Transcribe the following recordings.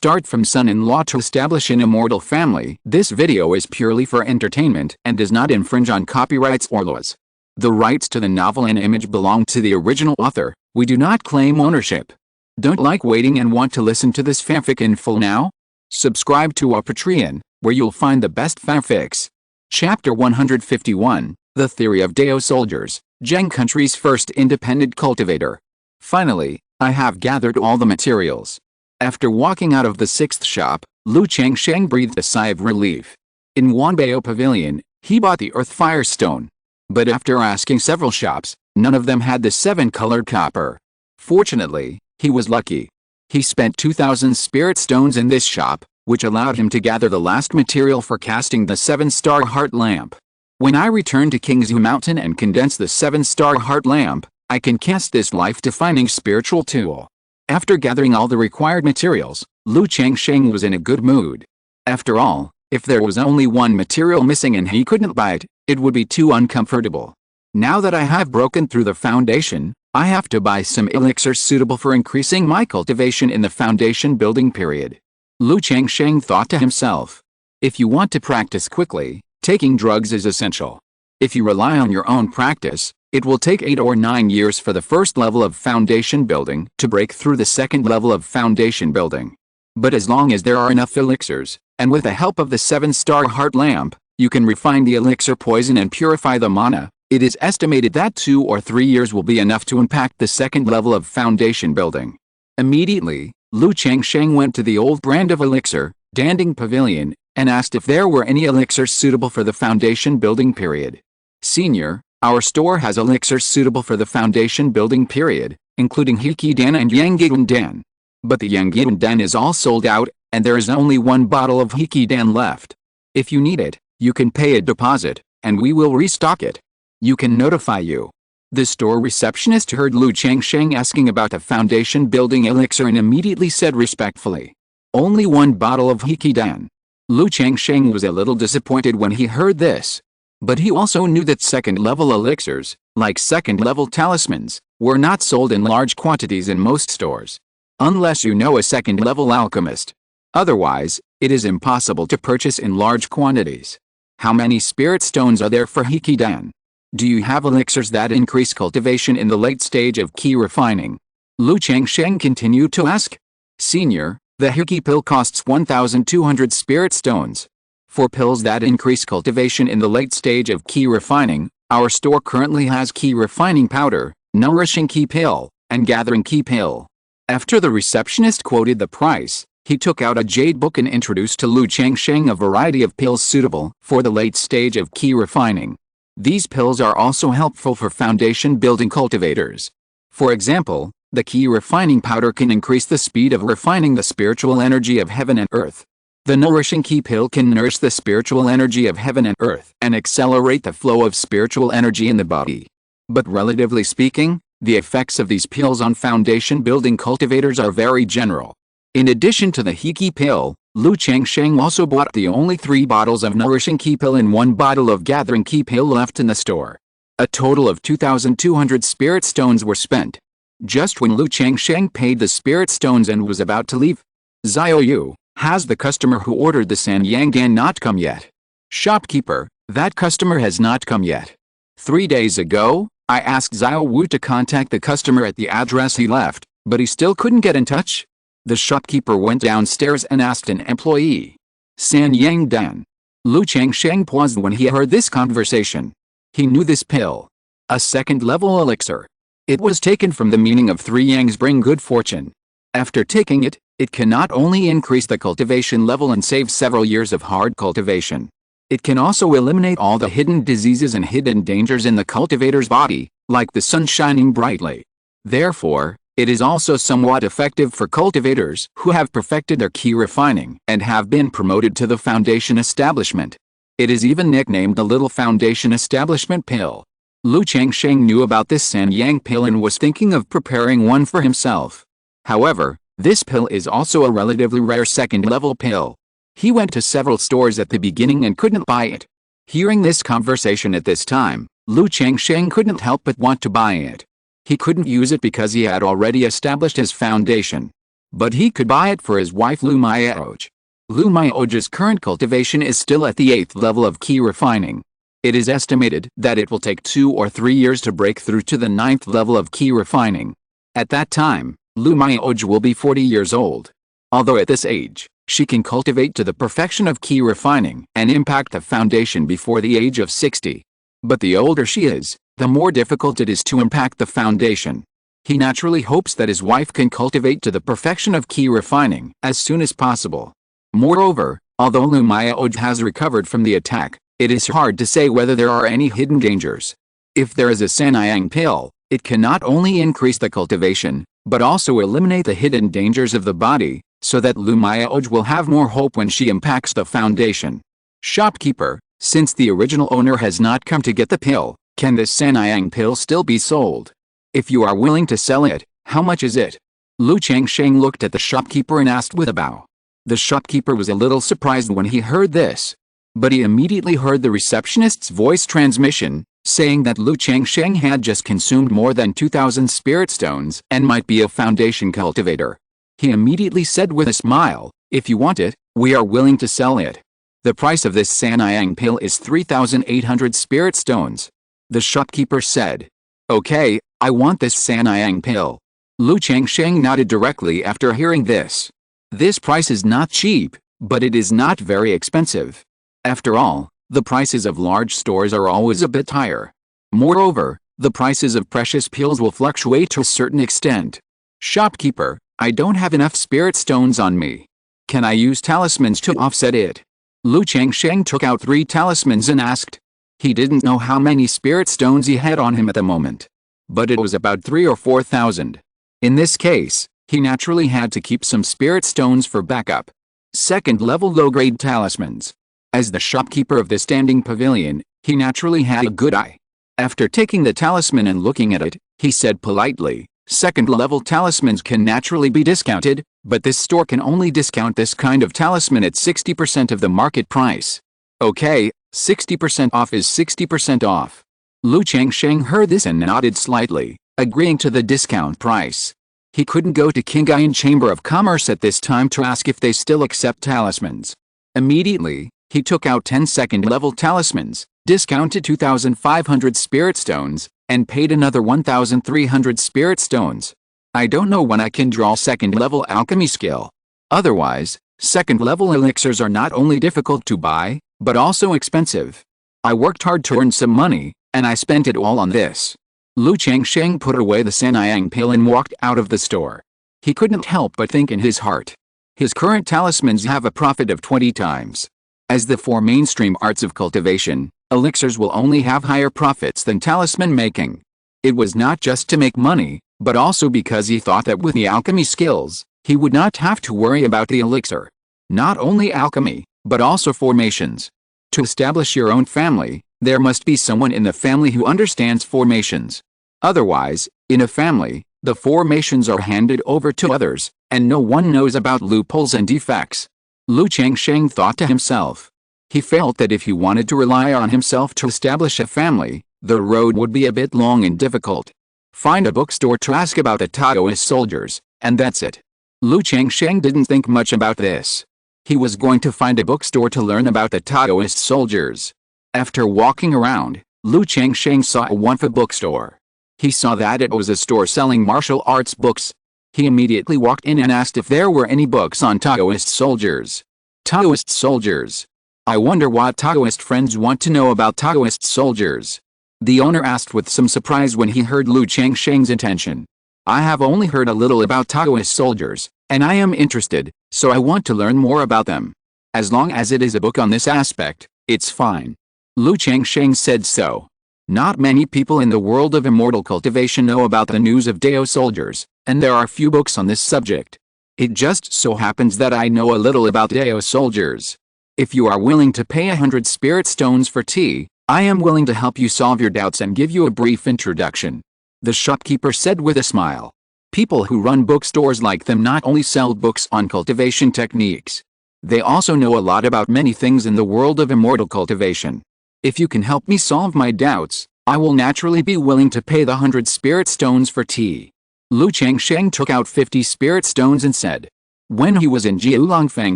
start from son-in-law to establish an immortal family. This video is purely for entertainment and does not infringe on copyrights or laws. The rights to the novel and image belong to the original author. We do not claim ownership. Don't like waiting and want to listen to this fanfic in full now? Subscribe to our Patreon, where you'll find the best fanfics. Chapter 151, The Theory of Dao Soldiers, Zheng country's first independent cultivator. Finally, I have gathered all the materials. After walking out of the 6th shop, Lu Changsheng breathed a sigh of relief. In Wanbao Pavilion, he bought the Earth Fire Stone. But after asking several shops, none of them had the 7-colored copper. Fortunately, he was lucky. He spent 2,000 spirit stones in this shop, which allowed him to gather the last material for casting the 7-star heart lamp. When I return to Qingzhu Mountain and condense the 7-star heart lamp, I can cast this life-defining spiritual tool. After gathering all the required materials, Lu Changsheng was in a good mood. After all, if there was only one material missing and he couldn't buy it, it would be too uncomfortable. Now that I have broken through the foundation, I have to buy some elixirs suitable for increasing my cultivation in the foundation building period. Lu Changsheng thought to himself. If you want to practice quickly, taking drugs is essential. If you rely on your own practice, it will take 8 or 9 years for the first level of foundation building to break through the second level of foundation building. But as long as there are enough elixirs, and with the help of the 7-star heart lamp, you can refine the elixir poison and purify the mana, it is estimated that 2 or 3 years will be enough to impact the second level of foundation building. Immediately, Lu Changsheng went to the old brand of elixir, Danding Pavilion, and asked if there were any elixirs suitable for the foundation building period. Senior, our store has elixirs suitable for the foundation building period, including Hikidan and Yangidan. But the Yangidan is all sold out, and there is only 1 bottle of Hikidan left. If you need it, you can pay a deposit, and we will restock it. You can notify you. The store receptionist heard Lu Changsheng asking about the foundation building elixir and immediately said respectfully, "Only 1 bottle of Hikidan." Lu Changsheng was a little disappointed when he heard this. But he also knew that second-level elixirs, like second-level talismans, were not sold in large quantities in most stores. Unless you know a second-level alchemist. Otherwise, it is impossible to purchase in large quantities. How many spirit stones are there for Hikidan? Do you have elixirs that increase cultivation in the late stage of key refining? Lu Changsheng continued to ask. Senior, the Hiki pill costs 1,200 spirit stones. For pills that increase cultivation in the late stage of key refining, our store currently has key refining powder, nourishing key pill, and gathering key pill. After the receptionist quoted the price, he took out a jade book and introduced to Lu Changsheng a variety of pills suitable for the late stage of key refining. These pills are also helpful for foundation building cultivators. For example, the key refining powder can increase the speed of refining the spiritual energy of heaven and earth. The nourishing key pill can nourish the spiritual energy of heaven and earth and accelerate the flow of spiritual energy in the body. But relatively speaking, the effects of these pills on foundation building cultivators are very general. In addition to the Hiki pill, Lu Changsheng also bought the only 3 bottles of nourishing key pill and 1 bottle of gathering key pill left in the store. A total of 2,200 spirit stones were spent. Just when Lu Changsheng paid the spirit stones and was about to leave, Xiao Yu, has the customer who ordered the San Yangdan not come yet? Shopkeeper, that customer has not come yet. 3 days ago, I asked Xiao Wu to contact the customer at the address he left, but he still couldn't get in touch. The shopkeeper went downstairs and asked an employee. San Yangdan. Lu Changsheng paused when he heard this conversation. He knew this pill. A second-level elixir. It was taken from the meaning of 3 yangs bring good fortune. After taking it, it can not only increase the cultivation level and save several years of hard cultivation. It can also eliminate all the hidden diseases and hidden dangers in the cultivator's body, like the sun shining brightly. Therefore, it is also somewhat effective for cultivators who have perfected their key refining and have been promoted to the foundation establishment. It is even nicknamed the Little Foundation Establishment Pill. Lu Changsheng knew about this San Yang pill and was thinking of preparing one for himself. However, this pill is also a relatively rare second-level pill. He went to several stores at the beginning and couldn't buy it. Hearing this conversation at this time, Lu Changsheng couldn't help but want to buy it. He couldn't use it because he had already established his foundation. but he could buy it for his wife Lu Mayaoj. Lu Mayaoj's current cultivation is still at the 8th level of key refining. It is estimated that it will take 2 or 3 years to break through to the 9th level of key refining. At that time, Lu Mayaoj will be 40 years old. Although at this age, she can cultivate to the perfection of key refining and impact the foundation before the age of 60. But the older she is, the more difficult it is to impact the foundation. He naturally hopes that his wife can cultivate to the perfection of key refining as soon as possible. Moreover, although Lu Mayaoj has recovered from the attack, it is hard to say whether there are any hidden dangers. If there is a Sanyang pill, it can not only increase the cultivation, but also eliminate the hidden dangers of the body, so that Lu Mayaoj will have more hope when she impacts the foundation. Shopkeeper, since the original owner has not come to get the pill, can this Sanyang pill still be sold? If you are willing to sell it, how much is it? Lu Changsheng looked at the shopkeeper and asked with a bow. The shopkeeper was a little surprised when he heard this. But he immediately heard the receptionist's voice transmission, saying that Lu Changsheng had just consumed more than 2,000 spirit stones and might be a foundation cultivator. He immediately said with a smile, "If you want it, we are willing to sell it. The price of this Sanyang pill is 3,800 spirit stones." The shopkeeper said, "Okay, I want this Sanyang pill." Lu Changsheng nodded directly after hearing this. This price is not cheap, but it is not very expensive. After all, the prices of large stores are always a bit higher. Moreover, the prices of precious pills will fluctuate to a certain extent. Shopkeeper, I don't have enough spirit stones on me. Can I use talismans to offset it? Lu Changsheng took out 3 talismans and asked. He didn't know how many spirit stones he had on him at the moment, but it was about 3 or 4,000. In this case, he naturally had to keep some spirit stones for backup. Second-level low-grade talismans. As the shopkeeper of the standing pavilion, he naturally had a good eye. After taking the talisman and looking at it, he said politely, "Second-level talismans can naturally be discounted, but this store can only discount this kind of talisman at 60% of the market price." "Okay, 60% off is 60% off." Lu Changsheng heard this and nodded slightly, agreeing to the discount price. He couldn't go to Qingyun Chamber of Commerce at this time to ask if they still accept talismans. Immediately, he took out 10 second-level talismans, discounted 2,500 spirit stones, and paid another 1,300 spirit stones. "I don't know when I can draw second-level alchemy skill. Otherwise, second-level elixirs are not only difficult to buy, but also expensive. I worked hard to earn some money, and I spent it all on this." Lu Changsheng put away the Sanyang pill and walked out of the store. He couldn't help but think in his heart. His current talismans have a profit of 20 times. As the 4 mainstream arts of cultivation, elixirs will only have higher profits than talisman making. It was not just to make money, but also because he thought that with the alchemy skills, he would not have to worry about the elixir. Not only alchemy, but also formations. To establish your own family, there must be someone in the family who understands formations. Otherwise, in a family, the formations are handed over to others, and no one knows about loopholes and defects. Lu Changsheng thought to himself. He felt that if he wanted to rely on himself to establish a family, the road would be a bit long and difficult. Find a bookstore to ask about the Taoist soldiers, and that's it. Lu Changsheng didn't think much about this. He was going to find a bookstore to learn about the Taoist soldiers. After walking around, Lu Changsheng saw a Wonfa bookstore. He saw that it was a store selling martial arts books. He immediately walked in and asked if there were any books on Taoist soldiers. Taoist soldiers. I wonder what Taoist friends want to know about Taoist soldiers. The owner asked with some surprise when he heard Lu Changsheng's intention. I have only heard a little about Taoist soldiers, and I am interested, so I want to learn more about them. As long as it is a book on this aspect, it's fine. Lu Changsheng said so. Not many people in the world of immortal cultivation know about the news of Dao soldiers, and there are few books on this subject. It just so happens that I know a little about Dao soldiers. If you are willing to pay 100 spirit stones for tea, I am willing to help you solve your doubts and give you a brief introduction. The shopkeeper said with a smile. People who run bookstores like them not only sell books on cultivation techniques. They also know a lot about many things in the world of immortal cultivation. If you can help me solve my doubts, I will naturally be willing to pay the 100 spirit stones for tea. Lu Changsheng took out 50 spirit stones and said. When he was in Jiulongfang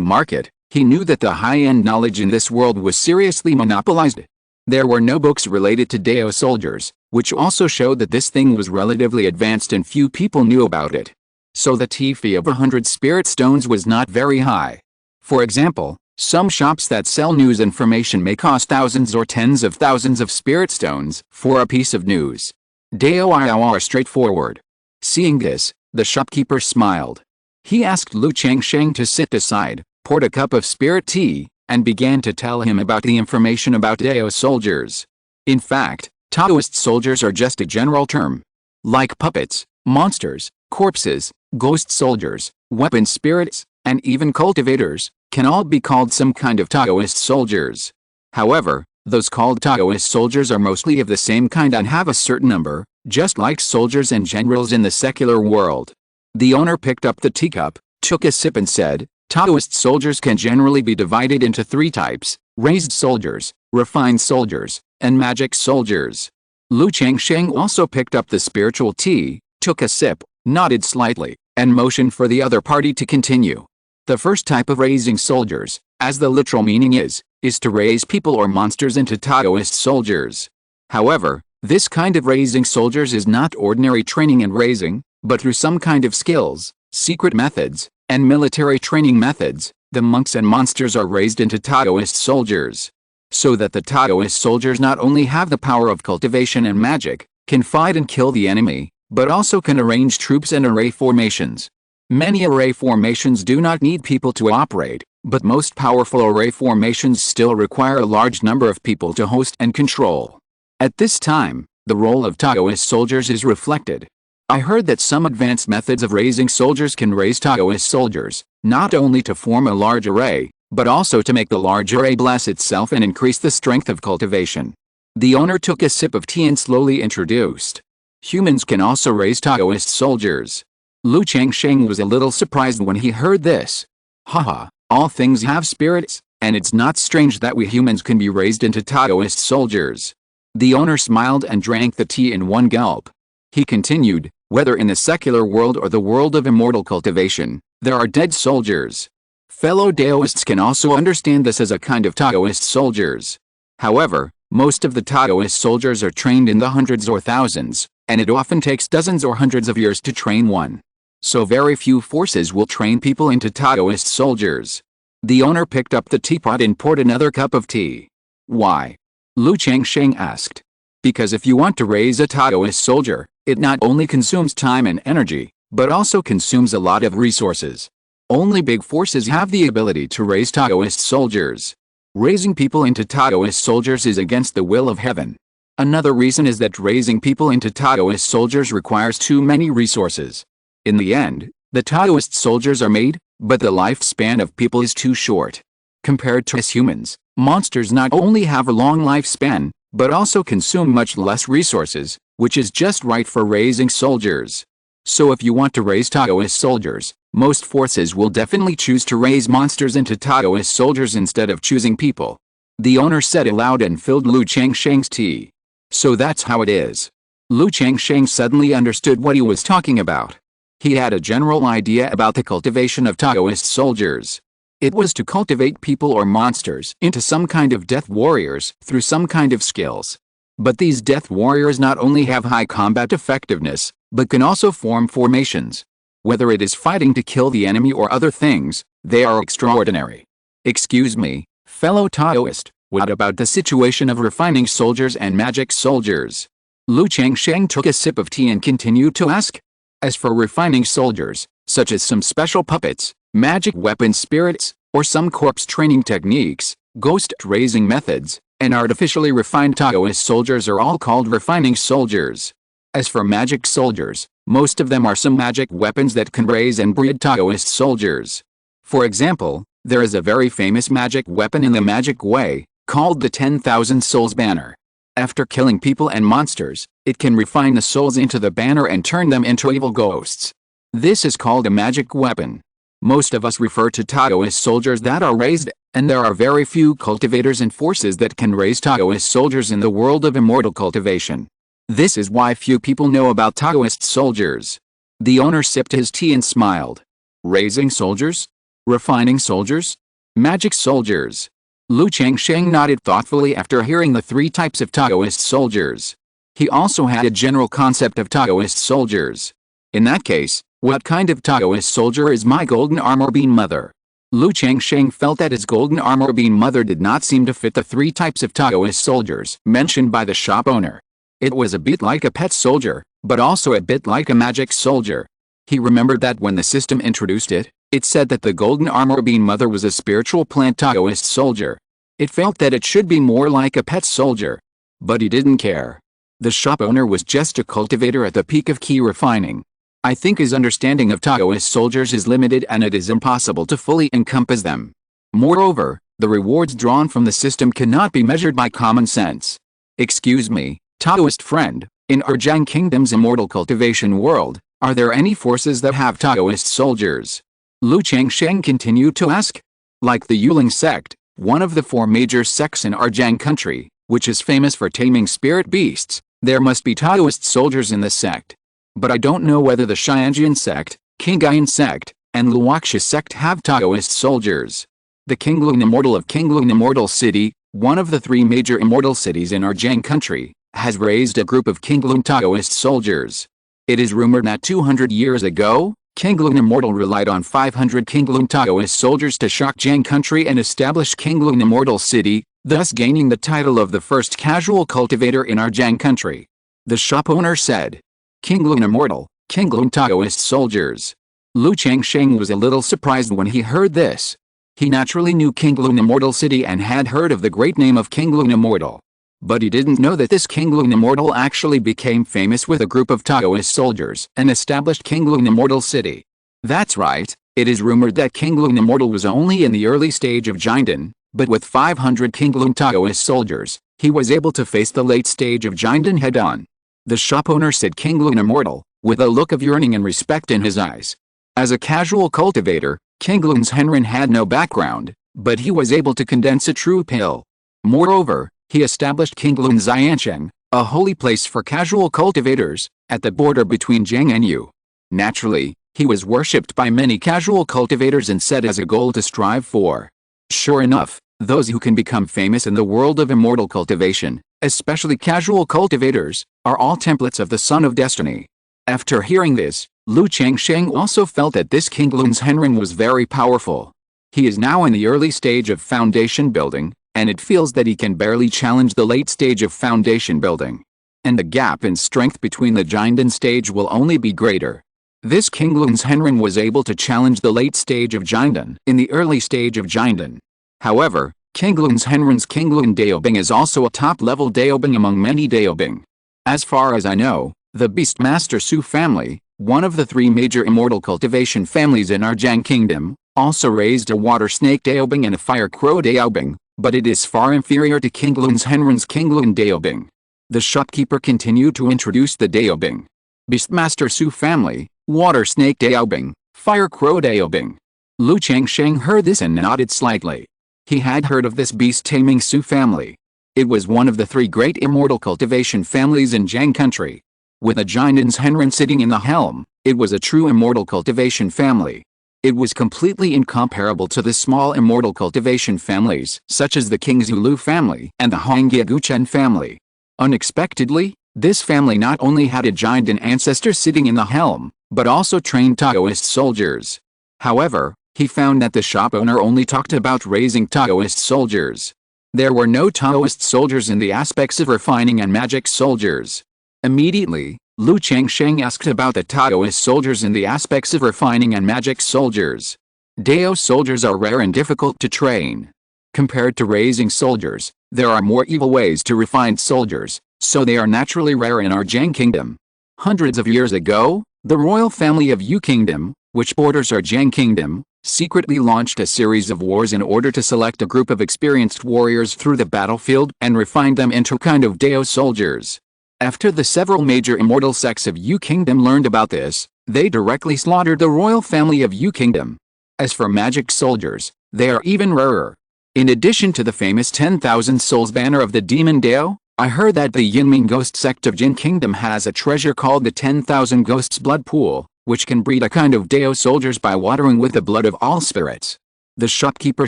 market, he knew that the high-end knowledge in this world was seriously monopolized. There were no books related to Dao soldiers, which also showed that this thing was relatively advanced and few people knew about it. So the fee of 100 spirit stones was not very high. For example, some shops that sell news information may cost thousands or tens of thousands of spirit stones for a piece of news. Dao are straightforward. Seeing this, the shopkeeper smiled. He asked Lu Changsheng to sit aside, poured a cup of spirit tea, and began to tell him about the information about Dao soldiers. In fact, Taoist soldiers are just a general term. Like puppets, monsters, corpses, ghost soldiers, weapon spirits, and even cultivators, can all be called some kind of Taoist soldiers. However, those called Taoist soldiers are mostly of the same kind and have a certain number, just like soldiers and generals in the secular world. The owner picked up the teacup, took a sip and said, Taoist soldiers can generally be divided into 3 types: raised soldiers, refined soldiers, and magic soldiers. Lu Changsheng also picked up the spiritual tea, took a sip, nodded slightly, and motioned for the other party to continue. The first type of raising soldiers, as the literal meaning is to raise people or monsters into Taoist soldiers. However, this kind of raising soldiers is not ordinary training and raising, but through some kind of skills, secret methods, and military training methods, the monks and monsters are raised into Taoist soldiers. So that the Taoist soldiers not only have the power of cultivation and magic, can fight and kill the enemy, but also can arrange troops and array formations. Many array formations do not need people to operate, but most powerful array formations still require a large number of people to host and control. At this time, the role of Taoist soldiers is reflected. I heard that some advanced methods of raising soldiers can raise Taoist soldiers, not only to form a large array, but also to make the large array bless itself and increase the strength of cultivation. The owner took a sip of tea and slowly introduced. Humans can also raise Taoist soldiers. Lu Changsheng was a little surprised when he heard this. Haha, all things have spirits, and it's not strange that we humans can be raised into Taoist soldiers. The owner smiled and drank the tea in one gulp. He continued, whether in the secular world or the world of immortal cultivation, there are dead soldiers. Fellow Taoists can also understand this as a kind of Taoist soldiers. However, most of the Taoist soldiers are trained in the hundreds or thousands, and it often takes dozens or hundreds of years to train one. So very few forces will train people into Taoist soldiers. The owner picked up the teapot and poured another cup of tea. Why? Lu Changsheng asked. Because if you want to raise a Taoist soldier, it not only consumes time and energy, but also consumes a lot of resources. Only big forces have the ability to raise Taoist soldiers. Raising people into Taoist soldiers is against the will of heaven. Another reason is that raising people into Taoist soldiers requires too many resources. In the end, the Taoist soldiers are made, but the lifespan of people is too short. Compared to us humans, monsters not only have a long lifespan, but also consume much less resources, which is just right for raising soldiers. So if you want to raise Taoist soldiers, most forces will definitely choose to raise monsters into Taoist soldiers instead of choosing people. The owner said aloud and filled Lu Changsheng's tea. So that's how it is. Lu Changsheng suddenly understood what he was talking about. He had a general idea about the cultivation of Taoist soldiers. It was to cultivate people or monsters into some kind of death warriors through some kind of skills. But these death warriors not only have high combat effectiveness, but can also form formations. Whether it is fighting to kill the enemy or other things, they are extraordinary. Excuse me, fellow Taoist, what about the situation of refining soldiers and magic soldiers? Lu Changsheng took a sip of tea and continued to ask. As for refining soldiers, such as some special puppets, magic weapon spirits, or some corpse training techniques, ghost raising methods, and artificially refined Taoist soldiers are all called refining soldiers. As for magic soldiers, most of them are some magic weapons that can raise and breed Taoist soldiers. For example, there is a very famous magic weapon in the magic way, called the 10,000 Souls Banner. After killing people and monsters, it can refine the souls into the banner and turn them into evil ghosts. This is called a magic weapon. Most of us refer to Taoist soldiers that are raised, and there are very few cultivators and forces that can raise Taoist soldiers in the world of immortal cultivation. This is why few people know about Taoist soldiers. The owner sipped his tea and smiled. Raising soldiers? Refining soldiers? Magic soldiers. Lu Changsheng nodded thoughtfully after hearing the three types of Taoist soldiers. He also had a general concept of Taoist soldiers. In that case, what kind of Taoist soldier is my golden armor beam mother? Lu Changsheng felt that his golden armor beam mother did not seem to fit the three types of Taoist soldiers mentioned by the shop owner. It was a bit like a pet soldier, but also a bit like a magic soldier. He remembered that when the system introduced it, it said that the golden armor beam mother was a spiritual plant Taoist soldier. It felt that it should be more like a pet soldier. But he didn't care. The shop owner was just a cultivator at the peak of key refining. I think his understanding of Taoist soldiers is limited and it is impossible to fully encompass them. Moreover, the rewards drawn from the system cannot be measured by common sense. Excuse me, Taoist friend, in our Jiang Kingdom's immortal cultivation world, are there any forces that have Taoist soldiers? Lu Changsheng continued to ask. Like the Qingyun Sect, one of the four major sects in our Jiang country, which is famous for taming spirit beasts, there must be Taoist soldiers in the sect. But I don't know whether the Qingyun Sect, Qingyun Sect, and Luoxia Sect have Taoist soldiers. The Qingyun Immortal of Qingyun Immortal City, one of the three major immortal cities in our Jiang country, has raised a group of Qingyun Taoist soldiers. It is rumored that 200 years ago, Qingyun Immortal relied on 500 Qingyun Taoist soldiers to shock Jiang country and establish Qingyun Immortal City, thus gaining the title of the first casual cultivator in our Jiang country. The shop owner said. Qingyun Immortal, Qingyun Taoist soldiers. Lu Changsheng was a little surprised when he heard this. He naturally knew Qingyun Immortal City and had heard of the great name of Qingyun Immortal. But he didn't know that this Qingyun Immortal actually became famous with a group of Taoist soldiers and established Qingyun Immortal City. That's right, it is rumored that Qingyun Immortal was only in the early stage of Jiangdan, but with 500 Qingyun Taoist soldiers, he was able to face the late stage of Jiangdan head-on. The shop owner said Qingyun Immortal, with a look of yearning and respect in his eyes. As a casual cultivator, Qingyun's Henren had no background, but he was able to condense a true pill. Moreover, he established Qingyun Changsheng, a holy place for casual cultivators, at the border between Jiang and Yu. Naturally, he was worshipped by many casual cultivators and set as a goal to strive for. Sure enough, those who can become famous in the world of immortal cultivation, especially casual cultivators, are all templates of the Son of Destiny. After hearing this, Lu Changsheng also felt that this Qingyun's Henren was very powerful. He is now in the early stage of foundation building, and it feels that he can barely challenge the late stage of foundation building. And the gap in strength between the Jiangdan stage will only be greater. This Qingyun's Henren was able to challenge the late stage of Jiangdan in the early stage of Jiangdan. However, Qingyun's Henren's Qingyun Daobing is also a top-level Daobing among many Daobing. As far as I know, the Beastmaster Su family, one of the three major immortal cultivation families in our Jiang Kingdom, also raised a water snake Daobing and a fire crow Daobing, but it is far inferior to Qingyun's Henren's Qingyun Daobing. The shopkeeper continued to introduce the Daobing. Beastmaster Su family, water snake Daobing, fire crow Daobing. Lu Changsheng heard this and nodded slightly. He had heard of this beast-taming Su family. It was one of the three great immortal cultivation families in Jiang country. With a Jiangdan's Henren sitting in the helm, it was a true immortal cultivation family. It was completely incomparable to the small immortal cultivation families such as the Qingzhu family and the Hongyaguchen family. Unexpectedly, this family not only had a Jiangdan ancestor sitting in the helm, but also trained Taoist soldiers. However, he found that the shop owner only talked about raising Taoist soldiers. There were no Taoist soldiers in the aspects of refining and magic soldiers. Immediately, Lu Changsheng asked about the Taoist soldiers in the aspects of refining and magic soldiers. Dao soldiers are rare and difficult to train. Compared to raising soldiers, there are more evil ways to refine soldiers, so they are naturally rare in our Jiang Kingdom. Hundreds of years ago, the royal family of Yu Kingdom, which borders our Jiang Kingdom, secretly launched a series of wars in order to select a group of experienced warriors through the battlefield and refine them into a kind of Dao soldiers. After the several major immortal sects of Yu Kingdom learned about this, they directly slaughtered the royal family of Yu Kingdom. As for magic soldiers, they are even rarer. In addition to the famous 10,000 souls banner of the demon Dao, I heard that the Yinming ghost sect of Jin Kingdom has a treasure called the 10,000 ghosts blood pool, which can breed a kind of Dao soldiers by watering with the blood of all spirits. The shopkeeper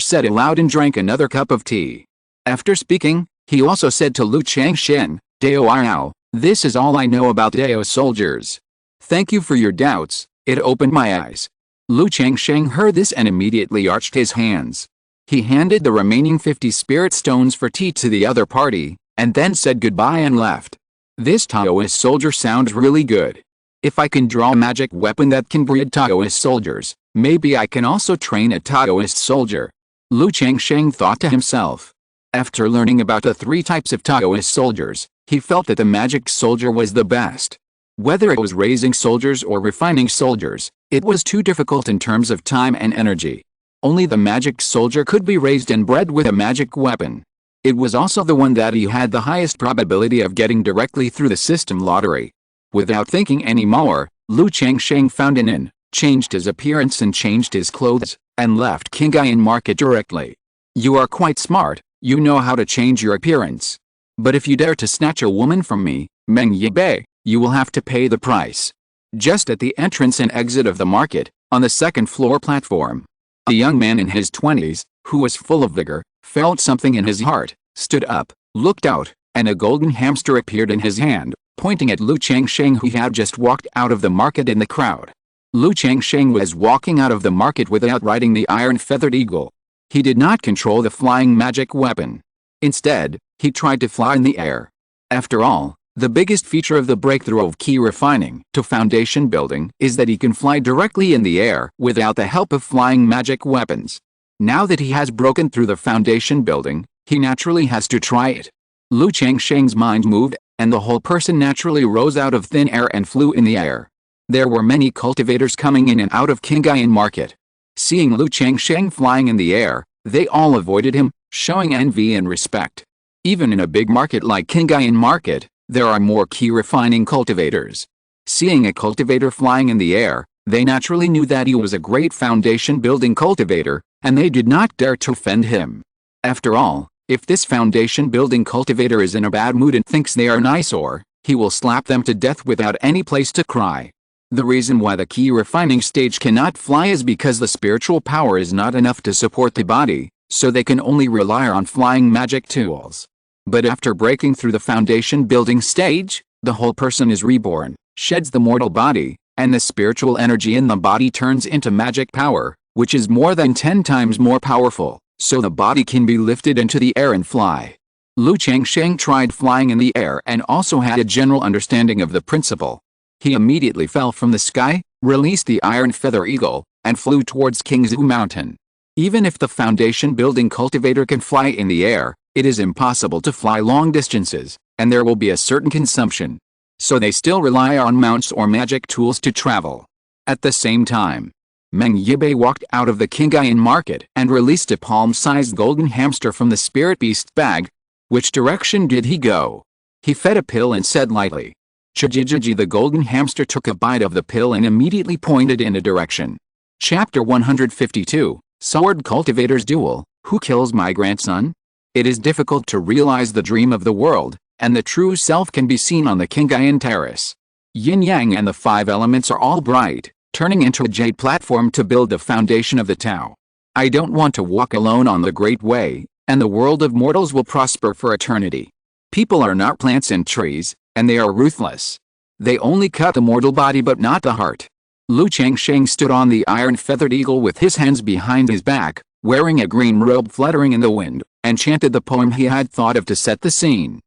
said aloud and drank another cup of tea. After speaking, he also said to Lu Changsheng, Dao Yao, this is all I know about Dao soldiers. Thank you for your doubts, it opened my eyes. Lu Changsheng heard this and immediately arched his hands. He handed the remaining 50 spirit stones for tea to the other party, and then said goodbye and left. This Taoist soldier sounds really good. If I can draw a magic weapon that can breed Taoist soldiers, maybe I can also train a Taoist soldier. Lu Changsheng thought to himself. After learning about the 3 types of Taoist soldiers, he felt that the magic soldier was the best. Whether it was raising soldiers or refining soldiers, it was too difficult in terms of time and energy. Only the magic soldier could be raised and bred with a magic weapon. It was also the one that he had the highest probability of getting directly through the system lottery. Without thinking any more, Lu Changsheng found an inn, changed his appearance and changed his clothes, and left Qingyun Market directly. You are quite smart, you know how to change your appearance. But if you dare to snatch a woman from me, Meng Yibei, you will have to pay the price. Just at the entrance and exit of the market, on the second floor platform, a young man in his 20s, who was full of vigor, felt something in his heart, stood up, looked out, and a golden hamster appeared in his hand, pointing at Lu Changsheng, who had just walked out of the market in the crowd. Lu Changsheng was walking out of the market without riding the iron-feathered eagle. He did not control the flying magic weapon. Instead, he tried to fly in the air. After all, the biggest feature of the breakthrough of key refining to foundation building is that he can fly directly in the air without the help of flying magic weapons. Now that he has broken through the foundation building, he naturally has to try it. Lu Changsheng's mind moved, and the whole person naturally rose out of thin air and flew in the air. There were many cultivators coming in and out of Qingyun Market. Seeing Lu Changsheng flying in the air, they all avoided him, showing envy and respect. Even in a big market like Qingyun Market, there are more key refining cultivators. Seeing a cultivator flying in the air, they naturally knew that he was a great foundation building cultivator, and they did not dare to offend him. After all, if this foundation building cultivator is in a bad mood and thinks they are nice, or he will slap them to death without any place to cry. The reason why the key refining stage cannot fly is because the spiritual power is not enough to support the body, so they can only rely on flying magic tools. But after breaking through the foundation building stage, the whole person is reborn, sheds the mortal body, and the spiritual energy in the body turns into magic power, which is more than 10 times more powerful, so the body can be lifted into the air and fly. Lu Changsheng tried flying in the air and also had a general understanding of the principle. He immediately fell from the sky, released the iron feather eagle, and flew towards Qingzhu Mountain. Even if the foundation building cultivator can fly in the air, it is impossible to fly long distances, and there will be a certain consumption. So they still rely on mounts or magic tools to travel. At the same time, Meng Yibei walked out of the Qingyun Market and released a palm-sized golden hamster from the spirit beast bag. Which direction did he go? He fed a pill and said lightly. Chijijiji. The golden hamster took a bite of the pill and immediately pointed in a direction. Chapter 152, Sword Cultivator's Duel, Who Kills My Grandson? It is difficult to realize the dream of the world, and the true self can be seen on the Qingyun Terrace. Yin-yang and the 5 elements are all bright, turning into a jade platform to build the foundation of the Tao. I don't want to walk alone on the Great Way, and the world of mortals will prosper for eternity. People are not plants and trees, and they are ruthless. They only cut the mortal body but not the heart. Lu Changsheng stood on the iron-feathered eagle with his hands behind his back, wearing a green robe fluttering in the wind, and chanted the poem he had thought of to set the scene.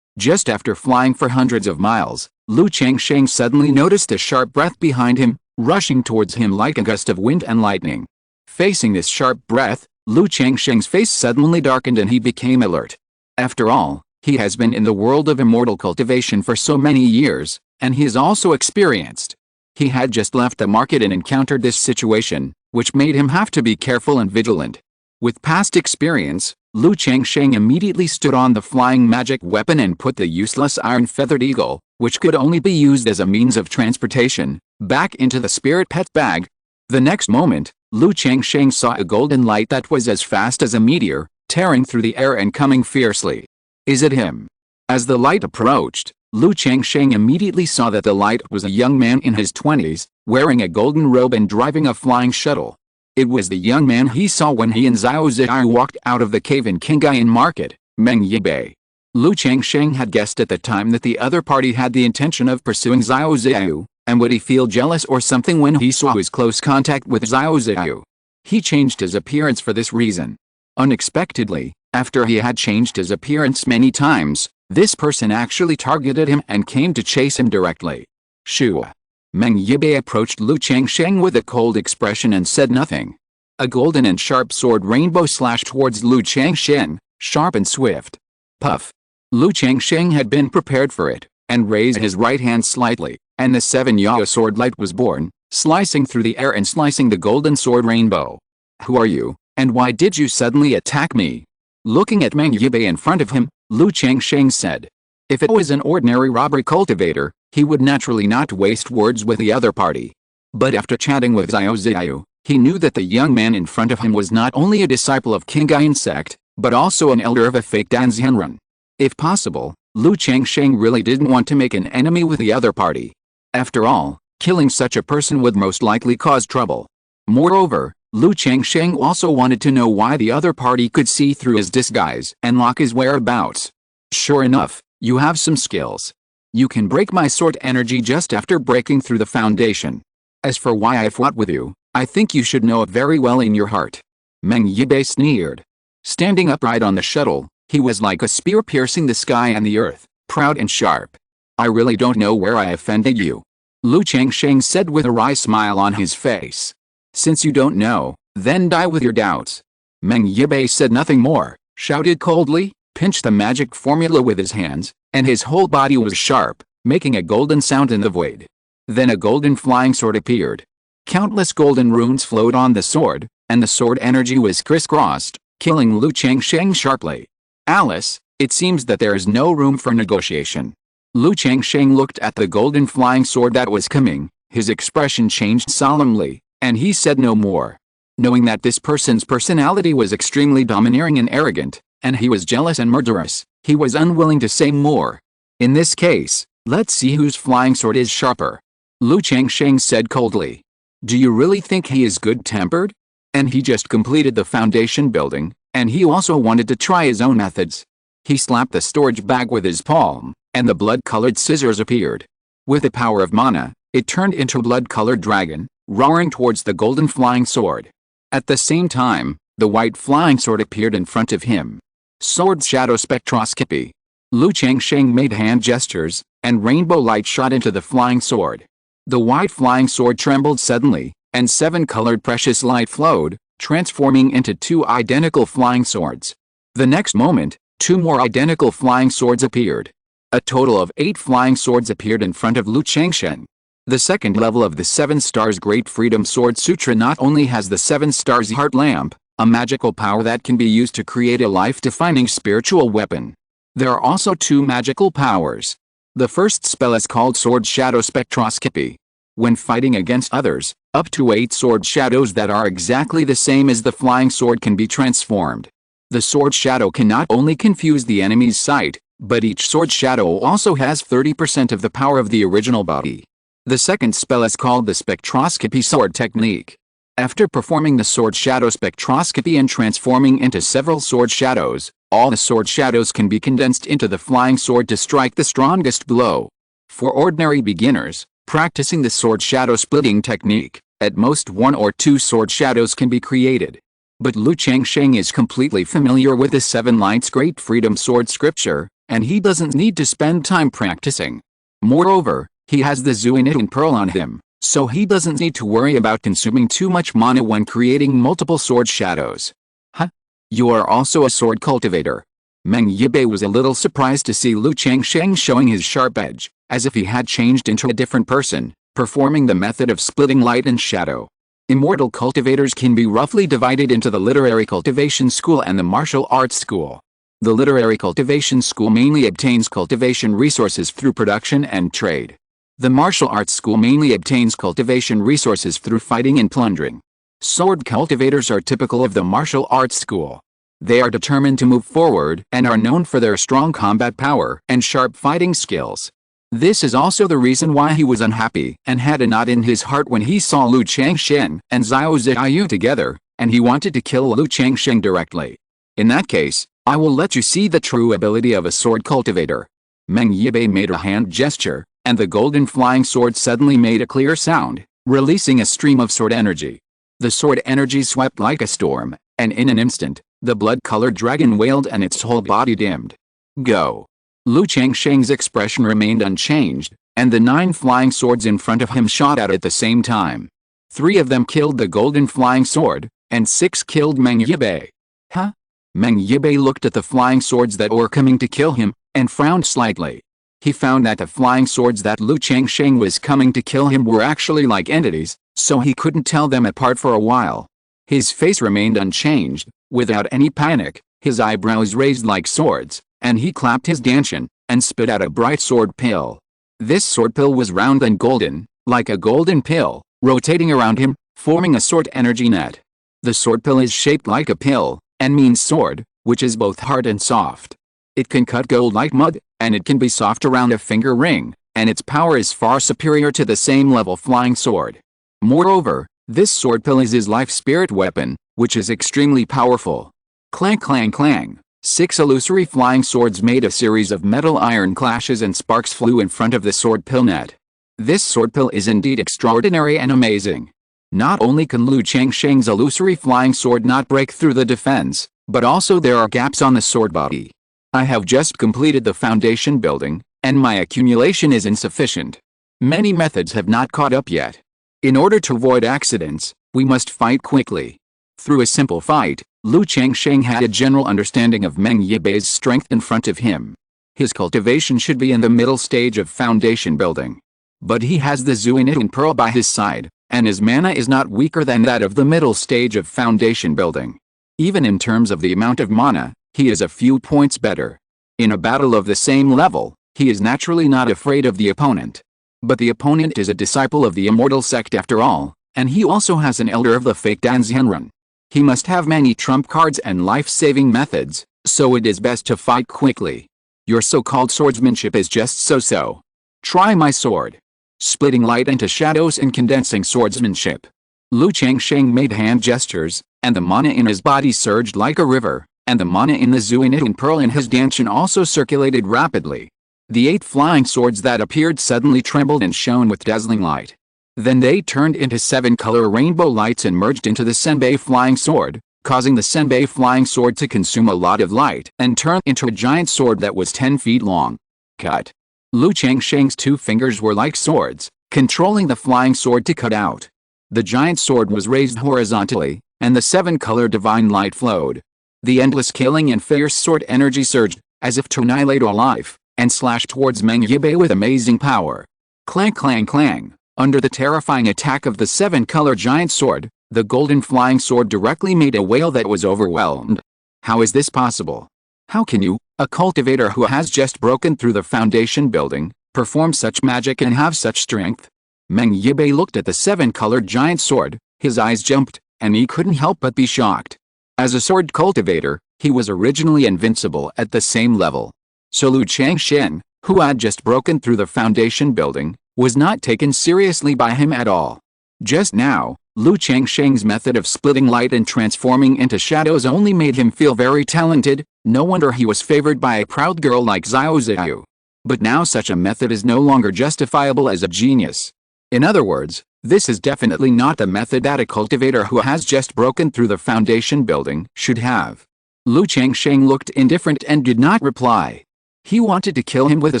Just after flying for hundreds of miles, Lu Changsheng suddenly noticed a sharp breath behind him, rushing towards him like a gust of wind and lightning. Facing this sharp breath, Lu Changsheng's face suddenly darkened and he became alert. After all, he has been in the world of immortal cultivation for so many years, and he is also experienced. He had just left the market and encountered this situation, which made him have to be careful and vigilant. With past experience, Lu Changsheng immediately stood on the flying magic weapon and put the useless iron-feathered eagle, which could only be used as a means of transportation, back into the spirit pet bag. The next moment, Lu Changsheng saw a golden light that was as fast as a meteor, tearing through the air and coming fiercely. Is it him? As the light approached, Lu Changsheng immediately saw that the light was a young man in his 20s, wearing a golden robe and driving a flying shuttle. It was the young man he saw when he and Xiao Ziyu walked out of the cave in Qingyun Market, Meng Yibei. Lu Changsheng had guessed at the time that the other party had the intention of pursuing Xiao Ziyu, and would he feel jealous or something when he saw his close contact with Xiao Ziyu? He changed his appearance for this reason. Unexpectedly, after he had changed his appearance many times, this person actually targeted him and came to chase him directly. Shua. Meng Yibei approached Lu Changsheng with a cold expression and said nothing. A golden and sharp sword rainbow slashed towards Lu Changsheng, sharp and swift. Puff. Lu Changsheng had been prepared for it, and raised his right hand slightly, and the 7-yao sword light was born, slicing through the air and slicing the golden sword rainbow. Who are you, and why did you suddenly attack me? Looking at Meng Yibei in front of him, Lu Changsheng said. If it was an ordinary robbery cultivator, he would naturally not waste words with the other party. But after chatting with Xiao Ziyu, he knew that the young man in front of him was not only a disciple of Qingyun Sect, but also an elder of a fake Danxianren. If possible, Lu Changsheng really didn't want to make an enemy with the other party. After all, killing such a person would most likely cause trouble. Moreover, Lu Changsheng also wanted to know why the other party could see through his disguise and lock his whereabouts. Sure enough, you have some skills. You can break my sword energy just after breaking through the foundation. As for why I fought with you, I think you should know it very well in your heart. Meng Yibei sneered. Standing upright on the shuttle, he was like a spear piercing the sky and the earth, proud and sharp. I really don't know where I offended you. Lu Changsheng said with a wry smile on his face. Since you don't know, then die with your doubts. Meng Yibei said nothing more, shouted coldly, pinched the magic formula with his hands, and his whole body was sharp, making a golden sound in the void. Then a golden flying sword appeared. Countless golden runes flowed on the sword, and the sword energy was crisscrossed, killing Lu Changsheng sharply. Alice, it seems that there is no room for negotiation. Lu Changsheng looked at the golden flying sword that was coming, his expression changed solemnly, and he said no more. Knowing that this person's personality was extremely domineering and arrogant, and he was jealous and murderous, he was unwilling to say more. In this case, let's see whose flying sword is sharper. Lu Changsheng said coldly. Do you really think he is good-tempered? And he just completed the foundation building, and he also wanted to try his own methods. He slapped the storage bag with his palm, and the blood-colored scissors appeared. With the power of mana, it turned into a blood-colored dragon, roaring towards the golden flying sword. At the same time, the white flying sword appeared in front of him. Sword shadow spectroscopy. Lu Changsheng made hand gestures, and rainbow light shot into the flying sword. The white flying sword trembled suddenly, and 7 colored precious light flowed, transforming into 2 identical flying swords. The next moment, 2 more identical flying swords appeared. A total of 8 flying swords appeared in front of Lu Changsheng. The second level of the 7 Stars Great Freedom Sword Sutra not only has the 7 Stars Heart Lamp, a magical power that can be used to create a life-defining spiritual weapon. There are also 2 magical powers. The first spell is called Sword Shadow Spectroscopy. When fighting against others, up to 8 sword shadows that are exactly the same as the flying sword can be transformed. The sword shadow can not only confuse the enemy's sight, but each sword shadow also has 30% of the power of the original body. The second spell is called the Spectroscopy Sword Technique. After performing the sword shadow spectroscopy and transforming into several sword shadows, all the sword shadows can be condensed into the flying sword to strike the strongest blow. For ordinary beginners, practicing the sword shadow splitting technique, at most 1 or 2 sword shadows can be created. But Lu Changsheng is completely familiar with the 7 Lights Great Freedom Sword scripture, and he doesn't need to spend time practicing. Moreover, he has the Zuinitin Pearl on him, so he doesn't need to worry about consuming too much mana when creating multiple sword shadows. Huh? You are also a sword cultivator. Meng Yibei was a little surprised to see Lu Changsheng showing his sharp edge, as if he had changed into a different person, performing the method of splitting light and shadow. Immortal cultivators can be roughly divided into the Literary Cultivation School and the Martial Arts School. The Literary Cultivation School mainly obtains cultivation resources through production and trade. The Martial Arts School mainly obtains cultivation resources through fighting and plundering. Sword cultivators are typical of the Martial Arts School. They are determined to move forward and are known for their strong combat power and sharp fighting skills. This is also the reason why he was unhappy and had a knot in his heart when he saw Lu Changsheng and Xiao Ziyu together, and he wanted to kill Lu Changsheng directly. In that case, I will let you see the true ability of a sword cultivator. Meng Yibei made a hand gesture, and the golden flying sword suddenly made a clear sound, releasing a stream of sword energy. The sword energy swept like a storm, and in an instant, the blood-colored dragon wailed and its whole body dimmed. Go! Lu Changsheng's expression remained unchanged, and the 9 flying swords in front of him shot out at the same time. 3 of them killed the golden flying sword, and 6 killed Meng Yibei. Huh? Meng Yibei looked at the flying swords that were coming to kill him, and frowned slightly. He found that the flying swords that Lu Changsheng was coming to kill him were actually like entities, so he couldn't tell them apart for a while. His face remained unchanged, without any panic, his eyebrows raised like swords, and he clapped his dantian, and spit out a bright sword pill. This sword pill was round and golden, like a golden pill, rotating around him, forming a sword energy net. The sword pill is shaped like a pill, and means sword, which is both hard and soft. It can cut gold like mud, and it can be soft around a finger ring, and its power is far superior to the same level flying sword. Moreover, this sword pill is his life spirit weapon, which is extremely powerful. Clang clang clang. 6 illusory flying swords made a series of metal-iron clashes and sparks flew in front of the sword pill net. This sword pill is indeed extraordinary and amazing. Not only can Lu Changsheng's illusory flying sword not break through the defense, but also there are gaps on the sword body. I have just completed the foundation building, and my accumulation is insufficient. Many methods have not caught up yet. In order to avoid accidents, we must fight quickly. Through a simple fight, Lu Changsheng had a general understanding of Meng Yibei's strength in front of him. His cultivation should be in the middle stage of foundation building. But he has the Qingyun Pearl by his side, and his mana is not weaker than that of the middle stage of foundation building. Even in terms of the amount of mana, he is a few points better. In a battle of the same level, he is naturally not afraid of the opponent. But the opponent is a disciple of the Immortal Sect after all, and he also has an elder of the fake Danxianren. He must have many trump cards and life-saving methods, so it is best to fight quickly. Your so-called swordsmanship is just so-so. Try my sword. Splitting light into shadows and condensing swordsmanship. Lu Changsheng made hand gestures, and the mana in his body surged like a river, and the mana in the Qingyun Pearl in his dantian also circulated rapidly. The 8 flying swords that appeared suddenly trembled and shone with dazzling light. Then they turned into 7-color rainbow lights and merged into the Senbei flying sword, causing the Senbei flying sword to consume a lot of light and turn into a giant sword that was 10 feet long. Cut. Lu Changsheng's 2 fingers were like swords, controlling the flying sword to cut out. The giant sword was raised horizontally, and the 7-color divine light flowed. The endless killing and fierce sword energy surged, as if to annihilate all life, and slashed towards Meng Yibei with amazing power. Clang clang clang. Under the terrifying attack of the 7-color giant sword, the golden flying sword directly made a wail that was overwhelmed. How is this possible? How can you, a cultivator who has just broken through the foundation building, perform such magic and have such strength? Meng Yibei looked at the 7-colored giant sword, his eyes jumped, and he couldn't help but be shocked. As a sword cultivator, he was originally invincible at the same level. So Lu Changsheng, who had just broken through the foundation building, was not taken seriously by him at all. Just now, Lu Changsheng's method of splitting light and transforming into shadows only made him feel very talented. No wonder he was favored by a proud girl like Xiao Ziyu. But now such a method is no longer justifiable as a genius. In other words, this is definitely not the method that a cultivator who has just broken through the foundation building should have. Lu Changsheng looked indifferent and did not reply. He wanted to kill him with a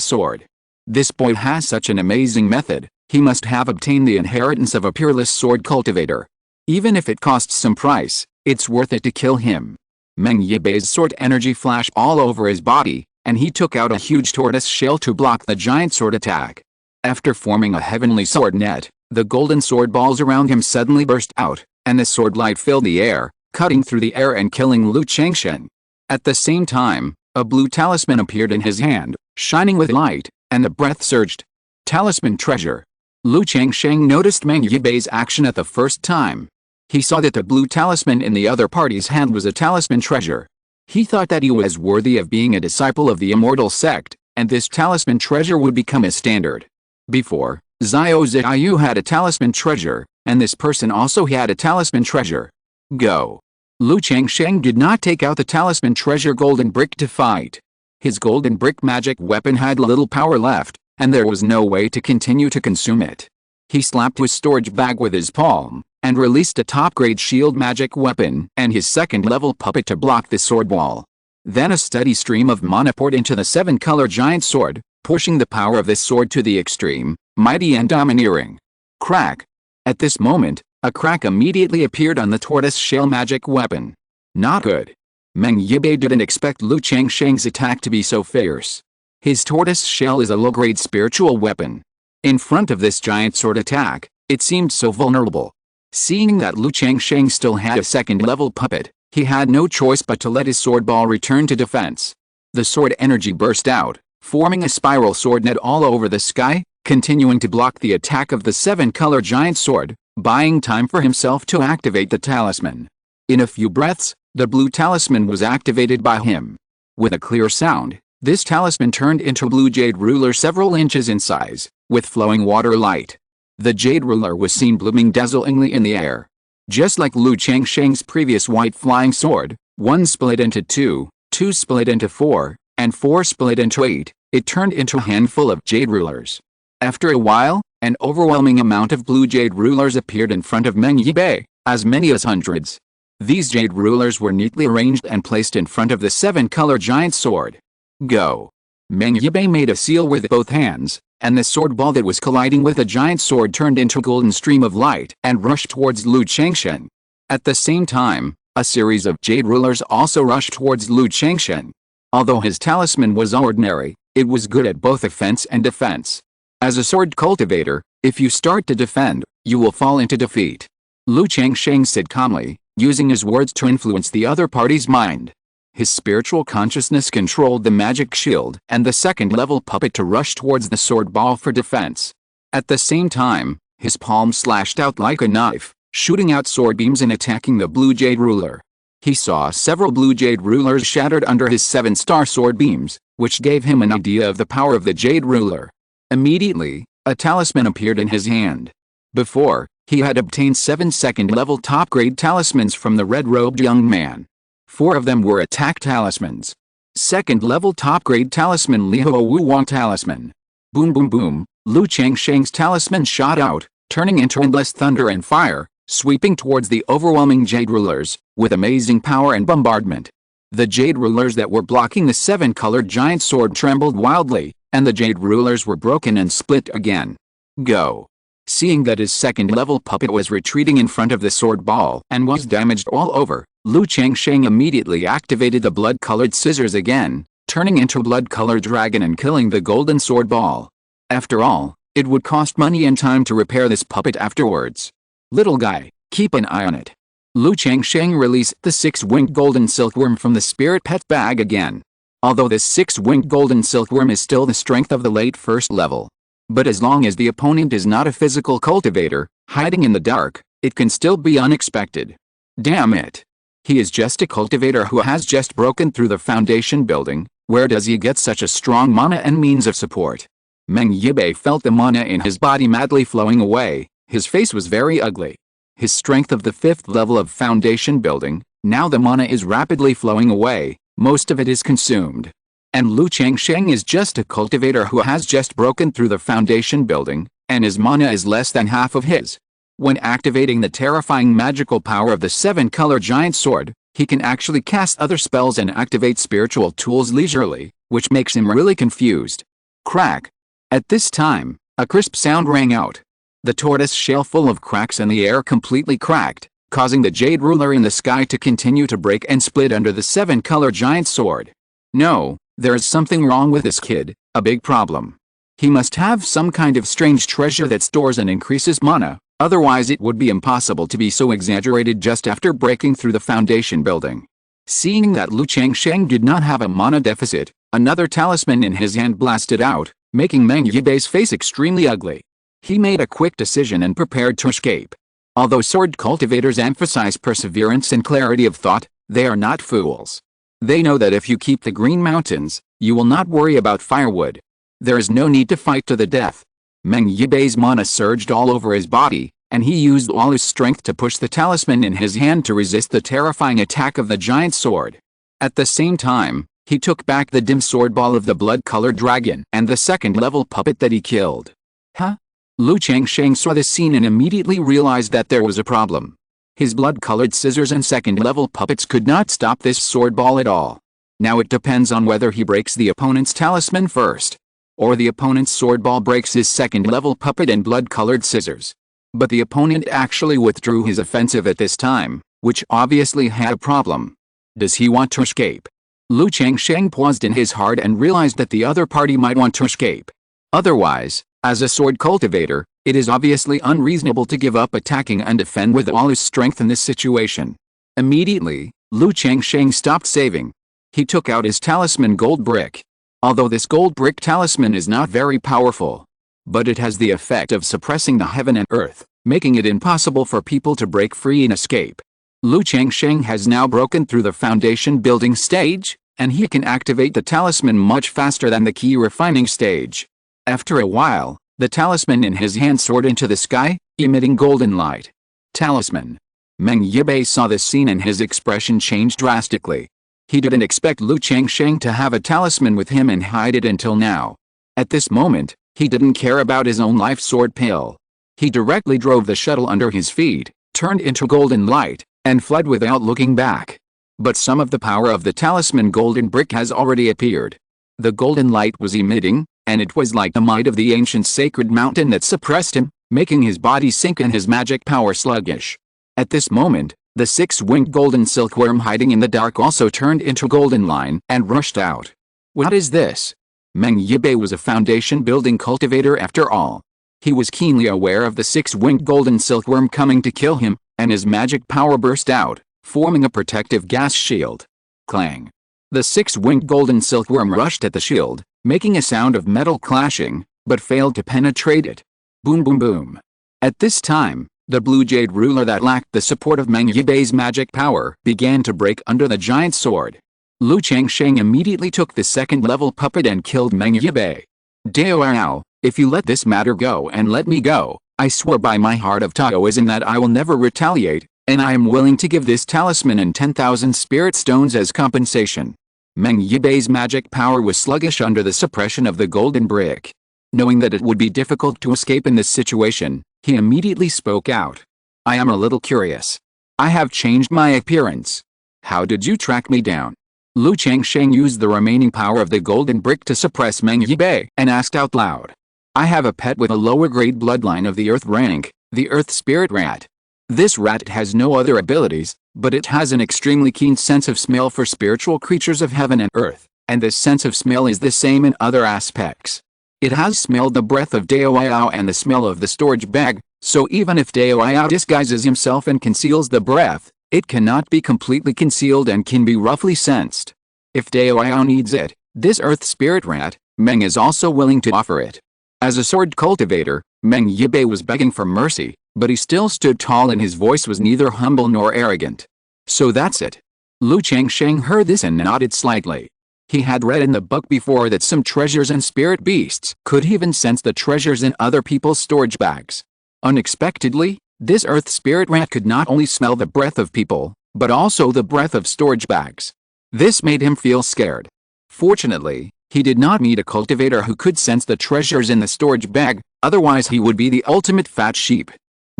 sword. This boy has such an amazing method, he must have obtained the inheritance of a peerless sword cultivator. Even if it costs some price, it's worth it to kill him. Meng Yibei's sword energy flashed all over his body, and he took out a huge tortoise shell to block the giant sword attack. After forming a heavenly sword net, the golden sword balls around him suddenly burst out, and the sword light filled the air, cutting through the air and killing Lu Changsheng. At the same time, a blue talisman appeared in his hand, shining with light, and the breath surged. Talisman treasure. Lu Changsheng noticed Meng Yibei's action at the first time. He saw that the blue talisman in the other party's hand was a talisman treasure. He thought that he was worthy of being a disciple of the Immortal Sect, and this talisman treasure would become his standard. Before, Xiao Ziyu had a talisman treasure, and this person also had a talisman treasure. Go. Lu Changsheng did not take out the talisman treasure golden brick to fight. His golden brick magic weapon had little power left, and there was no way to continue to consume it. He slapped his storage bag with his palm, and released a top-grade shield magic weapon and his second-level puppet to block the sword wall. Then a steady stream of mana poured into the seven-color giant sword, pushing the power of this sword to the extreme, mighty and domineering. Crack! At this moment, a crack immediately appeared on the tortoise-shell magic weapon. Not good. Meng Yibei didn't expect Lu Changsheng's attack to be so fierce. His tortoise shell is a low-grade spiritual weapon. In front of this giant sword attack, it seemed so vulnerable. Seeing that Lu Changsheng still had a second-level puppet, he had no choice but to let his sword ball return to defense. The sword energy burst out, forming a spiral sword net all over the sky, continuing to block the attack of the seven-color giant sword, buying time for himself to activate the talisman. In a few breaths, the blue talisman was activated by him. With a clear sound, this talisman turned into a blue jade ruler several inches in size, with flowing water light. The jade ruler was seen blooming dazzlingly in the air. Just like Lu Changsheng's previous white flying sword, one split into two, two split into four, and four split into 8, it turned into a handful of jade rulers. After a while, an overwhelming amount of blue jade rulers appeared in front of Meng Yibei, as many as hundreds. These jade rulers were neatly arranged and placed in front of the seven-color giant sword. Go. Meng Yibei made a seal with both hands, and the sword ball that was colliding with the giant sword turned into a golden stream of light and rushed towards Lu Changsheng. At the same time, a series of jade rulers also rushed towards Lu Changsheng. Although his talisman was ordinary, it was good at both offense and defense. As a sword cultivator, if you start to defend, you will fall into defeat. Lu Changsheng said calmly, using his words to influence the other party's mind. His spiritual consciousness controlled the magic shield and the second-level puppet to rush towards the sword ball for defense. At the same time, his palm slashed out like a knife, shooting out sword beams and attacking the blue jade ruler. He saw several blue jade rulers shattered under his 7-star sword beams, which gave him an idea of the power of the jade ruler. Immediately, a talisman appeared in his hand. Before, he had obtained 7 second-level top-grade talismans from the red-robed young man. 4 of them were attack talismans. Second-level top-grade talisman Lihuo Wu Wang talisman. Boom boom boom, Lu Changsheng's talisman shot out, turning into endless thunder and fire, sweeping towards the overwhelming jade rulers, with amazing power and bombardment. The jade rulers that were blocking the 7-colored giant sword trembled wildly, and the jade rulers were broken and split again. Go. Seeing that his second-level puppet was retreating in front of the sword ball and was damaged all over, Lu Changsheng immediately activated the blood-colored scissors again, turning into a blood-colored dragon and killing the golden sword ball. After all, it would cost money and time to repair this puppet afterwards. Little guy, keep an eye on it. Lu Changsheng released the 6-winged golden silkworm from the spirit pet bag again. Although this 6-winged golden silkworm is still the strength of the late first level. But as long as the opponent is not a physical cultivator, hiding in the dark, it can still be unexpected. Damn it. He is just a cultivator who has just broken through the foundation building. Where does he get such a strong mana and means of support? Meng Yibei felt the mana in his body madly flowing away. His face was very ugly. His strength of the 5th level of foundation building, now the mana is rapidly flowing away, most of it is consumed. And Lu Changsheng is just a cultivator who has just broken through the foundation building, and his mana is less than half of his. When activating the terrifying magical power of the 7-color giant sword, he can actually cast other spells and activate spiritual tools leisurely, which makes him really confused. Crack. At this time, a crisp sound rang out. The tortoise shell full of cracks in the air completely cracked, causing the jade ruler in the sky to continue to break and split under the 7-color giant sword. No, there is something wrong with this kid, a big problem. He must have some kind of strange treasure that stores and increases mana, otherwise it would be impossible to be so exaggerated just after breaking through the foundation building. Seeing that Lu Changsheng did not have a mana deficit, another talisman in his hand blasted out, making Meng Yibei's face extremely ugly. He made a quick decision and prepared to escape. Although sword cultivators emphasize perseverance and clarity of thought, they are not fools. They know that if you keep the Green Mountains, You will not worry about firewood. There is no need to fight to the death. Meng Yibei's mana surged all over his body, and he used all his strength to push the talisman in his hand to resist the terrifying attack of the giant sword. At the same time, he took back the dim sword ball of the blood-colored dragon and the second-level puppet that he killed. Huh? Lu Changsheng saw this scene and immediately realized that there was a problem. His blood-colored scissors and second-level puppets could not stop this sword ball at all. Now it depends on whether he breaks the opponent's talisman first, or the opponent's sword ball breaks his second-level puppet and blood-colored scissors. But the opponent actually withdrew his offensive at this time, which obviously had a problem. Does he want to escape? Lu Changsheng paused in his heart and realized that the other party might want to escape. Otherwise, as a sword cultivator, it is obviously unreasonable to give up attacking and defend with all his strength in this situation. Immediately, Lu Changsheng stopped saving. He took out his talisman gold brick. Although this gold brick talisman is not very powerful, but it has the effect of suppressing the heaven and earth, making it impossible for people to break free and escape. Lu Changsheng has now broken through the foundation building stage, and he can activate the talisman much faster than the key refining stage. After a while, the talisman in his hand soared into the sky, emitting golden light. Talisman. Meng Yibei saw this scene and his expression changed drastically. He didn't expect Lu Changsheng to have a talisman with him and hide it until now. At this moment, he didn't care about his own life sword pill. He directly drove the shuttle under his feet, turned into golden light, and fled without looking back. But some of the power of the talisman golden brick has already appeared. The golden light was emitting, and it was like the might of the ancient sacred mountain that suppressed him, making his body sink and his magic power sluggish. At this moment, the six-winged golden silkworm hiding in the dark also turned into golden line and rushed out. What is this? Meng Yibei was a foundation-building cultivator after all. He was keenly aware of the six-winged golden silkworm coming to kill him, and his magic power burst out, forming a protective gas shield. Clang. The six-winged golden silkworm rushed at the shield, making a sound of metal clashing, but failed to penetrate it. Boom boom boom. At this time, the blue jade ruler that lacked the support of Meng Yibei's magic power began to break under the giant sword. Lu Changsheng immediately took the second-level puppet and killed Meng Yibei. Dao, if you let this matter go and let me go, I swear by my heart of Taoism that I will never retaliate, and I am willing to give this talisman and 10,000 spirit stones as compensation. Meng Yibei's magic power was sluggish under the suppression of the golden brick. Knowing that it would be difficult to escape in this situation, he immediately spoke out. I am a little curious. I have changed my appearance. How did you track me down? Lu Changsheng used the remaining power of the golden brick to suppress Meng Yibei and asked out loud. I have a pet with a lower-grade bloodline of the earth rank, the earth spirit rat. This rat has no other abilities, but it has an extremely keen sense of smell for spiritual creatures of heaven and earth, and this sense of smell is the same in other aspects. It has smelled the breath of Dao and the smell of the storage bag, so even if Dao disguises himself and conceals the breath, it cannot be completely concealed and can be roughly sensed. If Dao needs it, this earth spirit rat, Meng is also willing to offer it. As a sword cultivator, Meng Yibei was begging for mercy, but he still stood tall and his voice was neither humble nor arrogant. So that's it. Lu Changsheng heard this and nodded slightly. He had read in the book before that some treasures and spirit beasts could even sense the treasures in other people's storage bags. Unexpectedly, this earth spirit rat could not only smell the breath of people, but also the breath of storage bags. This made him feel scared. Fortunately, he did not meet a cultivator who could sense the treasures in the storage bag, otherwise he would be the ultimate fat sheep.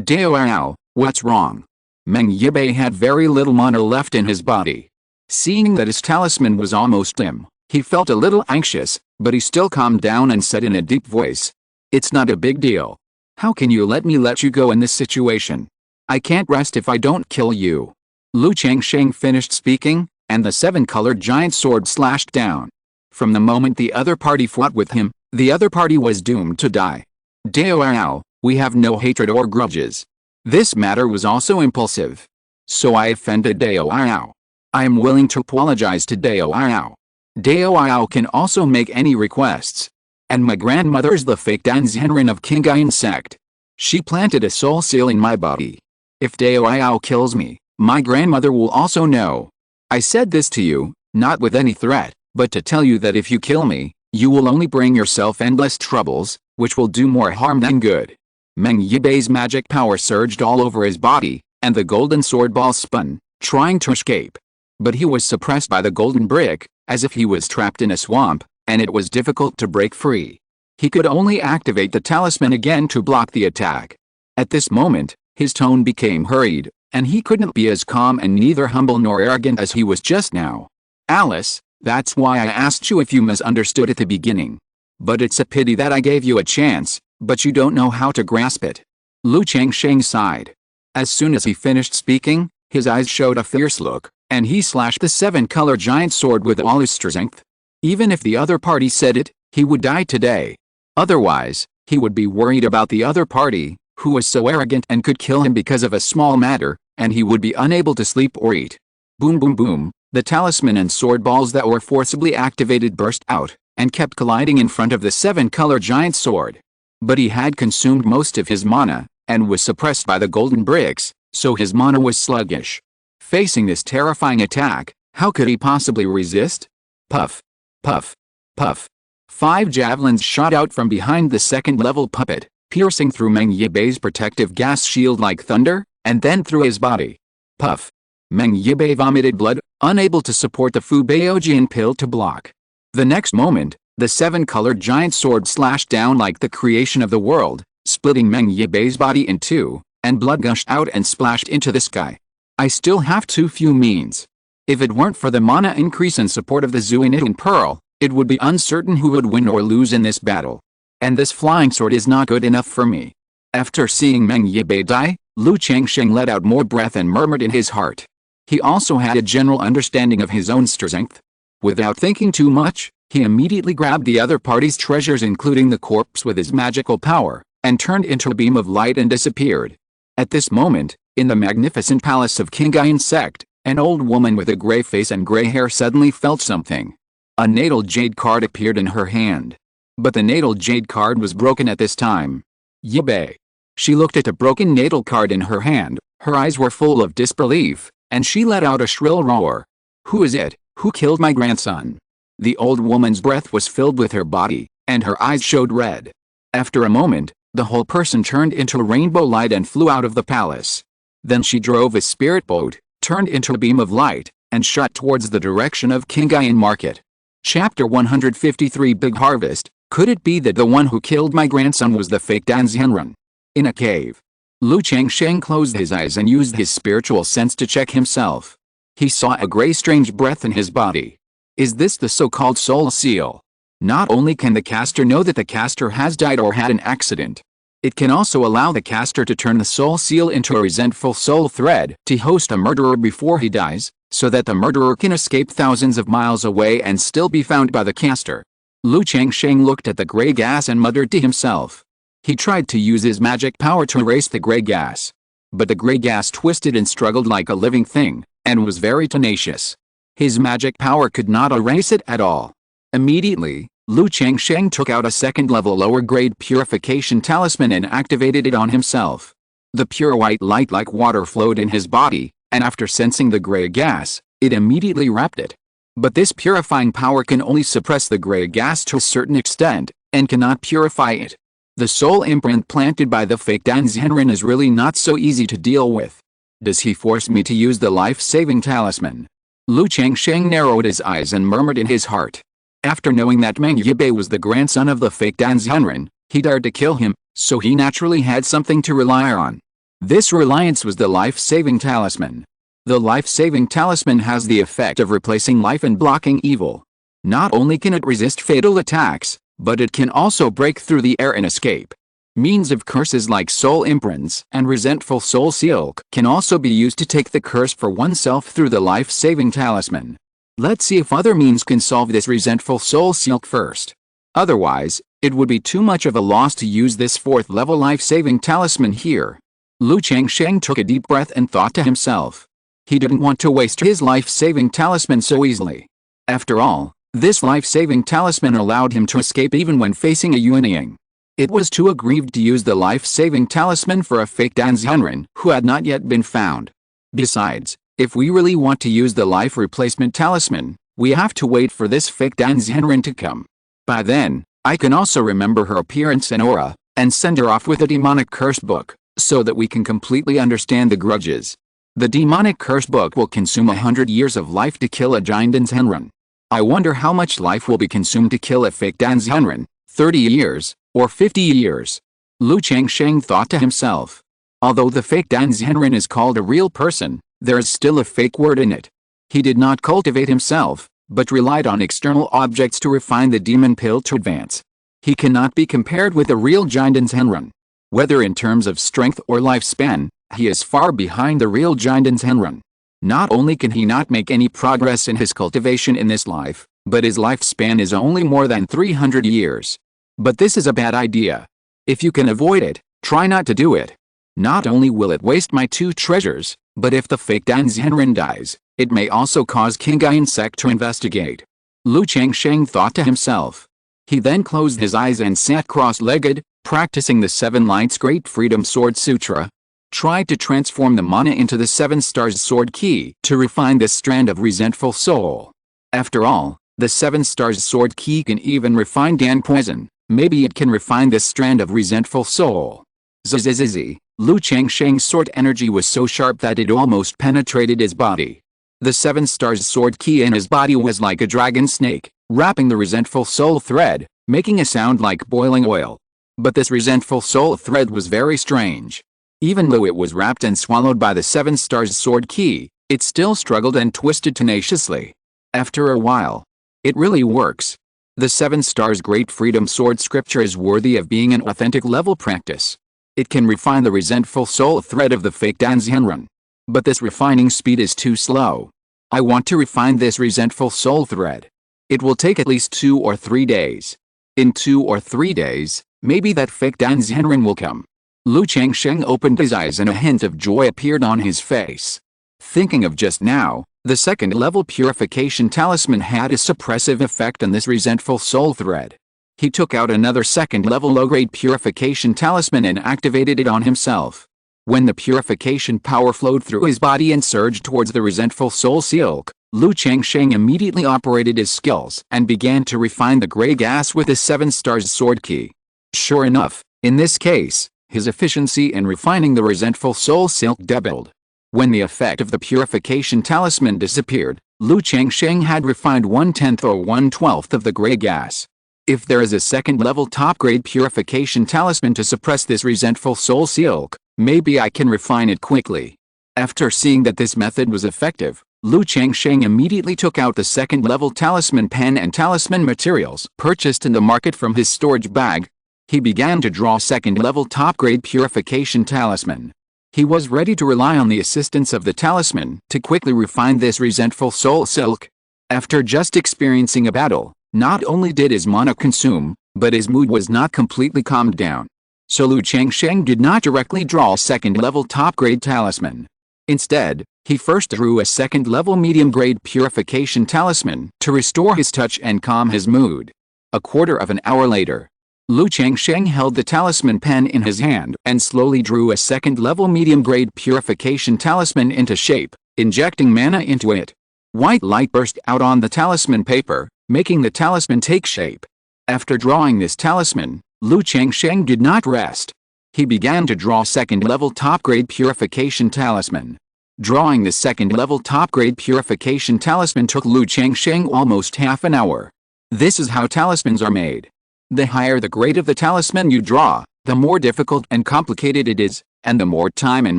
Dao, what's wrong? Meng Yibei had very little mana left in his body. Seeing that his talisman was almost dim, he felt a little anxious, but he still calmed down and said in a deep voice, It's not a big deal. How can you let you go in this situation? I can't rest if I don't kill you. Lu Changsheng finished speaking, and the seven-colored giant sword slashed down. From the moment the other party fought with him, the other party was doomed to die. Dao, we have no hatred or grudges. This matter was also impulsive. So I offended Dao. I am willing to apologize to Dao. Dao can also make any requests. And my grandmother is the fake Danzhenrin of Qingyun Sect. She planted a soul seal in my body. If Dao kills me, my grandmother will also know. I said this to you, not with any threat, but to tell you that if you kill me, you will only bring yourself endless troubles, which will do more harm than good. Meng Yibei's magic power surged all over his body, and the golden sword ball spun, trying to escape. But he was suppressed by the golden brick, as if he was trapped in a swamp, and it was difficult to break free. He could only activate the talisman again to block the attack. At this moment, his tone became hurried, and he couldn't be as calm and neither humble nor arrogant as he was just now. Alice, that's why I asked you if you misunderstood at the beginning. But it's a pity that I gave you a chance, but you don't know how to grasp it. Lu Changsheng sighed. As soon as he finished speaking, his eyes showed a fierce look, and he slashed the seven-color giant sword with all his strength. Even if the other party said it, he would die today. Otherwise, he would be worried about the other party, who was so arrogant and could kill him because of a small matter, and he would be unable to sleep or eat. Boom boom boom, the talisman and sword balls that were forcibly activated burst out, and kept colliding in front of the seven-color giant sword. But he had consumed most of his mana, and was suppressed by the golden bricks, so his mana was sluggish. Facing this terrifying attack, how could he possibly resist? Puff, puff, puff. 5 javelins shot out from behind the second-level puppet, piercing through Meng Yibei's protective gas shield like thunder, and then through his body. Puff. Meng Yibei vomited blood, unable to support the Fubeojian pill to block. The next moment, the seven-colored giant sword slashed down like the creation of the world, splitting Meng Yibei's body in two, and blood gushed out and splashed into the sky. I still have too few means. If it weren't for the mana increase and support of the Zuinitan Pearl, it would be uncertain who would win or lose in this battle. And this flying sword is not good enough for me. After seeing Meng Yibei die, Lu Changsheng let out more breath and murmured in his heart. He also had a general understanding of his own strength. Without thinking too much, he immediately grabbed the other party's treasures including the corpse with his magical power, and turned into a beam of light and disappeared. At this moment, in the magnificent palace of Qingyun Sect, an old woman with a gray face and gray hair suddenly felt something. A natal jade card appeared in her hand. But the natal jade card was broken at this time. Yibei. She looked at the broken natal card in her hand, her eyes were full of disbelief, and she let out a shrill roar. Who is it? Who killed my grandson? The old woman's breath was filled with her body, and her eyes showed red. After a moment, the whole person turned into a rainbow light and flew out of the palace. Then she drove a spirit boat, turned into a beam of light, and shot towards the direction of Qingyun Market. Chapter 153 Big Harvest. Could it be that the one who killed my grandson was the fake Danzhenren? In a cave. Lu Changsheng closed his eyes and used his spiritual sense to check himself. He saw a gray strange breath in his body. Is this the so-called soul seal? Not only can the caster know that the caster has died or had an accident, it can also allow the caster to turn the soul seal into a resentful soul thread to host a murderer before he dies, so that the murderer can escape thousands of miles away and still be found by the caster. Lu Changsheng looked at the gray gas and muttered to himself. He tried to use his magic power to erase the gray gas. But the gray gas twisted and struggled like a living thing, and was very tenacious. His magic power could not erase it at all. Immediately, Lu Changsheng took out a second-level lower-grade purification talisman and activated it on himself. The pure white light like water flowed in his body, and after sensing the gray gas, it immediately wrapped it. But this purifying power can only suppress the gray gas to a certain extent, and cannot purify it. The soul imprint planted by the fake Danzhenren is really not so easy to deal with. Does he force me to use the life-saving talisman? Lu Changsheng narrowed his eyes and murmured in his heart. After knowing that Meng Yibei was the grandson of the fake Danzhenren, he dared to kill him, so he naturally had something to rely on. This reliance was the life-saving talisman. The life-saving talisman has the effect of replacing life and blocking evil. Not only can it resist fatal attacks, but it can also break through the air and escape. Means of curses like soul imprints and resentful soul seal can also be used to take the curse for oneself through the life-saving talisman. Let's see if other means can solve this resentful soul seal first. Otherwise, it would be too much of a loss to use this 4th-level life-saving talisman here. Lu Changsheng took a deep breath and thought to himself. He didn't want to waste his life-saving talisman so easily. After all, this life-saving talisman allowed him to escape even when facing a Yuanying. It was too aggrieved to use the life-saving talisman for a fake Danzhenren who had not yet been found. Besides, if we really want to use the life replacement talisman, We have to wait for this fake Danzhenren to come. By then, I can also remember her appearance and aura, and send her off with a demonic curse book, so that we can completely understand the grudges. The demonic curse book will consume 100 years of life to kill a giant Danzhenren. I wonder how much life will be consumed to kill a fake Danzhenren, 30 years, or 50 years. Lu Changsheng thought to himself. Although the fake Danzhenren is called a real person, there is still a fake word in it. He did not cultivate himself, but relied on external objects to refine the demon pill to advance. He cannot be compared with a real giant Danzhenren. Whether in terms of strength or lifespan, he is far behind the real giant Danzhenren. Not only can he not make any progress in his cultivation in this life, but his lifespan is only more than 300 years. But this is a bad idea. If you can avoid it, try not to do it. Not only will it waste my 2 treasures, but if the fake Danzhenren dies, it may also cause Qingyun Sect to investigate. Lu Changsheng thought to himself. He then closed his eyes and sat cross-legged, practicing the 7 Lights Great Freedom Sword Sutra. Tried to transform the mana into the 7 Stars Sword Key to refine this strand of resentful soul. After all, the 7 Stars Sword Key can even refine Dan Poison. Maybe it can refine this strand of resentful soul. Zzzz. Lu Changsheng's sword energy was so sharp that it almost penetrated his body. The 7 Stars Sword Key in his body was like a dragon snake, wrapping the resentful soul thread, making a sound like boiling oil. But this resentful soul thread was very strange. Even though it was wrapped and swallowed by the 7 Stars Sword Key, it still struggled and twisted tenaciously. After a while, it really works. The 7 Stars Great Freedom Sword Scripture is worthy of being an authentic level practice. It can refine the resentful soul thread of the fake Danzhenren. But this refining speed is too slow. I want to refine this resentful soul thread. It will take at least 2 or 3 days. In 2 or 3 days, maybe that fake Danzhenren will come. Lu Changsheng opened his eyes and a hint of joy appeared on his face. Thinking of just now, the 2nd level purification talisman had a suppressive effect on this resentful soul thread. He took out another 2nd level low-grade purification talisman and activated it on himself. When the purification power flowed through his body and surged towards the resentful soul silk, Lu Changsheng immediately operated his skills and began to refine the gray gas with his 7 Stars Sword Key. Sure enough, in this case, his efficiency in refining the resentful soul silk doubled. When the effect of the purification talisman disappeared, Lu Changsheng had refined 1/10 or 1/12 of the gray gas. If there is a 2nd level top grade purification talisman to suppress this resentful soul silk, maybe I can refine it quickly. After seeing that this method was effective, Lu Changsheng immediately took out the 2nd level talisman pen and talisman materials purchased in the market from his storage bag. He began to draw 2nd level top grade purification talisman. He was ready to rely on the assistance of the talisman to quickly refine this resentful soul silk. After just experiencing a battle, not only did his mana consume, but his mood was not completely calmed down. So Lu Changsheng did not directly draw a 2nd level top grade talisman. Instead, he first drew a 2nd level medium grade purification talisman to restore his touch and calm his mood. A quarter of an hour later, Lu Changsheng held the talisman pen in his hand and slowly drew a 2nd level medium grade purification talisman into shape, injecting mana into it. White light burst out on the talisman paper, making the talisman take shape. After drawing this talisman, Lu Changsheng did not rest. He began to draw 2nd level top grade purification talisman. Drawing the 2nd level top grade purification talisman took Lu Changsheng almost half an hour. This is how talismans are made. The higher the grade of the talisman you draw, the more difficult and complicated it is, and the more time and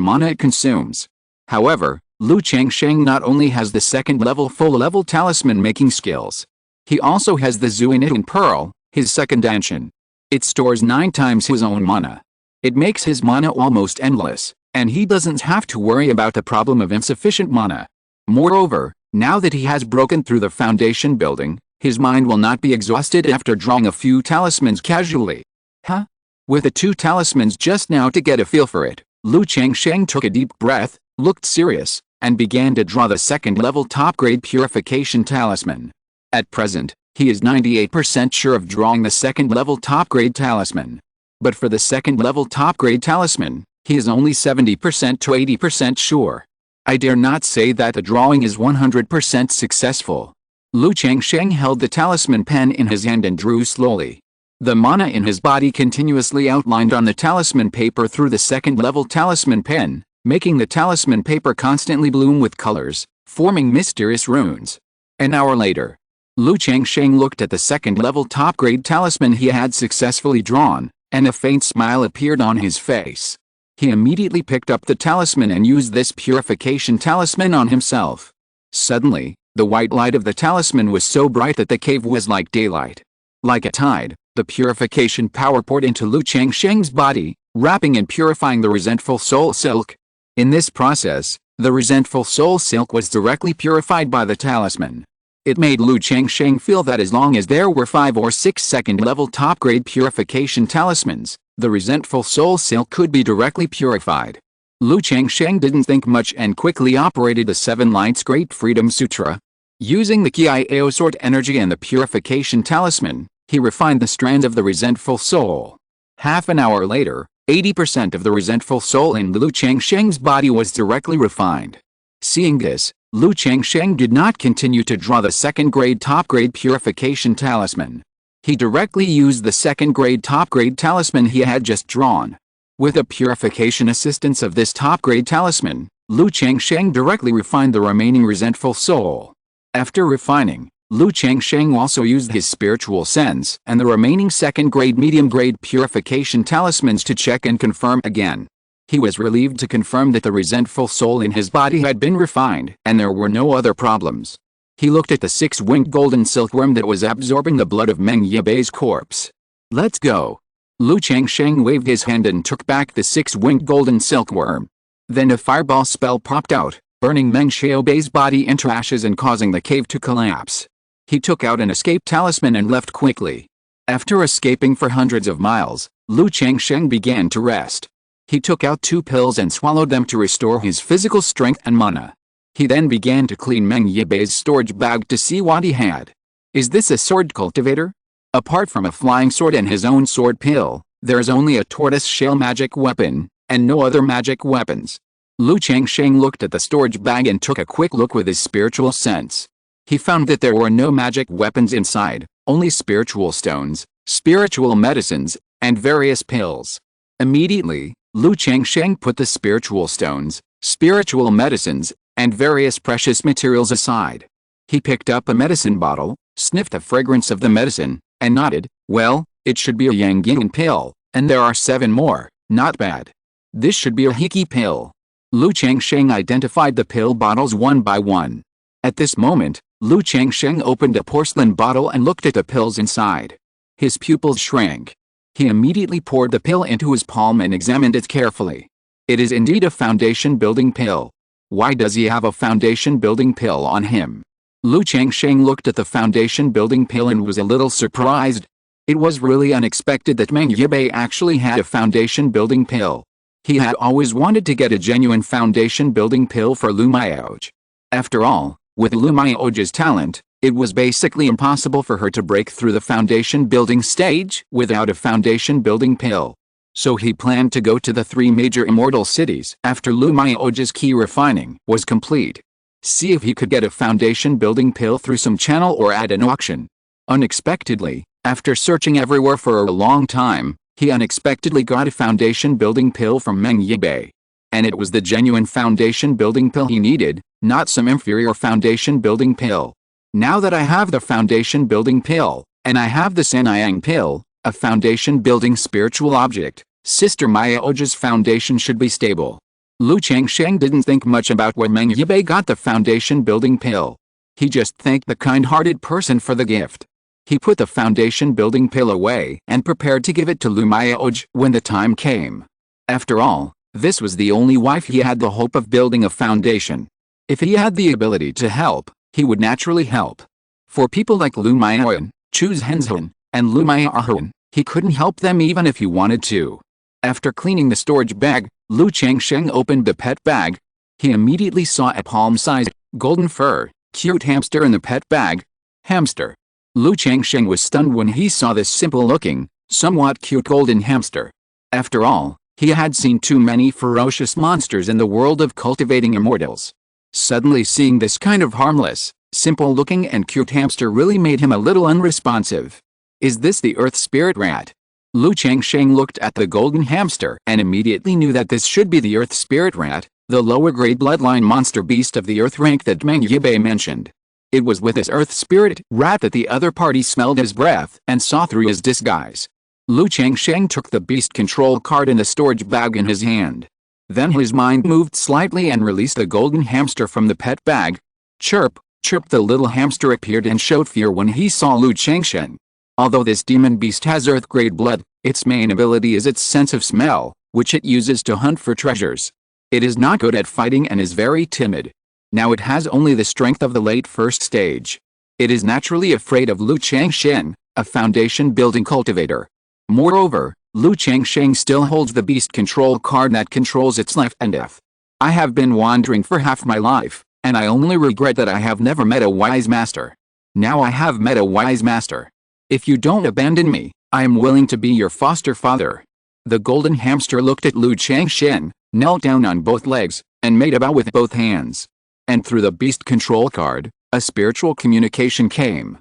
mana it consumes. However, Lu Changsheng not only has the 2nd level full level talisman making skills, he also has the Zuinit Pearl, his 2nd danshan. It stores 9 times his own mana. It makes his mana almost endless, and he doesn't have to worry about the problem of insufficient mana. Moreover, now that he has broken through the foundation building, his mind will not be exhausted after drawing a few talismans casually. Huh? With the 2 talismans just now to get a feel for it, Lu Changsheng took a deep breath, looked serious, and began to draw the 2nd level top grade purification talisman. At present, he is 98% sure of drawing the 2nd level top grade talisman. But for the 2nd level top grade talisman, he is only 70% to 80% sure. I dare not say that the drawing is 100% successful. Lu Changsheng held the talisman pen in his hand and drew slowly. The mana in his body continuously outlined on the talisman paper through the second-level talisman pen, making the talisman paper constantly bloom with colors, forming mysterious runes. An hour later, Lu Changsheng looked at the second-level top-grade talisman he had successfully drawn, and a faint smile appeared on his face. He immediately picked up the talisman and used this purification talisman on himself. Suddenly, the white light of the talisman was so bright that the cave was like daylight. Like a tide, the purification power poured into Lu Changsheng's body, wrapping and purifying the resentful soul silk. In this process, the resentful soul silk was directly purified by the talisman. It made Lu Changsheng feel that as long as there were 5 or 6 second-level top-grade purification talismans, the resentful soul silk could be directly purified. Lu Changsheng didn't think much and quickly operated the 7 Lights Great Freedom Sutra. Using the Qiyao sword energy and the purification talisman, he refined the strand of the resentful soul. Half an hour later, 80% of the resentful soul in Lu Changsheng's body was directly refined. Seeing this, Lu Changsheng did not continue to draw the second-grade top-grade purification talisman. He directly used the second-grade top-grade talisman he had just drawn. With the purification assistance of this top-grade talisman, Lu Changsheng directly refined the remaining resentful soul. After refining, Lu Changsheng also used his spiritual sense and the remaining second-grade medium-grade purification talismans to check and confirm again. He was relieved to confirm that the resentful soul in his body had been refined and there were no other problems. He looked at the 6-winged golden silkworm that was absorbing the blood of Meng Yibei's corpse. "Let's go." Lu Changsheng waved his hand and took back the 6-winged golden silkworm. Then a fireball spell popped out, burning Meng Xiaobei's body into ashes and causing the cave to collapse. He took out an escape talisman and left quickly. After escaping for hundreds of miles, Lu Changsheng began to rest. He took out 2 pills and swallowed them to restore his physical strength and mana. He then began to clean Meng Yibei's storage bag to see what he had. Is this a sword cultivator? Apart from a flying sword and his own sword pill, there is only a tortoise-shell magic weapon, and no other magic weapons. Lu Changsheng looked at the storage bag and took a quick look with his spiritual sense. He found that there were no magic weapons inside, only spiritual stones, spiritual medicines, and various pills. Immediately, Lu Changsheng put the spiritual stones, spiritual medicines, and various precious materials aside. He picked up a medicine bottle, sniffed the fragrance of the medicine, and nodded. "Well, it should be a Yangying pill, and there are 7 more, not bad. This should be a Hiki pill." Lu Changsheng identified the pill bottles one by one. At this moment, Lu Changsheng opened a porcelain bottle and looked at the pills inside. His pupils shrank. He immediately poured the pill into his palm and examined it carefully. It is indeed a foundation-building pill. Why does he have a foundation-building pill on him? Lu Changsheng looked at the foundation-building pill and was a little surprised. It was really unexpected that Meng Yibei actually had a foundation-building pill. He had always wanted to get a genuine foundation-building pill for Lu Miaoj. After all, with Lu Miaoj's talent, it was basically impossible for her to break through the foundation-building stage without a foundation-building pill. So he planned to go to the 3 major immortal cities after Lu Miaoj's key refining was complete. See if he could get a foundation-building pill through some channel or at an auction. Unexpectedly, after searching everywhere for a long time, he unexpectedly got a foundation-building pill from Meng Yibei. And it was the genuine foundation-building pill he needed, not some inferior foundation-building pill. Now that I have the foundation-building pill, and I have the Sanyang pill, a foundation-building spiritual object, Sister Miaoj's foundation should be stable. Lu Changsheng didn't think much about where Meng Yibei got the foundation-building pill. He just thanked the kind-hearted person for the gift. He put the foundation-building pill away and prepared to give it to Lu Miaoj when the time came. After all, this was the only wife he had the hope of building a foundation. If he had the ability to help, he would naturally help. For people like Lu Miaoyan, Chu Zhenzhen, and Lu Miaohan, he couldn't help them even if he wanted to. After cleaning the storage bag, Lu Changsheng opened the pet bag. He immediately saw a palm-sized, golden fur, cute hamster in the pet bag. Hamster. Lu Changsheng was stunned when he saw this simple-looking, somewhat cute golden hamster. After all, he had seen too many ferocious monsters in the world of cultivating immortals. Suddenly seeing this kind of harmless, Simple-looking and cute hamster really made him a little unresponsive. Is this the earth spirit rat? Lu Changsheng looked at the golden hamster and immediately knew that this should be the earth spirit rat, the lower-grade bloodline monster beast of the earth rank that Meng Yibei mentioned. It was with his earth spirit rat that the other party smelled his breath and saw through his disguise. Lu Changsheng took the beast control card in the storage bag in his hand. Then his mind moved slightly and released the golden hamster from the pet bag. Chirp, chirp, the little hamster appeared and showed fear when he saw Lu Changsheng. Although this demon beast has earth-grade blood, its main ability is its sense of smell, which it uses to hunt for treasures. It is not good at fighting and is very timid. Now it has only the strength of the late first stage. It is naturally afraid of Lu Changsheng, a foundation-building cultivator. Moreover, Lu Changsheng still holds the beast control card that controls its life and death. I have been wandering for half my life, and I only regret that I have never met a wise master. Now I have met a wise master. If you don't abandon me, I am willing to be your foster father. The golden hamster looked at Lu Changsheng, knelt down on both legs, and made a bow with both hands. And through the beast control card, a spiritual communication came.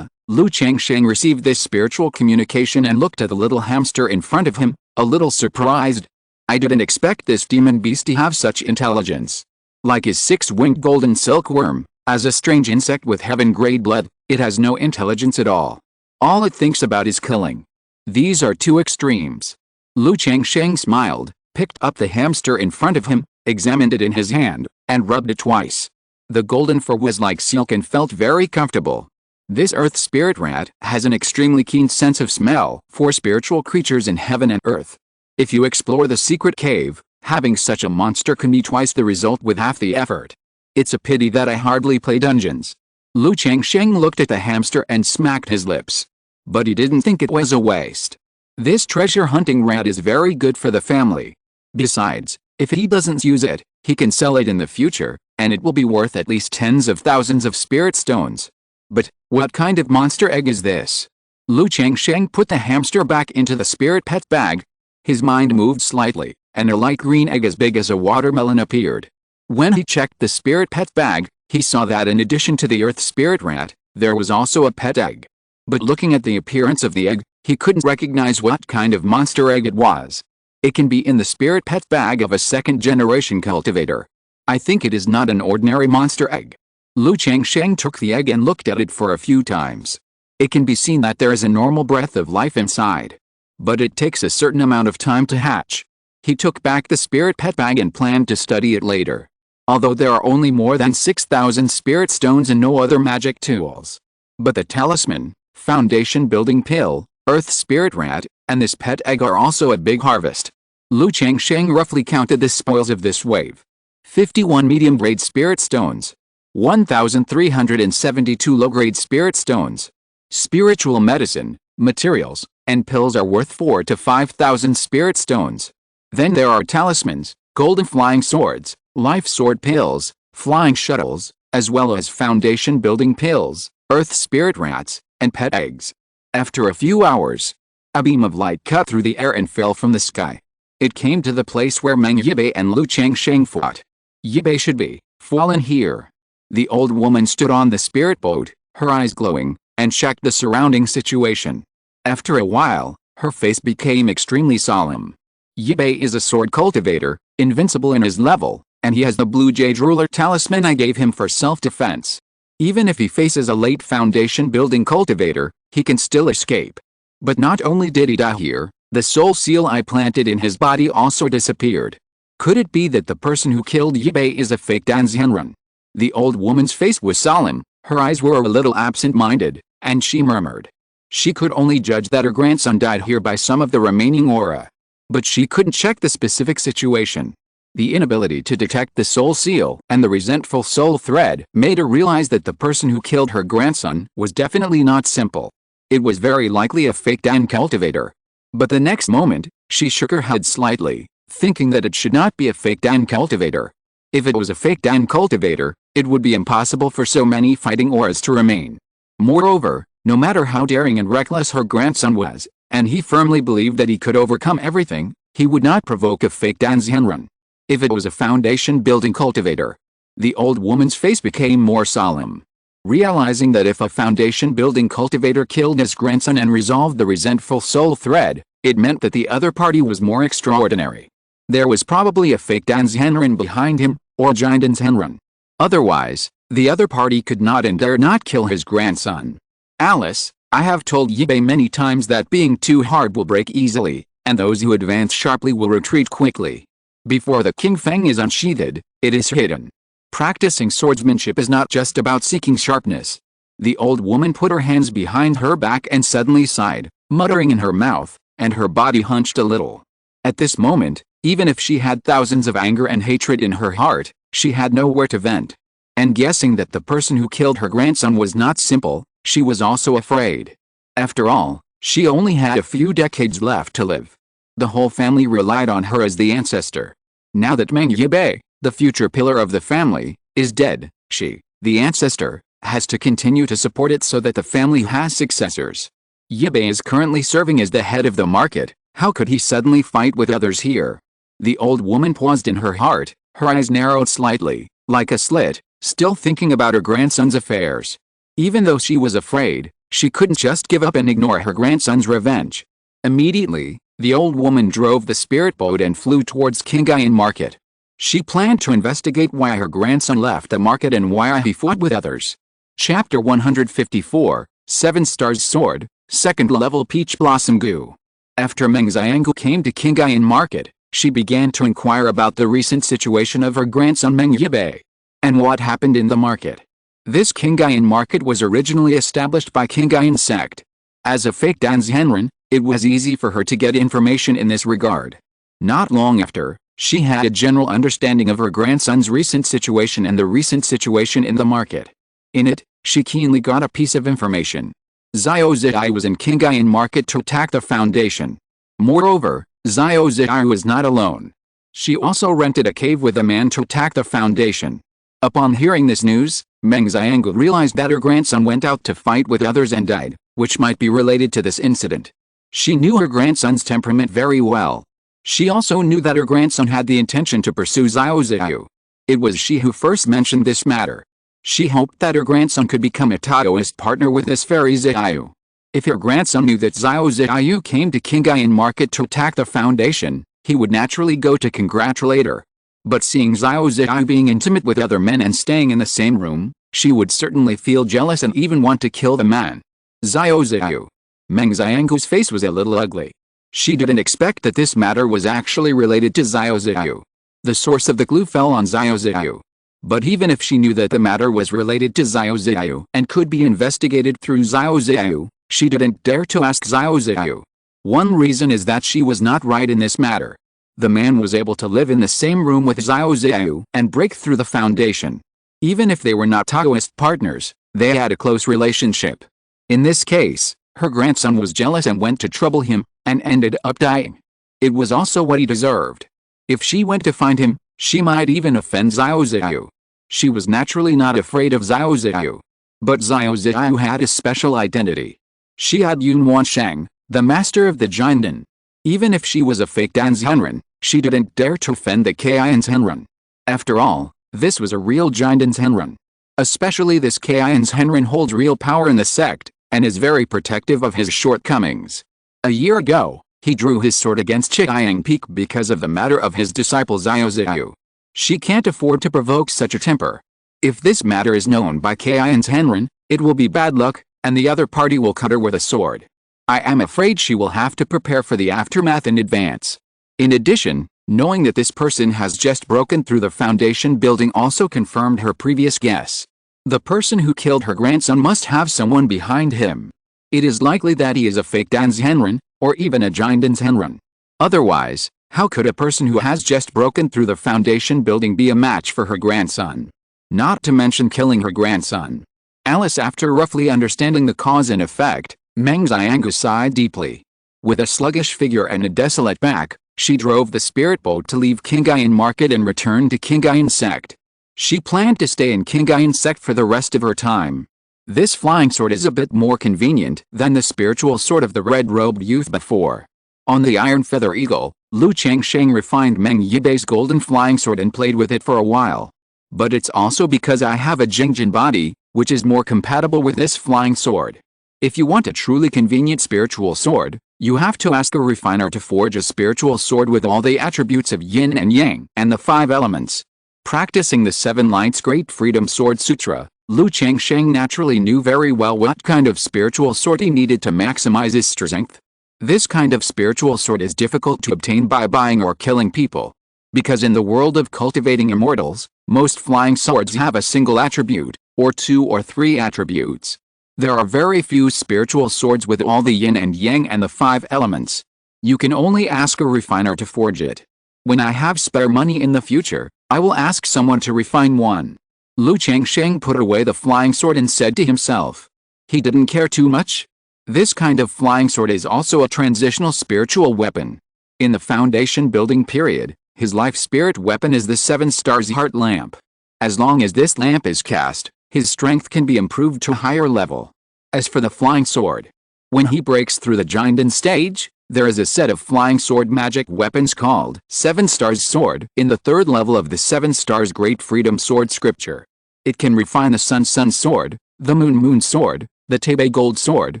Lu Changsheng received this spiritual communication and looked at the little hamster in front of him, a little surprised. I didn't expect this demon beast to have such intelligence. Like his six-winged golden silkworm, as a strange insect with heaven-grade blood, it has no intelligence at all. All it thinks about is killing. These are two extremes. Lu Changsheng smiled, picked up the hamster in front of him, examined it in his hand, and rubbed it twice. The golden fur was like silk and felt very comfortable. This earth spirit rat has an extremely keen sense of smell for spiritual creatures in heaven and earth. If you explore the secret cave, having such a monster can be twice the result with half the effort. It's a pity that I hardly play dungeons. Lu Changsheng looked at the hamster and smacked his lips. But he didn't think it was a waste. This treasure hunting rat is very good for the family. Besides, if he doesn't use it, he can sell it in the future, and it will be worth at least tens of thousands of spirit stones. But, what kind of monster egg is this? Lu Changsheng put the hamster back into the spirit pet bag. His mind moved slightly, and a light green egg as big as a watermelon appeared. When he checked the spirit pet bag, he saw that in addition to the earth spirit rat, there was also a pet egg. But looking at the appearance of the egg, he couldn't recognize what kind of monster egg it was. It can be in the spirit pet bag of a second-generation cultivator. I think it is not an ordinary monster egg. Lu Changsheng took the egg and looked at it for a few times. It can be seen that there is a normal breath of life inside. But it takes a certain amount of time to hatch. He took back the spirit pet bag and planned to study it later. Although there are only more than 6,000 spirit stones and no other magic tools. But the talisman, foundation building pill, earth spirit rat, and this pet egg are also a big harvest. Lu Changsheng roughly counted the spoils of this wave. 51 medium-grade spirit stones. 1,372 low-grade spirit stones. Spiritual medicine, materials, and pills are worth 4,000 to 5,000 spirit stones. Then there are talismans, golden flying swords, life sword pills, flying shuttles, as well as foundation building pills, earth spirit rats, and pet eggs. After a few hours, a beam of light cut through the air and fell from the sky. It came to the place where Meng Yibei and Lu Changsheng fought. Yibei should be fallen here. The old woman stood on the spirit boat, her eyes glowing, and checked the surrounding situation. After a while, her face became extremely solemn. Yibei is a sword cultivator, invincible in his level, and he has the blue jade ruler talisman I gave him for self-defense. Even if he faces a late foundation building cultivator, he can still escape. But not only did he die here, the soul seal I planted in his body also disappeared. Could it be that the person who killed Yibei is a fake Danzhenren? The old woman's face was solemn, her eyes were a little absent-minded, and she murmured. She could only judge that her grandson died here by some of the remaining aura. But she couldn't check the specific situation. The inability to detect the soul seal and the resentful soul thread made her realize that the person who killed her grandson was definitely not simple. It was very likely a fake Dan cultivator. But the next moment, she shook her head slightly, thinking that it should not be a fake Dan cultivator. If it was a fake Dan cultivator, it would be impossible for so many fighting auras to remain. Moreover, no matter how daring and reckless her grandson was, and he firmly believed that he could overcome everything, he would not provoke a fake Danzhenren. If it was a foundation-building cultivator. The old woman's face became more solemn. Realizing that if a foundation-building cultivator killed his grandson and resolved the resentful soul thread, it meant that the other party was more extraordinary. There was probably a fake Danzhenren behind him, or Jindanzhenren. Otherwise, the other party could not and dare not kill his grandson. Alice, I have told Yibei many times that being too hard will break easily, and those who advance sharply will retreat quickly. Before the King Feng is unsheathed, it is hidden. Practicing swordsmanship is not just about seeking sharpness. The old woman put her hands behind her back and suddenly sighed, muttering in her mouth, and her body hunched a little. At this moment, even if she had thousands of anger and hatred in her heart, she had nowhere to vent. And guessing that the person who killed her grandson was not simple, she was also afraid. After all, she only had a few decades left to live. The whole family relied on her as the ancestor. Now that Meng Yibei, the future pillar of the family, is dead, she, the ancestor, has to continue to support it so that the family has successors. Yibei is currently serving as the head of the market. How could he suddenly fight with others here? The old woman paused in her heart, her eyes narrowed slightly, like a slit, still thinking about her grandson's affairs. Even though she was afraid, she couldn't just give up and ignore her grandson's revenge. Immediately, the old woman drove the spirit boat and flew towards Qingyun Market. She planned to investigate why her grandson left the market and why he fought with others. Chapter 154, 7 Stars Sword, 2nd Level Peach Blossom Goo. After Meng Xianggu came to Qingyun Market, she began to inquire about the recent situation of her grandson Meng Yibei. And what happened in the market. This Qingyun Market was originally established by Qingyun Sect. As a fake Danzhenren, it was easy for her to get information in this regard. Not long after, she had a general understanding of her grandson's recent situation and the recent situation in the market. In it, she keenly got a piece of information. Xiao Zai was in Qingyun Market to attack the foundation. Moreover, Xiao Zai was not alone. She also rented a cave with a man to attack the foundation. Upon hearing this news, Meng Xianggu realized that her grandson went out to fight with others and died, which might be related to this incident. She knew her grandson's temperament very well. She also knew that her grandson had the intention to pursue Xiao Ziyu. It was she who first mentioned this matter. She hoped that her grandson could become a Taoist partner with this fairy Ziyu. If her grandson knew that Xiao Ziyu came to Qingyun Market to attack the foundation, he would naturally go to congratulate her. But seeing Xiao Ziyu being intimate with other men and staying in the same room, she would certainly feel jealous and even want to kill the man. Xiao Ziyu. Meng Xianggu's face was a little ugly. She didn't expect that this matter was actually related to Xiao Ziyu. The source of the clue fell on Xiao Ziyu. But even if she knew that the matter was related to Xiao Ziyu and could be investigated through Xiao Ziyu, she didn't dare to ask Xiao Ziyu. One reason is that she was not right in this matter. The man was able to live in the same room with Xiao Ziyu and break through the foundation. Even if they were not Taoist partners, they had a close relationship. In this case, her grandson was jealous and went to trouble him, and ended up dying. It was also what he deserved. If she went to find him, she might even offend Xiao Ziyu. She was naturally not afraid of Xiao Ziyu. But Xiao Ziyu had a special identity. She had Yun Wansheng, the master of the Jindan. Even if she was a fake Danzhenren, she didn't dare to offend the Qingyun. After all, this was a real Jindanzhenren. Especially this Qingyun holds real power in the sect, and is very protective of his shortcomings. A year ago, he drew his sword against Qingyun Peak because of the matter of his disciple Xiao Ziyu. She can't afford to provoke such a temper. If this matter is known by Qingyun, it will be bad luck, and the other party will cut her with a sword. I am afraid she will have to prepare for the aftermath in advance. In addition, knowing that this person has just broken through the foundation building also confirmed her previous guess. The person who killed her grandson must have someone behind him. It is likely that he is a fake Danzhenren, or even a Jindanzhenren. Otherwise, how could a person who has just broken through the foundation building be a match for her grandson? Not to mention killing her grandson. Alice, after roughly understanding the cause and effect, Meng Xianggu sighed deeply. With a sluggish figure and a desolate back, she drove the spirit boat to leave Qingyun Market and return to Qingyun Sect. She planned to stay in Qingyun Sect for the rest of her time. This flying sword is a bit more convenient than the spiritual sword of the red-robed youth before. On the iron feather eagle, Lu Changsheng refined Meng Yibei's golden flying sword and played with it for a while. But it's also because I have a Jingjin body, which is more compatible with this flying sword. If you want a truly convenient spiritual sword, you have to ask a refiner to forge a spiritual sword with all the attributes of yin and yang and the 5 elements. Practicing the 7 Lights Great Freedom Sword Sutra, Lu Changsheng naturally knew very well what kind of spiritual sword he needed to maximize his strength. This kind of spiritual sword is difficult to obtain by buying or killing people. Because in the world of cultivating immortals, most flying swords have a single attribute, or 2 or 3 attributes. There are very few spiritual swords with all the yin and yang and the 5 elements. You can only ask a refiner to forge it. When I have spare money in the future, I will ask someone to refine one. Lu Changsheng put away the flying sword and said to himself. He didn't care too much. This kind of flying sword is also a transitional spiritual weapon. In the foundation building period, his life spirit weapon is the 7 stars heart lamp. As long as this lamp is cast, his strength can be improved to a higher level. As for the flying sword, when he breaks through the Qingyun stage, there is a set of flying sword magic weapons called 7 Stars Sword in the 3rd level of the 7 Stars Great Freedom Sword scripture. It can refine the Sun Sword, the Moon Sword, the Tebe Gold Sword,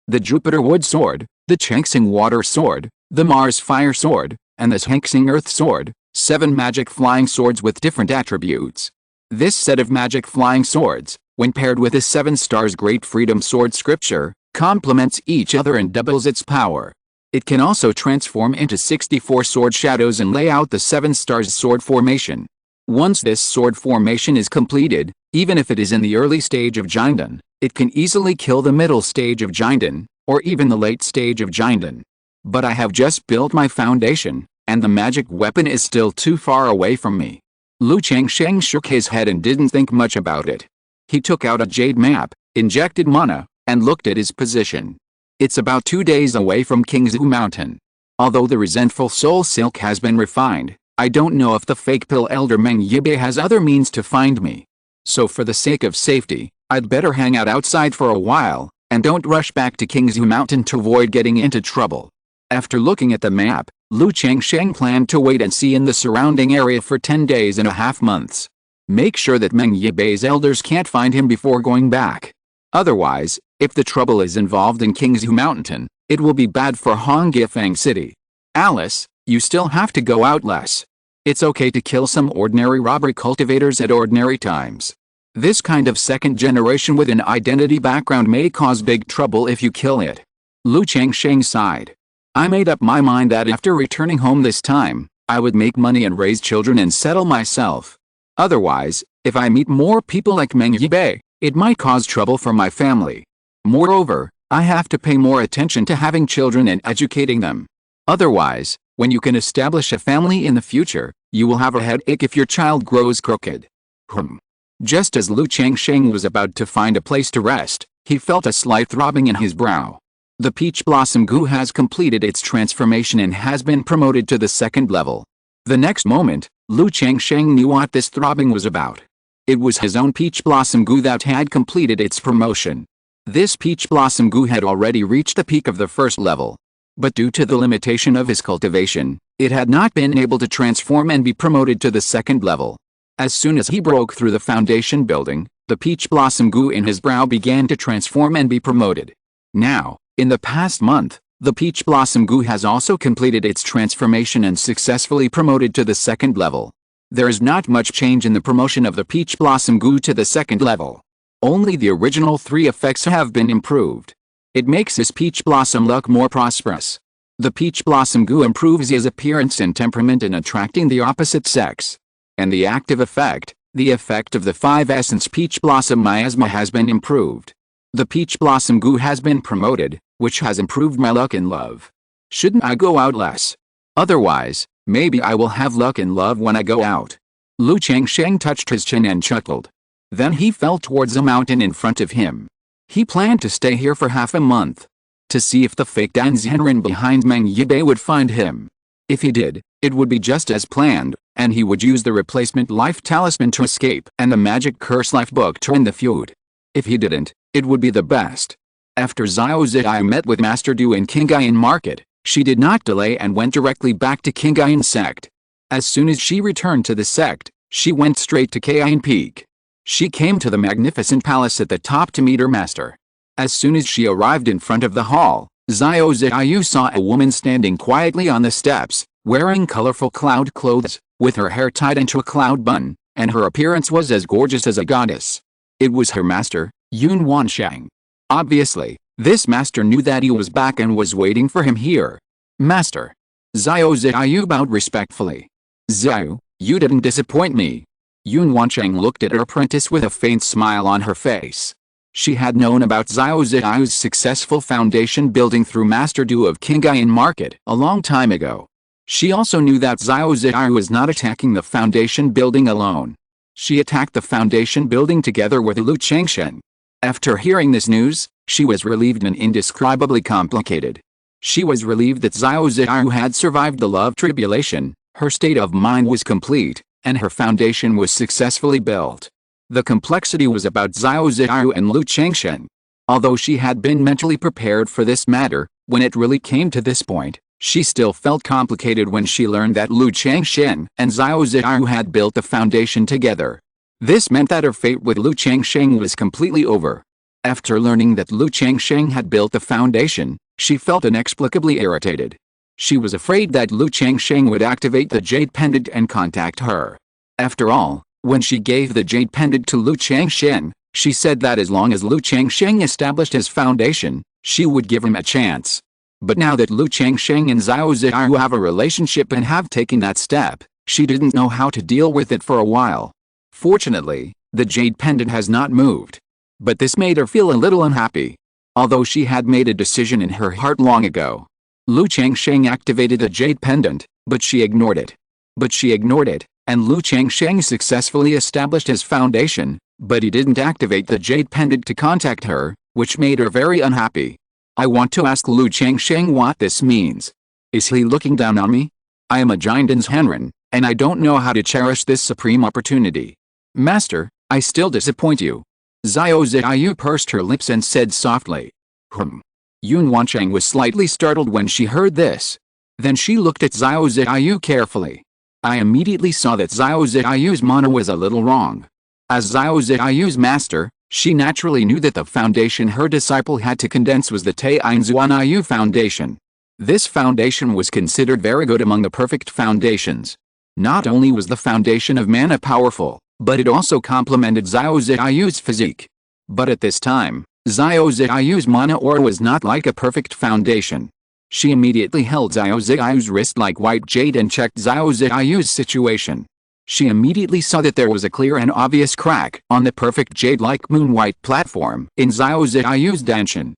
the Jupiter Wood Sword, the Changsheng Water Sword, the Mars Fire Sword, and the Changsheng Earth Sword, 7 magic flying swords with different attributes. This set of magic flying swords, when paired with the 7 Stars Great Freedom Sword scripture, complements each other and doubles its power. It can also transform into 64 sword shadows and lay out the 7 Stars Sword formation. Once this sword formation is completed, even if it is in the early stage of Qingyun, it can easily kill the middle stage of Qingyun, or even the late stage of Qingyun. But I have just built my foundation, and the magic weapon is still too far away from me. Lu Changsheng shook his head and didn't think much about it. He took out a jade map, injected mana, and looked at his position. It's about 2 days away from Qingzhu Mountain. Although the resentful soul silk has been refined, I don't know if the fake pill elder Meng Yibai has other means to find me. So for the sake of safety, I'd better hang out outside for a while, and don't rush back to Qingzhu Mountain to avoid getting into trouble. After looking at the map, Lu Changsheng planned to wait and see in the surrounding area for 10 days and a half months. Make sure that Meng Yibei's elders can't find him before going back. Otherwise, if the trouble is involved in Qingzhu Mountain, it will be bad for Honggifang City. Alice, you still have to go out less. It's okay to kill some ordinary robbery cultivators at ordinary times. This kind of second generation with an identity background may cause big trouble if you kill it. Lu Changsheng sighed. I made up my mind that after returning home this time, I would make money and raise children and settle myself. Otherwise, if I meet more people like Meng Yibai, it might cause trouble for my family. Moreover, I have to pay more attention to having children and educating them. Otherwise, when you can establish a family in the future, you will have a headache if your child grows crooked. Just as Lu Changsheng was about to find a place to rest, he felt a slight throbbing in his brow. The peach blossom goo has completed its transformation and has been promoted to the 2nd level. The next moment, Lu Changsheng knew what this throbbing was about. It was his own peach blossom goo that had completed its promotion. This peach blossom goo had already reached the peak of the 1st level. But due to the limitation of his cultivation, it had not been able to transform and be promoted to the 2nd level. As soon as he broke through the foundation building, the peach blossom goo in his brow began to transform and be promoted. Now, in the past month, the peach blossom goo has also completed its transformation and successfully promoted to the 2nd level. There is not much change in the promotion of the peach blossom goo to the 2nd level. Only the original 3 effects have been improved. It makes his peach blossom look more prosperous. The peach blossom goo improves his appearance and temperament in attracting the opposite sex. And the active effect, the effect of the 5 essence peach blossom miasma has been improved. The peach blossom goo has been promoted, which has improved my luck in love. Shouldn't I go out less? Otherwise, maybe I will have luck in love when I go out. Lu Changsheng touched his chin and chuckled. Then he fell towards a mountain in front of him. He planned to stay here for half a month, to see if the fake Danzhenren behind Meng Yibai would find him. If he did, it would be just as planned, and he would use the replacement life talisman to escape and the magic curse life book to end the feud. If he didn't, it would be the best. After Xiao Ziyai met with Master Du in Qingyun Market, she did not delay and went directly back to Qingyun Sect. As soon as she returned to the sect, she went straight to Qingyun Peak. She came to the magnificent palace at the top to meet her master. As soon as she arrived in front of the hall, Xiao Ziyu saw a woman standing quietly on the steps, wearing colorful cloud clothes, with her hair tied into a cloud bun, and her appearance was as gorgeous as a goddess. It was her master, Yun Wansheng. Obviously, this master knew that he was back and was waiting for him here. Master. Xiao Ziyu bowed respectfully. Xiao, you didn't disappoint me. Yun Wansheng looked at her apprentice with a faint smile on her face. She had known about Xiao Ziyu's successful foundation building through Master Du of Qingyun Market a long time ago. She also knew that Xiao Ziyu was not attacking the foundation building alone. She attacked the foundation building together with Lu Changsheng. After hearing this news, she was relieved and indescribably complicated. She was relieved that Xiao Ziyu had survived the love tribulation, her state of mind was complete, and her foundation was successfully built. The complexity was about Xiao Ziyu and Lu Changsheng. Although she had been mentally prepared for this matter, when it really came to this point, she still felt complicated when she learned that Lu Changsheng and Xiao Ziyu had built the foundation together. This meant that her fate with Lu Changsheng was completely over. After learning that Lu Changsheng had built the foundation, she felt inexplicably irritated. She was afraid that Lu Changsheng would activate the jade pendant and contact her. After all, when she gave the jade pendant to Lu Changsheng, she said that as long as Lu Changsheng established his foundation, she would give him a chance. But now that Lu Changsheng and Xiao Ziyu have a relationship and have taken that step, she didn't know how to deal with it for a while. Fortunately, the jade pendant has not moved. But this made her feel a little unhappy. Although she had made a decision in her heart long ago. Lu Changsheng activated the jade pendant, but she ignored it. And Lu Changsheng successfully established his foundation, but he didn't activate the jade pendant to contact her, which made her very unhappy. I want to ask Lu Changsheng what this means. Is he looking down on me? I am a Jinden's Henren, and I don't know how to cherish this supreme opportunity. Master, I still disappoint you. Xiao Ziyu pursed her lips and said softly. Yun Wansheng was slightly startled when she heard this. Then she looked at Xiao Ziyu carefully. I immediately saw that Xiao Ziyu's mana was a little wrong. As Xiao Ziyu's master, she naturally knew that the foundation her disciple had to condense was the Qingzhu foundation. This foundation was considered very good among the perfect foundations. Not only was the foundation of mana powerful, but it also complemented Xiao Ziyu's physique. But at this time, Xiao Ziyu's mana aura was not like a perfect foundation. She immediately held Xiao Ziyu's wrist like white jade and checked Xiao Ziyu's situation. She immediately saw that there was a clear and obvious crack on the perfect jade-like moon-white platform in Xiao Ziyu's danshan.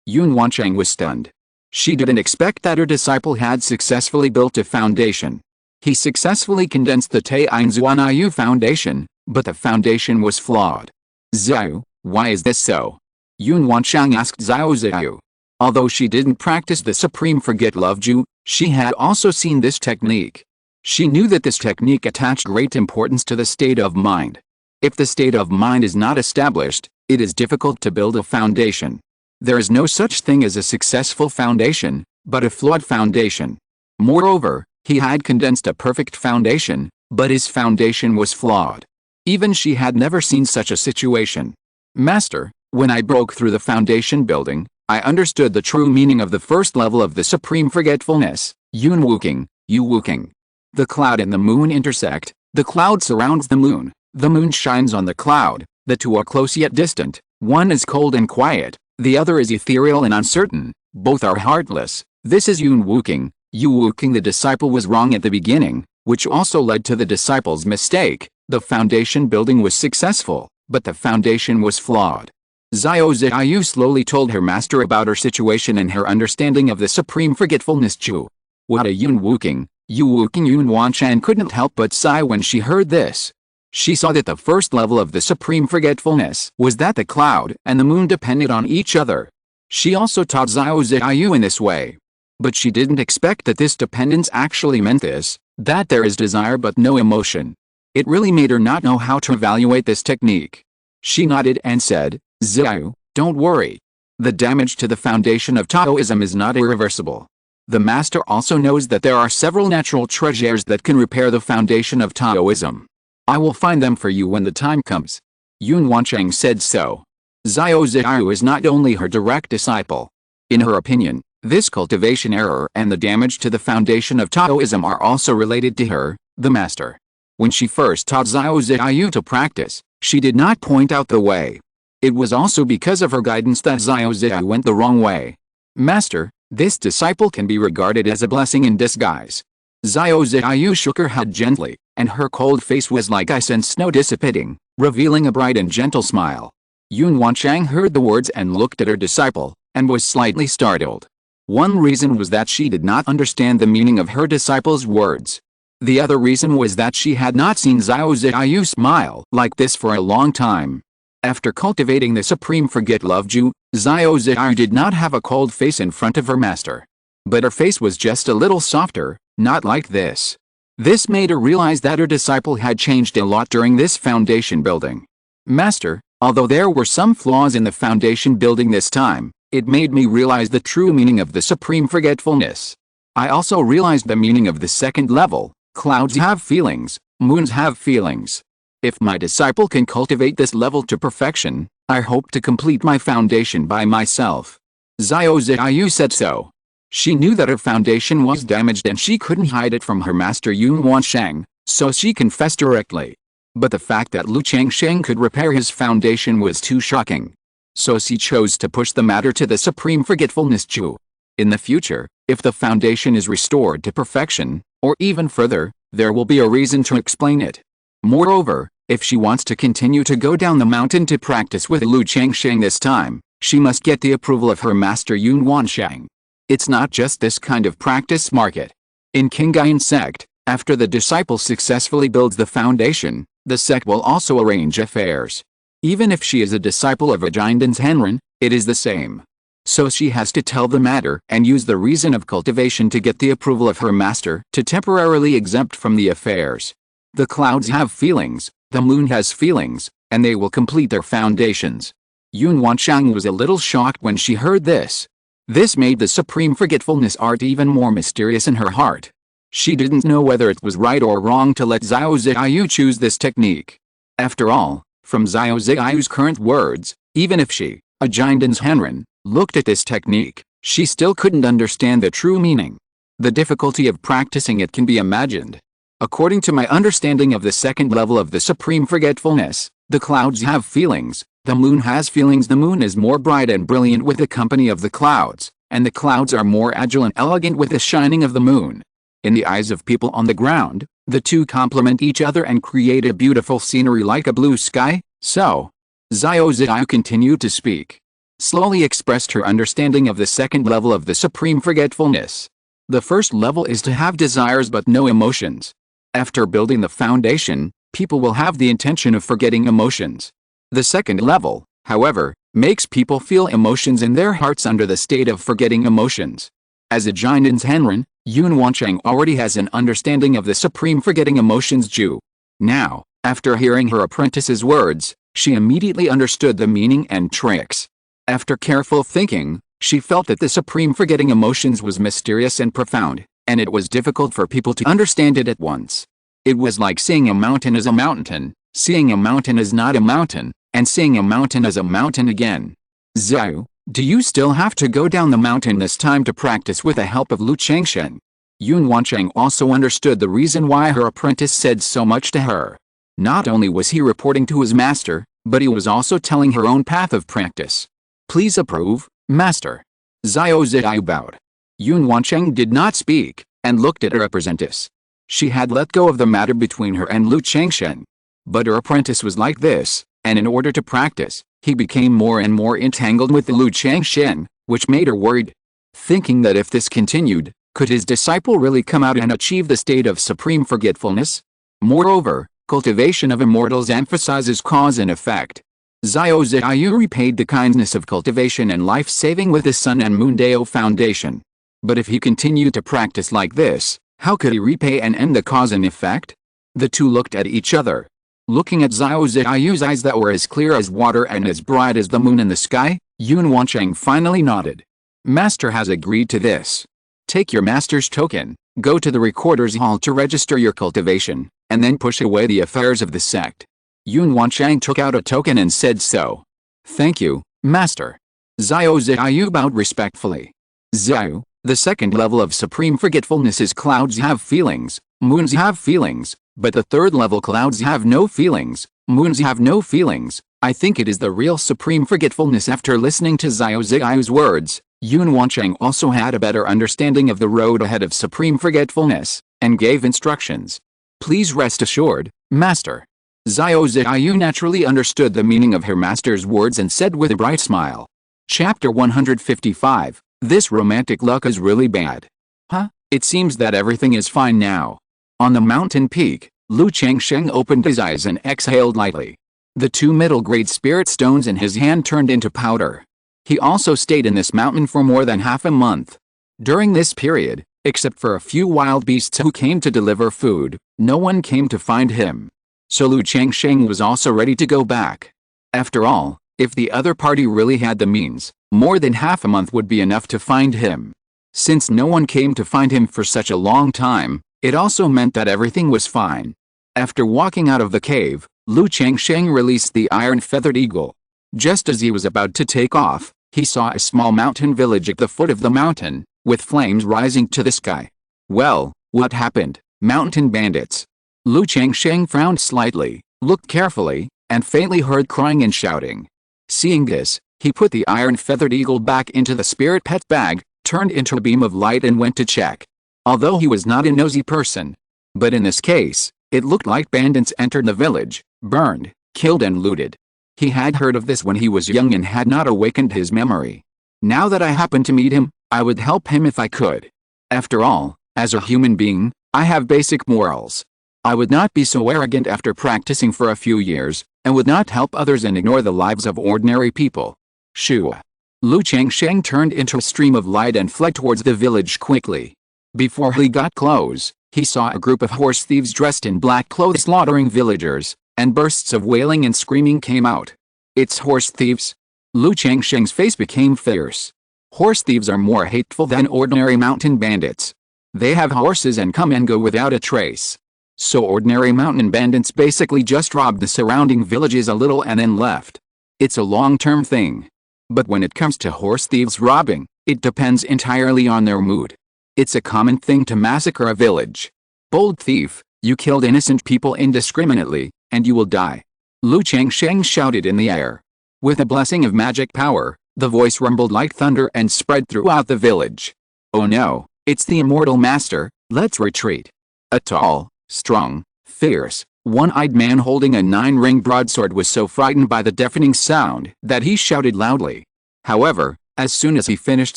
Yun Wansheng was stunned. She didn't expect that her disciple had successfully built a foundation. He successfully condensed the Qingzhu foundation, but the foundation was flawed. Xiao, why is this so? Yun Wansheng asked Xiao Ziyu. Although she didn't practice the Supreme Forget Love Ju, she had also seen this technique. She knew that this technique attached great importance to the state of mind. If the state of mind is not established, it is difficult to build a foundation. There is no such thing as a successful foundation, but a flawed foundation. Moreover, he had condensed a perfect foundation, but his foundation was flawed. Even she had never seen such a situation. Master, when I broke through the foundation building, I understood the true meaning of the first level of the supreme forgetfulness, Yun Wuking, Yu Wuking. The cloud and the moon intersect, the cloud surrounds the moon shines on the cloud, the two are close yet distant, one is cold and quiet, the other is ethereal and uncertain, both are heartless. This is Yun Wuking, Yu Wuking. The disciple was wrong at the beginning, which also led to the disciple's mistake. The foundation building was successful, but the foundation was flawed. Xiao Ziyu slowly told her master about her situation and her understanding of the supreme forgetfulness Ju. What a Yun Wuking, Yu Wuking. Yun Wansheng couldn't help but sigh when she heard this. She saw that the first level of the supreme forgetfulness was that the cloud and the moon depended on each other. She also taught Xiao Ziyu in this way. But she didn't expect that this dependence actually meant this, that there is desire but no emotion. It really made her not know how to evaluate this technique. She nodded and said, Xiao, don't worry. The damage to the foundation of Taoism is not irreversible. The master also knows that there are several natural treasures that can repair the foundation of Taoism. I will find them for you when the time comes. Yun Wancheng said so. Xiao Ziyu is not only her direct disciple. In her opinion, this cultivation error and the damage to the foundation of Taoism are also related to her, the master. When she first taught Xiao Ziyu to practice, she did not point out the way. It was also because of her guidance that Xiao Ziyu went the wrong way. Master, this disciple can be regarded as a blessing in disguise. Xiao Ziyu shook her head gently, and her cold face was like ice and snow dissipating, revealing a bright and gentle smile. Yun Wancheng heard the words and looked at her disciple, and was slightly startled. One reason was that she did not understand the meaning of her disciple's words. The other reason was that she had not seen Xiao Ziyu smile like this for a long time. After cultivating the supreme forget-love Ju, Xiao Ziyu did not have a cold face in front of her master. But her face was just a little softer, not like this. This made her realize that her disciple had changed a lot during this foundation building. Master, although there were some flaws in the foundation building this time, it made me realize the true meaning of the supreme forgetfulness. I also realized the meaning of the second level. Clouds have feelings, moons have feelings. If my disciple can cultivate this level to perfection, I hope to complete my foundation by myself. Xiao Ziyu said so. She knew that her foundation was damaged and she couldn't hide it from her master Yun Wancheng, so she confessed directly. But the fact that Changsheng could repair his foundation was too shocking. So she chose to push the matter to the supreme forgetfulness Ju. In the future, if the foundation is restored to perfection, or even further, there will be a reason to explain it. Moreover, if she wants to continue to go down the mountain to practice with Changsheng this time, she must get the approval of her master Yun Wancheng. It's not just this kind of practice market. In Qingyun Sect, after the disciple successfully builds the foundation, the sect will also arrange affairs. Even if she is a disciple of a Jindan's Henren, it is the same. So she has to tell the matter and use the reason of cultivation to get the approval of her master to temporarily exempt from the affairs. The clouds have feelings, the moon has feelings, and they will complete their foundations. Yun Wancheng was a little shocked when she heard this. This made the supreme forgetfulness art even more mysterious in her heart. She didn't know whether it was right or wrong to let Xiao Ziyu choose this technique. After all, from Xiao Ziyu's current words, even if she, a Jindan's Henren, looked at this technique, she still couldn't understand the true meaning. The difficulty of practicing it can be imagined. According to my understanding of the second level of the supreme forgetfulness, the clouds have feelings, the moon has feelings. The moon is more bright and brilliant with the company of the clouds, and the clouds are more agile and elegant with the shining of the moon. In the eyes of people on the ground, the two complement each other and create a beautiful scenery like a blue sky. So, Xiao Ziyu continued to speak. Slowly expressed her understanding of the second level of the supreme forgetfulness. The first level is to have desires but no emotions. After building the foundation, people will have the intention of forgetting emotions. The second level, however, makes people feel emotions in their hearts under the state of forgetting emotions. As a Jindan's Henren, Yun Wancheng already has an understanding of the supreme forgetting emotions Ju. Now, after hearing her apprentice's words, she immediately understood the meaning and tricks. After careful thinking, she felt that the supreme forgetting emotions was mysterious and profound, and it was difficult for people to understand it at once. It was like seeing a mountain as a mountain, seeing a mountain as not a mountain, and seeing a mountain as a mountain again. Xiao, do you still have to go down the mountain this time to practice with the help of Changsheng? Yun Wancheng also understood the reason why her apprentice said so much to her. Not only was he reporting to his master, but he was also telling her own path of practice. Please approve, master. Xiao Ziyu bowed. Yun Wancheng did not speak, and looked at her apprentice. She had let go of the matter between her and Changsheng. But her apprentice was like this, and in order to practice, he became more and more entangled with the Changsheng, which made her worried. Thinking that if this continued, could his disciple really come out and achieve the state of supreme forgetfulness? Moreover, cultivation of immortals emphasizes cause and effect. Xiao Ziyu repaid the kindness of cultivation and life-saving with the Sun and Moon Dao Foundation. But if he continued to practice like this, how could he repay and end the cause and effect? The two looked at each other. Looking at Xiao Ziyu's eyes that were as clear as water and as bright as the moon in the sky, Yun Wancheng finally nodded. Master has agreed to this. Take your master's token. Go to the recorder's hall to register your cultivation, and then push away the affairs of the sect. Yun Wanchang took out a token and said so. Thank you, Master. Xiao Ziyu bowed respectfully. Xiao, the second level of supreme forgetfulness is clouds have feelings, moons have feelings, but the third level clouds have no feelings, moons have no feelings. I think it is the real supreme forgetfulness. After listening to Xiao Ziyu's words, Yun Wanchang also had a better understanding of the road ahead of supreme forgetfulness, and gave instructions. Please rest assured, Master. Xiao Ziyu naturally understood the meaning of her master's words and said with a bright smile. Chapter 155, This romantic luck is really bad. Huh? It seems that everything is fine now. On the mountain peak, Lu Changsheng opened his eyes and exhaled lightly. The 2 middle-grade spirit stones in his hand turned into powder. He also stayed in this mountain for more than half a month. During this period, except for a few wild beasts who came to deliver food, no one came to find him. So Lu Changsheng was also ready to go back. After all, if the other party really had the means, more than half a month would be enough to find him. Since no one came to find him for such a long time, it also meant that everything was fine. After walking out of the cave, Lu Changsheng released the iron-feathered eagle. Just as he was about to take off, he saw a small mountain village at the foot of the mountain, with flames rising to the sky. Well, what happened? Mountain bandits. Lu Changsheng frowned slightly, looked carefully, and faintly heard crying and shouting. Seeing this, he put the iron-feathered eagle back into the spirit pet bag, turned into a beam of light and went to check. Although he was not a nosy person. But in this case, it looked like bandits entered the village, burned, killed and looted. He had heard of this when he was young and had not awakened his memory. Now that I happened to meet him, I would help him if I could. After all, as a human being, I have basic morals. I would not be so arrogant after practicing for a few years, and would not help others and ignore the lives of ordinary people. Shua. Lu Changsheng turned into a stream of light and fled towards the village quickly. Before he got close, he saw a group of horse thieves dressed in black clothes slaughtering villagers, and bursts of wailing and screaming came out. It's horse thieves. Lu Changsheng's face became fierce. Horse thieves are more hateful than ordinary mountain bandits. They have horses and come and go without a trace. So ordinary mountain bandits basically just robbed the surrounding villages a little and then left. It's a long-term thing. But when it comes to horse thieves robbing, it depends entirely on their mood. It's a common thing to massacre a village. Bold thief, you killed innocent people indiscriminately, and you will die. Lu Changsheng shouted in the air. With a blessing of magic power, the voice rumbled like thunder and spread throughout the village. Oh no, it's the Immortal Master, let's retreat. A tall, strong, fierce, one-eyed man holding a 9-ring broadsword was so frightened by the deafening sound that he shouted loudly. However, as soon as he finished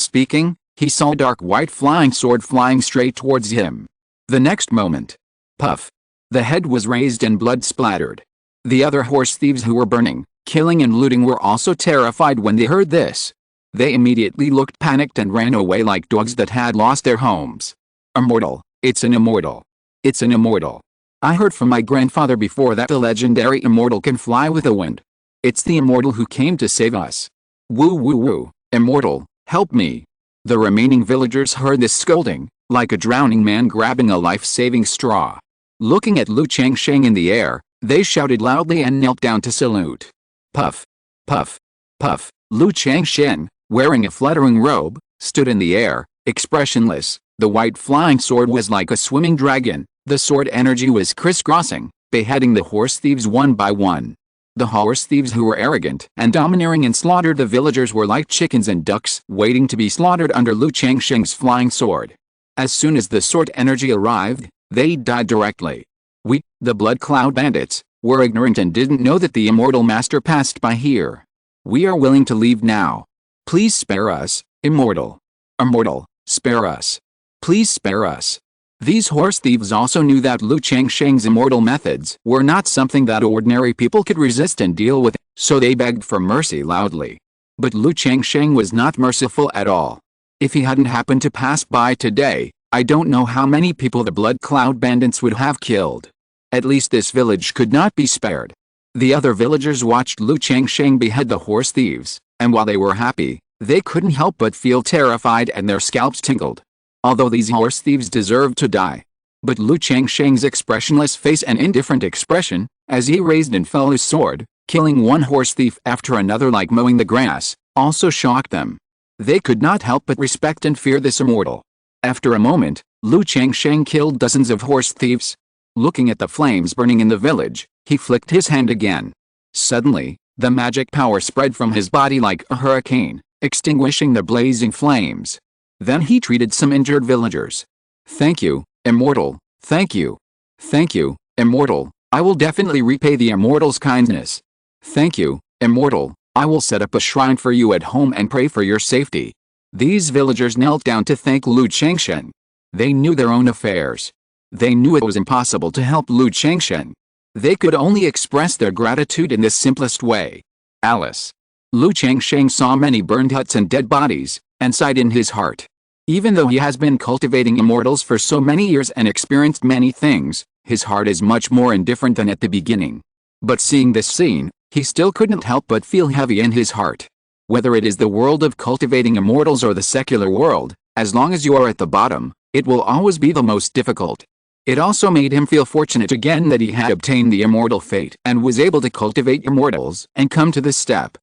speaking, he saw a dark white flying sword flying straight towards him. The next moment, puff, the head was raised and blood splattered. The other horse thieves who were burning, killing and looting were also terrified when they heard this. They immediately looked panicked and ran away like dogs that had lost their homes. Immortal, it's an immortal. It's an immortal. I heard from my grandfather before that the legendary immortal can fly with the wind. It's the immortal who came to save us. Woo woo woo, immortal, help me. The remaining villagers heard this scolding, like a drowning man grabbing a life-saving straw. Looking at Lu Changsheng in the air, they shouted loudly and knelt down to salute. Puff, puff, puff. Lu Changsheng, wearing a fluttering robe, stood in the air, expressionless. The white flying sword was like a swimming dragon. The sword energy was crisscrossing, beheading the horse thieves one by one. The horse thieves who were arrogant and domineering and slaughtered the villagers were like chickens and ducks waiting to be slaughtered under Lu Changsheng's flying sword. As soon as the sword energy arrived, they died directly. We, the Blood Cloud Bandits, were ignorant and didn't know that the Immortal Master passed by here. We are willing to leave now. Please spare us, Immortal. Immortal, spare us. Please spare us. These horse thieves also knew that Lu Changsheng's immortal methods were not something that ordinary people could resist and deal with, so they begged for mercy loudly. But Lu Changsheng was not merciful at all. If he hadn't happened to pass by today, I don't know how many people the Blood Cloud Bandits would have killed. At least this village could not be spared. The other villagers watched Lu Changsheng behead the horse thieves, and while they were happy, they couldn't help but feel terrified and their scalps tingled. although these horse thieves deserved to die. But Lu Changsheng's expressionless face and indifferent expression, as he raised and fell his sword, killing one horse thief after another like mowing the grass, also shocked them. They could not help but respect and fear this immortal. After a moment, Lu Changsheng killed dozens of horse thieves. Looking at the flames burning in the village, he flicked his hand again. Suddenly, the magic power spread from his body like a hurricane, extinguishing the blazing flames. Then he treated some injured villagers. "Thank you, Immortal, thank you. Thank you, Immortal, I will definitely repay the Immortal's kindness. Thank you, Immortal, I will set up a shrine for you at home and pray for your safety." These villagers knelt down to thank Lu Changsheng. They knew their own affairs. They knew it was impossible to help Lu Changsheng. They could only express their gratitude in the simplest way. Alice. Lu Changsheng saw many burned huts and dead bodies, and sighed in his heart. Even though he has been cultivating immortals for so many years and experienced many things, his heart is much more indifferent than at the beginning. But seeing this scene, he still couldn't help but feel heavy in his heart. Whether it is the world of cultivating immortals or the secular world, as long as you are at the bottom, it will always be the most difficult. It also made him feel fortunate again that he had obtained the immortal fate and was able to cultivate immortals and come to this step.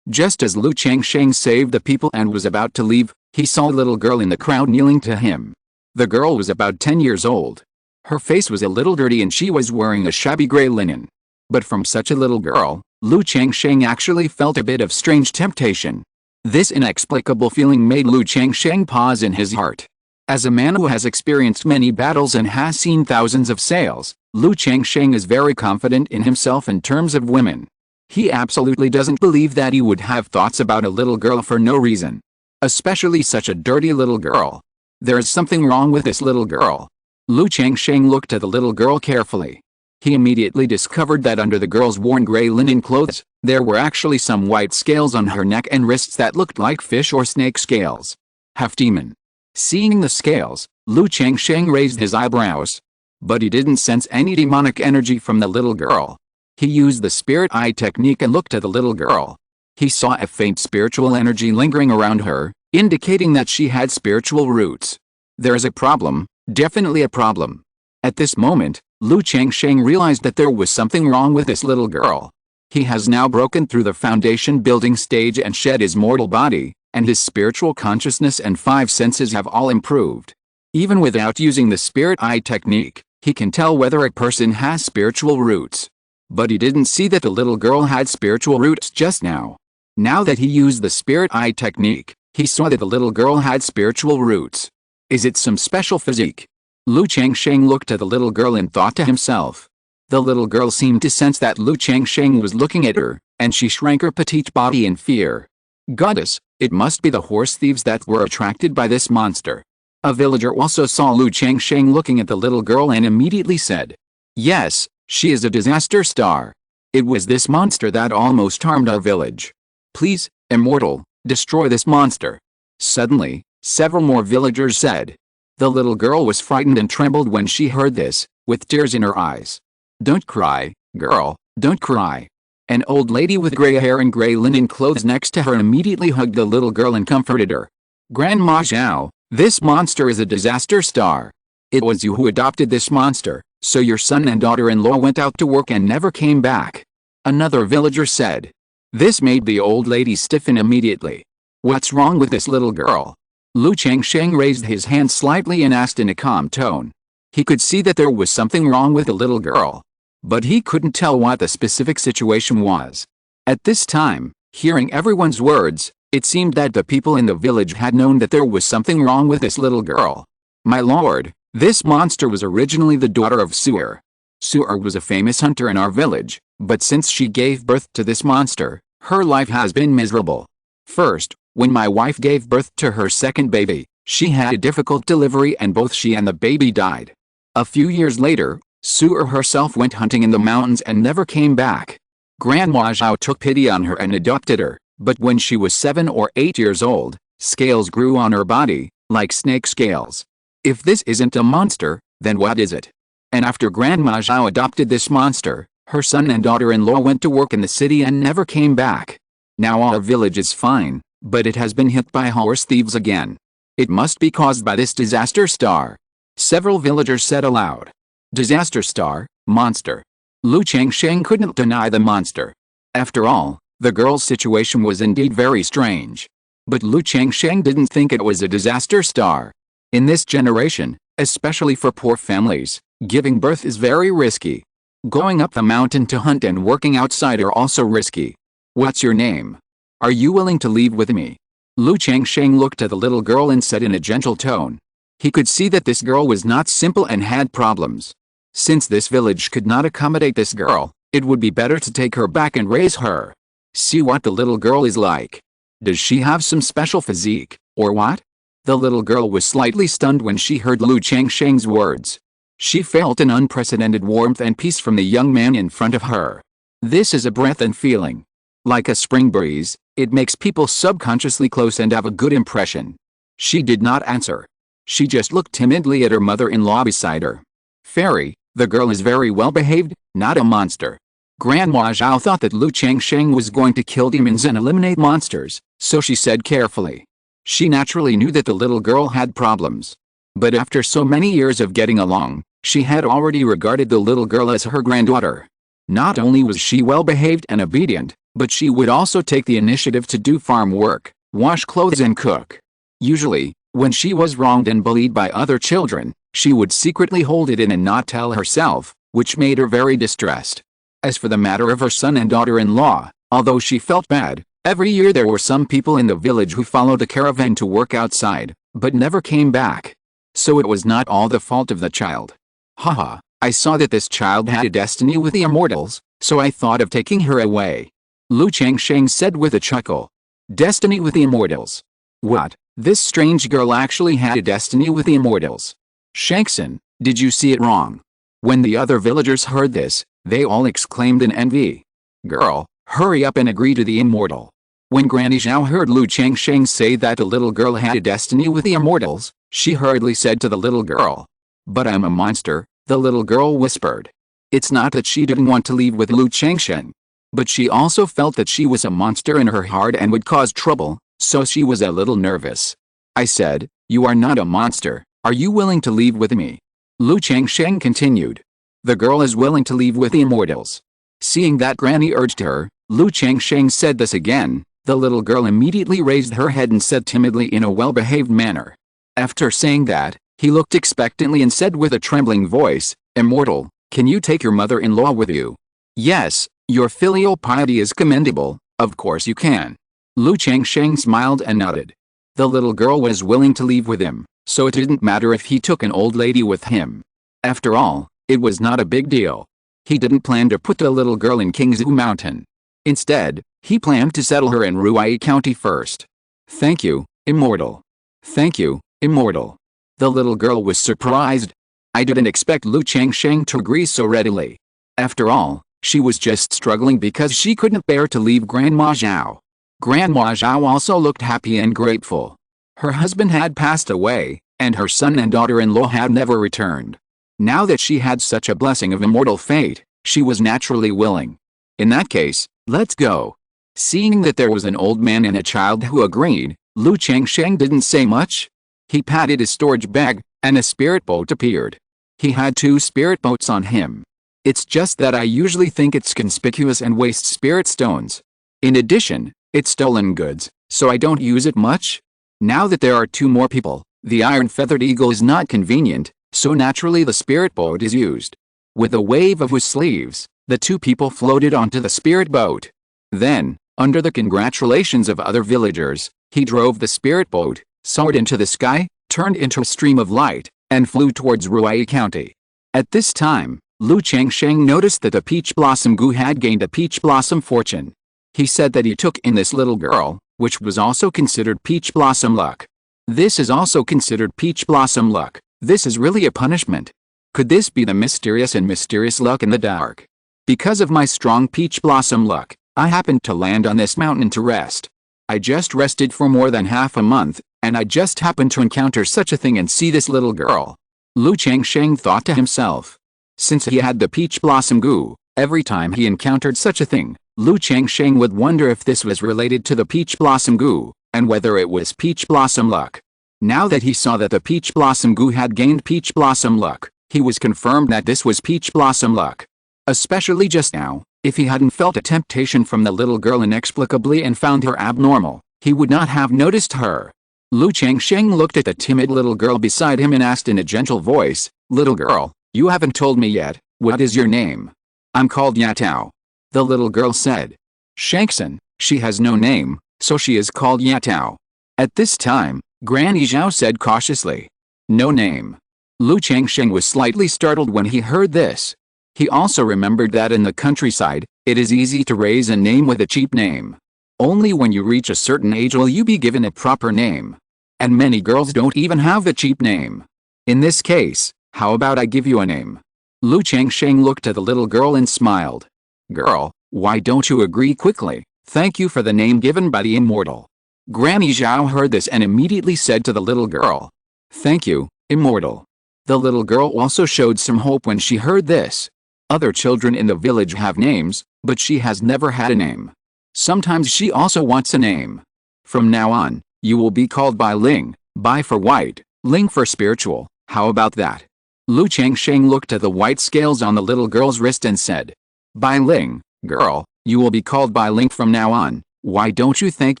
Just as Lu Changsheng saved the people and was about to leave, he saw a little girl in the crowd kneeling to him. The girl was about 10 years old. Her face was a little dirty and she was wearing a shabby gray linen. But from such a little girl, Lu Changsheng actually felt a bit of strange temptation. This inexplicable feeling made Lu Changsheng pause in his heart. As a man who has experienced many battles and has seen thousands of sales, Lu Changsheng is very confident in himself in terms of women. He absolutely doesn't believe that he would have thoughts about a little girl for no reason. Especially such a dirty little girl. There is something wrong with this little girl. Lu Changsheng looked at the little girl carefully. He immediately discovered that under the girl's worn gray linen clothes, there were actually some white scales on her neck and wrists that looked like fish or snake scales. Half demon. Seeing the scales, Lu Changsheng raised his eyebrows. But he didn't sense any demonic energy from the little girl. He used the spirit eye technique and looked at the little girl. He saw a faint spiritual energy lingering around her, indicating that she had spiritual roots. There is a problem, definitely a problem. At this moment, Lu Changsheng realized that there was something wrong with this little girl. He has now broken through the foundation building stage and shed his mortal body, and his spiritual consciousness and 5 senses have all improved. Even without using the spirit eye technique, he can tell whether a person has spiritual roots. But he didn't see that the little girl had spiritual roots just now. Now that he used the spirit eye technique, he saw that the little girl had spiritual roots. Is it some special physique? Lu Changsheng looked at the little girl and thought to himself. The little girl seemed to sense that Lu Changsheng was looking at her, and she shrank her petite body in fear. Goddess, it must be the horse thieves that were attracted by this monster. A villager also saw Lu Changsheng looking at the little girl and immediately said, "Yes, she is a disaster star. It was this monster that almost harmed our village. Please, Immortal, destroy this monster." Suddenly, several more villagers said. The little girl was frightened and trembled when she heard this, with tears in her eyes. "Don't cry, girl, don't cry." An old lady with gray hair and gray linen clothes next to her immediately hugged the little girl and comforted her. "Grandma Zhao, this monster is a disaster star. It was you who adopted this monster, so your son and daughter-in-law went out to work and never came back," another villager said. This made the old lady stiffen immediately. "What's wrong with this little girl?" Lu Changsheng raised his hand slightly and asked in a calm tone. He could see that there was something wrong with the little girl, but he couldn't tell what the specific situation was. At this time, hearing everyone's words, it seemed that the people in the village had known that there was something wrong with this little girl. "My lord, this monster was originally the daughter of Su'er. Su'er was a famous hunter in our village, but since she gave birth to this monster, her life has been miserable. First, when my wife gave birth to her second baby, she had a difficult delivery and both she and the baby died. A few years later, Su'er herself went hunting in the mountains and never came back. Grandma Zhao took pity on her and adopted her, but when she was 7 or 8 years old, scales grew on her body, like snake scales. If this isn't a monster, then what is it? And after Grandma Zhao adopted this monster, her son and daughter-in-law went to work in the city and never came back. Now our village is fine, but it has been hit by horse thieves again. It must be caused by this disaster star. Several villagers said aloud. Disaster star, monster. Lu Changsheng couldn't deny the monster. After all, the girl's situation was indeed very strange. But Lu Changsheng didn't think it was a disaster star. In this generation, especially for poor families, giving birth is very risky. Going up the mountain to hunt and working outside are also risky. What's your name? Are you willing to leave with me? Lu Changsheng looked at the little girl and said in a gentle tone. He could see that this girl was not simple and had problems. Since this village could not accommodate this girl, it would be better to take her back and raise her. See what the little girl is like. Does she have some special physique, or what? The little girl was slightly stunned when she heard Lu Changsheng's words. She felt an unprecedented warmth and peace from the young man in front of her. This is a breath and feeling. Like a spring breeze, it makes people subconsciously close and have a good impression. She did not answer. She just looked timidly at her mother-in-law beside her. Fairy, the girl is very well behaved, not a monster. Grandma Zhao thought that Lu Changsheng was going to kill demons and eliminate monsters, so she said carefully. She naturally knew that the little girl had problems. But after so many years of getting along, she had already regarded the little girl as her granddaughter. Not only was she well behaved and obedient, but she would also take the initiative to do farm work, wash clothes and cook. Usually, when she was wronged and bullied by other children, she would secretly hold it in and not tell herself, which made her very distressed. As for the matter of her son and daughter-in-law, although she felt bad, every year there were some people in the village who followed the caravan to work outside, but never came back. So it was not all the fault of the child. Haha, I saw that this child had a destiny with the immortals, so I thought of taking her away. Lu Changsheng said with a chuckle. Destiny with the immortals. What? This strange girl actually had a destiny with the immortals. Changsheng, did you see it wrong? When the other villagers heard this, they all exclaimed in envy. Girl, hurry up and agree to the immortal. When Granny Zhao heard Lu Changsheng say that the little girl had a destiny with the immortals, she hurriedly said to the little girl. But I'm a monster, the little girl whispered. It's not that she didn't want to leave with Lu Changsheng, but she also felt that she was a monster in her heart and would cause trouble, so she was a little nervous. I said, you are not a monster, are you willing to leave with me? Lu Changsheng continued. The girl is willing to leave with the immortals. Seeing that Granny urged her, Lu Changsheng said this again. The little girl immediately raised her head and said timidly in a well-behaved manner. After saying that, he looked expectantly and said with a trembling voice, Immortal, can you take your mother-in-law with you? Yes, your filial piety is commendable, of course you can. Lu Changsheng smiled and nodded. The little girl was willing to leave with him, so it didn't matter if he took an old lady with him. After all, it was not a big deal. He didn't plan to put the little girl in Qingzhu Mountain. Instead, he planned to settle her in Ruai County first. Thank you, Immortal. Thank you, Immortal. The little girl was surprised. I didn't expect Lu Changsheng to agree so readily. After all, she was just struggling because she couldn't bear to leave Grandma Zhao. Grandma Zhao also looked happy and grateful. Her husband had passed away, and her son and daughter-in-law had never returned. Now that she had such a blessing of immortal fate, she was naturally willing. In that case, let's go. Seeing that there was an old man and a child who agreed, Lu Changsheng didn't say much. He patted his storage bag, and a spirit boat appeared. He had 2 spirit boats on him. It's just that I usually think it's conspicuous and wastes spirit stones. In addition, it's stolen goods, so I don't use it much. Now that there are 2 more people, the iron-feathered eagle is not convenient, so naturally the spirit boat is used. With a wave of his sleeves, the 2 people floated onto the spirit boat. Then, under the congratulations of other villagers, he drove the spirit boat, soared into the sky, turned into a stream of light, and flew towards Ruai County. At this time, Lu Changsheng noticed that the peach blossom gu had gained a peach blossom fortune. He said that he took in this little girl, which was also considered peach blossom luck. This is also considered peach blossom luck. This is really a punishment. Could this be the mysterious and mysterious luck in the dark? Because of my strong peach blossom luck, I happened to land on this mountain to rest. I just rested for more than half a month, and I just happened to encounter such a thing and see this little girl. Lu Changsheng thought to himself. Since he had the peach blossom gu, every time he encountered such a thing, Lu Changsheng would wonder if this was related to the peach blossom gu, and whether it was peach blossom luck. Now that he saw that the peach blossom goo had gained peach blossom luck, he was confirmed that this was peach blossom luck. Especially just now, if he hadn't felt a temptation from the little girl inexplicably and found her abnormal, he would not have noticed her. Lu Changsheng looked at the timid little girl beside him and asked in a gentle voice, "Little girl, you haven't told me yet, what is your name?" "I'm called Yatao." The little girl said. "Shangsheng, she has no name, so she is called Yatao." At this time, Granny Zhao said cautiously, "No name." Lu Changsheng was slightly startled when he heard this. He also remembered that in the countryside, it is easy to raise a name with a cheap name. Only when you reach a certain age will you be given a proper name. And many girls don't even have a cheap name. In this case, how about I give you a name? Lu Changsheng looked at the little girl and smiled. "Girl, why don't you agree quickly? Thank you for the name given by the Immortal." Granny Zhao heard this and immediately said to the little girl, "Thank you, Immortal." The little girl also showed some hope when she heard this. Other children in the village have names, but she has never had a name. Sometimes she also wants a name. "From now on, you will be called Bai Ling, Bai for white, Ling for spiritual, how about that?" Lu Changsheng looked at the white scales on the little girl's wrist and said, "Bai Ling, girl, you will be called Bai Ling from now on, why don't you thank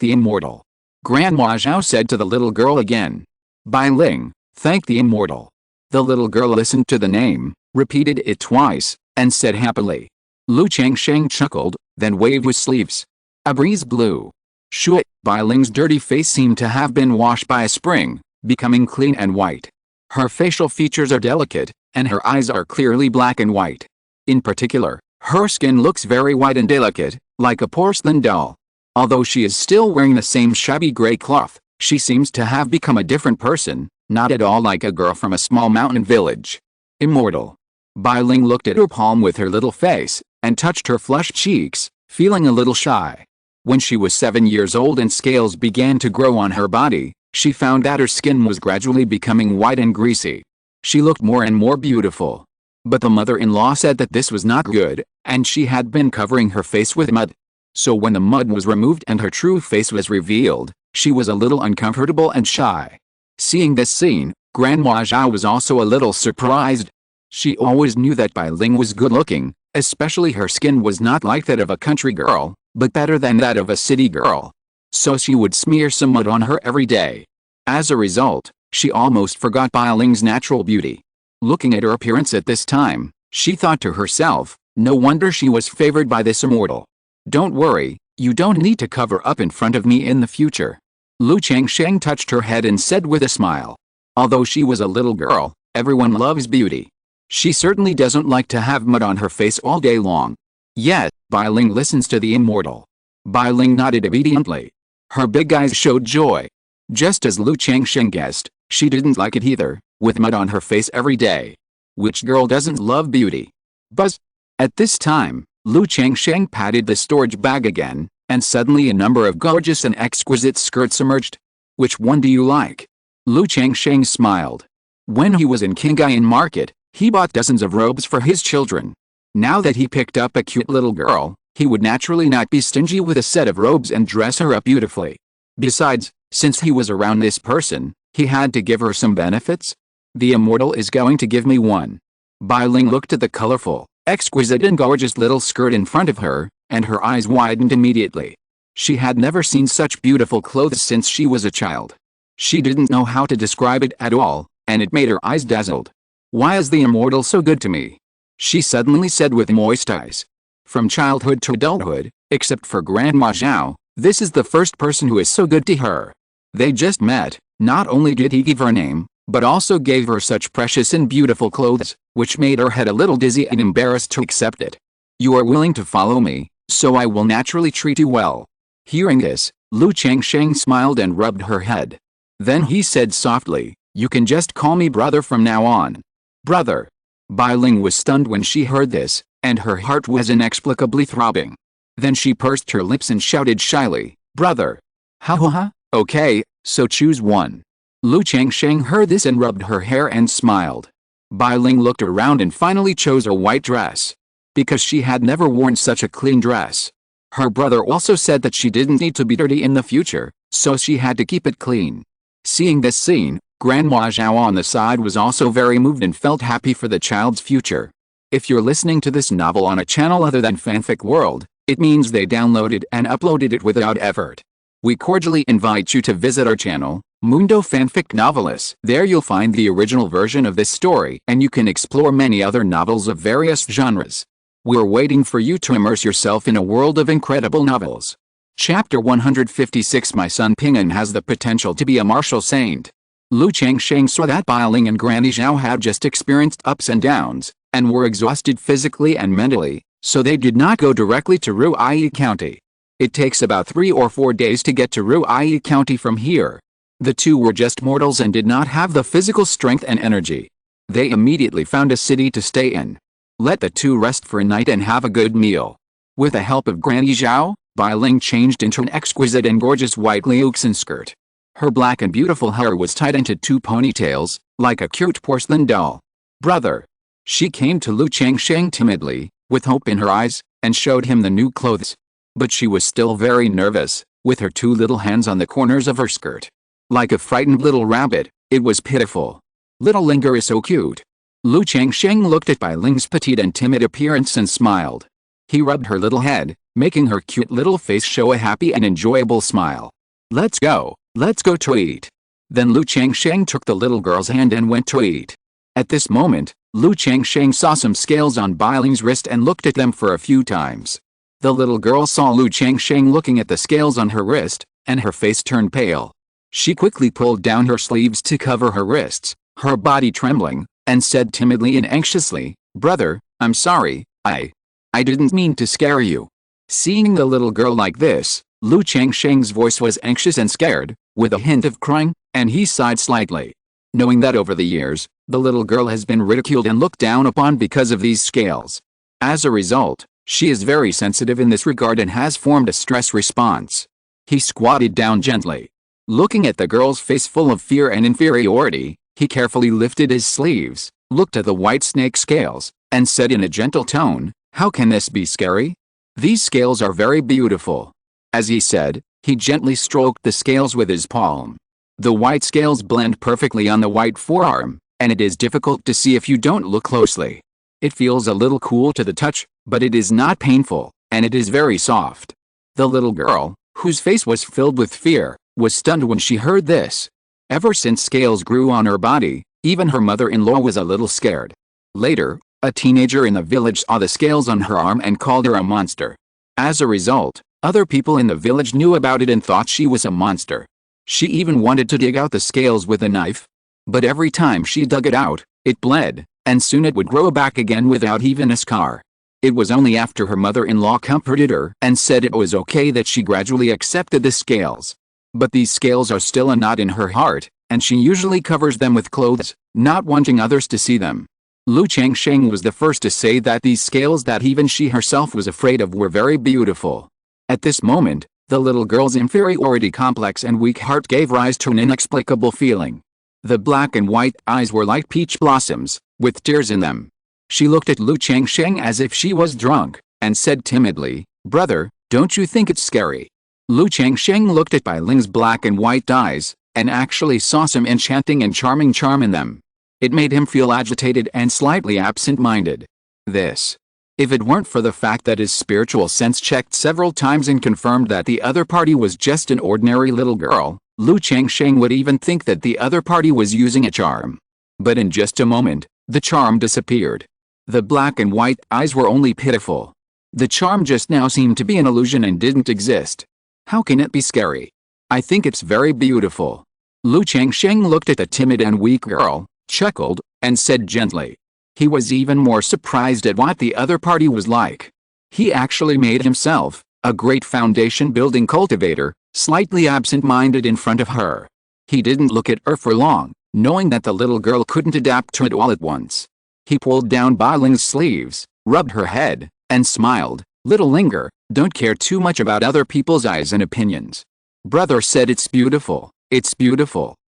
the Immortal?" Grandma Zhao said to the little girl again. "Bai Ling, thank the Immortal." The little girl listened to the name, repeated it twice, and said happily. Lu Changsheng chuckled, then waved his sleeves. A breeze blew. Shui, Bai Ling's dirty face seemed to have been washed by a spring, becoming clean and white. Her facial features are delicate, and her eyes are clearly black and white. In particular, her skin looks very white and delicate, like a porcelain doll. Although she is still wearing the same shabby gray cloth, she seems to have become a different person, not at all like a girl from a small mountain village. Immortal. Bai Ling looked at her palm with her little face, and touched her flushed cheeks, feeling a little shy. When she was 7 years old and scales began to grow on her body, she found that her skin was gradually becoming white and greasy. She looked more and more beautiful. But the mother-in-law said that this was not good, and she had been covering her face with mud. So when the mud was removed and her true face was revealed, she was a little uncomfortable and shy. Seeing this scene, Grandma Zhao was also a little surprised. She always knew that Bai Ling was good-looking, especially her skin was not like that of a country girl, but better than that of a city girl. So she would smear some mud on her every day. As a result, she almost forgot Bai Ling's natural beauty. Looking at her appearance at this time, she thought to herself, no wonder she was favored by this Immortal. Don't worry, you don't need to cover up in front of me in the future. Lu Changsheng touched her head and said with a smile. Although she was a little girl, everyone loves beauty. She certainly doesn't like to have mud on her face all day long. Yet, Bai Ling listens to the Immortal. Bai Ling nodded obediently. Her big eyes showed joy. Just as Lu Changsheng guessed, she didn't like it either, with mud on her face every day. Which girl doesn't love beauty? Buzz! At this time, Lu Changsheng patted the storage bag again, and suddenly a number of gorgeous and exquisite skirts emerged. Which one do you like? Lu Changsheng smiled. When he was in Qingyun Market, he bought dozens of robes for his children. Now that he picked up a cute little girl, he would naturally not be stingy with a set of robes and dress her up beautifully. Besides, since he was around this person, he had to give her some benefits. The Immortal is going to give me one. Bai Ling looked at the colorful, exquisite and gorgeous little skirt in front of her, and her eyes widened immediately. She had never seen such beautiful clothes since she was a child. She didn't know how to describe it at all, and it made her eyes dazzled. Why is the Immortal so good to me? She suddenly said with moist eyes. From childhood to adulthood, except for Grandma Zhao, this is the first person who is so good to her. They just met, not only did he give her a name, but also gave her such precious and beautiful clothes, which made her head a little dizzy and embarrassed to accept it. You are willing to follow me, so I will naturally treat you well. Hearing this, Lu Changsheng smiled and rubbed her head. Then he said softly, you can just call me brother from now on. Brother. Bai Ling was stunned when she heard this, and her heart was inexplicably throbbing. Then she pursed her lips and shouted shyly, brother. Ha ha ha, okay, so choose one. Lu Changsheng heard this and rubbed her hair and smiled. Bai Ling looked around and finally chose a white dress. Because she had never worn such a clean dress. Her brother also said that she didn't need to be dirty in the future, so she had to keep it clean. Seeing this scene, Grandma Zhao on the side was also very moved and felt happy for the child's future. If you're listening to this novel on a channel other than Fanfic World, it means they downloaded and uploaded it without effort. We cordially invite you to visit our channel, Mundo Fanfic Novelists. There you'll find the original version of this story and you can explore many other novels of various genres. We're waiting for you to immerse yourself in a world of incredible novels. Chapter 156. My son Qingyun has the potential to be a martial saint. Lu Changsheng saw that Biling and Granny Zhao had just experienced ups and downs, and were exhausted physically and mentally, so they did not go directly to Ruiyi County. It takes about 3 or 4 days to get to Ruiyi County from here. The two were just mortals and did not have the physical strength and energy. They immediately found a city to stay in. Let the two rest for a night and have a good meal. With the help of Granny Zhao, Biling changed into an exquisite and gorgeous white liuxin skirt. Her black and beautiful hair was tied into 2 ponytails, like a cute porcelain doll. Brother. She came to Lu Changsheng timidly, with hope in her eyes, and showed him the new clothes. But she was still very nervous, with her 2 little hands on the corners of her skirt. Like a frightened little rabbit, it was pitiful. Little Linger is so cute. Lu Changsheng looked at Biling's petite and timid appearance and smiled. He rubbed her little head, making her cute little face show a happy and enjoyable smile. Let's go to eat. Then Lu Changsheng took the little girl's hand and went to eat. At this moment, Lu Changsheng saw some scales on Biling's wrist and looked at them for a few times. The little girl saw Lu Changsheng looking at the scales on her wrist, and her face turned pale. She quickly pulled down her sleeves to cover her wrists, her body trembling, and said timidly and anxiously, "Brother, I'm sorry, I didn't mean to scare you." Seeing the little girl like this, Lu Changsheng's voice was anxious and scared, with a hint of crying, and he sighed slightly. Knowing that over the years, the little girl has been ridiculed and looked down upon because of these scales. As a result, she is very sensitive in this regard and has formed a stress response. He squatted down gently. Looking at the girl's face full of fear and inferiority, he carefully lifted his sleeves, looked at the white snake scales, and said in a gentle tone, "How can this be scary? These scales are very beautiful." As he said, he gently stroked the scales with his palm. The white scales blend perfectly on the white forearm, and it is difficult to see if you don't look closely. It feels a little cool to the touch, but it is not painful, and it is very soft. The little girl, whose face was filled with fear, was stunned when she heard this. Ever since scales grew on her body, even her mother-in-law was a little scared. Later, a teenager in the village saw the scales on her arm and called her a monster. As a result, other people in the village knew about it and thought she was a monster. She even wanted to dig out the scales with a knife. But every time she dug it out, it bled, and soon it would grow back again without even a scar. It was only after her mother-in-law comforted her and said it was okay that she gradually accepted the scales. But these scales are still a knot in her heart, and she usually covers them with clothes, not wanting others to see them. Lu Changsheng was the first to say that these scales that even she herself was afraid of were very beautiful. At this moment, the little girl's inferiority complex and weak heart gave rise to an inexplicable feeling. The black and white eyes were like peach blossoms, with tears in them. She looked at Lu Changsheng as if she was drunk, and said timidly, "Brother, don't you think it's scary?" Lu Changsheng looked at Biling's black and white eyes, and actually saw some enchanting and charming charm in them. It made him feel agitated and slightly absent-minded. If it weren't for the fact that his spiritual sense checked several times and confirmed that the other party was just an ordinary little girl, Lu Changsheng would even think that the other party was using a charm. But in just a moment, the charm disappeared. The black and white eyes were only pitiful. The charm just now seemed to be an illusion and didn't exist. How can it be scary? I think it's very beautiful. Lu Changsheng looked at the timid and weak girl, chuckled, and said gently. He was even more surprised at what the other party was like. He actually made himself, a great foundation-building cultivator, slightly absent-minded in front of her. He didn't look at her for long, knowing that the little girl couldn't adapt to it all at once. He pulled down Biling's sleeves, rubbed her head, and smiled. "Little Linger, don't care too much about other people's eyes and opinions. Brother said it's beautiful,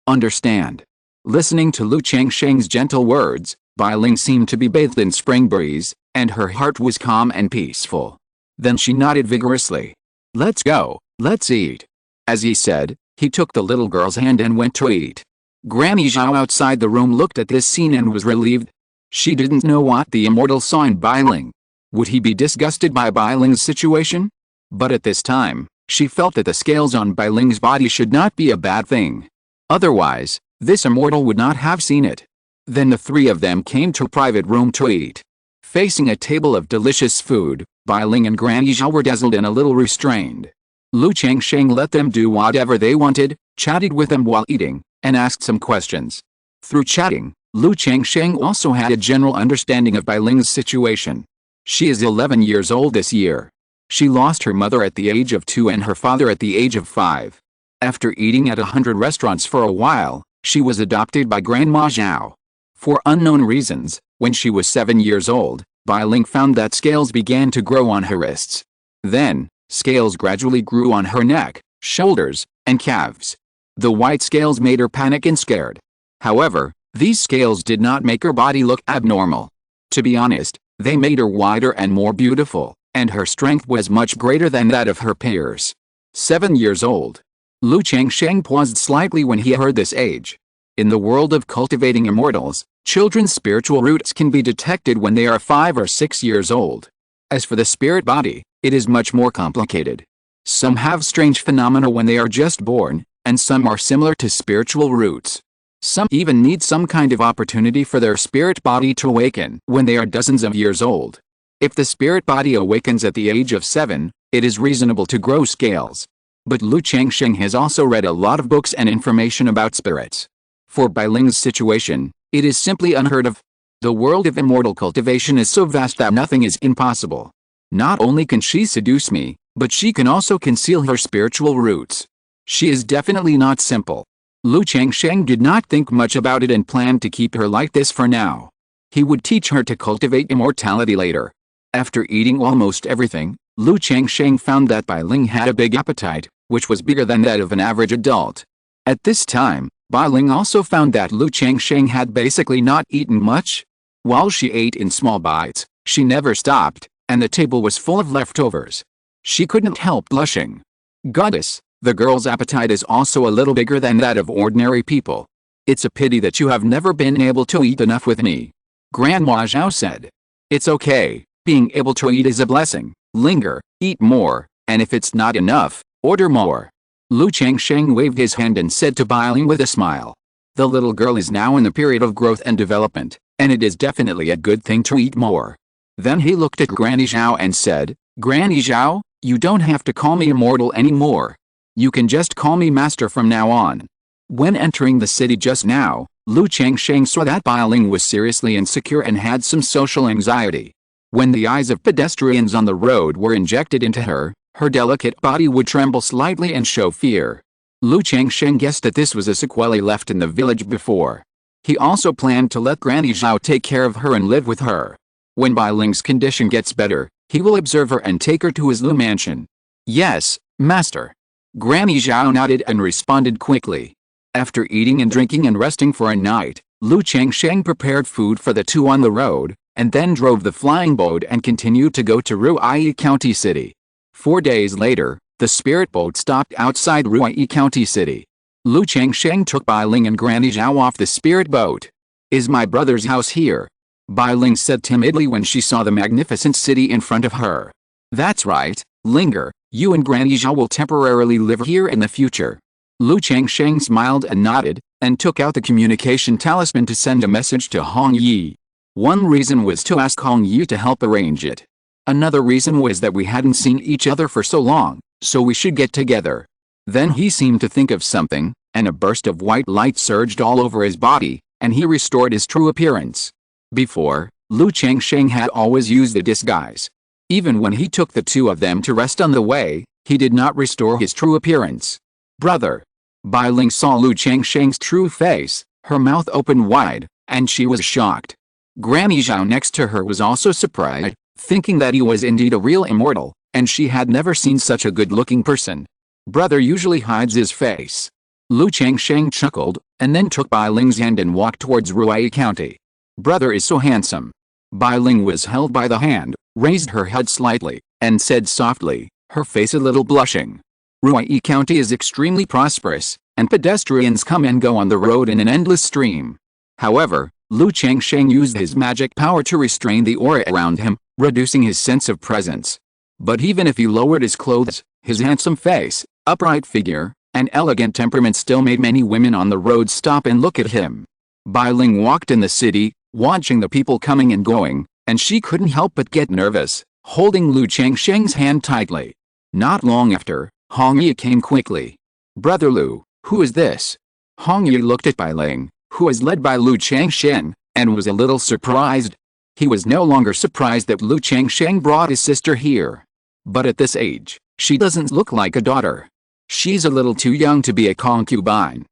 understand?" Listening to Lu Changsheng's gentle words, Biling seemed to be bathed in spring breeze, and her heart was calm and peaceful. Then she nodded vigorously. "Let's go, let's eat." As he said, He took the little girl's hand and went to eat. Granny Zhao outside the room looked at this scene and was relieved. She didn't know what the immortal saw in Bai Ling. Would he be disgusted by Bai Ling's situation? But at this time, she felt that the scales on Bai Ling's body should not be a bad thing. Otherwise, this immortal would not have seen it. Then the three of them came to a private room to eat. Facing a table of delicious food, Bai Ling and Granny Zhao were dazzled and a little restrained. Lu Changsheng let them do whatever they wanted, chatted with them while eating, and asked some questions. Through chatting, Lu Changsheng also had a general understanding of Bai Ling's situation. She is 11 years old this year. She lost her mother at the age of 2 and her father at the age of 5. After eating at 100 restaurants for a while, she was adopted by Grandma Zhao. For unknown reasons, when she was 7 years old, Bai Ling found that scales began to grow on her wrists. Then, scales gradually grew on her neck, shoulders, and calves. The white scales made her panic and scared. However, these scales did not make her body look abnormal. To be honest, they made her wider and more beautiful, and her strength was much greater than that of her peers. 7 years old. Lu Changsheng paused slightly when he heard this age. In the world of cultivating immortals, children's spiritual roots can be detected when they are 5 or 6 years old. As for the spirit body, it is much more complicated. Some have strange phenomena when they are just born, and some are similar to spiritual roots. Some even need some kind of opportunity for their spirit body to awaken when they are dozens of years old. If the spirit body awakens at the age of 7, it is reasonable to grow scales. But Lu Changsheng has also read a lot of books and information about spirits. For Bai Ling's situation, it is simply unheard of. The world of immortal cultivation is so vast that nothing is impossible. Not only can she seduce me, but she can also conceal her spiritual roots. She is definitely not simple. Lu Changsheng did not think much about it and planned to keep her like this for now. He would teach her to cultivate immortality later. After eating almost everything, Lu Changsheng found that Bai Ling had a big appetite, which was bigger than that of an average adult. At this time, Bai Ling also found that Lu Changsheng had basically not eaten much. While she ate in small bites, she never stopped, and the table was full of leftovers. She couldn't help blushing. Goddess, the girl's appetite is also a little bigger than that of ordinary people. It's a pity that you have never been able to eat enough with me. Grandma Zhao said. It's okay, being able to eat is a blessing. Linger, eat more, and if it's not enough, order more. Lu Changsheng waved his hand and said to Bai Ling with a smile. The little girl is now in the period of growth and development, and it is definitely a good thing to eat more. Then he looked at Granny Zhao and said, Granny Zhao, you don't have to call me immortal anymore. You can just call me master from now on. When entering the city just now, Lu Changsheng saw that Bai Ling was seriously insecure and had some social anxiety. When the eyes of pedestrians on the road were injected into her, her delicate body would tremble slightly and show fear. Lu Changsheng guessed that this was a sequelae left in the village before. He also planned to let Granny Zhao take care of her and live with her. When Bai Ling's condition gets better, he will observe her and take her to his Lu mansion. Yes, master. Granny Zhao nodded and responded quickly. After eating and drinking and resting for a night, Lu Changsheng prepared food for the two on the road, and then drove the flying boat and continued to go to Ruai County City. 4 days later, the spirit boat stopped outside Ruai County City. Lu Changsheng took Bai Ling and Granny Zhao off the spirit boat. Is my brother's house here? Bai Ling said timidly when she saw the magnificent city in front of her. That's right, Linger, you and Granny Zhao will temporarily live here in the future. Lu Changsheng smiled and nodded, and took out the communication talisman to send a message to Hong Yi. One reason was to ask Hong Yi to help arrange it. Another reason was that we hadn't seen each other for so long, so we should get together. Then he seemed to think of something, and a burst of white light surged all over his body, and he restored his true appearance. Before, Lu Changsheng had always used the disguise. Even when he took the two of them to rest on the way, he did not restore his true appearance. Brother. Bai Ling saw Lu Changsheng's true face, her mouth opened wide, and she was shocked. Granny Zhao next to her was also surprised, thinking that he was indeed a real immortal, and she had never seen such a good-looking person. Brother usually hides his face. Lu Changsheng chuckled, and then took Bai Ling's hand and walked towards Ruai County. Brother is so handsome. Bai Ling was held by the hand, raised her head slightly, and said softly, her face a little blushing. Ruai County is extremely prosperous, and pedestrians come and go on the road in an endless stream. However, Changsheng used his magic power to restrain the aura around him, reducing his sense of presence. But even if he lowered his clothes, his handsome face, upright figure, and elegant temperament still made many women on the road stop and look at him. Bailing walked in the city, watching the people coming and going, and she couldn't help but get nervous, holding Changsheng's hand tightly. Not long after, Hong Yi came quickly. "Brother Lu, who is this?" Hong Yi looked at Bailing, who was led by Changsheng, and was a little surprised. He was no longer surprised that Changsheng brought his sister here. But at this age, she doesn't look like a daughter. She's a little too young to be a concubine.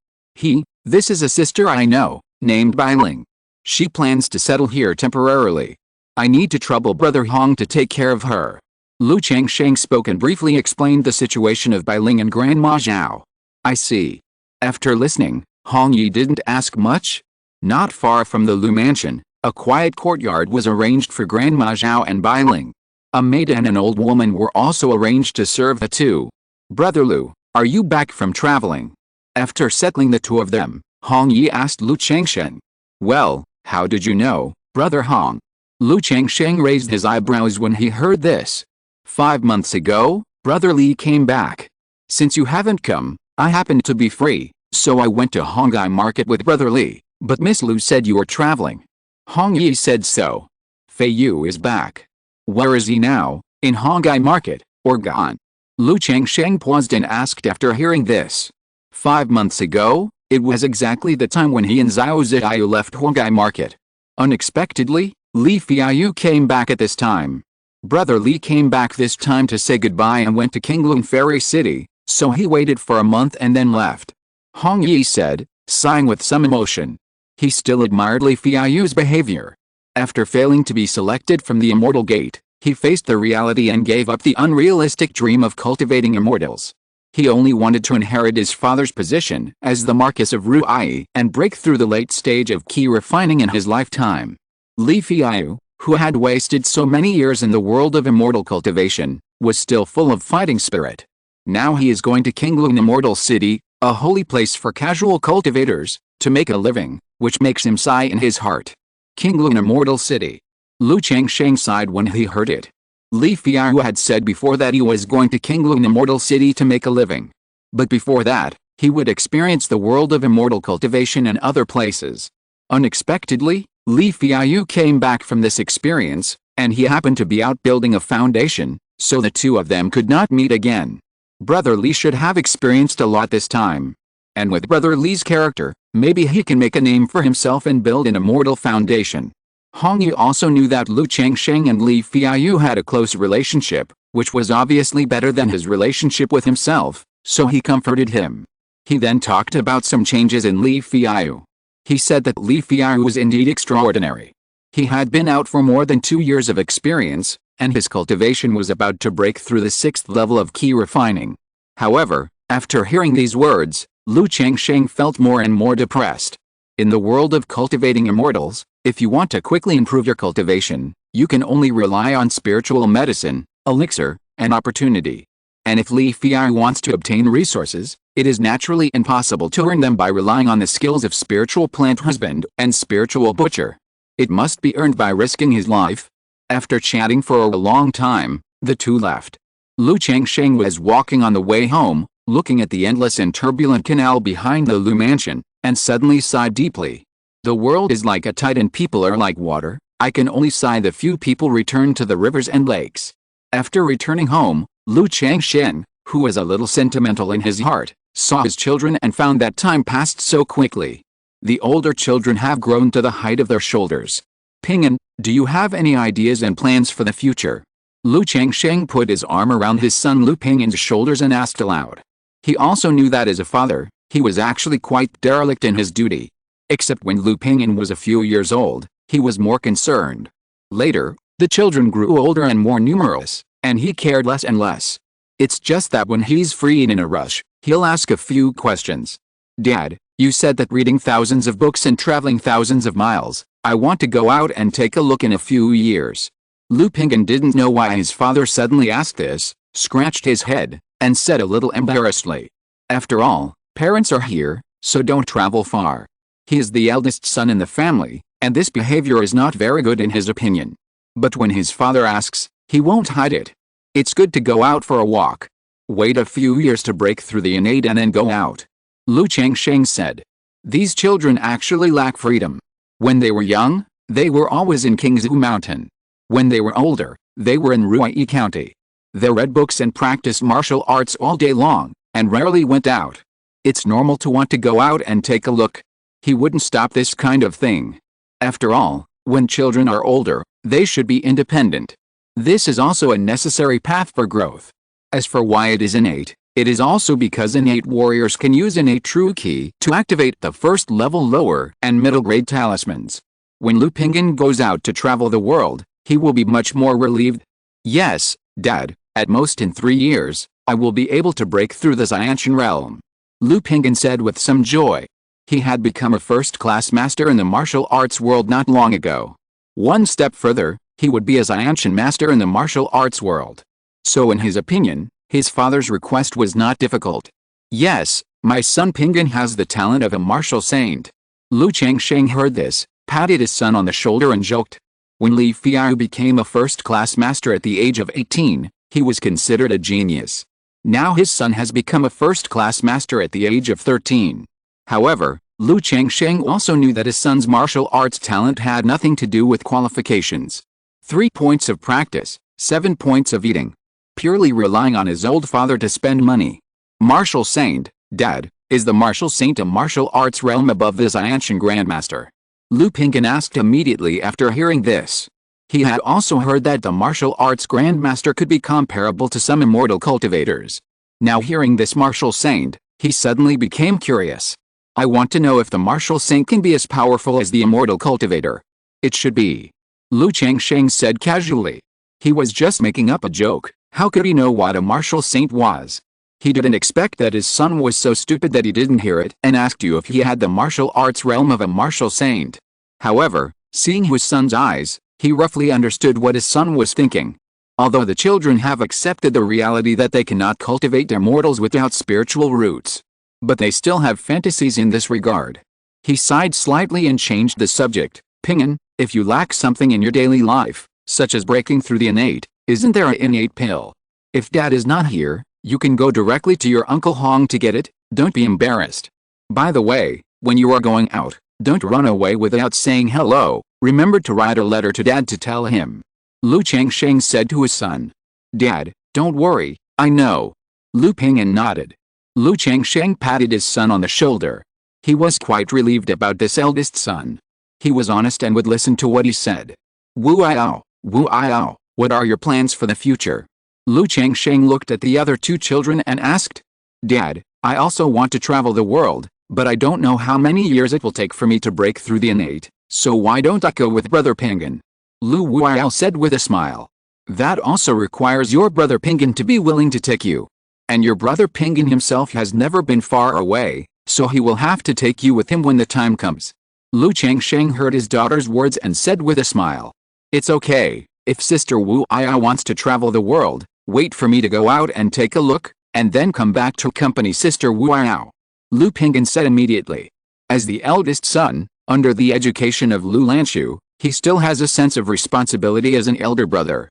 This is a sister I know, named Bailing. She plans to settle here temporarily. I need to trouble Brother Hong to take care of her. Changsheng spoke and briefly explained the situation of Bailing and Grandma Zhao. I see. After listening, Hong Yi didn't ask much. Not far from the Lu mansion, a quiet courtyard was arranged for Grandma Zhao and Bailing. A maid and an old woman were also arranged to serve the two. "Brother Lu, are you back from traveling?" After settling the two of them, Hong Yi asked Changsheng. "Well, how did you know, Brother Hong?" Changsheng raised his eyebrows when he heard this. 5 months ago, Brother Li came back. Since you haven't come, I happened to be free, so I went to Hongai Market with Brother Li, but Miss Lu said you were traveling." Hong Yi said so. "Fei Yu is back. Where is he now, in Hongai Market, or gone?" Changsheng paused and asked after hearing this. 5 months ago, it was exactly the time when he and Xiao Ziyu left Hongai Market. Unexpectedly, Li Feiyu came back at this time. Brother Li came back this time to say goodbye and went to Qingyun Fairy City, so he waited for a month and then left. Hong Yi said, sighing with some emotion. He still admired Li Feiyu's behavior. After failing to be selected from the Immortal Gate, he faced the reality and gave up the unrealistic dream of cultivating immortals. He only wanted to inherit his father's position as the Marquis of Ruai and break through the late stage of key refining in his lifetime. Li Feiyu, who had wasted so many years in the world of immortal cultivation, was still full of fighting spirit. Now he is going to Qingyun Immortal City, a holy place for casual cultivators, to make a living, which makes him sigh in his heart. Qingyun Immortal City. Changsheng sighed when he heard it. Li Feiyu had said before that he was going to Qingyun Immortal City to make a living. But before that, he would experience the world of immortal cultivation in other places. Unexpectedly, Li Feiyu came back from this experience, and he happened to be out building a foundation, so the two of them could not meet again. Brother Li should have experienced a lot this time. And with Brother Li's character, maybe he can make a name for himself and build an immortal foundation. Hong Yi also knew that Changsheng and Li Feiyu had a close relationship, which was obviously better than his relationship with himself, so he comforted him. He then talked about some changes in Li Feiyu. He said that Li Feiyu was indeed extraordinary. He had been out for more than 2 years of experience, and his cultivation was about to break through the 6th level of key refining. However, after hearing these words, Changsheng felt more and more depressed. In the world of cultivating immortals, if you want to quickly improve your cultivation, you can only rely on spiritual medicine, elixir, and opportunity. And if Li Feiyu wants to obtain resources, it is naturally impossible to earn them by relying on the skills of spiritual plant husband and spiritual butcher. It must be earned by risking his life. After chatting for a long time, the two left. Changsheng was walking on the way home, looking at the endless and turbulent canal behind the Lu mansion, and suddenly sighed deeply. The world is like a tide and people are like water. I can only sigh the few people return to the rivers and lakes. After returning home, Changsheng, who was a little sentimental in his heart, saw his children and found that time passed so quickly. The older children have grown to the height of their shoulders. Ping'an, do you have any ideas and plans for the future? Changsheng put his arm around his son Lu Ping'an's shoulders and asked aloud. He also knew that as a father, he was actually quite derelict in his duty. Except when Lu Ping'an was a few years old, he was more concerned. Later, the children grew older and more numerous, and he cared less and less. It's just that when he's free and in a rush, he'll ask a few questions. Dad, you said that reading thousands of books and traveling thousands of miles, I want to go out and take a look in a few years. Lu Ping'an didn't know why his father suddenly asked this, scratched his head, and said a little embarrassedly. After all, parents are here, so don't travel far. He is the eldest son in the family, and this behavior is not very good in his opinion. But when his father asks, he won't hide it. It's good to go out for a walk. Wait a few years to break through the innate and then go out. Lu Changsheng said. These children actually lack freedom. When they were young, they were always in Qingzhu Mountain. When they were older, they were in Ruai County. They read books and practiced martial arts all day long, and rarely went out. It's normal to want to go out and take a look. He wouldn't stop this kind of thing. After all, when children are older, they should be independent. This is also a necessary path for growth. As for why it is innate, it is also because innate warriors can use innate true ki to activate the first level lower and middle grade talismans. When Lu Pingyan goes out to travel the world, he will be much more relieved. Yes, Dad, at most in 3 years, I will be able to break through the Xianshan realm. Lu Pingyan said with some joy. He had become a first-class master in the martial arts world not long ago. One step further, he would be a Xianshan master in the martial arts world. So in his opinion, his father's request was not difficult. Yes, my son Pingyan has the talent of a martial saint. Lu Changsheng heard this, patted his son on the shoulder and joked. When Li Fiao became a first-class master at the age of 18, he was considered a genius. Now his son has become a first-class master at the age of 13. However, Lu Changsheng also knew that his son's martial arts talent had nothing to do with qualifications. 3 points of practice, 7 points of eating. Purely relying on his old father to spend money. Martial Saint, Dad, is the martial saint a martial arts realm above the Xianshan Grandmaster? Lu Pingyan asked immediately after hearing this. He had also heard that the martial arts Grandmaster could be comparable to some immortal cultivators. Now hearing this martial saint, he suddenly became curious. I want to know if the martial saint can be as powerful as the immortal cultivator. It should be. Lu Changsheng said casually. He was just making up a joke. How could he know what a martial saint was? He didn't expect that his son was so stupid that he didn't hear it and asked you if he had the martial arts realm of a martial saint. However, seeing his son's eyes, he roughly understood what his son was thinking. Although the children have accepted the reality that they cannot cultivate their mortals without spiritual roots. But they still have fantasies in this regard. He sighed slightly and changed the subject. Pingyan, if you lack something in your daily life, such as breaking through the innate, isn't there an innate pill? If Dad is not here, you can go directly to your Uncle Hong to get it, don't be embarrassed. By the way, when you are going out, don't run away without saying hello, remember to write a letter to Dad to tell him. Lu Changsheng said to his son. Dad, don't worry, I know. Lu Pingyan nodded. Lu Changsheng patted his son on the shoulder. He was quite relieved about this eldest son. He was honest and would listen to what he said. Wu Ao, what are your plans for the future? Lu Changsheng looked at the other 2 children and asked. Dad, I also want to travel the world, but I don't know how many years it will take for me to break through the innate, so why don't I go with Brother Pingyan? Lu Wuao said with a smile. That also requires your Brother Pingyan to be willing to take you. And your Brother Pingyan himself has never been far away, so he will have to take you with him when the time comes. Lu Changsheng heard his daughter's words and said with a smile. It's okay, if Sister Wu Ai wants to travel the world, wait for me to go out and take a look, and then come back to accompany Sister Wu Ai. Lu Pingyan said immediately. As the eldest son, under the education of Lu Lanshu, he still has a sense of responsibility as an elder brother.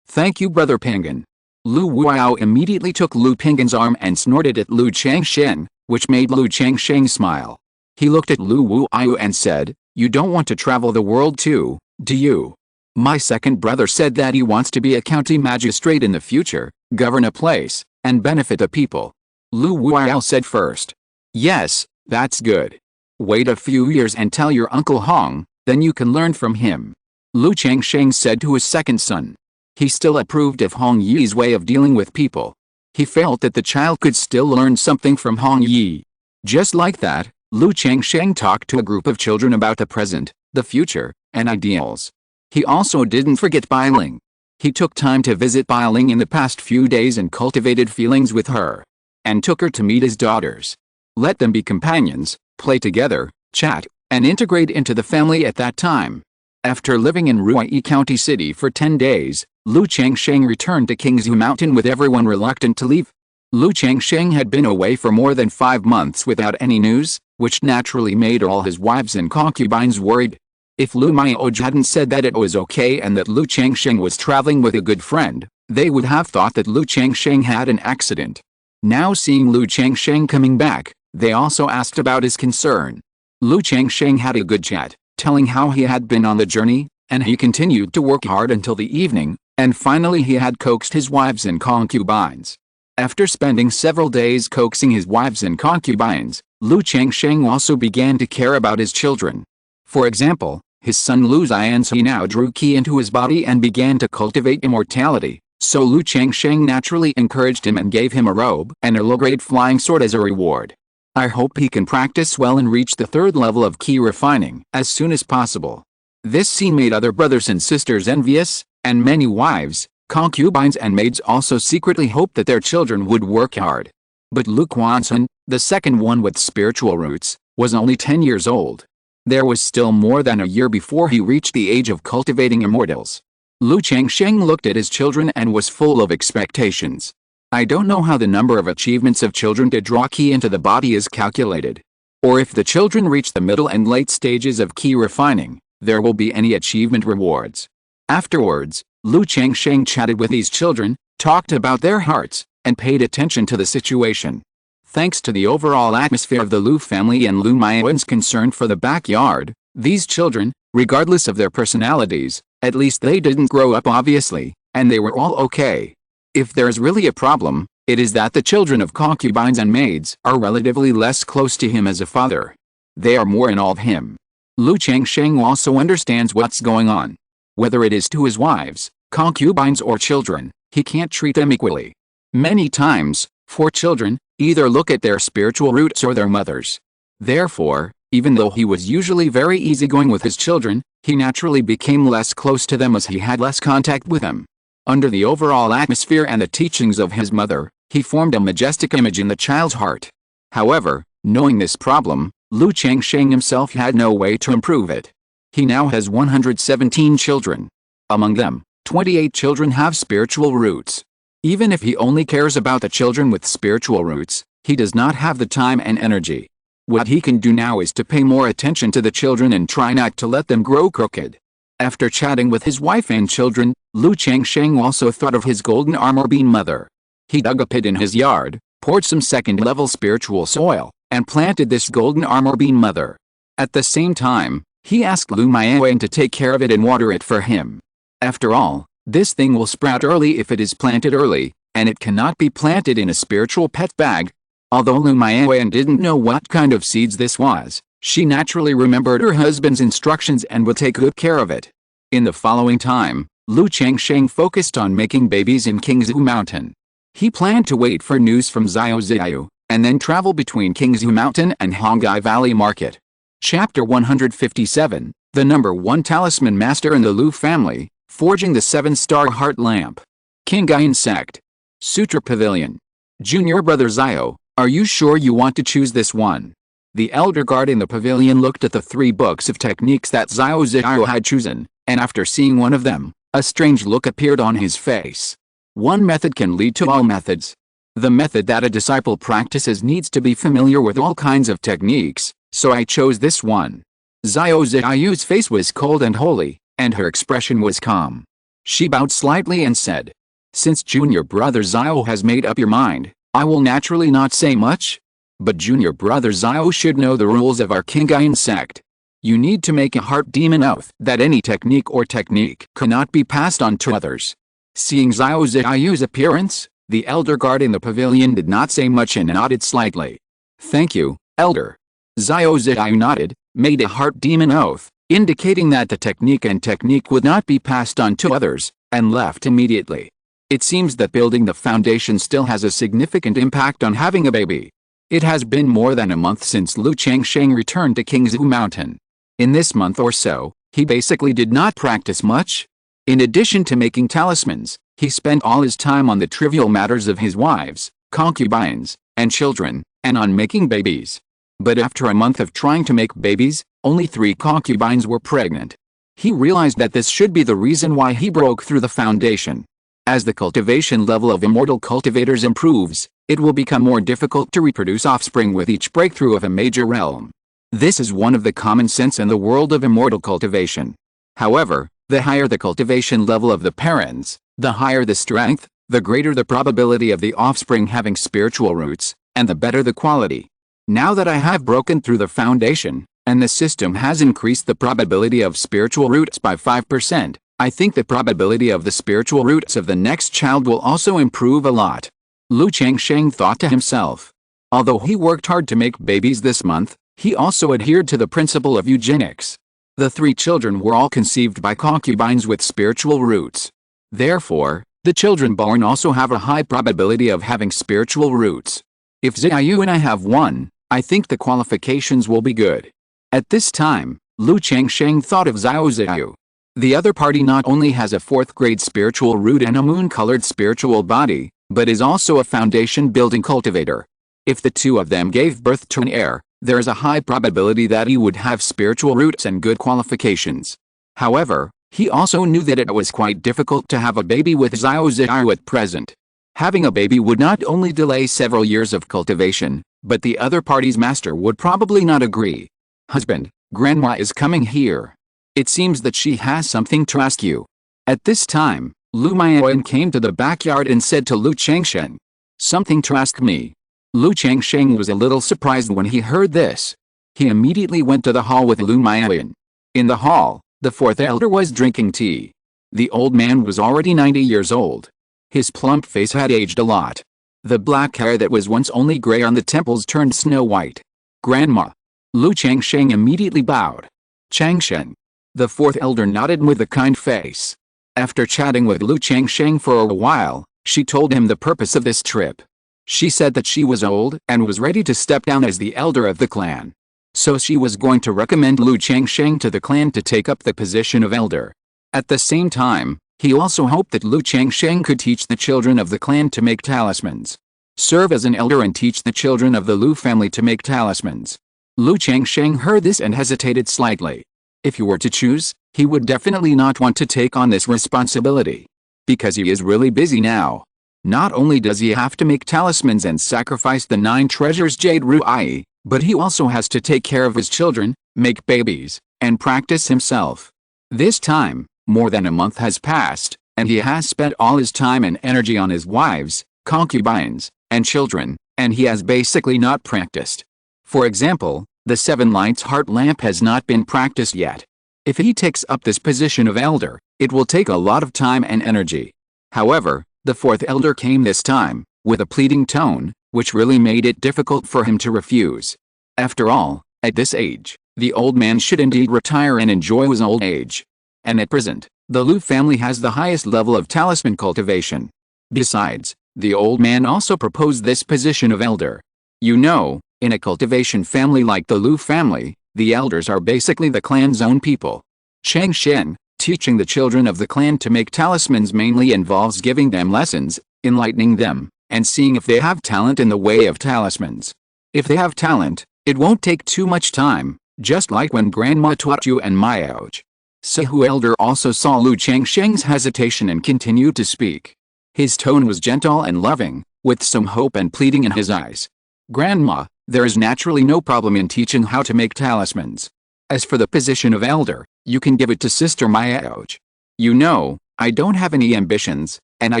Thank you Brother Pingyan. Lu Wuao immediately took Lu Pingyan's arm and snorted at Lu Changsheng, which made Lu Changsheng smile. He looked at Lu Wuao and said, you don't want to travel the world too, do you? My second brother said that he wants to be a county magistrate in the future, govern a place, and benefit the people. Lu Wuao said first. Yes, that's good. Wait a few years and tell your Uncle Hong, then you can learn from him. Lu Changsheng said to his second son. He still approved of Hong Yi's way of dealing with people. He felt that the child could still learn something from Hong Yi. Just like that, Lu Changsheng talked to a group of children about the present, the future, and ideals. He also didn't forget Bai Ling. He took time to visit Bai Ling in the past few days and cultivated feelings with her. And took her to meet his daughters. Let them be companions, play together, chat, and integrate into the family at that time. After living in Ruai County City for 10 days, Lu Changsheng returned to Qingzhu Mountain with everyone reluctant to leave. Lu Changsheng had been away for more than 5 months without any news, which naturally made all his wives and concubines worried. If Lu Miaoj hadn't said that it was okay and that Lu Changsheng was traveling with a good friend, they would have thought that Lu Changsheng had an accident. Now seeing Lu Changsheng coming back, they also asked about his concern. Lu Changsheng had a good chat, telling how he had been on the journey, and he continued to work hard until the evening, and finally he had coaxed his wives and concubines. After spending several days coaxing his wives and concubines, Lu Changsheng also began to care about his children. For example, his son Lu Xianzi now drew qi into his body and began to cultivate immortality, so Lu Changsheng naturally encouraged him and gave him a robe and a low-grade flying sword as a reward. I hope he can practice well and reach the 3rd level of qi refining as soon as possible. This scene made other brothers and sisters envious, and many wives, concubines and maids also secretly hoped that their children would work hard. But Lu Quanzhen, the second one with spiritual roots, was only 10 years old. There was still more than a year before he reached the age of cultivating immortals. Lu Changsheng looked at his children and was full of expectations. I don't know how the number of achievements of children to draw qi into the body is calculated. Or if the children reach the middle and late stages of qi refining, there will be any achievement rewards. Afterwards, Lu Changsheng chatted with these children, talked about their hearts, and paid attention to the situation. Thanks to the overall atmosphere of the Lu family and Lu Miaowen's concern for the backyard, these children, regardless of their personalities, at least they didn't grow up obviously, and they were all okay. If there's really a problem, it is that the children of concubines and maids are relatively less close to him as a father. They are more in awe of him. Lu Changsheng also understands what's going on. Whether it is to his wives, concubines or children, he can't treat them equally. Many times, for children, either look at their spiritual roots or their mothers. Therefore, even though he was usually very easygoing with his children, he naturally became less close to them as he had less contact with them. Under the overall atmosphere and the teachings of his mother, he formed a majestic image in the child's heart. However, knowing this problem, Lu Changsheng himself had no way to improve it. He now has 117 children. Among them, 28 children have spiritual roots. Even if he only cares about the children with spiritual roots, he does not have the time and energy. What he can do now is to pay more attention to the children and try not to let them grow crooked. After chatting with his wife and children, Lu Changsheng also thought of his golden armor bean mother. He dug a pit in his yard, poured some second-level spiritual soil, and planted this golden armor bean mother. At the same time, he asked Lu Miaowen to take care of it and water it for him. After all, this thing will sprout early if it is planted early, and it cannot be planted in a spiritual pet bag. Although Lu Miaowen didn't know what kind of seeds this was, she naturally remembered her husband's instructions and would take good care of it. In the following time, Lu Changsheng focused on making babies in Qingzhu Mountain. He planned to wait for news from Xiao Xiao, and then travel between Qingzhu Mountain and Hongai Valley Market. Chapter 157, the number 1 talisman master in the Lu family, forging the 7-star heart lamp. Qingyun Sect. Sutra Pavilion. Junior brother Xiao, are you sure you want to choose this one? The elder guard in the pavilion looked at the 3 books of techniques that Xiao Xiao had chosen, and after seeing one of them, a strange look appeared on his face. One method can lead to all methods. The method that a disciple practices needs to be familiar with all kinds of techniques, so I chose this one. Xiao Xiao's face was cold and holy, and her expression was calm. She bowed slightly and said, "Since junior brother Xiao has made up your mind, I will naturally not say much. But junior brother Xiao should know the rules of our Qingyun Sect. You need to make a heart demon oath that any technique cannot be passed on to others." Seeing Xiao Xiao's appearance, the elder guard in the pavilion did not say much and nodded slightly. "Thank you, elder." Xiao Xiao nodded, made a heart demon oath, indicating that the technique would not be passed on to others, and left immediately. It seems that building the foundation still has a significant impact on having a baby. It has been more than a month since Lu Changsheng returned to Qingzhu Mountain. In this month or so, he basically did not practice much. In addition to making talismans, he spent all his time on the trivial matters of his wives, concubines, and children, and on making babies. But after a month of trying to make babies, only 3 concubines were pregnant. He realized that this should be the reason why he broke through the foundation. As the cultivation level of immortal cultivators improves, It will become more difficult to reproduce offspring with each breakthrough of a major realm. This is one of the common sense in the world of immortal cultivation. However, the higher the cultivation level of the parents, the higher the strength, the greater the probability of the offspring having spiritual roots, and the better the quality. Now that I have broken through the foundation, and the system has increased the probability of spiritual roots by 5%, I think the probability of the spiritual roots of the next child will also improve a lot. Lu Changsheng thought to himself. Although he worked hard to make babies this month, he also adhered to the principle of eugenics. The 3 children were all conceived by concubines with spiritual roots. Therefore, the children born also have a high probability of having spiritual roots. If Ziyu and I have one, I think the qualifications will be good. At this time, Lu Changsheng thought of Ziyu. The other party not only has a 4th grade spiritual root and a moon-colored spiritual body, but is also a foundation-building cultivator. If the 2 of them gave birth to an heir, there is a high probability that he would have spiritual roots and good qualifications. However, he also knew that it was quite difficult to have a baby with Ziyu at present. Having a baby would not only delay several years of cultivation, but the other party's master would probably not agree. Husband, Grandma is coming here. It seems that she has something to ask you. At this time, Lu Maoyan came to the backyard and said to Lu Changsheng, "Something to ask me." Lu Changsheng was a little surprised when he heard this. He immediately went to the hall with Lu Maoyan. In the hall, the 4th elder was drinking tea. The old man was already 90 years old. His plump face had aged a lot. The black hair that was once only gray on the temples turned snow white. "Grandma." Lu Changsheng immediately bowed. "Changsheng." The 4th elder nodded with a kind face. After chatting with Lu Changsheng for a while, she told him the purpose of this trip. She said that she was old and was ready to step down as the elder of the clan. So she was going to recommend Lu Changsheng to the clan to take up the position of elder. At the same time, he also hoped that Lu Changsheng could teach the children of the clan to make talismans. Serve as an elder and teach the children of the Lu family to make talismans. Lu Changsheng heard this and hesitated slightly. If he were to choose, he would definitely not want to take on this responsibility. Because he is really busy now. Not only does he have to make talismans and sacrifice the 9 treasures Jade Ruai, but he also has to take care of his children, make babies, and practice himself. This time, more than a month has passed, and he has spent all his time and energy on his wives, concubines, and children, and he has basically not practiced. For example, the 7 lights heart lamp has not been practiced yet. If he takes up this position of elder, it will take a lot of time and energy. However, the 4th elder came this time, with a pleading tone, which really made it difficult for him to refuse. After all, at this age, the old man should indeed retire and enjoy his old age. And at present, the Lu family has the highest level of talisman cultivation. Besides, the old man also proposed this position of elder. You know, in a cultivation family like the Lu family, the elders are basically the clan's own people. Changsheng, teaching the children of the clan to make talismans mainly involves giving them lessons, enlightening them, and seeing if they have talent in the way of talismans. If they have talent, it won't take too much time, just like when Grandma taught you and Myoj. Sehu elder also saw Lu Changsheng's hesitation and continued to speak. His tone was gentle and loving, with some hope and pleading in his eyes. "Grandma, there is naturally no problem in teaching how to make talismans. As for the position of elder, you can give it to Sister Myoj. You know, I don't have any ambitions, and I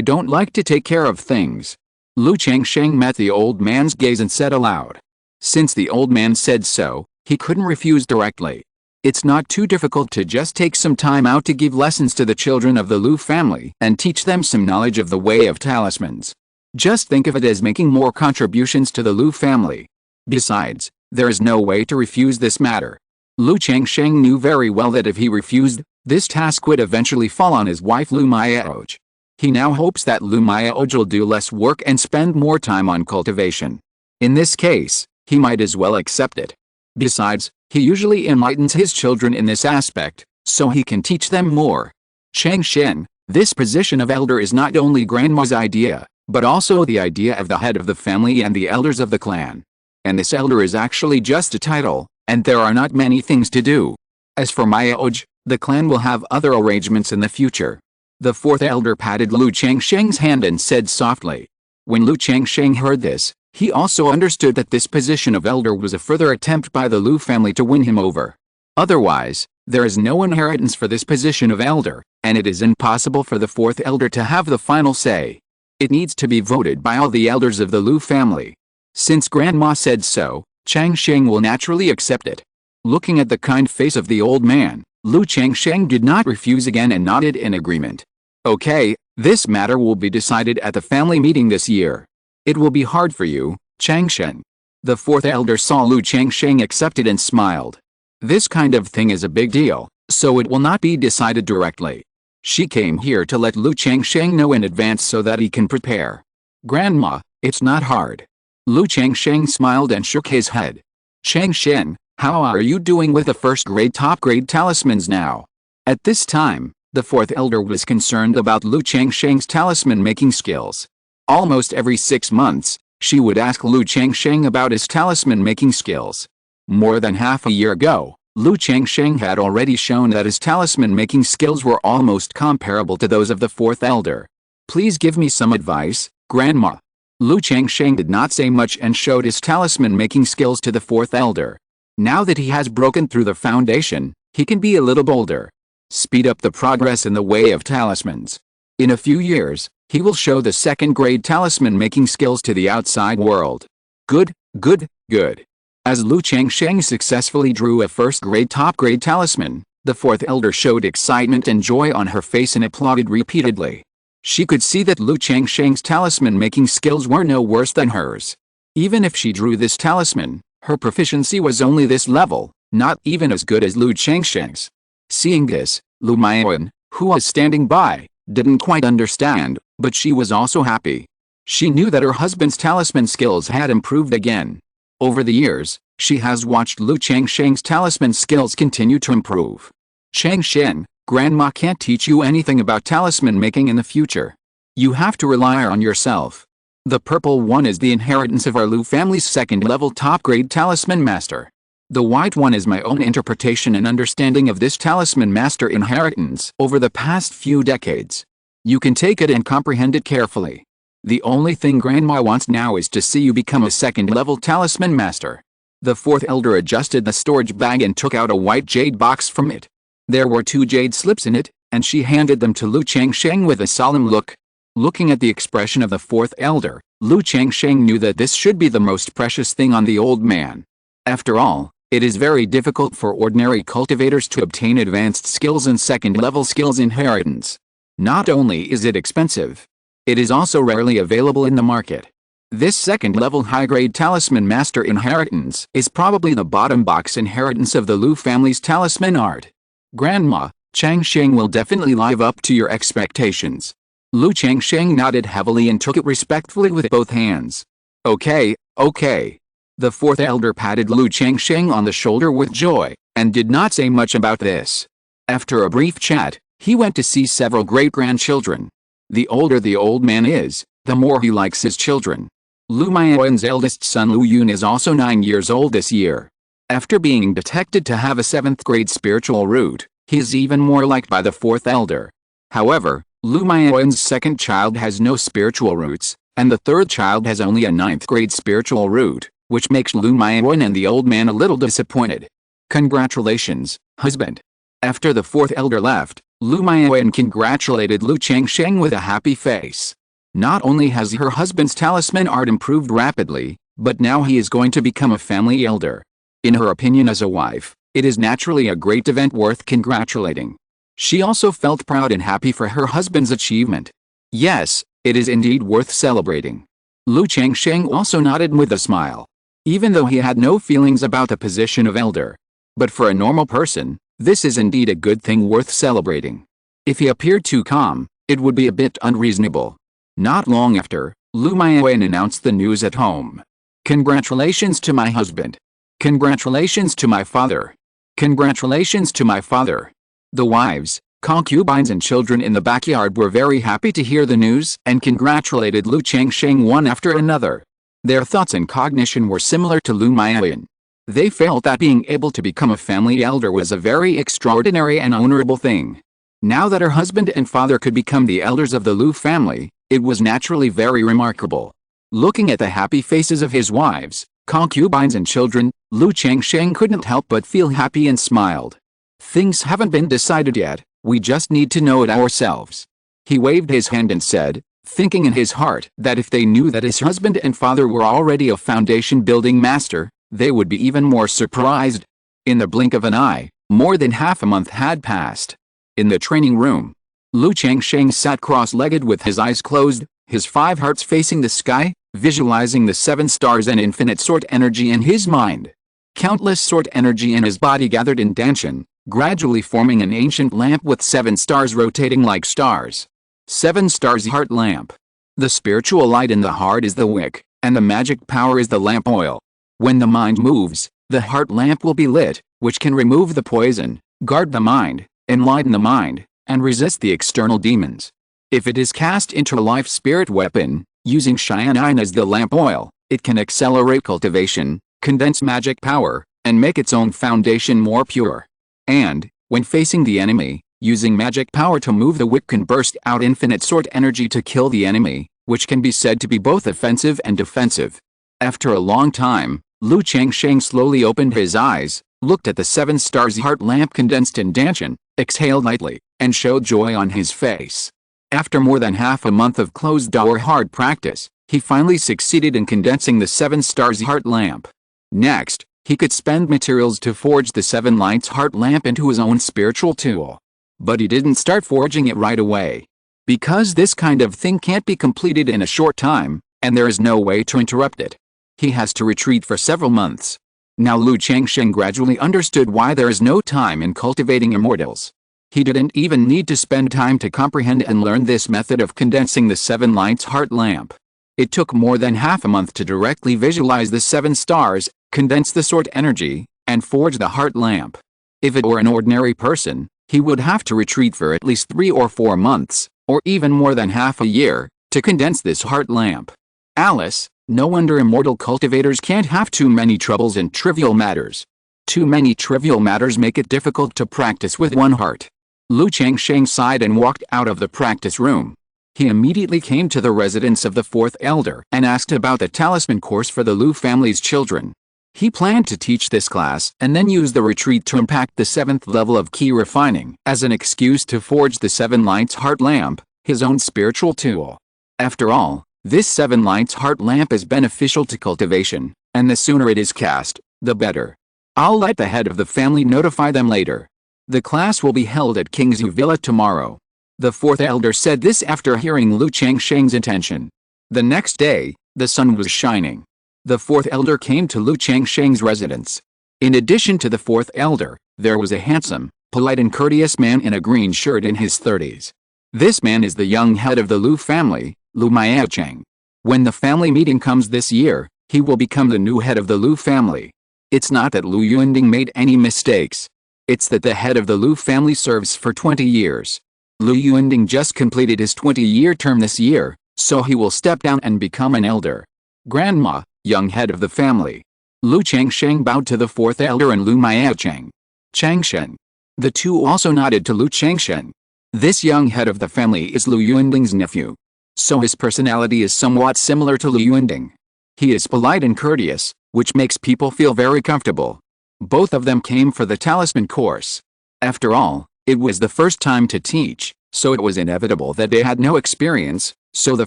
don't like to take care of things." Lu Changsheng met the old man's gaze and said aloud. Since the old man said so, he couldn't refuse directly. It's not too difficult to just take some time out to give lessons to the children of the Lu family and teach them some knowledge of the way of talismans. Just think of it as making more contributions to the Lu family. Besides, there is no way to refuse this matter. Lu Changsheng knew very well that if he refused, this task would eventually fall on his wife Lu Myoj. He now hopes that Lu Myoj will do less work and spend more time on cultivation. In this case, he might as well accept it. Besides, he usually enlightens his children in this aspect, so he can teach them more. Changsheng, this position of elder is not only Grandma's idea, but also the idea of the head of the family and the elders of the clan. And this elder is actually just a title, and there are not many things to do. As for Myoj, the clan will have other arrangements in the future. The 4th elder patted Lu Changsheng's hand and said softly, When Lu Changsheng heard this, he also understood that this position of elder was a further attempt by the Lu family to win him over. Otherwise, there is no inheritance for this position of elder, and it is impossible for the fourth elder to have the final say. It needs to be voted by all the elders of the Lu family. Since Grandma said so, Changsheng will naturally accept it. Looking at the kind face of the old man, Lu Changsheng did not refuse again and nodded in agreement. Okay, this matter will be decided at the family meeting this year. It will be hard for you, Changsheng. The fourth elder saw Lu Changsheng accepted and smiled. This kind of thing is a big deal, so it will not be decided directly. She came here to let Lu Changsheng know in advance so that he can prepare. Grandma, it's not hard. Lu Changsheng smiled and shook his head. Changsheng, how are you doing with the first grade top grade talismans now? At this time, the fourth elder was concerned about Lu Changsheng's talisman making skills. Almost every 6 months, she would ask Lu Changsheng about his talisman making skills. More than half a year ago, Lu Changsheng had already shown that his talisman making skills were almost comparable to those of the fourth elder. Please give me some advice, Grandma. Lu Changsheng did not say much and showed his talisman making skills to the fourth elder. Now that he has broken through the foundation, he can be a little bolder. Speed up the progress in the way of talismans. In a few years, he will show the second grade talisman making skills to the outside world. Good, good, good. As Lu Changsheng successfully drew a first grade top grade talisman, the fourth elder showed excitement and joy on her face and applauded repeatedly. She could see that Lu Changsheng's talisman making skills were no worse than hers. Even if she drew this talisman, her proficiency was only this level, not even as good as Lu Changsheng's. Seeing this, Lu Maiyuan, who was standing by, didn't quite understand, but she was also happy. She knew that her husband's talisman skills had improved again. Over the years, she has watched Lu Changsheng's talisman skills continue to improve. Changsheng, Grandma can't teach you anything about talisman making in the future. You have to rely on yourself. The purple one is the inheritance of our Lu family's second-level top-grade talisman master. The white one is my own interpretation and understanding of this talisman master inheritance over the past few decades. You can take it and comprehend it carefully. The only thing Grandma wants now is to see you become a second-level talisman master. The fourth elder adjusted the storage bag and took out a white jade box from it. There were 2 jade slips in it, and she handed them to Lu Changsheng with a solemn look. Looking at the expression of the fourth elder, Lu Changsheng knew that this should be the most precious thing on the old man. After all, it is very difficult for ordinary cultivators to obtain advanced skills and second-level skills inheritance. Not only is it expensive, it is also rarely available in the market. This second-level high-grade talisman master inheritance is probably the bottom box inheritance of the Lu family's talisman art. Grandma, Changsheng will definitely live up to your expectations. Lu Changsheng nodded heavily and took it respectfully with both hands. Okay, okay. The fourth elder patted Lu Changsheng on the shoulder with joy, and did not say much about this. After a brief chat, he went to see several great-grandchildren. The older the old man is, the more he likes his children. Lu Maiyuan's eldest son Lu Yun is also 9 years old this year. After being detected to have a 7th grade spiritual root, he is even more liked by the fourth elder. However, Lu Maiyuan's second child has no spiritual roots, and the third child has only a 9th grade spiritual root, which makes Lu Maiyuan and the old man a little disappointed. Congratulations, husband. After the fourth elder left, Lu Maiyuan congratulated Lu Changsheng with a happy face. Not only has her husband's talisman art improved rapidly, but now he is going to become a family elder. In her opinion as a wife, it is naturally a great event worth congratulating. She also felt proud and happy for her husband's achievement. Yes, it is indeed worth celebrating. Lu Changsheng also nodded with a smile. Even though he had no feelings about the position of elder. But for a normal person, this is indeed a good thing worth celebrating. If he appeared too calm, it would be a bit unreasonable. Not long after, Lu Maiyuan announced the news at home. Congratulations to my husband. Congratulations to my father. Congratulations to my father. The wives, concubines and children in the backyard were very happy to hear the news and congratulated Lu Changsheng one after another. Their thoughts and cognition were similar to Lu Maiyuan. They felt that being able to become a family elder was a very extraordinary and honorable thing. Now that her husband and father could become the elders of the Lu family, it was naturally very remarkable. Looking at the happy faces of his wives, concubines and children, Lu Changsheng couldn't help but feel happy and smiled. Things haven't been decided yet, we just need to know it ourselves. He waved his hand and said, thinking in his heart that if they knew that his husband and father were already a foundation-building master, they would be even more surprised. In the blink of an eye, more than half a month had passed. In the training room, Lu Changsheng sat cross-legged with his eyes closed, his 5 hearts facing the sky, visualizing the 7 stars and infinite sword energy in his mind. Countless sword energy in his body gathered in Danshan, gradually forming an ancient lamp with 7 stars rotating like stars. 7 stars heart lamp. The spiritual light in the heart is the wick, and the magic power is the lamp oil. When the mind moves, the heart lamp will be lit, which can remove the poison, guard the mind, enlighten the mind, and resist the external demons. If it is cast into a life spirit weapon, using Changsheng as the lamp oil, it can accelerate cultivation, condense magic power, and make its own foundation more pure. And, when facing the enemy, using magic power to move the wick can burst out infinite sword energy to kill the enemy, which can be said to be both offensive and defensive. After a long time, Lu Changsheng slowly opened his eyes, looked at the 7 stars heart lamp condensed in Danshan, exhaled lightly, and showed joy on his face. After more than half a month of closed-door hard practice, he finally succeeded in condensing the 7 stars heart lamp. Next, he could spend materials to forge the 7 lights heart lamp into his own spiritual tool. But he didn't start forging it right away. Because this kind of thing can't be completed in a short time, and there is no way to interrupt it. He has to retreat for several months. Now Lu Changsheng gradually understood why there is no time in cultivating immortals. He didn't even need to spend time to comprehend and learn this method of condensing the 7 lights heart lamp. It took more than half a month to directly visualize the 7 stars, condense the sword energy, and forge the heart lamp. If it were an ordinary person, he would have to retreat for at least 3 or 4 months, or even more than half a year, to condense this heart lamp. Alice, no wonder immortal cultivators can't have too many troubles in trivial matters. Too many trivial matters make it difficult to practice with one heart. Lu Changsheng sighed and walked out of the practice room. He immediately came to the residence of the 4th elder and asked about the talisman course for the Lu family's children. He planned to teach this class and then use the retreat to impact the 7th level of key refining as an excuse to forge the 7 lights heart lamp, his own spiritual tool. After all, this 7 lights heart lamp is beneficial to cultivation, and the sooner it is cast, the better. I'll let the head of the family notify them later. The class will be held at Qingzhu Villa tomorrow. The 4th elder said this after hearing Lu Changsheng's intention. The next day, the sun was shining. The 4th elder came to Lu Changsheng's residence. In addition to the 4th elder, there was a handsome, polite and courteous man in a green shirt in his 30s. This man is the young head of the Lu family, Lu Miaocheng. When the family meeting comes this year, he will become the new head of the Lu family. It's not that Lu Yunding made any mistakes. It's that the head of the Lu family serves for 20 years. Lu Yunding just completed his 20-year term this year, so he will step down and become an elder. Grandma, young head of the family. Lu Changsheng bowed to the 4th elder and Lu Miaocheng. Changsheng. The two also nodded to Lu Changsheng. This young head of the family is Lu Yunding's nephew. So his personality is somewhat similar to Lu Yunding. He is polite and courteous, which makes people feel very comfortable. Both of them came for the talisman course. After all, it was the first time to teach, so it was inevitable that they had no experience, so the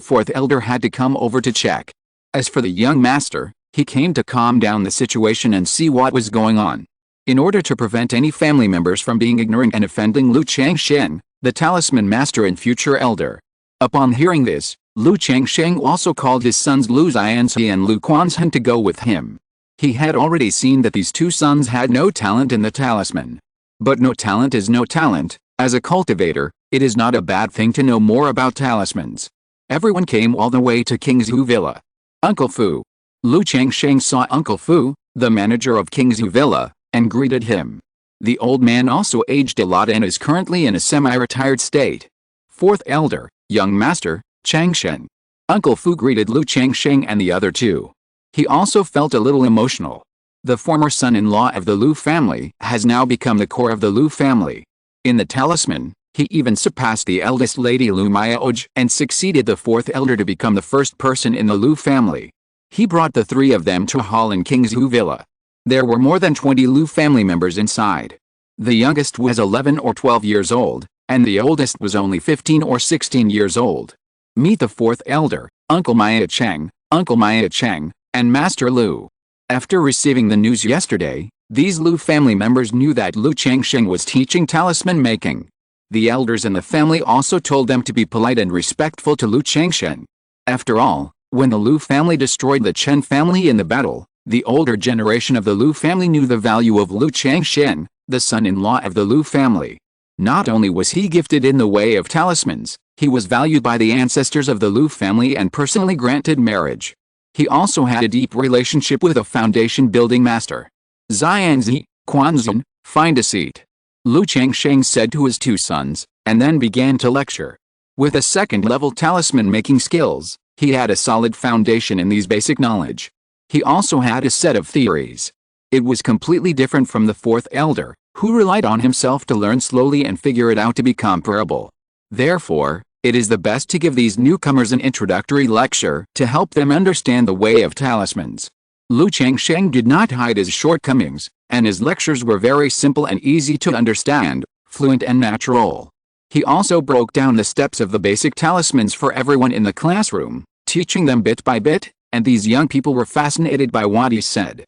4th elder had to come over to check. As for the young master, he came to calm down the situation and see what was going on. In order to prevent any family members from being ignorant and offending Lu Changsheng, the talisman master and future elder. Upon hearing this, Lu Changsheng also called his sons Lu Xianzi and Lu Quanzhen to go with him. He had already seen that these 2 sons had no talent in the talisman. But no talent is no talent. As a cultivator, it is not a bad thing to know more about talismans. Everyone came all the way to Qingzhu Villa. Uncle Fu. Lu Changsheng saw Uncle Fu, the manager of Qingzhu Villa, and greeted him. The old man also aged a lot and is currently in a semi-retired state. 4th elder, young master, Changsheng. Uncle Fu greeted Lu Changsheng and the other 2. He also felt a little emotional. The former son-in-law of the Lu family has now become the core of the Lu family. In the talisman, He even surpassed the eldest lady Lu Miaoj and succeeded the fourth elder to become the first person in the Lu family. He brought the three of them to a hall in Qingzhu Villa. There were more than 20 Lu family members inside. The youngest was 11 or 12 years old, and the oldest was only 15 or 16 years old. Meet the fourth elder, Uncle Maya Cheng, and Master Lu. After receiving the news yesterday, these Lu family members knew that Lu Changsheng was teaching talisman making. The elders in the family also told them to be polite and respectful to Lu Changsheng. After all, when the Lu family destroyed the Chen family in the battle, the older generation of the Lu family knew the value of Lu Changsheng, the son-in-law of the Lu family. Not only was he gifted in the way of talismans, he was valued by the ancestors of the Lu family and personally granted marriage. He also had a deep relationship with a foundation-building master. Xianzi, Quanzhen, find a seat. Lu Changsheng said to his two sons, and then began to lecture. With a second-level talisman-making skills, he had a solid foundation in these basic knowledge. He also had a set of theories. It was completely different from the fourth elder, who relied on himself to learn slowly and figure it out to be comparable. Therefore, it is the best to give these newcomers an introductory lecture to help them understand the way of talismans. Lu Changsheng did not hide his shortcomings, and his lectures were very simple and easy to understand, fluent and natural. He also broke down the steps of the basic talismans for everyone in the classroom, teaching them bit by bit, and these young people were fascinated by what he said.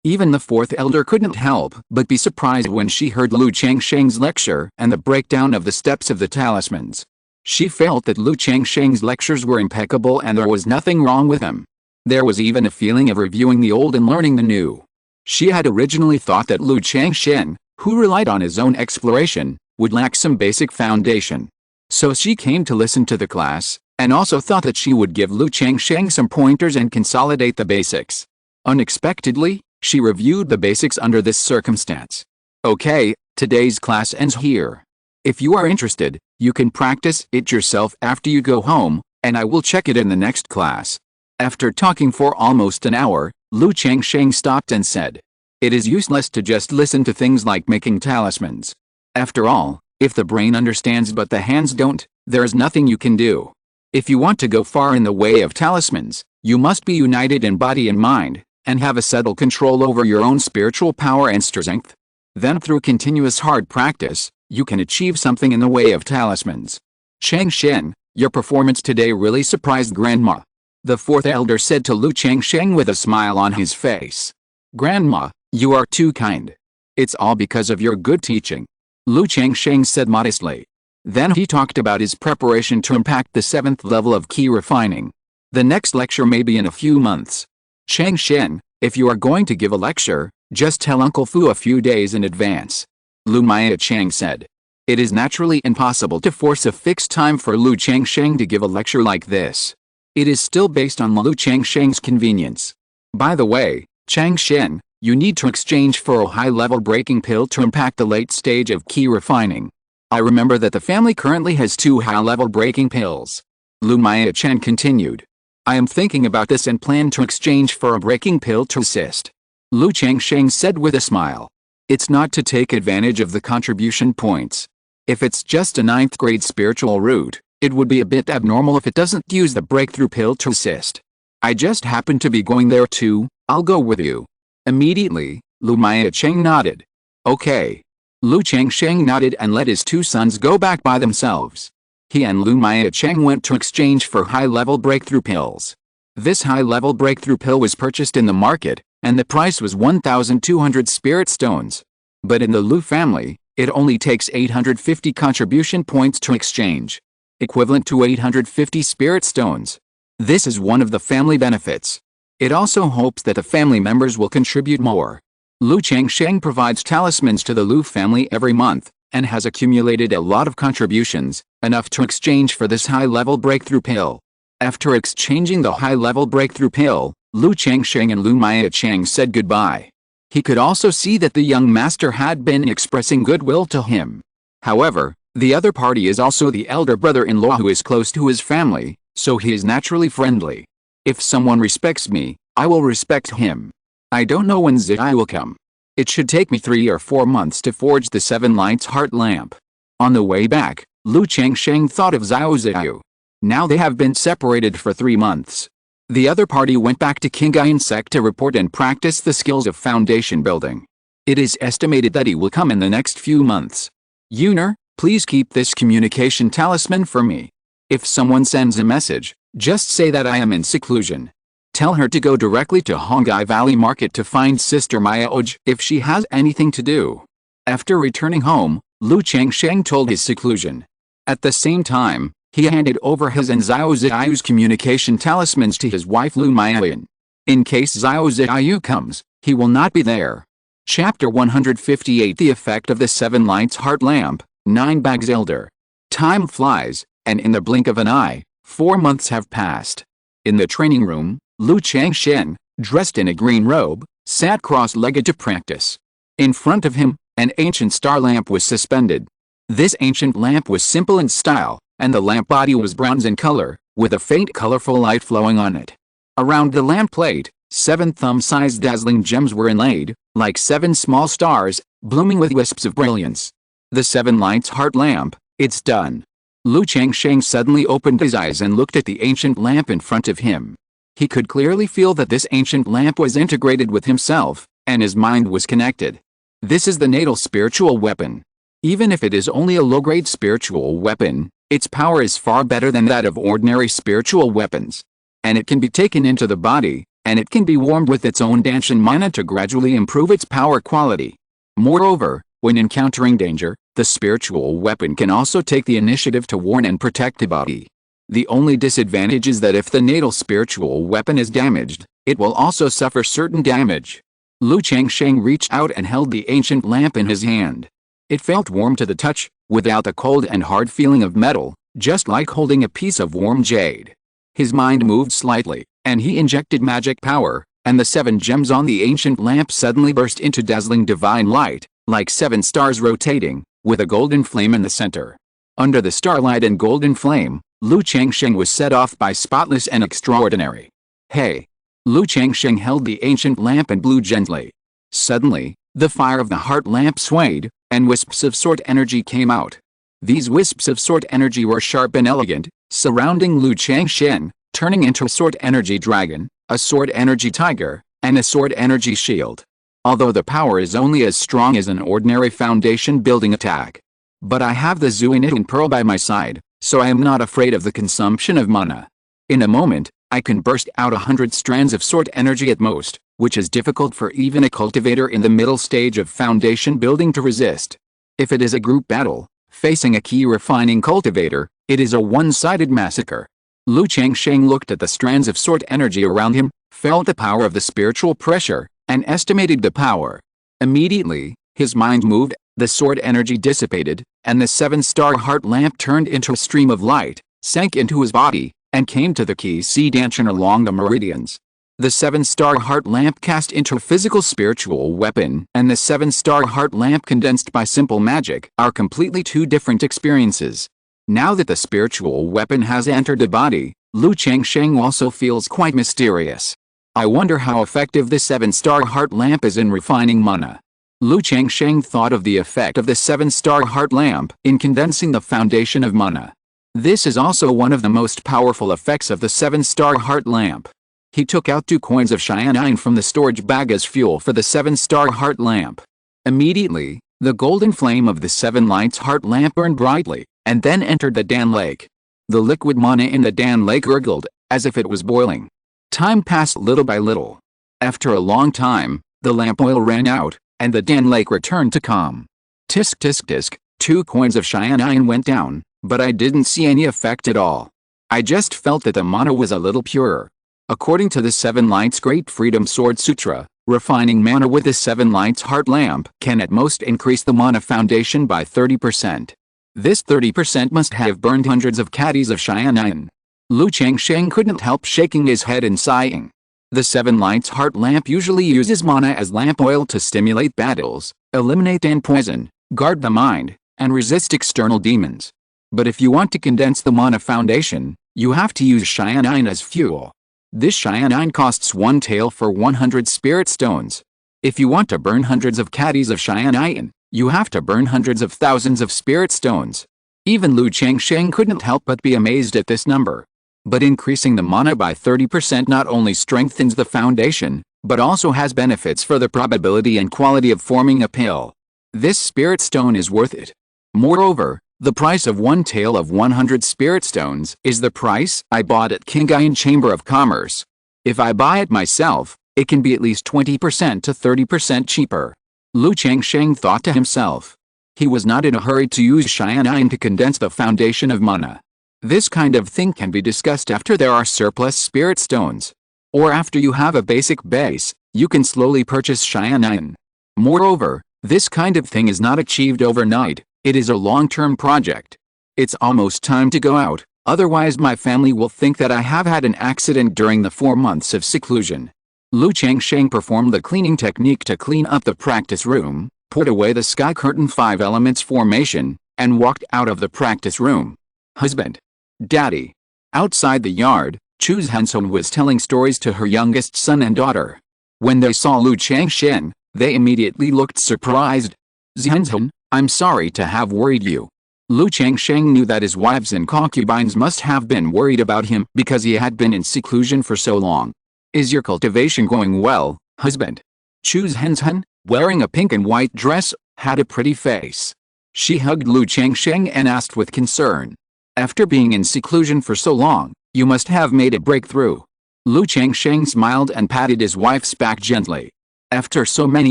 Even the fourth elder couldn't help but be surprised when she heard Lu Changsheng's lecture and the breakdown of the steps of the talismans. She felt that Lu Changsheng's lectures were impeccable and there was nothing wrong with them. There was even a feeling of reviewing the old and learning the new. She had originally thought that Lu Changsheng, who relied on his own exploration, would lack some basic foundation. So she came to listen to the class, and also thought that she would give Lu Changsheng some pointers and consolidate the basics. Unexpectedly, she reviewed the basics under this circumstance. Okay, today's class ends here. If you are interested, you can practice it yourself after you go home, and I will check it in the next class. After talking for almost an hour, Lu Changsheng stopped and said, "It is useless to just listen to things like making talismans. After all, if the brain understands but the hands don't, there is nothing you can do. If you want to go far in the way of talismans, you must be united in body and mind, and have a settled control over your own spiritual power and strength. Then through continuous hard practice, you can achieve something in the way of talismans." "Changsheng, your performance today really surprised Grandma," the fourth elder said to Lu Changsheng with a smile on his face. "Grandma, you are too kind. It's all because of your good teaching," Lu Changsheng said modestly. Then he talked about his preparation to impact the 7th level of key refining. The next lecture may be in a few months. "Changsheng, if you are going to give a lecture, just tell Uncle Fu a few days in advance," Lu Maya Cheng said. It is naturally impossible to force a fixed time for Lu Changsheng to give a lecture like this. It is still based on Lu Changsheng's convenience. By the way, Changsheng, you need to exchange for a high-level breaking pill to impact the late stage of key refining. I remember that the family currently has 2 high-level breaking pills. Lu Maya Chen continued. I am thinking about this and plan to exchange for a breaking pill to assist, Lu Changsheng said with a smile. It's not to take advantage of the contribution points. If it's just a 9th grade spiritual route, it would be a bit abnormal if it doesn't use the breakthrough pill to assist. I just happen to be going there too, I'll go with you. Immediately, Lu Maya Cheng nodded. Okay. Lu Changsheng nodded and let his 2 sons go back by themselves. He and Lu Maya Cheng went to exchange for high-level breakthrough pills. This high-level breakthrough pill was purchased in the market, and the price was 1,200 spirit stones. But in the Lu family, it only takes 850 contribution points to exchange, equivalent to 850 spirit stones. This is one of the family benefits. It also hopes that the family members will contribute more. Lu Changsheng provides talismans to the Lu family every month, and has accumulated a lot of contributions, enough to exchange for this high-level breakthrough pill. After exchanging the high-level breakthrough pill, Lu Changsheng and Lu Maya Cheng said goodbye. He could also see that the young master had been expressing goodwill to him. However, the other party is also the elder brother-in-law who is close to his family, so he is naturally friendly. If someone respects me, I will respect him. I don't know when Zai will come. It should take me 3 or 4 months to forge the 7 lights heart lamp. On the way back, Lu Changsheng thought of Xiao Xiao. Now they have been separated for 3 months. The other party went back to Qingyun Sect to report and practice the skills of foundation building. It is estimated that he will come in the next few months. Yuner, please keep this communication talisman for me. If someone sends a message, just say that I am in seclusion. Tell her to go directly to Hongai Valley Market to find Sister Mayaoj if she has anything to do. After returning home, Lu Changsheng told his seclusion. At the same time, he handed over his and Xiao Xiao's communication talismans to his wife Lu Mayan. In case Xiao Xiao comes, he will not be there. Chapter 158 The Effect of the 7 Lights Heart Lamp, 9 Bags Elder. Time flies, and in the blink of an eye, 4 months have passed. In the training room, Lu Changsheng, dressed in a green robe, sat cross-legged to practice. In front of him, an ancient star lamp was suspended. This ancient lamp was simple in style, and the lamp body was bronze in color, with a faint colorful light flowing on it. Around the lamp plate, 7 thumb-sized dazzling gems were inlaid, like 7 small stars, blooming with wisps of brilliance. The 7 Lights Heart Lamp, it's done. Lu Changsheng suddenly opened his eyes and looked at the ancient lamp in front of him. He could clearly feel that this ancient lamp was integrated with himself, and his mind was connected. This is the natal spiritual weapon. Even if it is only a low-grade spiritual weapon, its power is far better than that of ordinary spiritual weapons. And it can be taken into the body, and it can be warmed with its own Danshan mana to gradually improve its power quality. Moreover, when encountering danger, the spiritual weapon can also take the initiative to warn and protect the body. The only disadvantage is that if the natal spiritual weapon is damaged, it will also suffer certain damage. Lu Changsheng reached out and held the ancient lamp in his hand. It felt warm to the touch, without the cold and hard feeling of metal, just like holding a piece of warm jade. His mind moved slightly, and he injected magic power, and the 7 gems on the ancient lamp suddenly burst into dazzling divine light, like 7 stars rotating, with a golden flame in the center. Under the starlight and golden flame, Lu Changsheng was set off by spotless and extraordinary. Hey! Lu Changsheng held the ancient lamp and blew gently. Suddenly, the fire of the heart lamp swayed, and wisps of sword energy came out. These wisps of sword energy were sharp and elegant, surrounding Lu Changsheng, turning into a sword energy dragon, a sword energy tiger, and a sword energy shield. Although the power is only as strong as an ordinary foundation building attack. But I have the Zuinitin Pearl by my side, so I am not afraid of the consumption of mana. In a moment, I can burst out 100 strands of sword energy at most, which is difficult for even a cultivator in the middle stage of foundation building to resist. If it is a group battle, facing a key refining cultivator, it is a one-sided massacre. Lu Changsheng looked at the strands of sword energy around him, felt the power of the spiritual pressure, and estimated the power. Immediately, his mind moved, the sword energy dissipated, and the 7-star heart lamp turned into a stream of light, sank into his body, and came to the key C Danshan along the meridians. The 7-star heart lamp cast into a physical spiritual weapon and the 7-star heart lamp condensed by simple magic are completely 2 different experiences. Now that the spiritual weapon has entered the body, Lu Changsheng also feels quite mysterious. I wonder how effective the 7-star heart lamp is in refining mana. Lu Changsheng thought of the effect of the 7-star heart lamp in condensing the foundation of mana. This is also one of the most powerful effects of the 7-star heart lamp. He took out 2 coins of cyanine from the storage bag as fuel for the 7-star heart lamp. Immediately, the golden flame of the 7 lights heart lamp burned brightly, and then entered the Dan lake. The liquid mana in the Dan lake gurgled, as if it was boiling. Time passed little by little. After a long time, the lamp oil ran out, and the Dan lake returned to calm. Tisk tisk tisk, 2 coins of cyanine went down, but I didn't see any effect at all. I just felt that the mana was a little purer. According to the 7 Lights Great Freedom Sword Sutra, refining mana with the 7 Lights Heart Lamp can at most increase the mana foundation by 30%. This 30% must have burned hundreds of caddies of cyanine. Lu Changsheng couldn't help shaking his head and sighing. The 7 Lights Heart Lamp usually uses mana as lamp oil to stimulate battles, eliminate and poison, guard the mind, and resist external demons. But if you want to condense the mana foundation, you have to use cyanine as fuel. This cyanine costs 1 tael for 100 spirit stones. If you want to burn hundreds of caddies of cyanine, You have to burn hundreds of thousands of spirit stones. Even Lu Changsheng couldn't help but be amazed at this number. But increasing the mana by 30% not only strengthens the foundation, but also has benefits for the probability and quality of forming a pill. This spirit stone is worth it. Moreover, the price of one tael of 100 spirit stones is the price I bought at Qingyun Chamber of Commerce. If I buy it myself, it can be at least 20% to 30% cheaper. Lu Changsheng thought to himself. He was not in a hurry to use Xian'an to condense the foundation of mana. This kind of thing can be discussed after there are surplus spirit stones. Or after you have a basic base, you can slowly purchase Xian'an. Moreover, this kind of thing is not achieved overnight, it is a long-term project. It's almost time to go out, otherwise my family will think that I have had an accident during the 4 months of seclusion. Lu Changsheng performed the cleaning technique to clean up the practice room, put away the sky curtain 5 elements formation, and walked out of the practice room. Husband. Daddy. Outside the yard, Chu Hanson was telling stories to her youngest son and daughter. When they saw Lu Changsheng, they immediately looked surprised. Zhanzhen, I'm sorry to have worried you. Lu Changsheng knew that his wives and concubines must have been worried about him because he had been in seclusion for so long. Is your cultivation going well, husband? Chu Zhanzhen, wearing a pink and white dress, had a pretty face. She hugged Lu Changsheng and asked with concern. After being in seclusion for so long, you must have made a breakthrough. Lu Changsheng smiled and patted his wife's back gently. After so many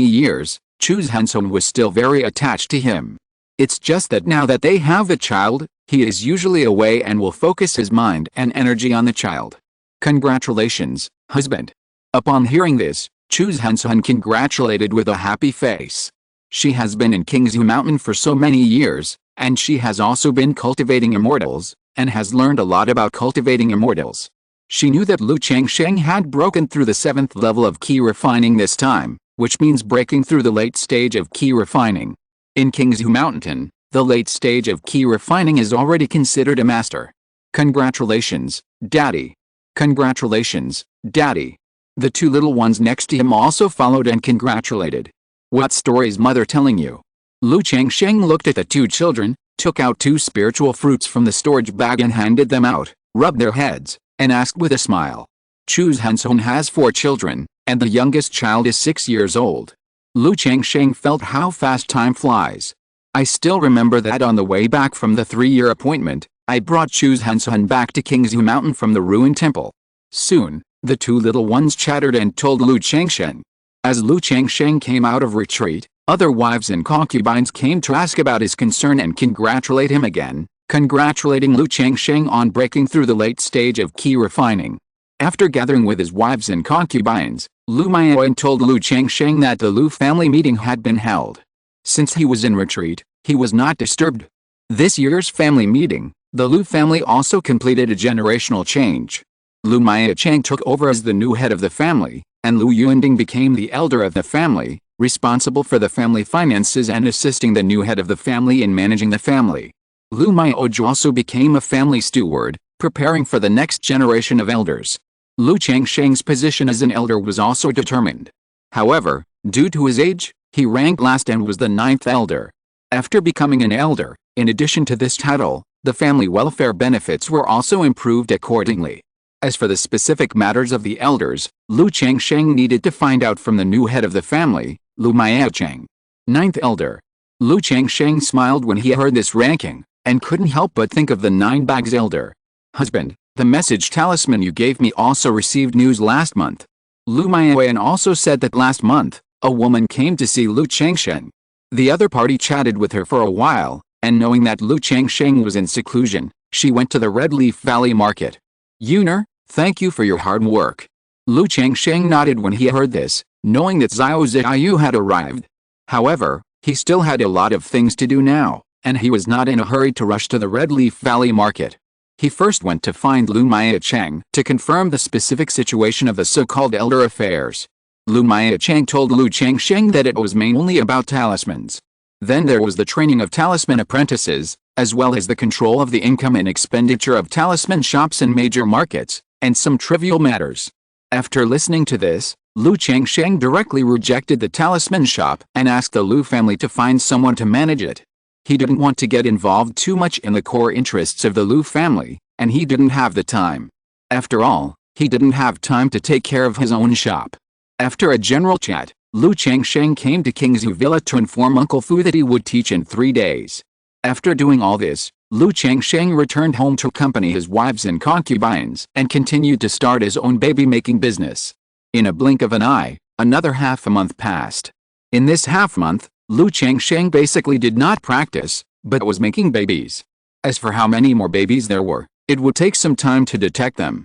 years, Chu Hanson was still very attached to him. It's just that now that they have a child, he is usually away and will focus his mind and energy on the child. Congratulations, husband. Upon hearing this, Chu Hanson congratulated with a happy face. She has been in Qingzhu Mountain for so many years, and she has also been cultivating immortals, and has learned a lot about cultivating immortals. She knew that Lu Changsheng had broken through the 7th level of key refining this time, which means breaking through the late stage of key refining. In Qingzhu Mountain, the late stage of key refining is already considered a master. Congratulations, Daddy. Congratulations, Daddy. The 2 little ones next to him also followed and congratulated. What story's mother telling you? Lu Changsheng looked at the 2 children, took out 2 spiritual fruits from the storage bag and handed them out, rubbed their heads, and asked with a smile. Chu Hanson has 4 children, and the youngest child is 6 years old. Lu Changsheng felt how fast time flies. I still remember that on the way back from the 3-year appointment, I brought Chu Hanson back to Qingzhu Mountain from the ruined temple. Soon, the 2 little ones chattered and told Lu Changsheng. As Lu Changsheng came out of retreat, other wives and concubines came to ask about his concern and congratulate him again, congratulating Lu Changsheng on breaking through the late stage of key refining. After gathering with his wives and concubines, Lu Maiyuan told Lu Changsheng that the Lu family meeting had been held. Since he was in retreat, he was not disturbed. This year's family meeting, the Lu family also completed a generational change. Lu Maiyuan took over as the new head of the family, and Lu Yuanding became the elder of the family, responsible for the family finances and assisting the new head of the family in managing the family. Lu Maiyuan also became a family steward, preparing for the next generation of elders. Lu Changsheng's position as an elder was also determined. However, due to his age, he ranked last and was the 9th elder. After becoming an elder, in addition to this title, the family welfare benefits were also improved accordingly. As for the specific matters of the elders, Lu Changsheng needed to find out from the new head of the family, Lu Maiyuan. 9th elder. Lu Changsheng smiled when he heard this ranking, and couldn't help but think of the 9 bags elder. Husband, the message talisman you gave me also received news last month. Lu Maiyuan also said that last month, a woman came to see Lu Changsheng. The other party chatted with her for a while, and knowing that Lu Changsheng was in seclusion, she went to the Red Leaf Valley Market. Yuner, thank you for your hard work. Lu Changsheng nodded when he heard this, knowing that Xiao Ziyu had arrived. However, he still had a lot of things to do now, and he was not in a hurry to rush to the Red Leaf Valley Market. He first went to find Lu Maiyuan to confirm the specific situation of the so-called elder affairs. Lu Maiyuan told Lu Changsheng that it was mainly about talismans. Then there was the training of talisman apprentices, as well as the control of the income and expenditure of talisman shops in major markets, and some trivial matters. After listening to this, Lu Changsheng directly rejected the talisman shop and asked the Lu family to find someone to manage it. He didn't want to get involved too much in the core interests of the Lu family, and he didn't have the time. After all, he didn't have time to take care of his own shop. After a general chat, Lu Changsheng came to Qingzhu Villa to inform Uncle Fu that he would teach in 3 days. After doing all this, Lu Changsheng returned home to accompany his wives and concubines and continued to start his own baby-making business. In a blink of an eye, another half a month passed. In this half-month, Lu Changsheng basically did not practice, but was making babies. As for how many more babies there were, it would take some time to detect them.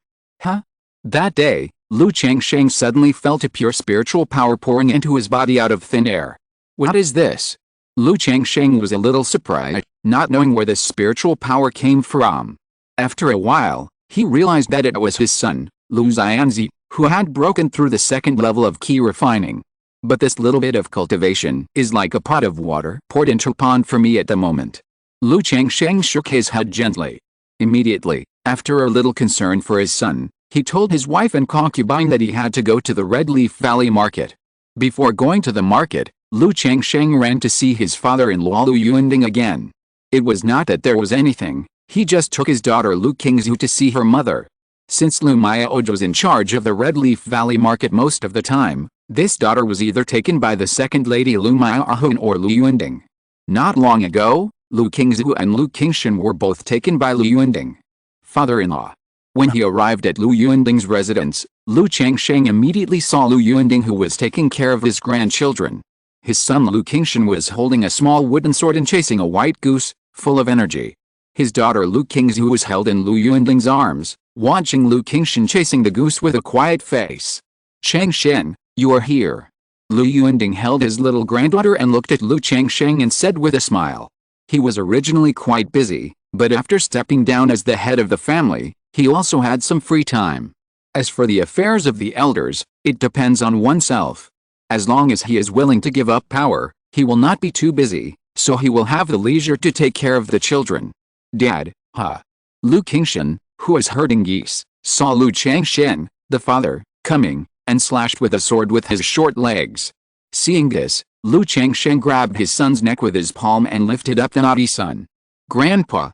That day, Lu Changsheng suddenly felt a pure spiritual power pouring into his body out of thin air. What is this? Lu Changsheng was a little surprised, not knowing where this spiritual power came from. After a while, he realized that it was his son, Lu Xianzi, who had broken through the second level of key refining. But this little bit of cultivation is like a pot of water poured into a pond for me at the moment. Lu Changsheng shook his head gently. Immediately, after a little concern for his son, he told his wife and concubine that he had to go to the Red Leaf Valley market. Before going to the market, Lu Changsheng ran to see his father-in-law Lu Yuanding again. It was not that there was anything, he just took his daughter Lu Qingzhu to see her mother. Since Lu Mayaoj was in charge of the Red Leaf Valley market most of the time, this daughter was either taken by the second lady Lu Mayaojun or Lu Yuanding. Not long ago, Lu Qingzhu and Lu Qingshan were both taken by Lu Yuanding. Father-in-law. When he arrived at Lu Yuanding's residence, Lu Changsheng immediately saw Lu Yuanding, who was taking care of his grandchildren. His son Lu Qingshan was holding a small wooden sword and chasing a white goose, full of energy. His daughter Lu Qingzhu was held in Lu Yuanding's arms, watching Lu Qingshan chasing the goose with a quiet face. Changsheng, you are here. Lu Yuanding held his little granddaughter and looked at Lu Changsheng and said with a smile. He was originally quite busy, but after stepping down as the head of the family, he also had some free time. As for the affairs of the elders, it depends on oneself. As long as he is willing to give up power, he will not be too busy, so he will have the leisure to take care of the children. Dad, Lu Qingshan, who was herding geese, saw Lu Changsheng, the father, coming, and slashed with a sword with his short legs. Seeing this, Lu Changsheng grabbed his son's neck with his palm and lifted up the naughty son. Grandpa,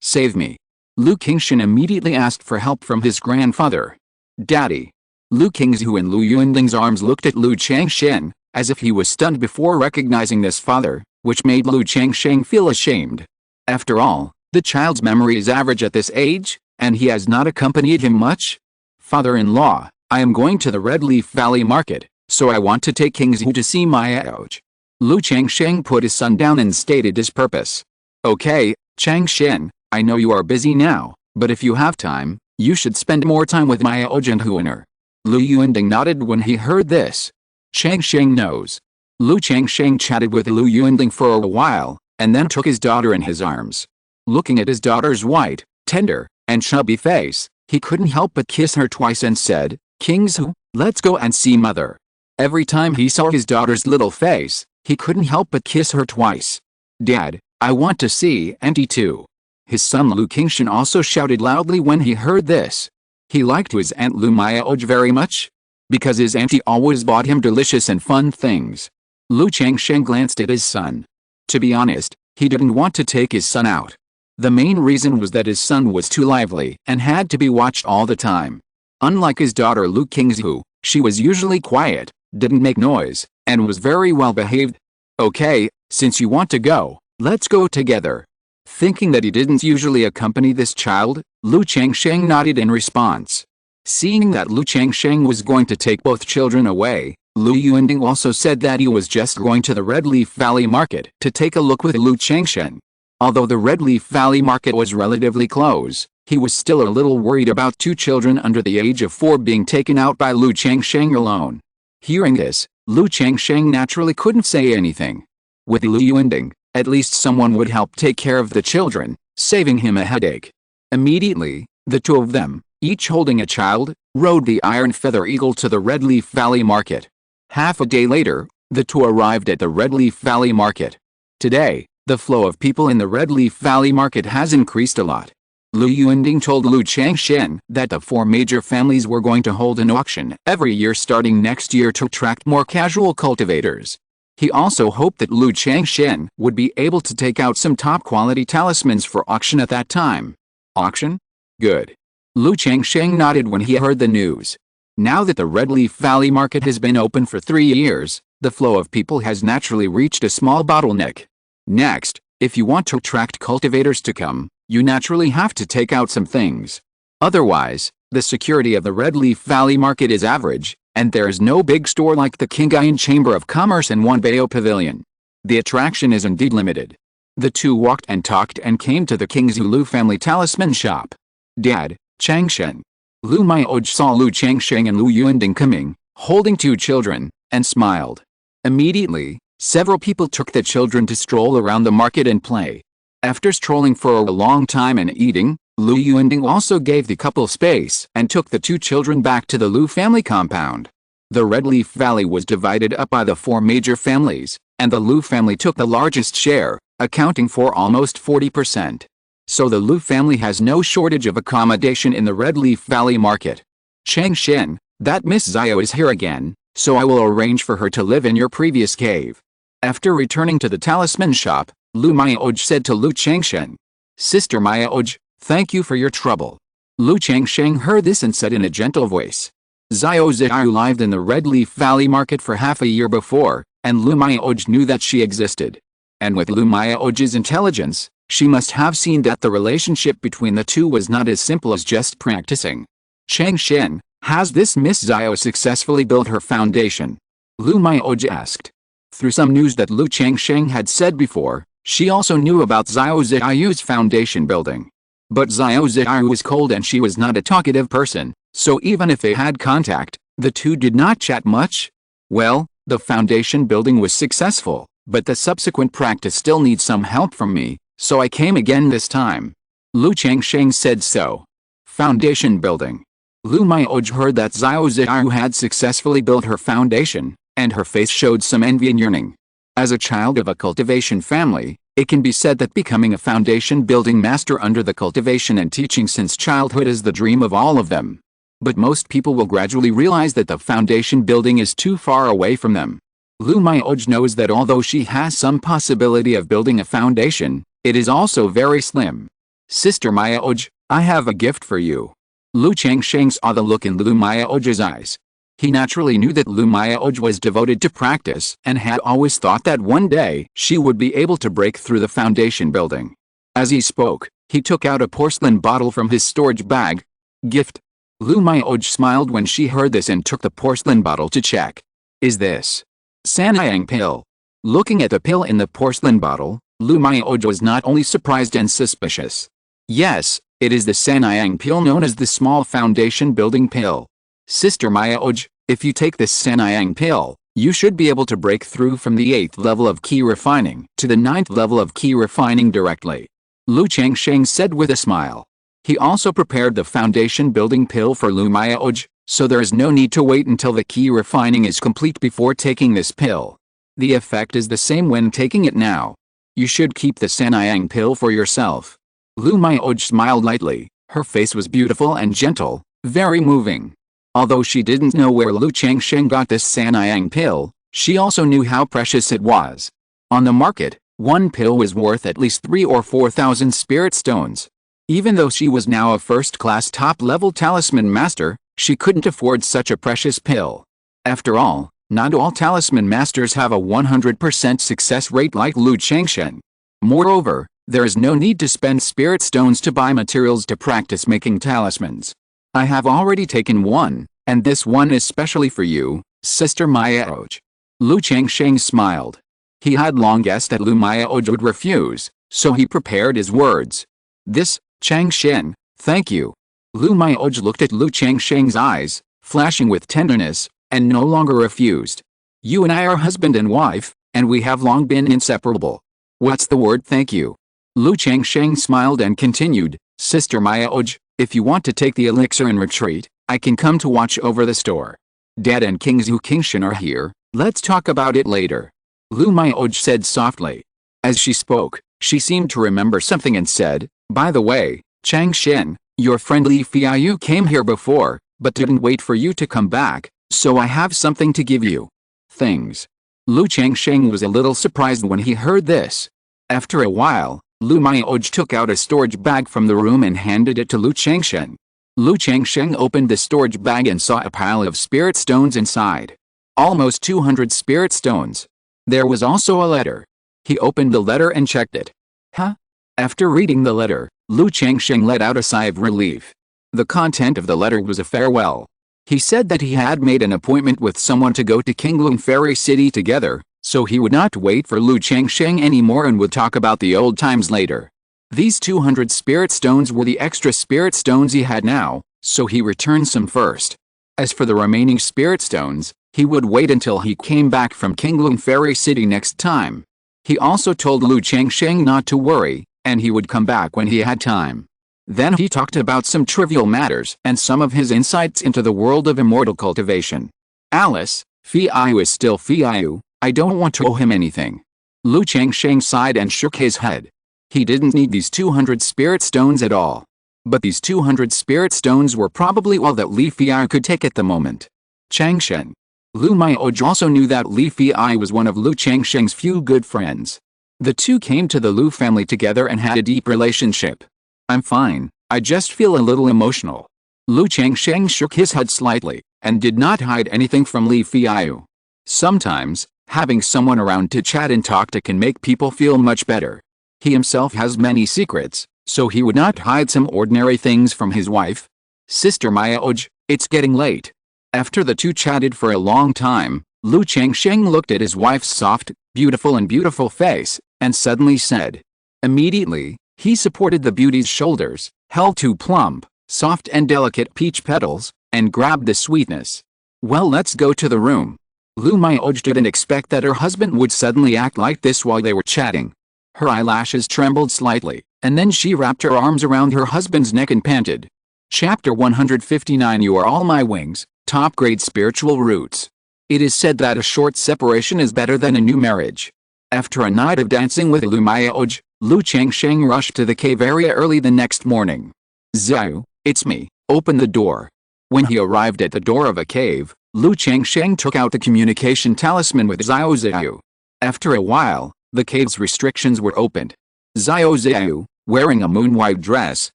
save me. Lu Qingshan immediately asked for help from his grandfather. Daddy. Lu Qingzhu in Lu Yuanding's arms looked at Lu Changsheng, as if he was stunned before recognizing this father, which made Lu Changsheng feel ashamed. After all, the child's memory is average at this age, and he has not accompanied him much. Father-in-law, I am going to the Red Leaf Valley market, so I want to take Qingzhu to see Mayaoj. Lu Changsheng put his son down and stated his purpose. Okay, Changsheng, I know you are busy now, but if you have time, you should spend more time with Mayaoj and Huaner. Lu Yuanding nodded when he heard this. Changsheng knows. Lu Changsheng chatted with Lu Yuanding for a while, and then took his daughter in his arms. Looking at his daughter's white, tender, and chubby face, he couldn't help but kiss her twice and said, Qingzhu, let's go and see mother. Every time he saw his daughter's little face, he couldn't help but kiss her twice. Dad, I want to see Auntie too. His son Lu Qingshan also shouted loudly when he heard this. He liked his aunt Lu Mayaoj very much, because his auntie always bought him delicious and fun things. Lu Changsheng glanced at his son. To be honest, he didn't want to take his son out. The main reason was that his son was too lively and had to be watched all the time. Unlike his daughter Lu Qingzhu, she was usually quiet, didn't make noise, and was very well behaved. Okay, since you want to go, let's go together. Thinking that he didn't usually accompany this child, Lu Changsheng nodded in response. Seeing that Lu Changsheng was going to take both children away, Lu Yuanding also said that he was just going to the Red Leaf Valley market to take a look with Lu Changsheng. Although the Red Leaf Valley market was relatively close, he was still a little worried about 2 children under the age of 4 being taken out by Lu Changsheng alone. Hearing this, Lu Changsheng naturally couldn't say anything. With Lu Yuanding, at least someone would help take care of the children, saving him a headache. Immediately, the 2 of them, each holding a child, rode the Iron Feather Eagle to the Red Leaf Valley market. Half a day later, the 2 arrived at the Red Leaf Valley market. Today, the flow of people in the Red Leaf Valley market has increased a lot. Lu Yuanding told Lu Changsheng that the 4 major families were going to hold an auction every year starting next year to attract more casual cultivators. He also hoped that Lu Changsheng would be able to take out some top-quality talismans for auction at that time. Auction? Good. Lu Changsheng nodded when he heard the news. Now that the Red Leaf Valley market has been open for 3 years, the flow of people has naturally reached a small bottleneck. Next, if you want to attract cultivators to come, you naturally have to take out some things. Otherwise, the security of the Red Leaf Valley market is average, and there is no big store like the Qingyun Chamber of Commerce and Wanbao Pavilion. The attraction is indeed limited. The two walked and talked and came to the Qingzhu Lu family talisman shop. Dad, Changsheng. Lu Mioj saw Lu Changsheng and Lu Yuanding coming, holding 2 children, and smiled. Immediately, several people took the children to stroll around the market and play. After strolling for a long time and eating, Lu Yuanding also gave the couple space and took the 2 children back to the Lu family compound. The Red Leaf Valley was divided up by the 4 major families, and the Lu family took the largest share, accounting for almost 40%. So the Lu family has no shortage of accommodation in the Red Leaf Valley market. Changsheng, that Miss Xiao is here again, so I will arrange for her to live in your previous cave. After returning to the talisman shop, Lu Mioj said to Lu Changsheng, Sister Mioj, thank you for your trouble. Lu Changsheng heard this and said in a gentle voice. Xiao Xiao lived in the Red Leaf Valley market for half a year before, and Lu Mioj knew that she existed. And with Lu Mioj's intelligence, she must have seen that the relationship between the two was not as simple as just practicing. Changsheng, has this Miss Xiao successfully built her foundation? Lu Mioj asked. Through some news that Lu Changsheng had said before, she also knew about Xiao Xiao's foundation building. But Xiao Xiao was cold and she was not a talkative person, so even if they had contact, the two did not chat much. Well, the foundation building was successful, but the subsequent practice still needs some help from me, so I came again this time. Lu Changsheng said so. Foundation building. Lu Mioj heard that Xiao Xiao had successfully built her foundation, and her face showed some envy and yearning. As a child of a cultivation family, it can be said that becoming a foundation building master under the cultivation and teaching since childhood is the dream of all of them. But most people will gradually realize that the foundation building is too far away from them. Lu Mioj knows that although she has some possibility of building a foundation, it is also very slim. Sister Mioj, I have a gift for you. Lu Changsheng saw the look in Lu Mioj's eyes. He naturally knew that Lu Mioj was devoted to practice and had always thought that one day she would be able to break through the foundation building. As he spoke, he took out a porcelain bottle from his storage bag. Gift. Lu Mioj smiled when she heard this and took the porcelain bottle to check. Is this Sanyang pill? Looking at the pill in the porcelain bottle, Lu Mioj was not only surprised and suspicious. Yes, it is the Sanyang pill known as the small foundation building pill. Sister Mioj, if you take this Sanyang pill, you should be able to break through from the 8th level of key refining to the 9th level of key refining directly. Lu Changsheng said with a smile. He also prepared the foundation building pill for Lu Mioj, so there is no need to wait until the key refining is complete before taking this pill. The effect is the same when taking it now. You should keep the Sanyang pill for yourself. Lu Mioj smiled lightly. Her face was beautiful and gentle, very moving. Although she didn't know where Lu Changsheng got this Sanyang pill, she also knew how precious it was. On the market, one pill was worth at least 3,000 or 4,000 spirit stones. Even though she was now a first-class top-level talisman master, she couldn't afford such a precious pill. After all, not all talisman masters have a 100% success rate like Lu Changsheng. Moreover, there is no need to spend spirit stones to buy materials to practice making talismans. I have already taken one, and this one is specially for you, Sister Mioj. Lu Changsheng smiled. He had long guessed that Lu Mioj would refuse, so he prepared his words. This, Changsheng, thank you. Lu Mioj looked at Lu Changsheng's eyes, flashing with tenderness, and no longer refused. You and I are husband and wife, and we have long been inseparable. What's the word thank you? Lu Changsheng smiled and continued, Sister Mioj, if you want to take the elixir and retreat, I can come to watch over the store. Dad and Qingzhu Qingshan are here, let's talk about it later. Lu Mioj said softly. As she spoke, she seemed to remember something and said, by the way, Changsheng, your friend Li Fiayu came here before, but didn't wait for you to come back, so I have something to give you. Things. Lu Changsheng was a little surprised when he heard this. After a while, Lu Miaoj took out a storage bag from the room and handed it to Lu Changsheng. Lu Changsheng opened the storage bag and saw a pile of spirit stones inside. Almost 200 spirit stones. There was also a letter. He opened the letter and checked it. Huh? After reading the letter, Lu Changsheng let out a sigh of relief. The content of the letter was a farewell. He said that he had made an appointment with someone to go to Qingyun Fairy City together, so he would not wait for Lu Changsheng anymore and would talk about the old times later. These 200 spirit stones were the extra spirit stones he had now, so he returned some first. As for the remaining spirit stones, he would wait until he came back from Qingyun Fairy City next time. He also told Lu Changsheng not to worry, and he would come back when he had time. Then he talked about some trivial matters and some of his insights into the world of immortal cultivation. Alice, Fiayu is still Fiayu, I don't want to owe him anything. Lu Changsheng sighed and shook his head. He didn't need these 200 spirit stones at all. But these 200 spirit stones were probably all that Li Fiayu could take at the moment. Changsheng. Lu Miaoj also knew that Li Fiayu was one of Lu Changsheng's few good friends. The two came to the Lu family together and had a deep relationship. I'm fine, I just feel a little emotional. Lu Changsheng shook his head slightly, and did not hide anything from Li Fiayu. Sometimes, having someone around to chat and talk to can make people feel much better. He himself has many secrets, so he would not hide some ordinary things from his wife. Sister Miaoj, it's getting late. After the two chatted for a long time, Lu Changsheng looked at his wife's soft, beautiful face, and suddenly said. Immediately, he supported the beauty's shoulders, held two plump, soft and delicate peach petals, and grabbed the sweetness. Well, let's go to the room. Lu Miaoj didn't expect that her husband would suddenly act like this while they were chatting. Her eyelashes trembled slightly, and then she wrapped her arms around her husband's neck and panted. Chapter 159 You are all my wings, top-grade spiritual roots. It is said that a short separation is better than a new marriage. After a night of dancing with Lu Miaoj, Lu Changsheng rushed to the cave area early the next morning. Xiao, it's me, open the door. When he arrived at the door of a cave, Lu Changsheng took out the communication talisman with Xiao. After a while, the cave's restrictions were opened. Xiao, wearing a moon-white dress,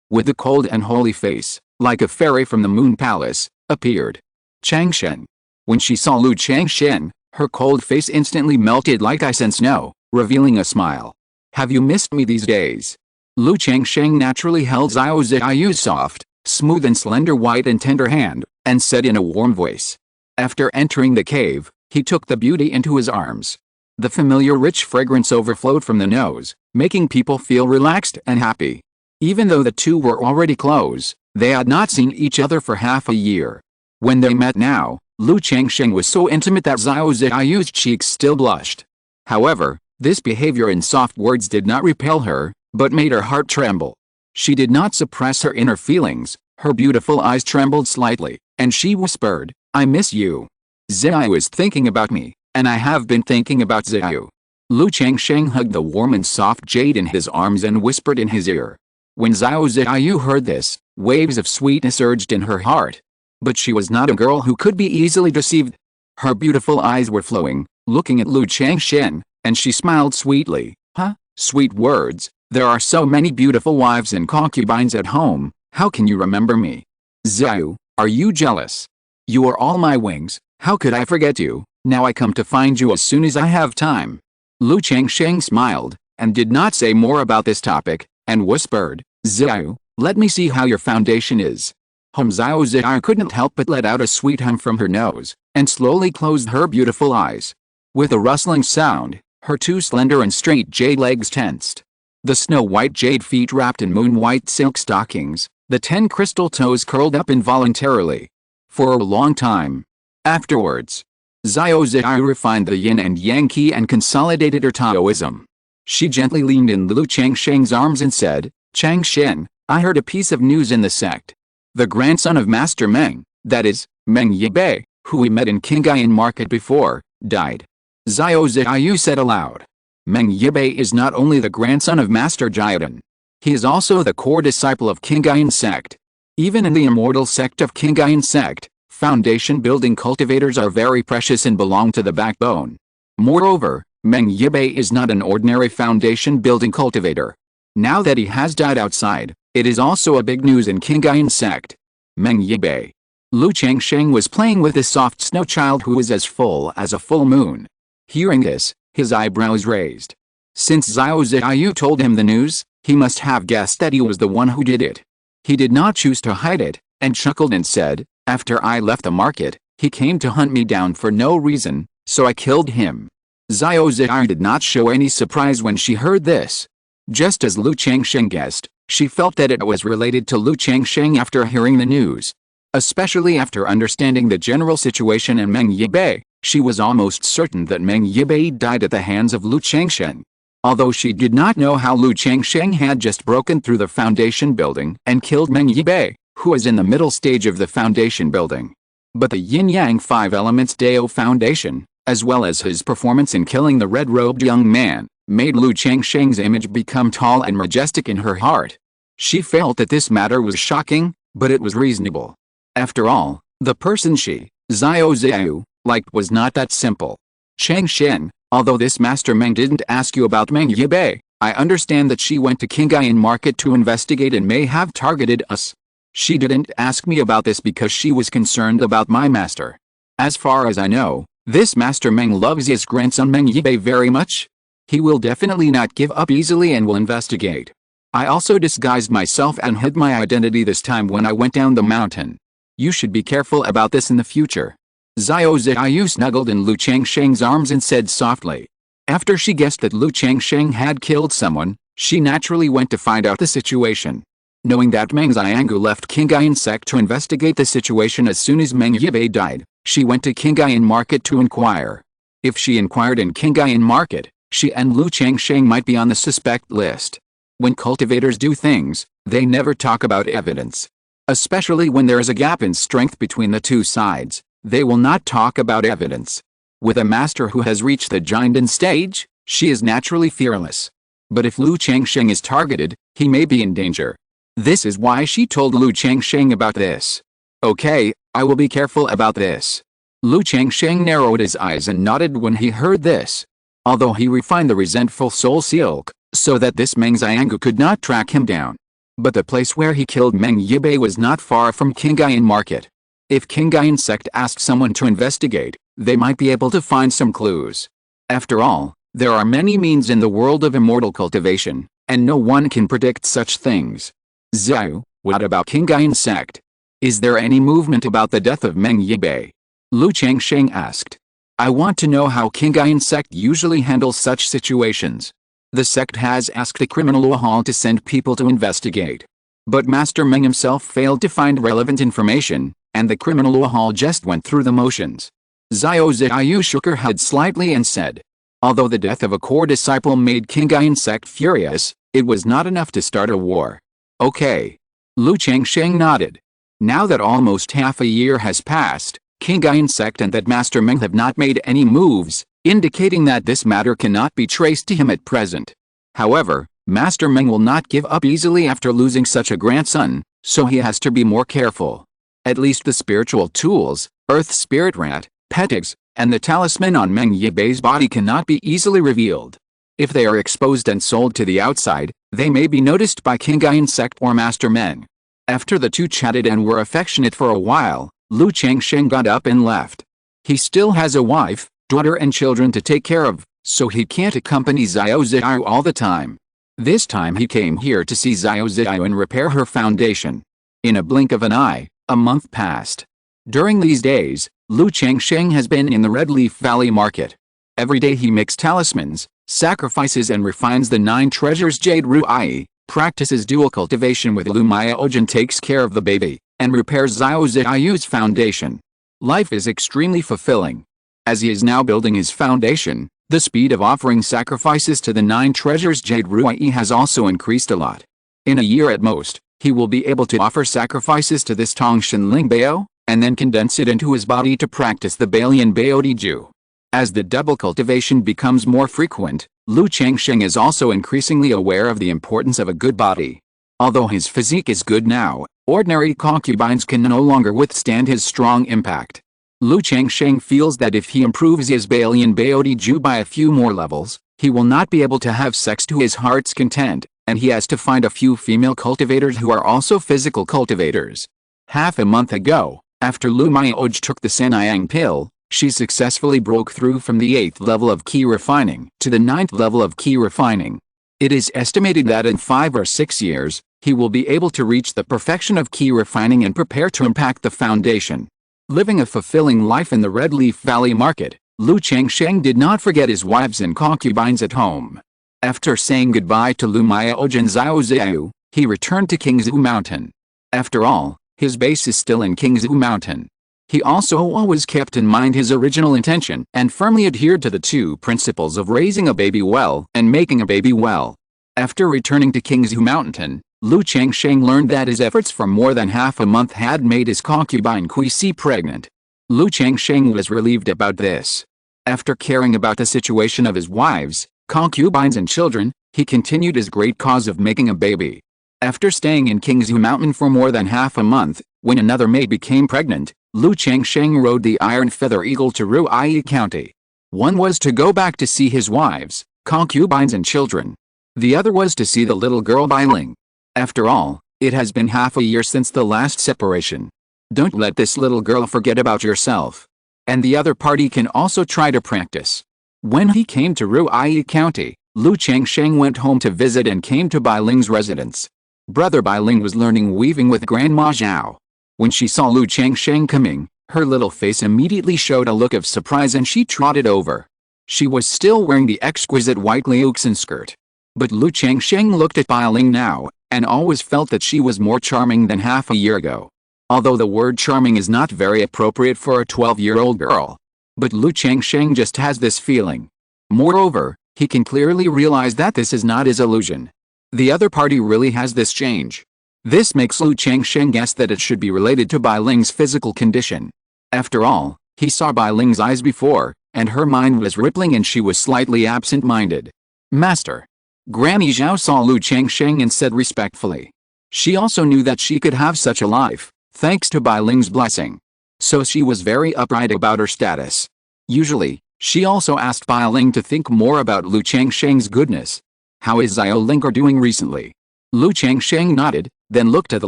with a cold and holy face, like a fairy from the moon palace, appeared. Changsheng. When she saw Lu Changsheng, her cold face instantly melted like ice and snow, revealing a smile. Have you missed me these days? Lu Changsheng naturally held Xiao's soft, smooth and slender white and tender hand, and said in a warm voice. After entering the cave, he took the beauty into his arms. The familiar rich fragrance overflowed from the nose, making people feel relaxed and happy. Even though the two were already close, they had not seen each other for half a year. When they met now, Lu Changsheng was so intimate that Xiao's cheeks still blushed. However, this behavior and soft words did not repel her, but made her heart tremble. She did not suppress her inner feelings, her beautiful eyes trembled slightly, and she whispered, I miss you. Xiao is thinking about me, and I have been thinking about Xiao. Lu Changsheng hugged the warm and soft jade in his arms and whispered in his ear. When Xiao heard this, waves of sweetness surged in her heart. But she was not a girl who could be easily deceived. Her beautiful eyes were flowing, looking at Lu Changsheng, and she smiled sweetly. Huh? Sweet words, there are so many beautiful wives and concubines at home, how can you remember me? Xiao, are you jealous? You are all my wings, how could I forget you? Now I come to find you as soon as I have time. Lu Changsheng smiled, and did not say more about this topic, and whispered, Xiao, let me see how your foundation is. Xiao couldn't help but let out a sweet hum from her nose, and slowly closed her beautiful eyes. With a rustling sound, her two slender and straight jade legs tensed. The snow-white jade feet wrapped in moon-white silk stockings, the 10 crystal toes curled up involuntarily. For a long time. Afterwards, Xiao refined the yin and yang key and consolidated her Taoism. She gently leaned in Lu Changsheng's arms and said, Changsheng, I heard a piece of news in the sect. The grandson of Master Meng, that is, Meng Yibei, who we met in Qingyun Market before, died. Xiao said aloud. Meng Yibei is not only the grandson of Master Jiadan. He is also the core disciple of Qingyun Sect. Even in the Immortal sect of Qingyun Sect, foundation building cultivators are very precious and belong to the backbone. Moreover, Meng Yibai is not an ordinary foundation building cultivator. Now that he has died outside, it is also a big news in Qingyun Sect. Meng Yibai. Lu Changsheng was playing with a soft snow child who was as full as a full moon. Hearing this, his eyebrows raised. Since Xiao Ziyu told him the news, he must have guessed that he was the one who did it. He did not choose to hide it, and chuckled and said, "After I left the market, he came to hunt me down for no reason, so I killed him." Xiao Ziyu did not show any surprise when she heard this. Just as Lu Changsheng guessed, she felt that it was related to Lu Changsheng after hearing the news. Especially after understanding the general situation in Meng Yibai, she was almost certain that Meng Yibai died at the hands of Lu Changsheng. Although she did not know how Lu Changsheng had just broken through the foundation building and killed Meng Yibai, who is in the middle stage of the foundation building. But the Yin-Yang 5 Elements Dao Foundation, as well as his performance in killing the red-robed young man, made Lu Changsheng's image become tall and majestic in her heart. She felt that this matter was shocking, but it was reasonable. After all, the person she, Xiao Ziyu, liked was not that simple. Changsheng, although this Master Meng didn't ask you about Meng Yibai, I understand that she went to Qingyun Market to investigate and may have targeted us. She didn't ask me about this because she was concerned about my master. As far as I know, this Master Meng loves his grandson Meng Yibai very much. He will definitely not give up easily and will investigate. I also disguised myself and hid my identity this time when I went down the mountain. You should be careful about this in the future. Xiao Ziyu snuggled in Lu Changsheng's arms and said softly. After she guessed that Lu Changsheng had killed someone, she naturally went to find out the situation. Knowing that Meng Xiangu left Qingyun Sect to investigate the situation as soon as Meng Yibai died, she went to Qingyun Market to inquire. If she inquired in Qingyun Market, she and Lu Changsheng might be on the suspect list. When cultivators do things, they never talk about evidence. Especially when there is a gap in strength between the two sides, they will not talk about evidence. With a master who has reached the giant stage, she is naturally fearless. But if Lu Changsheng is targeted, he may be in danger. This is why she told Lu Changsheng about this. Okay, I will be careful about this. Lu Changsheng narrowed his eyes and nodded when he heard this. Although he refined the resentful soul silk, so that this Meng Xiangu could not track him down. But the place where he killed Meng Yibai was not far from Qingyun Market. If Qingyun Sect asked someone to investigate, they might be able to find some clues. After all, there are many means in the world of immortal cultivation, and no one can predict such things. Xiao, what about Qingyun Sect? Is there any movement about the death of Meng Yibai? Lu Changsheng asked. I want to know how Qingyun Sect usually handles such situations. The sect has asked the criminal hall to send people to investigate. But Master Meng himself failed to find relevant information, and the criminal hall just went through the motions. Xiao Ziyu shook her head slightly and said, although the death of a core disciple made Qingyun Sect furious, it was not enough to start a war. Okay. Lu Changsheng nodded. Now that almost half a year has passed, Qingyun Sect and that Master Meng have not made any moves, indicating that this matter cannot be traced to him at present. However, Master Meng will not give up easily after losing such a grandson, so he has to be more careful. At least the spiritual tools, Earth Spirit Rat, Petigs, and the talisman on Meng Yibei's body cannot be easily revealed. If they are exposed and sold to the outside, they may be noticed by Qingyun Sect or Master Meng. After the two chatted and were affectionate for a while, Lu Changsheng got up and left. He still has a wife, daughter and children to take care of, so he can't accompany Xiao Ziyu all the time. This time he came here to see Xiao Ziyu and repair her foundation. In a blink of an eye, a month passed. During these days, Lu Changsheng has been in the Red Leaf Valley Market. Every day he makes talismans, sacrifices and refines the 9 treasures Jade Ruai, practices dual cultivation with Lu Maya Ojin, takes care of the baby, and repairs Xiao Ziyu's foundation. Life is extremely fulfilling. As he is now building his foundation, the speed of offering sacrifices to the 9 treasures Jade Ruai has also increased a lot. In a year at most, he will be able to offer sacrifices to this Tongshan Ling Bao, and then condense it into his body to practice the Balian Bao Diju. As the double cultivation becomes more frequent, Lu Changsheng is also increasingly aware of the importance of a good body. Although his physique is good now, ordinary concubines can no longer withstand his strong impact. Lu Changsheng feels that if he improves his Balian Baodiju by a few more levels, he will not be able to have sex to his heart's content, and he has to find a few female cultivators who are also physical cultivators. Half a month ago, after Lu Miaoj took the Sanyang pill, she successfully broke through from the 8th level of key refining to the 9th level of key refining. It is estimated that in 5 or 6 years, he will be able to reach the perfection of key refining and prepare to impact the foundation. Living a fulfilling life in the Red Leaf Valley market, Lu Changsheng did not forget his wives and concubines at home. After saying goodbye to Lu Miaoj and Xiao Xiao, he returned to Qingzhu Mountain. After all, his base is still in Qingzhu Mountain. He also always kept in mind his original intention and firmly adhered to the 2 principles of raising a baby well and making a baby well. After returning to Qingzhu Mountain, Lu Changsheng learned that his efforts for more than half a month had made his concubine Qixi pregnant. Lu Changsheng was relieved about this. After caring about the situation of his wives, concubines and children, he continued his great cause of making a baby. After staying in Qingzhu Mountain for more than half a month, when another maid became pregnant, Lu Changsheng rode the Iron Feather Eagle to Ruiyi County. One was to go back to see his wives, concubines and children. The other was to see the little girl Bailing. After all, it has been half a year since the last separation. Don't let this little girl forget about yourself. And the other party can also try to practice. When he came to Ruiyi County, Lu Changsheng went home to visit and came to Bailing's residence. Brother Bailing was learning weaving with Grandma Zhao. When she saw Lu Changsheng coming, her little face immediately showed a look of surprise and she trotted over. She was still wearing the exquisite white liuxin skirt. But Lu Changsheng looked at Bailing now, and always felt that she was more charming than half a year ago. Although the word charming is not very appropriate for a 12-year-old girl. But Lu Changsheng just has this feeling. Moreover, he can clearly realize that this is not his illusion. The other party really has this change. This makes Lu Changsheng guess that it should be related to Bailing's physical condition. After all, he saw Bailing's eyes before, and her mind was rippling and she was slightly absent-minded. Master. Granny Zhao saw Lu Changsheng and said respectfully. She also knew that she could have such a life, thanks to Bailing's blessing. So she was very upright about her status. Usually, she also asked Bailing to think more about Lu Changsheng's goodness. How is Xiao Linger doing recently? Lu Changsheng nodded, then looked at the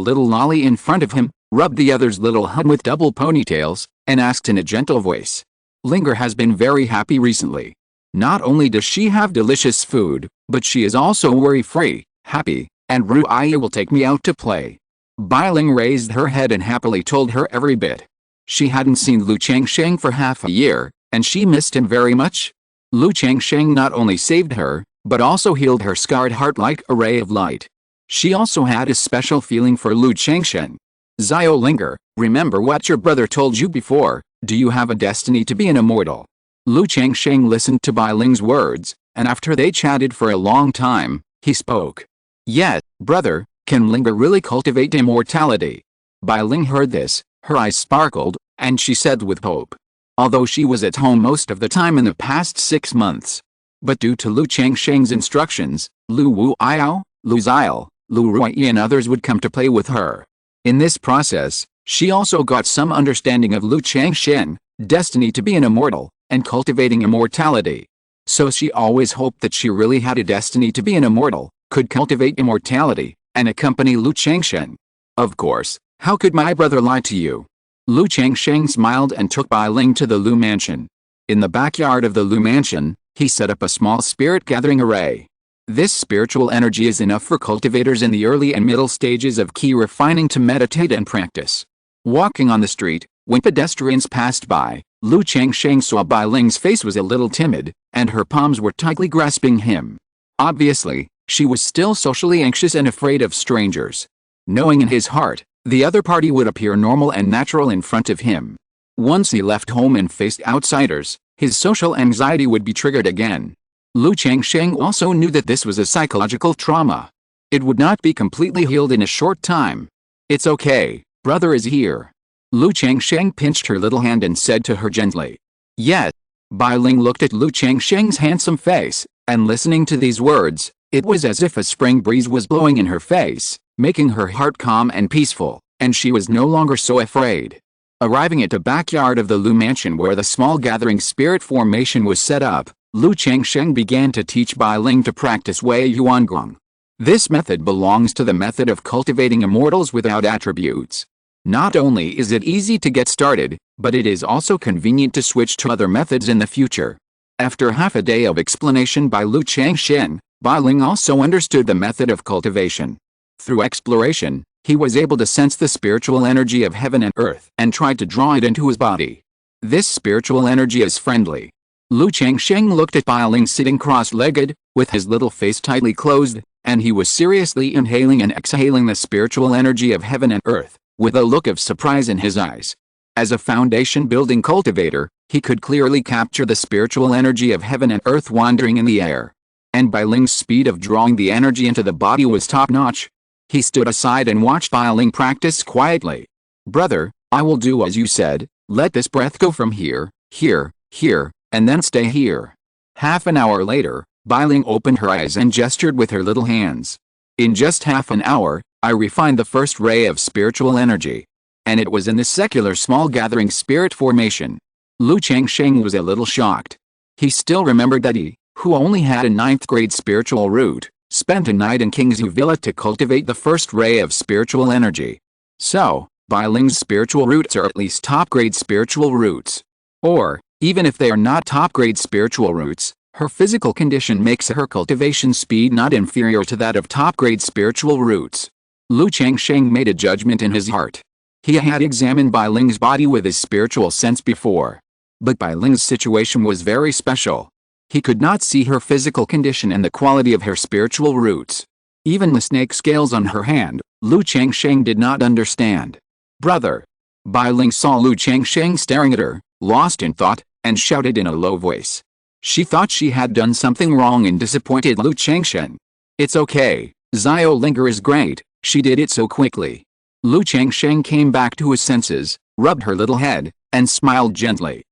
little lolly in front of him, rubbed the other's little head with double ponytails, and asked in a gentle voice. Linger has been very happy recently. Not only does she have delicious food, but she is also worry-free, happy, and Ruiyi will take me out to play. Bailing raised her head and happily told her every bit. She hadn't seen Lu Changsheng for half a year, and she missed him very much. Lu Changsheng not only saved her, but also healed her scarred heart like a ray of light. She also had a special feeling for Lu Changsheng. Xiao Linger, remember what your brother told you before, do you have a destiny to be an immortal? Lu Changsheng listened to Bailing's words, and after they chatted for a long time, he spoke. Yes, brother, can Linger really cultivate immortality? Bailing heard this, her eyes sparkled, and she said with hope. Although she was at home most of the time in the past 6 months. But due to Lu Changsheng's instructions, Lu Wuiao, Lu Xiao, Lu Ruiyi and others would come to play with her. In this process, she also got some understanding of Lu Changsheng, destiny to be an immortal, and cultivating immortality. So she always hoped that she really had a destiny to be an immortal, could cultivate immortality, and accompany Lu Changsheng. Of course, how could my brother lie to you? Lu Changsheng smiled and took Bailing to the Lu mansion. In the backyard of the Lu mansion, he set up a small spirit gathering array. This spiritual energy is enough for cultivators in the early and middle stages of key refining to meditate and practice. Walking on the street, when pedestrians passed by, Lu Changsheng saw Bailing's face was a little timid, and her palms were tightly grasping him. Obviously, she was still socially anxious and afraid of strangers. Knowing in his heart, the other party would appear normal and natural in front of him. Once he left home and faced outsiders, his social anxiety would be triggered again. Lu Changsheng also knew that this was a psychological trauma. It would not be completely healed in a short time. It's okay, brother is here. Lu Changsheng pinched her little hand and said to her gently. Yes. Bai Ling looked at Lu Changsheng's handsome face, and listening to these words, it was as if a spring breeze was blowing in her face, making her heart calm and peaceful, and she was no longer so afraid. Arriving at the backyard of the Lu mansion where the small gathering spirit formation was set up, Lu Changsheng began to teach Bai Ling to practice Wei Yuanguang. This method belongs to the method of cultivating immortals without attributes. Not only is it easy to get started, but it is also convenient to switch to other methods in the future. After half a day of explanation by Lu Changsheng, Bai Ling also understood the method of cultivation. Through exploration, he was able to sense the spiritual energy of heaven and earth and tried to draw it into his body. This spiritual energy is friendly. Lu Changsheng looked at Bai Ling sitting cross-legged, with his little face tightly closed, and he was seriously inhaling and exhaling the spiritual energy of heaven and earth, with a look of surprise in his eyes. As a foundation-building cultivator, he could clearly capture the spiritual energy of heaven and earth wandering in the air. And Bai Ling's speed of drawing the energy into the body was top-notch. He stood aside and watched Bai Ling practice quietly. "Brother, I will do as you said. Let this breath go from here, here, here, and then stay here." Half an hour later, Bai Ling opened her eyes and gestured with her little hands. "In just half an hour, I refined the first ray of spiritual energy. And it was in this secular small gathering spirit formation." Lu Changsheng was a little shocked. He still remembered that he, who only had a 9th grade spiritual root, spent a night in Qingzhu Villa to cultivate the first ray of spiritual energy. So, Bai Ling's spiritual roots are at least top-grade spiritual roots. Or, even if they are not top-grade spiritual roots, her physical condition makes her cultivation speed not inferior to that of top-grade spiritual roots. Lu Changsheng made a judgment in his heart. He had examined Bai Ling's body with his spiritual sense before. But Bai Ling's situation was very special. He could not see her physical condition and the quality of her spiritual roots. Even the snake scales on her hand, Lu Changsheng did not understand. "Brother!" Bai Ling saw Lu Changsheng staring at her, lost in thought, and shouted in a low voice. She thought she had done something wrong and disappointed Lu Changsheng. "It's okay, Xiao Linger is great, she did it so quickly." Lu Changsheng came back to his senses, rubbed her little head, and smiled gently.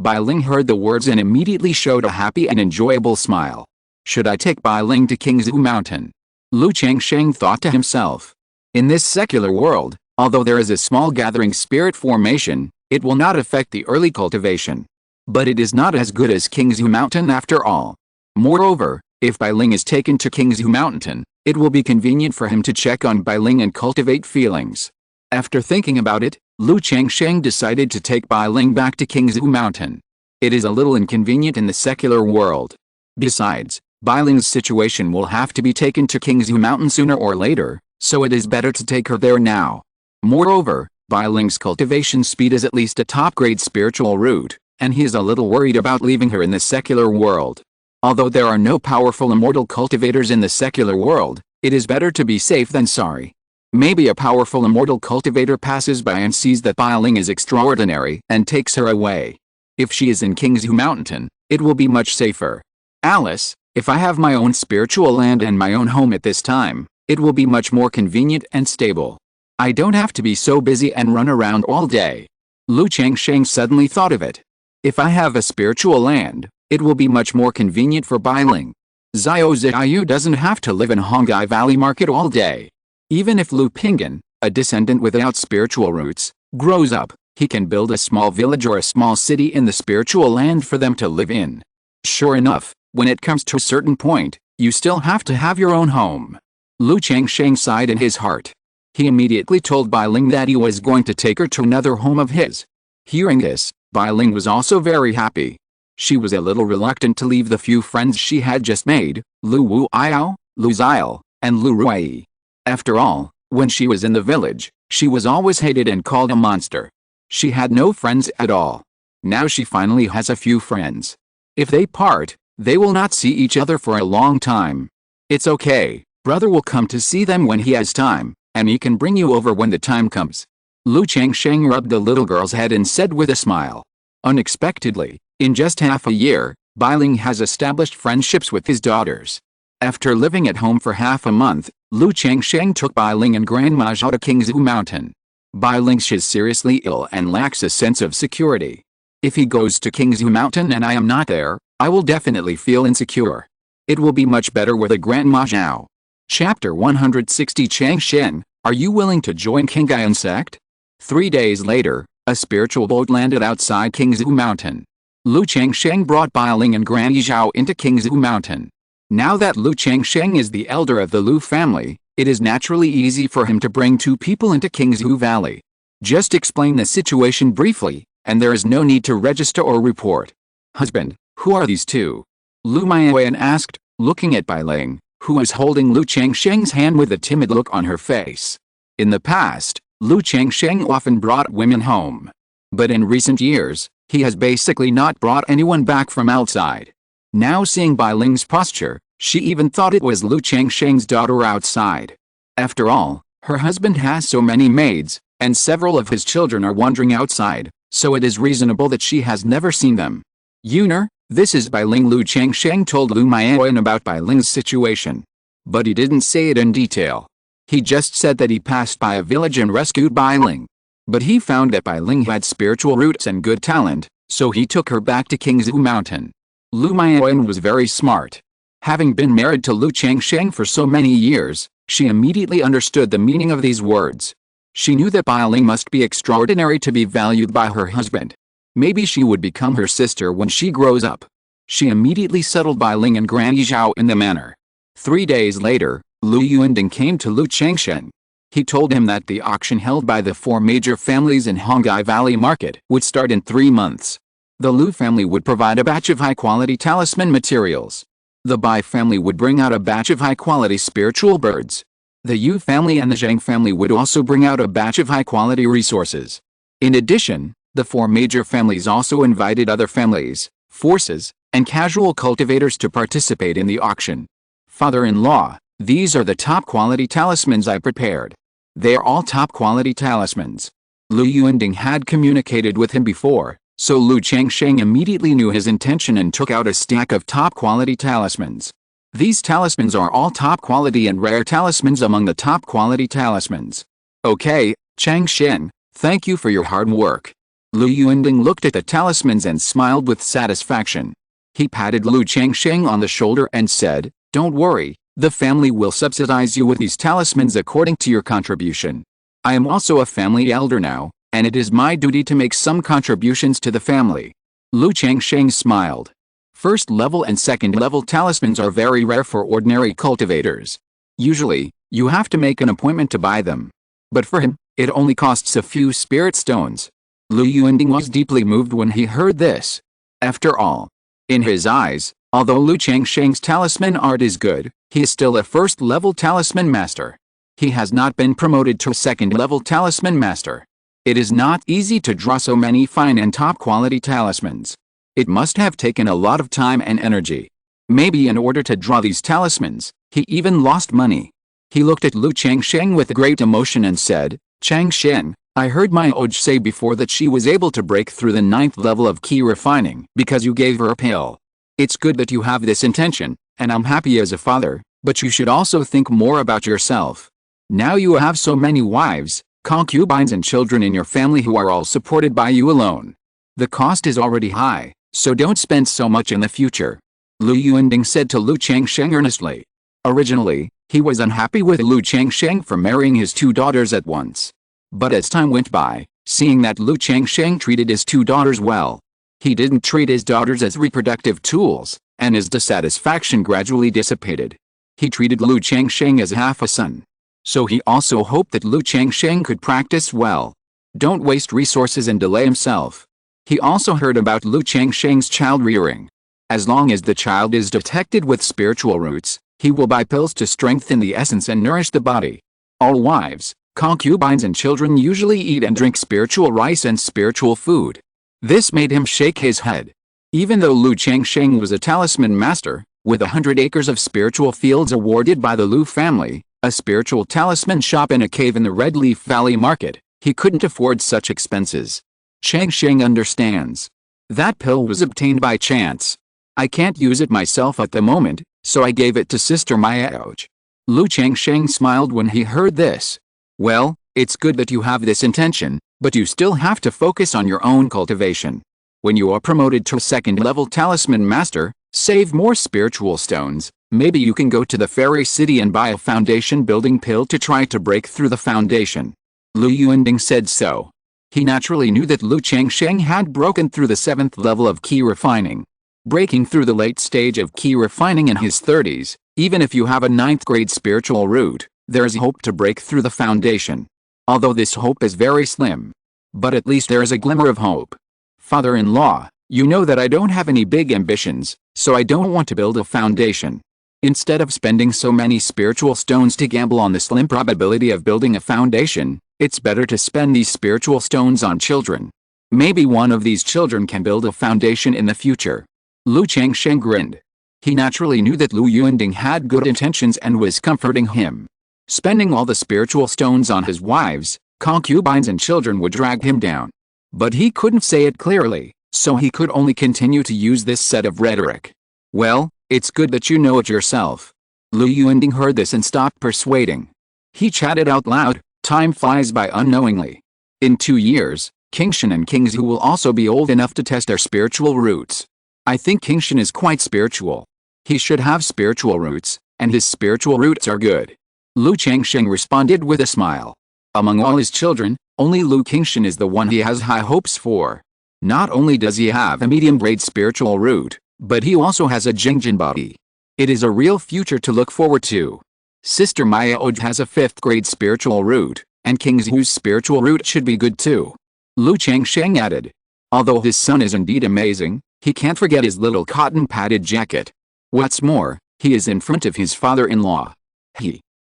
Bai Ling heard the words and immediately showed a happy and enjoyable smile. "Should I take Bai Ling to Qingzhu Mountain?" Lu Changsheng thought to himself. In this secular world, although there is a small gathering spirit formation, it will not affect the early cultivation. But it is not as good as Qingzhu Mountain after all. Moreover, if Bai Ling is taken to Qingzhu Mountain, it will be convenient for him to check on Bai Ling and cultivate feelings. After thinking about it, Lu Changsheng decided to take Bai Ling back to Qingzhu Mountain. It is a little inconvenient in the secular world. Besides, Bai Ling's situation will have to be taken to Qingzhu Mountain sooner or later, so it is better to take her there now. Moreover, Bai Ling's cultivation speed is at least a top-grade spiritual root, and he is a little worried about leaving her in the secular world. Although there are no powerful immortal cultivators in the secular world, it is better to be safe than sorry. Maybe a powerful immortal cultivator passes by and sees that Bai Ling is extraordinary and takes her away. If she is in Qingzhu Mountain, it will be much safer. "Alice, if I have my own spiritual land and my own home at this time, it will be much more convenient and stable. I don't have to be so busy and run around all day." Lu Changsheng suddenly thought of it. If I have a spiritual land, it will be much more convenient for Bai Ling. Xiao Ziyu doesn't have to live in Hongai Valley Market all day. Even if Lu Pinggan, a descendant without spiritual roots, grows up, he can build a small village or a small city in the spiritual land for them to live in. Sure enough, when it comes to a certain point, you still have to have your own home. Lu Changsheng sighed in his heart. He immediately told Bai Ling that he was going to take her to another home of his. Hearing this, Bai Ling was also very happy. She was a little reluctant to leave the few friends she had just made, Lu Wu Iao, Lu Xiao, and Lu Ruai. After all, when she was in the village, she was always hated and called a monster. She had no friends at all. Now she finally has a few friends. If they part, they will not see each other for a long time. "It's okay, brother will come to see them when he has time, and he can bring you over when the time comes." Lu Changsheng rubbed the little girl's head and said with a smile. Unexpectedly, in just half a year, Bai Ling has established friendships with his daughters. After living at home for half a month, Lu Changsheng took Bai Ling and Grandma Zhao to Qingzhu Mountain. Bai Ling is seriously ill and lacks a sense of security. If he goes to Qingzhu Mountain and I am not there, I will definitely feel insecure. It will be much better with a Grandma Zhao. Chapter 160 Changsheng, are you willing to join Qingyun Sect? 3 days later, a spiritual boat landed outside Qingzhu Mountain. Lu Changsheng brought Bai Ling and Granny Zhao into Qingzhu Mountain. Now that Lu Changsheng is the elder of the Lu family, it is naturally easy for him to bring 2 people into Qingzhu Valley. Just explain the situation briefly, and there is no need to register or report. Husband, who are these 2? Lu Maiyuan asked, looking at Bai Ling, who was holding Lu Changsheng's hand with a timid look on her face. In the past, Lu Changsheng often brought women home. But in recent years, he has basically not brought anyone back from outside. Now seeing Bai Ling's posture, she even thought it was Lu Changsheng's daughter outside. After all, her husband has so many maids, and several of his children are wandering outside, so it is reasonable that she has never seen them. Yuner, this is Bai Ling. Lu Changsheng told Lu Maiyuan about Bai Ling's situation. But he didn't say it in detail. He just said that he passed by a village and rescued Bai Ling. But he found that Bai Ling had spiritual roots and good talent, so he took her back to Qingzhu Mountain. Lu Maiyuan was very smart. Having been married to Lu Changsheng for so many years, she immediately understood the meaning of these words. She knew that Bai Ling must be extraordinary to be valued by her husband. Maybe she would become her sister when she grows up. She immediately settled Bai Ling and Granny Zhao in the manor. 3 days later, Lu Yuanding came to Lu Changsheng. He told him that the auction held by the 4 major families in Hongai Valley Market would start in 3 months. The Lu family would provide a batch of high-quality talisman materials. The Bai family would bring out a batch of high-quality spiritual birds. The Yu family and the Zhang family would also bring out a batch of high-quality resources. In addition, the 4 major families also invited other families, forces, and casual cultivators to participate in the auction. Father-in-law, these are the top-quality talismans I prepared. They are all top-quality talismans. Lu Yuanding had communicated with him before, so Lu Changsheng immediately knew his intention and took out a stack of top-quality talismans. These talismans are all top-quality and rare talismans among the top-quality talismans. Okay, Changsheng, thank you for your hard work. Lu Yuanding looked at the talismans and smiled with satisfaction. He patted Lu Changsheng on the shoulder and said, "Don't worry, the family will subsidize you with these talismans according to your contribution. I am also a family elder now, and it is my duty to make some contributions to the family." Lu Changsheng smiled. First level and second level talismans are very rare for ordinary cultivators. Usually, you have to make an appointment to buy them. But for him, it only costs a few spirit stones. Lu Yuanding was deeply moved when he heard this. After all, in his eyes, although Lu Changsheng's talisman art is good, he is still a first-level talisman master. He has not been promoted to a second-level talisman master. It is not easy to draw so many fine and top-quality talismans. It must have taken a lot of time and energy. Maybe in order to draw these talismans, he even lost money. He looked at Lu Changsheng with great emotion and said, "Changsheng, I heard my Oj say before that she was able to break through the 9th level of key refining because you gave her a pill. It's good that you have this intention, and I'm happy as a father, but you should also think more about yourself. Now you have so many wives, concubines and children in your family who are all supported by you alone. The cost is already high, so don't spend so much in the future." Lu Yuanding said to Lu Changsheng earnestly. Originally, he was unhappy with Lu Changsheng for marrying his 2 daughters at once. But as time went by, seeing that Lu Changsheng treated his 2 daughters well, he didn't treat his daughters as reproductive tools, and his dissatisfaction gradually dissipated. He treated Lu Changsheng as half a son. So he also hoped that Lu Changsheng could practice well. Don't waste resources and delay himself. He also heard about Lu Changsheng's child rearing. As long as the child is detected with spiritual roots, he will buy pills to strengthen the essence and nourish the body. All wives, concubines and children usually eat and drink spiritual rice and spiritual food. This made him shake his head. Even though Lu Changsheng was a talisman master, with 100 acres of spiritual fields awarded by the Lu family, a spiritual talisman shop in a cave in the Red Leaf Valley Market, he couldn't afford such expenses. Changsheng understands. That pill was obtained by chance. I can't use it myself at the moment, so I gave it to Sister Maiyoj. Lu Changsheng smiled when he heard this. Well, it's good that you have this intention, but you still have to focus on your own cultivation. When you are promoted to second level talisman master, save more spiritual stones. Maybe you can go to the fairy city and buy a foundation building pill to try to break through the foundation. Lu Yuanding said so. He naturally knew that Lu Changsheng had broken through the 7th level of key refining. Breaking through the late stage of key refining in his 30s, even if you have a 9th grade spiritual root, there is hope to break through the foundation. Although this hope is very slim. But at least there is a glimmer of hope. Father-in-law, you know that I don't have any big ambitions, so I don't want to build a foundation. Instead of spending so many spiritual stones to gamble on the slim probability of building a foundation, it's better to spend these spiritual stones on children. Maybe one of these children can build a foundation in the future. Lu Changsheng grinned. He naturally knew that Lu Yuanding had good intentions and was comforting him. Spending all the spiritual stones on his wives, concubines and children would drag him down. But he couldn't say it clearly, so he could only continue to use this set of rhetoric. Well, it's good that you know it yourself. Lu Yuanding heard this and stopped persuading. He chatted out loud, time flies by unknowingly. In 2 years, Qingzhu and Qingzhu will also be old enough to test their spiritual roots. I think Qingzhu is quite spiritual. He should have spiritual roots, and his spiritual roots are good. Lu Changsheng responded with a smile. Among all his children, only Lu Qingzhu is the one he has high hopes for. Not only does he have a medium-grade spiritual root, but he also has a Qingzhu body. It is a real future to look forward to. Sister Maya Ode has a 5th grade spiritual root, and Qingzhu's spiritual root should be good too. Lu Changsheng added. Although his son is indeed amazing, he can't forget his little cotton-padded jacket. What's more, he is in front of his father-in-law.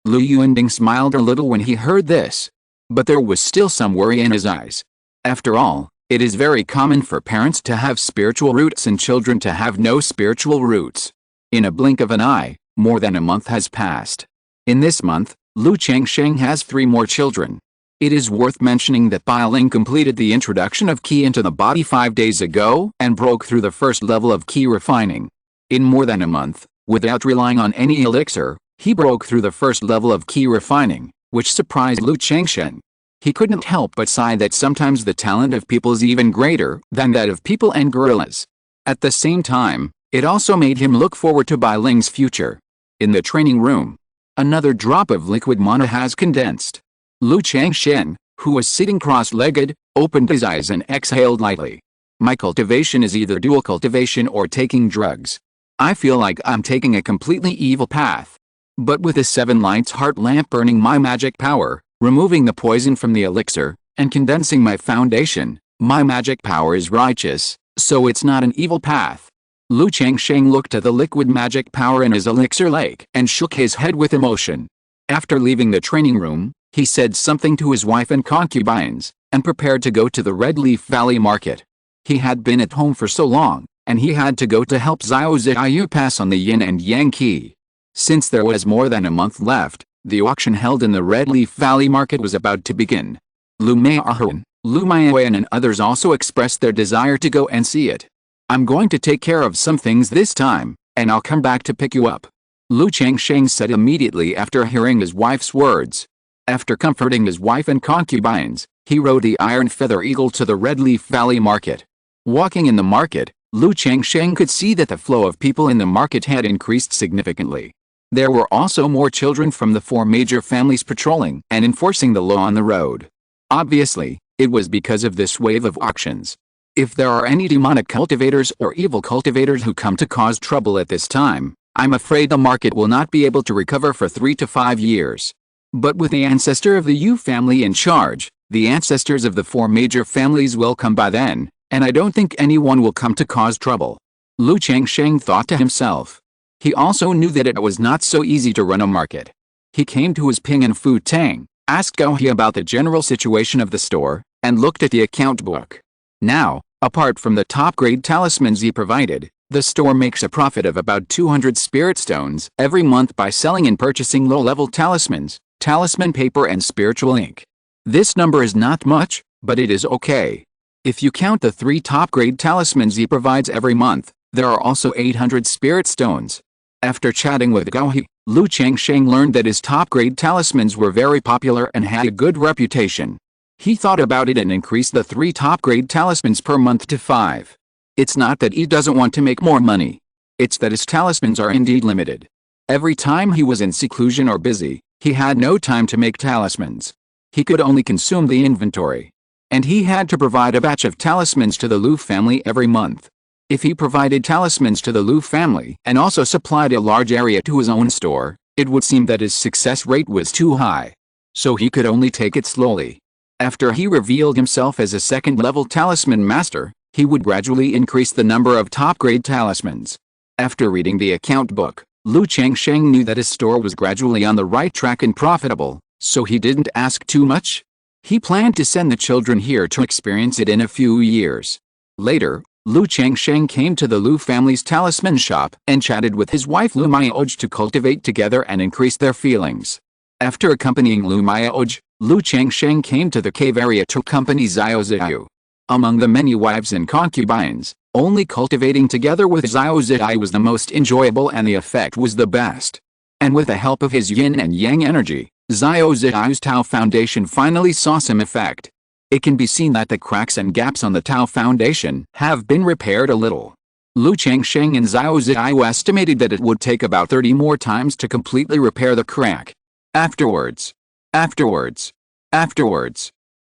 Lu Yuanding smiled a little when he heard this. But there was still some worry in his eyes. After all, it is very common for parents to have spiritual roots and children to have no spiritual roots. In a blink of an eye, more than a month has passed. In this month, Lu Changsheng has 3 more children. It is worth mentioning that Biling completed the introduction of Qi into the body 5 days ago and broke through the 1st level of Qi refining. In more than a month, without relying on any elixir, he broke through the 1st level of Qi refining, which surprised Lu Changsheng. He couldn't help but sigh that sometimes the talent of people is even greater than that of people and gorillas. At the same time, it also made him look forward to Bai Ling's future. In the training room, another drop of liquid mana has condensed. Lu Changsheng, who was sitting cross-legged, opened his eyes and exhaled lightly. My cultivation is either dual cultivation or taking drugs. I feel like I'm taking a completely evil path. But with the 7 lights heart lamp burning my magic power, removing the poison from the elixir, and condensing my foundation, my magic power is righteous, so it's not an evil path. Lu Changsheng looked at the liquid magic power in his elixir lake and shook his head with emotion. After leaving the training room, he said something to his wife and concubines, and prepared to go to the Red Leaf Valley market. He had been at home for so long, and he had to go to help Xiao Ziyu pass on the yin and yang key. Since there was more than a month left, the auction held in the Red Leaf Valley market was about to begin. Lu Maiahan, Lu Maiayan and others also expressed their desire to go and see it. I'm going to take care of some things this time, and I'll come back to pick you up. Lu Changsheng said immediately after hearing his wife's words. After comforting his wife and concubines, he rode the Iron Feather Eagle to the Red Leaf Valley market. Walking in the market, Lu Changsheng could see that the flow of people in the market had increased significantly. There were also more children from the 4 major families patrolling and enforcing the law on the road. Obviously, it was because of this wave of auctions. If there are any demonic cultivators or evil cultivators who come to cause trouble at this time, I'm afraid the market will not be able to recover for 3 to 5 years. But with the ancestor of the Yu family in charge, the ancestors of the 4 major families will come by then, and I don't think anyone will come to cause trouble. Lu Changsheng thought to himself. He also knew that it was not so easy to run a market. He came to his Ping and Fu Tang, asked Gao He about the general situation of the store, and looked at the account book. Now, apart from the top-grade talismans he provided, the store makes a profit of about 200 spirit stones every month by selling and purchasing low-level talismans, talisman paper and spiritual ink. This number is not much, but it is okay. If you count the 3 top-grade talismans he provides every month, there are also 800 spirit stones. After chatting with Gao He, Lu Changsheng learned that his top-grade talismans were very popular and had a good reputation. He thought about it and increased the 3 top-grade talismans per month to 5. It's not that he doesn't want to make more money. It's that his talismans are indeed limited. Every time he was in seclusion or busy, he had no time to make talismans. He could only consume the inventory. And he had to provide a batch of talismans to the Lu family every month. If he provided talismans to the Lu family and also supplied a large area to his own store, it would seem that his success rate was too high. So he could only take it slowly. After he revealed himself as a second-level talisman master, he would gradually increase the number of top-grade talismans. After reading the account book, Lu Changsheng knew that his store was gradually on the right track and profitable, so he didn't ask too much. He planned to send the children here to experience it in a few years. Later, Lu Changsheng came to the Lu family's talisman shop and chatted with his wife Lu Mayaoj to cultivate together and increase their feelings. After accompanying Lu Mayaoj, Lu Changsheng came to the cave area to accompany Xiao Ziyu. Among the many wives and concubines, only cultivating together with Xiao Ziyu was the most enjoyable and the effect was the best. And with the help of his yin and yang energy, Xiao Ziyu's Tao Foundation finally saw some effect. It can be seen that the cracks and gaps on the Tao Foundation have been repaired a little. Lu Changsheng and Xiao Ziyu estimated that it would take about 30 more times to completely repair the crack. Afterwards,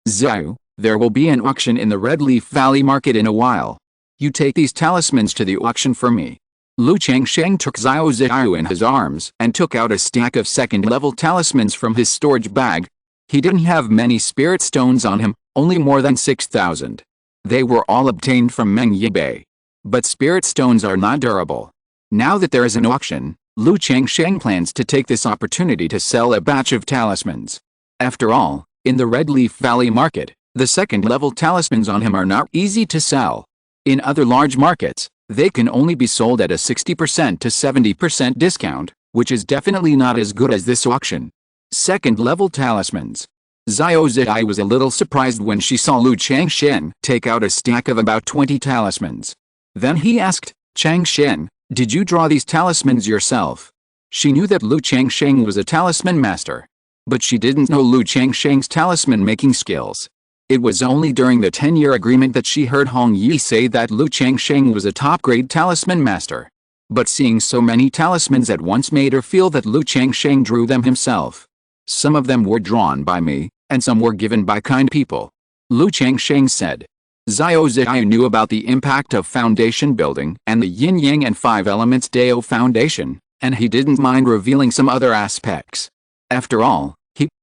Xiao, there will be an auction in the Red Leaf Valley Market in a while. You take these talismans to the auction for me. Lu Changsheng took Xiao Ziyu in his arms and took out a stack of second-level talismans from his storage bag. He didn't have many spirit stones on him, only more than 6,000. They were all obtained from Meng Yibei. But spirit stones are not durable. Now that there is an auction, Lu Changsheng plans to take this opportunity to sell a batch of talismans. After all, in the Red Leaf Valley Market, the second-level talismans on him are not easy to sell. In other large markets, they can only be sold at a 60% to 70% discount, which is definitely not as good as this auction. Second-level talismans. Xiao Ziyu was a little surprised when she saw Lu Changsheng take out a stack of about 20 talismans. Then he asked, "Changsheng, did you draw these talismans yourself?" She knew that Lu Changsheng was a talisman master. But she didn't know Lu Changsheng's talisman-making skills. It was only during the 10-year agreement that she heard Hong Yi say that Lu Changsheng was a top-grade talisman master. But seeing so many talismans at once made her feel that Lu Changsheng drew them himself. Some of them were drawn by me, and some were given by kind people. Lu Changsheng said. Xiao Ziyu knew about the impact of foundation building and the yin-yang and 5 elements Dao Foundation, and he didn't mind revealing some other aspects. After all,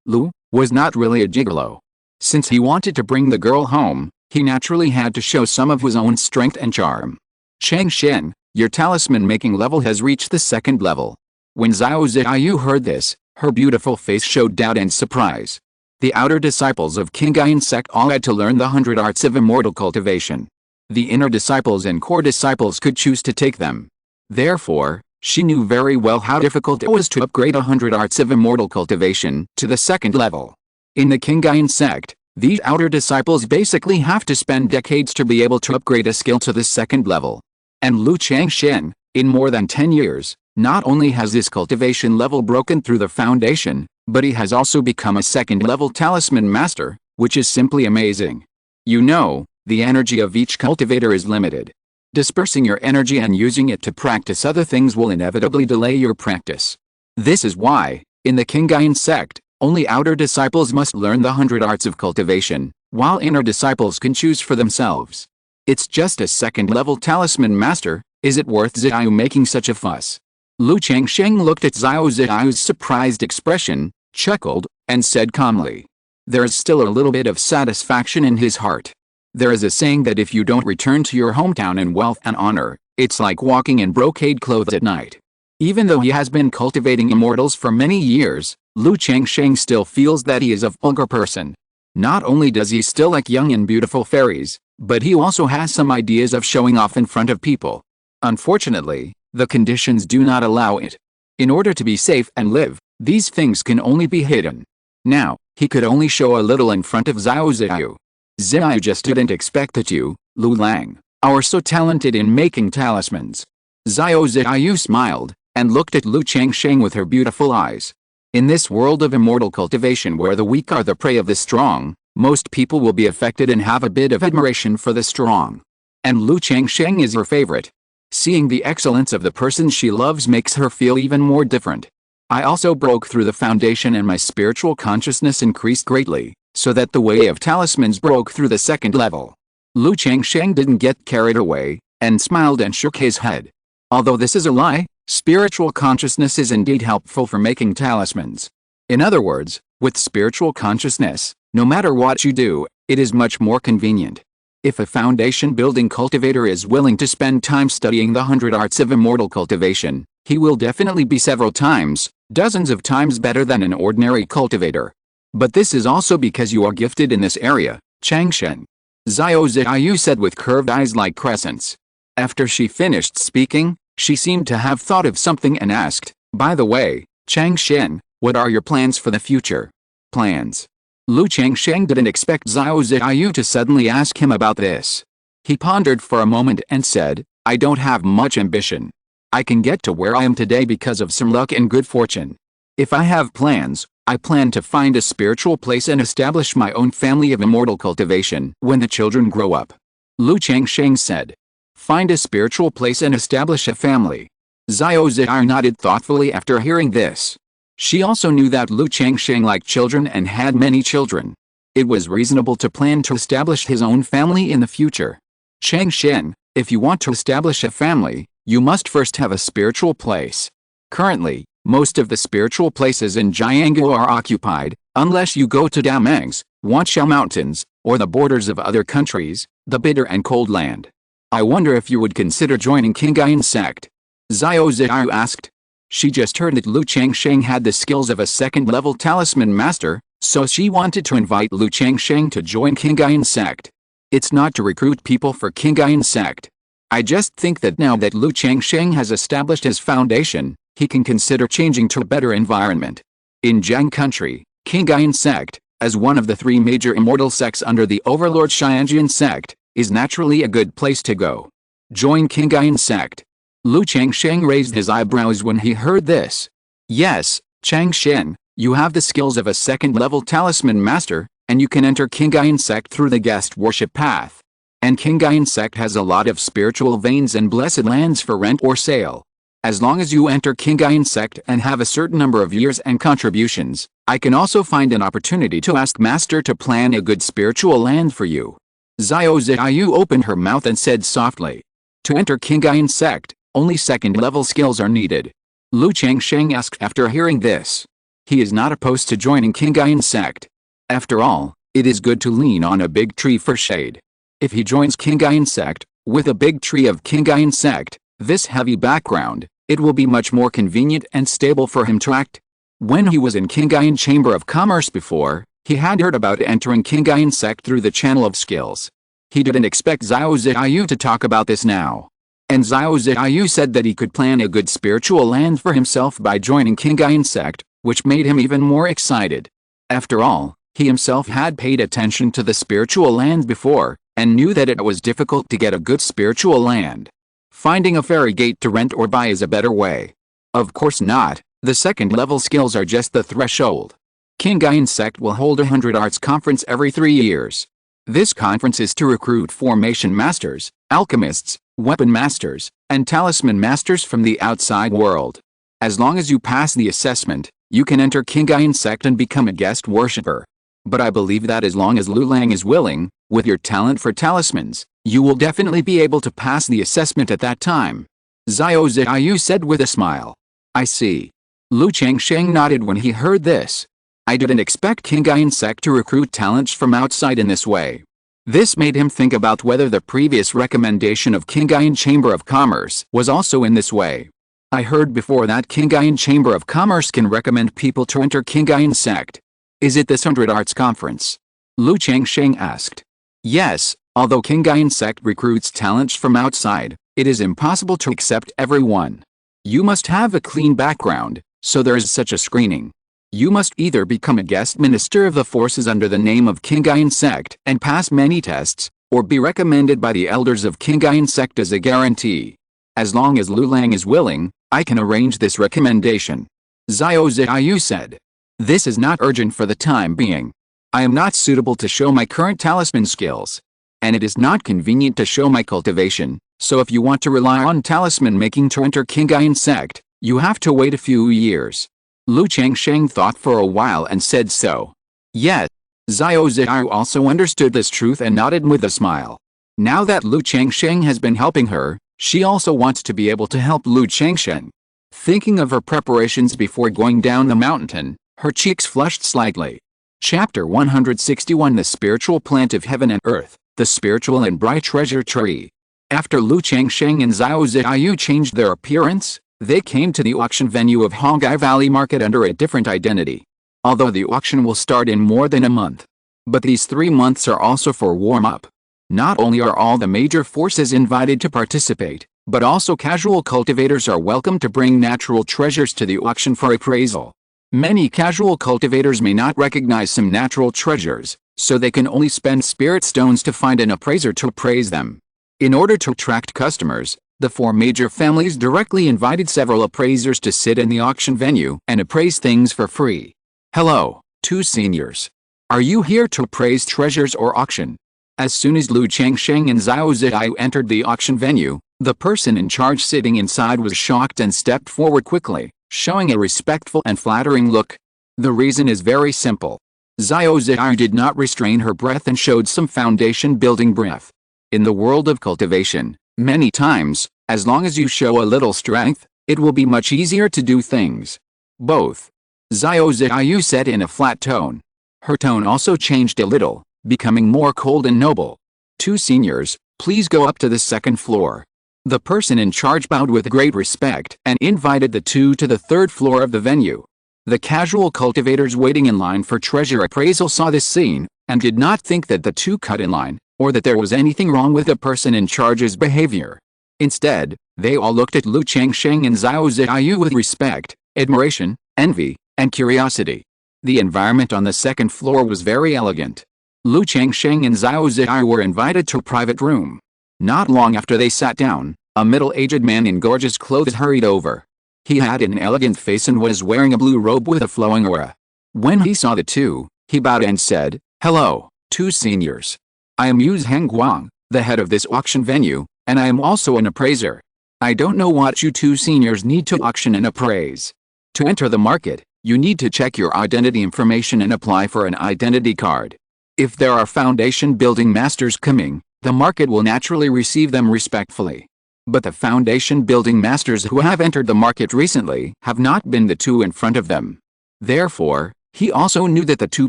Lu, was not really a gigolo. Since he wanted to bring the girl home, he naturally had to show some of his own strength and charm. Changsheng, your talisman-making level has reached the 2nd level. When Xiao Ziyu heard this, her beautiful face showed doubt and surprise. The outer disciples of Qingyun Sect all had to learn the 100 arts of immortal cultivation. The inner disciples and core disciples could choose to take them. Therefore, she knew very well how difficult it was to upgrade 100 arts of immortal cultivation to the 2nd level. In the Qingyun Sect, these outer disciples basically have to spend decades to be able to upgrade a skill to the 2nd level. And Lu Changsheng, in more than 10 years, not only has this cultivation level broken through the foundation, but he has also become a 2nd-level talisman master, which is simply amazing. You know, the energy of each cultivator is limited. Dispersing your energy and using it to practice other things will inevitably delay your practice. This is why, in the Qingyun Sect, only outer disciples must learn the 100 arts of cultivation, while inner disciples can choose for themselves. It's just a 2nd-level talisman master, is it worth Ziyu making such a fuss? Lu Changsheng looked at Xiao Ziyu's surprised expression, chuckled, and said calmly. There is still a little bit of satisfaction in his heart. There is a saying that if you don't return to your hometown in wealth and honor, it's like walking in brocade clothes at night. Even though he has been cultivating immortals for many years, Lu Changsheng still feels that he is a vulgar person. Not only does he still like young and beautiful fairies, but he also has some ideas of showing off in front of people. Unfortunately, the conditions do not allow it. In order to be safe and live, these things can only be hidden. Now, he could only show a little in front of Xiao Ziyu. Ziyu just didn't expect that you, Lu Lang, are so talented in making talismans. Xiao Ziyu smiled, and looked at Lu Changsheng with her beautiful eyes. In this world of immortal cultivation where the weak are the prey of the strong, Most people will be affected and have a bit of admiration for the strong. And Lu Changsheng is her favorite. Seeing the excellence of the person she loves makes her feel even more different. I also broke through the foundation and my spiritual consciousness increased greatly, so that the way of talismans broke through the second level. Lu Changsheng didn't get carried away, and smiled and shook his head. Although this is a lie, spiritual consciousness is indeed helpful for making talismans. In other words, with spiritual consciousness, no matter what you do, it is much more convenient. If a foundation-building cultivator is willing to spend time studying the 100 arts of immortal cultivation, he will definitely be several times, dozens of times better than an ordinary cultivator. But this is also because you are gifted in this area, Changsheng. Xiao Ziyu said with curved eyes like crescents. After she finished speaking, she seemed to have thought of something and asked, "By the way, Changsheng, what are your plans for the future?" Plans? Lu Changsheng didn't expect Xiao Ziyu to suddenly ask him about this. He pondered for a moment and said, "I don't have much ambition. I can get to where I am today because of some luck and good fortune. If I have plans, I plan to find a spiritual place and establish my own family of immortal cultivation when the children grow up." Lu Changsheng said. Find a spiritual place and establish a family. Xiao Ziyu nodded thoughtfully after hearing this. She also knew that Lu Changsheng liked children and had many children. It was reasonable to plan to establish his own family in the future. Changsheng, if you want to establish a family, you must first have a spiritual place. Currently, most of the spiritual places in Jianghu are occupied, unless you go to Damang's, Qingzhu Mountains, or the borders of other countries, the bitter and cold land. I wonder if you would consider joining Qingyun Sect? Xiao Ziyu asked. She just heard that Lu Changsheng had the skills of a second-level talisman master, so she wanted to invite Lu Changsheng to join Qingyun Sect. It's not to recruit people for Qingyun Sect. I just think that now that Lu Changsheng has established his foundation, he can consider changing to a better environment. In Jiang country, Qingyun Sect, as one of the 3 major immortal sects under the overlord Qingyun Sect, is naturally a good place to go. Join Qingyun Sect. Lu Changsheng raised his eyebrows when he heard this. Yes, Changsheng, you have the skills of a second-level talisman master, and you can enter Qingyun Sect through the guest worship path. And Qingyun Sect has a lot of spiritual veins and blessed lands for rent or sale. As long as you enter Qingyun Sect and have a certain number of years and contributions, I can also find an opportunity to ask Master to plan a good spiritual land for you. Xiao Ziyu opened her mouth and said softly. To enter Qingyun Sect, only second-level skills are needed. Lu Changsheng asked after hearing this. He is not opposed to joining Qingyun Sect. After all, it is good to lean on a big tree for shade. If he joins Qingyun Sect, with a big tree of Qingyun Sect, this heavy background, it will be much more convenient and stable for him to act. When he was in Qingyun Chamber of Commerce before, he had heard about entering Qingyun Sect through the channel of skills. He didn't expect Xiao Ziyu to talk about this now. And Xiao Ziyu said that he could plan a good spiritual land for himself by joining Qingyun Sect, which made him even more excited. After all, he himself had paid attention to the spiritual land before, and knew that it was difficult to get a good spiritual land. Finding a fairy gate to rent or buy is a better way. Of course not, the second-level skills are just the threshold. Qingyun Sect will hold a 100 Arts Conference every 3 years. This conference is to recruit formation masters, alchemists, weapon masters, and talisman masters from the outside world. As long as you pass the assessment, you can enter Qingyun Sect and become a guest worshipper. But I believe that as long as Lu Lang is willing, with your talent for talismans, you will definitely be able to pass the assessment at that time. Xiao Ziyu said with a smile. I see. Lu Changsheng nodded when he heard this. I didn't expect Qingyun Sect to recruit talents from outside in this way. This made him think about whether the previous recommendation of Qingyun Chamber of Commerce was also in this way. I heard before that Qingyun Chamber of Commerce can recommend people to enter Qingyun Sect. Is it this 100 Arts Conference? Lu Changsheng asked. Yes, although Qingyun Sect recruits talents from outside, it is impossible to accept everyone. You must have a clean background, so there is such a screening. You must either become a guest minister of the forces under the name of Qingyun Sect and pass many tests, or be recommended by the elders of Qingyun Sect as a guarantee. As long as Lu Lang is willing, I can arrange this recommendation. Xiao Ziyu said. This is not urgent for the time being. I am not suitable to show my current talisman skills. And it is not convenient to show my cultivation, so if you want to rely on talisman making to enter Qingyun Sect, you have to wait a few years. Lu Changsheng thought for a while and said so. Yes. Xiao Ziyu also understood this truth and nodded with a smile. Now that Lu Changsheng has been helping her, she also wants to be able to help Lu Changsheng. Thinking of her preparations before going down the mountain, her cheeks flushed slightly. Chapter 161 The Spiritual Plant of Heaven and Earth, the Spiritual and Bright Treasure Tree. After Lu Changsheng and Xiao Ziyu changed their appearance, they came to the auction venue of Hongai Valley Market under a different identity. Although the auction will start in more than a month. But these 3 months are also for warm-up. Not only are all the major forces invited to participate, but also casual cultivators are welcome to bring natural treasures to the auction for appraisal. Many casual cultivators may not recognize some natural treasures, so they can only spend spirit stones to find an appraiser to appraise them. In order to attract customers, the 4 major families directly invited several appraisers to sit in the auction venue and appraise things for free. Hello, 2 seniors. Are you here to appraise treasures or auction? As soon as Lu Changsheng and Xiao Ziyu entered the auction venue, the person in charge sitting inside was shocked and stepped forward quickly, showing a respectful and flattering look. The reason is very simple. Xiao Ziyu did not restrain her breath and showed some foundation-building breath. In the world of cultivation, many times, as long as you show a little strength, it will be much easier to do things. Both. Xiao Ziyu said in a flat tone. Her tone also changed a little, becoming more cold and noble. 2 seniors, please go up to the 2nd floor. The person in charge bowed with great respect and invited the 2 to the 3rd floor of the venue. The casual cultivators waiting in line for treasure appraisal saw this scene, and did not think that the 2 cut in line, or that there was anything wrong with the person in charge's behavior. Instead, they all looked at Lu Changsheng and Xiao Ziyu with respect, admiration, envy, and curiosity. The environment on the 2nd floor was very elegant. Lu Changsheng and Xiao Ziyu were invited to a private room. Not long after they sat down, a middle-aged man in gorgeous clothes hurried over. He had an elegant face and was wearing a blue robe with a flowing aura. When he saw the 2, he bowed and said, Hello, 2 seniors. I am Yu Hangguang, the head of this auction venue, and I am also an appraiser. I don't know what you 2 seniors need to auction and appraise. To enter the market, you need to check your identity information and apply for an identity card. If there are foundation-building masters coming, the market will naturally receive them respectfully. But the foundation-building masters who have entered the market recently have not been the 2 in front of them. Therefore, he also knew that the 2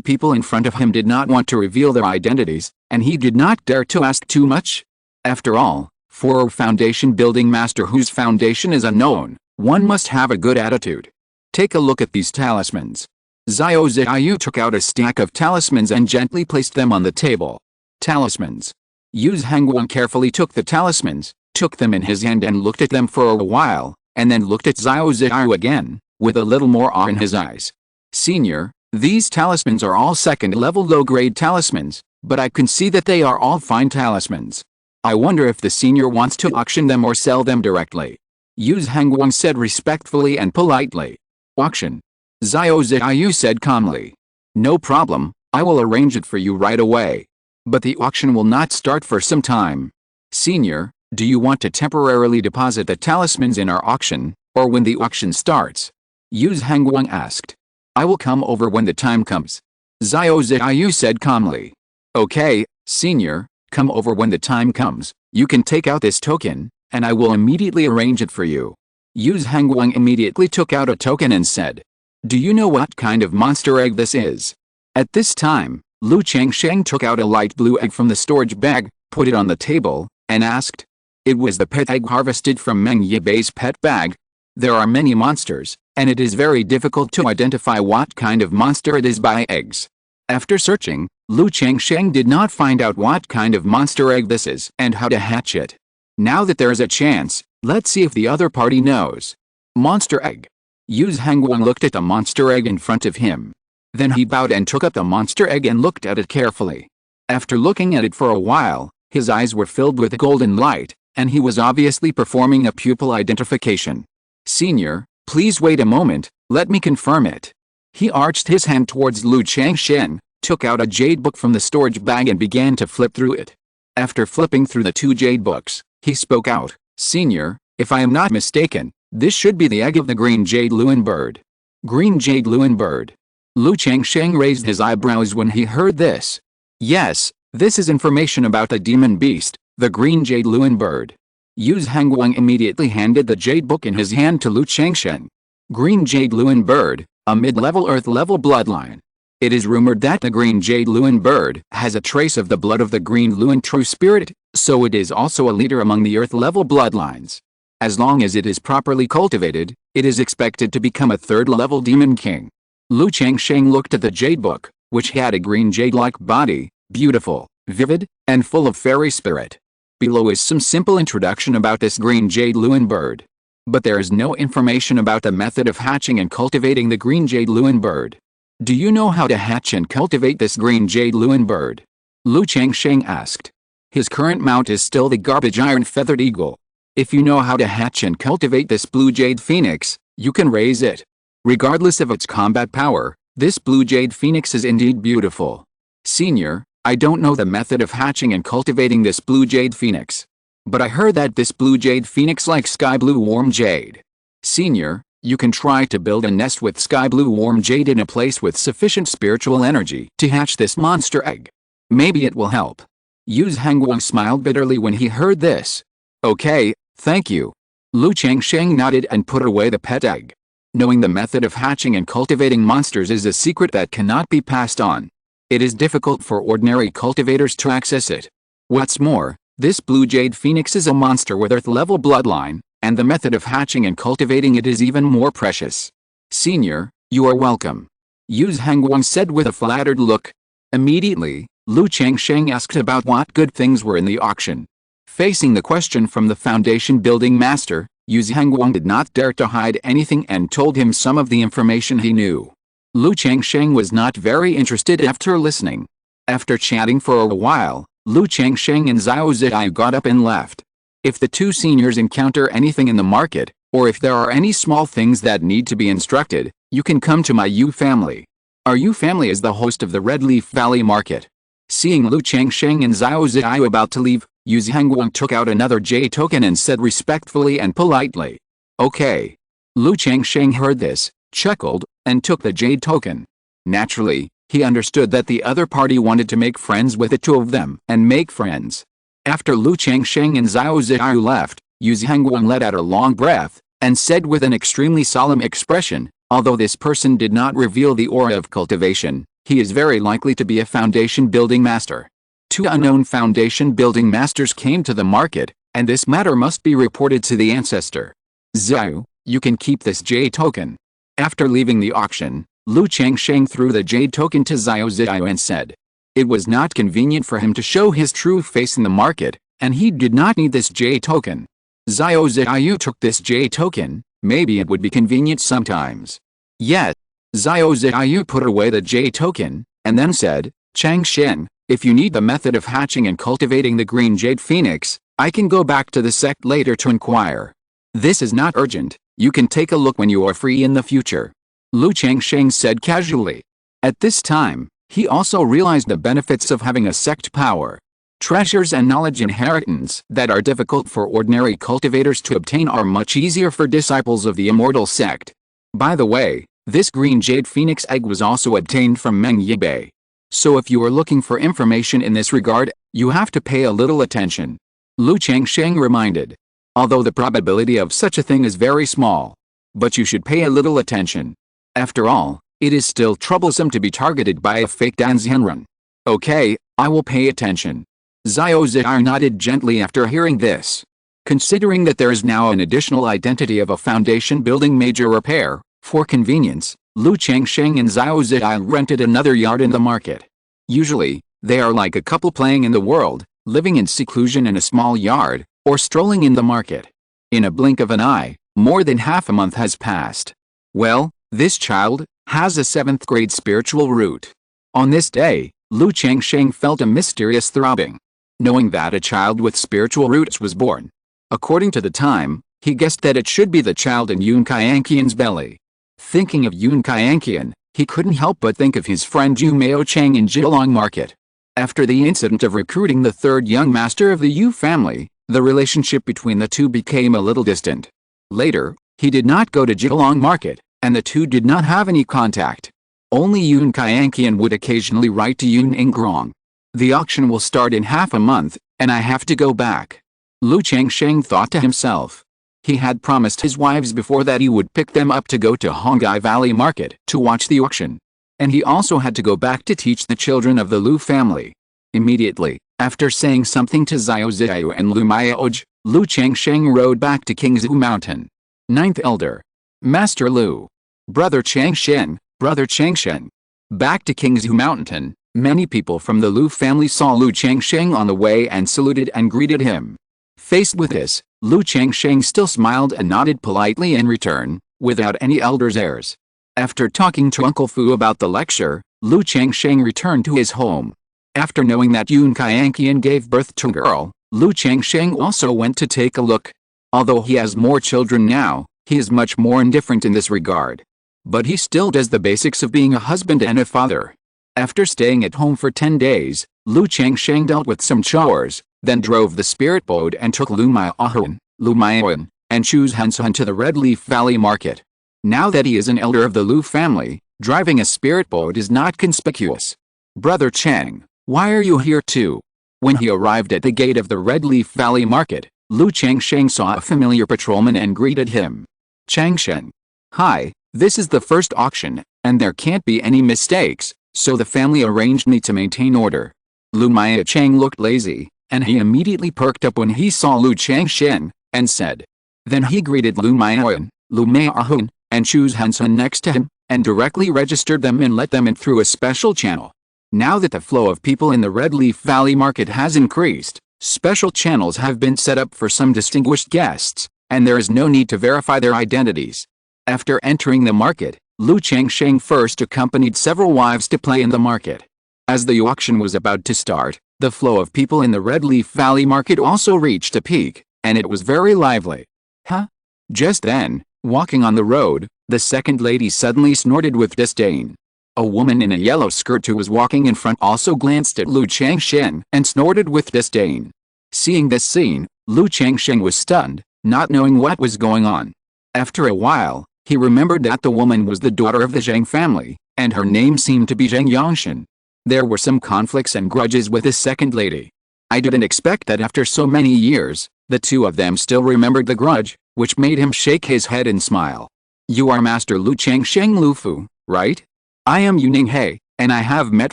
people in front of him did not want to reveal their identities, and he did not dare to ask too much. After all, for a foundation-building master whose foundation is unknown, one must have a good attitude. Take a look at these talismans. Xiao Ziyu took out a stack of talismans and gently placed them on the table. Talismans. Yu Hangguang carefully took the talismans, took them in his hand and looked at them for a while, and then looked at Xiao Ziyu again, with a little more awe in his eyes. Senior, these talismans are all 2nd-level low-grade talismans, but I can see that they are all fine talismans. I wonder if the senior wants to auction them or sell them directly. Yu Hangguang said respectfully and politely. Auction. Xiao Ziyu said calmly. No problem, I will arrange it for you right away. But the auction will not start for some time. Senior, do you want to temporarily deposit the talismans in our auction, or when the auction starts? Yu Hangguang asked. I will come over when the time comes. Xiao Ziyu said calmly. Okay, senior, come over when the time comes. You can take out this token, and I will immediately arrange it for you. Yu Hangguang immediately took out a token and said. Do you know what kind of monster egg this is? At this time, Lu Changsheng took out a light blue egg from the storage bag, put it on the table, and asked. It was the pet egg harvested from Meng Yibei's pet bag. There are many monsters, and it is very difficult to identify what kind of monster it is by eggs. After searching, Lu Changsheng did not find out what kind of monster egg this is and how to hatch it. Now that there is a chance, let's see if the other party knows. Monster egg. Yu Hangguang looked at the monster egg in front of him. Then he bowed and took up the monster egg and looked at it carefully. After looking at it for a while, his eyes were filled with golden light, and he was obviously performing a pupil identification. Senior, please wait a moment, let me confirm it. He arched his hand towards Lu Changsheng, took out a jade book from the storage bag and began to flip through it. After flipping through the 2 jade books, he spoke out, "Senior, if I am not mistaken, this should be the egg of the green jade loon bird." Green jade loon bird. Lu Changsheng raised his eyebrows when he heard this. Yes, this is information about the demon beast, the green jade loon bird. Yu Hangguang immediately handed the jade book in his hand to Lu Changsheng. Green jade loon bird, a mid-level earth-level bloodline. It is rumored that the green jade loon bird has a trace of the blood of the green loon true spirit, so it is also a leader among the earth-level bloodlines. As long as it is properly cultivated, it is expected to become a third-level demon king. Lu Changsheng looked at the jade book, which had a green jade-like body, beautiful, vivid, and full of fairy spirit. Below is some simple introduction about this green jade loon bird. But there is no information about the method of hatching and cultivating the green jade loon bird. Do you know how to hatch and cultivate this green jade loon bird? Lu Changsheng asked. His current mount is still the garbage iron feathered eagle. If you know how to hatch and cultivate this blue jade phoenix, you can raise it. Regardless of its combat power, this blue jade phoenix is indeed beautiful. Senior, I don't know the method of hatching and cultivating this blue jade phoenix. But I heard that this blue jade phoenix likes sky blue warm jade. Senior, you can try to build a nest with sky blue warm jade in a place with sufficient spiritual energy to hatch this monster egg. Maybe it will help. Yu Hangguang smiled bitterly when he heard this. Okay, thank you. Lu Changsheng nodded and put away the pet egg. Knowing the method of hatching and cultivating monsters is a secret that cannot be passed on. It is difficult for ordinary cultivators to access it. What's more, this blue jade phoenix is a monster with earth-level bloodline, and the method of hatching and cultivating it is even more precious. Senior, you are welcome. Yu Hangguang said with a flattered look. Immediately, Lu Changsheng asked about what good things were in the auction. Facing the question from the foundation building master, Yu Hangguang did not dare to hide anything and told him some of the information he knew. Lu Changsheng was not very interested after listening. After chatting for a while, Lu Changsheng and Xiao Ziyu got up and left. If the two seniors encounter anything in the market, or if there are any small things that need to be instructed, you can come to my Yu family. Our Yu family is the host of the Red Leaf Valley Market. Seeing Lu Changsheng and Xiao Ziyu about to leave, Yu Hangguang took out another J token and said respectfully and politely, "Okay." Lu Changsheng heard this, chuckled, and took the jade token. Naturally, he understood that the other party wanted to make friends with the two of them and make friends. After Lu Changsheng and Xiao Ziyu left, Yu Hangguang let out a long breath, and said with an extremely solemn expression, although this person did not reveal the aura of cultivation, he is very likely to be a foundation building master. 2 unknown foundation building masters came to the market, and this matter must be reported to the ancestor. Xiao, you can keep this jade token. After leaving the auction, Lu Changsheng threw the jade token to Xiao Ziyu and said, it was not convenient for him to show his true face in the market, and he did not need this jade token. Xiao Ziyu took this jade token, maybe it would be convenient sometimes. Yes. Xiao Ziyu put away the jade token, and then said, Changsheng, if you need the method of hatching and cultivating the green jade phoenix, I can go back to the sect later to inquire. This is not urgent, you can take a look when you are free in the future. Lu Changsheng said casually. At this time, he also realized the benefits of having a sect power. Treasures and knowledge inheritance that are difficult for ordinary cultivators to obtain are much easier for disciples of the Immortal Sect. By the way, this green jade phoenix egg was also obtained from Meng Yibei. So if you are looking for information in this regard, you have to pay a little attention. Lu Changsheng reminded. Although the probability of such a thing is very small. But you should pay a little attention. After all, it is still troublesome to be targeted by a fake Danzianrun. Okay, I will pay attention. Xiao Ziyu nodded gently after hearing this. Considering that there is now an additional identity of a foundation building major repair, for convenience, Lu Changsheng and Xiao Ziyu rented another yard in the market. Usually, they are like a couple playing in the world, living in seclusion in a small yard, or strolling in the market. In a blink of an eye, more than half a month has passed. Well, this child has a 7th grade spiritual root. On this day, Lu Changsheng felt a mysterious throbbing. Knowing that a child with spiritual roots was born. According to the time, he guessed that it should be the child in Yun Qianqian's belly. Thinking of Yun Qianqian, He couldn't help but think of his friend Zhu Maocheng in Zhilong Market. After the incident of recruiting the third young master of the Yu family, the relationship between the two became a little distant. Later, he did not go to Zhilong Market, and the two did not have any contact. Only Yun Kaianqian would occasionally write to Yun Ingrong. The auction will start in half a month, and I have to go back. Lu Changsheng thought to himself. He had promised his wives before that he would pick them up to go to Hongai Valley Market to watch the auction. And he also had to go back to teach the children of the Lu family. Immediately, after saying something to Xiao Xiao and Lu Maoge, Lu Changsheng rode back to Qingzhu Mountain. Ninth Elder. Master Lu. Brother Changshen, Brother Changsheng. Back to Qingzhu Mountain, many people from the Lu family saw Lu Changsheng on the way and saluted and greeted him. Faced with this, Lu Changsheng still smiled and nodded politely in return, without any elder's airs. After talking to Uncle Fu about the lecture, Lu Changsheng returned to his home. After knowing that Yun Kaianqian gave birth to a girl, Lu Changsheng also went to take a look. Although he has more children now, he is much more indifferent in this regard. But he still does the basics of being a husband and a father. After staying at home for 10 days, Lu Changsheng dealt with some chores, then drove the spirit boat and took Lu Maohan, Lu Maohan, and Chu Hansun to the Red Leaf Valley Market. Now that he is an elder of the Lu family, driving a spirit boat is not conspicuous. Brother Chang, why are you here too? When he arrived at the gate of the Red Leaf Valley Market, Lu Changsheng saw a familiar patrolman and greeted him. Changsheng. Hi, this is the first auction, and there can't be any mistakes, so the family arranged me to maintain order. Lu Maocheng looked lazy, and he immediately perked up when he saw Lu Changsheng, and said. Then he greeted Lu Maohan, Lu Maohan, and Chu Hansun next to him, and directly registered them and let them in through a special channel. Now that the flow of people in the Red Leaf Valley Market has increased, special channels have been set up for some distinguished guests, and there is no need to verify their identities. After entering the market, Lu Changsheng first accompanied several wives to play in the market. As the auction was about to start, the flow of people in the Red Leaf Valley Market also reached a peak, and it was very lively. Huh? Just then, walking on the road, the second lady suddenly snorted with disdain. A woman in a yellow skirt who was walking in front also glanced at Lu Changsheng and snorted with disdain. Seeing this scene, Lu Changsheng was stunned, not knowing what was going on. After a while, he remembered that the woman was the daughter of the Zhang family, and her name seemed to be Zhang Yangshan. There were some conflicts and grudges with this second lady. I didn't expect that after so many years, the two of them still remembered the grudge, which made him shake his head and smile. You are Master Lu Changsheng Lufu, right? I am Yuning He, and I have met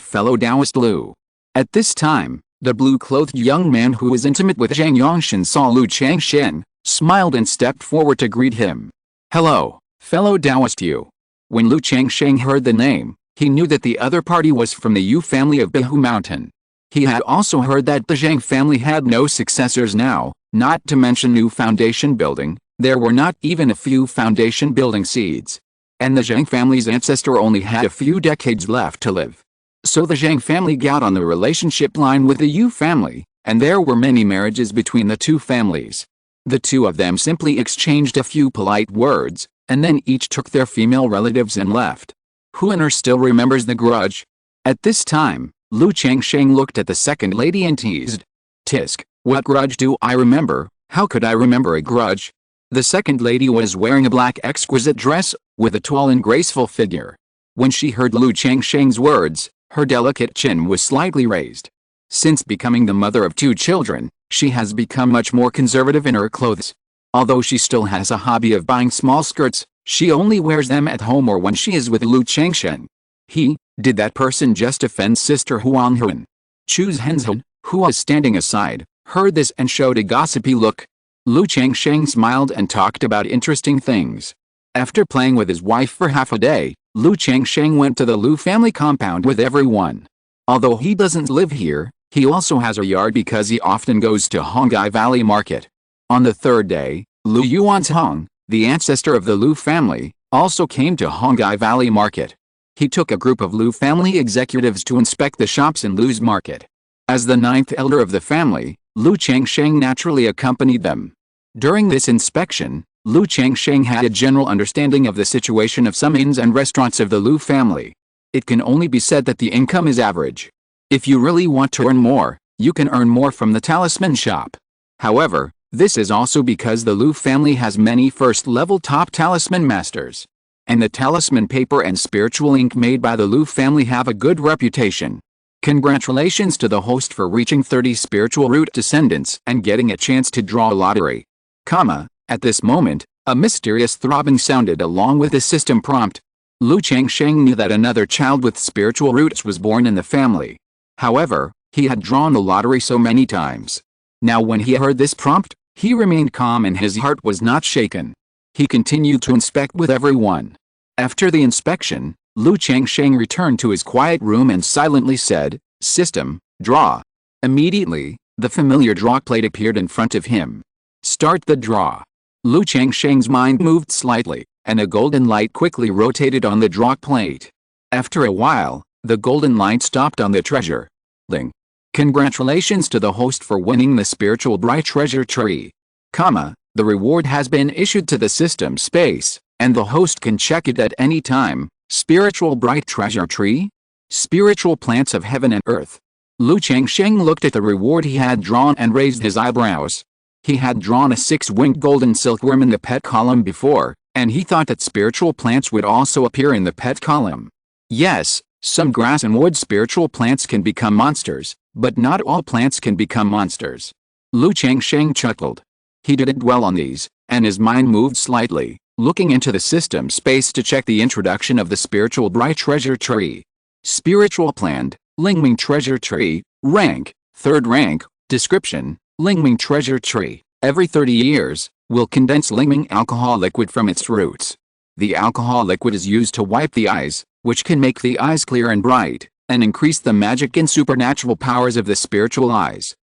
fellow Taoist Lu. At this time, the blue-clothed young man who was intimate with Zhang Yangshan saw Lu Changsheng, smiled and stepped forward to greet him. Hello, fellow Taoist Yu. When Lu Changsheng heard the name, he knew that the other party was from the Yu family of Qingzhu Mountain. He had also heard that the Zhang family had no successors now, not to mention new foundation building. There were not even a few foundation building seeds. And the Zhang family's ancestor only had a few decades left to live. So the Zhang family got on the relationship line with the Yu family, and there were many marriages between the two families. The two of them simply exchanged a few polite words, and then each took their female relatives and left. Huaner still remembers the grudge. At this time, Lu Changsheng looked at the second lady and teased. Tisk, what grudge do I remember? How could I remember a grudge? The second lady was wearing a black exquisite dress, with a tall and graceful figure. When she heard Lu Changsheng's words, her delicate chin was slightly raised. Since becoming the mother of 2 children, she has become much more conservative in her clothes. Although she still has a hobby of buying small skirts, she only wears them at home or when she is with Lu Changsheng. Did that person just offend Sister Huan Huan? Chu Hansun, who was standing aside, heard this and showed a gossipy look. Lu Changsheng smiled and talked about interesting things. After playing with his wife for half a day, Lu Changsheng went to the Lu family compound with everyone. Although he doesn't live here, he also has a yard because he often goes to Hongai Valley Market. On the third day, Lu Yuanzhong, the ancestor of the Lu family, also came to Hongai Valley Market. He took a group of Lu family executives to inspect the shops in Lu's market. As the 9th elder of the family, Lu Changsheng naturally accompanied them. During this inspection, Lu Changsheng had a general understanding of the situation of some inns and restaurants of the Lu family. It can only be said that the income is average. If you really want to earn more, you can earn more from the talisman shop. However, this is also because the Lu family has many first-level top talisman masters. And the talisman paper and spiritual ink made by the Lu family have a good reputation. Congratulations to the host for reaching 30 spiritual root descendants and getting a chance to draw a lottery. At this moment, a mysterious throbbing sounded along with the system prompt. Lu Changsheng knew that another child with spiritual roots was born in the family. However, he had drawn the lottery so many times. Now when he heard this prompt, he remained calm and his heart was not shaken. He continued to inspect with everyone. After the inspection, Lu Changsheng returned to his quiet room and silently said, "System, draw." Immediately, the familiar draw plate appeared in front of him. "Start the draw." Lu Changsheng's mind moved slightly, and a golden light quickly rotated on the draw plate. After a while, the golden light stopped on the treasure. Congratulations to the host for winning the spiritual bright treasure tree. The reward has been issued to the system space, and the host can check it at any time. Spiritual bright treasure tree? Spiritual plants of heaven and earth. Lu Changsheng looked at the reward he had drawn and raised his eyebrows. He had drawn a 6-winged golden silkworm in the pet column before, and he thought that spiritual plants would also appear in the pet column. Yes, some grass and wood spiritual plants can become monsters, but not all plants can become monsters. Lu Changsheng chuckled. He didn't dwell on these, and his mind moved slightly, looking into the system space to check the introduction of the spiritual bright treasure tree. Spiritual plant, Lingming treasure tree, rank, 3rd rank, description, Lingming treasure tree, every 30 years, will condense Lingming alcohol liquid from its roots. The alcohol liquid is used to wipe the eyes, which can make the eyes clear and bright, and increase the magic and supernatural powers of the spiritual eyes.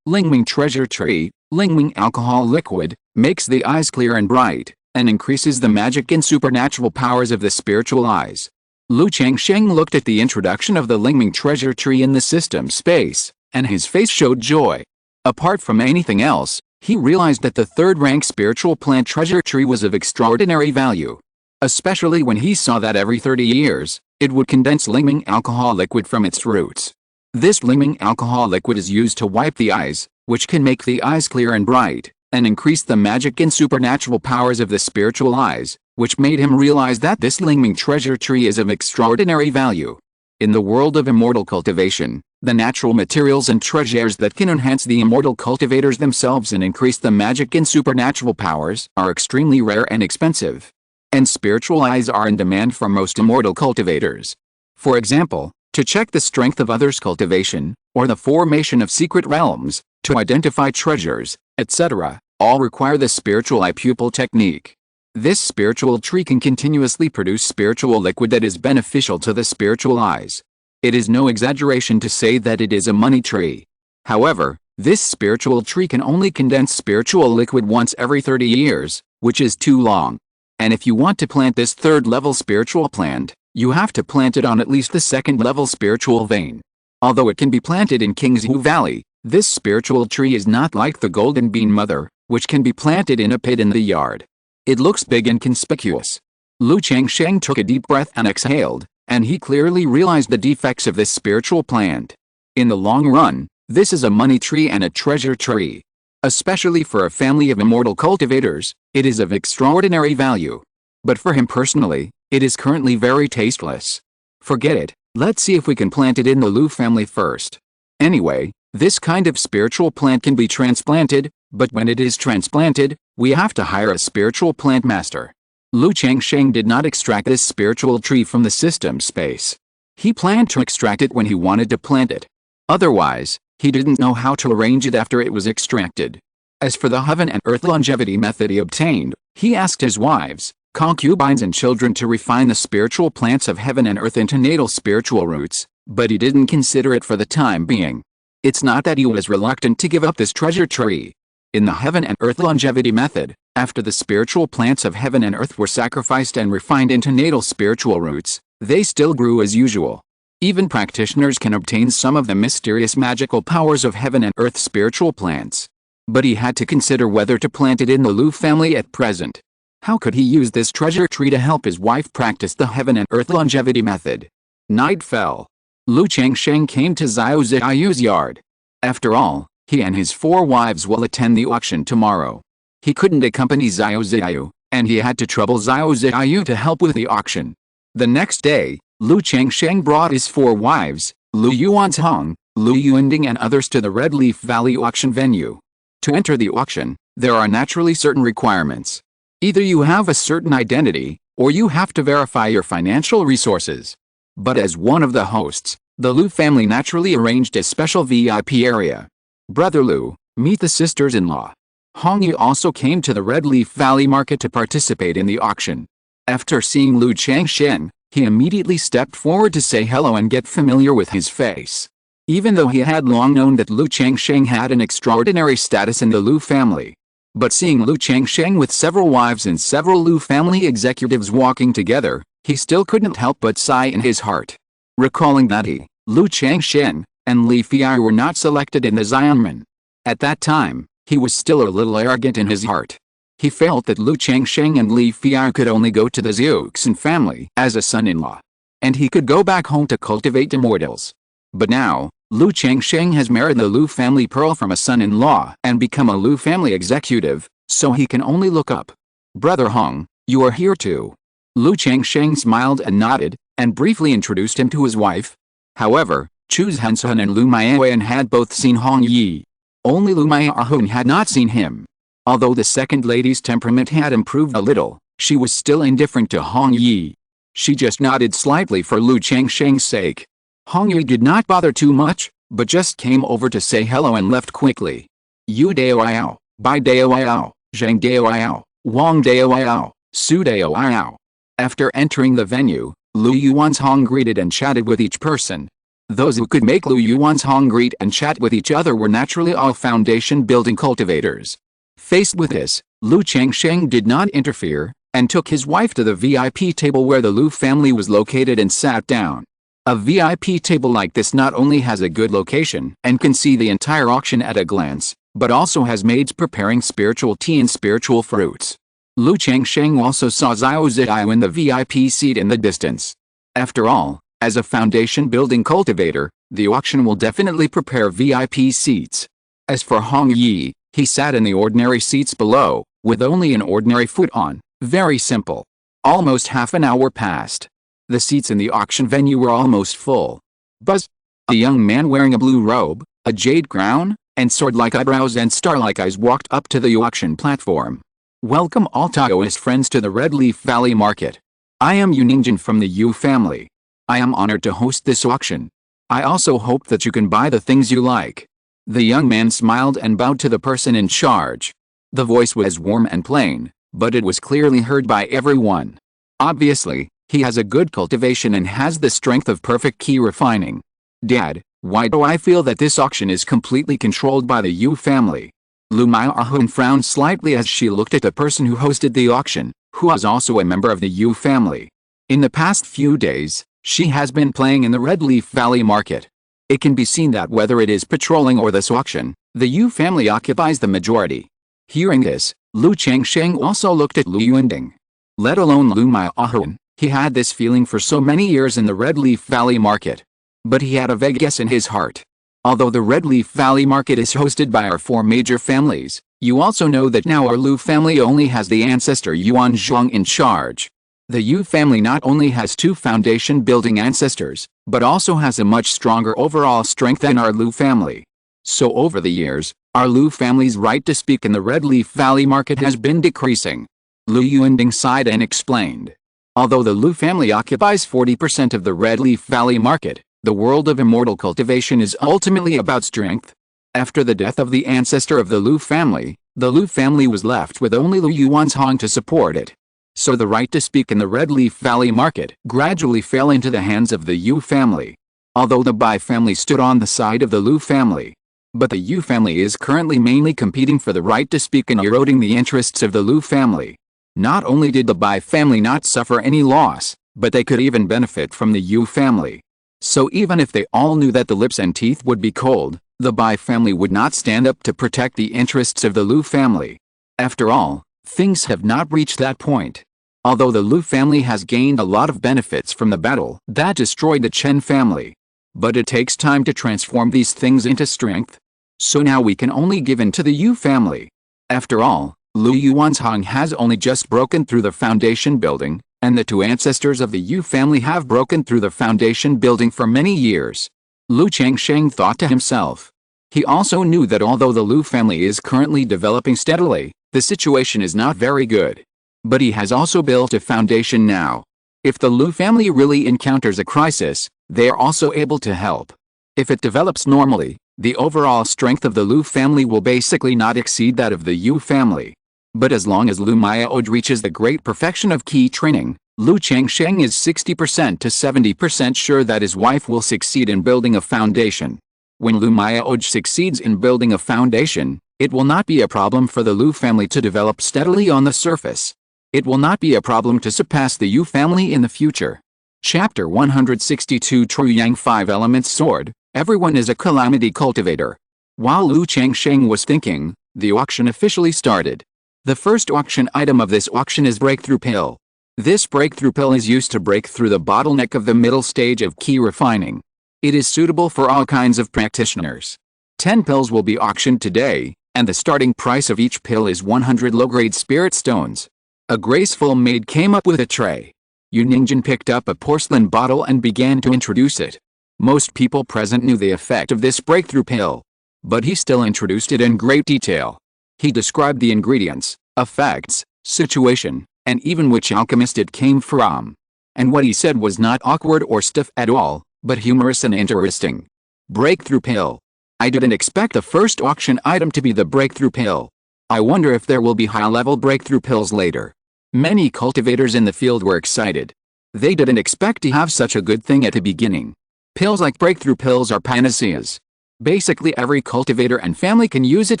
Lingming treasure tree, Lingming alcohol liquid, makes the eyes clear and bright, and increases the magic and supernatural powers of the spiritual eyes. Lu Changsheng looked at the introduction of the Lingming treasure tree in the system space, and his face showed joy. Apart from anything else, he realized that the 3rd rank spiritual plant treasure tree was of extraordinary value. Especially when he saw that every 30 years, it would condense Lingming alcohol liquid from its roots. This Lingming alcohol liquid is used to wipe the eyes, which can make the eyes clear and bright, and increase the magic and supernatural powers of the spiritual eyes, which made him realize that this Lingming treasure tree is of extraordinary value. In the world of immortal cultivation, the natural materials and treasures that can enhance the immortal cultivators themselves and increase the magic and supernatural powers are extremely rare and expensive. And spiritual eyes are in demand for most immortal cultivators. For example, to check the strength of others' cultivation, or the formation of secret realms, to identify treasures, etc., all require the spiritual eye pupil technique. This spiritual tree can continuously produce spiritual liquid that is beneficial to the spiritual eyes. It is no exaggeration to say that it is a money tree. However, this spiritual tree can only condense spiritual liquid once every 30 years, which is too long. And if you want to plant this 3rd level spiritual plant, you have to plant it on at least the 2nd level spiritual vein. Although it can be planted in Qingzhu Valley, this spiritual tree is not like the golden bean mother, which can be planted in a pit in the yard. It looks big and conspicuous. Lu Changsheng took a deep breath and exhaled, and he clearly realized the defects of this spiritual plant. In the long run, this is a money tree and a treasure tree. Especially for a family of immortal cultivators, it is of extraordinary value. But for him personally, it is currently very tasteless. Forget it, let's see if we can plant it in the Lu family first. Anyway, this kind of spiritual plant can be transplanted, but when it is transplanted, we have to hire a spiritual plant master. Lu Changsheng did not extract this spiritual tree from the system space. He planned to extract it when he wanted to plant it. Otherwise, he didn't know how to arrange it after it was extracted. As for the heaven and earth longevity method he obtained, he asked his wives, concubines and children to refine the spiritual plants of heaven and earth into natal spiritual roots, but he didn't consider it for the time being. It's not that he was reluctant to give up this treasure tree. In the heaven and earth longevity method, after the spiritual plants of heaven and earth were sacrificed and refined into natal spiritual roots, they still grew as usual. Even practitioners can obtain some of the mysterious magical powers of heaven and earth spiritual plants. But he had to consider whether to plant it in the Lu family at present. How could he use this treasure tree to help his wife practice the heaven and earth longevity method? Night fell. Lu Changsheng came to Xiao Ziyu's yard. After all, he and his 4 wives will attend the auction tomorrow. He couldn't accompany Xiao Ziyu, and he had to trouble Xiao Ziyu to help with the auction. The next day, Lu Changsheng brought his 4 wives, Lu Yuanzhong, Lu Yuanding and others to the Red Leaf Valley auction venue. To enter the auction, there are naturally certain requirements. Either you have a certain identity, or you have to verify your financial resources. But as one of the hosts, the Lu family naturally arranged a special VIP area. Brother Lu, meet the sisters-in-law. Hong Yi also came to the Red Leaf Valley market to participate in the auction. After seeing Lu Changsheng, he immediately stepped forward to say hello and get familiar with his face. Even though he had long known that Lu Changsheng had an extraordinary status in the Lu family. But seeing Lu Changsheng with several wives and several Lu family executives walking together, he still couldn't help but sigh in his heart. Recalling that he, Lu Changsheng, and Li Fei were not selected in the Xianmen. At that time, he was still a little arrogant in his heart. He felt that Lu Changsheng and Li Fei could only go to the Xiuxin family as a son-in-law. And he could go back home to cultivate immortals. But now, Lu Changsheng has married the Lu family pearl from a son-in-law and become a Lu family executive, so he can only look up. Brother Hong, you are here too. Lu Changsheng smiled and nodded, and briefly introduced him to his wife. However, Chu Hansun and Lu Maiyan had both seen Hong Yi. Only Lu Maiyan had not seen him. Although the second lady's temperament had improved a little, she was still indifferent to Hong Yi. She just nodded slightly for Lu Changsheng's sake. Hong Yi did not bother too much, but just came over to say hello and left quickly. Yu Daoyao, Bai Daoyao, Zhang Daoyao, Wang Daoyao, Su Daoyao. After entering the venue, Lu Yuanzhong greeted and chatted with each person. Those who could make Lu Yuanzhong greet and chat with each other were naturally all foundation-building cultivators. Faced with this, Lu Changsheng did not interfere, and took his wife to the VIP table where the Lu family was located and sat down. A VIP table like this not only has a good location and can see the entire auction at a glance, but also has maids preparing spiritual tea and spiritual fruits. Lu Changsheng also saw Xiao Ziyu in the VIP seat in the distance. After all, as a foundation-building cultivator, the auction will definitely prepare VIP seats. As for Hong Yi, he sat in the ordinary seats below, with only an ordinary foot on. Very simple. Almost half an hour passed. The seats in the auction venue were almost full. Buzz! A young man wearing a blue robe, a jade crown, and sword-like eyebrows and star-like eyes walked up to the auction platform. Welcome all Taoist friends to the Red Leaf Valley Market. I am Yuningjin from the Yu family. I am honored to host this auction. I also hope that you can buy the things you like. The young man smiled and bowed to the person in charge. The voice was warm and plain, but it was clearly heard by everyone. Obviously, he has a good cultivation and has the strength of perfect key refining. Dad, why do I feel that this auction is completely controlled by the Yu family? Lu Maiyan frowned slightly as she looked at the person who hosted the auction, who was also a member of the Yu family. In the past few days, she has been playing in the Red Leaf Valley Market. It can be seen that whether it is patrolling or this auction, the Yu family occupies the majority. Hearing this, Lu Changsheng also looked at Lu Yuanding. Let alone Lu Maiyan. He had this feeling for so many years in the Red Leaf Valley Market. But he had a vague guess in his heart. Although the Red Leaf Valley Market is hosted by our 4 major families, you also know that now our Lu family only has the ancestor Yuan Zhuang in charge. The Yu family not only has 2 foundation-building ancestors, but also has a much stronger overall strength than our Lu family. So over the years, our Lu family's right to speak in the Red Leaf Valley Market has been decreasing. Lu Yuanding sighed and explained. Although the Lu family occupies 40% of the Red Leaf Valley Market, the world of immortal cultivation is ultimately about strength. After the death of the ancestor of the Lu family was left with only Lu Yuanzhong to support it. So the right to speak in the Red Leaf Valley Market gradually fell into the hands of the Yu family. Although the Bai family stood on the side of the Lu family. But the Yu family is currently mainly competing for the right to speak and eroding the interests of the Lu family. Not only did the Bai family not suffer any loss, but they could even benefit from the Yu family. So even if they all knew that the lips and teeth would be cold, The Bai family would not stand up to protect the interests of the Lu family. After all, things have not reached that point. Although the Lu family has gained a lot of benefits from the battle that destroyed the Chen family. But it takes time to transform these things into strength. So now we can only give in to the Yu family. After all, Lu Yuanzhang has only just broken through the foundation building, and the two ancestors of the Yu family have broken through the foundation building for many years. Lu Changsheng thought to himself. He also knew that although the Lu family is currently developing steadily, the situation is not very good. But he has also built a foundation now. If the Lu family really encounters a crisis, they are also able to help. If it develops normally, the overall strength of the Lu family will basically not exceed that of the Yu family. But as long as Lu Miaoj reaches the great perfection of key training, Lu Changsheng is 60% to 70% sure that his wife will succeed in building a foundation. When Lu Miaoj succeeds in building a foundation, it will not be a problem for the Lu family to develop steadily on the surface. It will not be a problem to surpass the Yu family in the future. Chapter 162 True Yang 5 Elements Sword. Everyone is a calamity cultivator. While Lu Changsheng was thinking, the auction officially started. The first auction item of this auction is Breakthrough Pill. This breakthrough pill is used to break through the bottleneck of the middle stage of key refining. It is suitable for all kinds of practitioners. 10 pills will be auctioned today, and the starting price of each pill is 100 low-grade spirit stones. A graceful maid came up with a tray. Yu Ningjin picked up a porcelain bottle and began to introduce it. Most people present knew the effect of this breakthrough pill. But he still introduced it in great detail. He described the ingredients, effects, situation, and even which alchemist it came from. And what he said was not awkward or stiff at all, but humorous and interesting. Breakthrough pill. I didn't expect the first auction item to be the breakthrough pill. I wonder if there will be high-level breakthrough pills later. Many cultivators in the field were excited. They didn't expect to have such a good thing at the beginning. Pills like breakthrough pills are panaceas. Basically every cultivator and family can use it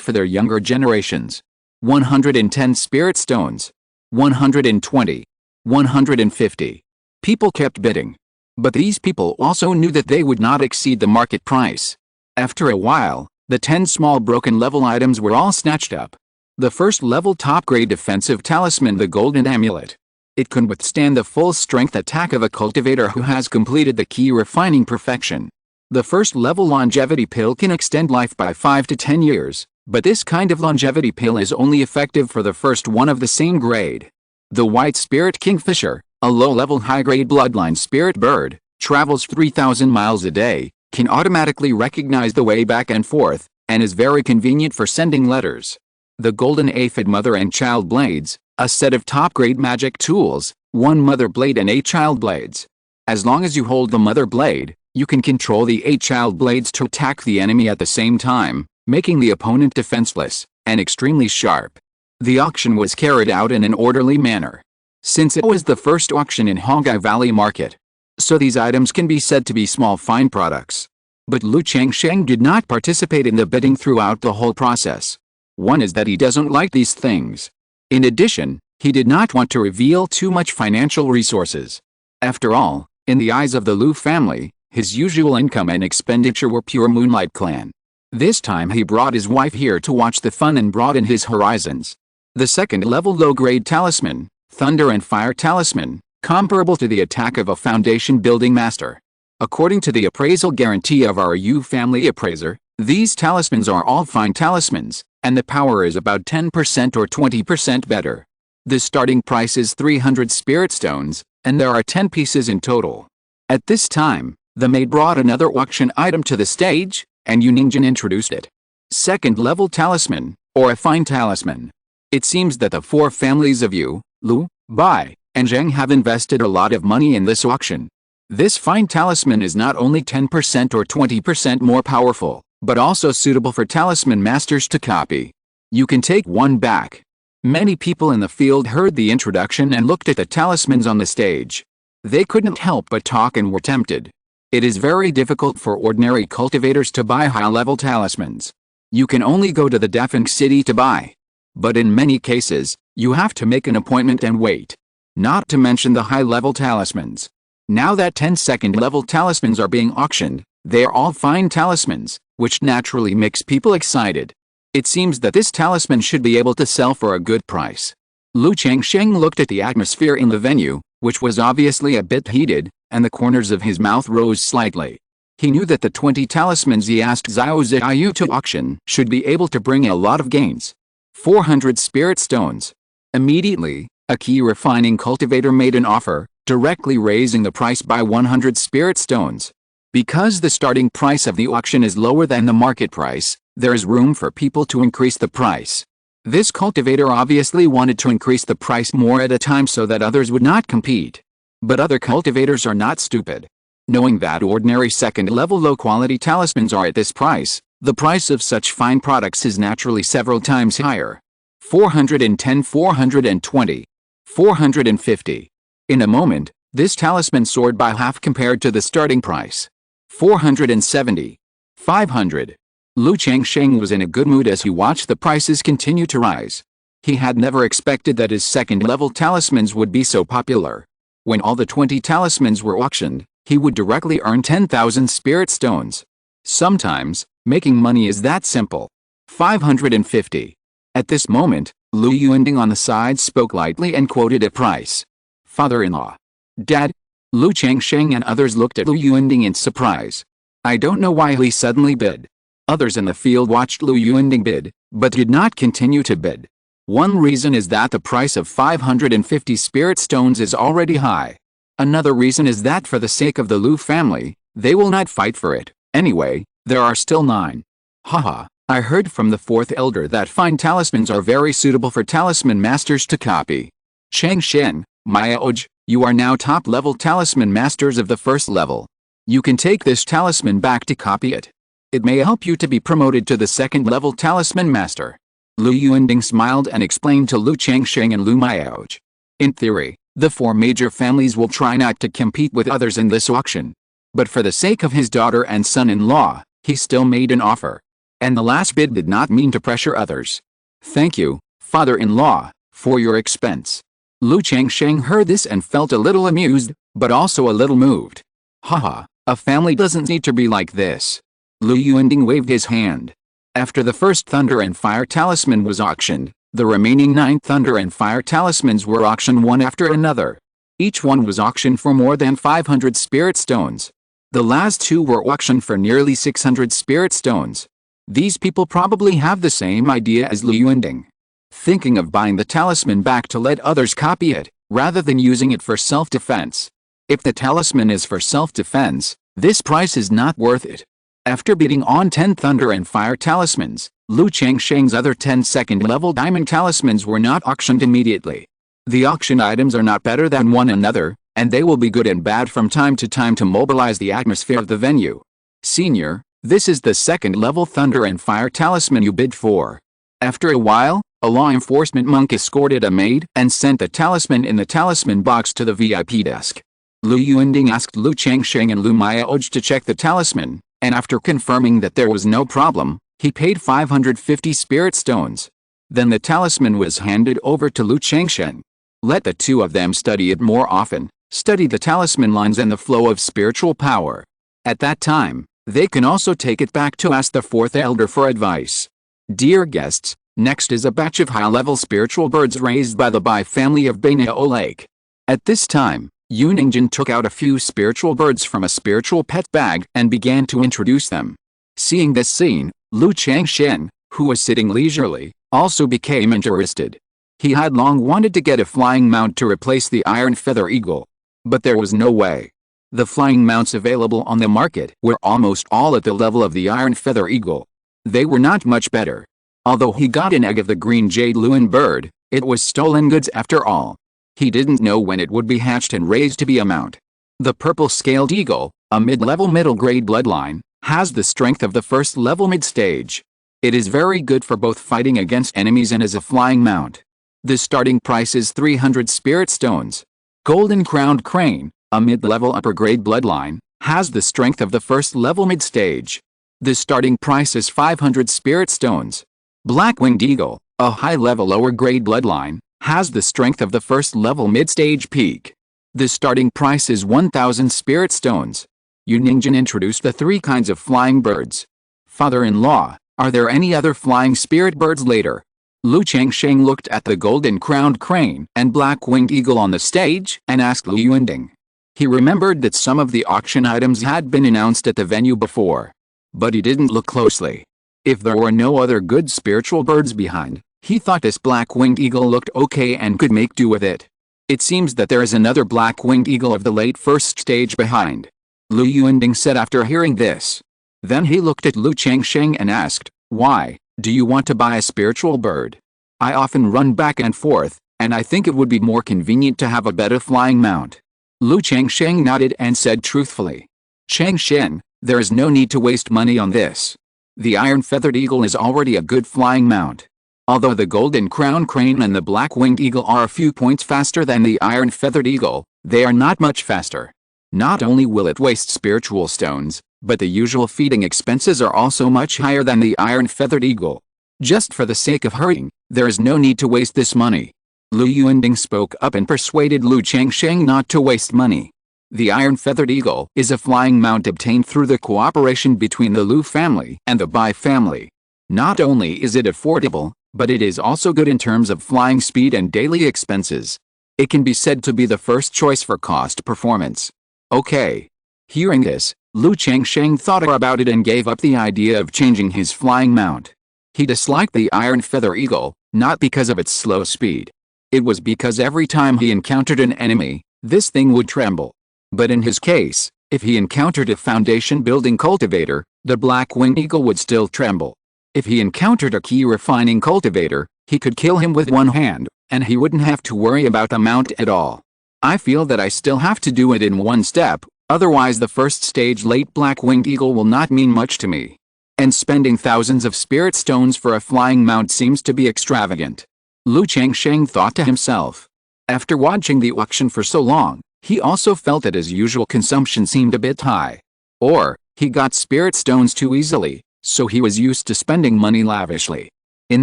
for their younger generations. 110 spirit stones. 120. 150. People kept bidding. But these people also knew that they would not exceed the market price. After a while, the 10 small broken level items were all snatched up. The first level top grade defensive talisman, the golden amulet. It can withstand the full strength attack of a cultivator who has completed the key refining perfection. The first level longevity pill can extend life by 5 to 10 years, but this kind of longevity pill is only effective for the first one of the same grade. The white spirit kingfisher, a low-level high-grade bloodline spirit bird, travels 3,000 miles a day, can automatically recognize the way back and forth, and is very convenient for sending letters. The golden aphid mother and child blades, a set of top-grade magic tools, 1 mother blade and 8 child blades. As long as you hold the mother blade, you can control the 8 child blades to attack the enemy at the same time, making the opponent defenseless, and extremely sharp. The auction was carried out in an orderly manner. Since it was the first auction in Hongai Valley Market, so these items can be said to be small fine products. But Lu Changsheng did not participate in the bidding throughout the whole process. One is that he doesn't like these things. In addition, he did not want to reveal too much financial resources. After all, in the eyes of the Lu family, his usual income and expenditure were pure Moonlight Clan. This time he brought his wife here to watch the fun and broaden his horizons. The second level low-grade talisman, Thunder and Fire Talisman, comparable to the attack of a foundation building master. According to the appraisal guarantee of our Yu family appraiser, these talismans are all fine talismans, and the power is about 10% or 20% better. The starting price is 300 spirit stones, and there are 10 pieces in total. At this time, the maid brought another auction item to the stage, and Yu Ningjin introduced it. Second level talisman, or a fine talisman. It seems that the 4 families of Yu, Lu, Bai, and Zheng have invested a lot of money in this auction. This fine talisman is not only 10% or 20% more powerful, but also suitable for talisman masters to copy. You can take one back. Many people in the field heard the introduction and looked at the talismans on the stage. They couldn't help but talk and were tempted. It is very difficult for ordinary cultivators to buy high-level talismans. You can only go to the Dafeng city to buy. But in many cases, you have to make an appointment and wait. Not to mention the high-level talismans. Now that 10 second-level talismans are being auctioned, they are all fine talismans, which naturally makes people excited. It seems that this talisman should be able to sell for a good price. Lu Changsheng looked at the atmosphere in the venue, which was obviously a bit heated, and the corners of his mouth rose slightly. He knew that the 20 talismans he asked Xiao Ziyu to auction should be able to bring a lot of gains. 400 spirit stones. Immediately, a key refining cultivator made an offer, directly raising the price by 100 spirit stones. Because the starting price of the auction is lower than the market price, there is room for people to increase the price. This cultivator obviously wanted to increase the price more at a time so that others would not compete. But other cultivators are not stupid. Knowing that ordinary second-level low-quality talismans are at this price, the price of such fine products is naturally several times higher. 410, 420, 450. In a moment, this talisman soared by half compared to the starting price. 470. 500. Lu Changsheng was in a good mood as he watched the prices continue to rise. He had never expected that his second-level talismans would be so popular. When all the 20 talismans were auctioned, he would directly earn 10,000 spirit stones. Sometimes, making money is that simple. 550. At this moment, Lu Yuanding on the side spoke lightly and quoted a price. Father-in-law. Dad? Lu Changsheng and others looked at Lu Yuanding in surprise. I don't know why he suddenly bid. Others in the field watched Lu Yuanding bid, but did not continue to bid. One reason is that the price of 550 spirit stones is already high. Another reason is that for the sake of the Lu family, they will not fight for it. Anyway, there are still 9. Haha, I heard from the 4th elder that fine talismans are very suitable for talisman masters to copy. Changsheng, Mayaoj, you are now top-level talisman masters of the 1st level. You can take this talisman back to copy it. It may help you to be promoted to the 2nd-level talisman master. Lu Yuanding smiled and explained to Lu Changsheng and Lu Mayaoj. In theory, the 4 major families will try not to compete with others in this auction. But for the sake of his daughter and son-in-law, he still made an offer. And the last bid did not mean to pressure others. Thank you, father-in-law, for your expense. Lu Changsheng heard this and felt a little amused, but also a little moved. Haha, a family doesn't need to be like this. Lu Yuanding waved his hand. After the first Thunder and Fire talisman was auctioned, the remaining 9 Thunder and Fire talismans were auctioned one after another. Each one was auctioned for more than 500 spirit stones. The last 2 were auctioned for nearly 600 spirit stones. These people probably have the same idea as Lu Yuanding. Thinking of buying the talisman back to let others copy it, rather than using it for self-defense. If the talisman is for self-defense, this price is not worth it. After bidding on 10 Thunder and Fire talismans, Lu Changsheng's other 10 second-level diamond talismans were not auctioned immediately. The auction items are not better than one another, and they will be good and bad from time to mobilize the atmosphere of the venue. Senior, this is the 2nd-level Thunder and Fire talisman you bid for. After a while, a law enforcement monk escorted a maid and sent the talisman in the talisman box to the VIP desk. Lu Yuanding asked Lu Changsheng and Lu Mayaoj to check the talisman, and after confirming that there was no problem, he paid 550 spirit stones. Then the talisman was handed over to Lu Changsheng. Let the 2 of them study it more often, study the talisman lines and the flow of spiritual power. At that time, they can also take it back to ask the 4th elder for advice. Dear guests, next is a batch of high-level spiritual birds raised by the Bai family of Bainao Lake. At this time, Yuningjin took out a few spiritual birds from a spiritual pet bag and began to introduce them. Seeing this scene, Lu Changsheng, who was sitting leisurely, also became interested. He had long wanted to get a flying mount to replace the iron feather eagle. But there was no way. The flying mounts available on the market were almost all at the level of the iron feather eagle. They were not much better. Although he got an egg of the green jade Luan bird, it was stolen goods after all. He didn't know when it would be hatched and raised to be a mount. The purple-scaled eagle, a mid-level middle-grade bloodline, has the strength of the 1st-level mid-stage. It is very good for both fighting against enemies and as a flying mount. The starting price is 300 spirit stones. Golden-crowned crane, a mid-level upper-grade bloodline, has the strength of the 1st-level mid-stage. The starting price is 500 spirit stones. Black-winged eagle, a high-level lower-grade bloodline, has the strength of the 1st-level mid-stage peak. The starting price is 1,000 spirit stones. Yuningjin introduced the 3 kinds of flying birds. "Father-in-law, are there any other flying spirit birds later?" Lu Changsheng looked at the golden-crowned crane and black-winged eagle on the stage and asked Lu Yunding. He remembered that some of the auction items had been announced at the venue before. But he didn't look closely. If there were no other good spiritual birds behind, he thought this black-winged eagle looked okay and could make do with it. It seems that there is another black-winged eagle of the late first stage behind, Lu Yunding said after hearing this. Then he looked at Lu Changsheng and asked, "Why, do you want to buy a spiritual bird? I often run back and forth, and I think it would be more convenient to have a better flying mount." Lu Changsheng nodded and said truthfully, "Changsheng, there is no need to waste money on this. The iron-feathered eagle is already a good flying mount. Although the golden crown crane and the black-winged eagle are a few points faster than the iron-feathered eagle, they are not much faster. Not only will it waste spiritual stones, but the usual feeding expenses are also much higher than the iron-feathered eagle. Just for the sake of hurrying, there is no need to waste this money." Lu Yunding spoke up and persuaded Lu Changsheng not to waste money. The iron-feathered eagle is a flying mount obtained through the cooperation between the Lu family and the Bai family. Not only is it affordable, but it is also good in terms of flying speed and daily expenses. It can be said to be the first choice for cost performance. Okay. Hearing this, Lu Changsheng thought about it and gave up the idea of changing his flying mount. He disliked the iron feather eagle, not because of its slow speed. It was because every time he encountered an enemy, this thing would tremble. But in his case, if he encountered a foundation-building cultivator, the black-winged eagle would still tremble. If he encountered a key-refining cultivator, he could kill him with one hand, and he wouldn't have to worry about the mount at all. I feel that I still have to do it in one step, otherwise the first stage late black-winged eagle will not mean much to me. And spending thousands of spirit stones for a flying mount seems to be extravagant. Lu Changsheng thought to himself. After watching the auction for so long, he also felt that his usual consumption seemed a bit high. Or, he got spirit stones too easily, so he was used to spending money lavishly. In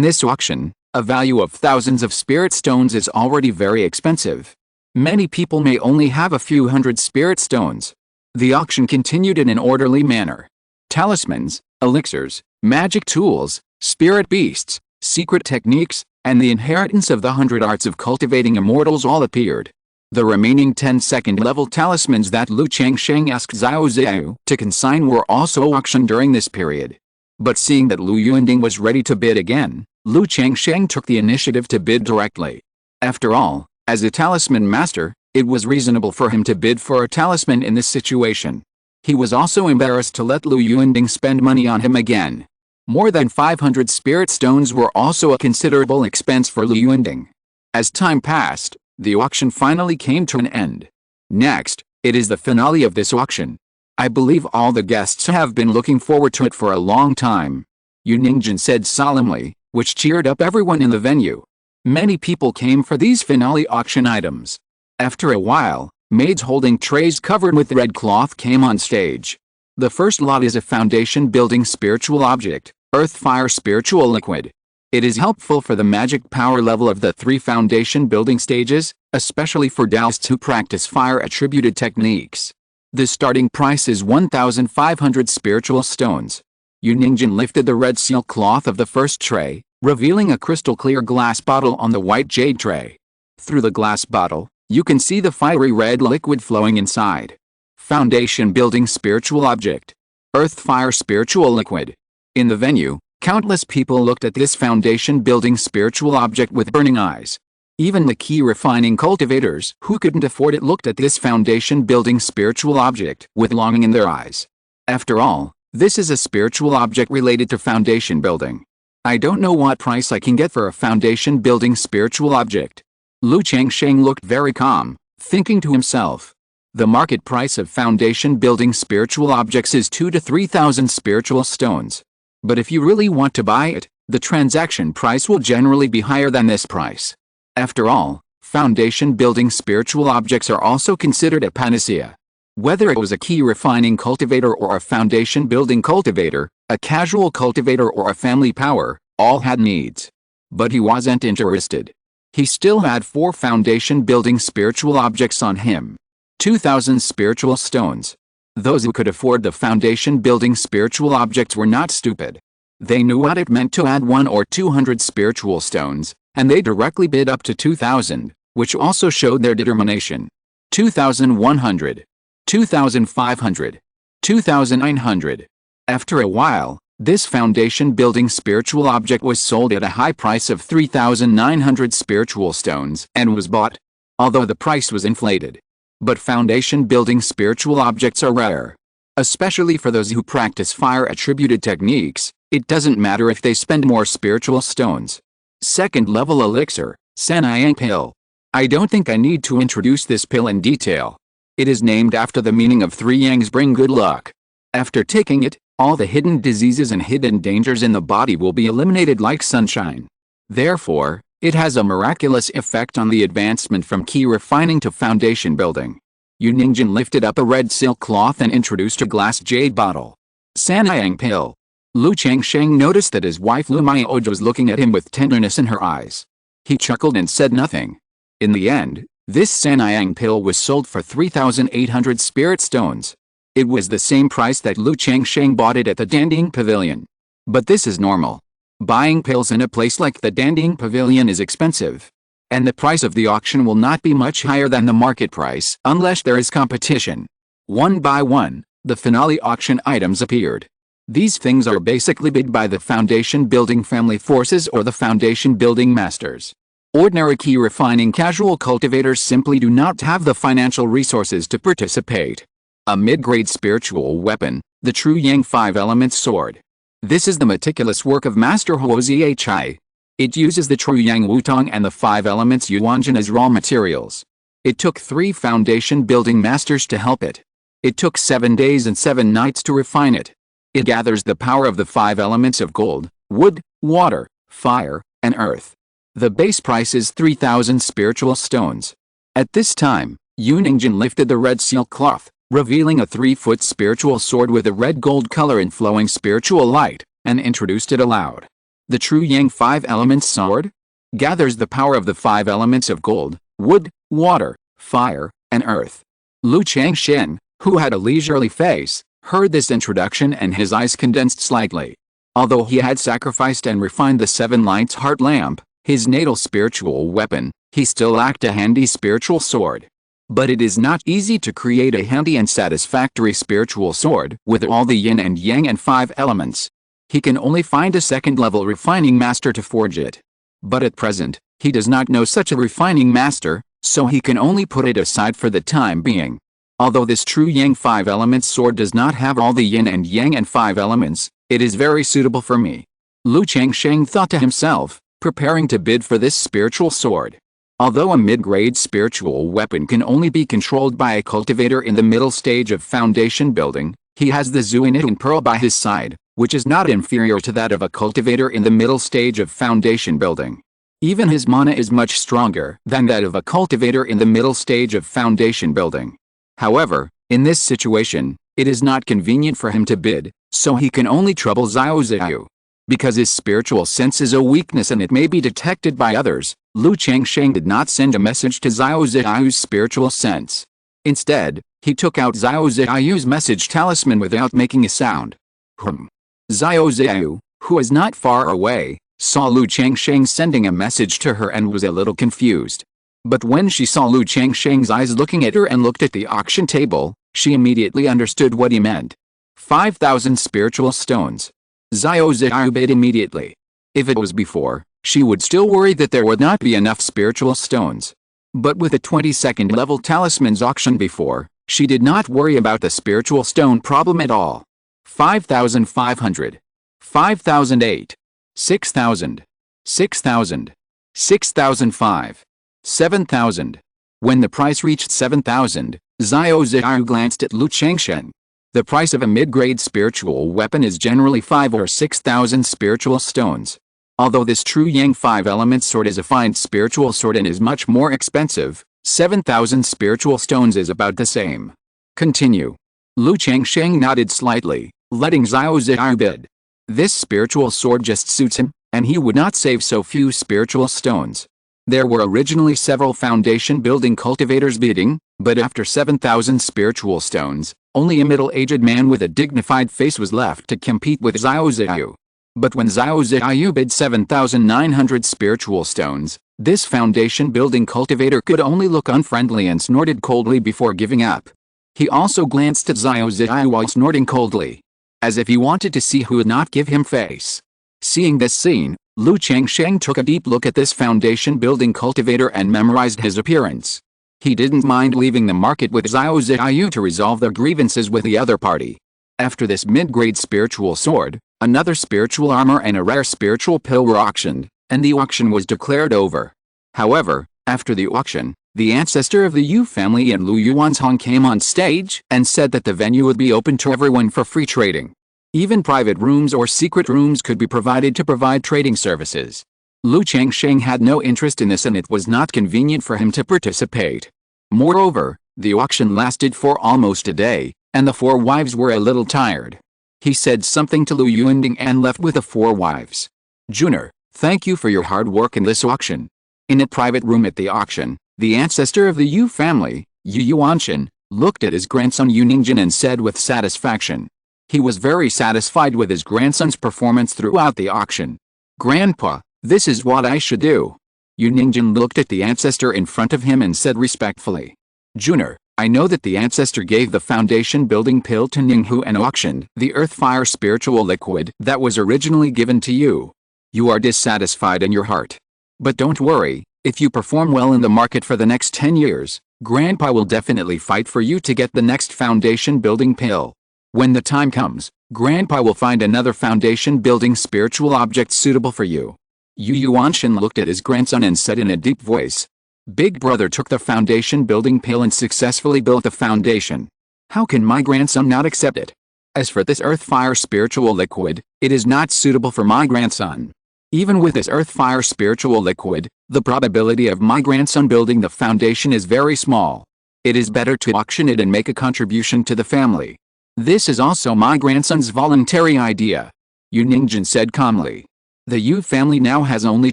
this auction, a value of thousands of spirit stones is already very expensive. Many people may only have a few hundred spirit stones. The auction continued in an orderly manner. Talismans, elixirs, magic tools, spirit beasts, secret techniques, and the inheritance of the 100 arts of cultivating immortals all appeared. The remaining 10 second-level talismans that Lu Changsheng asked Xiao Xiao to consign were also auctioned during this period. But seeing that Lu Yunding was ready to bid again, Lu Changsheng took the initiative to bid directly. After all, as a talisman master, it was reasonable for him to bid for a talisman in this situation. He was also embarrassed to let Lu Yunding spend money on him again. More than 500 spirit stones were also a considerable expense for Lu Yunding. As time passed, the auction finally came to an end. Next, it is the finale of this auction. I believe all the guests have been looking forward to it for a long time, Yunningjin said solemnly, which cheered up everyone in the venue. Many people came for these finale auction items. After a while, maids holding trays covered with red cloth came on stage. The first lot is a foundation-building spiritual object, Earth-Fire Spiritual Liquid. It is helpful for the magic power level of the 3 foundation-building stages, especially for Taoists who practice fire-attributed techniques. The starting price is 1,500 spiritual stones. Yunningjin lifted the red silk cloth of the first tray, revealing a crystal-clear glass bottle on the white jade tray. Through the glass bottle, you can see the fiery red liquid flowing inside. Foundation-building spiritual object. Earth-Fire Spiritual Liquid. In the venue, countless people looked at this foundation-building spiritual object with burning eyes. Even the key-refining cultivators who couldn't afford it looked at this foundation-building spiritual object with longing in their eyes. After all, this is a spiritual object related to foundation building. I don't know what price I can get for a foundation-building spiritual object. Lu Changsheng looked very calm, thinking to himself. The market price of foundation-building spiritual objects is 2,000 to 3,000 spiritual stones. But if you really want to buy it, the transaction price will generally be higher than this price. After all, foundation-building spiritual objects are also considered a panacea. Whether it was a key-refining cultivator or a foundation-building cultivator, a casual cultivator or a family power, all had needs. But he wasn't interested. He still had 4 foundation-building spiritual objects on him. 2,000 spiritual stones. Those who could afford the foundation-building spiritual objects were not stupid. They knew what it meant to add 1 or 200 spiritual stones, and they directly bid up to 2,000, which also showed their determination. 2,100. 2,500. 2,900. After a while, this foundation-building spiritual object was sold at a high price of 3,900 spiritual stones and was bought, although the price was inflated. But foundation-building spiritual objects are rare. Especially for those who practice fire-attributed techniques, it doesn't matter if they spend more spiritual stones. Second-level elixir, Sanyang pill. I don't think I need to introduce this pill in detail. It is named after the meaning of 3 yangs bring good luck. After taking it, all the hidden diseases and hidden dangers in the body will be eliminated like sunshine. Therefore, it has a miraculous effect on the advancement from key refining to foundation building. Yunningjin lifted up a red silk cloth and introduced a glass jade bottle. Sanyang pill. Lu Changsheng noticed that his wife Lu Maioj was looking at him with tenderness in her eyes. He chuckled and said nothing. In the end, this Sanyang pill was sold for 3,800 spirit stones. It was the same price that Lu Changsheng bought it at the Danding Pavilion. But this is normal. Buying pills in a place like the Danding Pavilion is expensive. And the price of the auction will not be much higher than the market price unless there is competition. One by one, the finale auction items appeared. These things are basically bid by the foundation building family forces or the foundation building masters. Ordinary key refining casual cultivators simply do not have the financial resources to participate. A mid-grade spiritual weapon, the true Yang 5 Elements Sword. This is the meticulous work of Master Huo Zhi. It uses the true Yang Wutong and the 5 Elements Yuanjin as raw materials. It took 3 foundation building masters to help it. It took 7 days and 7 nights to refine it. It gathers the power of the 5 elements of gold, wood, water, fire, and earth. The base price is 3,000 spiritual stones. At this time, Yunningjin lifted the red silk cloth, revealing a 3-foot spiritual sword with a red gold color and flowing spiritual light, and introduced it aloud. The true Yang 5 Elements Sword gathers the power of the 5 elements of gold, wood, water, fire, and earth. Lu Changsheng, who had a leisurely face, heard this introduction and his eyes condensed slightly. Although he had sacrificed and refined the 7 lights heart lamp, his natal spiritual weapon, he still lacked a handy spiritual sword. But it is not easy to create a handy and satisfactory spiritual sword with all the yin and yang and 5 elements. He can only find a second-level refining master to forge it. But at present, he does not know such a refining master, so he can only put it aside for the time being. Although this true Yang 5 Elements sword does not have all the yin and yang and 5 elements, it is very suitable for me. Lu Changsheng thought to himself, preparing to bid for this spiritual sword. Although a mid-grade spiritual weapon can only be controlled by a cultivator in the middle stage of foundation building, he has the Zuinitin Pearl by his side, which is not inferior to that of a cultivator in the middle stage of foundation building. Even his mana is much stronger than that of a cultivator in the middle stage of foundation building. However, in this situation, it is not convenient for him to bid, so he can only trouble Xiao Ziyu. Because his spiritual sense is a weakness and it may be detected by others, Lu Changsheng did not send a message to Xiao Ziyu's spiritual sense. Instead, he took out Xiao Ziyu's message talisman without making a sound. Xiao Ziyu, who is not far away, saw Lu Changsheng sending a message to her and was a little confused. But when she saw Lu Changsheng's eyes looking at her and looked at the auction table, she immediately understood what he meant. 5,000 spiritual stones. Xiao Ziyu bid immediately. If it was before, she would still worry that there would not be enough spiritual stones. But with the 22nd level talismans auction before, she did not worry about the spiritual stone problem at all. 5,500. 5,008. 6,000. 6,000. 6,005. 7,000. When the price reached 7,000, Xiao Ziyu glanced at Lu Changsheng. The price of a mid-grade spiritual weapon is generally 5 or 6,000 spiritual stones. Although this true Yang 5 Elements sword is a fine spiritual sword and is much more expensive, 7,000 spiritual stones is about the same. Continue. Lu Changsheng nodded slightly, letting Xiao Ziyu bid. This spiritual sword just suits him, and he would not save so few spiritual stones. There were originally several foundation building cultivators bidding, but after 7,000 spiritual stones, only a middle-aged man with a dignified face was left to compete with Xiao Ziyu. But when Xiao Ziyu bid 7,900 spiritual stones, this foundation building cultivator could only look unfriendly and snorted coldly before giving up. He also glanced at Xiao Ziyu while snorting coldly, as if he wanted to see who would not give him face. Seeing this scene, Lu Changsheng took a deep look at this foundation building cultivator and memorized his appearance. He didn't mind leaving the market with Xiao Ziyu to resolve their grievances with the other party. After this mid-grade spiritual sword, another spiritual armor and a rare spiritual pill were auctioned, and the auction was declared over. However, after the auction, the ancestor of the Yu family in Lu Yuanzhong came on stage and said that the venue would be open to everyone for free trading. Even private rooms or secret rooms could be provided to provide trading services. Lu Changsheng had no interest in this and it was not convenient for him to participate. Moreover, the auction lasted for almost a day, and the four wives were a little tired. He said something to Lu Yuanding and left with the four wives. "Junior, thank you for your hard work in this auction." In a private room at the auction, the ancestor of the Yu family, Yu Yuanshan, looked at his grandson Yu Ningjin and said with satisfaction. He was very satisfied with his grandson's performance throughout the auction. "Grandpa, this is what I should do." Yu Ningjin looked at the ancestor in front of him and said respectfully. "Junior, I know that the ancestor gave the foundation building pill to Ninghu and auctioned the earth fire spiritual liquid that was originally given to you. You are dissatisfied in your heart. But don't worry, if you perform well in the market for the next 10 years, Grandpa will definitely fight for you to get the next foundation building pill. When the time comes, Grandpa will find another foundation building spiritual object suitable for you." Yu Yuanshan looked at his grandson and said in a deep voice. "Big brother took the foundation building pill and successfully built the foundation. How can my grandson not accept it? As for this earth fire spiritual liquid, it is not suitable for my grandson. Even with this earth fire spiritual liquid, the probability of my grandson building the foundation is very small. It is better to auction it and make a contribution to the family. This is also my grandson's voluntary idea," Yu Ningjin said calmly. The Yu family now has only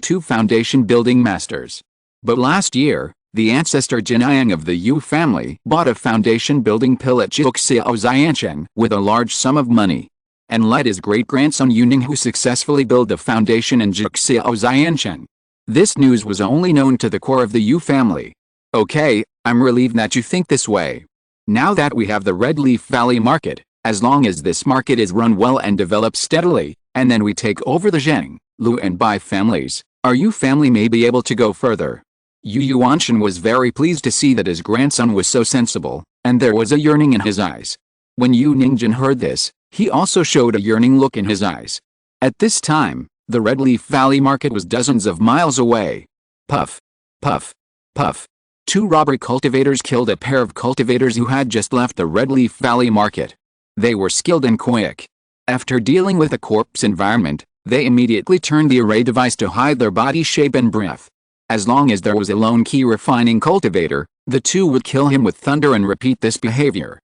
2 foundation building masters. But last year, the ancestor Jinayang of the Yu family bought a foundation building pill at Changsheng Xiansheng with a large sum of money, and let his great-grandson Yu Ninghu successfully build the foundation in Changsheng Xiansheng. This news was only known to the core of the Yu family. "Okay, I'm relieved that you think this way. Now that we have the Red Leaf Valley market, as long as this market is run well and develops steadily, and then we take over the Zheng, Lu and Bai families, our Yu family may be able to go further." Yu Yuanshan was very pleased to see that his grandson was so sensible, and there was a yearning in his eyes. When Yu Ningjin heard this, he also showed a yearning look in his eyes. At this time, the Red Leaf Valley market was dozens of miles away. Puff, puff, puff. 2 robber cultivators killed a pair of cultivators who had just left the Red Leaf Valley market. They were skilled and quick. After dealing with a corpse environment, they immediately turned the array device to hide their body shape and breath. As long as there was a lone key refining cultivator, the 2 would kill him with thunder and repeat this behavior.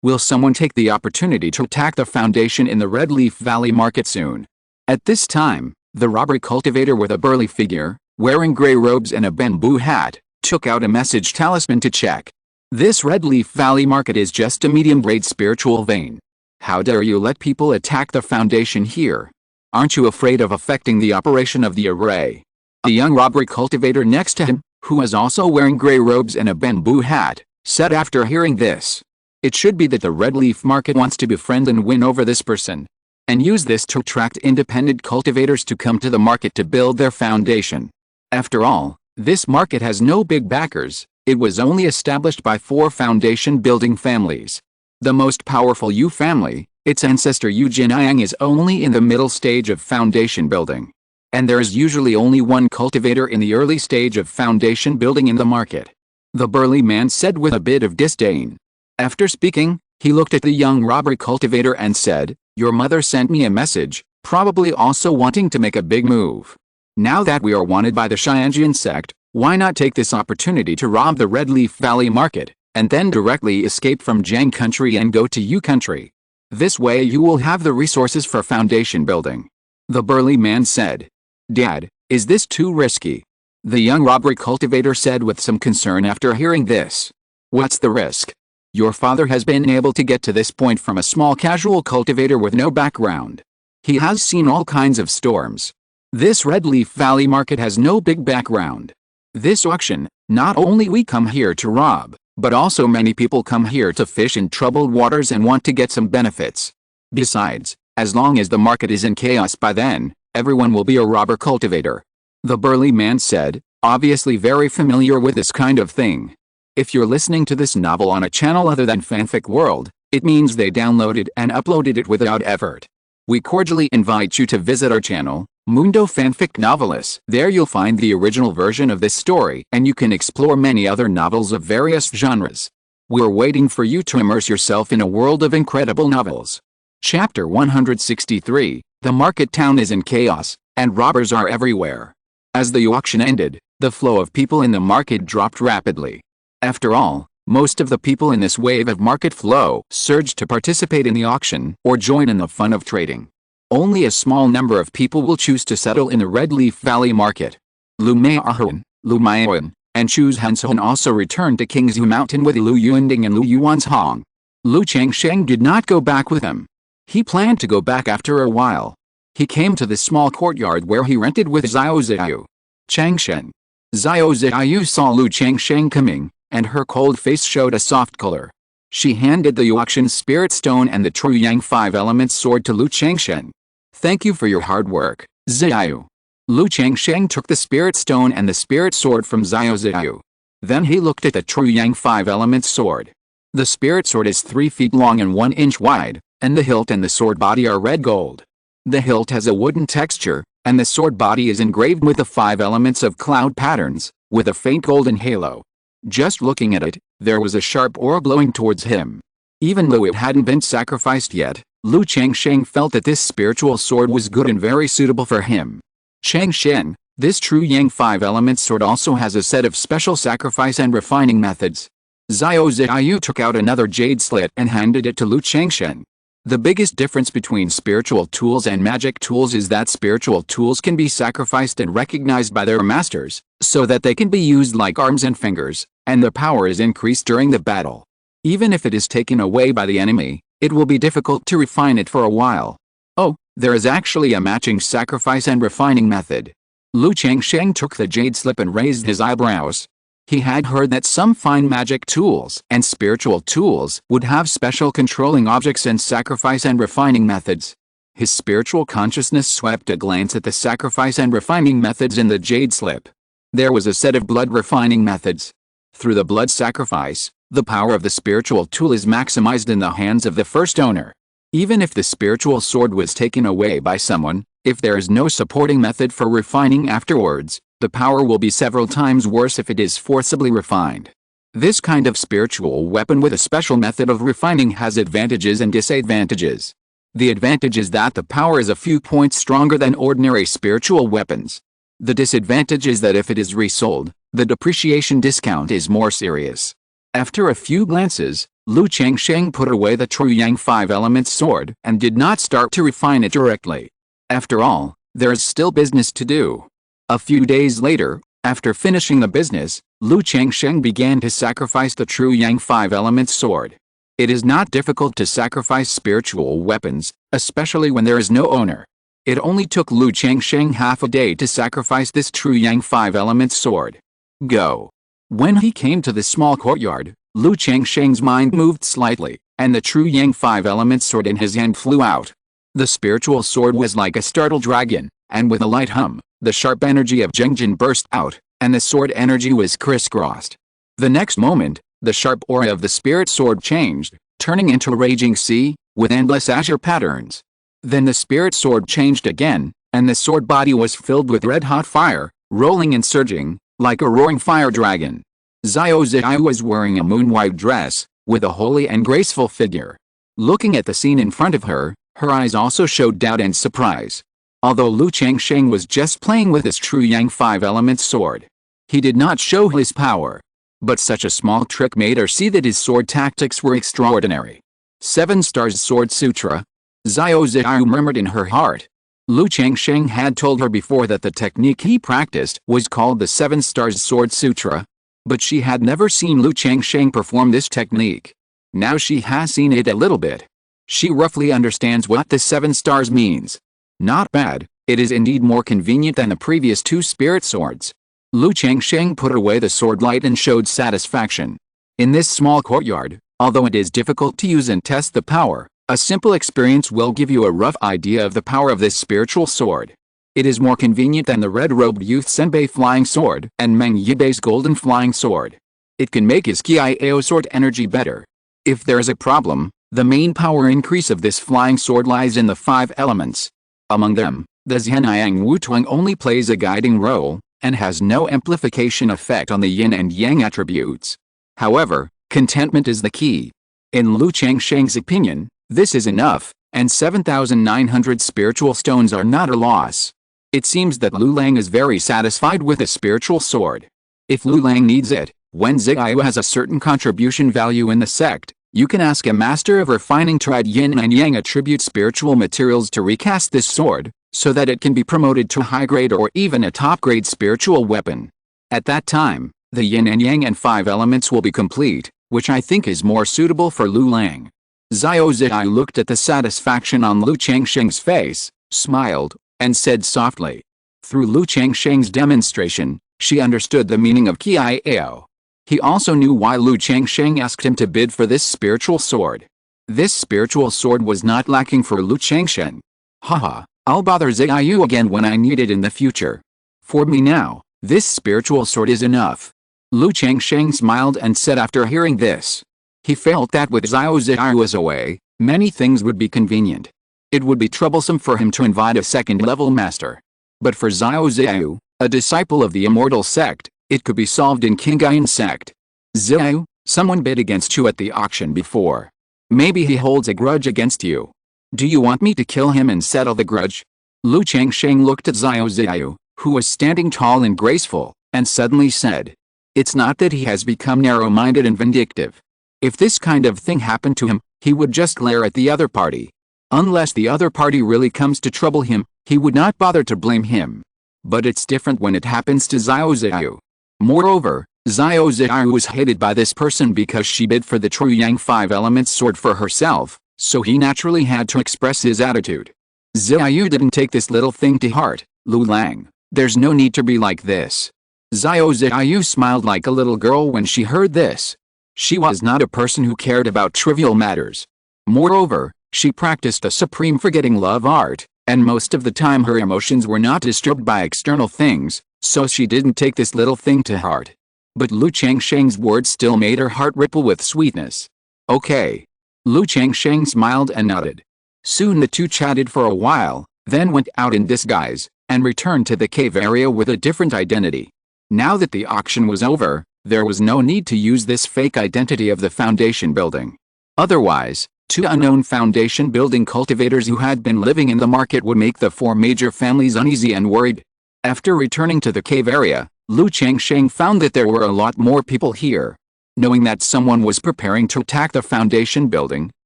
Will someone take the opportunity to attack the foundation in the Red Leaf Valley market soon? At this time, the robber cultivator with a burly figure, wearing gray robes and a bamboo hat, took out a message talisman to check. "This Red Leaf Valley market is just a medium-grade spiritual vein. How dare you let people attack the foundation here? Aren't you afraid of affecting the operation of the array?" A young robber cultivator next to him, who was also wearing gray robes and a bamboo hat, said after hearing this. "It should be that the Red Leaf market wants to befriend and win over this person, and use this to attract independent cultivators to come to the market to build their foundation. After all, this market has no big backers. It was only established by 4 foundation building families. The most powerful Yu family, its ancestor Yu Jinayang, is only in the middle stage of foundation building. And there is usually only 1 cultivator in the early stage of foundation building in the market," the burly man said with a bit of disdain. After speaking, he looked at the young robber cultivator and said, "Your mother sent me a message, probably also wanting to make a big move. Now that we are wanted by the Qingyun Sect, why not take this opportunity to rob the Red Leaf Valley market, and then directly escape from Zhang country and go to Yu country? This way you will have the resources for foundation building," the burly man said. "Dad, is this too risky?" The young robber cultivator said with some concern after hearing this. What's the risk? Your father has been able to get to this point from a small casual cultivator with no background. He has seen all kinds of storms. This Red Leaf Valley market has no big background. This auction, not only we come here to rob, but also many people come here to fish in troubled waters and want to get some benefits. Besides, as long as the market is in chaos by then, everyone will be a robber cultivator. The burly man said, obviously very familiar with this kind of thing. If you're listening to this novel on a channel other than Fanfic World, it means they downloaded and uploaded it without effort. We cordially invite you to visit our channel, Mundo Fanfic Novelist. There you'll find the original version of this story and you can explore many other novels of various genres. We're waiting for you to immerse yourself in a world of incredible novels. Chapter 163, The market town is in chaos, and robbers are everywhere. As the auction ended, the flow of people in the market dropped rapidly. After all, most of the people in this wave of market flow surged to participate in the auction or join in the fun of trading. Only a small number of people will choose to settle in the Red Leaf Valley market. Lu Mei'ahun, Lu Mai'oyan, and Chu Hansun also returned to Qingzhu Mountain with Lu Yuanding and Lu Yuanzhong. Lu Changsheng did not go back with him. He planned to go back after a while. He came to the small courtyard where he rented with Xiao Ziyu. Changsheng. Xiao Ziyu saw Lu Changsheng coming, and her cold face showed a soft color. She handed the auction spirit stone and the true Yang 5 elements sword to Lu Changsheng. Thank you for your hard work, Ziyu. Lu Changsheng took the spirit stone and the spirit sword from Xiao Ziyu. Then he looked at the true Yang 5 elements sword. The spirit sword is 3 feet long and 1 inch wide, and the hilt and the sword body are red gold. The hilt has a wooden texture, and the sword body is engraved with the 5 elements of cloud patterns, with a faint golden halo. Just looking at it, there was a sharp aura glowing towards him. Even though it hadn't been sacrificed yet, Lu Changsheng felt that this spiritual sword was good and very suitable for him. Changsheng, this true Yang 5 element sword also has a set of special sacrifice and refining methods. Xiao Ziyu took out another jade slit and handed it to Lu Changsheng. The biggest difference between spiritual tools and magic tools is that spiritual tools can be sacrificed and recognized by their masters, so that they can be used like arms and fingers, and the power is increased during the battle. Even if it is taken away by the enemy, it will be difficult to refine it for a while. Oh, there is actually a matching sacrifice and refining method. Lu Changsheng took the jade slip and raised his eyebrows. He had heard that some fine magic tools and spiritual tools would have special controlling objects and sacrifice and refining methods. His spiritual consciousness swept a glance at the sacrifice and refining methods in the jade slip. There was a set of blood refining methods. Through the blood sacrifice, the power of the spiritual tool is maximized in the hands of the first owner. Even if the spiritual sword was taken away by someone, if there is no supporting method for refining afterwards, the power will be several times worse if it is forcibly refined. This kind of spiritual weapon with a special method of refining has advantages and disadvantages. The advantage is that the power is a few points stronger than ordinary spiritual weapons. The disadvantage is that if it is resold, the depreciation discount is more serious. After a few glances, Lu Changsheng put away the true Yang 5 elements sword and did not start to refine it directly. After all, there is still business to do. A few days later, after finishing the business, Lu Changsheng began to sacrifice the true Yang 5 elements sword. It is not difficult to sacrifice spiritual weapons, especially when there is no owner. It only took Lu Changsheng half a day to sacrifice this true Yang 5 elements sword. Go. When he came to the small courtyard, Lu Changsheng's mind moved slightly, and the true Yang 5 elements sword in his hand flew out. The spiritual sword was like a startled dragon, and with a light hum, the sharp energy of Zhengjin burst out, and the sword energy was crisscrossed. The next moment, the sharp aura of the spirit sword changed, turning into a raging sea, with endless azure patterns. Then the spirit sword changed again, and the sword body was filled with red-hot fire, rolling and surging, like a roaring fire dragon. Xiao Ziyu was wearing a moon-white dress, with a holy and graceful figure. Looking at the scene in front of her, her eyes also showed doubt and surprise. Although Lu Changsheng was just playing with his true Yang 5 elements sword, he did not show his power. But such a small trick made her see that his sword tactics were extraordinary. 7 Stars Sword Sutra. Xiao Ziyu murmured in her heart. Lu Changsheng had told her before that the technique he practiced was called the Seven Stars Sword Sutra. But she had never seen Lu Changsheng perform this technique. Now she has seen it a little bit. She roughly understands what the 7 stars means. Not bad, it is indeed more convenient than the previous 2 spirit swords. Lu Changsheng put away the sword light and showed satisfaction. In this small courtyard, although it is difficult to use and test the power, a simple experience will give you a rough idea of the power of this spiritual sword. It is more convenient than the red-robed youth Senbei flying sword and Meng Yibei's golden flying sword. It can make his Qiao sword energy better. If there is a problem, the main power increase of this flying sword lies in the 5 elements. Among them, the Zhenliang Wutuang only plays a guiding role, and has no amplification effect on the yin and yang attributes. However, contentment is the key. In Lu Changsheng's opinion, this is enough, and 7,900 spiritual stones are not a loss. It seems that Lu Lang is very satisfied with a spiritual sword. If Lu Lang needs it, when Xiao has a certain contribution value in the sect, you can ask a master of refining tried yin and yang attribute spiritual materials to recast this sword, so that it can be promoted to high grade or even a top grade spiritual weapon. At that time, the yin and yang and 5 elements will be complete, which I think is more suitable for Lu Lang. Xiao looked at the satisfaction on Lu Changsheng's face, smiled, and said softly. Through Lu Changsheng's demonstration, she understood the meaning of Qiao. He also knew why Lu Changsheng asked him to bid for this spiritual sword. This spiritual sword was not lacking for Lu Changsheng. Haha, I'll bother Xiao again when I need it in the future. For me now, this spiritual sword is enough. Lu Changsheng smiled and said after hearing this. He felt that with Xiao away, many things would be convenient. It would be troublesome for him to invite a second-level master. But for Xiao, a disciple of the Immortal Sect, it could be solved in Qingyun Sect. Xiao, someone bid against you at the auction before. Maybe he holds a grudge against you. Do you want me to kill him and settle the grudge? Lu Changsheng looked at Xiao, who was standing tall and graceful, and suddenly said. It's not that he has become narrow-minded and vindictive. If this kind of thing happened to him, he would just glare at the other party. Unless the other party really comes to trouble him, he would not bother to blame him. But it's different when it happens to Xiao. Moreover, Xiao was hated by this person because she bid for the true Yang 5 elements sword for herself, so he naturally had to express his attitude. Xiao didn't take this little thing to heart. Lu Lang, there's no need to be like this. Xiao smiled like a little girl when she heard this. She was not a person who cared about trivial matters. Moreover, she practiced a supreme forgetting love art, and most of the time her emotions were not disturbed by external things, so she didn't take this little thing to heart. But Lu Changsheng's words still made her heart ripple with sweetness. Okay. Lu Changsheng smiled and nodded. Soon the two chatted for a while, then went out in disguise, and returned to the cave area with a different identity. Now that the auction was over, there was no need to use this fake identity of the foundation building. Otherwise, 2 unknown foundation building cultivators who had been living in the market would make the 4 major families uneasy and worried. After returning to the cave area, Lu Changsheng found that there were a lot more people here. Knowing that someone was preparing to attack the foundation building,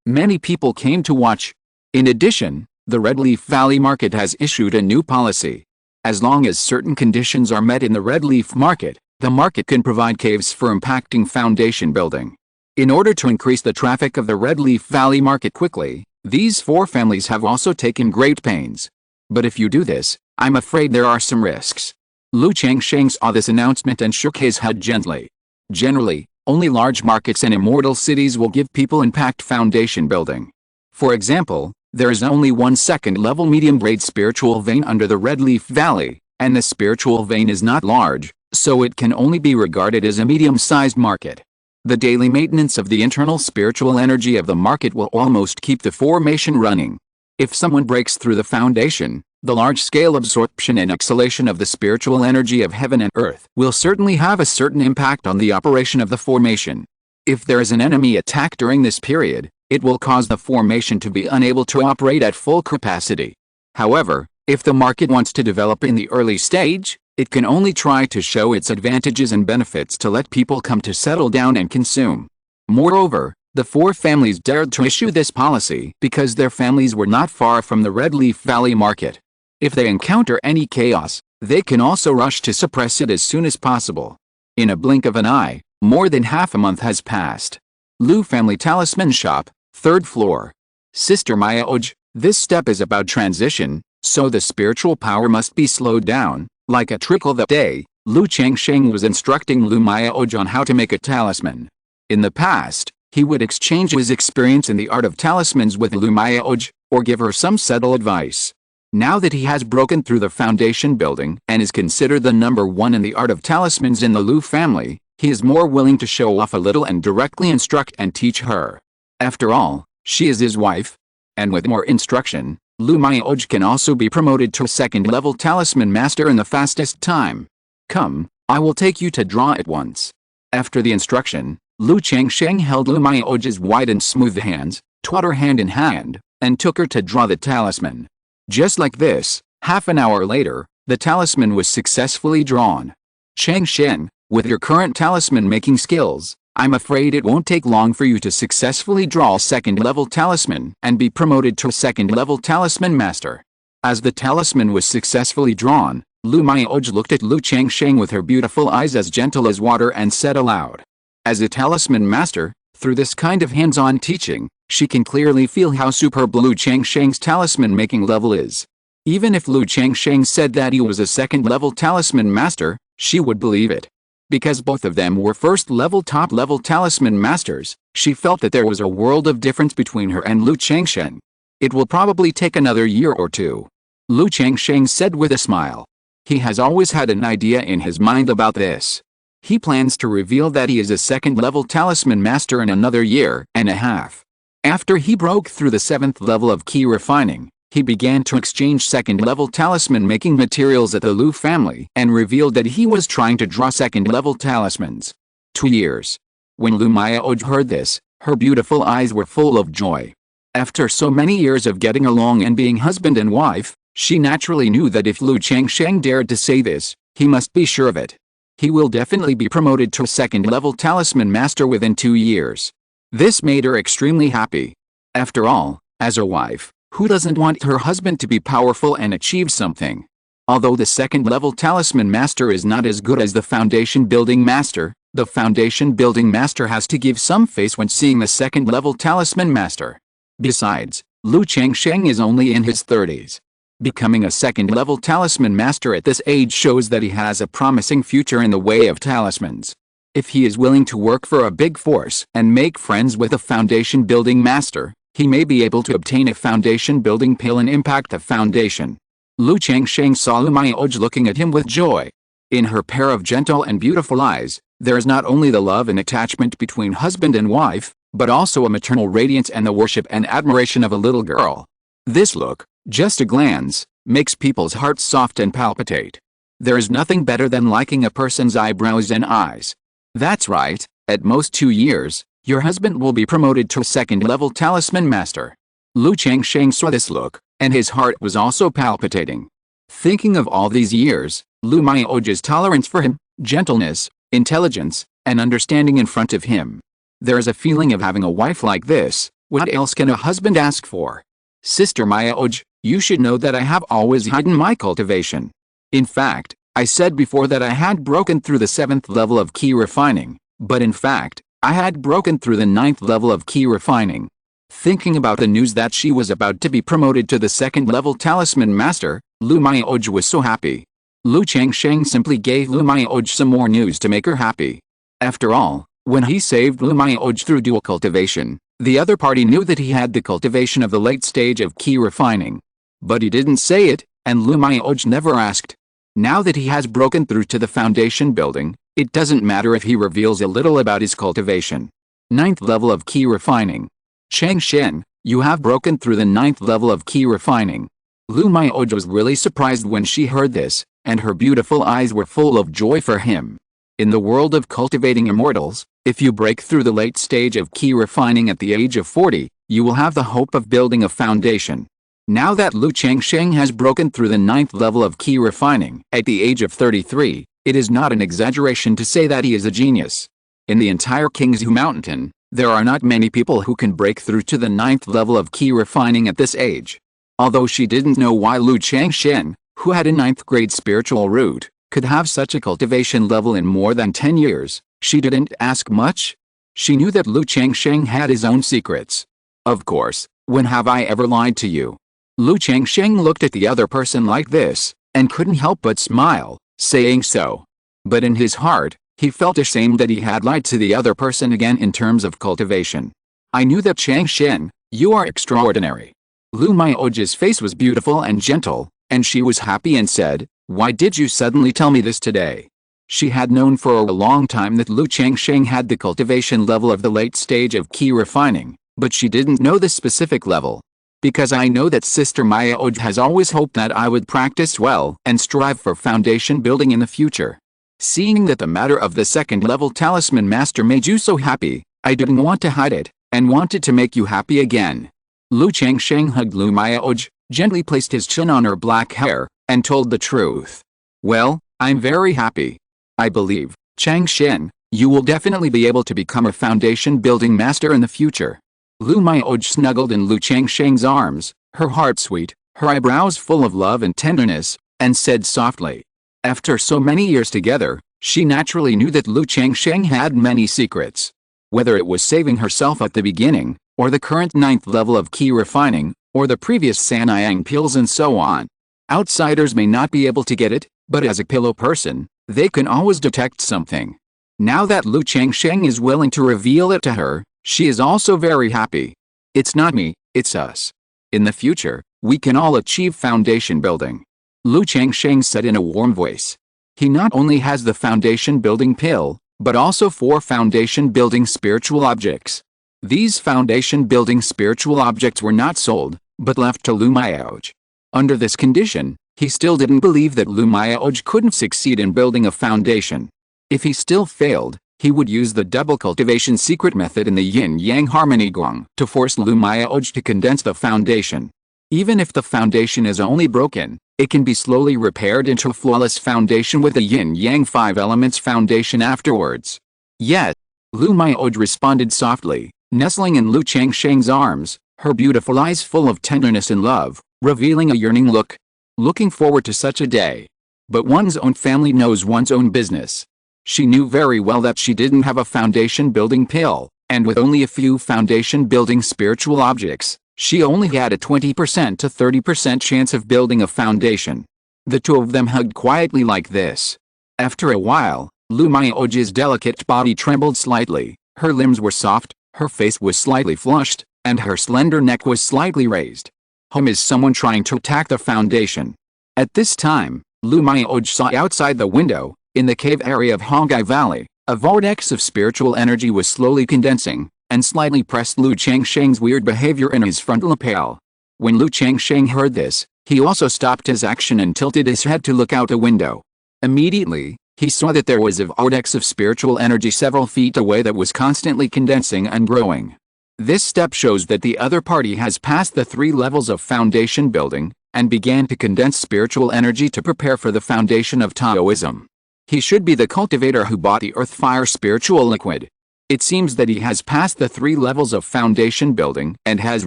many people came to watch. In addition, the Red Leaf Valley Market has issued a new policy. As long as certain conditions are met in the Red Leaf Market, the market can provide caves for impacting foundation building. In order to increase the traffic of the Red Leaf Valley Market quickly, these 4 families have also taken great pains. But if you do this, I'm afraid there are some risks. Lu Changsheng saw this announcement and shook his head gently. Generally, only large markets and immortal cities will give people impact foundation building. For example, there is only 1 second-level medium-grade spiritual vein under the Red Leaf Valley, and the spiritual vein is not large, so it can only be regarded as a medium-sized market. The daily maintenance of the internal spiritual energy of the market will almost keep the formation running. If someone breaks through the foundation, the large-scale absorption and exhalation of the spiritual energy of heaven and earth will certainly have a certain impact on the operation of the formation. If there is an enemy attack during this period, it will cause the formation to be unable to operate at full capacity. However, if the market wants to develop in the early stage, it can only try to show its advantages and benefits to let people come to settle down and consume. Moreover, the 4 families dared to issue this policy because their families were not far from the Red Leaf Valley Market. If they encounter any chaos, they can also rush to suppress it as soon as possible. In a blink of an eye, more than half a month has passed. Lu Family Talisman Shop, 3rd floor. Sister Mayaoj, this step is about transition, so the spiritual power must be slowed down. Like a trickle that day, Lu Changsheng was instructing Lu Mayaoj on how to make a talisman. In the past, he would exchange his experience in the art of talismans with Lu Mayaoj, or give her some subtle advice. Now that he has broken through the foundation building and is considered the #1 in the art of talismans in the Lu family, he is more willing to show off a little and directly instruct and teach her. After all, she is his wife. And with more instruction, Lu Mayaoj can also be promoted to 2nd level talisman master in the fastest time. Come, I will take you to draw at once. After the instruction, Lu Changsheng held Lu Mayaoj's white and smooth hands, taught her hand in hand, and took her to draw the talisman. Just like this, half an hour later, the talisman was successfully drawn. Changsheng, with your current talisman making skills, I'm afraid it won't take long for you to successfully draw 2nd level talisman and be promoted to 2nd level talisman master. As the talisman was successfully drawn, Lu Mayaoj looked at Lu Changsheng with her beautiful eyes as gentle as water and said aloud. As a talisman master, through this kind of hands-on teaching, she can clearly feel how superb Lu Changsheng's talisman making level is. Even if Lu Changsheng said that he was a 2nd level talisman master, she would believe it. Because both of them were 1st level top level talisman masters, she felt that there was a world of difference between her and Lu Changsheng. It will probably take another year or two. Lu Changsheng said with a smile. He has always had an idea in his mind about this. He plans to reveal that he is a 2nd level talisman master in another year and a half. After he broke through the 7th level of key refining, he began to exchange 2nd level talisman making materials at the Lu family and revealed that he was trying to draw 2nd level talismans. 2 years. When Lu Mayaoj heard this, her beautiful eyes were full of joy. After so many years of getting along and being husband and wife, she naturally knew that if Lu Changsheng dared to say this, he must be sure of it. He will definitely be promoted to 2nd level talisman master within 2 years. This made her extremely happy. After all, as a wife, who doesn't want her husband to be powerful and achieve something? Although the 2nd level talisman master is not as good as the foundation building master, the foundation building master has to give some face when seeing the 2nd level talisman master. Besides, Lu Changsheng is only in his 30s. Becoming a 2nd level talisman master at this age shows that he has a promising future in the way of talismans. If he is willing to work for a big force and make friends with a foundation building master, he may be able to obtain a foundation building pill and impact the foundation. Lu Changsheng saw Lu Mayaoj looking at him with joy. In her pair of gentle and beautiful eyes, there is not only the love and attachment between husband and wife, but also a maternal radiance and the worship and admiration of a little girl. This look, just a glance, makes people's hearts soft and palpitate. There is nothing better than liking a person's eyebrows and eyes. That's right, at most 2 years, your husband will be promoted to 2nd level talisman master. Lu Changsheng saw this look, and his heart was also palpitating. Thinking of all these years, Lu Mayaoj's tolerance for him, gentleness, intelligence, and understanding in front of him. There is a feeling of having a wife like this. What else can a husband ask for? Sister Mayaoj, you should know that I have always hidden my cultivation. In fact, I said before that I had broken through the 7th level of key refining, but in fact, I had broken through the 9th level of key refining. Thinking about the news that she was about to be promoted to the 2nd level talisman master, Lu Mayaoj was so happy. Lu Changsheng simply gave Lu Mayaoj some more news to make her happy. After all, when he saved Lu Mayaoj through dual cultivation, the other party knew that he had the cultivation of the late stage of key refining. But he didn't say it, and Lu Mayaoj never asked. Now that he has broken through to the foundation building, it doesn't matter if he reveals a little about his cultivation. 9th level of key refining. Changsheng, you have broken through the 9th level of key refining. Lu Mayaoj was really surprised when she heard this, and her beautiful eyes were full of joy for him. In the world of cultivating immortals, if you break through the late stage of key refining at the age of 40, you will have the hope of building a foundation. Now that Lu Changsheng has broken through the 9th level of key refining at the age of 33, it is not an exaggeration to say that he is a genius. In the entire Qingzhu Mountain, there are not many people who can break through to the 9th level of key refining at this age. Although she didn't know why Lu Changsheng who had a 9th grade spiritual root, could have such a cultivation level in more than 10 years. She didn't ask much. She knew that Lu Changsheng had his own secrets. Of course, when have I ever lied to you? Lu Changsheng looked at the other person like this, and couldn't help but smile, saying so. But in his heart, he felt ashamed that he had lied to the other person again in terms of cultivation. I knew that Changsheng, you are extraordinary. Lu Mioji's face was beautiful and gentle, and she was happy and said, why did you suddenly tell me this today? She had known for a long time that Lu Changsheng had the cultivation level of the late stage of key refining, but she didn't know the specific level. Because I know that Sister Miaoj has always hoped that I would practice well and strive for foundation building in the future. Seeing that the matter of the 2nd level talisman master made you so happy, I didn't want to hide it, and wanted to make you happy again. Lu Changsheng hugged Lu Miaoj, gently placed his chin on her black hair, and told the truth. Well, I'm very happy. I believe, Changsheng, you will definitely be able to become a foundation building master in the future. Lu Miaoj snuggled in Lu Changsheng's arms, her heart sweet, her eyebrows full of love and tenderness, and said softly. After so many years together, she naturally knew that Lu Changsheng had many secrets. Whether it was saving herself at the beginning, or the current 9th level of key refining, or the previous Sanyang pills and so on. Outsiders may not be able to get it, but as a pillow person, they can always detect something. Now that Lu Changsheng is willing to reveal it to her, she is also very happy. It's not me, it's us. In the future, we can all achieve foundation building. Lu Changsheng said in a warm voice. He not only has the foundation building pill, but also 4 foundation building spiritual objects. These foundation building spiritual objects were not sold, but left to Lu Miaoj. Under this condition, he still didn't believe that Lu Miaoj couldn't succeed in building a foundation. If he still failed, he would use the double cultivation secret method in the yin-yang harmony gong to force Lu Miaoj to condense the foundation. Even if the foundation is only broken, it can be slowly repaired into a flawless foundation with a yin-yang 5 elements foundation afterwards. Yet, Lu Miaoj responded softly, nestling in Lu Changsheng's arms, her beautiful eyes full of tenderness and love, revealing a yearning look. Looking forward to such a day. But one's own family knows one's own business. She knew very well that she didn't have a foundation building pill, and with only a few foundation building spiritual objects, she only had a 20% to 30% chance of building a foundation. The two of them hugged quietly like this. After a while, Lu Miaoj's delicate body trembled slightly, her limbs were soft, her face was slightly flushed, and her slender neck was slightly raised. Is someone trying to attack the foundation? At this time, Lu Miaoj saw outside the window, in the cave area of Hongai Valley, a vortex of spiritual energy was slowly condensing, and slightly pressed Lu Changsheng's weird behavior in his front lapel. When Lu Changsheng heard this, he also stopped his action and tilted his head to look out the window. Immediately, he saw that there was a vortex of spiritual energy several feet away that was constantly condensing and growing. This step shows that the other party has passed the 3 levels of foundation building, and began to condense spiritual energy to prepare for the foundation of Taoism. He should be the cultivator who bought the earth-fire spiritual liquid. It seems that he has passed the 3 levels of foundation building and has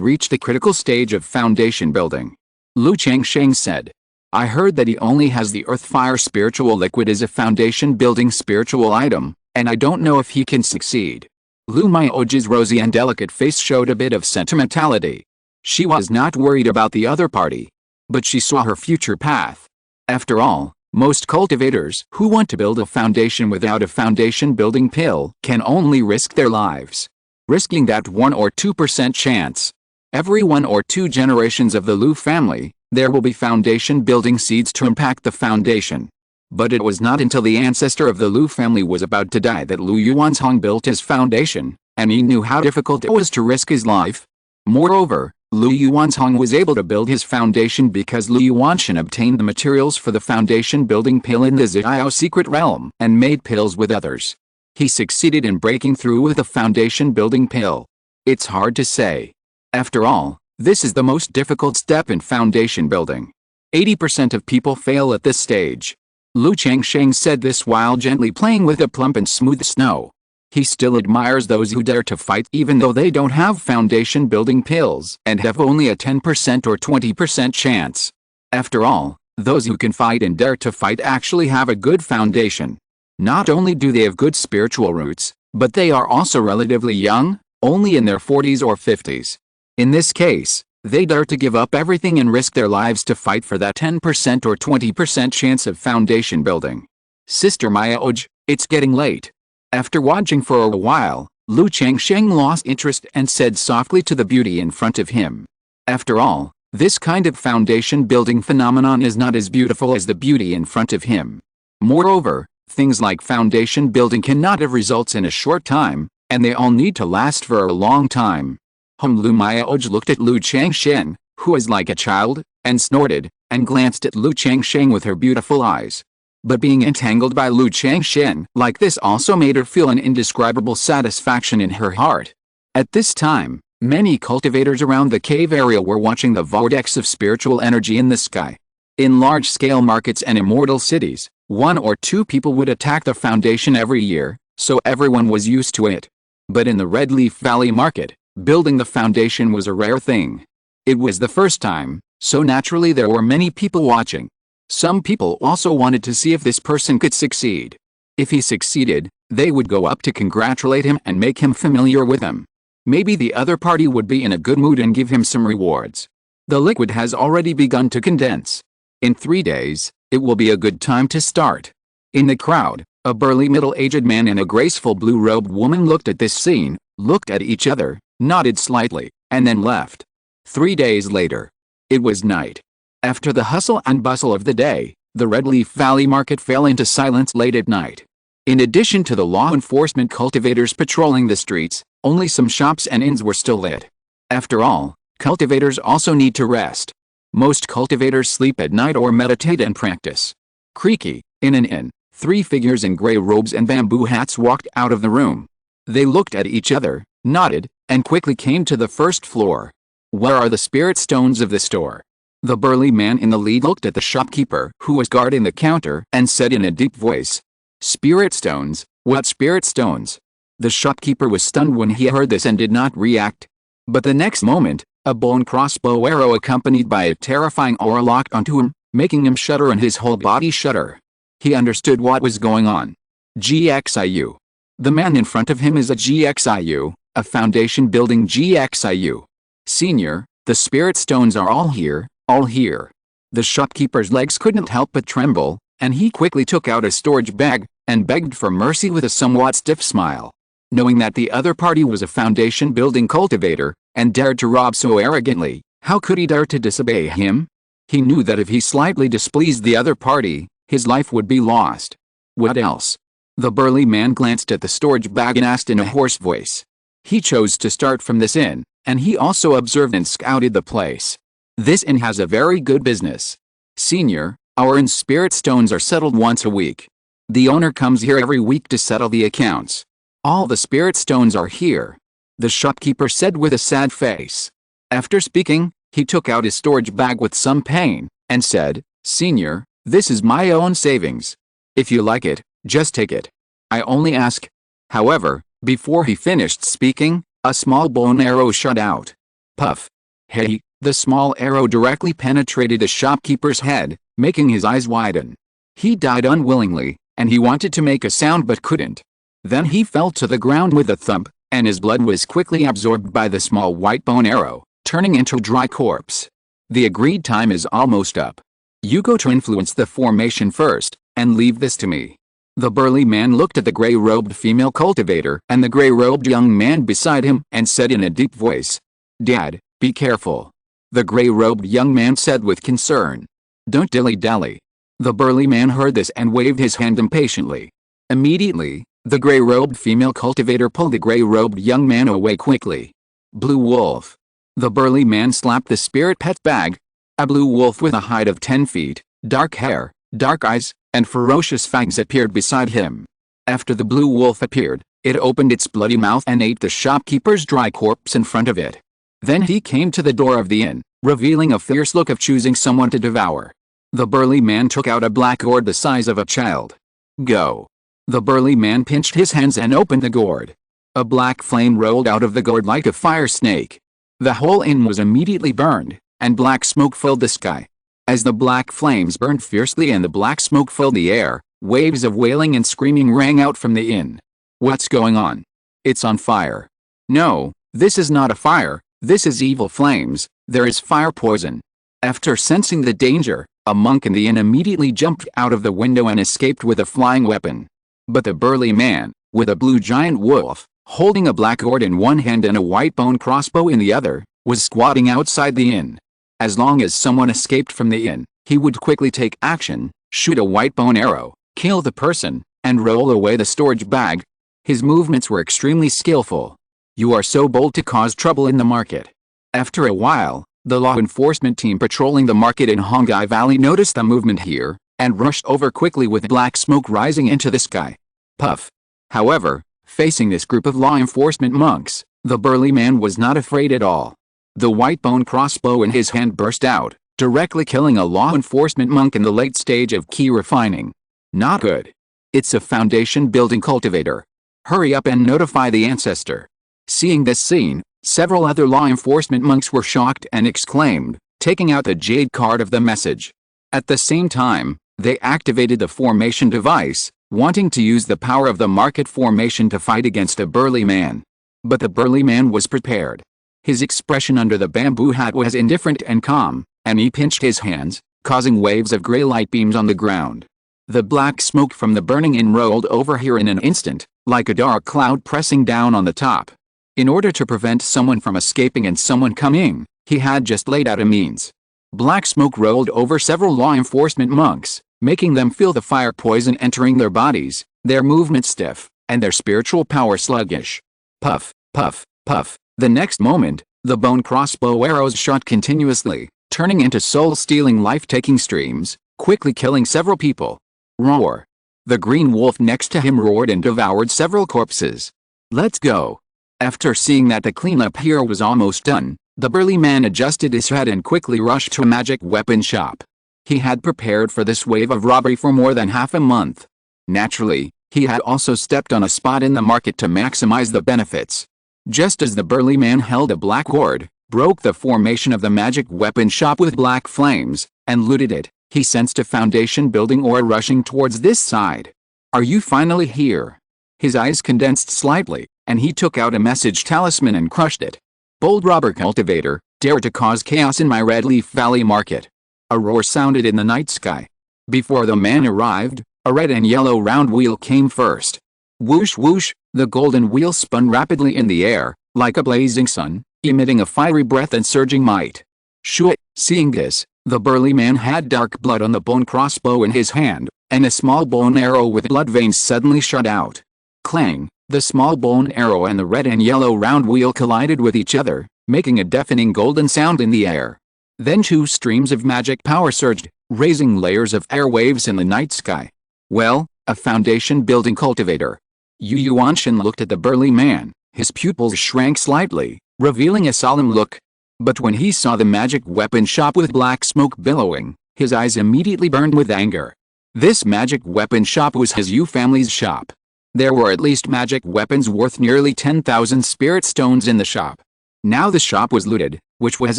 reached the critical stage of foundation building. Lu Changsheng said. I heard that he only has the earth-fire spiritual liquid as a foundation building spiritual item, and I don't know if he can succeed. Lu Miaoj's rosy and delicate face showed a bit of sentimentality. She was not worried about the other party, but she saw her future path. After all, most cultivators who want to build a foundation without a foundation building pill can only risk their lives. Risking that 1 or 2% chance. Every 1 or 2 generations of the Lu family, there will be foundation building seeds to impact the foundation. But it was not until the ancestor of the Lu family was about to die that Lu Yuanzhong built his foundation, and he knew how difficult it was to risk his life. Moreover, Lu Yuanzhong was able to build his foundation because Lu Yuanzhong obtained the materials for the foundation building pill in the Ziyao secret realm and made pills with others. He succeeded in breaking through with the foundation building pill. It's hard to say. After all, this is the most difficult step in foundation building. 80% of people fail at this stage. Lu Changsheng said this while gently playing with a plump and smooth snow. He still admires those who dare to fight even though they don't have foundation building pills and have only a 10% or 20% chance. After all, Those who can fight and dare to fight actually have a good foundation. Not only do they have good spiritual roots, but they are also relatively young, only in their 40s or 50s. In this case, they dare to give up everything and risk their lives to fight for that 10% or 20% chance of foundation building. Sister Mayaoj, it's getting late. After watching for a while, Lu Changsheng lost interest and said softly to the beauty in front of him. After all, this kind of foundation building phenomenon is not as beautiful as the beauty in front of him. Moreover, things like foundation building cannot have results in a short time, and they all need to last for a long time. Lu Mayaoj looked at Lu Changsheng, who was like a child, and snorted, and glanced at Lu Changsheng with her beautiful eyes. But being entangled by Lu Changsheng like this also made her feel an indescribable satisfaction in her heart. At this time, many cultivators around the cave area were watching the vortex of spiritual energy in the sky. In large-scale markets and immortal cities, 1 or 2 people would attack the foundation every year, so everyone was used to it. But in the Red Leaf Valley market, building the foundation was a rare thing. It was the first time, so naturally there were many people watching. Some people also wanted to see if this person could succeed. If he succeeded, they would go up to congratulate him and make him familiar with them. Maybe the other party would be in a good mood and give him some rewards. The liquid has already begun to condense. In 3 days, it will be a good time to start. In the crowd, a burly middle-aged man and a graceful blue-robed woman looked at this scene, looked at each other, nodded slightly, and then left. 3 days later. It was night. After the hustle and bustle of the day, the Red Leaf Valley market fell into silence late at night. In addition to the law enforcement cultivators patrolling the streets, only some shops and inns were still lit. After all, cultivators also need to rest. Most cultivators sleep at night or meditate and practice. Creaky, in an inn, 3 figures in gray robes and bamboo hats walked out of the room. They looked at each other, nodded, and quickly came to the first floor. Where are the spirit stones of the store? The burly man in the lead looked at the shopkeeper who was guarding the counter and said in a deep voice, "Spirit stones? What spirit stones?" The shopkeeper was stunned when he heard this and did not react. But the next moment, a bone crossbow arrow accompanied by a terrifying aura locked onto him, making him shudder and his whole body shudder. He understood what was going on. GXIU. The man in front of him is a GXIU, a foundation-building GXIU. Senior, the spirit stones are all here, all here. The shopkeeper's legs couldn't help but tremble, and he quickly took out a storage bag, and begged for mercy with a somewhat stiff smile. Knowing that the other party was a foundation-building cultivator, and dared to rob so arrogantly, how could he dare to disobey him? He knew that if he slightly displeased the other party, his life would be lost. What else? The burly man glanced at the storage bag and asked in a hoarse voice. He chose to start from this inn, and he also observed and scouted the place. This inn has a very good business. Senior, our inn's spirit stones are settled once a week. The owner comes here every week to settle the accounts. All the spirit stones are here, the shopkeeper said with a sad face. After speaking, he took out his storage bag with some pain, and said, "Senior, this is my own savings. If you like it, just take it. I only ask." However, before he finished speaking, a small bone arrow shot out. Puff. Hey, the small arrow directly penetrated the shopkeeper's head, making his eyes widen. He died unwillingly, and he wanted to make a sound but couldn't. Then he fell to the ground with a thump, and his blood was quickly absorbed by the small white bone arrow, turning into a dry corpse. The agreed time is almost up. You go to influence the formation first, and leave this to me. The burly man looked at the gray-robed female cultivator and the gray-robed young man beside him and said in a deep voice, "Dad, be careful." The gray-robed young man said with concern, "Don't dilly-dally." The burly man heard this and waved his hand impatiently. Immediately, the gray-robed female cultivator pulled the gray-robed young man away quickly. Blue wolf. The burly man slapped the spirit pet bag. A blue wolf with a height of 10 feet, dark hair, dark eyes, and ferocious fangs appeared beside him. After the blue wolf appeared, it opened its bloody mouth and ate the shopkeeper's dry corpse in front of it. Then he came to the door of the inn, revealing a fierce look of choosing someone to devour. The burly man took out a black gourd the size of a child. Go. The burly man pinched his hands and opened the gourd. A black flame rolled out of the gourd like a fire snake. The whole inn was immediately burned, and black smoke filled the sky. As the black flames burned fiercely and the black smoke filled the air, waves of wailing and screaming rang out from the inn. What's going on? It's on fire. No, this is not a fire, this is evil flames, there is fire poison. After sensing the danger, a monk in the inn immediately jumped out of the window and escaped with a flying weapon. But the burly man, with a blue giant wolf, holding a black gourd in one hand and a white bone crossbow in the other, was squatting outside the inn. As long as someone escaped from the inn, he would quickly take action, shoot a white bone arrow, kill the person, and roll away the storage bag. His movements were extremely skillful. You are so bold to cause trouble in the market. After a while, the law enforcement team patrolling the market in Hongai Valley noticed the movement here, and rushed over quickly with black smoke rising into the sky. Puff. However, facing this group of law enforcement monks, the burly man was not afraid at all. The white bone crossbow in his hand burst out, directly killing a law enforcement monk in the late stage of key refining. Not good. It's a foundation building cultivator. Hurry up and notify the ancestor. Seeing this scene, several other law enforcement monks were shocked and exclaimed, taking out the jade card of the message. At the same time, they activated the formation device, wanting to use the power of the market formation to fight against a burly man. But the burly man was prepared. His expression under the bamboo hat was indifferent and calm, and he pinched his hands, causing waves of gray light beams on the ground. The black smoke from the burning inn rolled over here in an instant, like a dark cloud pressing down on the top. In order to prevent someone from escaping and someone coming, he had just laid out a means. Black smoke rolled over several law enforcement monks, making them feel the fire poison entering their bodies, their movement stiff, and their spiritual power sluggish. Puff, puff, puff. The next moment, the bone crossbow arrows shot continuously, turning into soul-stealing life-taking streams, quickly killing several people. Roar. The green wolf next to him roared and devoured several corpses. Let's go. After seeing that the cleanup here was almost done, the burly man adjusted his head and quickly rushed to a magic weapon shop. He had prepared for this wave of robbery for more than half a month. Naturally, he had also stepped on a spot in the market to maximize the benefits. Just as the burly man held a black gourd, broke the formation of the magic weapon shop with black flames, and looted it, he sensed a foundation building ore rushing towards this side. Are you finally here? His eyes condensed slightly, and he took out a message talisman and crushed it. Bold robber cultivator, dare to cause chaos in my Red Leaf Valley market. A roar sounded in the night sky. Before the man arrived, a red and yellow round wheel came first. Whoosh whoosh, the golden wheel spun rapidly in the air, like a blazing sun, emitting a fiery breath and surging might. Shoo! Seeing this, the burly man had dark blood on the bone crossbow in his hand, and a small bone arrow with blood veins suddenly shot out. Clang! The small bone arrow and the red and yellow round wheel collided with each other, making a deafening golden sound in the air. Then two streams of magic power surged, raising layers of airwaves in the night sky. Well, a foundation-building cultivator. Yu Yuanshan looked at the burly man, his pupils shrank slightly, revealing a solemn look. But when he saw the magic weapon shop with black smoke billowing, his eyes immediately burned with anger. This magic weapon shop was his Yu family's shop. There were at least magic weapons worth nearly 10,000 spirit stones in the shop. Now the shop was looted, which was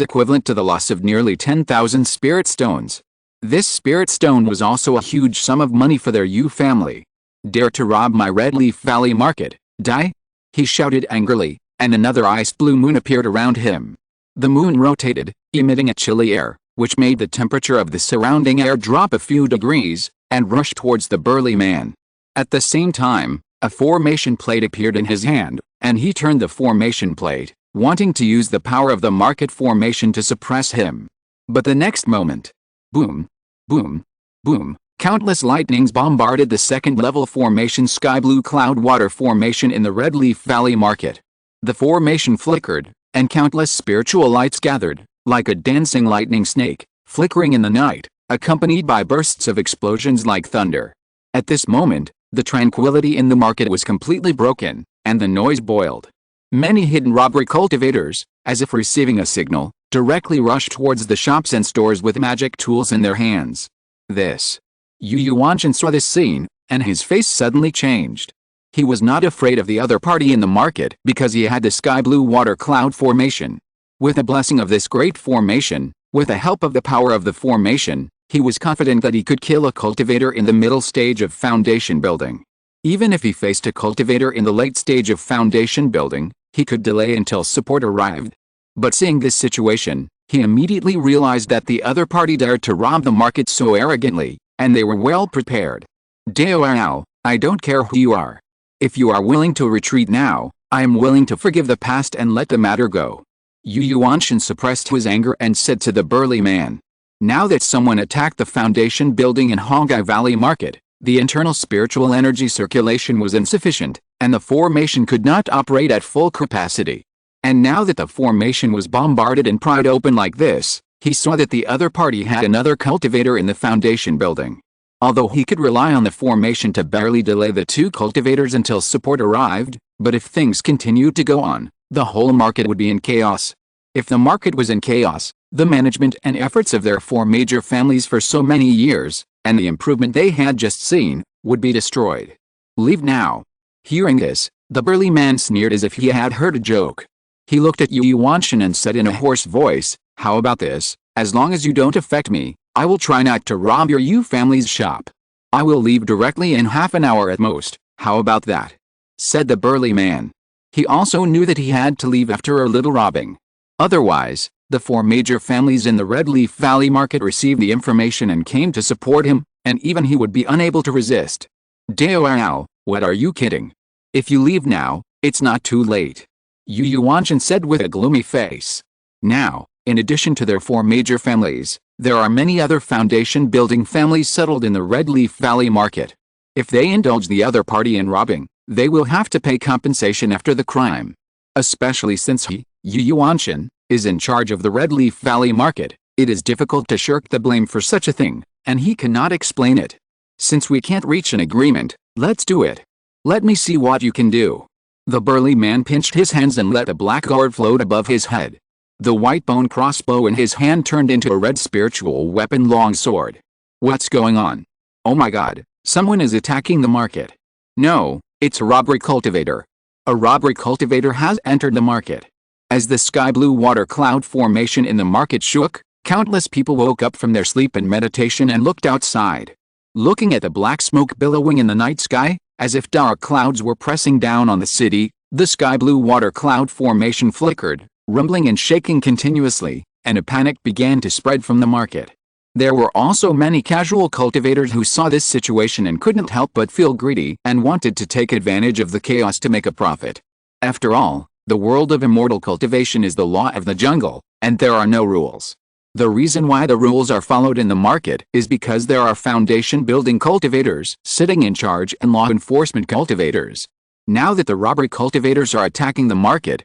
equivalent to the loss of nearly 10,000 spirit stones. This spirit stone was also a huge sum of money for their Yu family. Dare to rob my Red Leaf Valley market, die? He shouted angrily, and another ice blue moon appeared around him. The moon rotated, emitting a chilly air, which made the temperature of the surrounding air drop a few degrees, and rushed towards the burly man. At the same time, a formation plate appeared in his hand, and he turned the formation plate, wanting to use the power of the market formation to suppress him. But the next moment, boom, boom, boom, countless lightnings bombarded the second-level formation sky blue cloud water formation in the Red Leaf Valley market. The formation flickered, and countless spiritual lights gathered, like a dancing lightning snake, flickering in the night, accompanied by bursts of explosions like thunder. At this moment, the tranquility in the market was completely broken, and the noise boiled. Many hidden robbery cultivators, as if receiving a signal, directly rushed towards the shops and stores with magic tools in their hands. Yu Yuanshan saw this scene, and his face suddenly changed. He was not afraid of the other party in the market because he had the sky blue water cloud formation. With the blessing of this great formation, With the help of the power of the formation, he was confident that he could kill a cultivator in the middle stage of foundation building. Even if he faced a cultivator in the late stage of foundation building, he could delay until support arrived. But seeing this situation, he immediately realized that the other party dared to rob the market so arrogantly, and they were well prepared. Dao, I don't care who you are. If you are willing to retreat now, I am willing to forgive the past and let the matter go. Yu Yuanshan suppressed his anger and said to the burly man. Now that someone attacked the foundation building in Hongai Valley Market, the internal spiritual energy circulation was insufficient, and the formation could not operate at full capacity. And now that the formation was bombarded and pried open like this, he saw that the other party had another cultivator in the foundation building. Although he could rely on the formation to barely delay the two cultivators until support arrived, but if things continued to go on, the whole market would be in chaos. If the market was in chaos, the management and efforts of their four major families for so many years, and the improvement they had just seen, would be destroyed. Leave now. Hearing this, the burly man sneered as if he had heard a joke. He looked at Yu Yuanshan and said in a hoarse voice, how about this, as long as you don't affect me, I will try not to rob your Yu family's shop. I will leave directly in half an hour at most, how about that? Said the burly man. He also knew that he had to leave after a little robbing. Otherwise, the four major families in the Red Leaf Valley Market received the information and came to support him, and even he would be unable to resist. Dao, what are you kidding? If you leave now, it's not too late. Yu Yuanshan said with a gloomy face. Now, in addition to their four major families, there are many other foundation building families settled in the Red Leaf Valley Market. If they indulge the other party in robbing, they will have to pay compensation after the crime. Especially since he, Yu Yuanshan, is in charge of the Red Leaf Valley Market, it is difficult to shirk the blame for such a thing, and he cannot explain it. Since we can't reach an agreement, let's do it. Let me see what you can do. The burly man pinched his hands and let a black gourd float above his head. The white bone crossbow in his hand turned into a red spiritual weapon longsword. What's going on? Oh my god, someone is attacking the market. No, it's a robbery cultivator. A robbery cultivator has entered the market. As the sky blue water cloud formation in the market shook, countless people woke up from their sleep and meditation and looked outside. Looking at the black smoke billowing in the night sky, as if dark clouds were pressing down on the city, the sky blue water cloud formation flickered, rumbling and shaking continuously, and a panic began to spread from the market. There were also many casual cultivators who saw this situation and couldn't help but feel greedy and wanted to take advantage of the chaos to make a profit. After all, the world of immortal cultivation is the law of the jungle, and there are no rules. The reason why the rules are followed in the market is because there are foundation building cultivators sitting in charge and law enforcement cultivators. Now that the robbery cultivators are attacking the market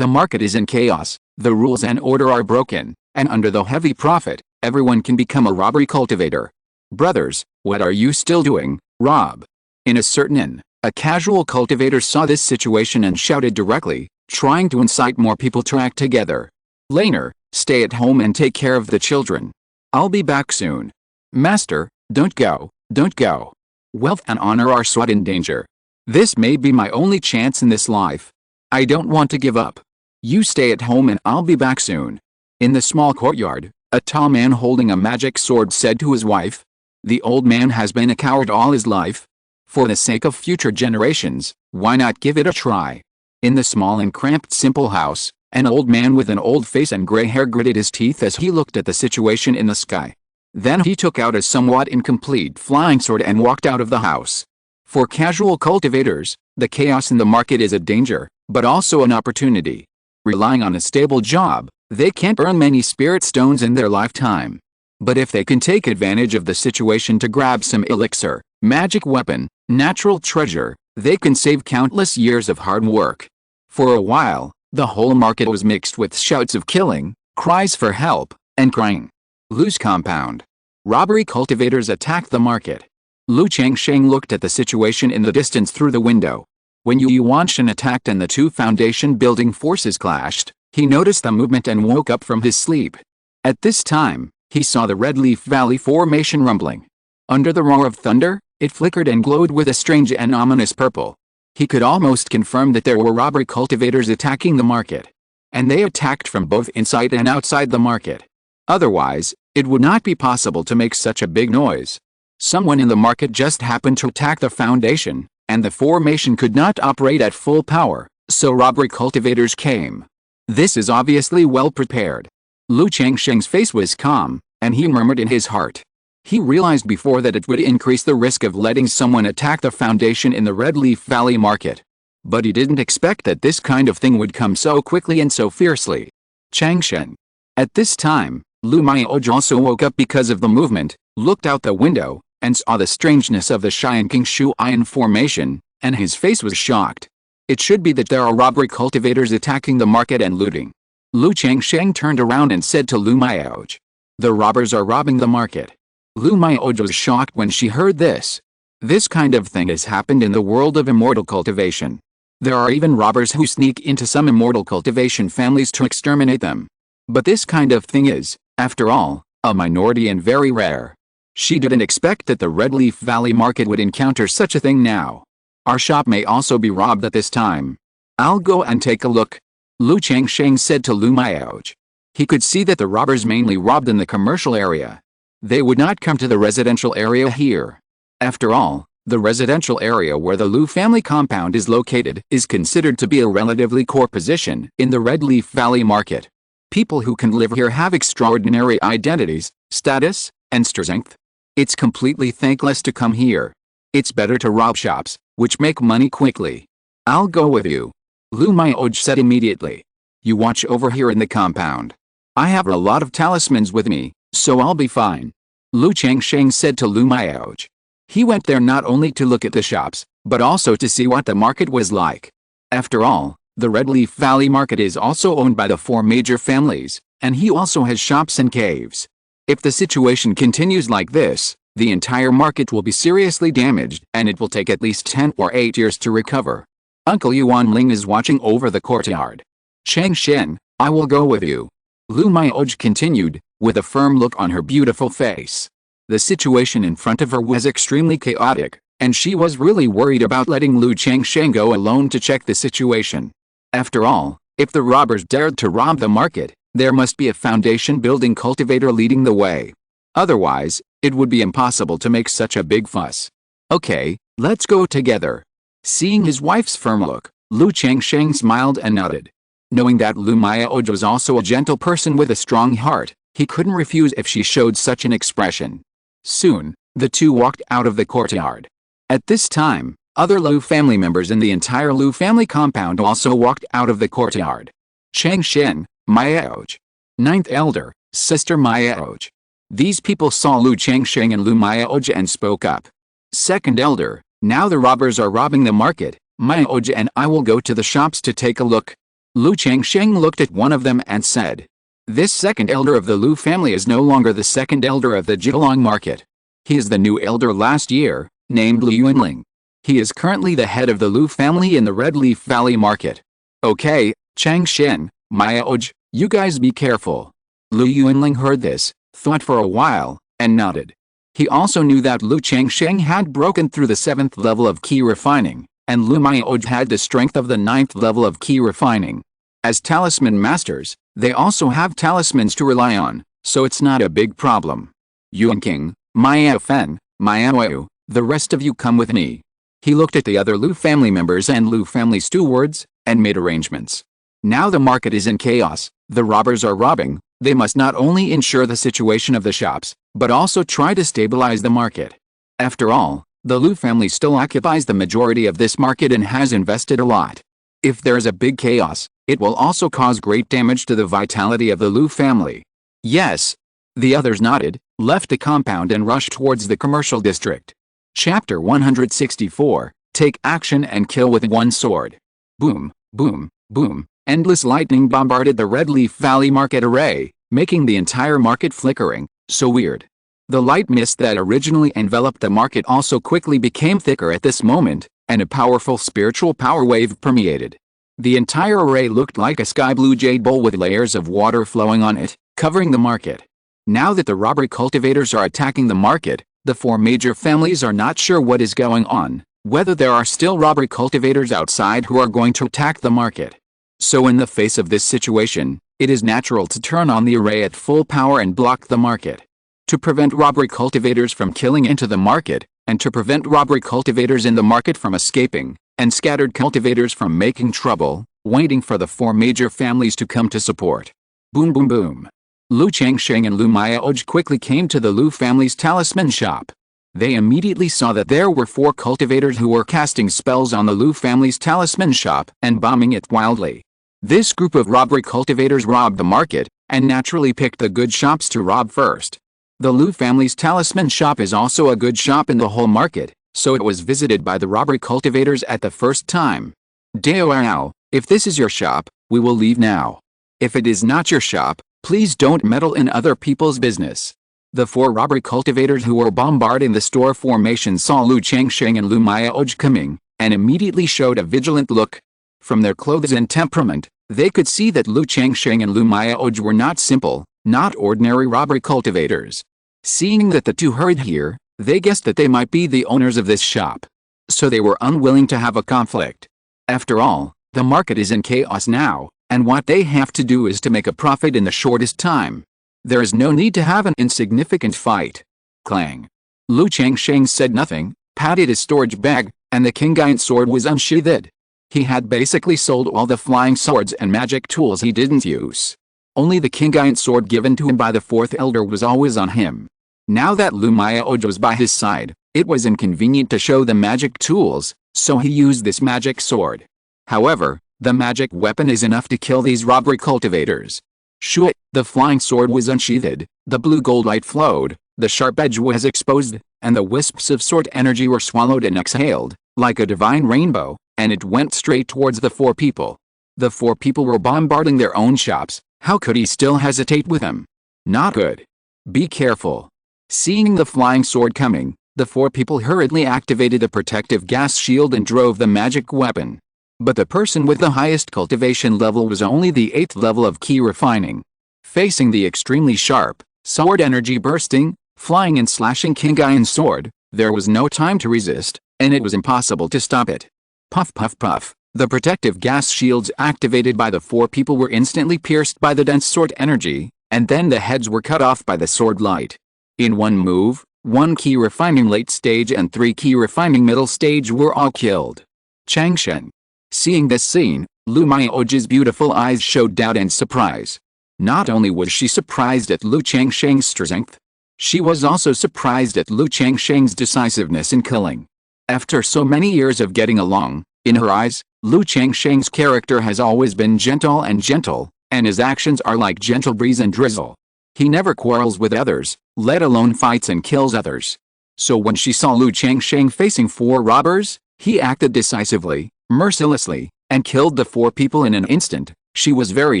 is in chaos, the rules and order are broken, and under the heavy profit, everyone can become a robbery cultivator. Brothers, what are you still doing, rob? In a certain inn, a casual cultivator saw this situation and shouted directly, trying to incite more people to act together. Laner, stay at home and take care of the children. I'll be back soon. Master, don't go, don't go. Wealth and honor are so in danger. This may be my only chance in this life. I don't want to give up. You stay at home and I'll be back soon. In the small courtyard, a tall man holding a magic sword said to his wife. The old man has been a coward all his life. For the sake of future generations, why not give it a try? In the small and cramped simple house, an old man with an old face and gray hair gritted his teeth as he looked at the situation in the sky. Then he took out a somewhat incomplete flying sword and walked out of the house. For casual cultivators, the chaos in the market is a danger, but also an opportunity. Relying on a stable job, they can't earn many spirit stones in their lifetime. But if they can take advantage of the situation to grab some elixir, magic weapon, natural treasure, they can save countless years of hard work. For a while, the whole market was mixed with shouts of killing, cries for help, and crying. Lu's compound. Robbery cultivators attacked the market. Lu Changsheng looked at the situation in the distance through the window. When Yu Yuanshan attacked and the two foundation building forces clashed, he noticed the movement and woke up from his sleep. At this time, he saw the Red Leaf Valley formation rumbling. Under the roar of thunder, it flickered and glowed with a strange and ominous purple. He could almost confirm that there were robbery cultivators attacking the market. And they attacked from both inside and outside the market. Otherwise, it would not be possible to make such a big noise. Someone in the market just happened to attack the foundation, and the formation could not operate at full power, so robbery cultivators came. This is obviously well prepared. Lu Changsheng's face was calm, and he murmured in his heart. He realized before that it would increase the risk of letting someone attack the foundation in the Red Leaf Valley market. But he didn't expect that this kind of thing would come so quickly and so fiercely. Changsheng. At this time, Lu Maiyoj also woke up because of the movement, looked out the window, and saw the strangeness of the Xian Qingshu Iron formation, and his face was shocked. It should be that there are robbery cultivators attacking the market and looting. Lu Changsheng turned around and said to Lu Maiyoj, "The robbers are robbing the market." Lu Maiyoj was shocked when she heard this. This kind of thing has happened in the world of immortal cultivation. There are even robbers who sneak into some immortal cultivation families to exterminate them. But this kind of thing is, after all, a minority and very rare. She didn't expect that the Red Leaf Valley market would encounter such a thing now. Our shop may also be robbed at this time. I'll go and take a look. Lu Changsheng said to Lu Maiyoj. He could see that the robbers mainly robbed in the commercial area. They would not come to the residential area here. After all, the residential area where the Lu family compound is located is considered to be a relatively core position in the Red Leaf Valley market. People who can live here have extraordinary identities, status, and strength. It's completely thankless to come here. It's better to rob shops, which make money quickly. I'll go with you. Lu Maiyoj said immediately. You watch over here in the compound. I have a lot of talismans with me, so I'll be fine. Lu Changsheng said to Lu Maiyoj. He went there not only to look at the shops, but also to see what the market was like. After all, the Red Leaf Valley market is also owned by the 4 major families, and he also has shops and caves. If the situation continues like this, the entire market will be seriously damaged and it will take at least 10 or 8 years to recover. Uncle Yuan Ling is watching over the courtyard. Changsheng, I will go with you. Lu Maiyoj continued, with a firm look on her beautiful face. The situation in front of her was extremely chaotic, and she was really worried about letting Lu Changsheng go alone to check the situation. After all, if the robbers dared to rob the market, there must be a foundation building cultivator leading the way. Otherwise, it would be impossible to make such a big fuss. Okay, let's go together. Seeing his wife's firm look, Lu Changsheng smiled and nodded. Knowing that Lu Maiyoj was also a gentle person with a strong heart, he couldn't refuse if she showed such an expression. Soon, the two walked out of the courtyard. At this time, other Lu family members in the entire Lu family compound also walked out of the courtyard. Changsheng, Maiyoj. 9th Elder, Sister Maiyoj. These people saw Lu Changsheng and Lu Maiyoj and spoke up. 2nd Elder, now the robbers are robbing the market, Maiyoj and I will go to the shops to take a look. Lu Changsheng looked at one of them and said. This 2nd Elder of the Lu family is no longer the 2nd Elder of the Jialong market. He is the new elder last year, named Lu Yuanling. He is currently the head of the Lu family in the Red Leaf Valley market. Okay, Changsheng, Maiyoj, you guys be careful. Lu Yuanling heard this, thought for a while, and nodded. He also knew that Lu Changsheng had broken through the 7th level of key refining, and Lu Maiyoj had the strength of the 9th level of key refining. As talisman masters, they also have talismans to rely on, so it's not a big problem. Yuan King, Maya Fen, Maya Wu, the rest of you come with me. He looked at the other Lu family members and Lu family stewards, and made arrangements. Now the market is in chaos, the robbers are robbing, they must not only ensure the situation of the shops, but also try to stabilize the market. After all, the Lu family still occupies the majority of this market and has invested a lot. If there is a big chaos, it will also cause great damage to the vitality of the Lu family. Yes. The others nodded, left the compound and rushed towards the commercial district. Chapter 164, Take Action and Kill with One Sword. Boom, boom, boom, endless lightning bombarded the Red Leaf Valley market array, making the entire market flickering, so weird. The light mist that originally enveloped the market also quickly became thicker at this moment, and a powerful spiritual power wave permeated. The entire array looked like a sky blue jade bowl with layers of water flowing on it, covering the market. Now that the robbery cultivators are attacking the market, the 4 major families are not sure what is going on, whether there are still robbery cultivators outside who are going to attack the market. So in the face of this situation, It is natural to turn on the array at full power and block the market. To prevent robbery cultivators from killing into the market, and to prevent robbery cultivators in the market from escaping, and scattered cultivators from making trouble, waiting for the 4 major families to come to support. Boom boom boom. Lu Changsheng and Lu Mayaoj quickly came to the Lu family's talisman shop. They immediately saw that there were 4 cultivators who were casting spells on the Lu family's talisman shop and bombing it wildly. This group of robbery cultivators robbed the market, and naturally picked the good shops to rob first. The Lu family's talisman shop is also a good shop in the whole market, so it was visited by the robbery cultivators at the first time. Dao, if this is your shop, we will leave now. If it is not your shop, please don't meddle in other people's business. The 4 robbery cultivators who were bombarding the store formation saw Lu Changsheng and Lu Mayaoj coming, and immediately showed a vigilant look. From their clothes and temperament, they could see that Lu Changsheng and Lu Mayaoj were not simple, not ordinary robbery cultivators. Seeing that the 2 hurried here, they guessed that they might be the owners of this shop. So they were unwilling to have a conflict. After all, the market is in chaos now, and what they have to do is to make a profit in the shortest time. There is no need to have an insignificant fight. Clang. Lu Changsheng said nothing, patted his storage bag, and the Qingyun sword was unsheathed. He had basically sold all the flying swords and magic tools he didn't use. Only the Qingyun sword given to him by the 4th elder was always on him. Now that Lu Mayaoj was by his side, it was inconvenient to show the magic tools, so he used this magic sword. However, the magic weapon is enough to kill these robbery cultivators. Shoo! The flying sword was unsheathed, the blue gold light flowed, the sharp edge was exposed, and the wisps of sword energy were swallowed and exhaled, like a divine rainbow, and it went straight towards the 4 people. The 4 people were bombarding their own shops. How could he still hesitate with them? Not good. Be careful. Seeing the flying sword coming, the 4 people hurriedly activated a protective gas shield and drove the magic weapon. But the person with the highest cultivation level was only the 8th level of key refining. Facing the extremely sharp, sword energy bursting, flying and slashing Qingyun sword, there was no time to resist, and it was impossible to stop it. Puff puff puff. The protective gas shields activated by the 4 people were instantly pierced by the dense sword energy, and then the heads were cut off by the sword light. In one move, 1 key refining late stage and 3 key refining middle stage were all killed. Changsheng. Seeing this scene, Lu Mayaoj's beautiful eyes showed doubt and surprise. Not only was she surprised at Lu Changsheng's strength, she was also surprised at Lu Changsheng's decisiveness in killing. After so many years of getting along, in her eyes, Lu Changsheng's character has always been gentle, and his actions are like gentle breeze and drizzle. He never quarrels with others, let alone fights and kills others. So when she saw Lu Changsheng facing 4 robbers, he acted decisively, mercilessly, and killed the 4 people in an instant. She was very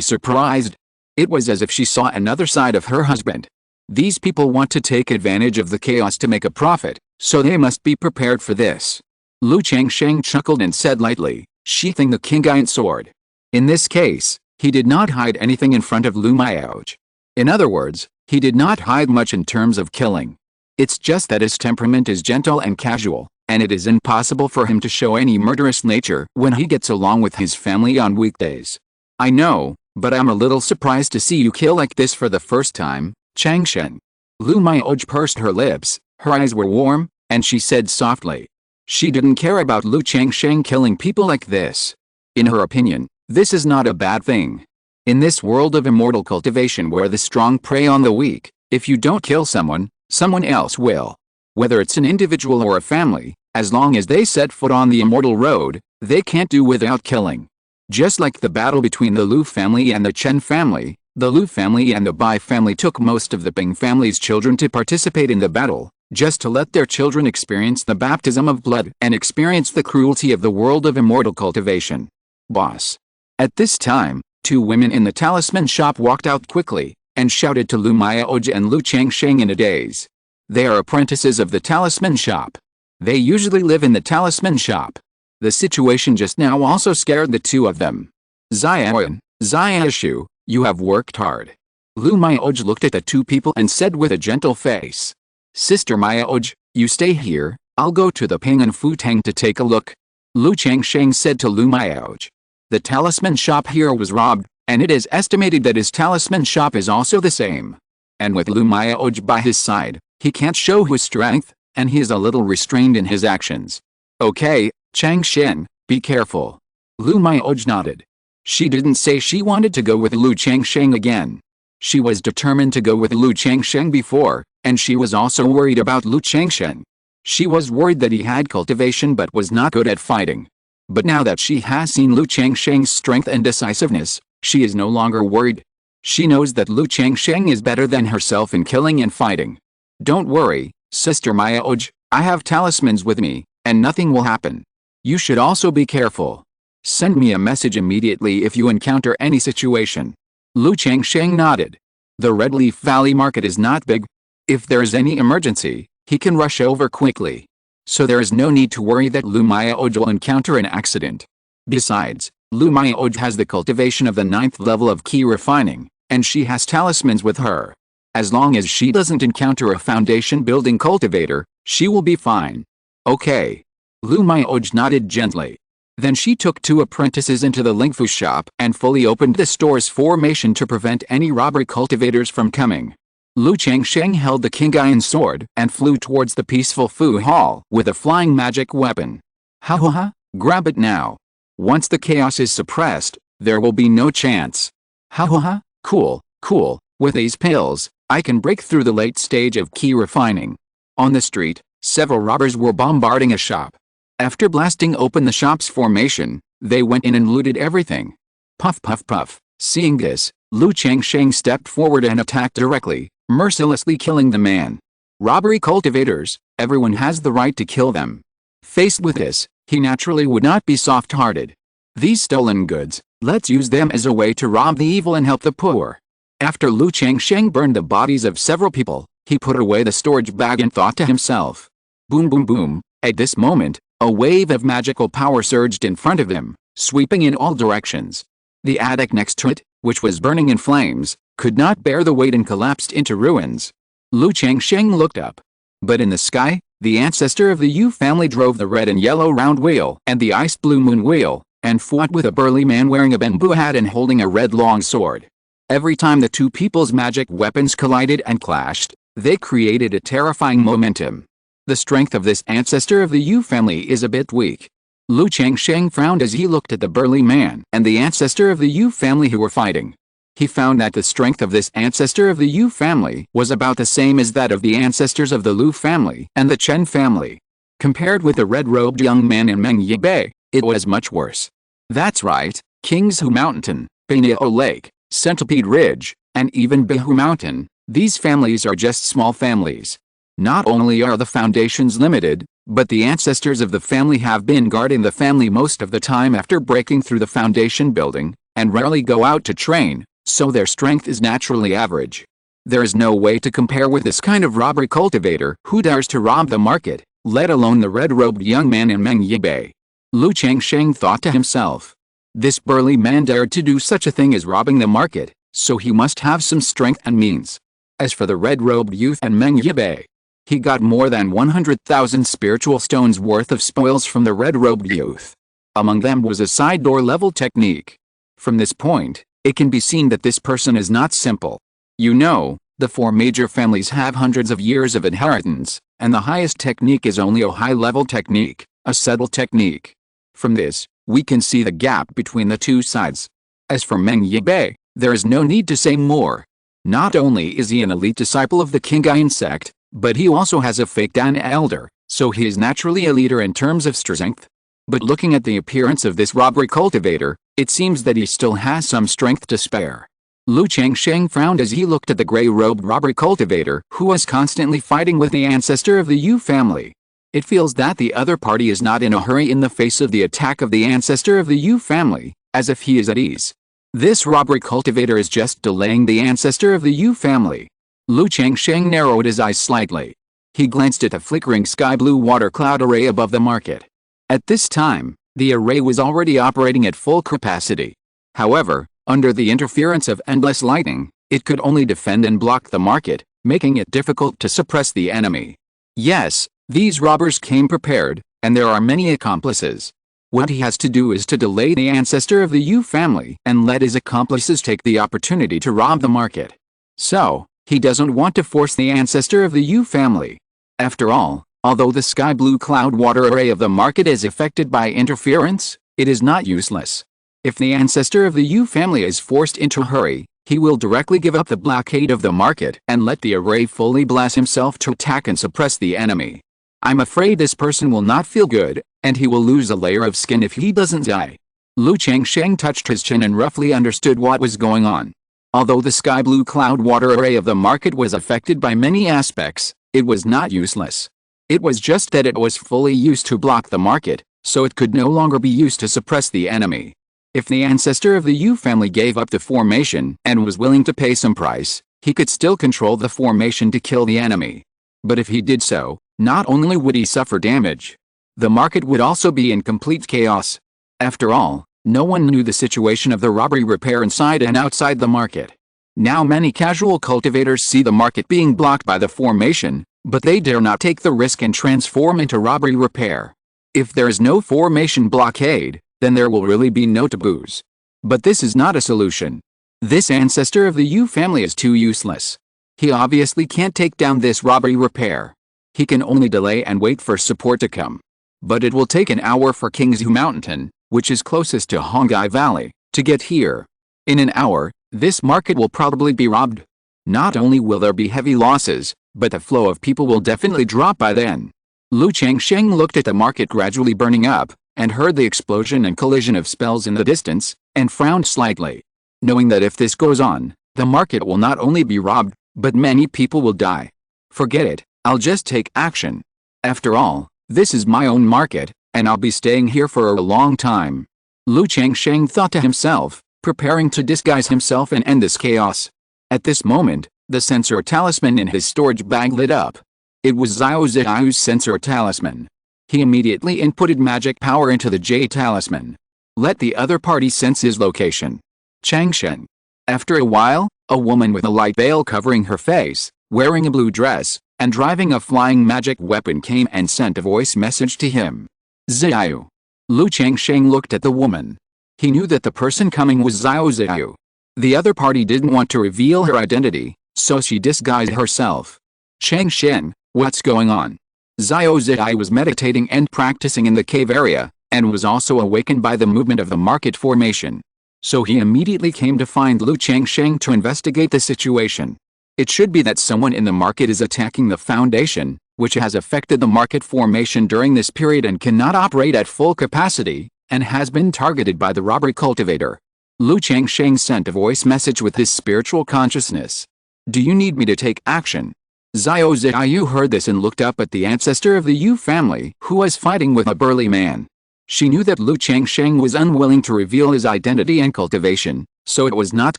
surprised. It was as if she saw another side of her husband. These people want to take advantage of the chaos to make a profit, so they must be prepared for this. Lu Changsheng chuckled and said lightly, sheathing the Qingyun sword. In this case, he did not hide anything in front of Lu Mayaoj. In other words, he did not hide much in terms of killing. It's just that his temperament is gentle and casual, and it is impossible for him to show any murderous nature when he gets along with his family on weekdays. I know, but I'm a little surprised to see you kill like this for the first time, Changsheng. Lu Mayaoj pursed her lips, her eyes were warm, and she said softly. She didn't care about Lu Changsheng killing people like this. In her opinion, this is not a bad thing. In this world of immortal cultivation where the strong prey on the weak, if you don't kill someone, someone else will. Whether it's an individual or a family, as long as they set foot on the immortal road, they can't do without killing. Just like the battle between the Lu family and the Chen family, the Lu family and the Bai family took most of the Ping family's children to participate in the battle, just to let their children experience the baptism of blood and experience the cruelty of the world of immortal cultivation. Boss. At this time, 2 women in the talisman shop walked out quickly, and shouted to Lu Mayaoj and Lu Changsheng in a daze. They are apprentices of the talisman shop. They usually live in the talisman shop. The situation just now also scared the 2 of them. Xiaoyan, Xiaoshu, you have worked hard. Lu Mayaoj looked at the 2 people and said with a gentle face. Sister Mayaoj, you stay here, I'll go to the Ping and Futang to take a look. Lu Changsheng said to Lu Mayaoj. The talisman shop here was robbed, and it is estimated that his talisman shop is also the same. And with Lu Mayaoj by his side, he can't show his strength, and he is a little restrained in his actions. Okay, Changsheng, be careful. Lu Mayaoj nodded. She didn't say she wanted to go with Lu Changsheng again. She was determined to go with Lu Changsheng before, and she was also worried about Lu Changsheng. She was worried that he had cultivation but was not good at fighting. But now that she has seen Lu Changsheng's strength and decisiveness, she is no longer worried. She knows that Lu Changsheng is better than herself in killing and fighting. Don't worry, Sister Mayaoj, I have talismans with me, and nothing will happen. You should also be careful. Send me a message immediately if you encounter any situation. Lu Changsheng nodded. The Red Leaf Valley market is not big. If there is any emergency, he can rush over quickly. So there is no need to worry that Lu Mayaoj will encounter an accident. Besides, Lu Mayaoj has the cultivation of the 9th level of key refining, and she has talismans with her. As long as she doesn't encounter a foundation building cultivator, she will be fine. Okay. Lu Mayaoj nodded gently. Then she took 2 apprentices into the Lingfu shop and fully opened the store's formation to prevent any robbery cultivators from coming. Lu Changsheng held the Qingyun sword and flew towards the peaceful Fu Hall with a flying magic weapon. Ha ha ha, grab it now. Once the chaos is suppressed, there will be no chance. Ha ha ha, cool, cool, with these pills, I can break through the late stage of key refining. On the street, several robbers were bombarding a shop. After blasting open the shop's formation, they went in and looted everything. Puff puff puff. Seeing this, Lu Changsheng stepped forward and attacked directly, mercilessly killing the man. Robbery cultivators, everyone has the right to kill them. Faced with this, he naturally would not be soft-hearted. These stolen goods, let's use them as a way to rob the evil and help the poor. After Lu Changsheng burned the bodies of several people, he put away the storage bag and thought to himself. Boom boom boom. At this moment, a wave of magical power surged in front of him, sweeping in all directions. The attic next to it, which was burning in flames, could not bear the weight and collapsed into ruins. Lu Changsheng looked up. But in the sky, the ancestor of the Yu family drove the red and yellow round wheel and the ice blue moon wheel, and fought with a burly man wearing a bamboo hat and holding a red long sword. Every time the 2 people's magic weapons collided and clashed, they created a terrifying momentum. The strength of this ancestor of the Yu family is a bit weak. Lu Changsheng frowned as he looked at the burly man and the ancestor of the Yu family who were fighting. He found that the strength of this ancestor of the Yu family was about the same as that of the ancestors of the Lu family and the Chen family. Compared with the red-robed young man in Meng Yibei, it was much worse. That's right, Qingzhu Mountain, Beiniao Lake, Centipede Ridge, and even Bihu Mountain, these families are just small families. Not only are the foundations limited, but the ancestors of the family have been guarding the family most of the time after breaking through the foundation building, and rarely go out to train, so their strength is naturally average. There is no way to compare with this kind of robbery cultivator who dares to rob the market, let alone the red-robed young man in Meng Yibei. Lu Changsheng thought to himself. This burly man dared to do such a thing as robbing the market, so he must have some strength and means. As for the red-robed youth and Meng Yibei, he got more than 100,000 spiritual stones worth of spoils from the red-robed youth. Among them was a side door level technique. From this point, it can be seen that this person is not simple. You know, the 4 major families have hundreds of years of inheritance, and the highest technique is only a high-level technique, a subtle technique. From this, we can see the gap between the 2 sides. As for Meng Yibei, there is no need to say more. Not only is he an elite disciple of the Qingyun Sect, but he also has a fake Dan elder, so he is naturally a leader in terms of strength. But looking at the appearance of this robbery cultivator, it seems that he still has some strength to spare. Lu Changsheng frowned as he looked at the gray-robed robbery cultivator who was constantly fighting with the ancestor of the Yu family. It feels that the other party is not in a hurry in the face of the attack of the ancestor of the Yu family, as if he is at ease. This robbery cultivator is just delaying the ancestor of the Yu family. Lu Changsheng narrowed his eyes slightly. He glanced at the flickering sky-blue water cloud array above the market. At this time, the array was already operating at full capacity. However, under the interference of endless lighting, it could only defend and block the market, making it difficult to suppress the enemy. Yes, these robbers came prepared, and there are many accomplices. What he has to do is to delay the ancestor of the Yu family and let his accomplices take the opportunity to rob the market. So, he doesn't want to force the ancestor of the Yu family. After all, although the sky blue cloud water array of the market is affected by interference, it is not useless. If the ancestor of the Yu family is forced into a hurry, he will directly give up the blockade of the market and let the array fully bless himself to attack and suppress the enemy. I'm afraid this person will not feel good, and he will lose a layer of skin if he doesn't die. Lu Changsheng touched his chin and roughly understood what was going on. Although the sky blue cloud water array of the market was affected by many aspects, it was not useless. It was just that it was fully used to block the market, so it could no longer be used to suppress the enemy. If the ancestor of the Yu family gave up the formation and was willing to pay some price, he could still control the formation to kill the enemy. But if he did so, not only would he suffer damage, the market would also be in complete chaos. After all, no one knew the situation of the robbery repair inside and outside the market. Now many casual cultivators see the market being blocked by the formation, but they dare not take the risk and transform into robbery repair. If there is no formation blockade, then there will really be no taboos. But this is not a solution. This ancestor of the Yu family is too useless. He obviously can't take down this robbery repair. He can only delay and wait for support to come. But it will take an hour for Qingzhu Mountain, which is closest to Hongai Valley, to get here. In an hour, this market will probably be robbed. Not only will there be heavy losses, but the flow of people will definitely drop by then. Lu Changsheng looked at the market gradually burning up, and heard the explosion and collision of spells in the distance, and frowned slightly. Knowing that if this goes on, the market will not only be robbed, but many people will die. Forget it, I'll just take action. After all, this is my own market, and I'll be staying here for a long time. Lu Changsheng thought to himself, preparing to disguise himself and end this chaos. At this moment, the sensor talisman in his storage bag lit up. It was Xiao Ziyu's sensor talisman. He immediately inputted magic power into the J talisman. Let the other party sense his location. Changsheng. After a while, a woman with a light veil covering her face, wearing a blue dress, and driving a flying magic weapon came and sent a voice message to him. Xiao. Lu Changsheng looked at the woman. He knew that the person coming was Xiao Ziyu. The other party didn't want to reveal her identity, so she disguised herself. Changsheng, what's going on? Xiao Ziyu was meditating and practicing in the cave area, and was also awakened by the movement of the market formation. So he immediately came to find Lu Changsheng to investigate the situation. It should be that someone in the market is attacking the foundation, which has affected the market formation during this period and cannot operate at full capacity, and has been targeted by the robbery cultivator. Lu Changsheng sent a voice message with his spiritual consciousness. Do you need me to take action? Xiao Ziyu heard this and looked up at the ancestor of the Yu family, who was fighting with a burly man. She knew that Lu Changsheng was unwilling to reveal his identity and cultivation, so it was not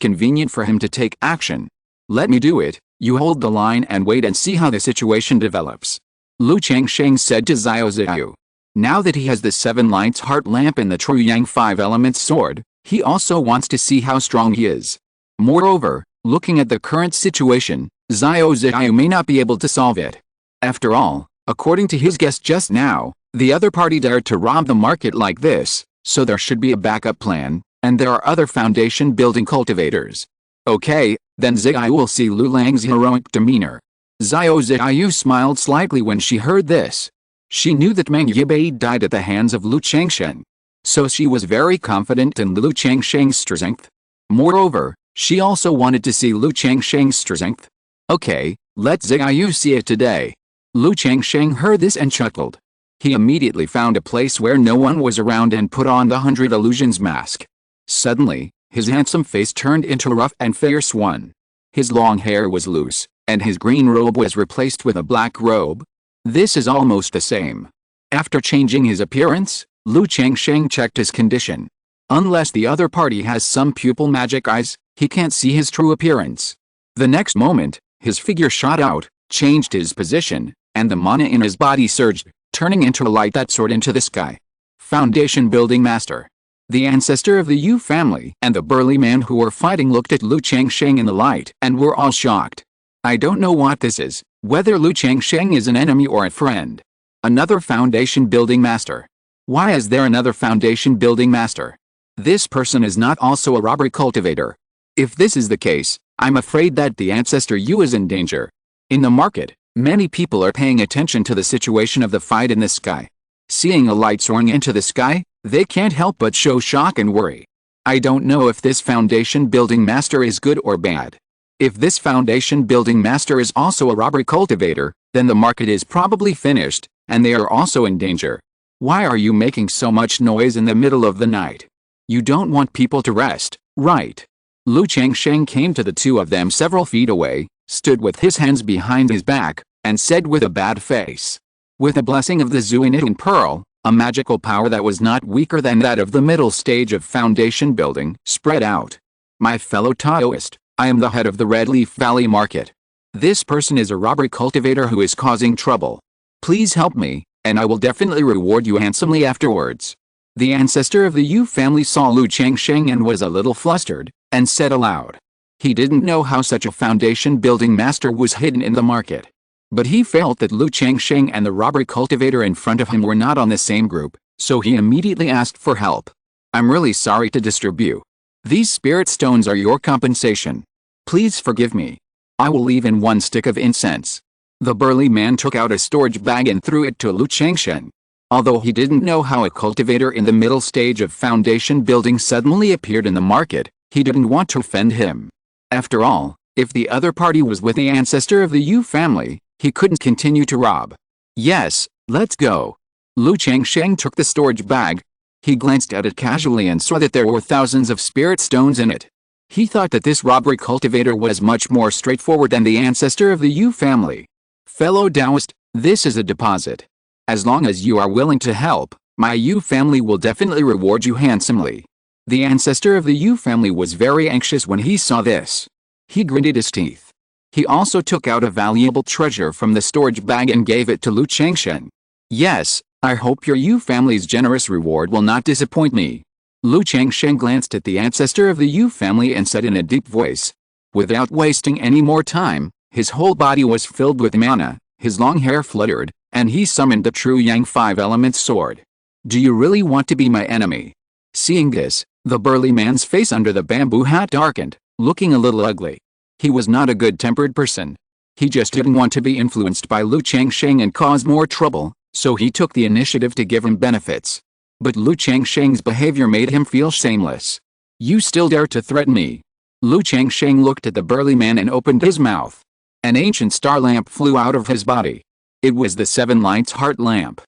convenient for him to take action. Let me do it, you hold the line and wait and see how the situation develops. Lu Changsheng said to Xiao Ziyu. Now that he has the 7 lights heart lamp and the true Yang 5 elements sword, he also wants to see how strong he is. Moreover, looking at the current situation, Xiao Ziyu may not be able to solve it. After all, according to his guess just now, the other party dared to rob the market like this, so there should be a backup plan, and there are other foundation building cultivators. Okay, then Ziyu will see Lu Lang's heroic demeanor. Xiao Ziyu smiled slightly when she heard this. She knew that Meng Yibei died at the hands of Lu Changsheng. So she was very confident in Lu Changsheng's strength. Moreover, she also wanted to see Lu Changsheng's strength. Okay, let Ziyu see it today. Lu Changsheng heard this and chuckled. He immediately found a place where no one was around and put on the 100 illusions mask. Suddenly, his handsome face turned into a rough and fierce one. His long hair was loose, and his green robe was replaced with a black robe. This is almost the same. After changing his appearance, Lu Changsheng checked his condition. Unless the other party has some pupil magic eyes, he can't see his true appearance. The next moment, his figure shot out, changed his position, and the mana in his body surged, turning into a light that soared into the sky. Foundation Building Master. The ancestor of the Yu family and the burly man who were fighting looked at Lu Changsheng in the light and were all shocked. I don't know what this is, whether Lu Changsheng is an enemy or a friend. Another Foundation Building Master. Why is there another foundation building master? This person is not also a robbery cultivator. If this is the case, I'm afraid that the ancestor Yu is in danger. In the market, many people are paying attention to the situation of the fight in the sky. Seeing a light soaring into the sky, they can't help but show shock and worry. I don't know if this foundation building master is good or bad. If this foundation building master is also a robbery cultivator, then the market is probably finished, and they are also in danger. Why are you making so much noise in the middle of the night? You don't want people to rest, right? Lu Changsheng came to the two of them several feet away, stood with his hands behind his back, and said with a bad face. With a blessing of the Zuinitun Pearl, a magical power that was not weaker than that of the middle stage of foundation building, spread out. My fellow Taoist, I am the head of the Red Leaf Valley Market. This person is a robbery cultivator who is causing trouble. Please help me, and I will definitely reward you handsomely afterwards. The ancestor of the Yu family saw Lu Changsheng and was a little flustered, and said aloud. He didn't know how such a foundation building master was hidden in the market. But he felt that Lu Changsheng and the robbery cultivator in front of him were not on the same group, so he immediately asked for help. I'm really sorry to disturb you. These spirit stones are your compensation. Please forgive me. I will leave in 1 stick of incense. The burly man took out a storage bag and threw it to Lu Changsheng. Although he didn't know how a cultivator in the middle stage of foundation building suddenly appeared in the market, he didn't want to offend him. After all, if the other party was with the ancestor of the Yu family, he couldn't continue to rob. Yes, let's go. Lu Changsheng took the storage bag. He glanced at it casually and saw that there were thousands of spirit stones in it. He thought that this robbery cultivator was much more straightforward than the ancestor of the Yu family. Fellow Taoist, this is a deposit. As long as you are willing to help, my Yu family will definitely reward you handsomely. The ancestor of the Yu family was very anxious when he saw this. He gritted his teeth. He also took out a valuable treasure from the storage bag and gave it to Lu Changsheng. Yes, I hope your Yu family's generous reward will not disappoint me. Lu Changsheng glanced at the ancestor of the Yu family and said in a deep voice. Without wasting any more time, his whole body was filled with mana, his long hair fluttered, and he summoned the true Yang 5 Elements sword. Do you really want to be my enemy? Seeing this, the burly man's face under the bamboo hat darkened, looking a little ugly. He was not a good-tempered person. He just didn't want to be influenced by Lu Changsheng and cause more trouble, so he took the initiative to give him benefits. But Lu Changsheng's behavior made him feel shameless. You still dare to threaten me? Lu Changsheng looked at the burly man and opened his mouth. An ancient star lamp flew out of his body. It was the 7 Lights Heart Lamp.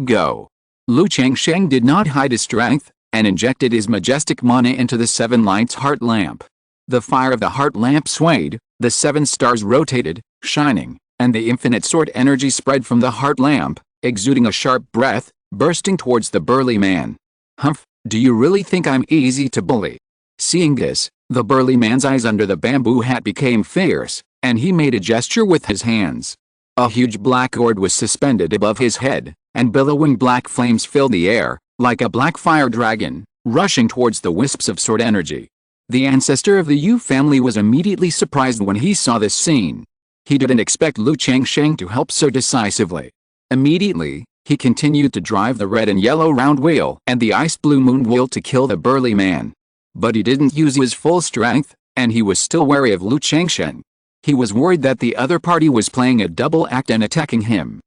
Go. Lu Changsheng did not hide his strength, and injected his majestic mana into the 7 Lights Heart Lamp. The fire of the heart lamp swayed, the 7 stars rotated, shining, and the infinite sword energy spread from the heart lamp, exuding a sharp breath, bursting towards the burly man. Humph, do you really think I'm easy to bully? Seeing this, the burly man's eyes under the bamboo hat became fierce, and he made a gesture with his hands. A huge black orb was suspended above his head, and billowing black flames filled the air, like a black fire dragon, rushing towards the wisps of sword energy. The ancestor of the Yu family was immediately surprised when he saw this scene. He didn't expect Lu Changsheng to help so decisively. Immediately, he continued to drive the red and yellow round wheel and the ice blue moon wheel to kill the burly man. But he didn't use his full strength, and he was still wary of Lu Changsheng. He was worried that the other party was playing a double act and attacking him.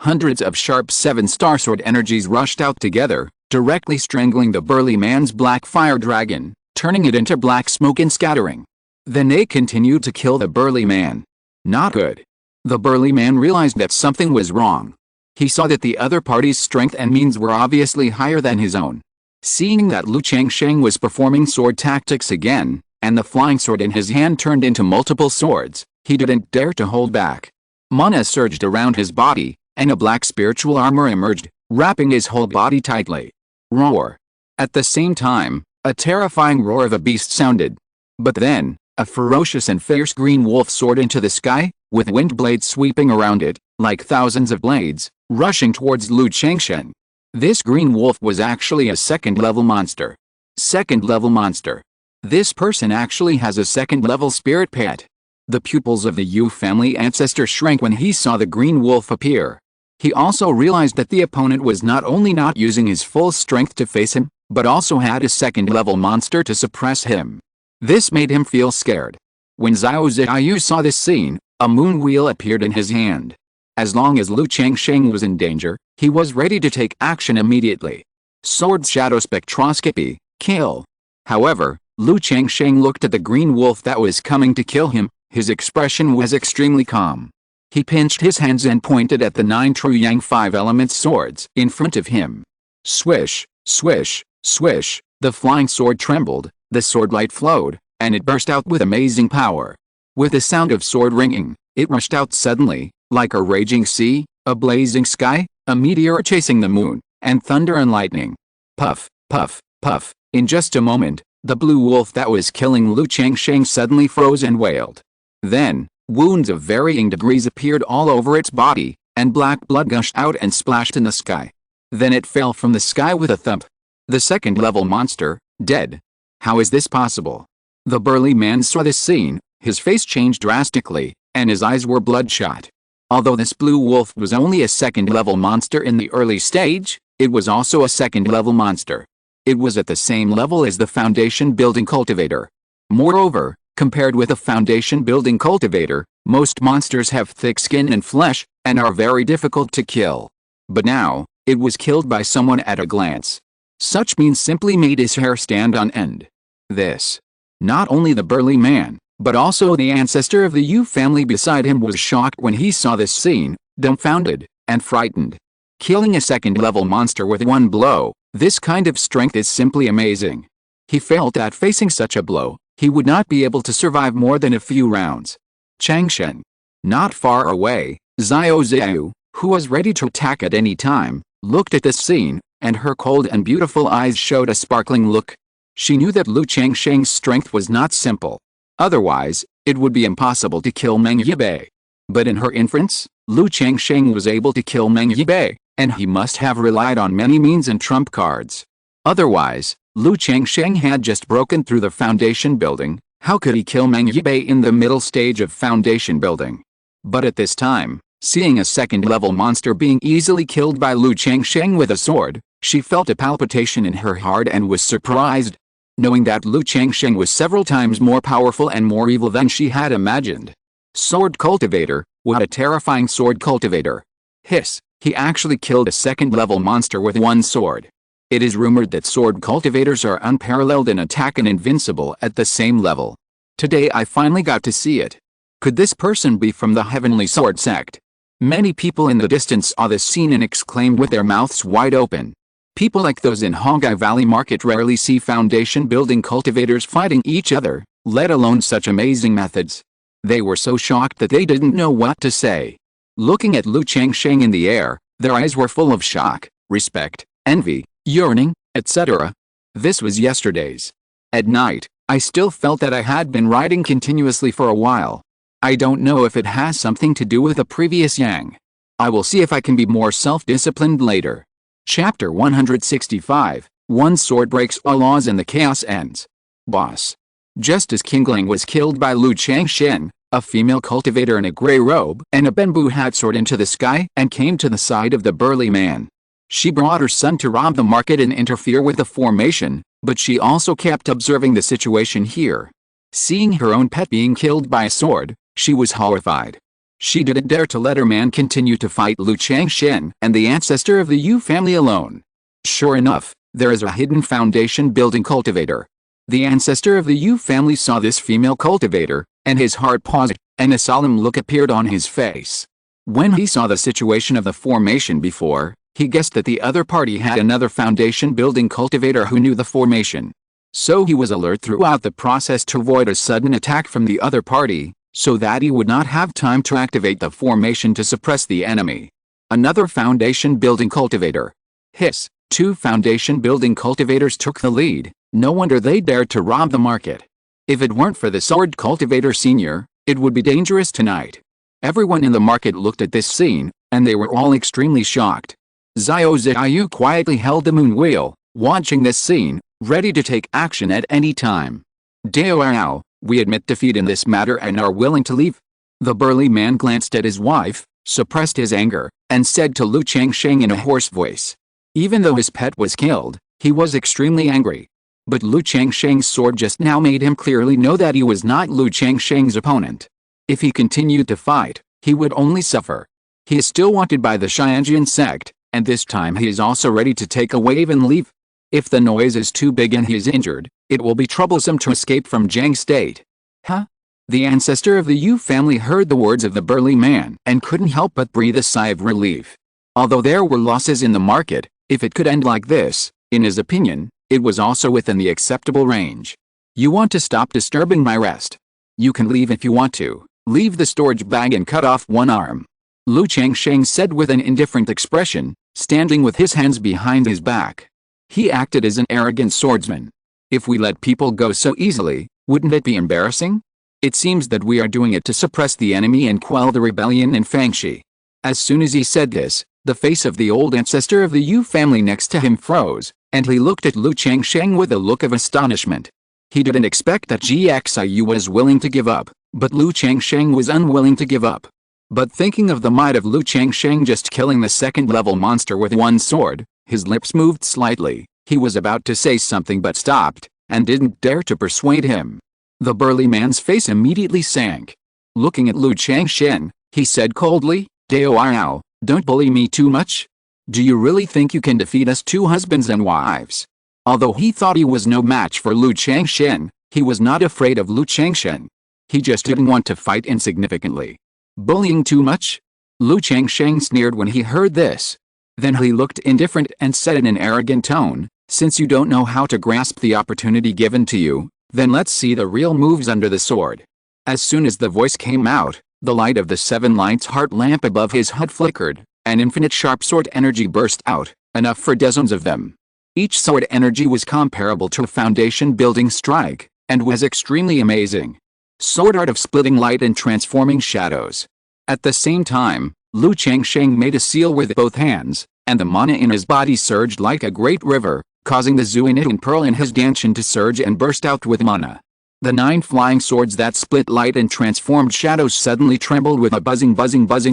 Hundreds of sharp 7-star sword energies rushed out together, directly strangling the burly man's black fire dragon, turning it into black smoke and scattering. Then they continued to kill the burly man. Not good. The burly man realized that something was wrong. He saw that the other party's strength and means were obviously higher than his own. Seeing that Lu Changsheng was performing sword tactics again, and the flying sword in his hand turned into multiple swords, he didn't dare to hold back. Mana surged around his body, and a black spiritual armor emerged, wrapping his whole body tightly. Roar. At the same time, a terrifying roar of a beast sounded. But then, a ferocious and fierce green wolf soared into the sky, with wind blades sweeping around it, like thousands of blades, rushing towards Lu Changsheng. This green wolf was actually a 2nd-level monster. 2nd-level monster. This person actually has a 2nd-level spirit pet. The pupils of the Yu family ancestor shrank when he saw the green wolf appear. He also realized that the opponent was not only not using his full strength to face him, but also had a second-level monster to suppress him. This made him feel scared. When Xiao Ziyu saw this scene, a moon wheel appeared in his hand. As long as Lu Changsheng was in danger, he was ready to take action immediately. Sword shadow spectroscopy, kill. However, Lu Changsheng looked at the green wolf that was coming to kill him. His expression was extremely calm. He pinched his hands and pointed at the 9 true Yang 5 elements swords in front of him. Swish, swish, swish, the flying sword trembled, the sword light flowed, and it burst out with amazing power. With the sound of sword ringing, it rushed out suddenly, like a raging sea, a blazing sky, a meteor chasing the moon, and thunder and lightning. Puff, puff, puff. In just a moment, the blue wolf that was killing Lu Changsheng suddenly froze and wailed. Then, wounds of varying degrees appeared all over its body, and black blood gushed out and splashed in the sky. Then it fell from the sky with a thump. The second-level monster, dead. How is this possible? The burly man saw this scene, his face changed drastically, and his eyes were bloodshot. Although this blue wolf was only a second-level monster in the early stage, it was also a second-level monster. It was at the same level as the foundation-building cultivator. Moreover, compared with a foundation-building cultivator, most monsters have thick skin and flesh, and are very difficult to kill. But now, it was killed by someone at a glance. Such means simply made his hair stand on end. This. Not only the burly man, but also the ancestor of the Yu family beside him was shocked when he saw this scene, dumbfounded, and frightened. Killing a second-level monster with one blow, this kind of strength is simply amazing. He felt that facing such a blow, he would not be able to survive more than a few rounds. Changsheng. Not far away, Xiao Ziyu, who was ready to attack at any time, looked at this scene, and her cold and beautiful eyes showed a sparkling look. She knew that Lu Changsheng's strength was not simple. Otherwise, it would be impossible to kill Meng Yibei. But in her inference, Lu Changsheng was able to kill Meng Yibei, and he must have relied on many means and trump cards. Otherwise, Lu Changsheng had just broken through the foundation building. How could he kill Meng Yibei in the middle stage of foundation building? But at this time, seeing a second-level monster being easily killed by Lu Changsheng with a sword, she felt a palpitation in her heart and was surprised. Knowing that Lu Changsheng was several times more powerful and more evil than she had imagined. Sword cultivator, what a terrifying sword cultivator. Hiss, he actually killed a second-level monster with one sword. It is rumored that sword cultivators are unparalleled in attack and invincible at the same level. Today I finally got to see it. Could this person be from the Heavenly Sword Sect? Many people in the distance saw this scene and exclaimed with their mouths wide open. People like those in Hongai Valley Market rarely see foundation-building cultivators fighting each other, let alone such amazing methods. They were so shocked that they didn't know what to say. Looking at Lu Changsheng in the air, their eyes were full of shock, respect, envy, yearning, etc. This was yesterday's. At night, I still felt that I had been riding continuously for a while. I don't know if it has something to do with the previous yang. I will see if I can be more self-disciplined later. Chapter 165, One sword breaks all laws and the chaos ends. Boss. Just as Qingling was killed by Lu Changsheng, a female cultivator in a gray robe and a bamboo hat soared into the sky and came to the side of the burly man. She brought her son to rob the market and interfere with the formation, but she also kept observing the situation here. Seeing her own pet being killed by a sword, she was horrified. She didn't dare to let her man continue to fight Lu Changsheng and the ancestor of the Yu family alone. Sure enough, there is a hidden foundation-building cultivator. The ancestor of the Yu family saw this female cultivator, and his heart paused, and a solemn look appeared on his face. When he saw the situation of the formation before, he guessed that the other party had another foundation-building cultivator who knew the formation. So he was alert throughout the process to avoid a sudden attack from the other party, so that he would not have time to activate the formation to suppress the enemy. Another foundation-building cultivator. Hiss, two foundation-building cultivators took the lead. No wonder they dared to rob the market. If it weren't for the sword cultivator senior, it would be dangerous tonight. Everyone in the market looked at this scene, and they were all extremely shocked. Xiao Ziyu quietly held the moon wheel, watching this scene, ready to take action at any time. Dao, we admit defeat in this matter and are willing to leave. The burly man glanced at his wife, suppressed his anger, and said to Lu Changsheng in a hoarse voice. Even though his pet was killed, he was extremely angry. But Lu Changsheng's sword just now made him clearly know that he was not Lu Changsheng's opponent. If he continued to fight, he would only suffer. He is still wanted by the Qingyun Sect, and this time he is also ready to take a wave and leave. If the noise is too big and he is injured, it will be troublesome to escape from Zhang State. Huh? The ancestor of the Yu family heard the words of the burly man and couldn't help but breathe a sigh of relief. Although there were losses in the market, if it could end like this, in his opinion, it was also within the acceptable range. You want to stop disturbing my rest? You can leave if you want to. Leave the storage bag and cut off one arm. Lu Changsheng said with an indifferent expression, standing with his hands behind his back. He acted as an arrogant swordsman. If we let people go so easily, wouldn't it be embarrassing? It seems that we are doing it to suppress the enemy and quell the rebellion in Fangxi. As soon as he said this, the face of the old ancestor of the Yu family next to him froze, and he looked at Lu Changsheng with a look of astonishment. He didn't expect that Xiu was willing to give up, but Lu Changsheng was unwilling to give up. But thinking of the might of Lu Changsheng just killing the second-level monster with one sword, his lips moved slightly. He was about to say something but stopped, and didn't dare to persuade him. The burly man's face immediately sank. Looking at Lu Changsheng, he said coldly, "Dao, don't bully me too much. Do you really think you can defeat us two husbands and wives?" Although he thought he was no match for Lu Changsheng, he was not afraid of Lu Changsheng. He just didn't want to fight insignificantly. Bullying too much? Lu Changsheng sneered when he heard this. Then he looked indifferent and said in an arrogant tone, "Since you don't know how to grasp the opportunity given to you, then let's see the real moves under the sword." As soon as the voice came out, the light of the 7 lights heart lamp above his HUD flickered, and infinite sharp sword energy burst out, enough for dozens of them. Each sword energy was comparable to a foundation-building strike, and was extremely amazing. Sword art of splitting light and transforming shadows. At the same time, Lu Changsheng made a seal with both hands, and the mana in his body surged like a great river, causing the Zuinit and pearl in his danshan to surge and burst out with mana. The 9 flying swords that split light and transformed shadows suddenly trembled with a buzzing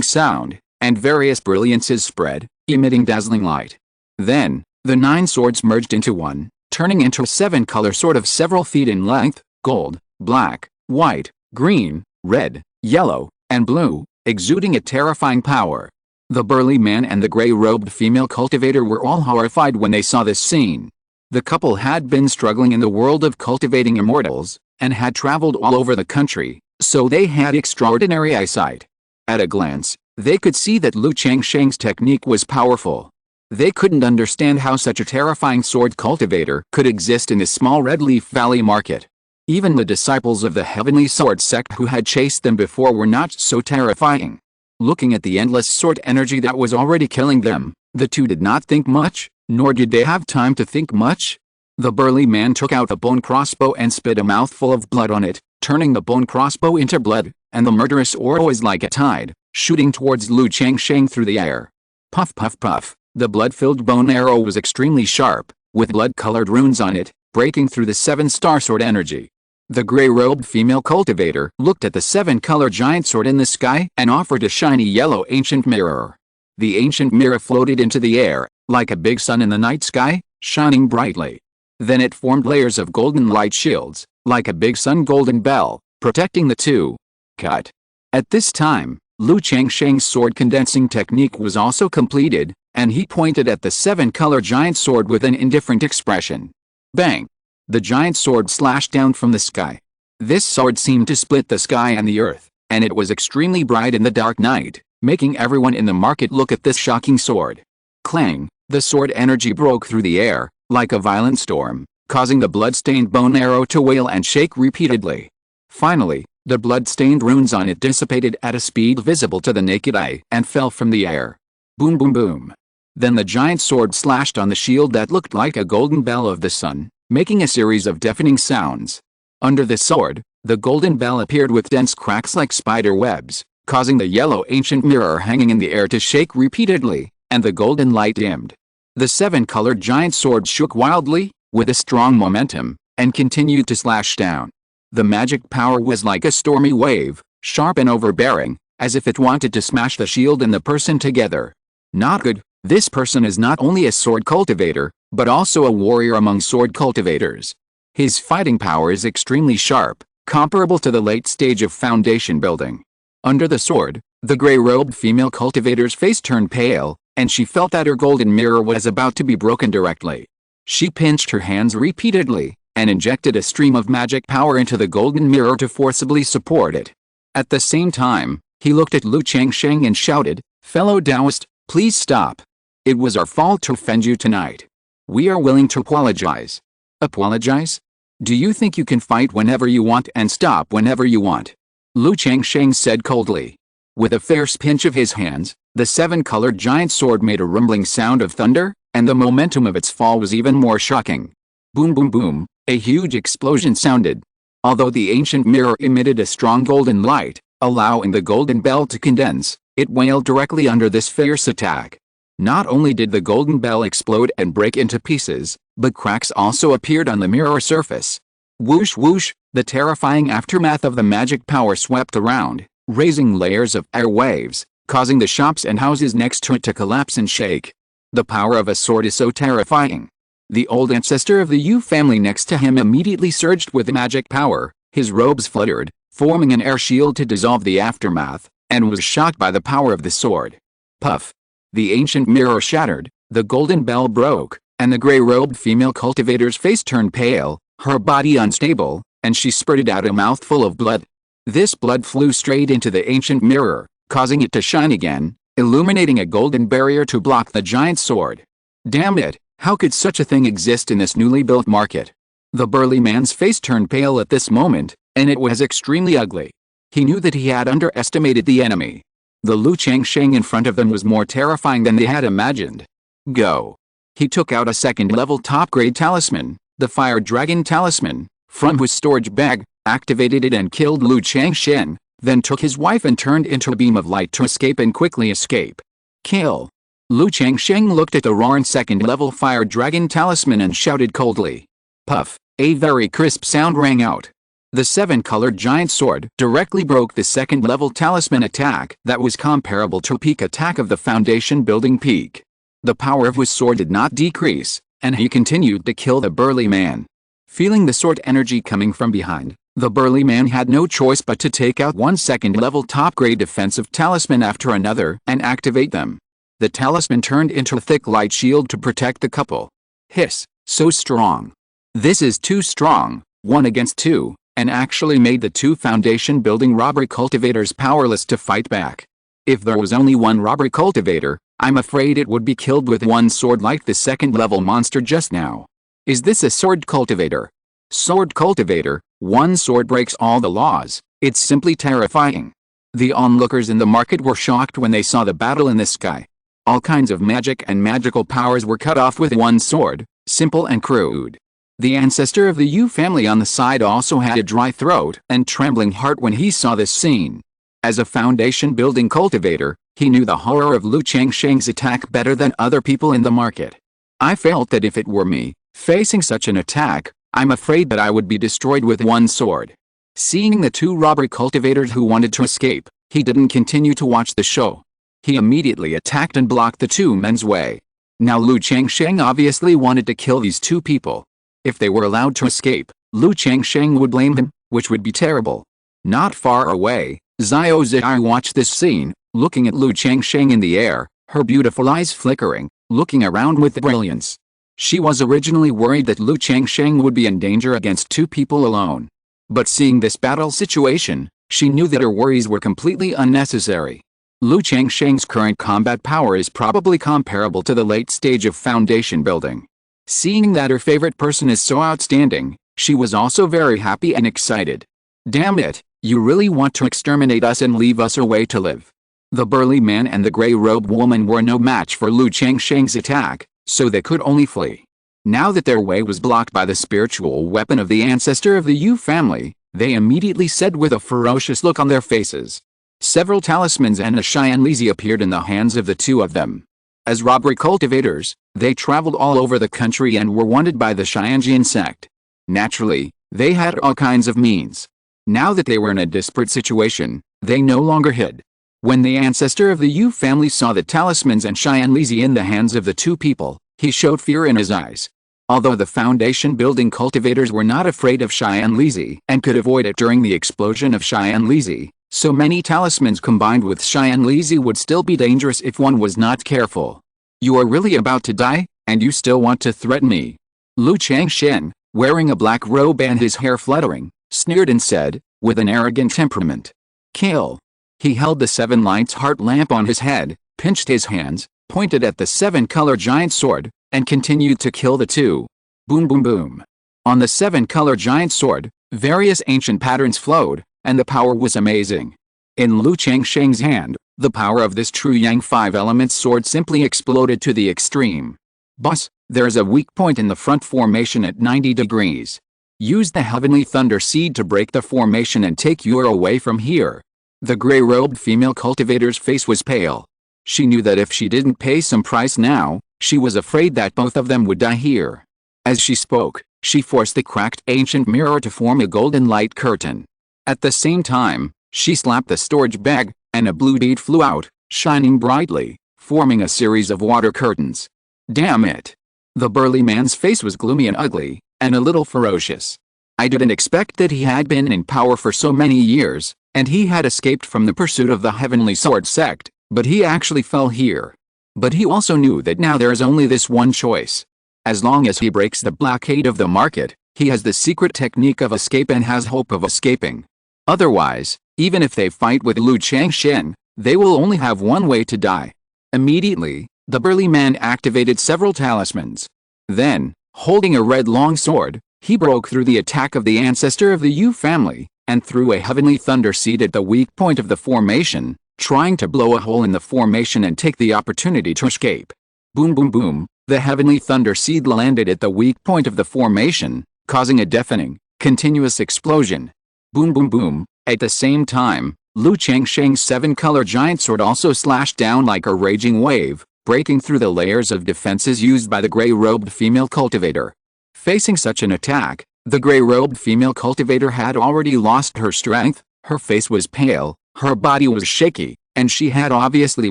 sound, and various brilliances spread, emitting dazzling light. Then, the 9 swords merged into one, turning into a 7-color sword of several feet in length, gold, black, white, green, red, yellow, and blue, exuding a terrifying power. The burly man and the gray-robed female cultivator were all horrified when they saw this scene. The couple had been struggling in the world of cultivating immortals, and had traveled all over the country, so they had extraordinary eyesight. At a glance, they could see that Lu Changsheng's technique was powerful. They couldn't understand how such a terrifying sword cultivator could exist in this small Red Leaf Valley market. Even the disciples of the Heavenly Sword Sect who had chased them before were not so terrifying. Looking at the endless sword energy that was already killing them, the two did not think much, nor did they have time to think much. The burly man took out a bone crossbow and spit a mouthful of blood on it, turning the bone crossbow into blood, and the murderous aura was like a tide, shooting towards Lu Changsheng through the air. Puff puff puff, the blood-filled bone arrow was extremely sharp, with blood-colored runes on it, breaking through the 7-star sword energy. The gray-robed female cultivator looked at the 7-color giant sword in the sky and offered a shiny yellow ancient mirror. The ancient mirror floated into the air, like a big sun in the night sky, shining brightly. Then it formed layers of golden light shields, like a big sun golden bell, protecting the two. Cut. At this time, Lu Changsheng's sword condensing technique was also completed, and he pointed at the 7-color giant sword with an indifferent expression. Bang! The giant sword slashed down from the sky. This sword seemed to split the sky and the earth, and it was extremely bright in the dark night, making everyone in the market look at this shocking sword. Clang! The sword energy broke through the air, like a violent storm, causing the blood-stained bone arrow to wail and shake repeatedly. Finally, the blood-stained runes on it dissipated at a speed visible to the naked eye and fell from the air. Boom boom boom. Then the giant sword slashed on the shield that looked like a golden bell of the sun, making a series of deafening sounds. Under the sword, the golden bell appeared with dense cracks like spider webs, causing the yellow ancient mirror hanging in the air to shake repeatedly, and the golden light dimmed. The 7-colored giant sword shook wildly, with a strong momentum, and continued to slash down. The magic power was like a stormy wave, sharp and overbearing, as if it wanted to smash the shield and the person together. Not good. This person is not only a sword cultivator, but also a warrior among sword cultivators. His fighting power is extremely sharp, comparable to the late stage of foundation building. Under the sword, the gray-robed female cultivator's face turned pale, and she felt that her golden mirror was about to be broken directly. She pinched her hands repeatedly, and injected a stream of magic power into the golden mirror to forcibly support it. At the same time, he looked at Lu Changsheng and shouted, "Fellow Taoist, please stop. It was our fault to offend you tonight. We are willing to apologize." "Apologize? Do you think you can fight whenever you want and stop whenever you want?" Lu Changsheng said coldly. With a fierce pinch of his hands, the seven-colored giant sword made a rumbling sound of thunder, and the momentum of its fall was even more shocking. Boom boom boom, a huge explosion sounded. Although the ancient mirror emitted a strong golden light, allowing the golden bell to condense, it wailed directly under this fierce attack. Not only did the golden bell explode and break into pieces, but cracks also appeared on the mirror surface. Whoosh whoosh, the terrifying aftermath of the magic power swept around, raising layers of air waves, causing the shops and houses next to it to collapse and shake. The power of a sword is so terrifying. The old ancestor of the Yu family next to him immediately surged with magic power, his robes fluttered, forming an air shield to dissolve the aftermath, and was shocked by the power of the sword. Puff! The ancient mirror shattered, the golden bell broke, and the gray-robed female cultivator's face turned pale, her body unstable, and she spurted out a mouthful of blood. This blood flew straight into the ancient mirror, causing it to shine again, illuminating a golden barrier to block the giant sword. Damn it, how could such a thing exist in this newly built market? The burly man's face turned pale at this moment, and it was extremely ugly. He knew that he had underestimated the enemy. The Lu Changsheng in front of them was more terrifying than they had imagined. Go! He took out a second-level top-grade talisman, the Fire Dragon Talisman, from his storage bag, activated it and killed Lu Changsheng, then took his wife and turned into a beam of light to escape and quickly escape. Kill! Lu Changsheng looked at the roaring second-level Fire Dragon Talisman and shouted coldly. Puff! A very crisp sound rang out. The seven-colored giant sword directly broke the second-level talisman attack that was comparable to a peak attack of the foundation building peak. The power of his sword did not decrease, and he continued to kill the burly man. Feeling the sword energy coming from behind, the burly man had no choice but to take out one second-level top-grade defensive talisman after another and activate them. The talisman turned into a thick light shield to protect the couple. Hiss, so strong. This is too strong, 1 against 2, and actually made the two foundation building robber cultivators powerless to fight back. If there was only one robber cultivator, I'm afraid it would be killed with one sword like the second-level monster just now. Is this a sword cultivator? Sword cultivator, one sword breaks all the laws. It's simply terrifying. The onlookers in the market were shocked when they saw the battle in the sky. All kinds of magic and magical powers were cut off with one sword, simple and crude. The ancestor of the Yu family on the side also had a dry throat and trembling heart when he saw this scene. As a foundation-building cultivator, he knew the horror of Lu Changsheng's attack better than other people in the market. I felt that if it were me, facing such an attack, I'm afraid that I would be destroyed with one sword. Seeing the two robber cultivators who wanted to escape, he didn't continue to watch the show. He immediately attacked and blocked the two men's way. Now Lu Changsheng obviously wanted to kill these two people. If they were allowed to escape, Lu Changsheng would blame him, which would be terrible. Not far away, Xiao Zhai watched this scene, looking at Lu Changsheng in the air, her beautiful eyes flickering, looking around with brilliance. She was originally worried that Lu Changsheng would be in danger against two people alone. But seeing this battle situation, she knew that her worries were completely unnecessary. Lu Changsheng's current combat power is probably comparable to the late stage of foundation building. Seeing that her favorite person is so outstanding, she was also very happy and excited. Damn it, you really want to exterminate us and leave us a way to live. The burly man and the gray-robed woman were no match for Lu Changsheng's attack, so they could only flee. Now that their way was blocked by the spiritual weapon of the ancestor of the Yu family, they immediately said with a ferocious look on their faces. Several talismans and a Cheyenne Lizzie appeared in the hands of the two of them. As robber cultivators, they traveled all over the country and were wanted by the Qingyun Sect. Naturally, they had all kinds of means. Now that they were in a desperate situation, they no longer hid. When the ancestor of the Yu family saw the talismans and Xianlizi in the hands of the two people, he showed fear in his eyes. Although the foundation building cultivators were not afraid of Xianlizi and could avoid it during the explosion of Xianlizi, so many talismans combined with Xianlizi would still be dangerous if one was not careful. You are really about to die, and you still want to threaten me? Lu Changsheng, wearing a black robe and his hair fluttering, sneered and said, with an arrogant temperament. Kill. He held the 7 lights heart lamp on his head, pinched his hands, pointed at the 7-color giant sword, and continued to kill the two. Boom boom boom. On the 7-color giant sword, various ancient patterns flowed, and the power was amazing. In Lu Changsheng's hand, the power of this true Yang 5 elements sword simply exploded to the extreme. Boss, there's a weak point in the front formation at 90 degrees. Use the heavenly thunder seed to break the formation and take you away from here. The gray-robed female cultivator's face was pale. She knew that if she didn't pay some price now, she was afraid that both of them would die here. As she spoke, she forced the cracked ancient mirror to form a golden light curtain. At the same time, she slapped the storage bag, and a blue bead flew out, shining brightly, forming a series of water curtains. Damn it! The burly man's face was gloomy and ugly, and a little ferocious. I didn't expect that he had been in power for so many years, and he had escaped from the pursuit of the Heavenly Sword Sect, but he actually fell here. But he also knew that now there is only this one choice. As long as he breaks the blockade of the market, he has the secret technique of escape and has hope of escaping. Otherwise, even if they fight with Lu Changsheng, they will only have one way to die. Immediately, the burly man activated several talismans. Then, holding a red long sword, he broke through the attack of the ancestor of the Yu family, and threw a heavenly thunder seed at the weak point of the formation, trying to blow a hole in the formation and take the opportunity to escape. Boom boom boom, the heavenly thunder seed landed at the weak point of the formation, causing a deafening, continuous explosion. Boom boom boom, at the same time, Lu Changsheng's 7-color giant sword also slashed down like a raging wave, breaking through the layers of defenses used by the gray-robed female cultivator. Facing such an attack, the gray-robed female cultivator had already lost her strength, her face was pale, her body was shaky, and she had obviously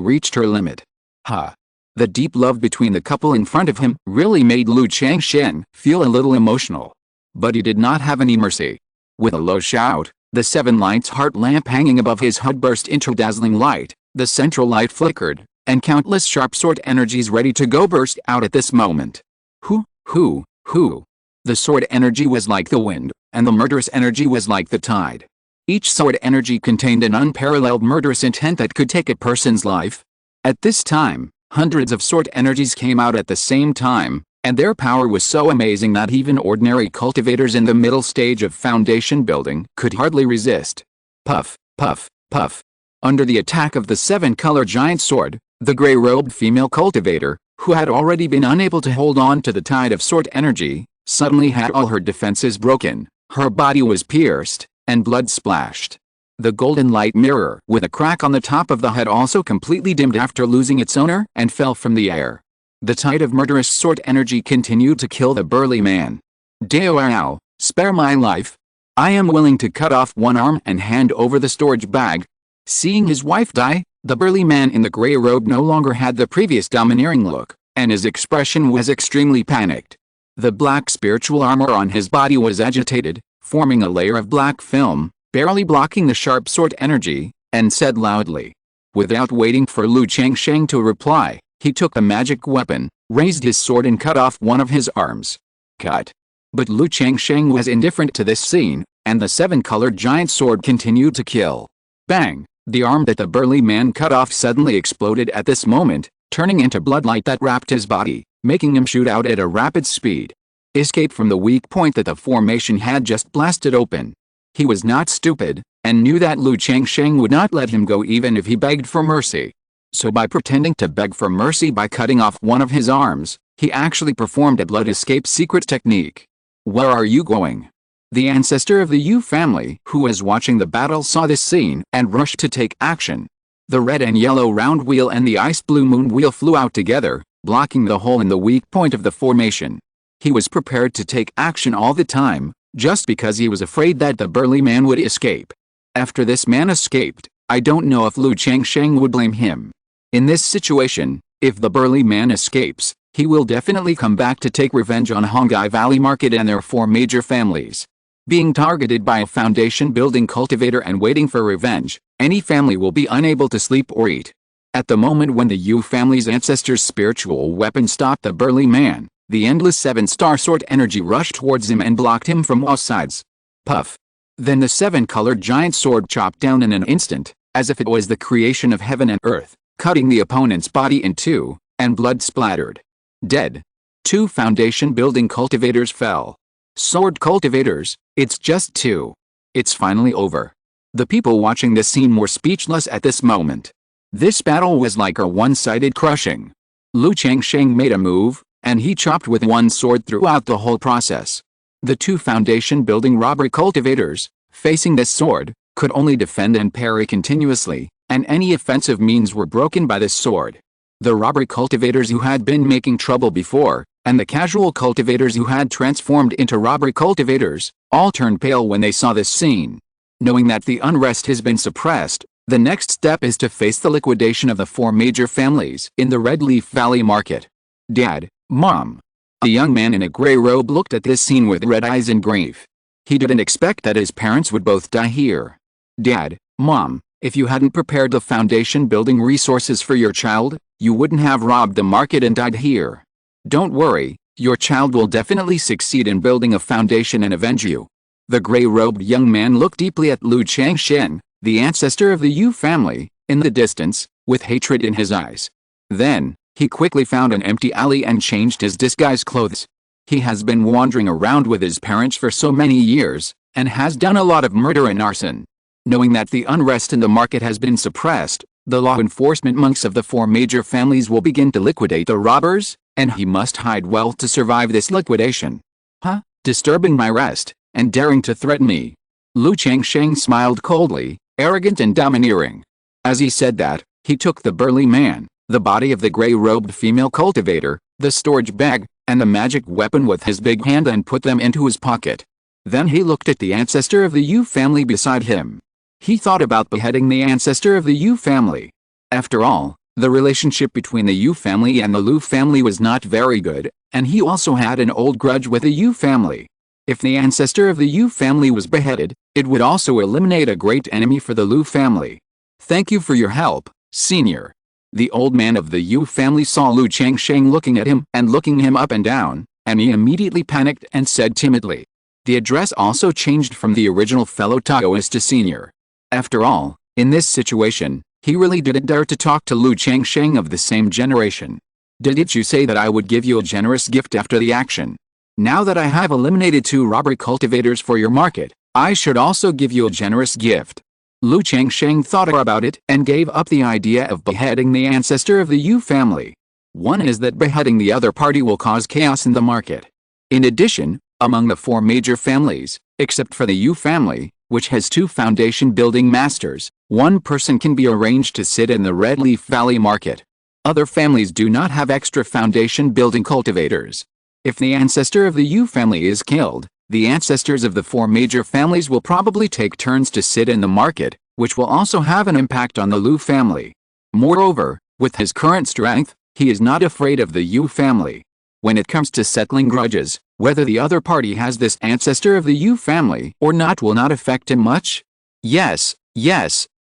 reached her limit. The deep love between the couple in front of him really made Lu Changsheng feel a little emotional. But he did not have any mercy. With a low shout, the 7 lights heart lamp hanging above his head burst into dazzling light, the central light flickered, and countless sharp sword energies ready to go burst out at this moment. Who? The sword energy was like the wind, and the murderous energy was like the tide. Each sword energy contained an unparalleled murderous intent that could take a person's life. At this time, hundreds of sword energies came out at the same time, and their power was so amazing that even ordinary cultivators in the middle stage of foundation building could hardly resist. Puff, puff, puff. Under the attack of the 7-color giant sword, the gray-robed female cultivator, who had already been unable to hold on to the tide of sword energy, suddenly had all her defenses broken, her body was pierced, and blood splashed. The golden light mirror with a crack on the top of the head also completely dimmed after losing its owner and fell from the air. The tide of murderous sword energy continued to kill the burly man. Dao, spare my life. I am willing to cut off one arm and hand over the storage bag. Seeing his wife die, the burly man in the gray robe no longer had the previous domineering look, and his expression was extremely panicked. The black spiritual armor on his body was agitated, forming a layer of black film, barely blocking the sharp sword energy, and said loudly. Without waiting for Lu Changsheng to reply, he took the magic weapon, raised his sword and cut off one of his arms. Cut. But Lu Changsheng was indifferent to this scene, and the 7-colored giant sword continued to kill. Bang! The arm that the burly man cut off suddenly exploded at this moment, turning into bloodlight that wrapped his body, making him shoot out at a rapid speed. Escape from the weak point that the formation had just blasted open. He was not stupid, and knew that Lu Changsheng would not let him go even if he begged for mercy. So by pretending to beg for mercy by cutting off one of his arms, he actually performed a blood escape secret technique. Where are you going? The ancestor of the Yu family who was watching the battle saw this scene and rushed to take action. The red and yellow round wheel and the ice blue moon wheel flew out together, blocking the hole in the weak point of the formation. He was prepared to take action all the time, just because he was afraid that the burly man would escape. After this man escaped, I don't know if Lu Changsheng would blame him. In this situation, if the burly man escapes, he will definitely come back to take revenge on Hongai Valley Market and their 4 major families. Being targeted by a foundation-building cultivator and waiting for revenge, any family will be unable to sleep or eat. At the moment when the Yu family's ancestors' spiritual weapon stopped the burly man, the endless 7-star sword energy rushed towards him and blocked him from all sides. Puff! Then the 7-colored giant sword chopped down in an instant, as if it was the creation of heaven and earth, cutting the opponent's body in 2, and blood splattered. Dead. 2 foundation-building cultivators fell. Sword cultivators, it's just 2. It's finally over. The people watching this scene were speechless at this moment. This battle was like a one-sided crushing. Lu Changsheng made a move, and he chopped with one sword throughout the whole process. The 2 foundation-building robber cultivators, facing this sword, could only defend and parry continuously, and any offensive means were broken by this sword. The robber cultivators who had been making trouble before, and the casual cultivators who had transformed into robber cultivators, all turned pale when they saw this scene. Knowing that the unrest has been suppressed, the next step is to face the liquidation of the 4 major families in the Red Leaf Valley Market. Dad, Mom. A young man in a gray robe looked at this scene with red eyes and grief. He didn't expect that his parents would both die here. Dad, Mom, if you hadn't prepared the foundation-building resources for your child, you wouldn't have robbed the market and died here. Don't worry, your child will definitely succeed in building a foundation and avenge you. The gray-robed young man looked deeply at Lu Changsheng, the ancestor of the Yu family, in the distance, with hatred in his eyes. Then, he quickly found an empty alley and changed his disguise clothes. He has been wandering around with his parents for so many years, and has done a lot of murder and arson. Knowing that the unrest in the market has been suppressed, the law enforcement monks of the 4 major families will begin to liquidate the robbers, and he must hide well to survive this liquidation. Huh? Disturbing my rest, and daring to threaten me. Lu Changsheng smiled coldly, arrogant and domineering. As he said that, he took the burly man, the body of the gray-robed female cultivator, the storage bag, and the magic weapon with his big hand and put them into his pocket. Then he looked at the ancestor of the Yu family beside him. He thought about beheading the ancestor of the Yu family. After all, the relationship between the Yu family and the Lu family was not very good, and he also had an old grudge with the Yu family. If the ancestor of the Yu family was beheaded, it would also eliminate a great enemy for the Lu family. Thank you for your help, Senior. The old man of the Yu family saw Lu Changsheng looking at him and looking him up and down, and he immediately panicked and said timidly. The address also changed from the original fellow Taoist to Senior. After all, in this situation, he really didn't dare to talk to Lu Changsheng of the same generation. Didn't you say that I would give you a generous gift after the action? Now that I have eliminated 2 robber cultivators for your market, I should also give you a generous gift. Lu Changsheng thought about it and gave up the idea of beheading the ancestor of the Yu family. One is that beheading the other party will cause chaos in the market. In addition, among the 4 major families, except for the Yu family, which has 2 foundation-building masters, 1 person can be arranged to sit in the Red Leaf Valley Market. Other families do not have extra foundation-building cultivators. If the ancestor of the Yu family is killed, the ancestors of the 4 major families will probably take turns to sit in the market, which will also have an impact on the Lu family. Moreover, with his current strength, he is not afraid of the Yu family. When it comes to settling grudges, whether the other party has this ancestor of the Yu family or not will not affect him much. Yes,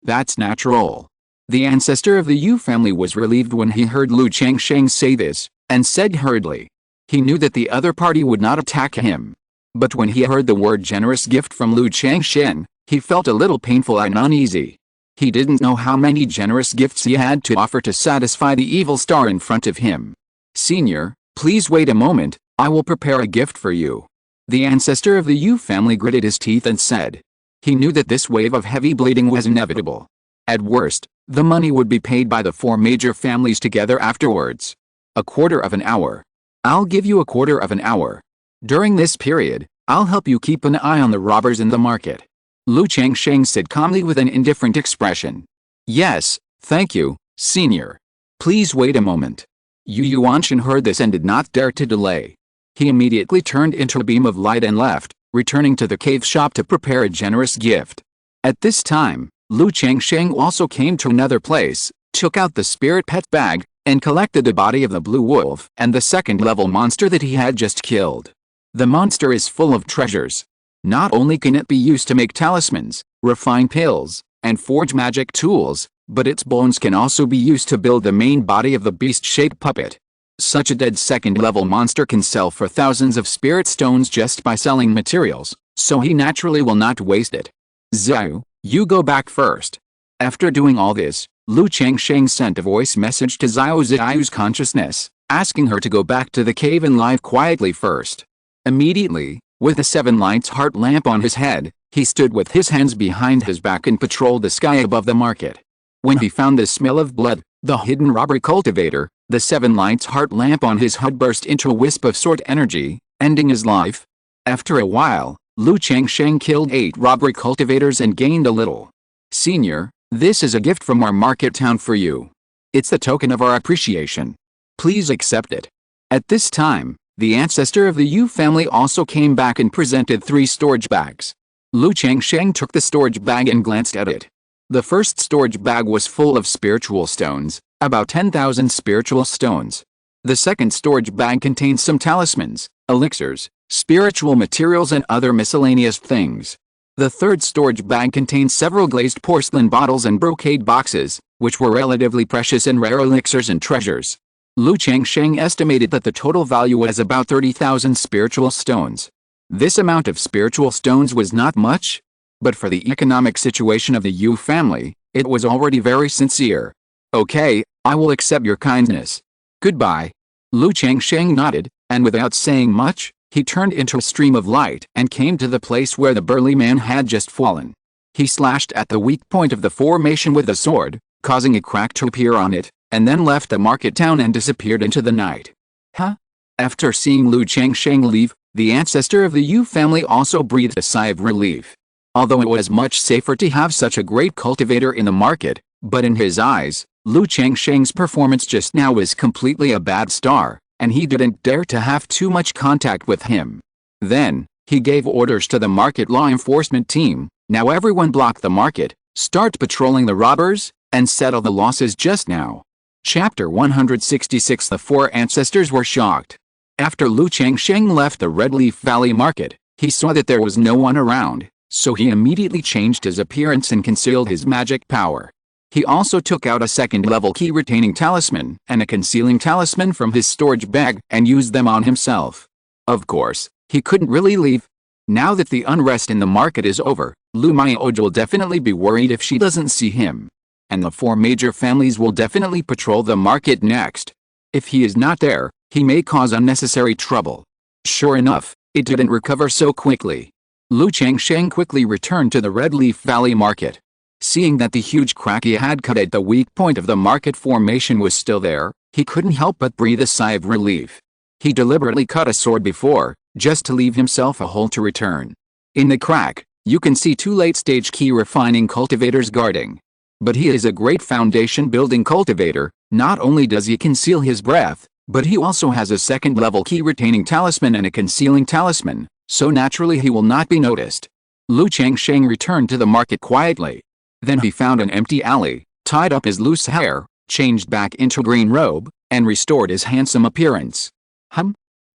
that's natural. The ancestor of the Yu family was relieved when he heard Lu Changsheng say this, and said hurriedly. He knew that the other party would not attack him. But when he heard the word generous gift from Lu Changsheng, he felt a little painful and uneasy. He didn't know how many generous gifts he had to offer to satisfy the evil star in front of him. Senior, please wait a moment, I will prepare a gift for you. The ancestor of the Yu family gritted his teeth and said. He knew that this wave of heavy bleeding was inevitable. At worst, the money would be paid by the 4 major families together afterwards. A quarter of an hour. I'll give you a quarter of an hour. During this period, I'll help you keep an eye on the robbers in the market. Lu Changsheng said calmly with an indifferent expression. Yes, thank you, Senior. Please wait a moment. Yu Yuanshan heard this and did not dare to delay. He immediately turned into a beam of light and left, returning to the cave shop to prepare a generous gift. At this time, Lu Changsheng also came to another place, took out the spirit pet bag, and collected the body of the blue wolf and the second-level monster that he had just killed. The monster is full of treasures. Not only can it be used to make talismans, refine pills, and forge magic tools, but its bones can also be used to build the main body of the beast-shaped puppet. Such a dead second-level monster can sell for thousands of spirit stones just by selling materials, so he naturally will not waste it. Zhao, you go back first. After doing all this, Lu Changsheng sent a voice message to Zhao's consciousness, asking her to go back to the cave and live quietly first. Immediately, with a 7 lights heart lamp on his head, he stood with his hands behind his back and patrolled the sky above the market. When he found the smell of blood, the hidden robbery cultivator, the 7 lights heart lamp on his HUD burst into a wisp of sword energy, ending his life. After a while, Lu Changsheng killed 8 robbery cultivators and gained a little. Senior, this is a gift from our market town for you. It's the token of our appreciation. Please accept it. At this time, the ancestor of the Yu family also came back and presented 3 storage bags. Lu Changsheng took the storage bag and glanced at it. The first storage bag was full of spiritual stones, about 10,000 spiritual stones. The second storage bag contained some talismans, elixirs, spiritual materials and other miscellaneous things. The third storage bag contained several glazed porcelain bottles and brocade boxes, which were relatively precious and rare elixirs and treasures. Lu Changsheng estimated that the total value was about 30,000 spiritual stones. This amount of spiritual stones was not much, but for the economic situation of the Yu family, it was already very sincere. Okay, I will accept your kindness. Goodbye. Lu Changsheng nodded, and without saying much, he turned into a stream of light and came to the place where the burly man had just fallen. He slashed at the weak point of the formation with the sword, causing a crack to appear on it, and then left the market town and disappeared into the night. Huh? After seeing Lu Changsheng leave, the ancestor of the Yu family also breathed a sigh of relief. Although it was much safer to have such a great cultivator in the market, but in his eyes, Lu Changsheng's performance just now was completely a bad star, and he didn't dare to have too much contact with him. Then, he gave orders to the market law enforcement team, now everyone block the market, start patrolling the robbers, and settle the losses just now. Chapter 166. The 4 ancestors were shocked. After Lu Changsheng left the Red Leaf Valley market, he saw that there was no one around, so he immediately changed his appearance and concealed his magic power. He also took out a second-level key-retaining talisman and a concealing talisman from his storage bag and used them on himself. Of course, he couldn't really leave. Now that the unrest in the market is over, Lu Miaoj will definitely be worried if she doesn't see him. And the 4 major families will definitely patrol the market next. If he is not there, he may cause unnecessary trouble. Sure enough, it didn't recover so quickly. Lu Changsheng quickly returned to the Red Leaf Valley market. Seeing that the huge crack he had cut at the weak point of the market formation was still there, he couldn't help but breathe a sigh of relief. He deliberately cut a sword before, just to leave himself a hole to return. In the crack, you can see 2 late-stage key refining cultivators guarding. But he is a great foundation-building cultivator. Not only does he conceal his breath, but he also has a second-level key-retaining talisman and a concealing talisman, so naturally he will not be noticed. Lu Changsheng returned to the market quietly. Then he found an empty alley, tied up his loose hair, changed back into green robe, and restored his handsome appearance.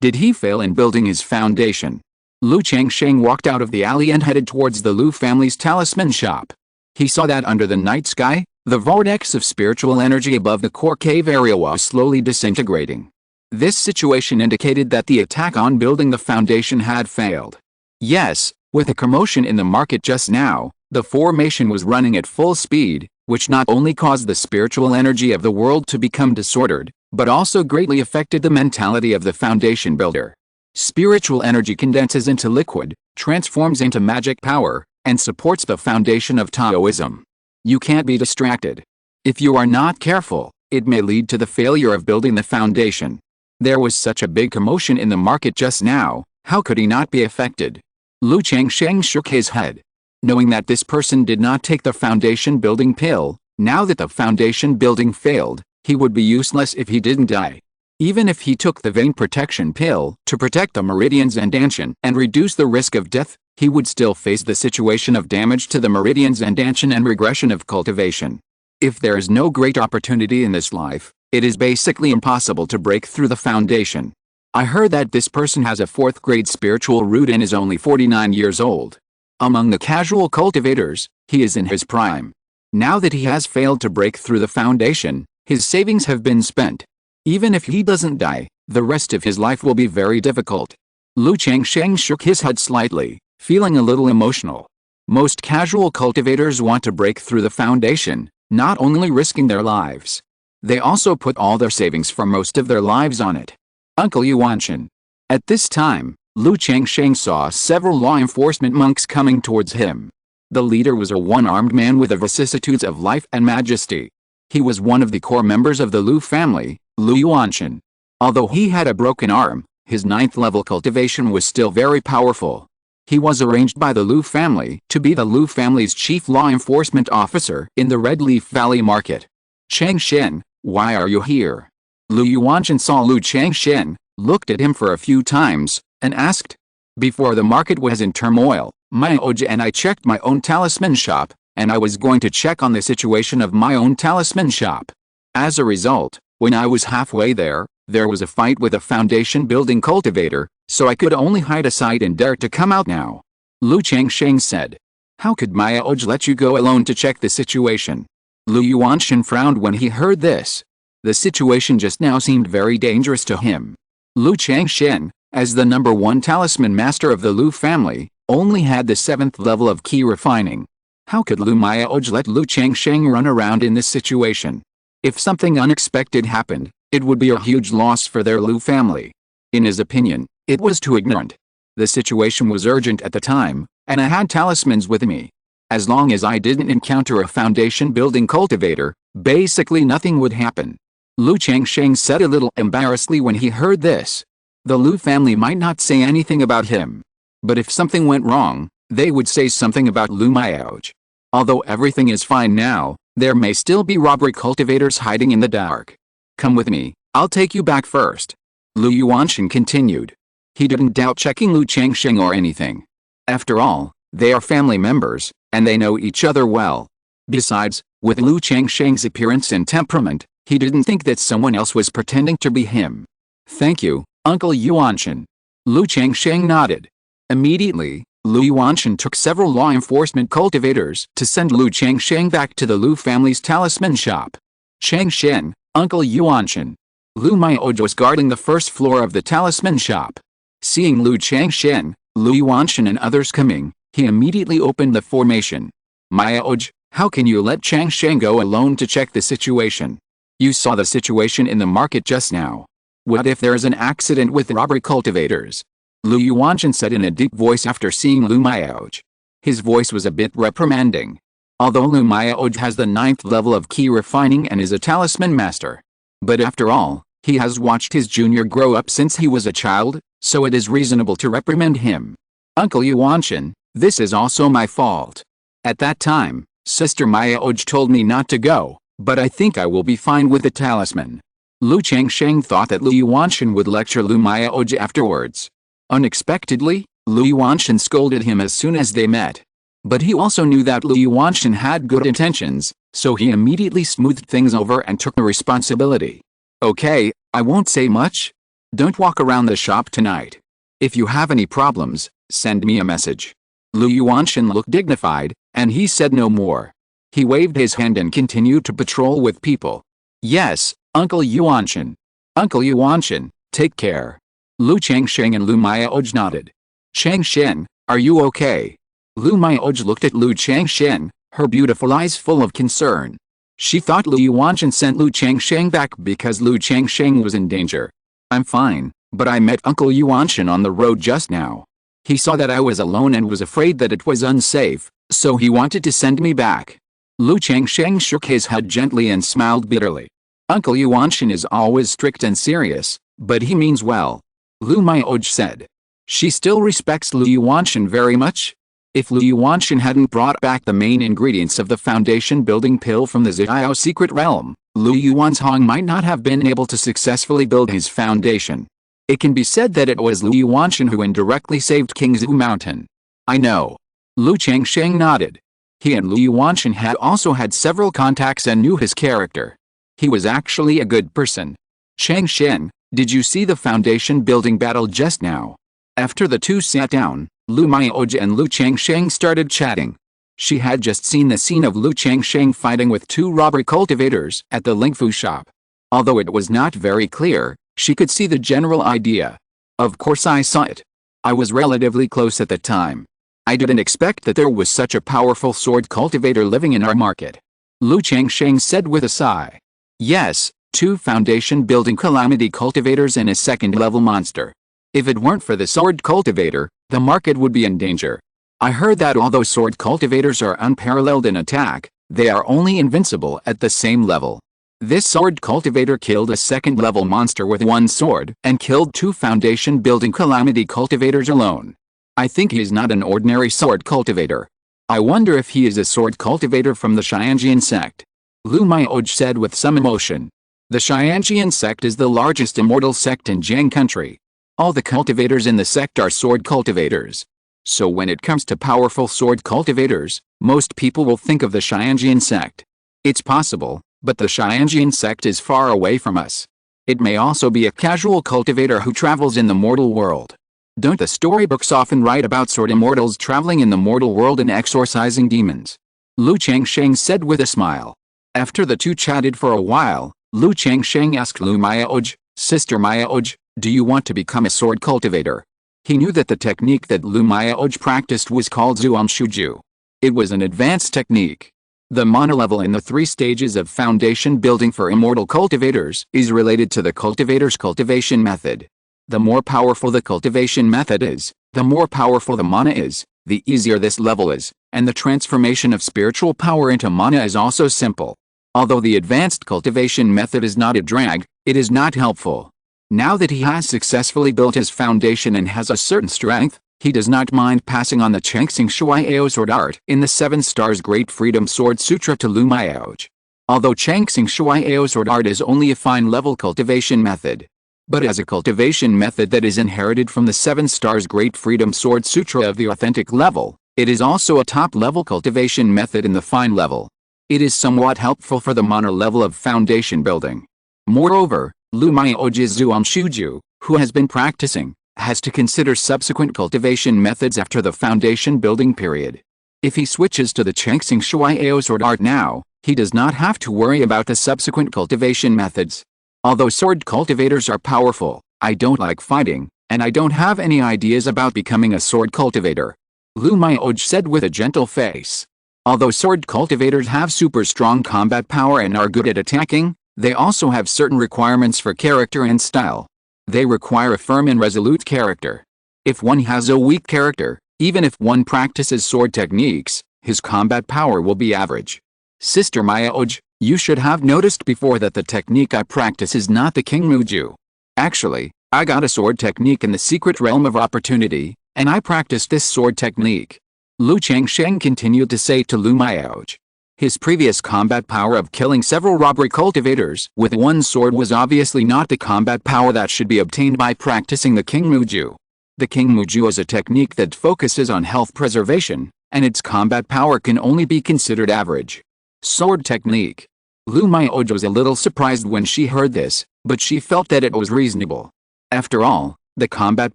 Did he fail in building his foundation? Lu Changsheng walked out of the alley and headed towards the Lu family's talisman shop. He saw that under the night sky, the vortex of spiritual energy above the core cave area was slowly disintegrating. This situation indicated that the attack on building the foundation had failed. Yes, with a commotion in the market just now, the formation was running at full speed, which not only caused the spiritual energy of the world to become disordered, but also greatly affected the mentality of the foundation builder. Spiritual energy condenses into liquid, transforms into magic power, and supports the foundation of Taoism. You can't be distracted. If you are not careful, it may lead to the failure of building the foundation. There was such a big commotion in the market just now, how could he not be affected? Lu Changsheng shook his head. Knowing that this person did not take the foundation building pill, now that the foundation building failed, he would be useless if he didn't die. Even if he took the vein protection pill to protect the meridians and Danshan and reduce the risk of death, he would still face the situation of damage to the meridians and expansion and regression of cultivation. If there is no great opportunity in this life, it is basically impossible to break through the foundation. I heard that this person has a 4th grade spiritual root and is only 49 years old. Among the casual cultivators, he is in his prime. Now that he has failed to break through the foundation, his savings have been spent. Even if he doesn't die, the rest of his life will be very difficult. Lu Changsheng shook his head slightly, feeling a little emotional. Most casual cultivators want to break through the foundation, not only risking their lives. They also put all their savings for most of their lives on it. Uncle Yuanshan. At this time, Lu Changsheng saw several law enforcement monks coming towards him. The leader was a one-armed man with the vicissitudes of life and majesty. He was one of the core members of the Lu family, Lu Yuanshan. Although he had a broken arm, his 9th-level cultivation was still very powerful. He was arranged by the Lu family to be the Lu family's chief law enforcement officer in the Red Leaf Valley market. Changsheng, why are you here? Lu Yuanshan saw Lu Changsheng, looked at him for a few times, and asked. Before the market was in turmoil, my Oja and I checked my own talisman shop, and I was going to check on the situation of my own talisman shop. As a result, when I was halfway there was a fight with a foundation building cultivator, so I could only hide aside and dare to come out now. Lu Changsheng said. How could Maya Oj let you go alone to check the situation? Lu Yuanshan frowned when he heard this. The situation just now seemed very dangerous to him. Lu Changsheng, as the number 1 talisman master of the Lu family, only had the 7th level of key refining. How could Lu Maya Oj let Lu Changsheng run around in this situation? If something unexpected happened, it would be a huge loss for their Lu family. In his opinion, it was too ignorant. The situation was urgent at the time, and I had talismans with me. As long as I didn't encounter a foundation-building cultivator, basically nothing would happen. Lu Changsheng said a little embarrassedly when he heard this. The Lu family might not say anything about him. But if something went wrong, they would say something about Lu Mayaoj. Although everything is fine now, there may still be robbery cultivators hiding in the dark. Come with me, I'll take you back first. Lu Yuanshan continued. He didn't doubt checking Lu Changsheng or anything. After all, they are family members, and they know each other well. Besides, with Lu Changsheng's appearance and temperament, he didn't think that someone else was pretending to be him. Thank you, Uncle Yuanshan. Lu Changsheng nodded. Immediately, Lu Yuanshan took several law enforcement cultivators to send Lu Changsheng back to the Lu family's talisman shop. Changsheng, Uncle Yuanshan. Lu Mayaoj was guarding the first floor of the talisman shop. Seeing Lu Changsheng, Lu Yuanshan and others coming, he immediately opened the formation. Mayaoj, how can you let Changsheng go alone to check the situation? You saw the situation in the market just now. What if there is an accident with robbery cultivators? Lu Yuanshan said in a deep voice after seeing Lu Mayaoj. His voice was a bit reprimanding. Although Lu Mayaoj has the 9th level of key refining and is a talisman master. But after all, he has watched his junior grow up since he was a child, so it is reasonable to reprimand him. Uncle Yuanshan, this is also my fault. At that time, Sister Mayaoj told me not to go, but I think I will be fine with the talisman. Lu Changsheng thought that Lu Yuanshan would lecture Lu Mayaoj afterwards. Unexpectedly, Lu Yuanshan scolded him as soon as they met. But he also knew that Lu Yuanshan had good intentions, so he immediately smoothed things over and took the responsibility. Okay, I won't say much. Don't walk around the shop tonight. If you have any problems, send me a message. Lu Yuanshan looked dignified, and he said no more. He waved his hand and continued to patrol with people. Yes, Uncle Yuanshan. Uncle Yuanshan, take care. Lu Changsheng and Lu Mayaoj nodded. Changsheng, are you okay? Lu Mayaoj looked at Lu Changsheng, her beautiful eyes full of concern. She thought Lu Yuanshan sent Lu Changsheng back because Lu Changsheng was in danger. I'm fine, but I met Uncle Yuanshan on the road just now. He saw that I was alone and was afraid that it was unsafe, so he wanted to send me back. Lu Changsheng shook his head gently and smiled bitterly. Uncle Yuanshan is always strict and serious, but he means well. Lu Mayaoj said. She still respects Lu Yuanshan very much. If Lu Yuanshan hadn't brought back the main ingredients of the foundation building pill from the Ziyao secret realm, Lu Yuanzhong might not have been able to successfully build his foundation. It can be said that it was Lu Yuanshan who indirectly saved Qingzhu Mountain. I know. Lu Changsheng nodded. He and Lu Yuanshan had also had several contacts and knew his character. He was actually a good person. Changsheng, did you see the foundation building battle just now? After the two sat down, Lu Maioji and Lu Changsheng started chatting. She had just seen the scene of Lu Changsheng fighting with two robber cultivators at the Lingfu shop. Although it was not very clear, she could see the general idea. Of course I saw it. I was relatively close at the time. I didn't expect that there was such a powerful sword cultivator living in our market. Lu Changsheng said with a sigh. Yes, two foundation building calamity cultivators and a second-level monster. If it weren't for the sword cultivator, the market would be in danger. I heard that although sword cultivators are unparalleled in attack, they are only invincible at the same level. This sword cultivator killed a second-level monster with one sword and killed two foundation building calamity cultivators alone. I think he is not an ordinary sword cultivator. I wonder if he is a sword cultivator from the Qingyun Sect. Lu Maioji said with some emotion. The Qingyun Sect is the largest immortal sect in Jiang country. All the cultivators in the sect are sword cultivators. So when it comes to powerful sword cultivators, most people will think of the Qingyun Sect. It's possible, but the Qingyun Sect is far away from us. It may also be a casual cultivator who travels in the mortal world. Don't the storybooks often write about sword immortals traveling in the mortal world and exorcising demons? Lu Changsheng said with a smile. After the two chatted for a while, Lu Changsheng asked Lu Maioji, Sister Maioji, do you want to become a sword cultivator? He knew that the technique that Lu Maioji practiced was called Zuamshuju. It was an advanced technique. The mana level in the 3 stages of foundation building for immortal cultivators is related to the cultivator's cultivation method. The more powerful the cultivation method is, the more powerful the mana is, the easier this level is, and the transformation of spiritual power into mana is also simple. Although the advanced cultivation method is not a drag, it is not helpful. Now that he has successfully built his foundation and has a certain strength, he does not mind passing on the Changsheng Shuaiao sword art in the 7 Stars Great Freedom Sword Sutra to Lu Maioji. Although Changsheng Shuaiao sword art is only a fine-level cultivation method, but as a cultivation method that is inherited from the 7 Stars Great Freedom Sword Sutra of the authentic level, it is also a top-level cultivation method in the fine level. It is somewhat helpful for the mana level of foundation building. Moreover, Lu Maioji's Zuamshuju, who has been practicing, has to consider subsequent cultivation methods after the foundation building period. If he switches to the Changsheng Shuaiao sword art now, he does not have to worry about the subsequent cultivation methods. Although sword cultivators are powerful, I don't like fighting, and I don't have any ideas about becoming a sword cultivator. Lu Maioji said with a gentle face. Although sword cultivators have super strong combat power and are good at attacking, they also have certain requirements for character and style. They require a firm and resolute character. If one has a weak character, even if one practices sword techniques, his combat power will be average. Sister Maioji, you should have noticed before that the technique I practice is not the Qingmu. Actually, I got a sword technique in the secret realm of opportunity, and I practiced this sword technique. Lu Changsheng continued to say to Lu Maioji. His previous combat power of killing several robbery cultivators with one sword was obviously not the combat power that should be obtained by practicing the Qingmu. The Qingmu is a technique that focuses on health preservation, and its combat power can only be considered average. Sword technique. Lu Maioji was a little surprised when she heard this, but she felt that it was reasonable. After all, the combat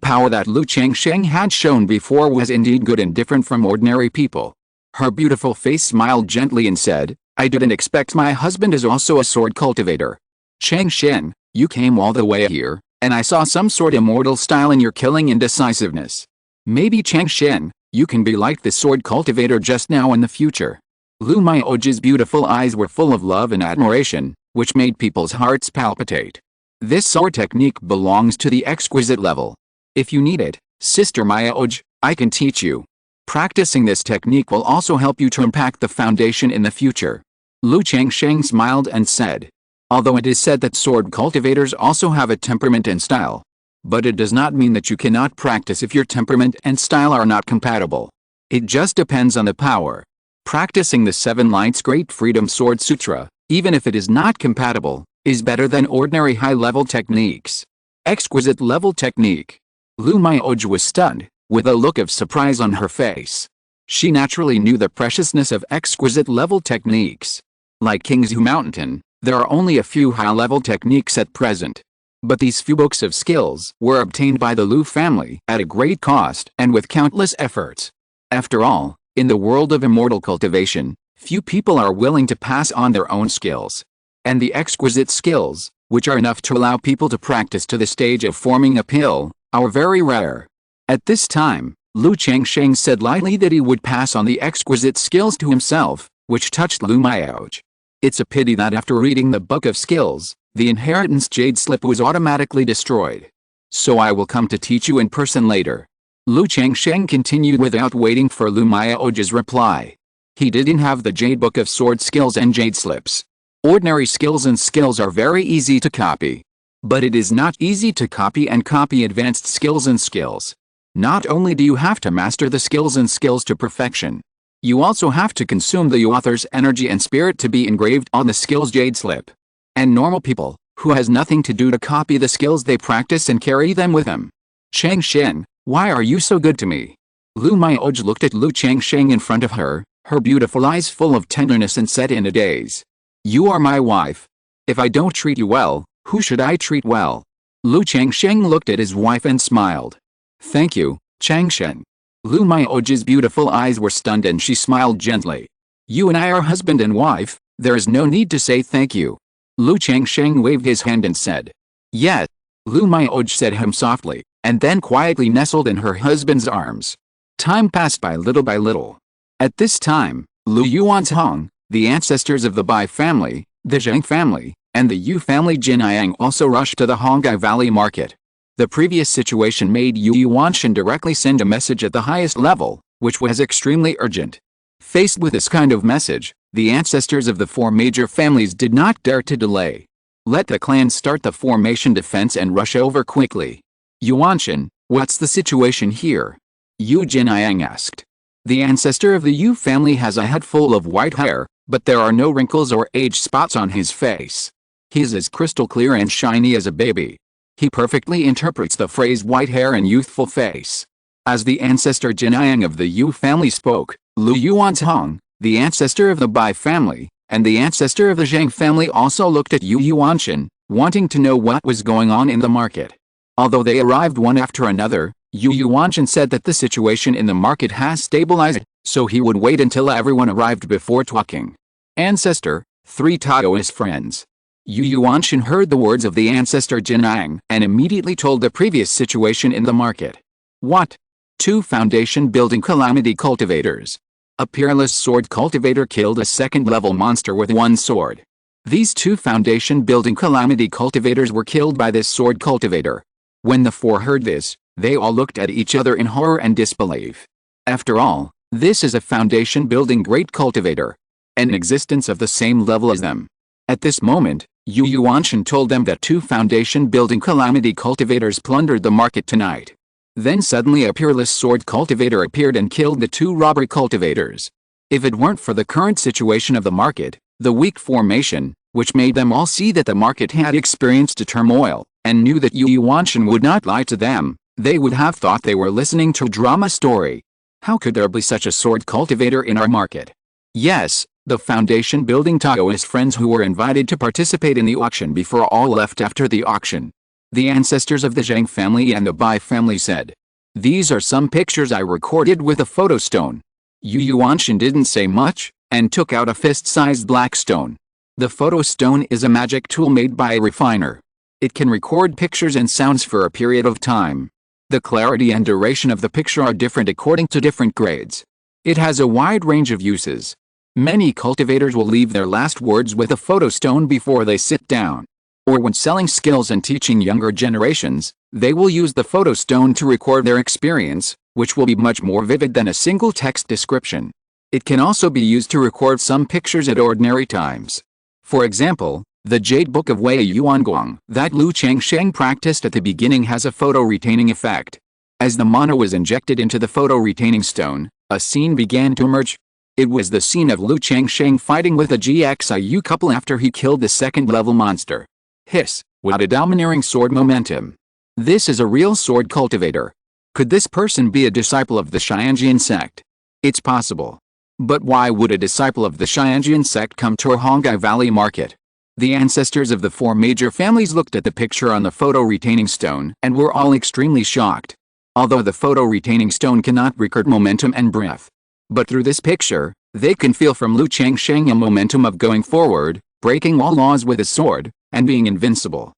power that Lu Changsheng had shown before was indeed good and different from ordinary people. Her beautiful face smiled gently and said, I didn't expect my husband is also a sword cultivator. Changsheng, you came all the way here, and I saw some sort immortal style in your killing and decisiveness. Maybe Changsheng, you can be like the sword cultivator just now in the future. Lu Maioji's beautiful eyes were full of love and admiration, which made people's hearts palpitate. This sword technique belongs to the exquisite level. If you need it, Sister Maioji, I can teach you. Practicing this technique will also help you to impact the foundation in the future. Lu Changsheng smiled and said. Although it is said that sword cultivators also have a temperament and style. But it does not mean that you cannot practice if your temperament and style are not compatible. It just depends on the power. Practicing the 7 Lights Great Freedom Sword Sutra, even if it is not compatible, is better than ordinary high-level techniques. Exquisite level technique. Lu Maioji was stunned. with a look of surprise on her face. She naturally knew the preciousness of exquisite-level techniques. Like Qingzhu Mountain, there are only a few high-level techniques at present. But these few books of skills were obtained by the Lu family at a great cost and with countless efforts. After all, in the world of immortal cultivation, few people are willing to pass on their own skills. And the exquisite skills, which are enough to allow people to practice to the stage of forming a pill, are very rare. At this time, Lu Changsheng said lightly that he would pass on the exquisite skills to himself, which touched Lu Miaoj. It's a pity that after reading the book of skills, the inheritance jade slip was automatically destroyed. So I will come to teach you in person later. Lu Changsheng continued without waiting for Lu Miaoj's reply. He didn't have the jade book of sword skills and jade slips. Ordinary skills and skills are very easy to copy. But it is not easy to copy advanced skills and skills. Not only do you have to master the skills and skills to perfection, you also have to consume the author's energy and spirit to be engraved on the skills jade slip. And normal people, who has nothing to do to copy the skills, they practice and carry them with them. Changsheng, why are you so good to me? Lu Miaoj looked at Lu Changsheng in front of her, her beautiful eyes full of tenderness, and said in a daze, "You are my wife. If I don't treat you well, who should I treat well?" Lu Changsheng looked at his wife and smiled. "Thank you, Changsheng." Lu Miaoj's beautiful eyes were stunned and she smiled gently. "You and I are husband and wife, there is no need to say thank you." Lu Changsheng waved his hand and said, "Yes." Lu Miaoj said him softly, and then quietly nestled in her husband's arms. Time passed by little. At this time, Lu Yuan's Hong, the ancestors of the Bai family, the Zheng family, and the Yu family Jinyang also rushed to the Hongai Valley market. The previous situation made Yu Yuanshan directly send a message at the highest level, which was extremely urgent. Faced with this kind of message, the ancestors of the four major families did not dare to delay. Let the clans start the formation defense and rush over quickly. "Yuanshan, what's the situation here?" Yu Jinyang asked. "The ancestor of the Yu family has a head full of white hair, but there are no wrinkles or age spots on his face. He's as crystal clear and shiny as a baby." He perfectly interprets the phrase white hair and youthful face. As the ancestor Jinyang of the Yu family spoke, Lu Yuan's Hong, the ancestor of the Bai family, and the ancestor of the Zheng family also looked at Yu Yuanshan, wanting to know what was going on in the market. Although they arrived one after another, Yu Yuanshan said that the situation in the market has stabilized, so he would wait until everyone arrived before talking. "Ancestor, 3 Taoist friends." Yu Yuanshan heard the words of the ancestor Jinyang and immediately told the previous situation in the market. "What? 2 foundation building calamity cultivators. A peerless sword cultivator killed a second-level monster with 1 sword. These 2 foundation building calamity cultivators were killed by this sword cultivator." When the 4 heard this, they all looked at each other in horror and disbelief. After all, this is a foundation building great cultivator, an existence of the same level as them. At this moment, Yu Yuanshan told them that 2 foundation building calamity cultivators plundered the market tonight. Then suddenly a peerless sword cultivator appeared and killed the 2 robber cultivators. If it weren't for the current situation of the market, the weak formation, which made them all see that the market had experienced a turmoil, and knew that Yu Yuanshan would not lie to them, they would have thought they were listening to a drama story. How could there be such a sword cultivator in our market? Yes, the foundation building Taoist friends who were invited to participate in the auction before all left after the auction. The ancestors of the Zheng family and the Bai family said, "These are some pictures I recorded with a photo stone." Yu Yuanshan didn't say much, and took out a fist-sized black stone. The photo stone is a magic tool made by a refiner. It can record pictures and sounds for a period of time. The clarity and duration of the picture are different according to different grades. It has a wide range of uses. Many cultivators will leave their last words with a photo stone before they sit down. Or when selling skills and teaching younger generations, they will use the photo stone to record their experience, which will be much more vivid than a single text description. It can also be used to record some pictures at ordinary times. For example, the Jade Book of Wei Yuanguang that Lu Changsheng practiced at the beginning has a photo-retaining effect. As the mana was injected into the photo-retaining stone, a scene began to emerge. It was the scene of Lu Changsheng fighting with a GXIU couple after he killed the second-level monster. Hiss, what a domineering sword momentum. This is a real sword cultivator. Could this person be a disciple of the Qingyun Sect? It's possible. But why would a disciple of the Qingyun Sect come to a Hongai Valley market? The ancestors of the four major families looked at the picture on the photo retaining stone and were all extremely shocked. Although the photo retaining stone cannot record momentum and breath. But through this picture, they can feel from Lu Changsheng a momentum of going forward, breaking all laws with his sword, and being invincible.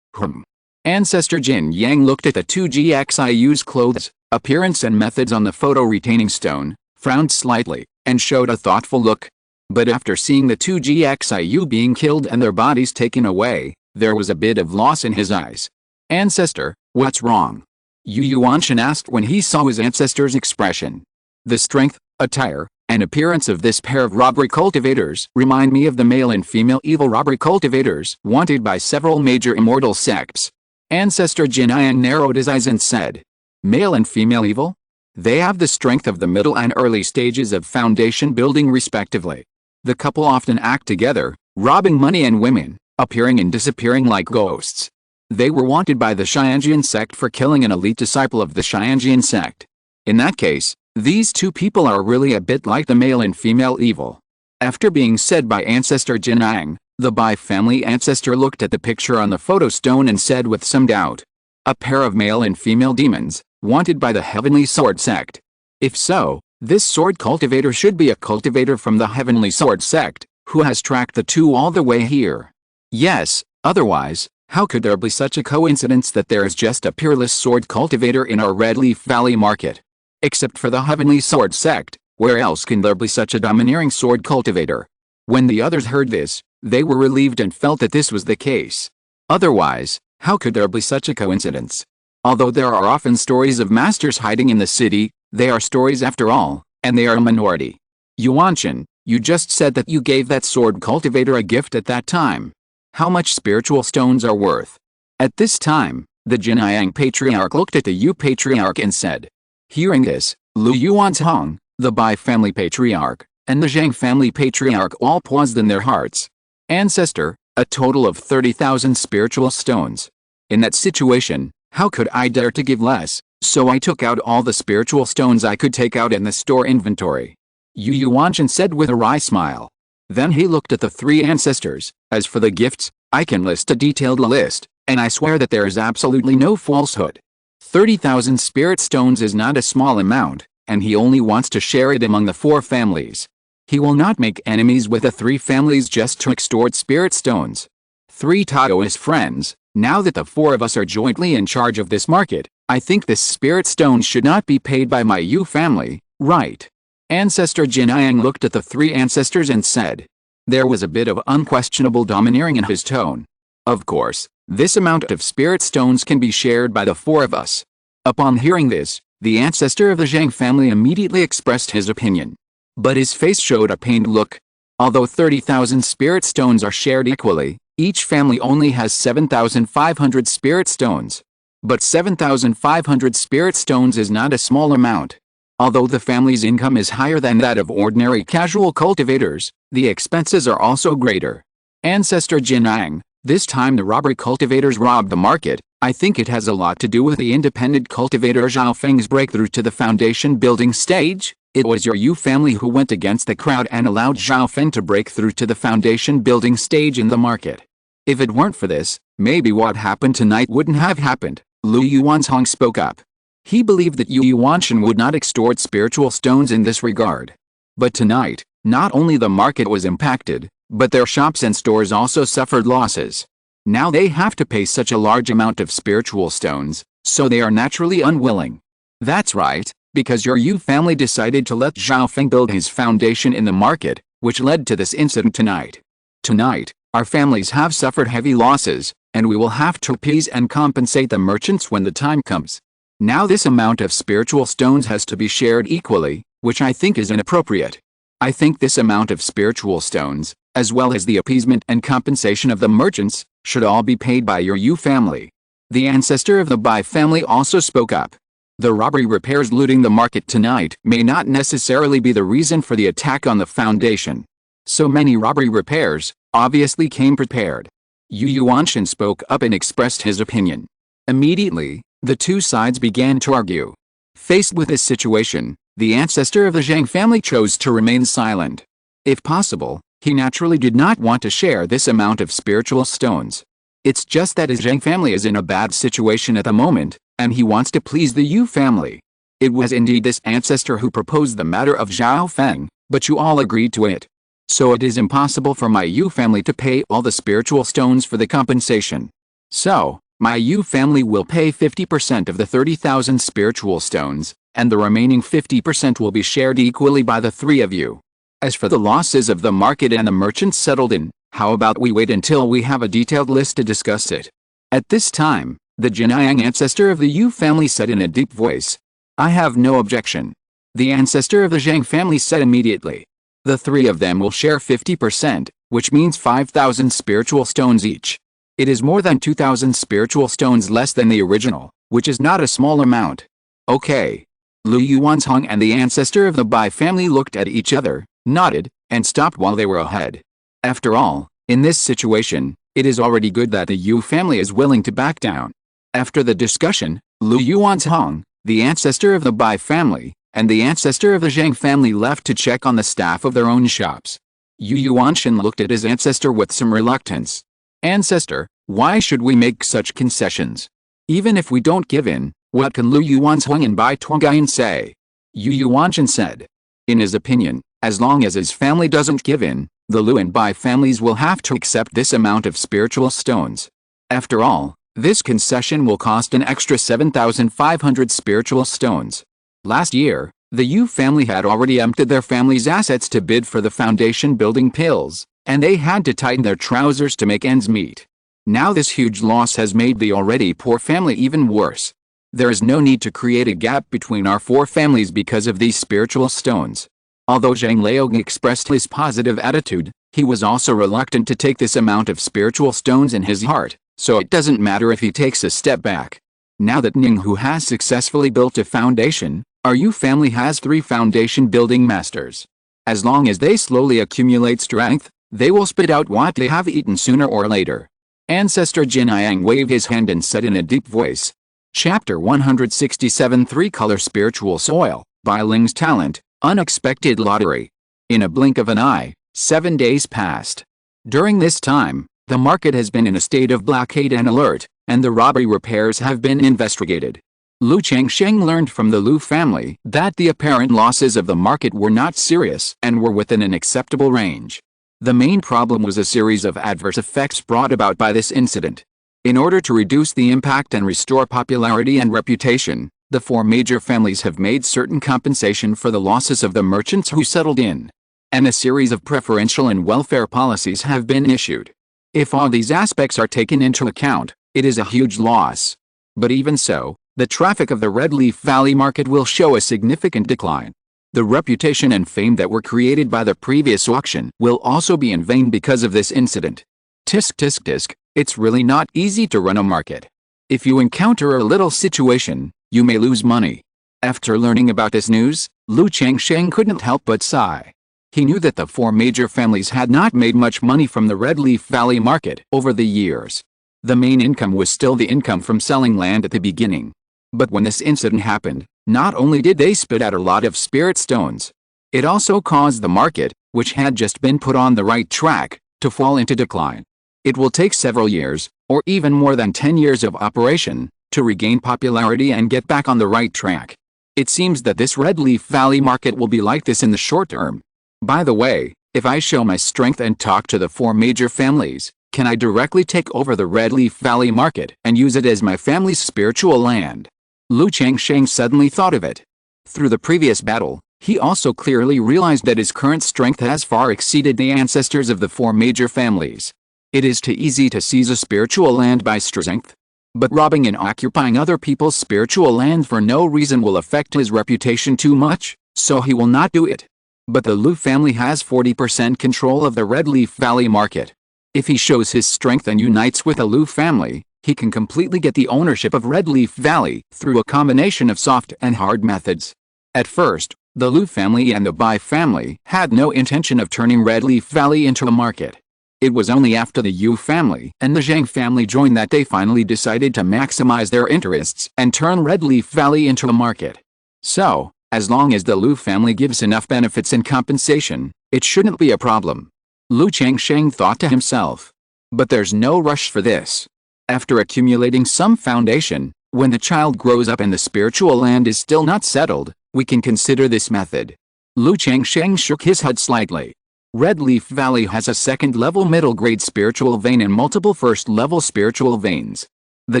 Ancestor Jin Yang looked at the two GXIU's clothes, appearance and methods on the photo retaining stone, frowned slightly, and showed a thoughtful look. But after seeing the two GXIU being killed and their bodies taken away, there was a bit of loss in his eyes. Ancestor, what's wrong? Yu Yuanshan asked when he saw his ancestor's expression. The strength, attire, and appearance of this pair of robbery cultivators remind me of the male and female evil robbery cultivators wanted by several major immortal sects. Ancestor Jinayang narrowed his eyes and said, male and female evil? They have the strength of the middle and early stages of foundation building respectively. The couple often act together, robbing money and women, appearing and disappearing like ghosts. They were wanted by the Qingyun Sect for killing an elite disciple of the Qingyun Sect. In that case, these two people are really a bit like the male and female evil. After being said by Ancestor Jinang, the Bai family ancestor looked at the picture on the photo stone and said with some doubt, a pair of male and female demons, wanted by the Heavenly Sword Sect. If so, this sword cultivator should be a cultivator from the Heavenly Sword Sect, who has tracked the two all the way here. Yes, otherwise, how could there be such a coincidence that there is just a peerless sword cultivator in our Red Leaf Valley market? Except for the Heavenly Sword Sect, where else can there be such a domineering sword cultivator? When the others heard this, they were relieved and felt that this was the case. Otherwise, how could there be such a coincidence? Although there are often stories of masters hiding in the city, they are stories after all, and they are a minority. Yuanshan, you just said that you gave that sword cultivator a gift at that time. How much spiritual stones are worth? At this time, the Jinayang patriarch looked at the Yu patriarch and said. Hearing this, Lu Yuanzhong, the Bai family patriarch, and the Zhang family patriarch all paused in their hearts. Ancestor, a total of 30,000 spiritual stones. In that situation, how could I dare to give less? So I took out all the spiritual stones I could take out in the store inventory. Yu Yuanshan said with a wry smile. Then he looked at the three ancestors. As for the gifts, I can list a detailed list, and I swear that there is absolutely no falsehood. 30,000 spirit stones is not a small amount, and he only wants to share it among the four families. He will not make enemies with the three families just to extort spirit stones. 3 Taoist friends, now that the four of us are jointly in charge of this market, I think this spirit stone should not be paid by my Yu family, right? Ancestor Jinayang looked at the three ancestors and said. There was a bit of unquestionable domineering in his tone. Of course, this amount of spirit stones can be shared by the four of us. Upon hearing this, the ancestor of the Zhang family immediately expressed his opinion. But his face showed a pained look. Although 30,000 spirit stones are shared equally, each family only has 7,500 spirit stones. But 7,500 spirit stones is not a small amount. Although the family's income is higher than that of ordinary casual cultivators, the expenses are also greater. Ancestor Jinang, this time the robbery cultivators robbed the market. I think it has a lot to do with the independent cultivator Zhao Feng's breakthrough to the foundation building stage. It was your Yu family who went against the crowd and allowed Zhao Feng to break through to the foundation building stage in the market. If it weren't for this, maybe what happened tonight wouldn't have happened. Lu Yuanzhong spoke up. He believed that Yu Yuanshan would not extort spiritual stones in this regard. But tonight, not only the market was impacted, but their shops and stores also suffered losses. Now they have to pay such a large amount of spiritual stones, so they are naturally unwilling. That's right, because your Yu family decided to let Zhao Feng build his foundation in the market, which led to this incident tonight. Tonight, our families have suffered heavy losses, and we will have to appease and compensate the merchants when the time comes. Now this amount of spiritual stones has to be shared equally, which I think is inappropriate. I think this amount of spiritual stones, as well as the appeasement and compensation of the merchants, should all be paid by your Yu family. The ancestor of the Bai family also spoke up. The robbery repairs looting the market tonight may not necessarily be the reason for the attack on the foundation. So many robbery repairs, obviously came prepared. Yu Yuanshan spoke up and expressed his opinion. Immediately, the two sides began to argue. Faced with this situation, the ancestor of the Zhang family chose to remain silent. If possible, he naturally did not want to share this amount of spiritual stones. It's just that his Zhang family is in a bad situation at the moment, and he wants to please the Yu family. It was indeed this ancestor who proposed the matter of Zhao Feng, but you all agreed to it. So it is impossible for my Yu family to pay all the spiritual stones for the compensation. So, my Yu family will pay 50% of the 30,000 spiritual stones, and the remaining 50% will be shared equally by the three of you. As for the losses of the market and the merchants settled in, how about we wait until we have a detailed list to discuss it? At this time, the Jinayang ancestor of the Yu family said in a deep voice, I have no objection. The ancestor of the Zhang family said immediately. The three of them will share 50%, which means 5,000 spiritual stones each. It is more than 2,000 spiritual stones less than the original, which is not a small amount. Okay. Lu Yuanzhong and the ancestor of the Bai family looked at each other, nodded, and stopped while they were ahead. After all, in this situation, it is already good that the Yu family is willing to back down. After the discussion, Lu Yuanzhong, the ancestor of the Bai family, and the ancestor of the Zhang family left to check on the staff of their own shops. Yu Yuanshan looked at his ancestor with some reluctance. Ancestor, why should we make such concessions? Even if we don't give in, what can Lu Yuanzhong and Bai Tuangayan say? Yu Yuanshan said. In his opinion, as long as his family doesn't give in, the Lu and Bai families will have to accept this amount of spiritual stones. After all, this concession will cost an extra 7,500 spiritual stones. Last year, the Yu family had already emptied their family's assets to bid for the foundation building pills, and they had to tighten their trousers to make ends meet. Now this huge loss has made the already poor family even worse. There is no need to create a gap between our four families because of these spiritual stones. Although Zhang Leong expressed his positive attitude, he was also reluctant to take this amount of spiritual stones in his heart, so it doesn't matter if he takes a step back. Now that Ninghu has successfully built a foundation, our Yu family has 3 foundation building masters. As long as they slowly accumulate strength, they will spit out what they have eaten sooner or later. Ancestor Jinayang waved his hand and said in a deep voice. Chapter 167 3-Color Spiritual Soil, Bai Ling's Talent, Unexpected Lottery. In a blink of an eye, 7 days passed. During this time, the market has been in a state of blockade and alert, and the robbery repairs have been investigated. Lu Changsheng learned from the Lu family that the apparent losses of the market were not serious and were within an acceptable range. The main problem was a series of adverse effects brought about by this incident. In order to reduce the impact and restore popularity and reputation, the 4 major families have made certain compensation for the losses of the merchants who settled in. And a series of preferential and welfare policies have been issued. If all these aspects are taken into account, it is a huge loss. But even so, the traffic of the Red Leaf Valley market will show a significant decline. The reputation and fame that were created by the previous auction will also be in vain because of this incident. Tisk tisk tisk, it's really not easy to run a market. If you encounter a little situation, you may lose money. After learning about this news, Lu Changsheng couldn't help but sigh. He knew that the 4 major families had not made much money from the Red Leaf Valley market over the years. The main income was still the income from selling land at the beginning. But when this incident happened, not only did they spit out a lot of spirit stones, it also caused the market, which had just been put on the right track, to fall into decline. It will take several years, or even more than 10 years of operation, to regain popularity and get back on the right track. It seems that this Red Leaf Valley market will be like this in the short term. By the way, if I show my strength and talk to the 4 major families, can I directly take over the Red Leaf Valley market and use it as my family's spiritual land? Lu Changsheng suddenly thought of it. Through the previous battle, he also clearly realized that his current strength has far exceeded the ancestors of the 4 major families. It is too easy to seize a spiritual land by strength. But robbing and occupying other people's spiritual land for no reason will affect his reputation too much, so he will not do it. But the Lu family has 40% control of the Red Leaf Valley market. If he shows his strength and unites with the Lu family, he can completely get the ownership of Red Leaf Valley through a combination of soft and hard methods. At first, the Lu family and the Bai family had no intention of turning Red Leaf Valley into a market. It was only after the Yu family and the Zhang family joined that they finally decided to maximize their interests and turn Red Leaf Valley into a market. So, as long as the Lu family gives enough benefits and compensation, it shouldn't be a problem. Lu Changsheng thought to himself. But there's no rush for this. After accumulating some foundation, when the child grows up and the spiritual land is still not settled, we can consider this method. Lu Changsheng shook his head slightly. Red Leaf Valley has a second-level middle-grade spiritual vein and multiple first-level spiritual veins. The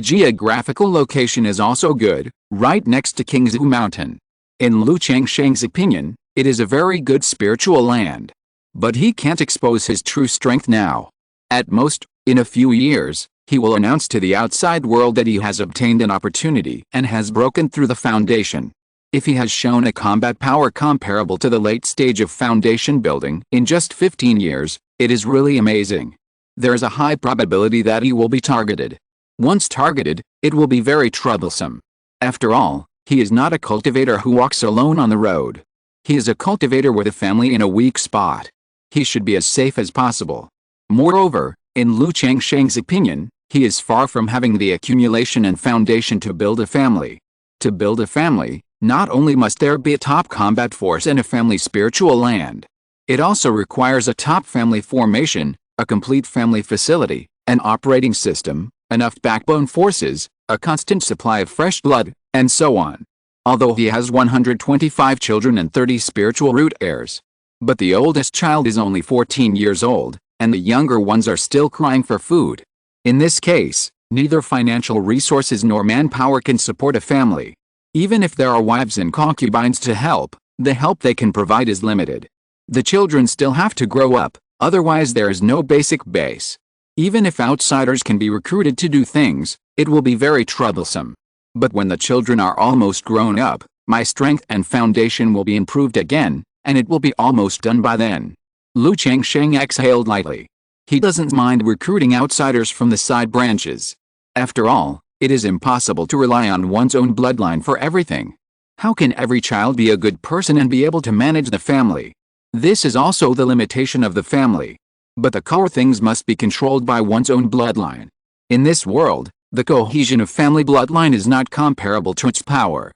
geographical location is also good, right next to Qingzhu Mountain. In Lu Changsheng's opinion, it is a very good spiritual land. But he can't expose his true strength now. At most, in a few years, he will announce to the outside world that he has obtained an opportunity and has broken through the foundation. If he has shown a combat power comparable to the late stage of foundation building in just 15 years, it is really amazing. There is a high probability that he will be targeted. Once targeted, it will be very troublesome. After all, he is not a cultivator who walks alone on the road. He is a cultivator with a family in a weak spot. He should be as safe as possible. Moreover, in Lu Changsheng's opinion, he is far from having the accumulation and foundation to build a family. To build a family, not only must there be a top combat force and a family spiritual land. It also requires a top family formation, a complete family facility, an operating system, enough backbone forces, a constant supply of fresh blood, and so on. Although he has 125 children and 30 spiritual root heirs. But the oldest child is only 14 years old, and the younger ones are still crying for food. In this case, neither financial resources nor manpower can support a family. Even if there are wives and concubines to help, the help they can provide is limited. The children still have to grow up, otherwise there is no basic base. Even if outsiders can be recruited to do things, it will be very troublesome. But when the children are almost grown up, my strength and foundation will be improved again, and it will be almost done by then. Lu Changsheng exhaled lightly. He doesn't mind recruiting outsiders from the side branches. After all, it is impossible to rely on one's own bloodline for everything. How can every child be a good person and be able to manage the family? This is also the limitation of the family. But the core things must be controlled by one's own bloodline. In this world, the cohesion of family bloodline is not comparable to its power.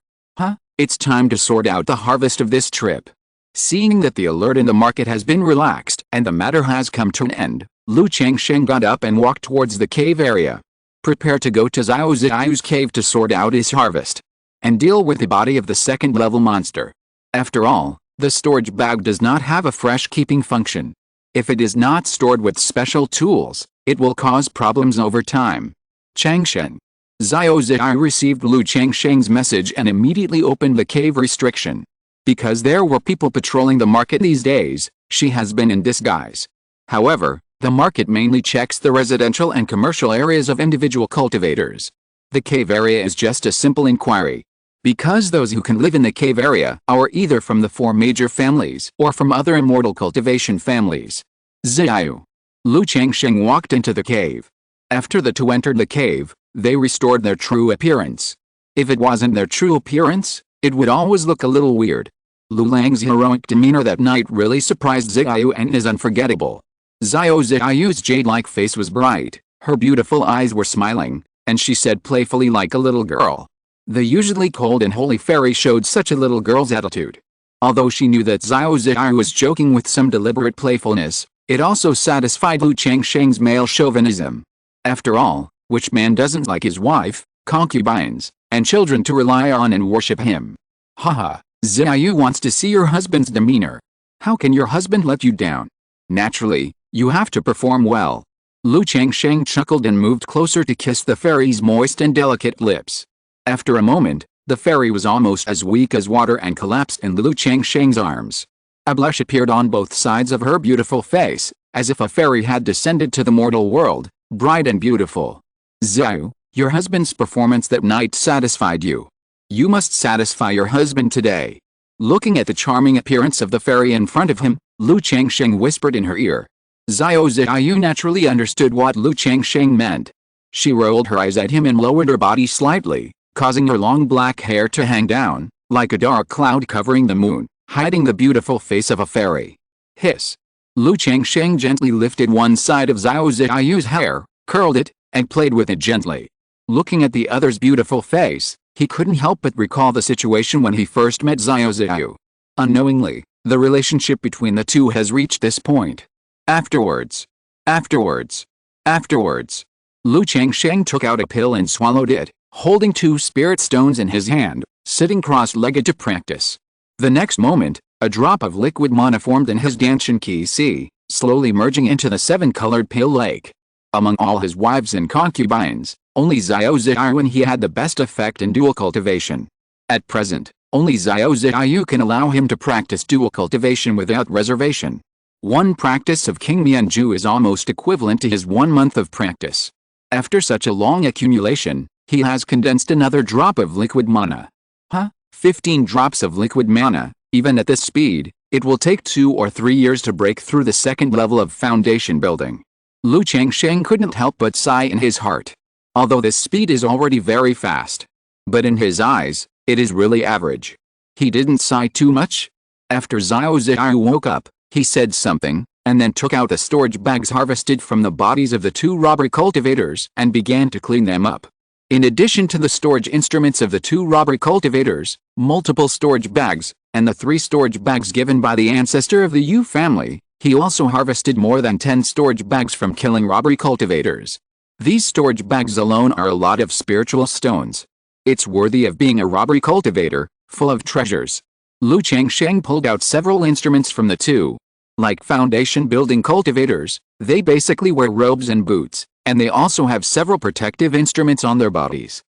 It's time to sort out the harvest of this trip. Seeing that the alert in the market has been relaxed and the matter has come to an end, Lu Changsheng got up and walked towards the cave area. Prepare to go to Xiao Ziyu's cave to sort out his harvest. And deal with the body of the second-level monster. After all, the storage bag does not have a fresh-keeping function. If it is not stored with special tools, it will cause problems over time. Changsheng. Xiao Ziyu received Lu Changsheng's message and immediately opened the cave restriction. Because there were people patrolling the market these days, she has been in disguise. However, the market mainly checks the residential and commercial areas of individual cultivators. The cave area is just a simple inquiry. Because those who can live in the cave area are either from the 4 major families or from other immortal cultivation families. Ziyu. Lu Changsheng walked into the cave. After the two entered the cave, they restored their true appearance. If it wasn't their true appearance, it would always look a little weird. Lu Lang's heroic demeanor that night really surprised Ziyu and is unforgettable. Xiao Ziyu's jade-like face was bright, her beautiful eyes were smiling, and she said playfully like a little girl. The usually cold and holy fairy showed such a little girl's attitude. Although she knew that Xiao Ziyu was joking with some deliberate playfulness, it also satisfied Lu Changsheng's male chauvinism. After all, which man doesn't like his wife, concubines, and children to rely on and worship him? Haha, Ziyu wants to see your husband's demeanor. How can your husband let you down? Naturally, you have to perform well. Lu Changsheng chuckled and moved closer to kiss the fairy's moist and delicate lips. After a moment, the fairy was almost as weak as water and collapsed in Lu Changsheng's arms. A blush appeared on both sides of her beautiful face, as if a fairy had descended to the mortal world, bright and beautiful. Ziyu, your husband's performance that night satisfied you. You must satisfy your husband today. Looking at the charming appearance of the fairy in front of him, Lu Changsheng whispered in her ear. Xiao Ziyu naturally understood what Lu Changsheng meant. She rolled her eyes at him and lowered her body slightly, causing her long black hair to hang down, like a dark cloud covering the moon, hiding the beautiful face of a fairy. Hiss. Lu Changsheng gently lifted one side of Xiao Ziyu's hair, curled it, and played with it gently. Looking at the other's beautiful face, He couldn't help but recall the situation when he first met Xiao Ziyu. Unknowingly, the relationship between the two has reached this point. Afterwards, Lu Changsheng took out a pill and swallowed it, holding 2 spirit stones in his hand, sitting cross-legged to practice. The next moment, a drop of liquid mana formed in his Danshan Qi Si, slowly merging into the 7-colored pale lake. Among all his wives and concubines, only Xiao Ziyu he had the best effect in dual cultivation. At present, only Xiao Ziyu can allow him to practice dual cultivation without reservation. 1 practice of King Mianju is almost equivalent to his 1 month of practice. After such a long accumulation, he has condensed another drop of liquid mana. 15 drops of liquid mana. Even at this speed, it will take 2 or 3 years to break through the 2nd level of foundation building. Lu Changsheng couldn't help but sigh in his heart. Although this speed is already very fast. But in his eyes, it is really average. He didn't sigh too much. After Xiao Ziyu woke up, he said something, and then took out the storage bags harvested from the bodies of the 2 robbery cultivators and began to clean them up. In addition to the storage instruments of the 2 robbery cultivators, multiple storage bags, and the 3 storage bags given by the ancestor of the Yu family, he also harvested more than 10 storage bags from killing robbery cultivators. These storage bags alone are a lot of spiritual stones. It's worthy of being a robbery cultivator, full of treasures. Lu Changsheng pulled out several instruments from the 2. Like foundation building cultivators, they basically wear robes and boots, and they also have several protective instruments on their bodies.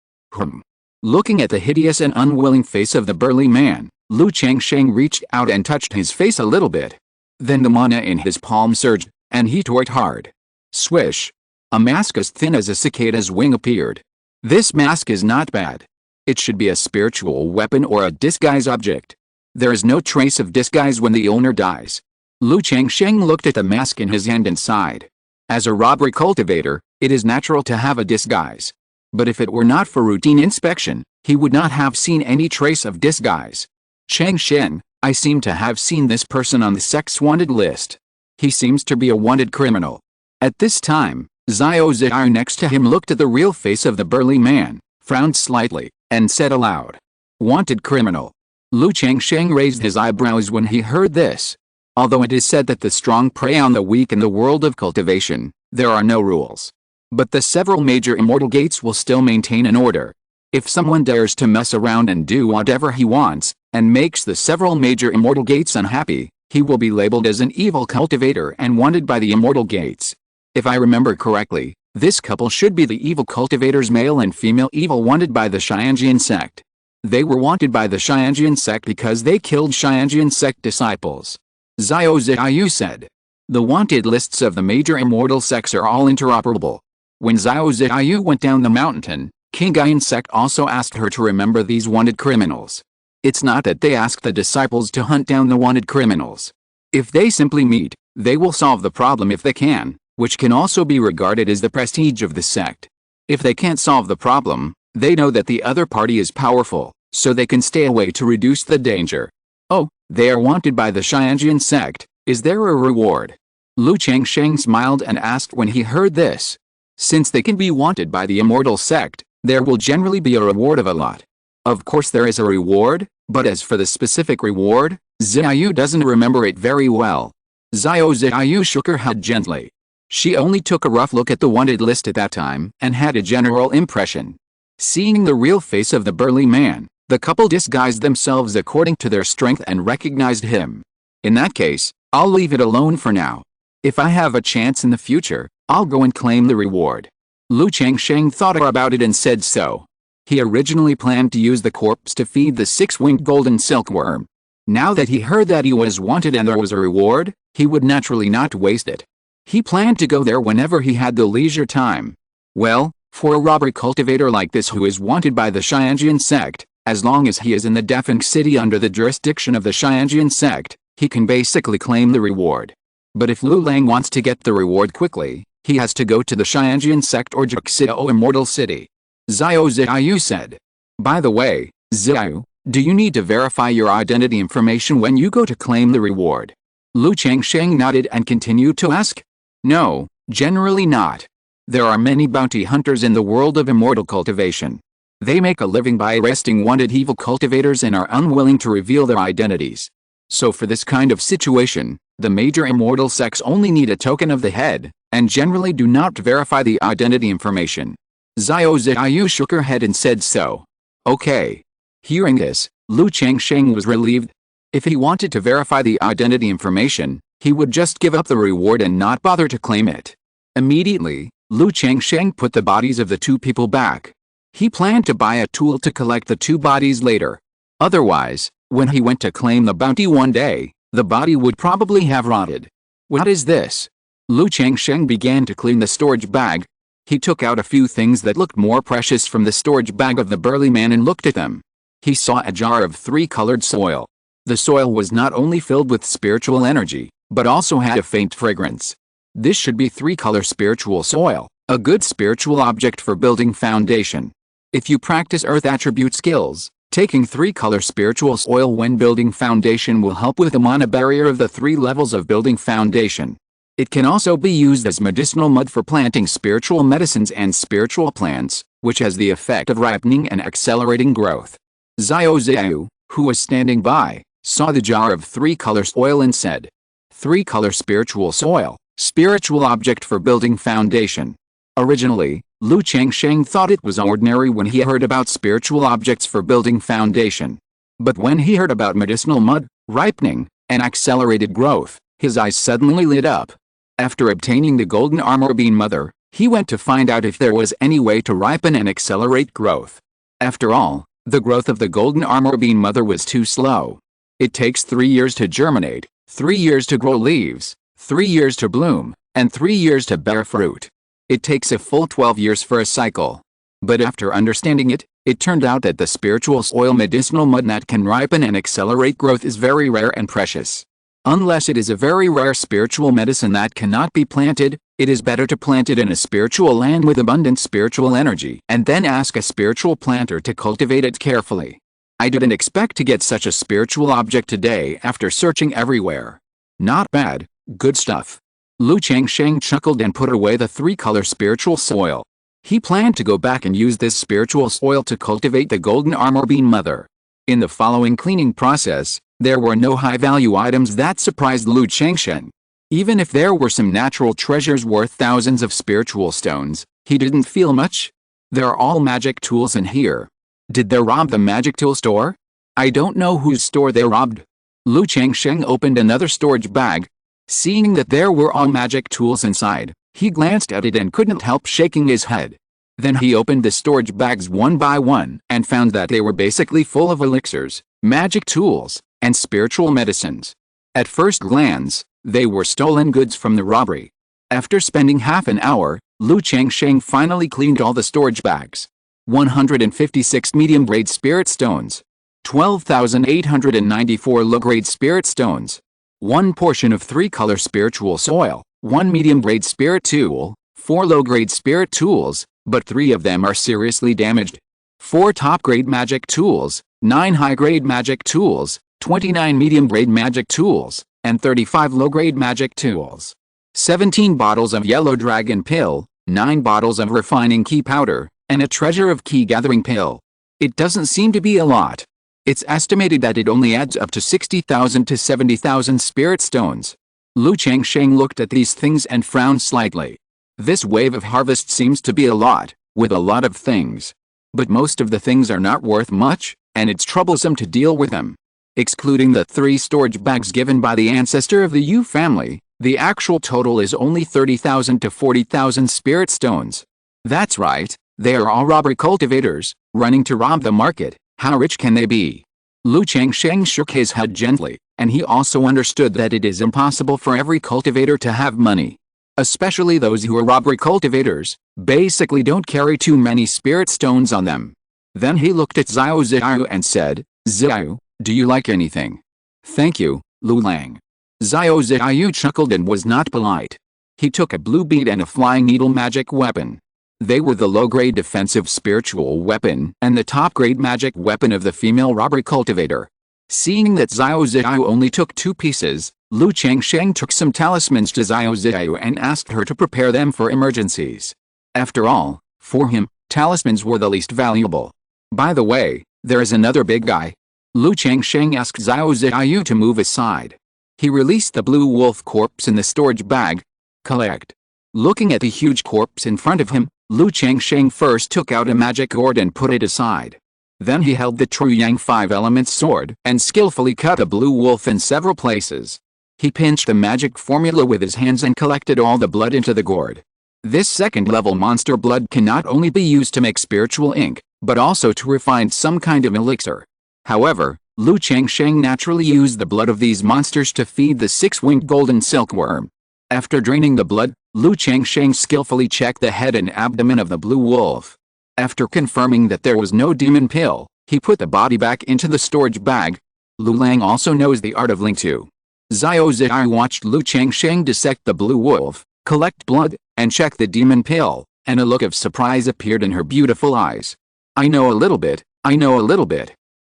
Looking at the hideous and unwilling face of the burly man, Lu Changsheng reached out and touched his face a little bit. Then the mana in his palm surged, and he tore it hard. Swish! A mask as thin as a cicada's wing appeared. This mask is not bad. It should be a spiritual weapon or a disguise object. There is no trace of disguise when the owner dies. Lu Changsheng looked at the mask in his hand and sighed. As a robbery cultivator, it is natural to have a disguise. But if it were not for routine inspection, he would not have seen any trace of disguise. Changsheng, I seem to have seen this person on the sect's wanted list. He seems to be a wanted criminal. At this time, Xiao Ziyu next to him looked at the real face of the burly man, frowned slightly, and said aloud, "Wanted criminal." Lu Changsheng raised his eyebrows when he heard this. Although it is said that the strong prey on the weak in the world of cultivation, there are no rules. But the several major immortal gates will still maintain an order. If someone dares to mess around and do whatever he wants, and makes the several major immortal gates unhappy, he will be labeled as an evil cultivator and wanted by the immortal gates. If I remember correctly, this couple should be the evil cultivators, male and female evil, wanted by the Qingyun Sect. They were wanted by the Qingyun Sect because they killed Qingyun Sect disciples. Xiao Ziyu said. The wanted lists of the major immortal sects are all interoperable. When Xiao Ziyu went down the mountain, Qingyun Sect also asked her to remember these wanted criminals. It's not that they asked the disciples to hunt down the wanted criminals. If they simply meet, they will solve the problem if they can, which can also be regarded as the prestige of the sect. If they can't solve the problem, they know that the other party is powerful, so they can stay away to reduce the danger. Oh, they are wanted by the Qingyun Sect. Is there a reward? Lu Changsheng smiled and asked when he heard this. Since they can be wanted by the Immortal Sect, there will generally be a reward of a lot. Of course there is a reward, but as for the specific reward, Ziyu doesn't remember it very well. Xiao Ziyu shook her head gently. She only took a rough look at the wanted list at that time and had a general impression. Seeing the real face of the burly man, the couple disguised themselves according to their strength and recognized him. In that case, I'll leave it alone for now. If I have a chance in the future, I'll go and claim the reward. Lu Changsheng thought about it and said so. He originally planned to use the corpse to feed the 6-winged golden silkworm. Now that he heard that he was wanted and there was a reward, he would naturally not waste it. He planned to go there whenever he had the leisure time. Well, for a robbery cultivator like this who is wanted by the Qingyun Sect, as long as he is in the defunct city under the jurisdiction of the Qingyun Sect, he can basically claim the reward. But if Lu Lang wants to get the reward quickly, he has to go to the Qingyun Sect or Juxiao Immortal City. Xiao Ziyu said. By the way, Ziyu, do you need to verify your identity information when you go to claim the reward? Lu Changsheng nodded and continued to ask. No, generally not. There are many bounty hunters in the world of immortal cultivation. They make a living by arresting wanted evil cultivators and are unwilling to reveal their identities. So for this kind of situation, the major immortal sects only need a token of the head, and generally do not verify the identity information. Xiao Ziyu shook her head and said so. Okay. Hearing this, Lu Changsheng was relieved. If he wanted to verify the identity information, he would just give up the reward and not bother to claim it. Immediately, Lu Changsheng put the bodies of the two people back. He planned to buy a tool to collect the two bodies later. Otherwise, when he went to claim the bounty one day, the body would probably have rotted. What is this? Lu Changsheng began to clean the storage bag. He took out a few things that looked more precious from the storage bag of the burly man and looked at them. He saw a jar of three-colored soil. The soil was not only filled with spiritual energy, but also had a faint fragrance. This should be three-color spiritual soil, a good spiritual object for building foundation. If you practice earth attribute skills, taking three-color spiritual soil when building foundation will help with the mana barrier of the three levels of building foundation. It can also be used as medicinal mud for planting spiritual medicines and spiritual plants, which has the effect of ripening and accelerating growth. Xiao Ziyu, who was standing by, saw the jar of three-color soil and said, "Three-color spiritual soil, spiritual object for building foundation." Originally, Lu Changsheng thought it was ordinary when he heard about spiritual objects for building foundation. But when he heard about medicinal mud, ripening, and accelerated growth, his eyes suddenly lit up. After obtaining the golden armor bean mother, he went to find out if there was any way to ripen and accelerate growth. After all, the growth of the golden armor bean mother was too slow. It takes 3 years to germinate, 3 years to grow leaves, 3 years to bloom, and 3 years to bear fruit. It takes a full 12 years for a cycle. But after understanding it, it turned out that the spiritual soil medicinal mud that can ripen and accelerate growth is very rare and precious. Unless it is a very rare spiritual medicine that cannot be planted, it is better to plant it in a spiritual land with abundant spiritual energy and then ask a spiritual planter to cultivate it carefully. I didn't expect to get such a spiritual object today after searching everywhere. Not bad, good stuff. Lu Changsheng chuckled and put away the three-color spiritual soil. He planned to go back and use this spiritual soil to cultivate the golden armor bean mother. In the following cleaning process, there were no high-value items that surprised Lu Changsheng. Even if there were some natural treasures worth thousands of spiritual stones, he didn't feel much. There are all magic tools in here. Did they rob the magic tool store? I don't know whose store they robbed. Lu Changsheng opened another storage bag. Seeing that there were all magic tools inside, he glanced at it and couldn't help shaking his head. Then he opened the storage bags one by one and found that they were basically full of elixirs, magic tools, and spiritual medicines. At first glance, they were stolen goods from the robbery. After spending half an hour, Lu Changsheng finally cleaned all the storage bags. 156 medium-grade spirit stones. 12,894 low-grade spirit stones. 1 portion of 3-color spiritual soil, 1 medium-grade spirit tool, 4 low-grade spirit tools, but 3 of them are seriously damaged. 4 top-grade magic tools, 9 high-grade magic tools, 29 medium-grade magic tools, and 35 low-grade magic tools. 17 bottles of yellow dragon pill, 9 bottles of refining key powder, and a treasure of key gathering pill. It doesn't seem to be a lot. It's estimated that it only adds up to 60,000 to 70,000 spirit stones. Lu Changsheng looked at these things and frowned slightly. This wave of harvest seems to be a lot, with a lot of things. But most of the things are not worth much, and it's troublesome to deal with them. Excluding the 3 storage bags given by the ancestor of the Yu family, the actual total is only 30,000 to 40,000 spirit stones. That's right, they are all robbery cultivators, running to rob the market. How rich can they be? Lu Changsheng shook his head gently, and he also understood that it is impossible for every cultivator to have money. Especially those who are robbery cultivators, basically don't carry too many spirit stones on them. Then he looked at Xiao Ziyu and said, "Ziyu, do you like anything?" "Thank you, Lu Lang." Xiao Ziyu chuckled and was not polite. He took a blue bead and a flying needle magic weapon. They were the low-grade defensive spiritual weapon and the top-grade magic weapon of the female robbery cultivator. Seeing that Xiao Ziyu only took 2 pieces, Lu Changsheng took some talismans to Xiao Ziyu and asked her to prepare them for emergencies. After all, for him, talismans were the least valuable. By the way, there is another big guy. Lu Changsheng asked Xiao Ziyu to move aside. He released the blue wolf corpse in the storage bag. Collect. Looking at the huge corpse in front of him, Lu Changsheng first took out a magic gourd and put it aside. Then he held the true Yang Five Elements sword and skillfully cut the blue wolf in several places. He pinched the magic formula with his hands and collected all the blood into the gourd. This second-level monster blood can not only be used to make spiritual ink, but also to refine some kind of elixir. However, Lu Changsheng naturally used the blood of these monsters to feed the six-winged golden silkworm. After draining the blood, Lu Changsheng skillfully checked the head and abdomen of the blue wolf. After confirming that there was no demon pill, he put the body back into the storage bag. Lu Lang also knows the art of Ling Tu. Xiao Ziyu watched Lu Changsheng dissect the blue wolf, collect blood, and check the demon pill, and a look of surprise appeared in her beautiful eyes. I know a little bit.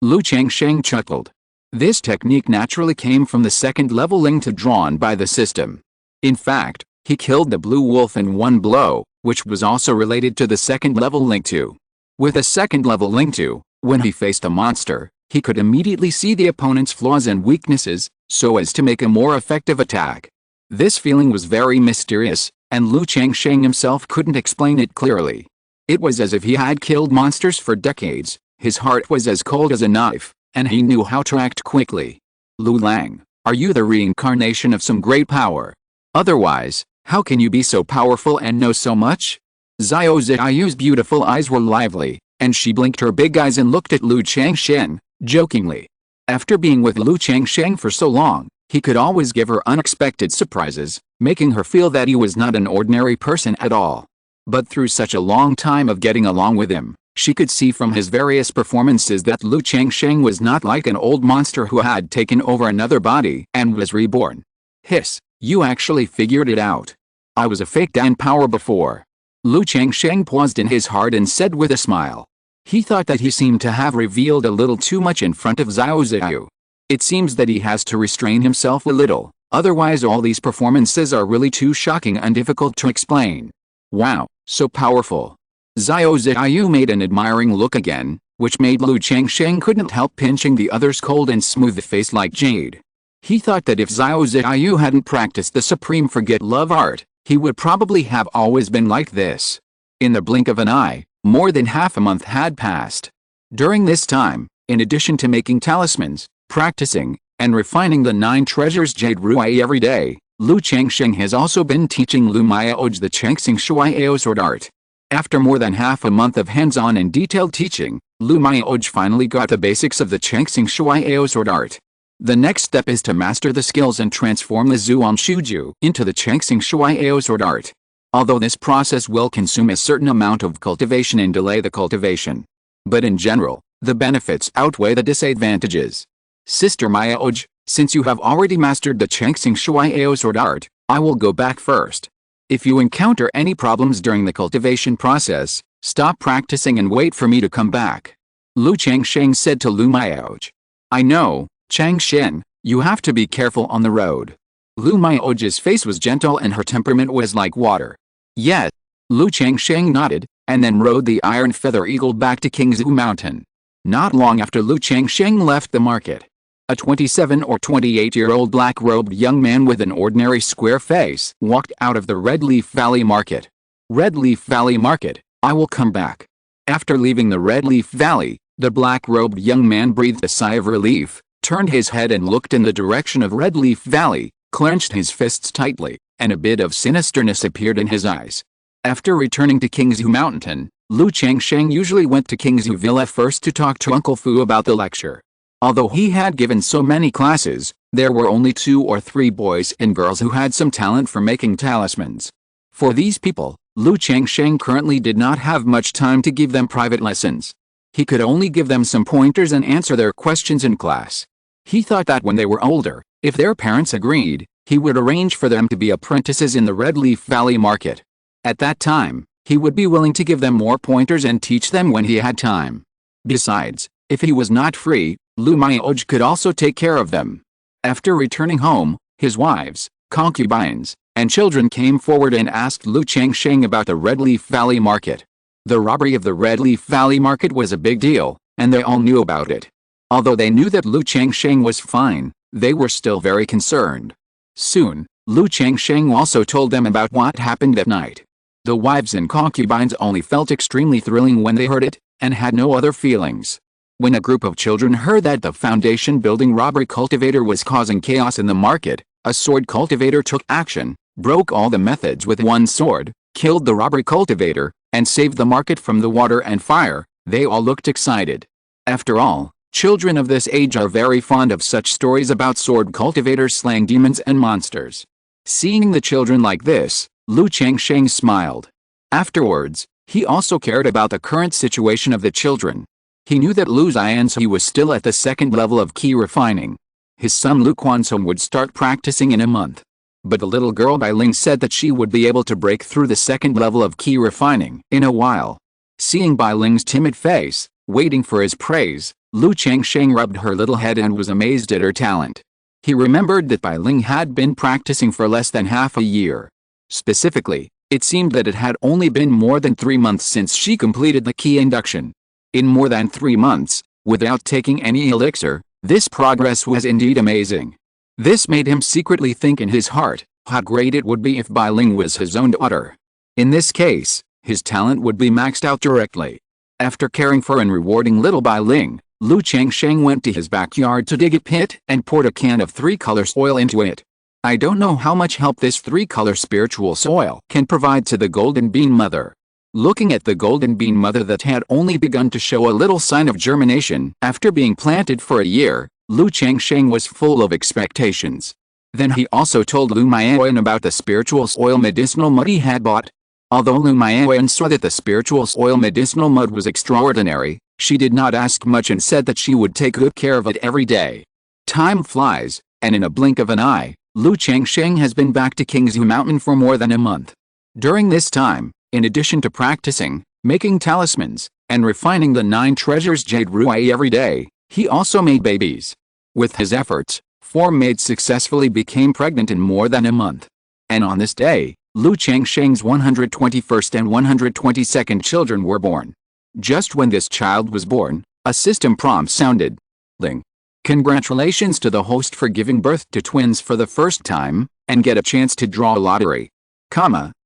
Lu Changsheng chuckled. This technique naturally came from the second-level Ling Tu drawn by the system. In fact, he killed the blue wolf in one blow, which was also related to the second-level Ling Tu. With a second-level Ling Tu, when he faced a monster, he could immediately see the opponent's flaws and weaknesses, so as to make a more effective attack. This feeling was very mysterious, and Lu Changsheng himself couldn't explain it clearly. It was as if he had killed monsters for decades, his heart was as cold as a knife, and he knew how to act quickly. Lu Lang, are you the reincarnation of some great power? Otherwise, how can you be so powerful and know so much? Xiao Ziyu's beautiful eyes were lively, and she blinked her big eyes and looked at Lu Changsheng, jokingly. After being with Lu Changsheng for so long, he could always give her unexpected surprises, making her feel that he was not an ordinary person at all. But through such a long time of getting along with him, she could see from his various performances that Lu Changsheng was not like an old monster who had taken over another body and was reborn. Hiss, you actually figured it out. I was a fake Dan power before. Lu Changsheng paused in his heart and said with a smile. He thought that he seemed to have revealed a little too much in front of Xiao Ziyu. It seems that he has to restrain himself a little, otherwise all these performances are really too shocking and difficult to explain. Wow, so powerful. Xiao Ziyu made an admiring look again, which made Lu Changsheng couldn't help pinching the other's cold and smooth face like jade. He thought that if Xiao Ziyu hadn't practiced the supreme forget-love art, he would probably have always been like this. In the blink of an eye, more than half a month had passed. During this time, in addition to making talismans, practicing, and refining the 9 treasures Jade Ruai every day, Lu Changsheng has also been teaching Lu Mayaoj the Changsheng Shuaiao sword art. After more than half a month of hands-on and detailed teaching, Lu Mayaoj finally got the basics of the Changsheng Shuaiao sword art. The next step is to master the skills and transform the Zuan Shuju into the Changsheng Shuaiao sword art. Although this process will consume a certain amount of cultivation and delay the cultivation. But in general, the benefits outweigh the disadvantages. Sister Mayaoj, since you have already mastered the Changsheng Shuaiao sword art, I will go back first. If you encounter any problems during the cultivation process, stop practicing and wait for me to come back. Lu Changsheng said to Lu Mayaoj. I know, Changsheng, you have to be careful on the road. Lu Mayaoj's face was gentle and her temperament was like water. Yes. Lu Changsheng nodded, and then rode the iron feather eagle back to Qingzhu Mountain. Not long after Lu Changsheng left the market, a 27 or 28-year-old black-robed young man with an ordinary square face walked out of the Red Leaf Valley Market. Red Leaf Valley Market, I will come back. After leaving the Red Leaf Valley, the black-robed young man breathed a sigh of relief, turned his head and looked in the direction of Red Leaf Valley, clenched his fists tightly, and a bit of sinisterness appeared in his eyes. After returning to Qingzhu Mountain, Lu Changsheng usually went to Qingzhu Villa first to talk to Uncle Fu about the lecture. Although he had given so many classes, there were only 2 or 3 boys and girls who had some talent for making talismans. For these people, Lu Changsheng currently did not have much time to give them private lessons. He could only give them some pointers and answer their questions in class. He thought that when they were older, if their parents agreed, he would arrange for them to be apprentices in the Red Leaf Valley Market. At that time, he would be willing to give them more pointers and teach them when he had time. Besides, if he was not free, Lu Mayaoj could also take care of them. After returning home, his wives, concubines, and children came forward and asked Lu Changsheng about the Red Leaf Valley Market. The robbery of the Red Leaf Valley Market was a big deal, and they all knew about it. Although they knew that Lu Changsheng was fine, they were still very concerned. Soon, Lu Changsheng also told them about what happened that night. The wives and concubines only felt extremely thrilling when they heard it, and had no other feelings. When a group of children heard that the foundation building robbery cultivator was causing chaos in the market, a sword cultivator took action, broke all the methods with one sword, killed the robbery cultivator, and saved the market from the water and fire. They all looked excited. After all, children of this age are very fond of such stories about sword cultivators slaying demons and monsters. Seeing the children like this, Lu Changsheng smiled. Afterwards, he also cared about the current situation of the children. He knew that Lu Xianzi was still at the second level of key refining. His son Lu Quanzhong would start practicing in a month. But the little girl Bai Ling said that she would be able to break through the second level of key refining in a while. Seeing Bai Ling's timid face, waiting for his praise, Lu Changsheng rubbed her little head and was amazed at her talent. He remembered that Bai Ling had been practicing for less than half a year. Specifically, it seemed that it had only been more than 3 months since she completed the key induction. In more than 3 months, without taking any elixir, this progress was indeed amazing. This made him secretly think in his heart how great it would be if Bai Ling was his own daughter. In this case, his talent would be maxed out directly. After caring for and rewarding little Bai Ling, Lu Changsheng went to his backyard to dig a pit and poured a can of 3-color soil into it. I don't know how much help this 3-color spiritual soil can provide to the Golden Bean Mother. Looking at the Golden Bean Mother that had only begun to show a little sign of germination after being planted for a year, Lu Changsheng was full of expectations. Then he also told Lu Miaoyan about the spiritual soil medicinal mud he had bought. Although Lu Miaoyan saw that the spiritual soil medicinal mud was extraordinary, she did not ask much and said that she would take good care of it every day. Time flies, and in a blink of an eye, Lu Changsheng has been back to Qingzhu Mountain for more than a month. During this time, in addition to practicing, making talismans, and refining the 9 treasures jade ruai every day, he also made babies. With his efforts, 4 maids successfully became pregnant in more than a month. And on this day, Lu Changsheng's 121st and 122nd children were born. Just when this child was born, a system prompt sounded. Ling. Congratulations to the host for giving birth to twins for the first time, and get a chance to draw a lottery.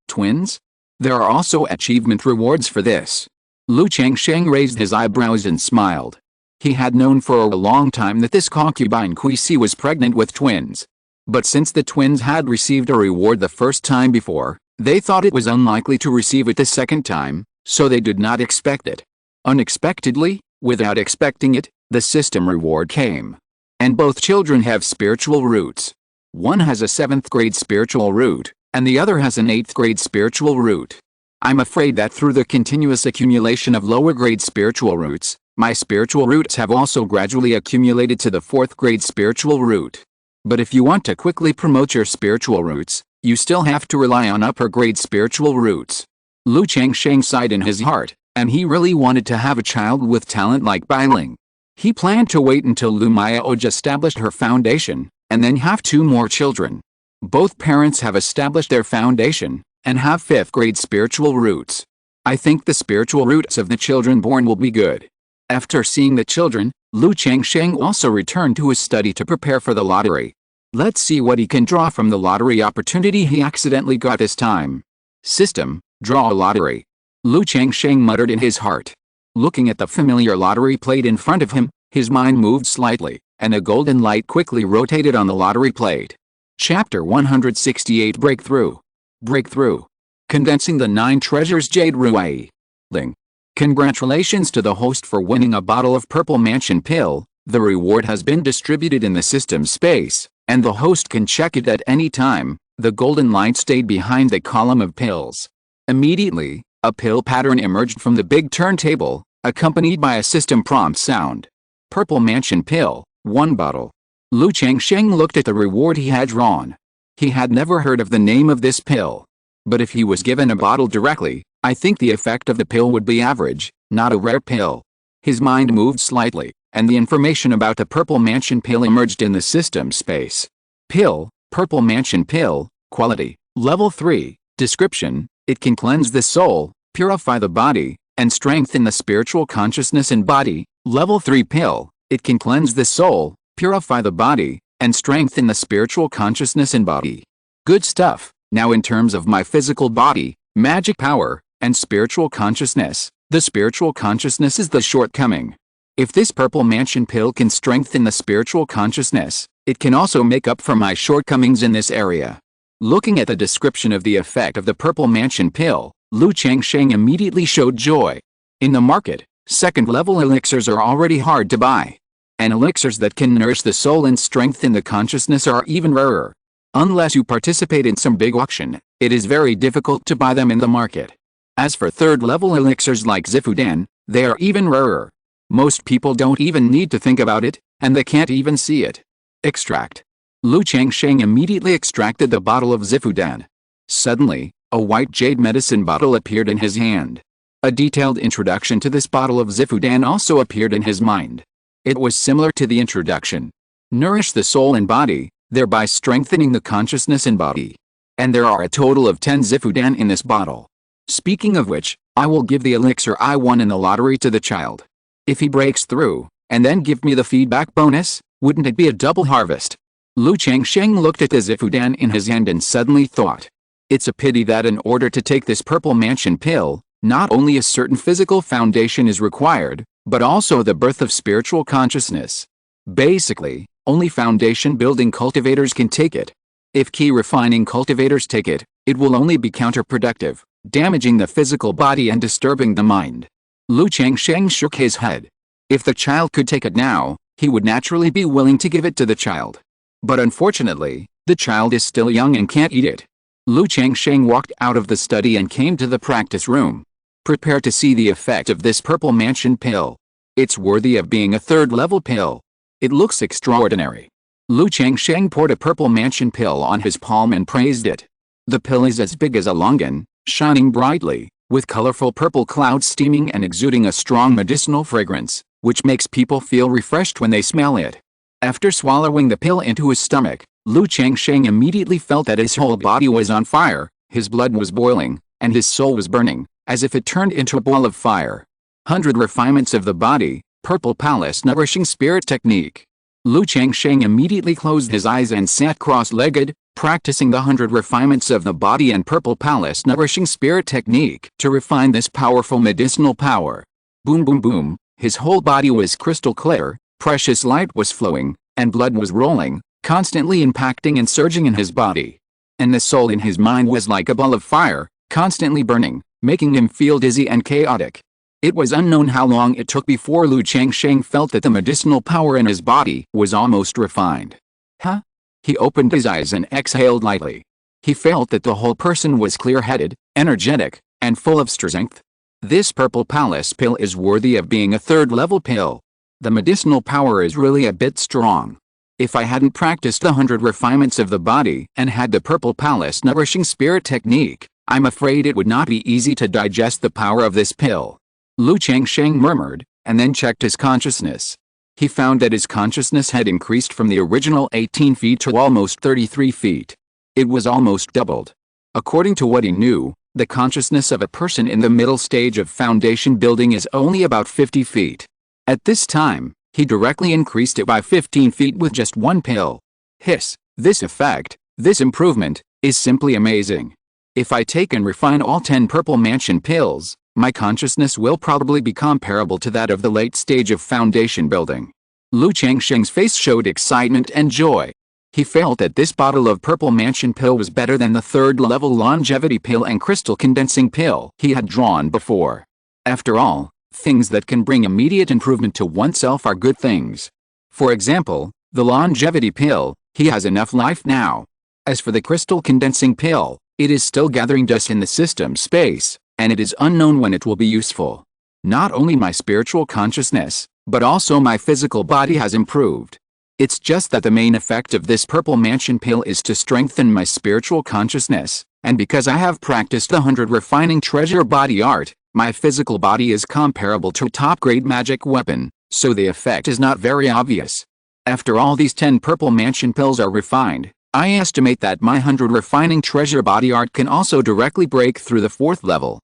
Twins? There are also achievement rewards for this. Lu Changsheng raised his eyebrows and smiled. He had known for a long time that this concubine Kuisi was pregnant with twins. But since the twins had received a reward the first time before, they thought it was unlikely to receive it the second time, so they did not expect it. Unexpectedly, without expecting it, the system reward came. And both children have spiritual roots. One has a 7th grade spiritual root, and the other has an 8th grade spiritual root. I'm afraid that through the continuous accumulation of lower grade spiritual roots, my spiritual roots have also gradually accumulated to the 4th grade spiritual root. But if you want to quickly promote your spiritual roots, you still have to rely on upper grade spiritual roots. Lu Changsheng sighed in his heart, and he really wanted to have a child with talent like Bai Ling. He planned to wait until Lu Miaoj established her foundation, and then have 2 more children. Both parents have established their foundation, and have 5th grade spiritual roots. I think the spiritual roots of the children born will be good. After seeing the children, Lu Changsheng also returned to his study to prepare for the lottery. Let's see what he can draw from the lottery opportunity he accidentally got this time. System, draw a lottery. Lu Changsheng muttered in his heart. Looking at the familiar lottery plate in front of him, his mind moved slightly, and a golden light quickly rotated on the lottery plate. Chapter 168 Breakthrough. Breakthrough. Condensing the 9 treasures jade ruai. Ling. Congratulations to the host for winning a bottle of Purple Mansion pill. The reward has been distributed in the system space, and the host can check it at any time. The golden light stayed behind the column of pills. Immediately, a pill pattern emerged from the big turntable, accompanied by a system prompt sound. Purple Mansion pill, 1 bottle. Lu Changsheng looked at the reward he had drawn. He had never heard of the name of this pill. But if he was given a bottle directly, I think the effect of the pill would be average, not a rare pill. His mind moved slightly, and the information about the Purple Mansion pill emerged in the system space. Pill, Purple Mansion pill, quality, level 3, description, it can cleanse the soul, purify the body, and strengthen the spiritual consciousness and body. Level 3 pill. It can cleanse the soul, purify the body, and strengthen the spiritual consciousness and body. Good stuff. Now in terms of my physical body, magic power, and spiritual consciousness, the spiritual consciousness is the shortcoming. If this purple mansion pill can strengthen the spiritual consciousness, it can also make up for my shortcomings in this area. Looking at the description of the effect of the purple mansion pill, Lu Changsheng immediately showed joy. In the market, second-level elixirs are already hard to buy. And elixirs that can nourish the soul and strengthen the consciousness are even rarer. Unless you participate in some big auction, it is very difficult to buy them in the market. As for third-level elixirs like Zifudan, they are even rarer. Most people don't even need to think about it, and they can't even see it. Extract. Lu Changsheng immediately extracted the bottle of Zifudan. Suddenly, a white jade medicine bottle appeared in his hand. A detailed introduction to this bottle of Zifudan also appeared in his mind. It was similar to the introduction. Nourish the soul and body, thereby strengthening the consciousness and body. And there are a total of 10 Zifudan in this bottle. Speaking of which, I will give the elixir I won in the lottery to the child. If he breaks through, and then give me the feedback bonus, wouldn't it be a double harvest? Lu Changsheng looked at the Zifudan in his hand and suddenly thought. It's a pity that in order to take this purple mansion pill, not only a certain physical foundation is required, but also the birth of spiritual consciousness. Basically, only foundation building cultivators can take it. If key refining cultivators take it, it will only be counterproductive, damaging the physical body and disturbing the mind. Lu Changsheng shook his head. If the child could take it now, he would naturally be willing to give it to the child. But unfortunately, the child is still young and can't eat it. Lu Changsheng walked out of the study and came to the practice room. Prepare to see the effect of this purple mansion pill. It's worthy of being a third-level pill. It looks extraordinary. Lu Changsheng poured a purple mansion pill on his palm and praised it. The pill is as big as a longan, shining brightly, with colorful purple clouds steaming and exuding a strong medicinal fragrance, which makes people feel refreshed when they smell it. After swallowing the pill into his stomach, Lu Changsheng immediately felt that his whole body was on fire, his blood was boiling, and his soul was burning, as if it turned into a ball of fire. 100 refinements of the body, purple palace nourishing spirit technique. Lu Changsheng immediately closed his eyes and sat cross-legged, practicing the 100 refinements of the body and purple palace nourishing spirit technique to refine this powerful medicinal power. Boom boom boom, his whole body was crystal clear, precious light was flowing, and blood was rolling, constantly impacting and surging in his body. And the soul in his mind was like a ball of fire, constantly burning, making him feel dizzy and chaotic. It was unknown how long it took before Lu Changsheng felt that the medicinal power in his body was almost refined. Huh? He opened his eyes and exhaled lightly. He felt that the whole person was clear-headed, energetic, and full of strength. This purple palace pill is worthy of being a third-level pill. The medicinal power is really a bit strong. If I hadn't practiced the 100 refinements of the body and had the purple palace nourishing spirit technique, I'm afraid it would not be easy to digest the power of this pill. Lu Changsheng murmured, and then checked his consciousness. He found that his consciousness had increased from the original 18 feet to almost 33 feet. It was almost doubled. According to what he knew, the consciousness of a person in the middle stage of foundation building is only about 50 feet. At this time, he directly increased it by 15 feet with just one pill. Hiss, this effect, this improvement, is simply amazing. If I take and refine all 10 purple mansion pills, my consciousness will probably be comparable to that of the late stage of foundation building. Lu Changsheng's face showed excitement and joy. He felt that this bottle of purple mansion pill was better than the third-level longevity pill and crystal condensing pill he had drawn before. After all, things that can bring immediate improvement to oneself are good things. For example, the longevity pill, he has enough life now. As for the crystal condensing pill, it is still gathering dust in the system space, and it is unknown when it will be useful. Not only my spiritual consciousness, but also my physical body has improved. It's just that the main effect of this purple mansion pill is to strengthen my spiritual consciousness, and because I have practiced the 100 refining treasure body art, my physical body is comparable to a top-grade magic weapon, so the effect is not very obvious. After all these 10 purple mansion pills are refined, I estimate that my 100 refining treasure body art can also directly break through the 4th level.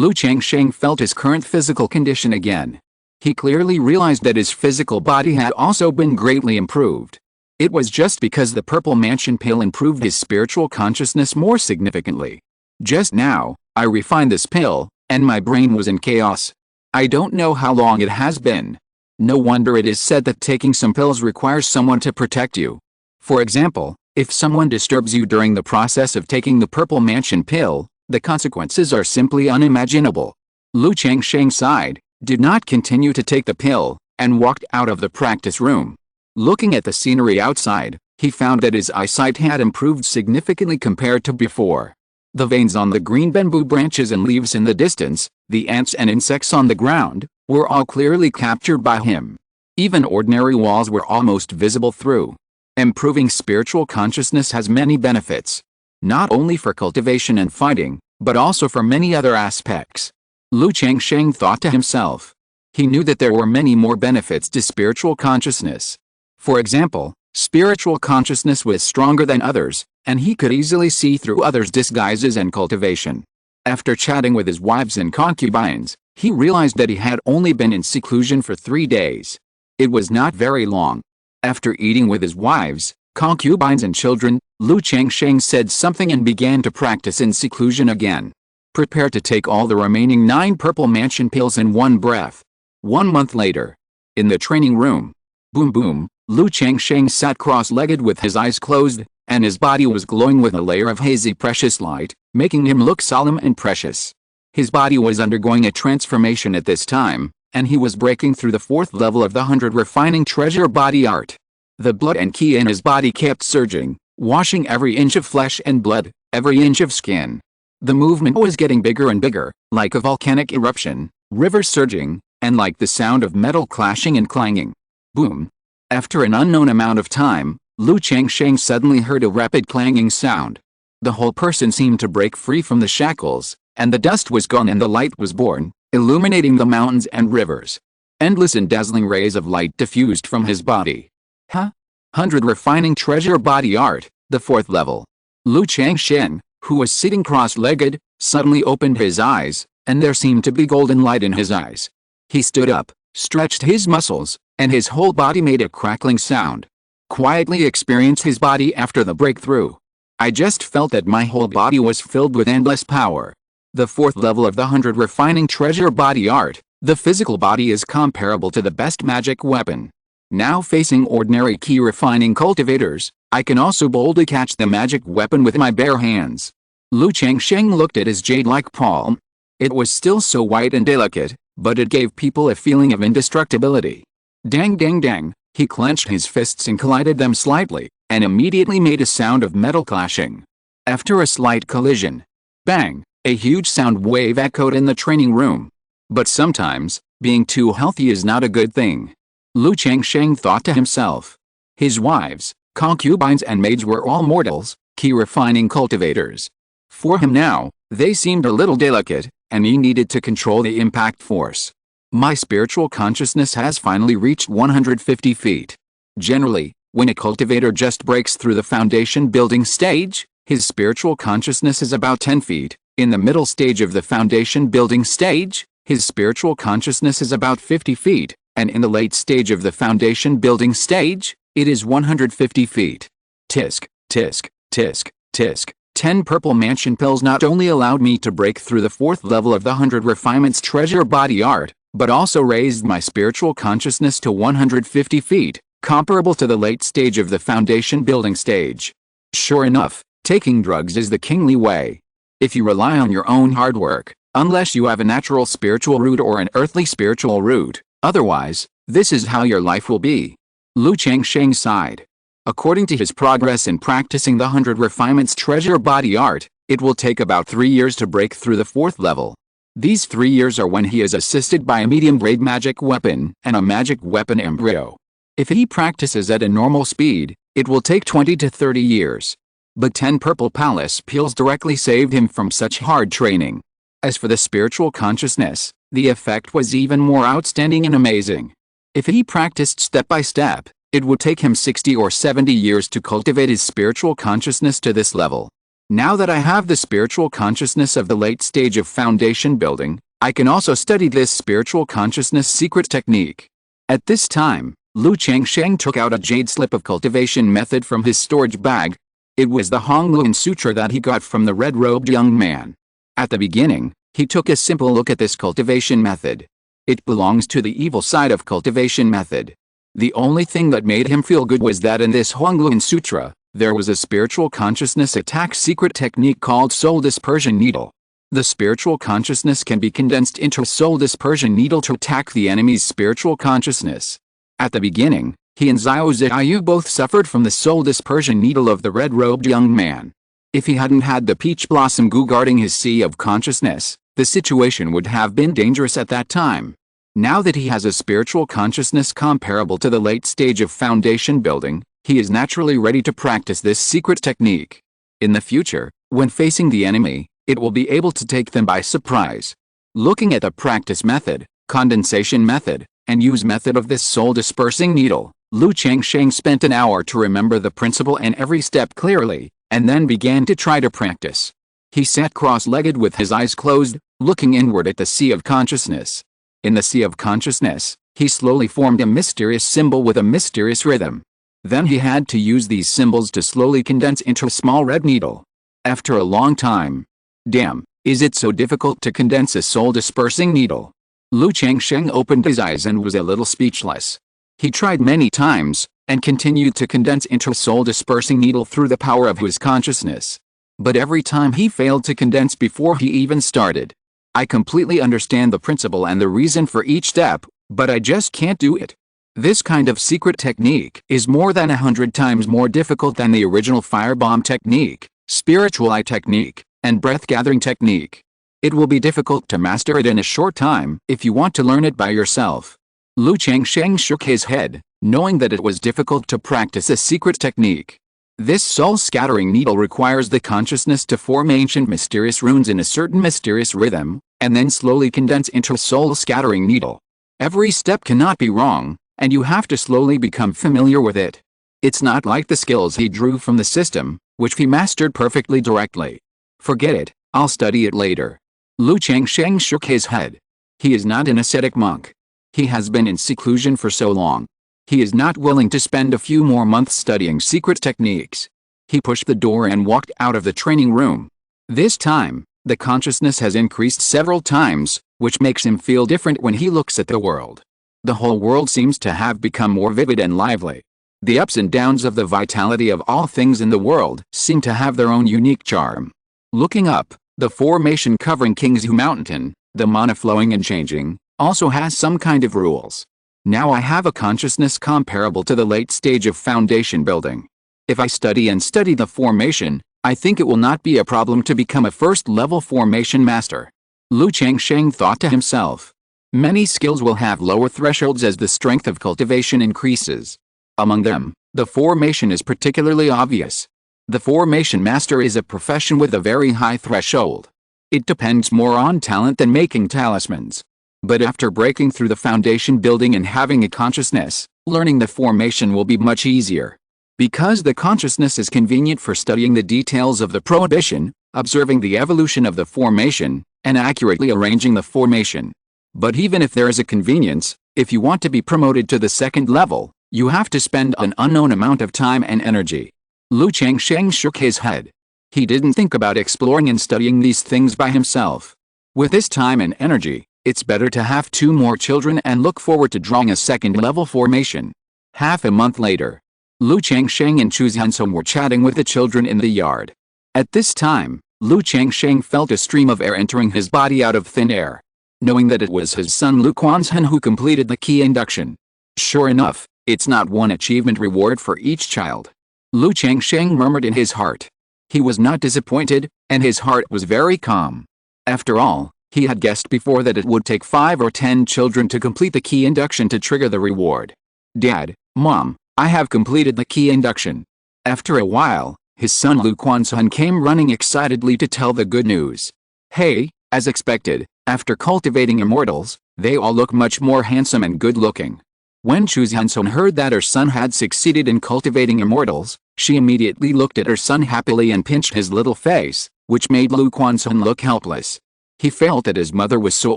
Changsheng felt his current physical condition again. He clearly realized that his physical body had also been greatly improved. It was just because the purple mansion pill improved his spiritual consciousness more significantly. Just now, I refined this pill, and my brain was in chaos. I don't know how long it has been. No wonder it is said that taking some pills requires someone to protect you. For example, if someone disturbs you during the process of taking the purple mansion pill, the consequences are simply unimaginable. Changsheng sighed, did not continue to take the pill, and walked out of the practice room. Looking at the scenery outside, he found that his eyesight had improved significantly compared to before. The veins on the green bamboo branches and leaves in the distance, the ants and insects on the ground, were all clearly captured by him. Even ordinary walls were almost visible through. Improving spiritual consciousness has many benefits. Not only for cultivation and fighting, but also for many other aspects. Changsheng thought to himself. He knew that there were many more benefits to spiritual consciousness. For example, spiritual consciousness was stronger than others, and he could easily see through others' disguises and cultivation. After chatting with his wives and concubines, he realized that he had only been in seclusion for 3 days. It was not very long. After eating with his wives, concubines and children, Changsheng said something and began to practice in seclusion again. Prepare to take all the remaining 9 purple mansion pills in one breath. 1 month later. In the training room. Boom boom, Changsheng sat cross-legged with his eyes closed, and his body was glowing with a layer of hazy precious light, making him look solemn and precious. His body was undergoing a transformation at this time, and he was breaking through the 4th level of the 100 refining treasure body art. The blood and ki in his body kept surging, washing every inch of flesh and blood, every inch of skin. The movement was getting bigger and bigger, like a volcanic eruption, rivers surging, and like the sound of metal clashing and clanging. Boom. After an unknown amount of time, Changsheng suddenly heard a rapid clanging sound. The whole person seemed to break free from the shackles, and the dust was gone and the light was born, illuminating the mountains and rivers. Endless and dazzling rays of light diffused from his body. 100 refining treasure body art, the 4th level. Changsheng, who was sitting cross-legged, suddenly opened his eyes, and there seemed to be golden light in his eyes. He stood up, stretched his muscles, and his whole body made a crackling sound. Quietly experienced his body after the breakthrough. I just felt that my whole body was filled with endless power. The 4th level of the 100 refining treasure body art, the physical body is comparable to the best magic weapon. Now facing ordinary ki refining cultivators, I can also boldly catch the magic weapon with my bare hands. Changsheng looked at his jade-like palm. It was still so white and delicate, but it gave people a feeling of indestructibility. Dang dang dang, he clenched his fists and collided them slightly, and immediately made a sound of metal clashing. After a slight collision, bang, a huge sound wave echoed in the training room. But sometimes, being too healthy is not a good thing. Changsheng thought to himself. His wives, concubines and maids were all mortals, ki refining cultivators. For him now, they seemed a little delicate, and he needed to control the impact force. My spiritual consciousness has finally reached 150 feet. Generally, when a cultivator just breaks through the foundation building stage, his spiritual consciousness is about 10 feet. In the middle stage of the foundation building stage, his spiritual consciousness is about 50 feet, and in the late stage of the foundation building stage, it is 150 feet. Tisk, tisk, tisk, tisk. 10 purple mansion pills not only allowed me to break through the 4th level of the 100 refinements treasure body art, but also raised my spiritual consciousness to 150 feet, comparable to the late stage of the foundation building stage. Sure enough, taking drugs is the kingly way. If you rely on your own hard work, unless you have a natural spiritual root or an earthly spiritual root, otherwise, this is how your life will be. Changsheng sighed. According to his progress in practicing the 100 refinements treasure body art, it will take about 3 years to break through the 4th level. These 3 years are when he is assisted by a medium-grade magic weapon and a magic weapon embryo. If he practices at a normal speed, it will take 20 to 30 years. But 10 purple palace pills directly saved him from such hard training. As for the spiritual consciousness, the effect was even more outstanding and amazing. If he practiced step by step, it would take him 60 or 70 years to cultivate his spiritual consciousness to this level. Now that I have the spiritual consciousness of the late stage of foundation building, I can also study this spiritual consciousness secret technique. At this time, Lu Changsheng took out a jade slip of cultivation method from his storage bag. It was the Qingyun Sutra that he got from the red-robed young man. At the beginning, he took a simple look at this cultivation method. It belongs to the evil side of cultivation method. The only thing that made him feel good was that in this Qingyun Sutra, there was a spiritual consciousness attack secret technique called soul dispersion needle. The spiritual consciousness can be condensed into a soul dispersion needle to attack the enemy's spiritual consciousness. At the beginning, he and Xiao Ziyu both suffered from the soul dispersion needle of the red-robed young man. If he hadn't had the peach blossom goo guarding his sea of consciousness, the situation would have been dangerous at that time. Now that he has a spiritual consciousness comparable to the late stage of foundation building, he is naturally ready to practice this secret technique. In the future, when facing the enemy, it will be able to take them by surprise. Looking at the practice method, condensation method, and use method of this soul dispersing needle, Lu Changsheng spent an hour to remember the principle and every step clearly, and then began to try to practice. He sat cross-legged with his eyes closed, looking inward at the sea of consciousness. In the sea of consciousness, he slowly formed a mysterious symbol with a mysterious rhythm. Then he had to use these symbols to slowly condense into a small red needle. After a long time, damn, is it so difficult to condense a soul-dispersing needle? Lu Changsheng opened his eyes and was a little speechless. He tried many times, and continued to condense into a soul-dispersing needle through the power of his consciousness. But every time he failed to condense before he even started. I completely understand the principle and the reason for each step, but I just can't do it. This kind of secret technique is more than 100 times more difficult than the original firebomb technique, spiritual eye technique, and breath-gathering technique. It will be difficult to master it in a short time if you want to learn it by yourself. Lu Changsheng shook his head, knowing that it was difficult to practice a secret technique. This soul-scattering needle requires the consciousness to form ancient mysterious runes in a certain mysterious rhythm, and then slowly condense into a soul-scattering needle. Every step cannot be wrong, and you have to slowly become familiar with it. It's not like the skills he drew from the system, which he mastered perfectly directly. Forget it, I'll study it later. Lu Changsheng shook his head. He is not an ascetic monk. He has been in seclusion for so long. He is not willing to spend a few more months studying secret techniques. He pushed the door and walked out of the training room. This time, the consciousness has increased several times, which makes him feel different when he looks at the world. The whole world seems to have become more vivid and lively. The ups and downs of the vitality of all things in the world seem to have their own unique charm. Looking up, the formation covering Qingzhu Mountain, the mana flowing and changing, also has some kind of rules. Now I have a consciousness comparable to the late stage of foundation building. If I study the formation, I think it will not be a problem to become a first-level formation master. Lu Changsheng thought to himself. Many skills will have lower thresholds as the strength of cultivation increases. Among them, the formation is particularly obvious. The formation master is a profession with a very high threshold. It depends more on talent than making talismans. But after breaking through the foundation building and having a consciousness, learning the formation will be much easier. Because the consciousness is convenient for studying the details of the prohibition, observing the evolution of the formation, and accurately arranging the formation. But even if there is a convenience, if you want to be promoted to the second level, you have to spend an unknown amount of time and energy. Lu Changsheng shook his head. He didn't think about exploring and studying these things by himself. With this time and energy, it's better to have 2 more children and look forward to drawing a second-level formation. Half a month later, Lu Changsheng and Chu Xianxong were chatting with the children in the yard. At this time, Lu Changsheng felt a stream of air entering his body out of thin air. Knowing that it was his son Lu Quanzhen who completed the key induction. Sure enough, it's not one achievement reward for each child. Lu Changsheng murmured in his heart. He was not disappointed, and his heart was very calm. After all, he had guessed before that it would take 5 or 10 children to complete the key induction to trigger the reward. Dad, Mom, I have completed the key induction. After a while, his son Lu Quanzhen came running excitedly to tell the good news. Hey, as expected, after cultivating immortals, they all look much more handsome and good-looking. When Chu Xianxong heard that her son had succeeded in cultivating immortals, She immediately looked at her son happily and pinched his little face, which made Lu Quanzhen look helpless. He felt that his mother was so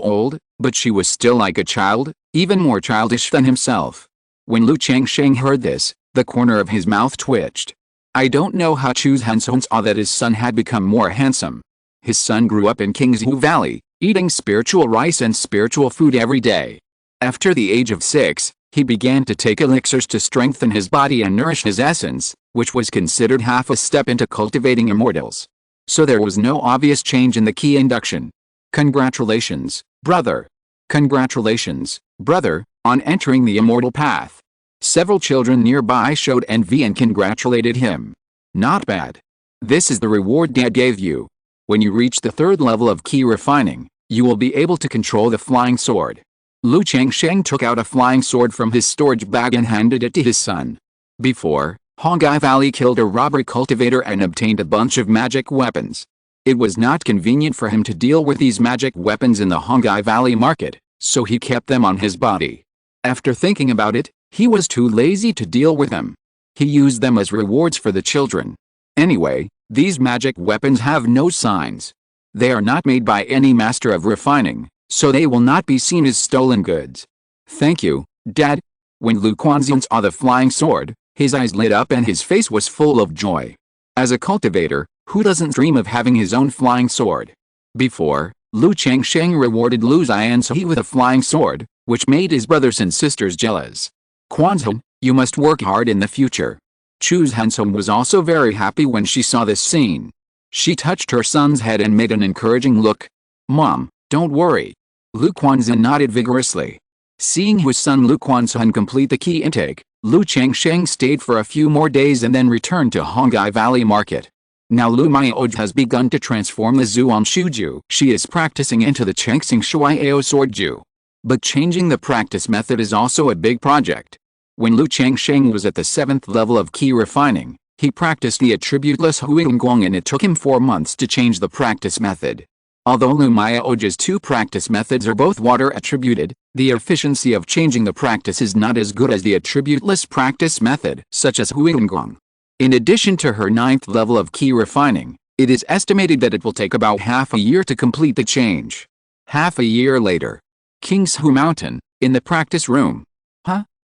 old, but she was still like a child, even more childish than himself. When Lu Changsheng heard this, the corner of his mouth twitched. I don't know how Chu Hansheng saw that his son had become more handsome. His son grew up in Qingzhu Valley, eating spiritual rice and spiritual food every day. After the age of 6, he began to take elixirs to strengthen his body and nourish his essence, which was considered half a step into cultivating immortals. So there was no obvious change in the key induction. Congratulations, brother. Congratulations, brother, on entering the immortal path. Several children nearby showed envy and congratulated him. Not bad. This is the reward Dad gave you. When you reach the 3rd level of key refining, you will be able to control the flying sword. Lu Changsheng took out a flying sword from his storage bag and handed it to his son. Before, Hongai Valley killed a robber cultivator and obtained a bunch of magic weapons. It was not convenient for him to deal with these magic weapons in the Hongai Valley market, so he kept them on his body. After thinking about it, he was too lazy to deal with them. He used them as rewards for the children. Anyway, these magic weapons have no signs. They are not made by any master of refining, so they will not be seen as stolen goods. Thank you, Dad. When Lu Quanzhen saw the flying sword, his eyes lit up and his face was full of joy. As a cultivator, who doesn't dream of having his own flying sword? Before, Lu Changsheng rewarded Lu Xiansi with a flying sword, which made his brothers and sisters jealous. Quanzhen, you must work hard in the future. Chu Hansheng was also very happy when she saw this scene. She touched her son's head and made an encouraging look. Mom, don't worry. Lu Quanzhen nodded vigorously. Seeing his son Lu Quanzhen complete the key intake, Lu Changsheng stayed for a few more days and then returned to Hongai Valley Market. Now Lu Miaoj has begun to transform the Zuan Shuju she is practicing into the Changsheng Shuiao Swordju. But changing the practice method is also a big project. When Lu Changsheng was at the 7th level of key refining, he practiced the attributeless Huinguang and it took him 4 months to change the practice method. Although Lu Miaoj's 2 practice methods are both water attributed, the efficiency of changing the practice is not as good as the attributeless practice method, such as Huinguang. In addition to her 9th level of key refining, it is estimated that it will take about half a year to complete the change. Half a year later. Qingzhu Mountain, in the practice room.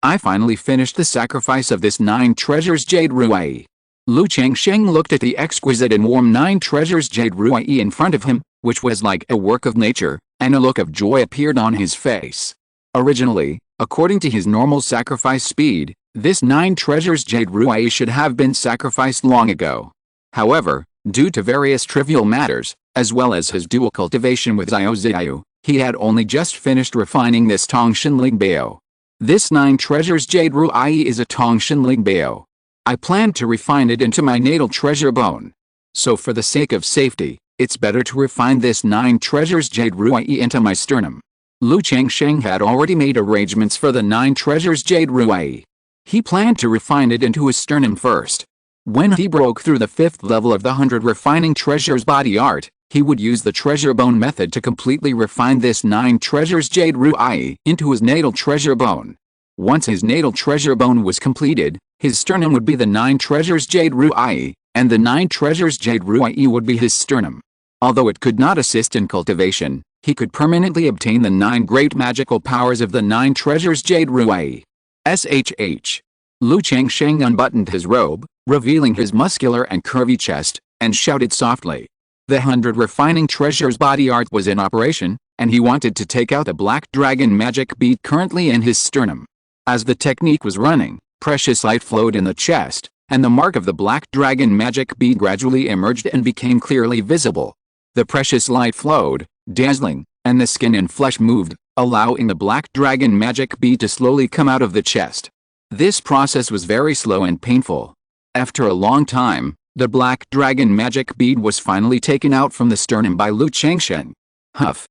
I finally finished the sacrifice of this 9 treasures jade ruai. Lu Changsheng looked at the exquisite and warm 9 treasures jade ruai in front of him, which was like a work of nature, and a look of joy appeared on his face. Originally, according to his normal sacrifice speed, this 9 treasures jade ruai should have been sacrificed long ago. However, due to various trivial matters, as well as his dual cultivation with Xiao Xiao, he had only just finished refining this Tongshan Bao. This 9 treasures jade ruai is a Tongshan Bao. I planned to refine it into my natal treasure bone. So for the sake of safety, it's better to refine this 9 treasures jade ruai into my sternum. Lu Changsheng had already made arrangements for the 9 treasures jade ruai. He planned to refine it into his sternum first. When he broke through the 5th level of the 100 refining treasures body art, he would use the treasure bone method to completely refine this 9 treasures jade ruai into his natal treasure bone. Once his natal treasure bone was completed, his sternum would be the 9 treasures jade ruai, and the 9 treasures jade ruai would be his sternum. Although it could not assist in cultivation, he could permanently obtain the 9 great magical powers of the 9 treasures jade ruai. SHH. Lu Changsheng unbuttoned his robe, revealing his muscular and curvy chest, and shouted softly. The 100 refining treasures body art was in operation, and he wanted to take out the black dragon magic bead currently in his sternum. As the technique was running, precious light flowed in the chest, and the mark of the black dragon magic bead gradually emerged and became clearly visible. The precious light flowed, dazzling, and the skin and flesh moved, allowing the black dragon magic bead to slowly come out of the chest. This process was very slow and painful. After a long time, the black dragon magic bead was finally taken out from the sternum by Lu Changsheng. Huff,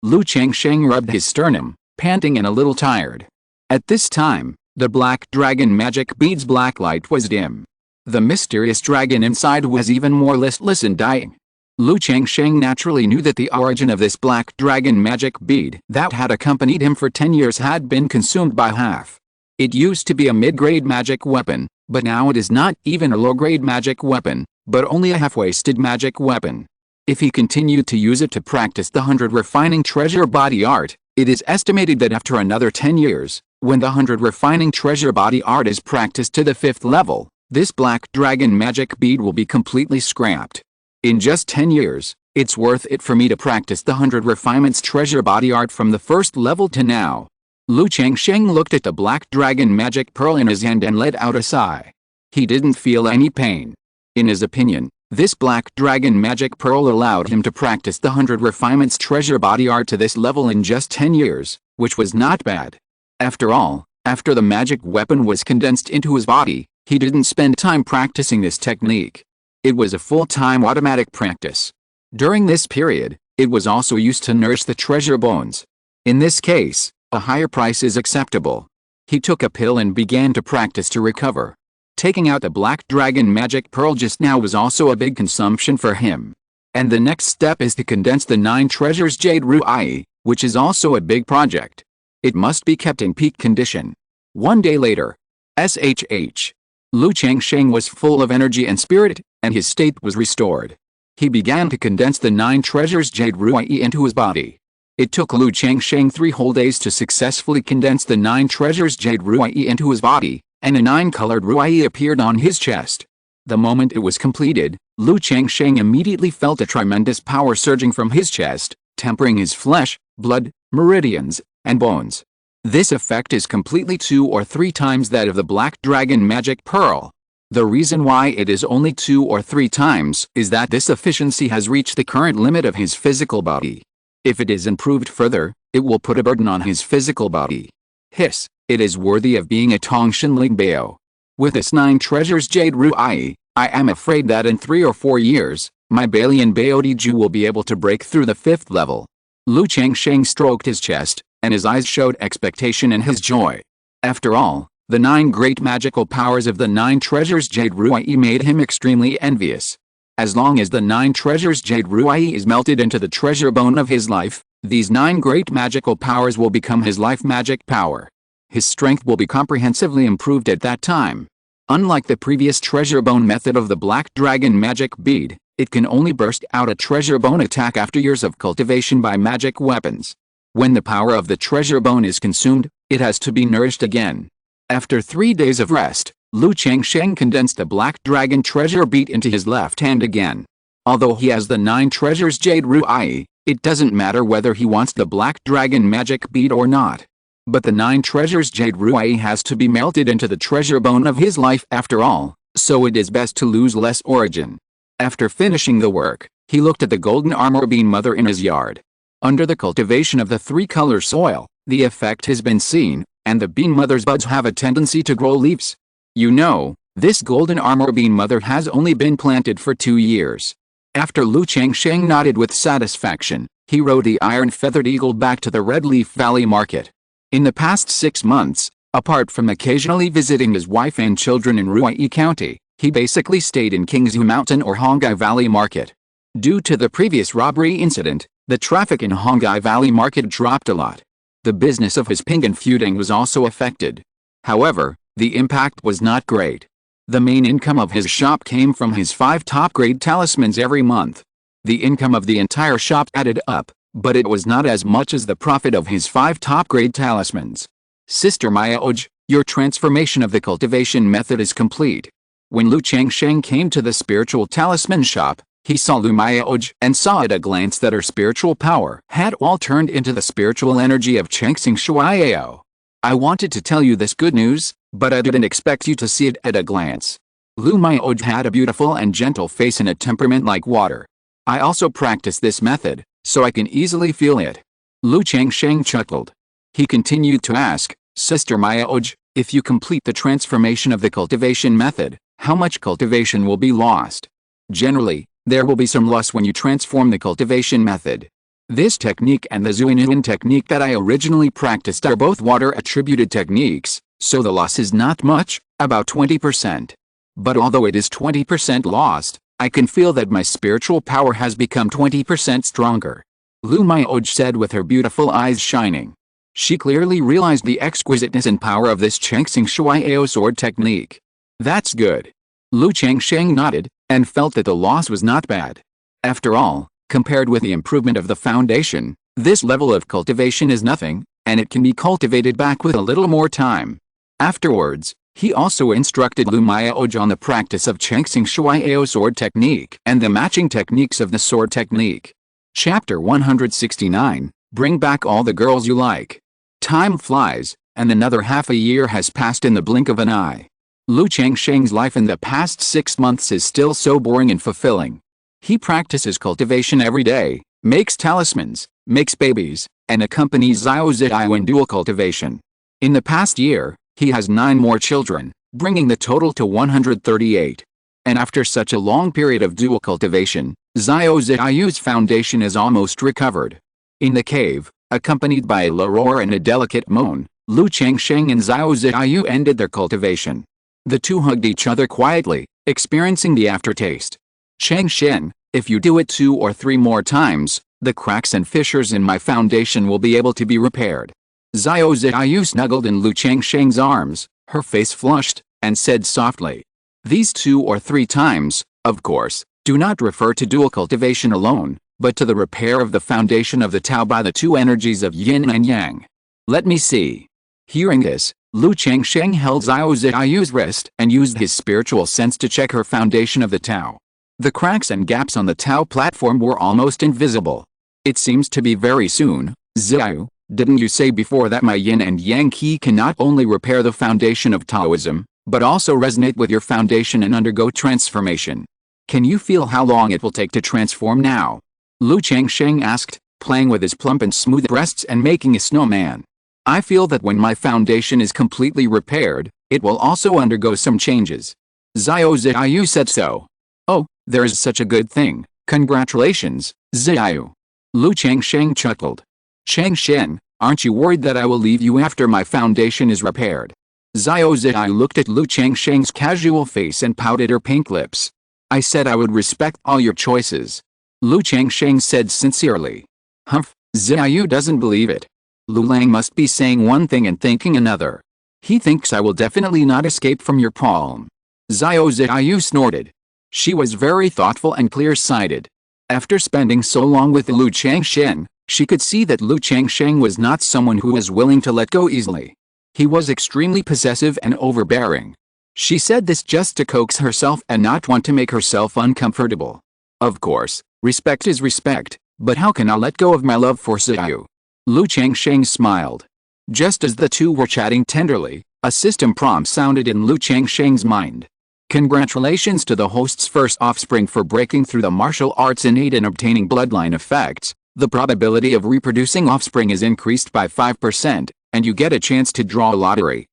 Lu Changsheng rubbed his sternum, panting and a little tired. At this time, the black dragon magic bead's black light was dim. The mysterious dragon inside was even more listless and dying. Lu Changsheng naturally knew that the origin of this black dragon magic bead that had accompanied him for 10 years had been consumed by half. It used to be a mid-grade magic weapon, But now it is not even a low-grade magic weapon, but only a half-wasted magic weapon. If he continued to use it to practice the 100 refining treasure body art, it is estimated that after another 10 years, when the 100 refining treasure body art is practiced to the 5th level, this black dragon magic bead will be completely scrapped. In just 10 years, it's worth it for me to practice the 100 refinements treasure body art from the 1st level to now. Lu Changsheng looked at the black dragon magic pearl in his hand and let out a sigh. He didn't feel any pain. In his opinion, this black dragon magic pearl allowed him to practice the 100 refinements treasure body art to this level in just 10 years, which was not bad. After all, after the magic weapon was condensed into his body, he didn't spend time practicing this technique. It was a full-time automatic practice. During this period, it was also used to nourish the treasure bones. In this case, a higher price is acceptable. He took a pill and began to practice to recover. Taking out the black dragon magic pearl just now was also a big consumption for him. And the next step is to condense the 9 treasures Jade Ruai, which is also a big project. It must be kept in peak condition. One day later, SHH. Lu Changsheng was full of energy and spirit, and his state was restored. He began to condense the 9 treasures Jade Ruai into his body. It took Lu Changsheng 3 whole days to successfully condense the 9 treasures Jade Ruai into his body, and a 9-colored Ruai appeared on his chest. The moment it was completed, Lu Changsheng immediately felt a tremendous power surging from his chest, tempering his flesh, blood, meridians, and bones. This effect is completely 2 or 3 times that of the black dragon magic pearl. The reason why it is only 2 or 3 times is that this efficiency has reached the current limit of his physical body. If it is improved further, it will put a burden on his physical body. Hiss, it is worthy of being a Tongshan Ling Bao. With this 9 treasures Jade Ruai, I am afraid that in 3 or 4 years, my Balian Baodiju will be able to break through the 5th level. Lu Changsheng stroked his chest, and his eyes showed expectation and his joy. After all, the 9 great magical powers of the 9 treasures Jade Ruai made him extremely envious. As long as the 9 treasures Jade Ruai is melted into the treasure bone of his life, these 9 great magical powers will become his life magic power. His strength will be comprehensively improved at that time. Unlike the previous treasure bone method of the black dragon magic bead, it can only burst out a treasure bone attack after years of cultivation by magic weapons. When the power of the treasure bone is consumed, it has to be nourished again. After 3 days of rest, Lu Changsheng condensed the black dragon treasure bead into his left hand again. Although he has the 9 treasures Jade Ruai, it doesn't matter whether he wants the black dragon magic bead or not. But the 9 treasures Jade Ruai has to be melted into the treasure bone of his life after all, so it is best to lose less origin. After finishing the work, he looked at the golden armor bean mother in his yard. Under the cultivation of the 3-color soil, the effect has been seen, and the bean mother's buds have a tendency to grow leaves. You know, this golden armor bean mother has only been planted for 2 years. After Lu Changsheng nodded with satisfaction, he rode the iron-feathered eagle back to the Red Leaf Valley Market. In the past 6 months, apart from occasionally visiting his wife and children in Ruai County, he basically stayed in Qingzhu Mountain or Hongai Valley Market. Due to the previous robbery incident, the traffic in Hongai Valley Market dropped a lot. The business of his ping and feuding was also affected. However, the impact was not great. The main income of his shop came from his 5 top-grade talismans every month. The income of the entire shop added up, but it was not as much as the profit of his 5 top-grade talismans. Sister Mayaoj, your transformation of the cultivation method is complete. When Lu Changsheng came to the spiritual talisman shop, he saw Lu Mayaoj and saw at a glance that her spiritual power had all turned into the spiritual energy of Changsheng Shuaiao. I wanted to tell you this good news, but I didn't expect you to see it at a glance. Lu Mayaoj had a beautiful and gentle face and a temperament like water. I also practice this method, so I can easily feel it. Lu Changsheng chuckled. He continued to ask, Sister Mayaoj, if you complete the transformation of the cultivation method, how much cultivation will be lost? Generally, there will be some loss when you transform the cultivation method. This technique and the Zuinian technique that I originally practiced are both water-attributed techniques, so the loss is not much, about 20%. But although it is 20% lost, I can feel that my spiritual power has become 20% stronger. Lu Mayaoj said with her beautiful eyes shining. She clearly realized the exquisiteness and power of this Changsheng Shuaiao sword technique. That's good. Lu Changsheng nodded, and felt that the loss was not bad. After all, compared with the improvement of the foundation, this level of cultivation is nothing, and it can be cultivated back with a little more time. Afterwards, he also instructed Lu Miaoj on the practice of Changsheng Shuiao sword technique and the matching techniques of the sword technique. Chapter 169, Bring back all the girls you like. Time flies, and another half a year has passed in the blink of an eye. Lu Changsheng's life in the past 6 months is still so boring and fulfilling. He practices cultivation every day, makes talismans, makes babies, and accompanies Xiao Ziyu in dual cultivation. In the past year, he has 9 more children, bringing the total to 138. And after such a long period of dual cultivation, Xiao Ziyu's foundation is almost recovered. In the cave, accompanied by a roar and a delicate moan, Lu Changsheng and Xiao Ziyu ended their cultivation. The two hugged each other quietly, experiencing the aftertaste. Changsheng, if you do it 2 or 3 more times, the cracks and fissures in my foundation will be able to be repaired. Xiao Ziyu snuggled in Lu Changsheng's arms, her face flushed, and said softly, "These 2 or 3 times, of course, do not refer to dual cultivation alone, but to the repair of the foundation of the Tao by the 2 energies of yin and yang. Let me see." Hearing this, Lu Changsheng held Xiao Ziyu's wrist and used his spiritual sense to check her foundation of the Tao. The cracks and gaps on the Tao platform were almost invisible. "It seems to be very soon, Ziyu. Didn't you say before that my yin and yang qi can not only repair the foundation of Taoism, but also resonate with your foundation and undergo transformation? Can you feel how long it will take to transform now?" Lu Changsheng asked, playing with his plump and smooth breasts and making a snowman. "I feel that when my foundation is completely repaired, it will also undergo some changes." Xiao Ziyu said so. "Oh, there is such a good thing. Congratulations, Ziyu." Lu Changsheng chuckled. "Changsheng, aren't you worried that I will leave you after my foundation is repaired?" Xiao Ziyu looked at Lu Changsheng's casual face and pouted her pink lips. "I said I would respect all your choices." Lu Changsheng said sincerely. "Humph, Ziyu doesn't believe it. Lu Lang must be saying one thing and thinking another. He thinks I will definitely not escape from your palm." Xiao Ziyu snorted. She was very thoughtful and clear-sighted. After spending so long with Lu Changsheng, she could see that Lu Changsheng was not someone who was willing to let go easily. He was extremely possessive and overbearing. She said this just to coax herself and not want to make herself uncomfortable. Of course, respect is respect, but how can I let go of my love for Ziyu? Lu Changsheng smiled. Just as the two were chatting tenderly, a system prompt sounded in Lu Changsheng's mind. "Congratulations to the host's first offspring for breaking through the martial arts innate and obtaining bloodline effects. The probability of reproducing offspring is increased by 5%, and you get a chance to draw a lottery."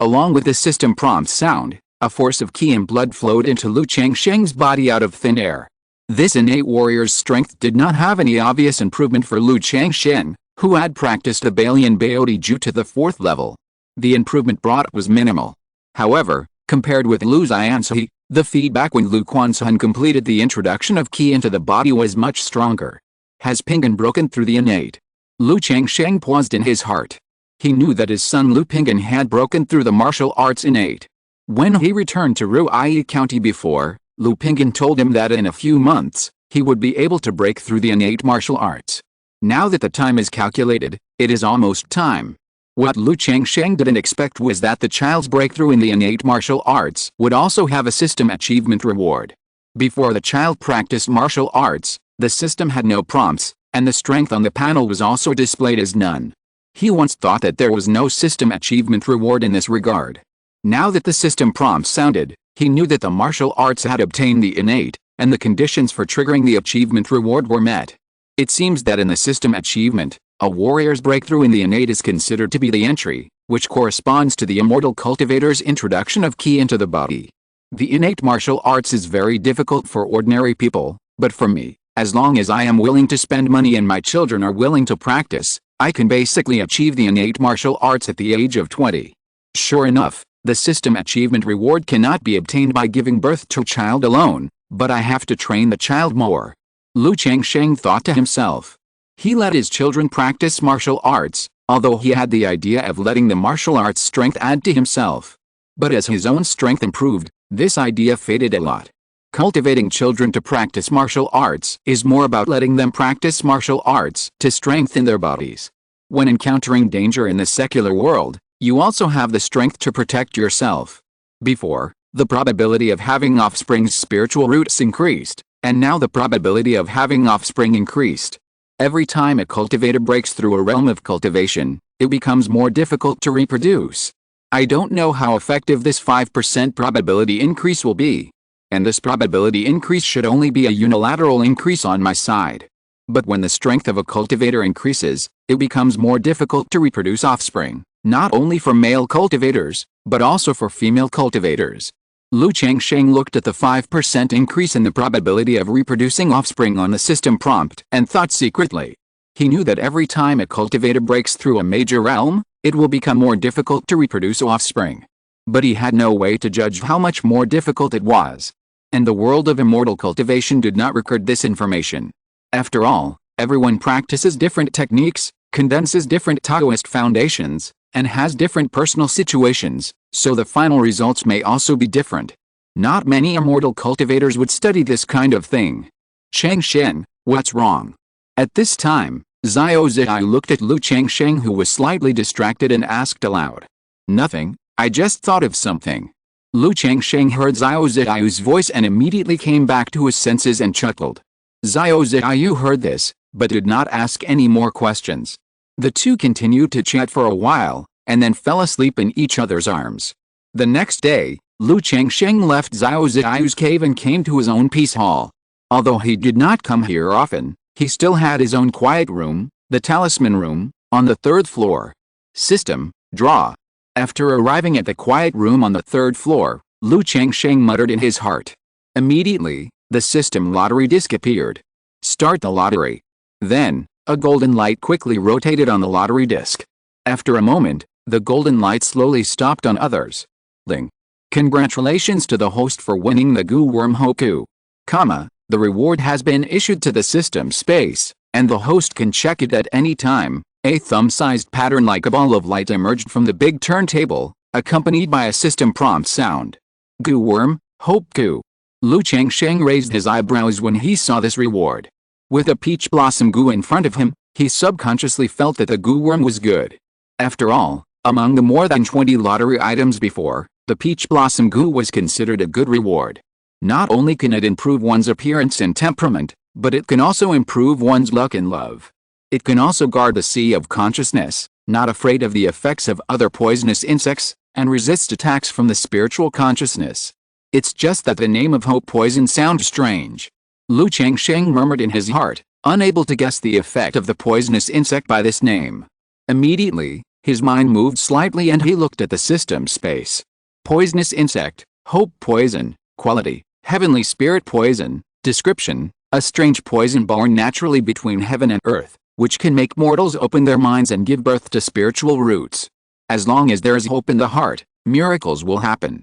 Along with the system prompt sound, a force of qi and blood flowed into Lu Changsheng's body out of thin air. This innate warrior's strength did not have any obvious improvement for Lu Changsheng, who had practiced the Balian Baodi Ju to the 4th level. The improvement brought was minimal. However, compared with Lu Xianzi, the feedback when Lu Quanzhen completed the introduction of qi into the body was much stronger. Has Pingan broken through the innate? Lu Changsheng paused in his heart. He knew that his son Lu Pingan had broken through the martial arts innate. When he returned to Ruiyi County before, Lu Pingan told him that in a few months, he would be able to break through the innate martial arts. Now that the time is calculated, it is almost time. What Lu Changsheng didn't expect was that the child's breakthrough in the innate martial arts would also have a system achievement reward. Before the child practiced martial arts, the system had no prompts, and the strength on the panel was also displayed as none. He once thought that there was no system achievement reward in this regard. Now that the system prompt sounded, he knew that the martial arts had obtained the innate, and the conditions for triggering the achievement reward were met. It seems that in the system achievement, a warrior's breakthrough in the innate is considered to be the entry, which corresponds to the immortal cultivator's introduction of qi into the body. The innate martial arts is very difficult for ordinary people, but for me, as long as I am willing to spend money and my children are willing to practice, I can basically achieve the innate martial arts at the age of 20. Sure enough, the system achievement reward cannot be obtained by giving birth to a child alone, but I have to train the child more. Lu Changsheng thought to himself. He let his children practice martial arts, although he had the idea of letting the martial arts strength add to himself. But as his own strength improved, this idea faded a lot. Cultivating children to practice martial arts is more about letting them practice martial arts to strengthen their bodies. When encountering danger in the secular world, you also have the strength to protect yourself. Before, the probability of having offspring's spiritual roots increased, and now the probability of having offspring increased. Every time a cultivator breaks through a realm of cultivation, it becomes more difficult to reproduce. I don't know how effective this 5% probability increase will be. And this probability increase should only be a unilateral increase on my side. But when the strength of a cultivator increases, it becomes more difficult to reproduce offspring, not only for male cultivators, but also for female cultivators. Lu Changsheng looked at the 5% increase in the probability of reproducing offspring on the system prompt and thought secretly. He knew that every time a cultivator breaks through a major realm, it will become more difficult to reproduce offspring. But he had no way to judge how much more difficult it was. And the world of immortal cultivation did not record this information. After all, everyone practices different techniques, condenses different Taoist foundations, and has different personal situations, so the final results may also be different. Not many immortal cultivators would study this kind of thing. Changsheng, what's wrong? At this time, Xiao Ziyai looked at Lu Changsheng, who was slightly distracted, and asked aloud. Nothing, I just thought of something. Lu Changsheng heard Xiao Ziyai's voice and immediately came back to his senses and chuckled. Xiao Ziyu heard this, but did not ask any more questions. The two continued to chat for a while, and then fell asleep in each other's arms. The next day, Lu Changsheng left Xiao Ziyu's cave and came to his own peace hall. Although he did not come here often, he still had his own quiet room, the talisman room, on the 3rd floor. System, draw. After arriving at the quiet room on the 3rd floor, Lu Changsheng muttered in his heart. Immediately, the system lottery disc appeared. Start the lottery. Then, a golden light quickly rotated on the lottery disc. After a moment, the golden light slowly stopped on others. Ling. Congratulations to the host for winning the Goo Worm Hoku. The reward has been issued to the system space, and the host can check it at any time. A thumb-sized pattern like a ball of light emerged from the big turntable, accompanied by a system prompt sound. Goo Worm, Hope Goo. Lu Changsheng raised his eyebrows when he saw this reward. With a peach blossom goo in front of him, he subconsciously felt that the goo worm was good. After all, among the more than 20 lottery items before, the peach blossom goo was considered a good reward. Not only can it improve one's appearance and temperament, but it can also improve one's luck and love. It can also guard the sea of consciousness, not afraid of the effects of other poisonous insects, and resists attacks from the spiritual consciousness. It's just that the name of hope poison sounds strange. Lu Changsheng murmured in his heart, unable to guess the effect of the poisonous insect by this name. Immediately, his mind moved slightly and he looked at the system space. Poisonous insect, hope poison, quality, heavenly spirit poison, description, a strange poison born naturally between heaven and earth, which can make mortals open their minds and give birth to spiritual roots. As long as there is hope in the heart, miracles will happen.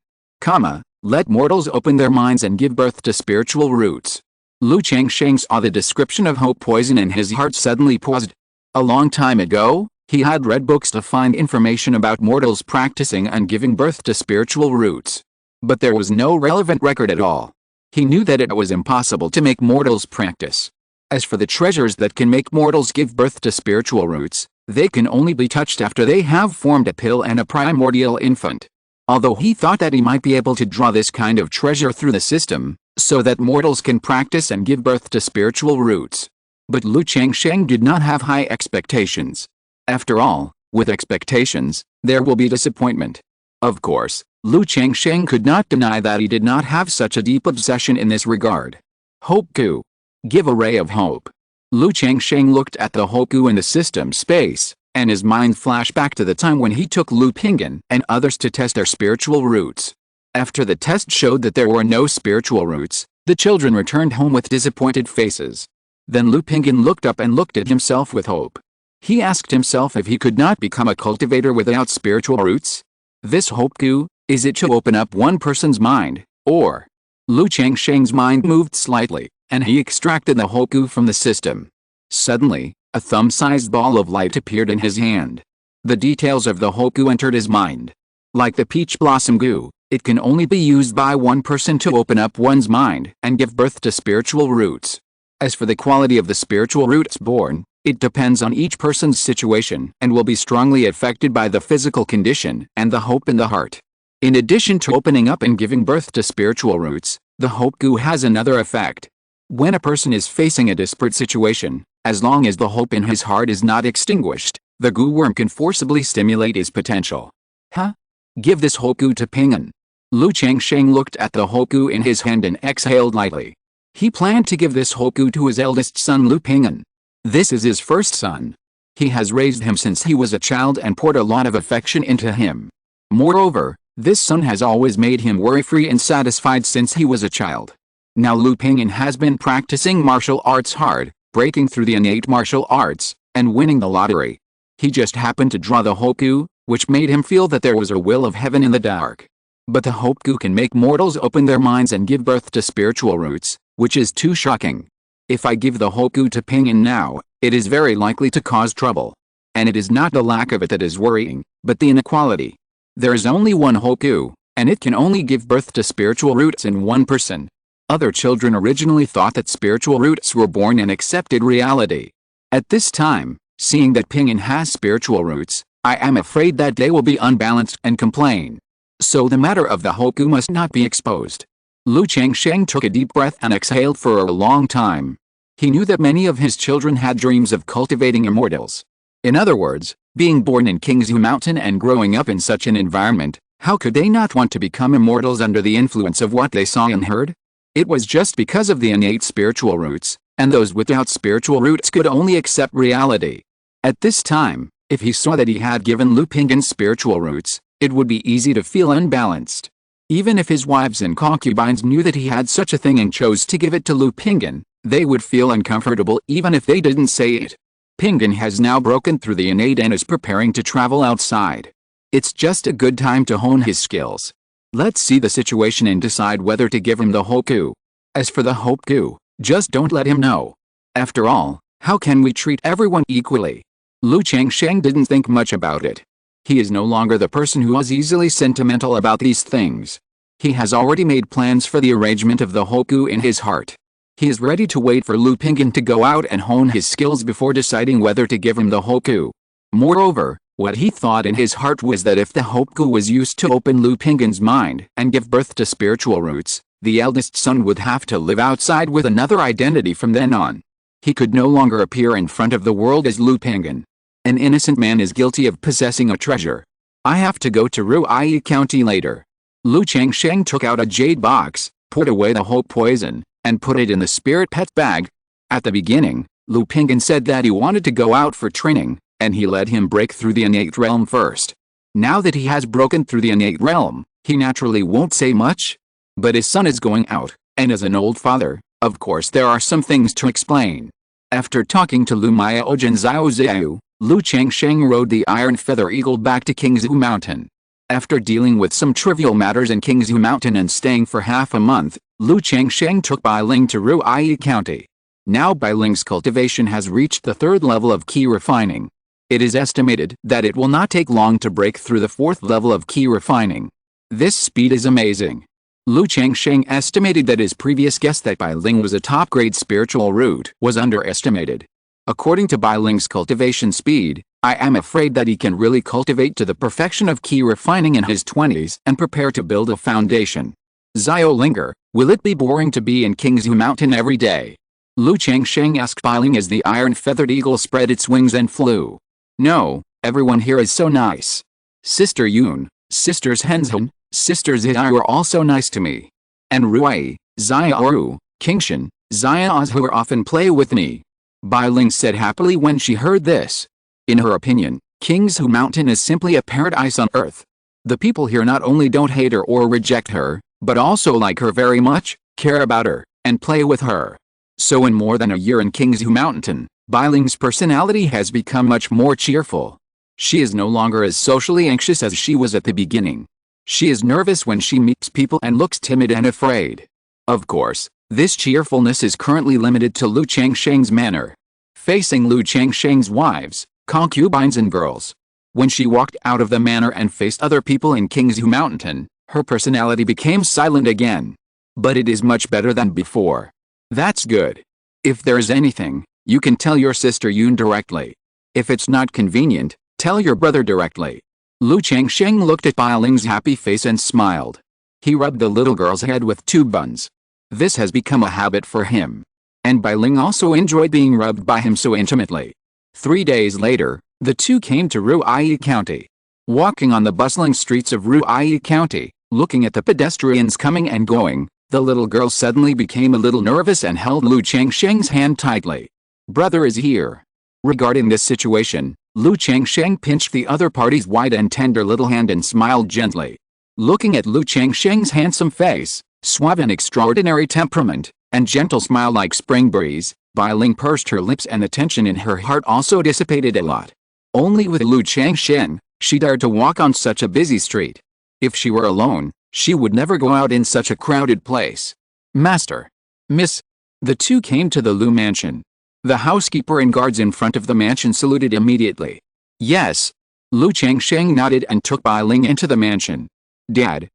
Let mortals open their minds and give birth to spiritual roots. Lu Changsheng saw the description of hope poison and his heart suddenly paused. A long time ago, he had read books to find information about mortals practicing and giving birth to spiritual roots. But there was no relevant record at all. He knew that it was impossible to make mortals practice. As for the treasures that can make mortals give birth to spiritual roots, they can only be touched after they have formed a pill and a primordial infant. Although he thought that he might be able to draw this kind of treasure through the system, so that mortals can practice and give birth to spiritual roots. But Lu Changsheng did not have high expectations. After all, with expectations, there will be disappointment. Of course, Lu Changsheng could not deny that he did not have such a deep obsession in this regard. Hope Goo. Give a ray of hope. Lu Changsheng looked at the hope goo in the system space, and his mind flashed back to the time when he took Lu Pingyan and others to test their spiritual roots. After the test showed that there were no spiritual roots, the children returned home with disappointed faces. Then Lu Pingyan looked up and looked at himself with hope. He asked himself if he could not become a cultivator without spiritual roots. This hope goo, is it to open up one person's mind, or? Lu Changsheng's mind moved slightly, and he extracted the hope goo from the system. Suddenly, a thumb-sized ball of light appeared in his hand. The details of the hope goo entered his mind. Like the peach blossom goo, it can only be used by one person to open up one's mind and give birth to spiritual roots. As for the quality of the spiritual roots born, it depends on each person's situation and will be strongly affected by the physical condition and the hope in the heart. In addition to opening up and giving birth to spiritual roots, the hope goo has another effect. When a person is facing a desperate situation, as long as the hope in his heart is not extinguished, the goo worm can forcibly stimulate his potential. Huh? Give this hope goo to Qingyun. Lu Changsheng looked at the hope goo in his hand and exhaled lightly. He planned to give this hope goo to his eldest son Lu Qingyun. This is his first son. He has raised him since he was a child and poured a lot of affection into him. Moreover, this son has always made him worry-free and satisfied since he was a child. Now Lu Qingyun has been practicing martial arts hard, breaking through the innate martial arts, and winning the lottery. He just happened to draw the hope goo, which made him feel that there was a will of heaven in the dark. But the hope goo can make mortals open their minds and give birth to spiritual roots, which is too shocking. If I give the hope goo to Qingyun now, it is very likely to cause trouble. And it is not the lack of it that is worrying, but the inequality. There is only one hope goo, and it can only give birth to spiritual roots in one person. Other children originally thought that spiritual roots were born in accepted reality. At this time, seeing that Qingyun has spiritual roots, I am afraid that they will be unbalanced and complain. So the matter of the hope goo must not be exposed. Lu Changsheng took a deep breath and exhaled for a long time. He knew that many of his children had dreams of cultivating immortals. In other words, being born in Qingzhu Mountain and growing up in such an environment, how could they not want to become immortals under the influence of what they saw and heard? It was just because of the innate spiritual roots, and those without spiritual roots could only accept reality. At this time, if he saw that he had given Lu Qingyun spiritual roots, it would be easy to feel unbalanced. Even if his wives and concubines knew that he had such a thing and chose to give it to Lu Qingyun, they would feel uncomfortable even if they didn't say it. Qingyun has now broken through the innate and is preparing to travel outside. It's just a good time to hone his skills. Let's see the situation and decide whether to give him the hope goo. As for the hope goo, just don't let him know. After all, how can we treat everyone equally? Lu Changsheng didn't think much about it. He is no longer the person who is easily sentimental about these things. He has already made plans for the arrangement of the hope goo in his heart. He is ready to wait for Lu Qingyun to go out and hone his skills before deciding whether to give him the hope goo. Moreover, what he thought in his heart was that if the hope goo was used to open Lu Qingyun's mind and give birth to spiritual roots, the eldest son would have to live outside with another identity from then on. He could no longer appear in front of the world as Lu Qingyun. An innocent man is guilty of possessing a treasure. I have to go to Ruyi County later. Lu Changsheng took out a jade box, poured away the hope poison, and put it in the spirit pet bag. At the beginning, Lu Qingyun said that he wanted to go out for training, and he let him break through the innate realm first. Now that he has broken through the innate realm, he naturally won't say much. But his son is going out, and as an old father, of course there are some things to explain. After talking to Lu Miaoj and Xiao Xiao, Lu Changsheng rode the Iron Feather Eagle back to Qingzhu Mountain. After dealing with some trivial matters in Qingzhu Mountain and staying for half a month, Lu Changsheng took Bai Ling to Ruyi County. Now Bai Ling's cultivation has reached the 3rd level of key refining. It is estimated that it will not take long to break through the 4th level of key refining. This speed is amazing. Lu Changsheng estimated that his previous guess that Bai Ling was a top-grade spiritual root was underestimated. According to Bai Ling's cultivation speed, I am afraid that he can really cultivate to the perfection of key refining in his 20s and prepare to build a foundation. Xiao Linger, will it be boring to be in Qingzhu Mountain every day? Lu Changsheng asked Bai Ling as the iron-feathered eagle spread its wings and flew. No, everyone here is so nice. Sister Yun, Sisters Henzhen, Sisters Zai were also nice to me. And Ruyi, Xiaoru, Qingshan, Xiaoz who often play with me. Bai Ling said happily when she heard this. In her opinion, Qingzhu Mountain is simply a paradise on earth. The people here not only don't hate her or reject her, but also like her very much, care about her, and play with her. So in more than a year in Qingzhu Mountain, Bai Ling's personality has become much more cheerful. She is no longer as socially anxious as she was at the beginning. She is nervous when she meets people and looks timid and afraid. Of course, this cheerfulness is currently limited to Lu Changsheng's manner. Facing Lu Changsheng's wives, concubines and girls. When she walked out of the manor and faced other people in Qingzhu Mountain, her personality became silent again. But it is much better than before. That's good. If there's anything, you can tell your sister Yun directly. If it's not convenient, tell your brother directly. Lu Changsheng looked at Bai Ling's happy face and smiled. He rubbed the little girl's head with two buns. This has become a habit for him. And Bai Ling also enjoyed being rubbed by him so intimately. 3 days later, the two came to Ruiyi County. Walking on the bustling streets of Ruiyi County, looking at the pedestrians coming and going, the little girl suddenly became a little nervous and held Lu Changsheng's hand tightly. Brother is here. Regarding this situation, Lu Changsheng pinched the other party's white and tender little hand and smiled gently. Looking at Lu Changsheng's handsome face, suave and extraordinary temperament, and gentle smile like spring breeze, Bai Ling pursed her lips and the tension in her heart also dissipated a lot. Only with Lu Changsheng, she dared to walk on such a busy street. If she were alone, she would never go out in such a crowded place. Master. Miss. The two came to the Lu mansion. The housekeeper and guards in front of the mansion saluted immediately. Yes. Lu Changsheng nodded and took Bai Ling into the mansion. Dad,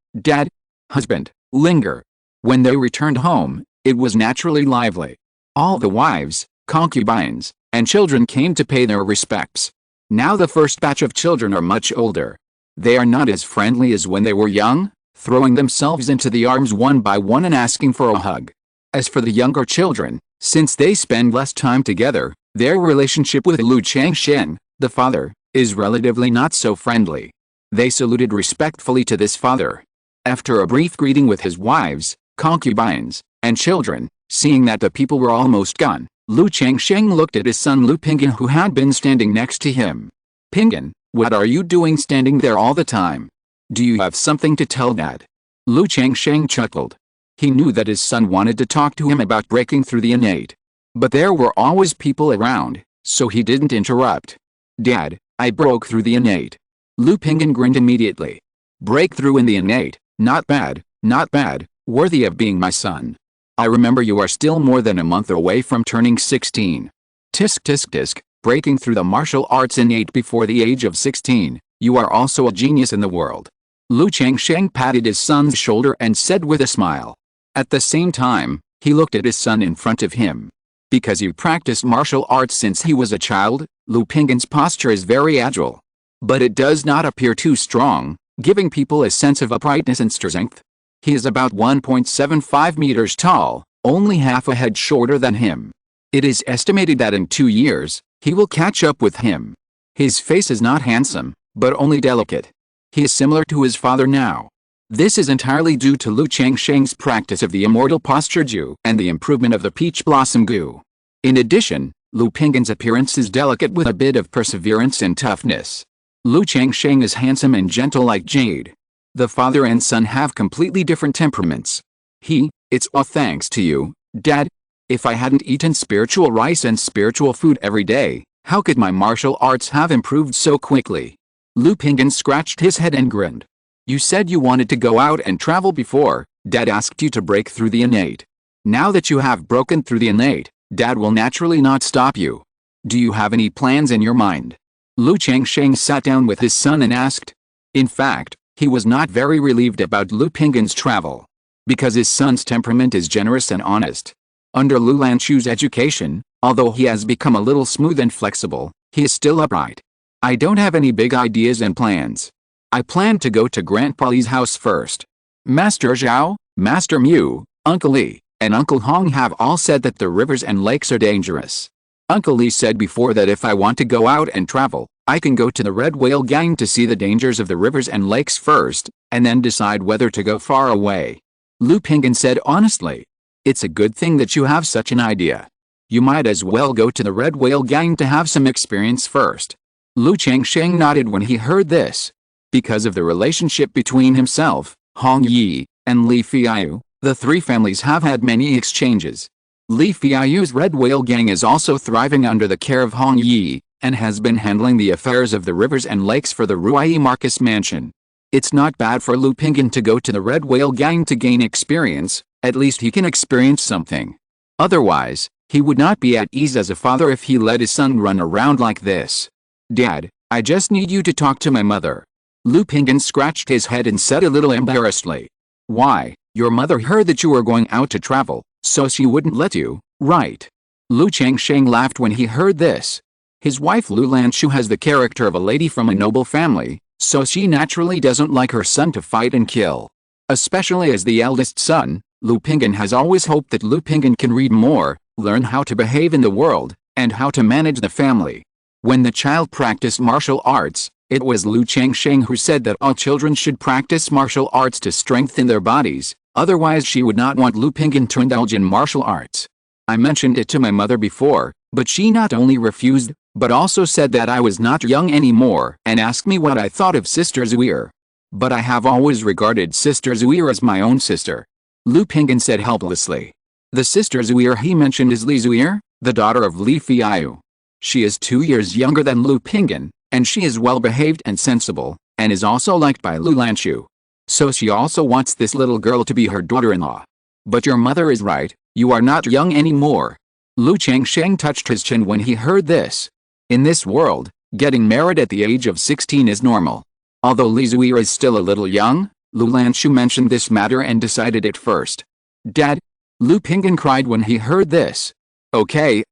husband, linger. When they returned home, it was naturally lively. All the wives, concubines, and children came to pay their respects. Now the first batch of children are much older. They are not as friendly as when they were young, throwing themselves into the arms one by one and asking for a hug. As for the younger children, since they spend less time together, their relationship with Lu Changsheng, the father, is relatively not so friendly. They saluted respectfully to this father. After a brief greeting with his wives, concubines, and children, seeing that the people were almost gone, Lu Changsheng looked at his son Lu Pingyan who had been standing next to him. Pingyan, what are you doing standing there all the time? Do you have something to tell Dad? Lu Changsheng chuckled. He knew that his son wanted to talk to him about breaking through the innate. But there were always people around, so he didn't interrupt. Dad, I broke through the innate. Lu Pingyan grinned immediately. Breakthrough in the innate, not bad, worthy of being my son. I remember you are still more than a month away from turning 16. Tisk, breaking through the martial arts innate before the age of 16, you are also a genius in the world. Lu Changsheng patted his son's shoulder and said with a smile. At the same time, he looked at his son in front of him. Because he practiced martial arts since he was a child, Lu Pingyan's posture is very agile. But it does not appear too strong, giving people a sense of uprightness and strength. He is about 1.75 meters tall, only half a head shorter than him. It is estimated that in 2 years, he will catch up with him. His face is not handsome, but only delicate. He is similar to his father now. This is entirely due to Lu Changsheng's practice of the immortal posture Ju and the improvement of the peach blossom Gu. In addition, Lu Pingyan's appearance is delicate with a bit of perseverance and toughness. Lu Changsheng is handsome and gentle like jade. The father and son have completely different temperaments. It's all thanks to you, Dad. If I hadn't eaten spiritual rice and spiritual food every day, how could my martial arts have improved so quickly? Lu Pingyan scratched his head and grinned. You said you wanted to go out and travel before, Dad asked you to break through the innate. Now that you have broken through the innate, Dad will naturally not stop you. Do you have any plans in your mind? Lu Changsheng sat down with his son and asked. In fact, he was not very relieved about Lu Pingyan's travel. Because his son's temperament is generous and honest. Under Lu Lanchu's education, although he has become a little smooth and flexible, he is still upright. I don't have any big ideas and plans. I plan to go to Grandpa Li's house first. Master Zhao, Master Mu, Uncle Li, and Uncle Hong have all said that the rivers and lakes are dangerous. Uncle Li said before that if I want to go out and travel, I can go to the Red Whale Gang to see the dangers of the rivers and lakes first, and then decide whether to go far away. Lu Pingyan said honestly. It's a good thing that you have such an idea. You might as well go to the Red Whale Gang to have some experience first. Lu Changsheng nodded when he heard this. Because of the relationship between himself, Hong Yi, and Li Feiyu, the three families have had many exchanges. Li Feiyu's Red Whale Gang is also thriving under the care of Hong Yi, and has been handling the affairs of the rivers and lakes for the Ruiyi Marcus Mansion. It's not bad for Lu Pingyan to go to the Red Whale Gang to gain experience, at least he can experience something. Otherwise, he would not be at ease as a father if he let his son run around like this. Dad, I just need you to talk to my mother. Lu Pinggan scratched his head and said a little embarrassedly. Why, your mother heard that you were going out to travel, so she wouldn't let you, right? Lu Changsheng laughed when he heard this. His wife Lu Lanchu has the character of a lady from a noble family, so she naturally doesn't like her son to fight and kill. Especially as the eldest son, Lu Pinggan has always hoped that Lu Pinggan can read more, learn how to behave in the world, and how to manage the family. When the child practiced martial arts, it was Lu Changsheng who said that all children should practice martial arts to strengthen their bodies, otherwise she would not want Lu Pinggan to indulge in martial arts. I mentioned it to my mother before, but she not only refused, but also said that I was not young anymore and asked me what I thought of Sister Zuir. But I have always regarded Sister Zuir as my own sister. Lu Pinggan said helplessly. The Sister Zuir he mentioned is Li Zuir, the daughter of Li Fiayu. She is 2 years younger than Lu Pinggan, and she is well-behaved and sensible, and is also liked by Lu Lanchu. So she also wants this little girl to be her daughter-in-law. But your mother is right, you are not young anymore. Lu Changsheng touched his chin when he heard this. In this world, getting married at the age of 16 is normal. Although Li Zuir is still a little young, Lu Lanchu mentioned this matter and decided it first. Dad? Lu Pinggan cried when he heard this. Okay,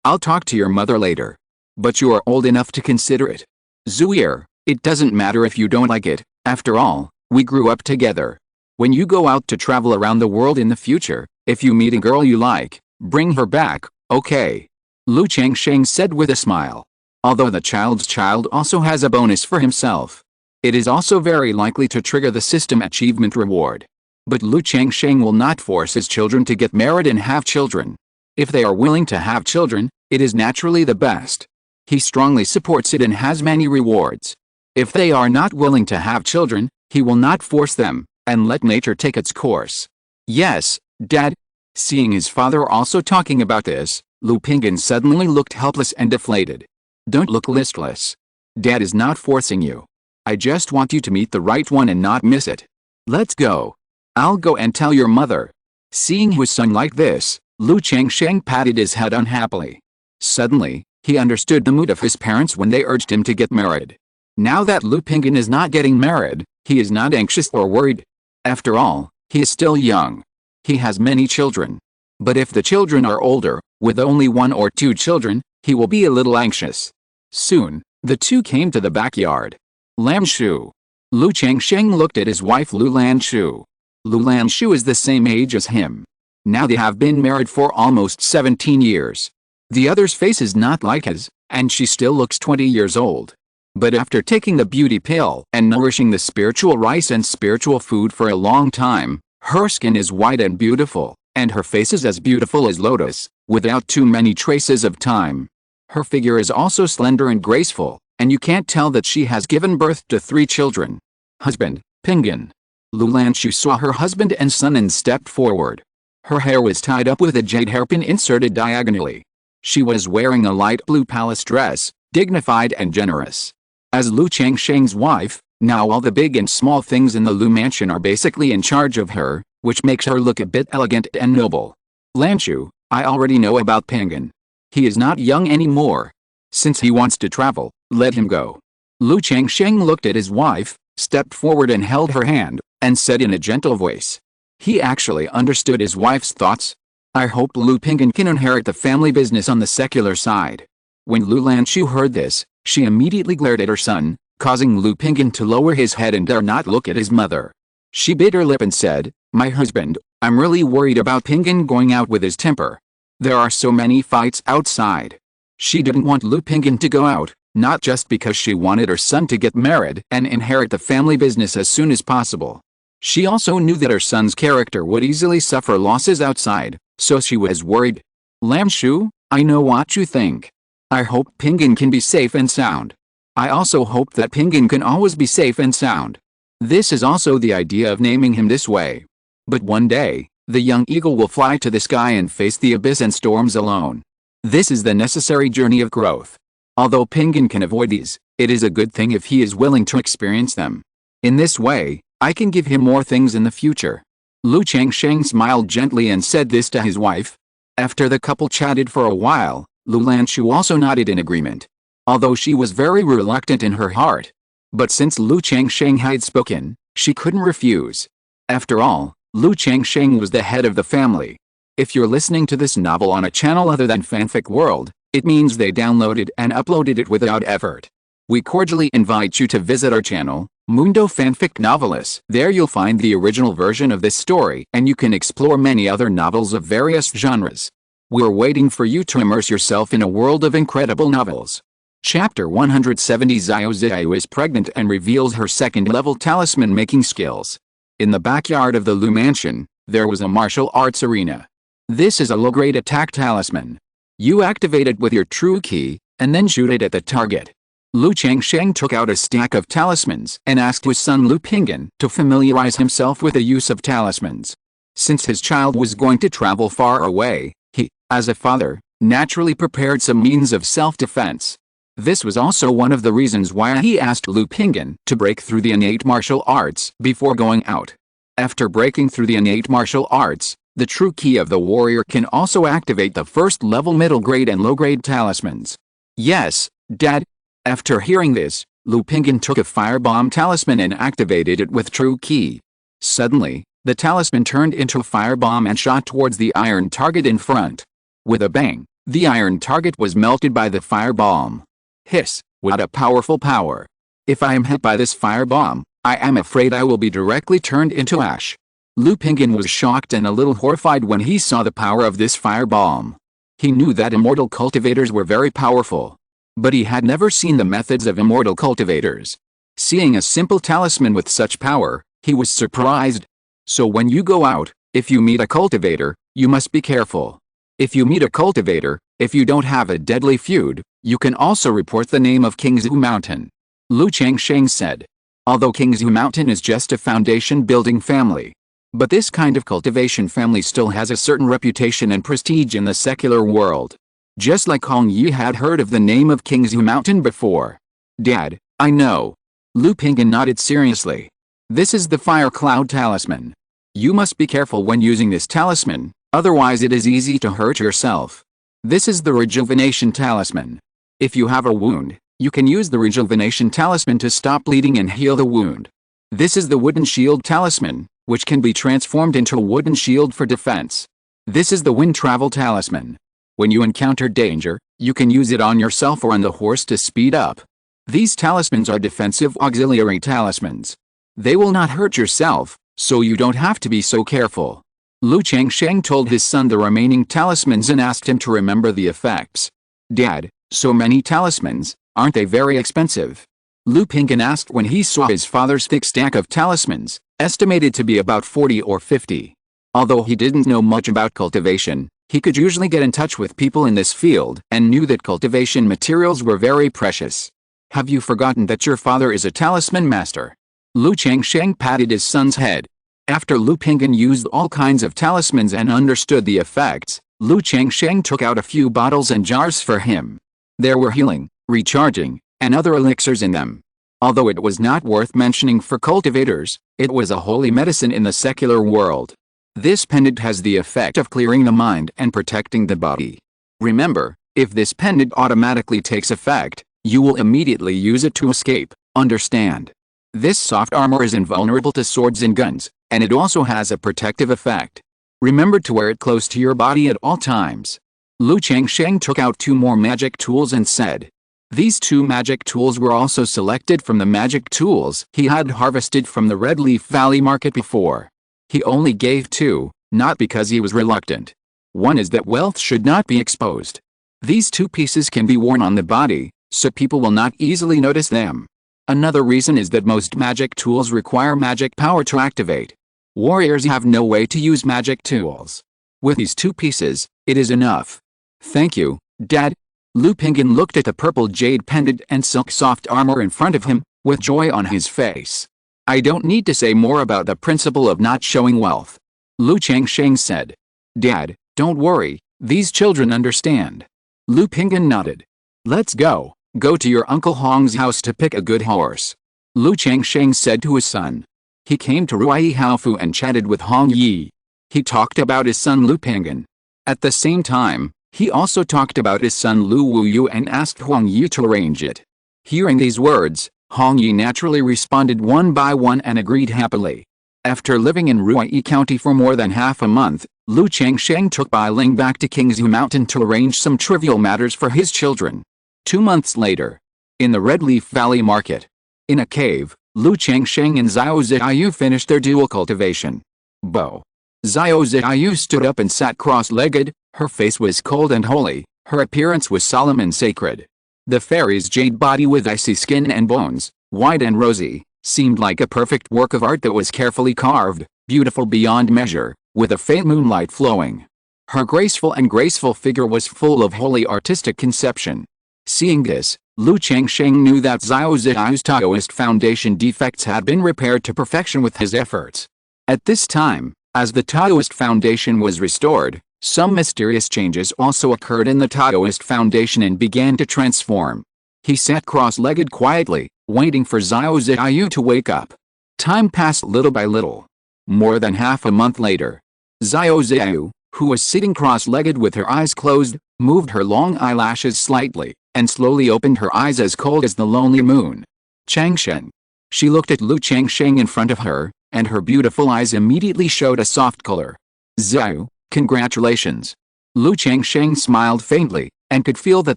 I'll talk to your mother later. But you are old enough to consider it. Zuir, it doesn't matter if you don't like it, after all, we grew up together. When you go out to travel around the world in the future, if you meet a girl you like, bring her back, okay? Lu Changsheng said with a smile. Although the child's child also has a bonus for himself. It is also very likely to trigger the system achievement reward. But Lu Changsheng will not force his children to get married and have children. If they are willing to have children, it is naturally the best. He strongly supports it and has many rewards. If they are not willing to have children, he will not force them, and let nature take its course. Yes, Dad. Seeing his father also talking about this, Lu Pinggan suddenly looked helpless and deflated. Don't look listless. Dad is not forcing you. I just want you to meet the right one and not miss it. Let's go. I'll go and tell your mother. Seeing his son like this, Lu Changsheng patted his head unhappily. Suddenly, he understood the mood of his parents when they urged him to get married. Now that Lu Pinggan is not getting married, he is not anxious or worried. After all, he is still young. He has many children. But if the children are older, with only 1 or 2 children, he will be a little anxious. Soon, the two came to the backyard. Lanchu. Lu Changsheng looked at his wife Lu Lanchu. Lu Lanchu is the same age as him. Now they have been married for almost 17 years. The other's face is not like his, and she still looks 20 years old. But after taking the beauty pill and nourishing the spiritual rice and spiritual food for a long time, her skin is white and beautiful, and her face is as beautiful as lotus, without too many traces of time. Her figure is also slender and graceful, and you can't tell that she has given birth to 3 children. Husband, Pinggan. Lu Lanchu saw her husband and son and stepped forward. Her hair was tied up with a jade hairpin inserted diagonally. She was wearing a light blue palace dress, dignified and generous. As Lu Changsheng's wife, now all the big and small things in the Lu mansion are basically in charge of her, which makes her look a bit elegant and noble. Lanchu, I already know about Pinggan. He is not young anymore. Since he wants to travel, let him go. Lu Changsheng looked at his wife, stepped forward and held her hand, and said in a gentle voice. He actually understood his wife's thoughts. I hope Lu Pinggan can inherit the family business on the secular side. When Lu Lanchu heard this, she immediately glared at her son, causing Lu Pinggan to lower his head and dare not look at his mother. She bit her lip and said, My husband, I'm really worried about Pinggan going out with his temper. There are so many fights outside. She didn't want Lu Pinggan to go out, not just because she wanted her son to get married and inherit the family business as soon as possible. She also knew that her son's character would easily suffer losses outside, so she was worried. Lanchu, I know what you think. I hope Pinggan can be safe and sound. I also hope that Pinggan can always be safe and sound. This is also the idea of naming him this way. But one day, the young eagle will fly to the sky and face the abyss and storms alone. This is the necessary journey of growth. Although Pinggan can avoid these, it is a good thing if he is willing to experience them. In this way, I can give him more things in the future. Lu Changsheng smiled gently and said this to his wife. After the couple chatted for a while, Lu Lanchu also nodded in agreement. although she was very reluctant in her heart. But since Lu Changsheng had spoken, she couldn't refuse. After all, Lu Changsheng was the head of the family. If you're listening to this novel on a channel other than Fanfic World, it means they downloaded and uploaded it without effort. We cordially invite you to visit our channel, Mundo Fanfic Novelis. There you'll find the original version of this story and you can explore many other novels of various genres. We're waiting for you to immerse yourself in a world of incredible novels. Chapter 170. Xiao Xiao is pregnant and reveals her second-level talisman-making skills. In the backyard of the Lu Mansion, there was a martial arts arena. This is a low-grade attack talisman. You activate it with your true key, and then shoot it at the target. Lu Changsheng took out a stack of talismans and asked his son Lu Pingyan to familiarize himself with the use of talismans. Since his child was going to travel far away, he, as a father, naturally prepared some means of self-defense. This was also one of the reasons why he asked Lu Pingyan to break through the innate martial arts before going out. After breaking through the innate martial arts, the true key of the warrior can also activate the first-level middle-grade and low-grade talismans. Yes, Dad. After hearing this, Lu Pingyan took a firebomb talisman and activated it with true key. Suddenly, the talisman turned into a firebomb and shot towards the iron target in front. With a bang, the iron target was melted by the firebomb. Hiss, what a powerful power. If I am hit by this firebomb, I am afraid I will be directly turned into ash. Lu Pingyan was shocked and a little horrified when he saw the power of this firebomb. He knew that immortal cultivators were very powerful. But he had never seen the methods of immortal cultivators. Seeing a simple talisman with such power, he was surprised. So when you go out, if you meet a cultivator, you must be careful. If you meet a cultivator, if you don't have a deadly feud, you can also report the name of Qingzhu Mountain. Lu Changsheng said. Although Qingzhu Mountain is just a foundation-building family. But this kind of cultivation family still has a certain reputation and prestige in the secular world. Just like Hong Yi had heard of the name of Qingzhu Mountain before. Dad, I know. Lu Pingyan nodded seriously. This is the Fire Cloud Talisman. You must be careful when using this talisman, otherwise it is easy to hurt yourself. This is the Rejuvenation Talisman. If you have a wound, you can use the Rejuvenation Talisman to stop bleeding and heal the wound. This is the Wooden Shield Talisman, which can be transformed into a wooden shield for defense. This is the Wind Travel Talisman. When you encounter danger, you can use it on yourself or on the horse to speed up. These talismans are defensive auxiliary talismans. They will not hurt yourself, so you don't have to be so careful. Lu Changsheng told his son the remaining talismans and asked him to remember the effects. Dad, so many talismans, aren't they very expensive? Lu Pingyan asked when he saw his father's thick stack of talismans, estimated to be about 40 or 50. Although he didn't know much about cultivation, he could usually get in touch with people in this field and knew that cultivation materials were very precious. Have you forgotten that your father is a talisman master? Lu Changsheng patted his son's head. After Lu Pingyan used all kinds of talismans and understood the effects, Lu Changsheng took out a few bottles and jars for him. There were healing, recharging, and other elixirs in them. Although it was not worth mentioning for cultivators, it was a holy medicine in the secular world. This pendant has the effect of clearing the mind and protecting the body. Remember, if this pendant automatically takes effect, you will immediately use it to escape, understand? This soft armor is invulnerable to swords and guns, and it also has a protective effect. Remember to wear it close to your body at all times. Lu Changsheng took out 2 more magic tools and said. These 2 magic tools were also selected from the magic tools he had harvested from the Red Leaf Valley market before. He only gave 2, not because he was reluctant. One is that wealth should not be exposed. These 2 pieces can be worn on the body, so people will not easily notice them. Another reason is that most magic tools require magic power to activate. Warriors have no way to use magic tools. With these 2 pieces, it is enough. Thank you, Dad. Lu Pingyan looked at the purple jade pendant and silk soft armor in front of him, with joy on his face. I don't need to say more about the principle of not showing wealth. Lu Changsheng said. Dad, don't worry, these children understand. Lu Pingyan nodded. Let's go. Go to your Uncle Hong's house to pick a good horse. Lu Changsheng said to his son. He came to Ruai Haofu and chatted with Hong Yi. He talked about his son Lu Pingyan. At the same time, He also talked about his son Lu Wuyu and asked Huang Yi to arrange it. Hearing these words, Huang Yi naturally responded one by one and agreed happily. After living in Ruyi County for more than half a month, Lu Changsheng took Bai Ling back to Qingzhu Mountain to arrange some trivial matters for his children. 2 months later, in the Red Leaf Valley Market, in a cave, Lu Changsheng and Xiao Ziyu finished their dual cultivation. Bo. Xiao Ziyu stood up and sat cross-legged. Her face was cold and holy, her appearance was solemn and sacred. The fairy's jade body with icy skin and bones, white and rosy, seemed like a perfect work of art that was carefully carved, beautiful beyond measure, with a faint moonlight flowing. Her graceful figure was full of holy artistic conception. Seeing this, Lu Changsheng knew that Xiao Ziyu's Taoist foundation defects had been repaired to perfection with his efforts. At this time, as the Taoist foundation was restored, some mysterious changes also occurred in the Taoist foundation and began to transform. He sat cross-legged quietly, waiting for Xiao Ziyu to wake up. Time passed little by little. More than half a month later, Xiao Ziyu, who was sitting cross-legged with her eyes closed, moved her long eyelashes slightly, and slowly opened her eyes as cold as the lonely moon. Changsheng. She looked at Lu Changsheng in front of her, and her beautiful eyes immediately showed a soft color. Xiao, congratulations. Lu Changsheng smiled faintly, and could feel that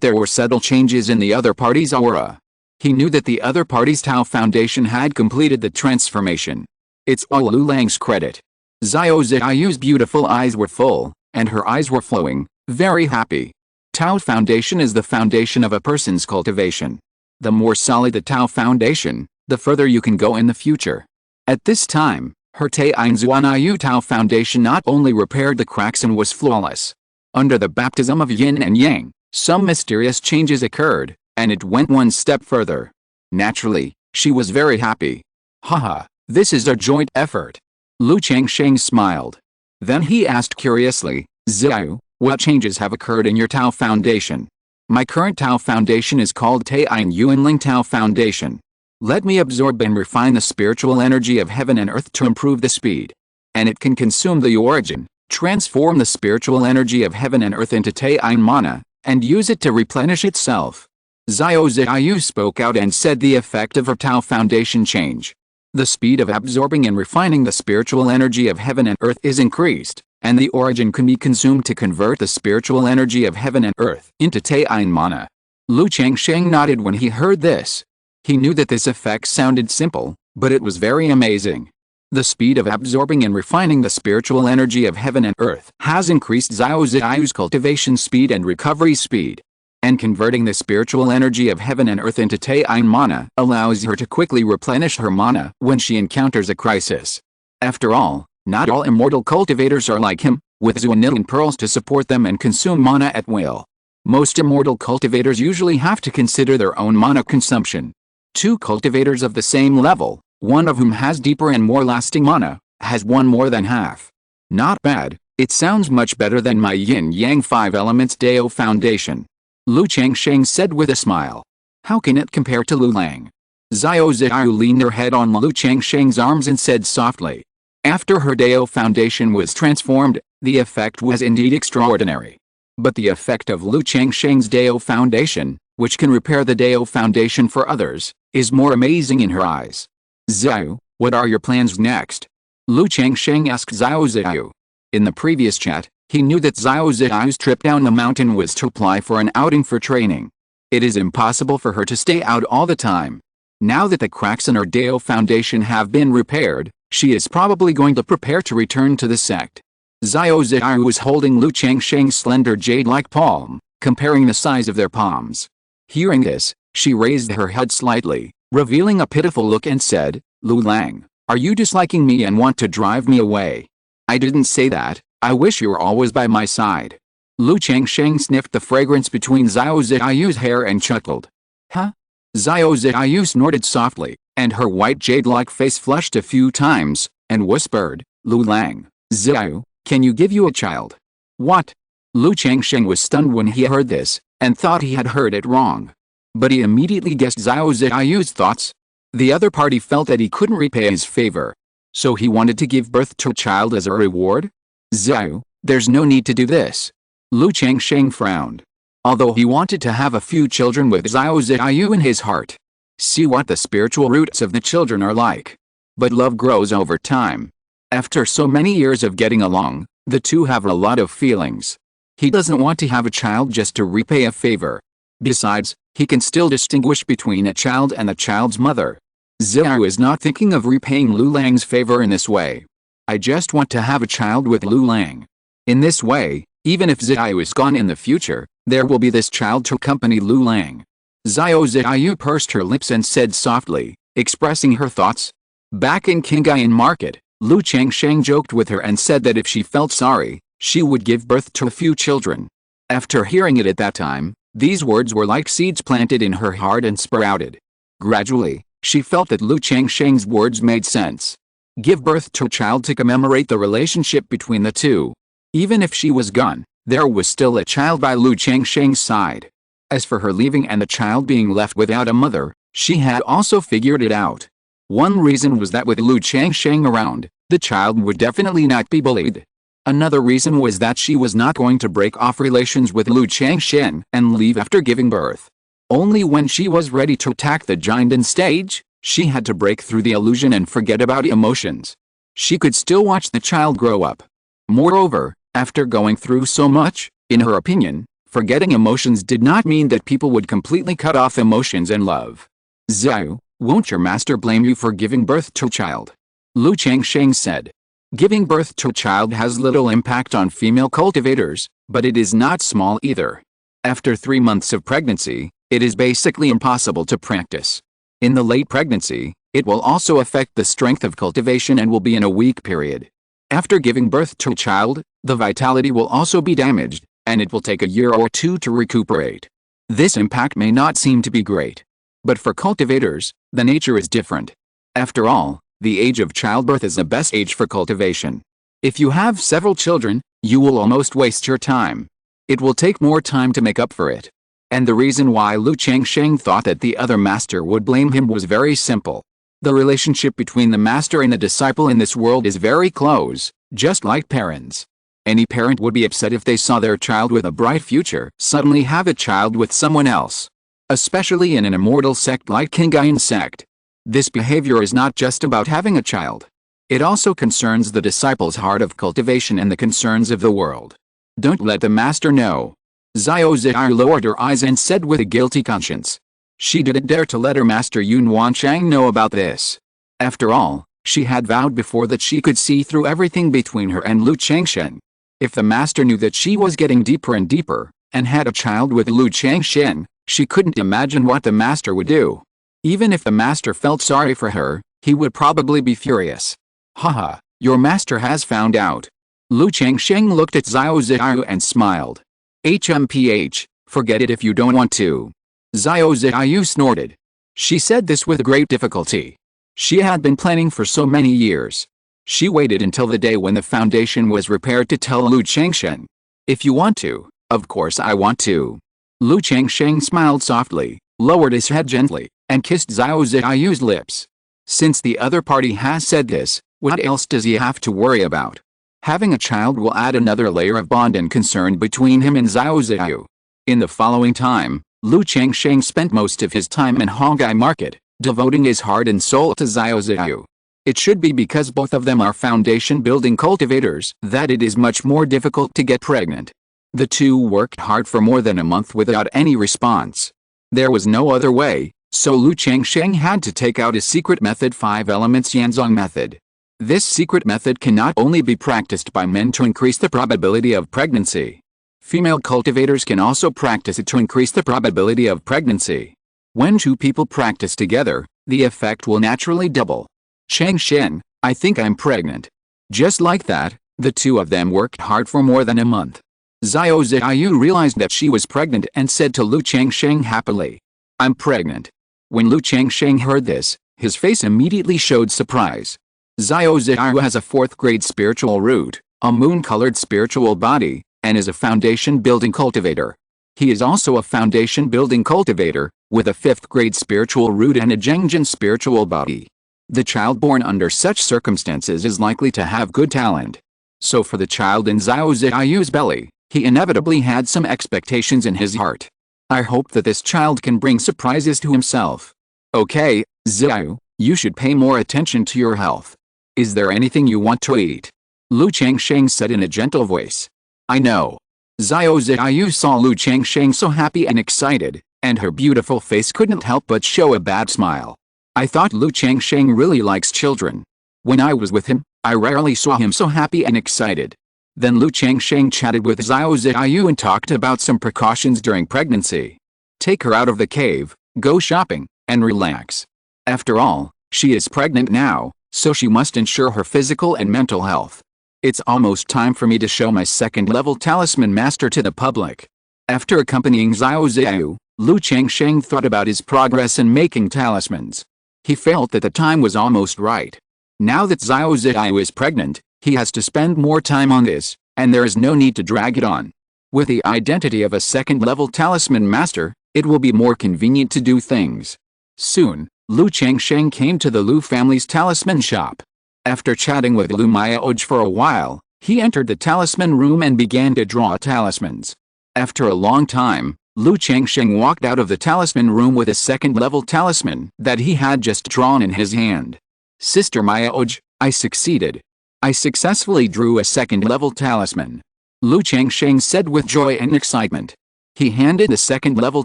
there were subtle changes in the other party's aura. He knew that the other party's Tao Foundation had completed the transformation. It's all Lu Lang's credit. Xiao Ziyu's beautiful eyes were full, and her eyes were flowing, very happy. Tao Foundation is the foundation of a person's cultivation. The more solid the Tao Foundation, the further you can go in the future. At this time, her Tainzuanayu Tao Foundation not only repaired the cracks and was flawless. Under the baptism of yin and yang, some mysterious changes occurred, and it went one step further. Naturally, she was very happy. Haha, this is a joint effort. Lu Changsheng smiled. Then he asked curiously, Xiao, what changes have occurred in your Tao Foundation? My current Tao Foundation is called Taiyin Yuanling Tao Foundation. Let me absorb and refine the spiritual energy of heaven and earth to improve the speed. And it can consume the origin, transform the spiritual energy of heaven and earth into Taiyin mana, and use it to replenish itself. Xiao Ziyu spoke out and said the effect of her Tao Foundation change. The speed of absorbing and refining the spiritual energy of heaven and earth is increased, and the origin can be consumed to convert the spiritual energy of heaven and earth into Taiyin mana. Lu Changsheng nodded when he heard this. He knew that this effect sounded simple, but it was very amazing. The speed of absorbing and refining the spiritual energy of heaven and earth has increased Xiao Ziyu's cultivation speed and recovery speed. And converting the spiritual energy of heaven and earth into Taiyin mana allows her to quickly replenish her mana when she encounters a crisis. After all, not all immortal cultivators are like him, with Zuanilin pearls to support them and consume mana at will. Most immortal cultivators usually have to consider their own mana consumption. Two cultivators of the same level, one of whom has deeper and more lasting mana, has one more than half. Not bad, it sounds much better than my Yin-Yang 5 Elements Dao Foundation. Lu Changsheng said with a smile. How can it compare to Lu Lang? Xiao Ziyu leaned her head on Lu Changsheng's arms and said softly. After her Dao Foundation was transformed, the effect was indeed extraordinary. But the effect of Lu Changsheng's Dao Foundation, which can repair the Dao Foundation for others, is more amazing in her eyes. Xiao, what are your plans next? Lu Changsheng asked Xiao Ziyu. In the previous chat, he knew that Xiao Ziyu's trip down the mountain was to apply for an outing for training. It is impossible for her to stay out all the time. Now that the cracks in her Dao Foundation have been repaired, she is probably going to prepare to return to the sect. Xiao Ziyu was holding Lu Changsheng's slender jade-like palm, comparing the size of their palms. Hearing this, she raised her head slightly, revealing a pitiful look and said, Lu Lang, are you disliking me and want to drive me away? I didn't say that, I wish you were always by my side. Lu Changsheng sniffed the fragrance between Xiao Ziyu's hair and chuckled. Huh? Xiao Ziyu snorted softly, and her white jade-like face flushed a few times, and whispered, Lu Lang, Xiao, can you give you a child? What? Lu Changsheng was stunned when he heard this, and thought he had heard it wrong. But he immediately guessed Xiao Ziyu's thoughts. The other party felt that he couldn't repay his favor. So he wanted to give birth to a child as a reward? Xiao, there's no need to do this. Lu Changsheng frowned. Although he wanted to have a few children with Xiao Ziyu in his heart. See what the spiritual roots of the children are like. But love grows over time. After so many years of getting along, the two have a lot of feelings. He doesn't want to have a child just to repay a favor. Besides, he can still distinguish between a child and the child's mother. Ziyu is not thinking of repaying Lu Lang's favor in this way. I just want to have a child with Lu Lang. In this way, even if Ziyu is gone in the future, there will be this child to accompany Lu Lang. Xiao Ziyu pursed her lips and said softly, expressing her thoughts. Back in Qingyun Market, Lu Changsheng joked with her and said that if she felt sorry, she would give birth to a few children. After hearing it at that time, these words were like seeds planted in her heart and sprouted. Gradually, she felt that Lu Changsheng's words made sense. Give birth to a child to commemorate the relationship between the two. Even if she was gone, there was still a child by Lu Changsheng's side. As for her leaving and the child being left without a mother, she had also figured it out. One reason was that with Lu Changsheng around, the child would definitely not be bullied. Another reason was that she was not going to break off relations with Lu Changsheng and leave after giving birth. Only when she was ready to attack the giant stage, she had to break through the illusion and forget about emotions. She could still watch the child grow up. Moreover, after going through so much, in her opinion, forgetting emotions did not mean that people would completely cut off emotions and love. Ziyu, won't your master blame you for giving birth to a child? Lu Changsheng said. Giving birth to a child has little impact on female cultivators, but it is not small either. After 3 months of pregnancy, it is basically impossible to practice. In the late pregnancy, it will also affect the strength of cultivation and will be in a weak period. After giving birth to a child, the vitality will also be damaged, and it will take a year or two to recuperate. This impact may not seem to be great. But for cultivators, the nature is different. After all, the age of childbirth is the best age for cultivation. If you have several children, you will almost waste your time. It will take more time to make up for it. And the reason why Lu Changsheng thought that the other master would blame him was very simple. The relationship between the master and the disciple in this world is very close, just like parents. Any parent would be upset if they saw their child with a bright future suddenly have a child with someone else. Especially in an immortal sect like Qingyun Sect. This behavior is not just about having a child. It also concerns the disciple's heart of cultivation and the concerns of the world. Don't let the master know. Xiao Ziyu lowered her eyes and said with a guilty conscience. She didn't dare to let her master Yun Wanchang know about this. After all, she had vowed before that she could see through everything between her and Lu Changsheng. If the master knew that she was getting deeper and deeper, and had a child with Lu Changsheng, she couldn't imagine what the master would do. Even if the master felt sorry for her, he would probably be furious. Haha, your master has found out. Lu Changsheng looked at Xiao Ziyu and smiled. HMPH, forget it if you don't want to. Xiao Ziyu snorted. She said this with great difficulty. She had been planning for so many years. She waited until the day when the foundation was repaired to tell Lu Changsheng. If you want to, of course I want to. Lu Changsheng smiled softly, lowered his head gently, and kissed Xiao Ziyu's lips. Since the other party has said this, what else does he have to worry about? Having a child will add another layer of bond and concern between him and Xiao Ziyu. In the following time, Lu Changsheng spent most of his time in Qingyun Market, devoting his heart and soul to Xiao Ziyu. It should be because both of them are foundation-building cultivators that it is much more difficult to get pregnant. The two worked hard for more than a month without any response. There was no other way, so Lu Changsheng had to take out his secret method 5 elements Yanzong method. This secret method can not only be practiced by men to increase the probability of pregnancy. Female cultivators can also practice it to increase the probability of pregnancy. When two people practice together, the effect will naturally double. Changsheng, I think I'm pregnant. Just like that, the two of them worked hard for more than a month. Xiao Ziyu realized that she was pregnant and said to Lu Changsheng happily, I'm pregnant. When Lu Changsheng heard this, his face immediately showed surprise. Xiao Ziyu has a 4th grade spiritual root, a moon-colored spiritual body, and is a foundation-building cultivator. He is also a foundation-building cultivator, with a 5th grade spiritual root and a Qingyun spiritual body. The child born under such circumstances is likely to have good talent. So for the child in Xiao Ziyu's belly, He inevitably had some expectations in his heart. I hope that this child can bring surprises to himself. Okay, Xiao, you should pay more attention to your health. Is there anything you want to eat? Lu Changsheng said in a gentle voice. I know. Xiao saw Lu Changsheng so happy and excited, and her beautiful face couldn't help but show a bad smile. I thought Lu Changsheng really likes children. When I was with him, I rarely saw him so happy and excited. Then Lu Changsheng chatted with Xiao and talked about some precautions during pregnancy. Take her out of the cave, go shopping, and relax. After all, she is pregnant now, so she must ensure her physical and mental health. It's almost time for me to show my second-level talisman master to the public. After accompanying Xiao, Lu Changsheng thought about his progress in making talismans. He felt that the time was almost right. Now that Xiao is pregnant, he has to spend more time on this, and there is no need to drag it on. With the identity of a second-level talisman master, it will be more convenient to do things. Soon, Lu Changsheng came to the Lu family's talisman shop. After chatting with Lu Mayaoj for a while, he entered the talisman room and began to draw talismans. After a long time, Lu Changsheng walked out of the talisman room with a second-level talisman that he had just drawn in his hand. Sister Mayaoj, I succeeded. I successfully drew a second-level talisman. Lu Changsheng said with joy and excitement. He handed the second-level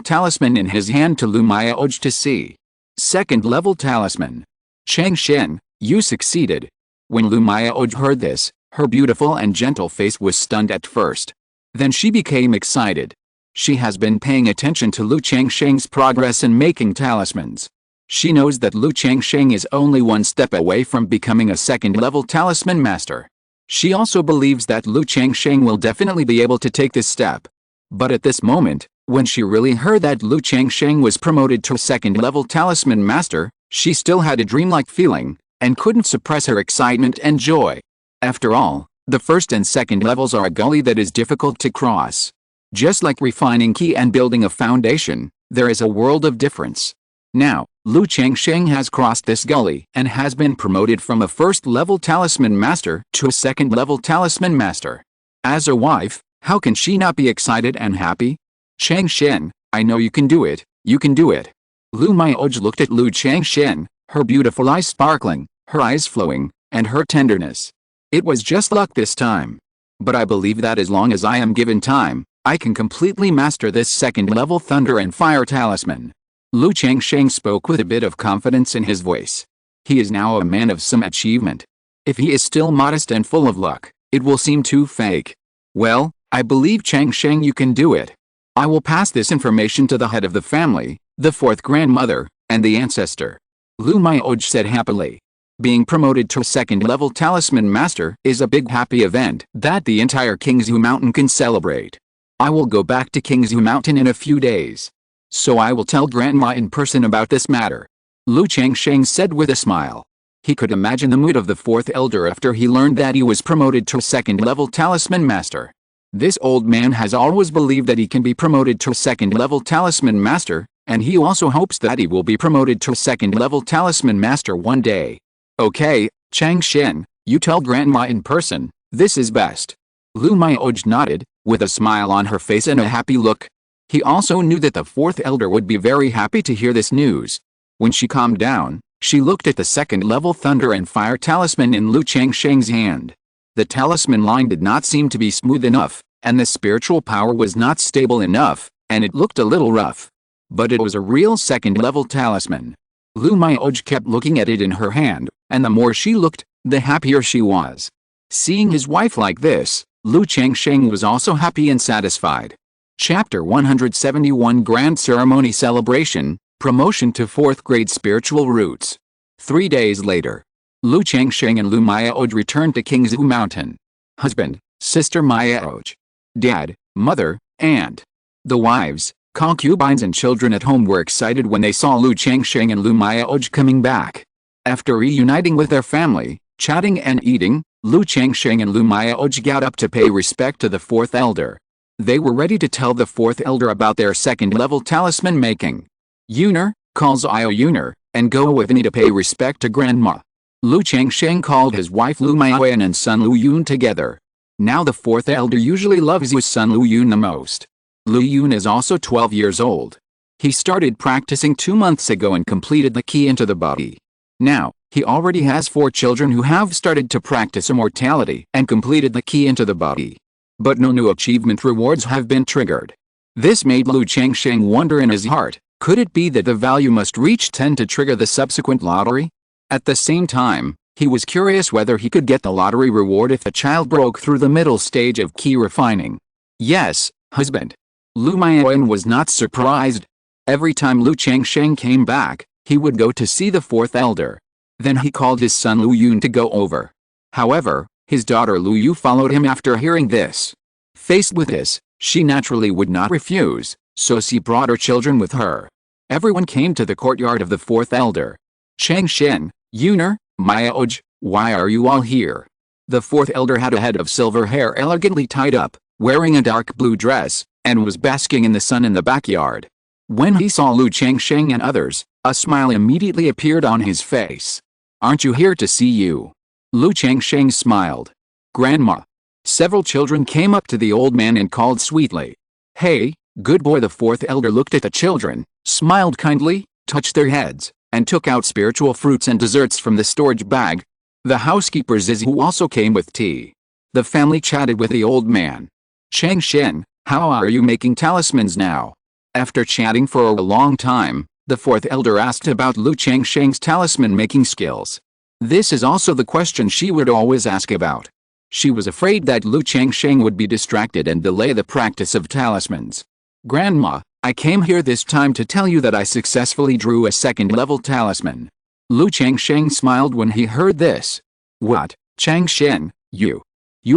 talisman in his hand to Lu Mayaoj to see. Second-level talisman. Changsheng, you succeeded. When Lu Mayaoj heard this, her beautiful and gentle face was stunned at first. Then she became excited. She has been paying attention to Lu Changsheng's progress in making talismans. She knows that Lu Changsheng is only one step away from becoming a second-level talisman master. She also believes that Lu Changsheng will definitely be able to take this step. But at this moment, when she really heard that Lu Changsheng was promoted to second-level talisman master, she still had a dreamlike feeling, and couldn't suppress her excitement and joy. After all, the first and second levels are a gully that is difficult to cross. Just like refining key and building a foundation, there is a world of difference. Now, Lu Changsheng has crossed this gully and has been promoted from a first-level talisman master to a second-level talisman master. As a wife, how can she not be excited and happy? Changsheng, I know you can do it, you can do it. Lu Mayaoj looked at Lu Changsheng, her beautiful eyes sparkling, her eyes flowing, and her tenderness. It was just luck this time. But I believe that as long as I am given time, I can completely master this second-level thunder and fire talisman. Lu Changsheng spoke with a bit of confidence in his voice. He is now a man of some achievement. If he is still modest and full of luck, it will seem too fake. Well, I believe Changsheng you can do it. I will pass this information to the head of the family, the fourth grandmother, and the ancestor. Lu Mayaoj said happily. Being promoted to second-level talisman master is a big happy event that the entire Qingzhu Mountain can celebrate. I will go back to Qingzhu Mountain in a few days. So I will tell Grandma in person about this matter. Lu Changsheng said with a smile. He could imagine the mood of the fourth elder after he learned that he was promoted to second-level talisman master. This old man has always believed that he can be promoted to second-level talisman master, and he also hopes that he will be promoted to second-level talisman master one day. Okay, Changsheng, you tell Grandma in person, this is best. Lu Mayaoj nodded, with a smile on her face and a happy look. He also knew that the fourth elder would be very happy to hear this news. When she calmed down, she looked at the second-level thunder and fire talisman in Lu Changsheng's hand. The talisman line did not seem to be smooth enough, and the spiritual power was not stable enough, and it looked a little rough. But it was a real second-level talisman. Lu Mayaoj kept looking at it in her hand, and the more she looked, the happier she was. Seeing his wife like this, Lu Changsheng was also happy and satisfied. Chapter 171 Grand Ceremony Celebration, Promotion to 4th Grade Spiritual Roots. 3 days later, Lu Changsheng and Lu Mayaoj returned to Qingzhu Mountain. Husband, sister Mayaoj, dad, mother, aunt. The wives, concubines and children at home were excited when they saw Lu Changsheng and Lu Mayaoj coming back. After reuniting with their family, chatting and eating, Lu Changsheng and Lu Mayaoj got up to pay respect to the fourth elder. They were ready to tell the fourth elder about their second-level talisman making. Yuner, calls Io Yuner, and go with me to pay respect to Grandma. Lu Changsheng called his wife Lu Maoyan and son Lu Yun together. Now the fourth elder usually loves his son Lu Yun the most. Lu Yun is also 12 years old. He started practicing 2 months ago and completed the key into the body. Now, he already has 4 children who have started to practice immortality and completed the key into the body. But no new achievement rewards have been triggered. This made Lu Changsheng wonder in his heart, could it be that the value must reach 10 to trigger the subsequent lottery? At the same time, he was curious whether he could get the lottery reward if the child broke through the middle stage of key refining. Yes, husband. Lu Maoyan was not surprised. Every time Lu Changsheng came back, he would go to see the fourth elder. Then he called his son Lu Yun to go over. However, his daughter Lu Yu followed him after hearing this. Faced with this, she naturally would not refuse, so she brought her children with her. Everyone came to the courtyard of the fourth elder. Changsheng, Yuner, Mayaoj, why are you all here? The fourth elder had a head of silver hair elegantly tied up, wearing a dark blue dress, and was basking in the sun in the backyard. When he saw Lu Changsheng and others, a smile immediately appeared on his face. Aren't you here to see you? Lu Changsheng smiled. Grandma. Several children came up to the old man and called sweetly. Hey, good boy. The fourth elder looked at the children, smiled kindly, touched their heads, and took out spiritual fruits and desserts from the storage bag. The housekeeper Zizu also came with tea. The family chatted with the old man. Changsheng, how are you making talismans now? After chatting for a long time, the fourth elder asked about Lu Changsheng's talisman-making skills. This is also the question she would always ask about. She was afraid that Lu Changsheng would be distracted and delay the practice of talismans. Grandma, I came here this time to tell you that I successfully drew a second-level talisman. Lu Changsheng smiled when he heard this. What, Changsheng, you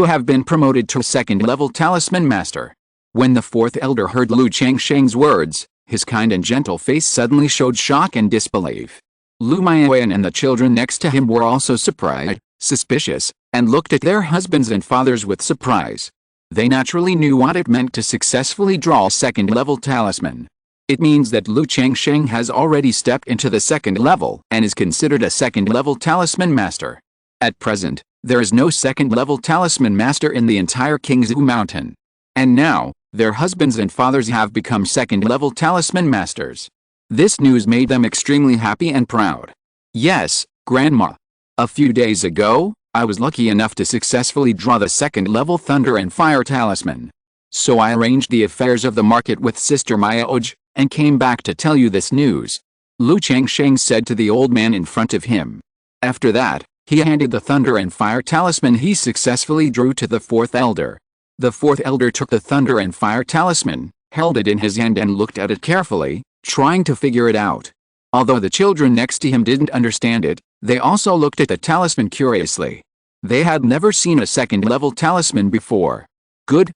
have been promoted to second-level talisman master. When the fourth elder heard Lu Changsheng's words, his kind and gentle face suddenly showed shock and disbelief. Lu Maoyan and the children next to him were also surprised, suspicious, and looked at their husbands and fathers with surprise. They naturally knew what it meant to successfully draw a second-level talisman. It means that Lu Changsheng has already stepped into the second level and is considered a second-level talisman master. At present, there is no second-level talisman master in the entire Qingzhu Mountain. And now, their husbands and fathers have become second-level talisman masters. This news made them extremely happy and proud. Yes, Grandma. A few days ago, I was lucky enough to successfully draw the second-level thunder and fire talisman. So I arranged the affairs of the market with Sister Mayaoj, and came back to tell you this news. Lu Changsheng said to the old man in front of him. After that, he handed the thunder and fire talisman he successfully drew to the fourth elder. The fourth elder took the thunder and fire talisman, held it in his hand and looked at it carefully, trying to figure it out. Although the children next to him didn't understand it, they also looked at the talisman curiously. They had never seen a second-level talisman before. Good.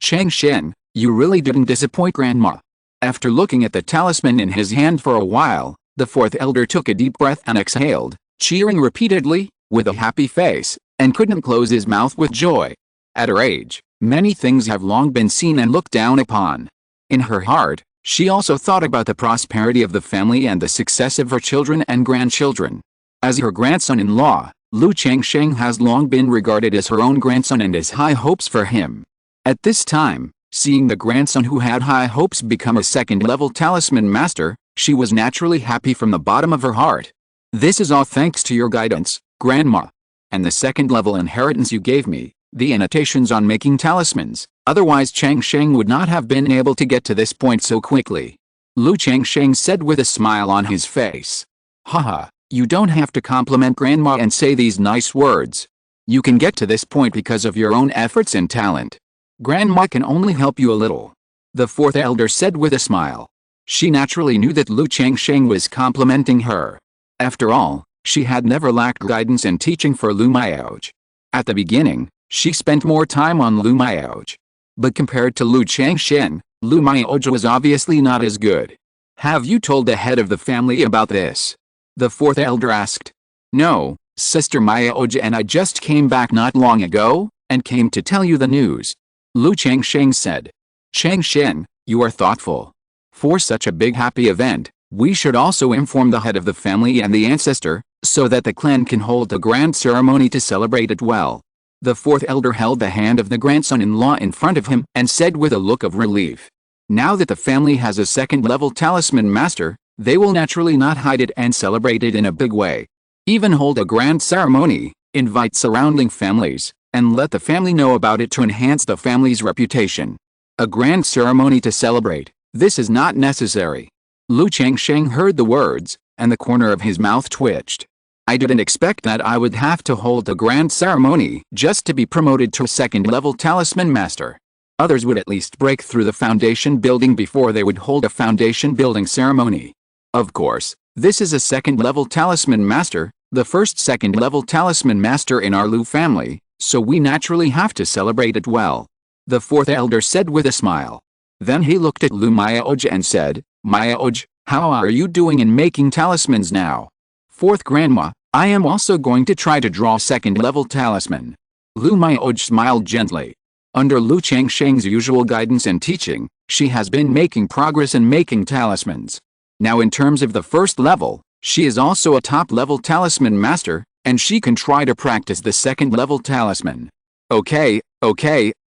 Changsheng, you really didn't disappoint Grandma. After looking at the talisman in his hand for a while, the fourth elder took a deep breath and exhaled, cheering repeatedly, with a happy face, and couldn't close his mouth with joy. At her age, many things have long been seen and looked down upon. In her heart, she also thought about the prosperity of the family and the success of her children and grandchildren. As her grandson-in-law, Lu Changsheng has long been regarded as her own grandson and has high hopes for him. At this time, seeing the grandson who had high hopes become a second-level talisman master, she was naturally happy from the bottom of her heart. This is all thanks to your guidance, Grandma. And the second-level inheritance you gave me, the annotations on making talismans, otherwise Changsheng would not have been able to get to this point so quickly. Lu Changsheng said with a smile on his face. Haha, you don't have to compliment Grandma and say these nice words. You can get to this point because of your own efforts and talent. Grandma can only help you a little. The fourth elder said with a smile. She naturally knew that Lu Changsheng was complimenting her. After all, she had never lacked guidance and teaching for Lu Maooj. At the beginning, she spent more time on Lu Maooj. But compared to Lu Changsheng, Lu Maooj was obviously not as good. Have you told the head of the family about this? The fourth elder asked. No, Sister Mayaoj and I just came back not long ago, and came to tell you the news. Lu Changsheng said. Changsheng, you are thoughtful. For such a big happy event, we should also inform the head of the family and the ancestor, so that the clan can hold a grand ceremony to celebrate it well. The fourth elder held the hand of the grandson-in-law in front of him and said with a look of relief, "Now that the family has a second-level talisman master, they will naturally not hide it and celebrate it in a big way. Even hold a grand ceremony, invite surrounding families, and let the family know about it to enhance the family's reputation. A grand ceremony to celebrate, this is not necessary." Lu Changsheng heard the words, and the corner of his mouth twitched. "I didn't expect that I would have to hold a grand ceremony just to be promoted to a second-level talisman master. Others would at least break through the foundation building before they would hold a foundation building ceremony. Of course, this is a second-level talisman master, the first second-level talisman master in our Lu family, so we naturally have to celebrate it well," the fourth elder said with a smile. Then he looked at Lu Mayaoj and said, "Mayaoj, how are you doing in making talismans now?" "Fourth grandma, I am also going to try to draw second-level talisman." Lu Mayaoj smiled gently. Under Lu Changsheng's usual guidance and teaching, she has been making progress in making talismans. Now in terms of the first level, she is also a top-level talisman master, and she can try to practice the second-level talisman. Okay,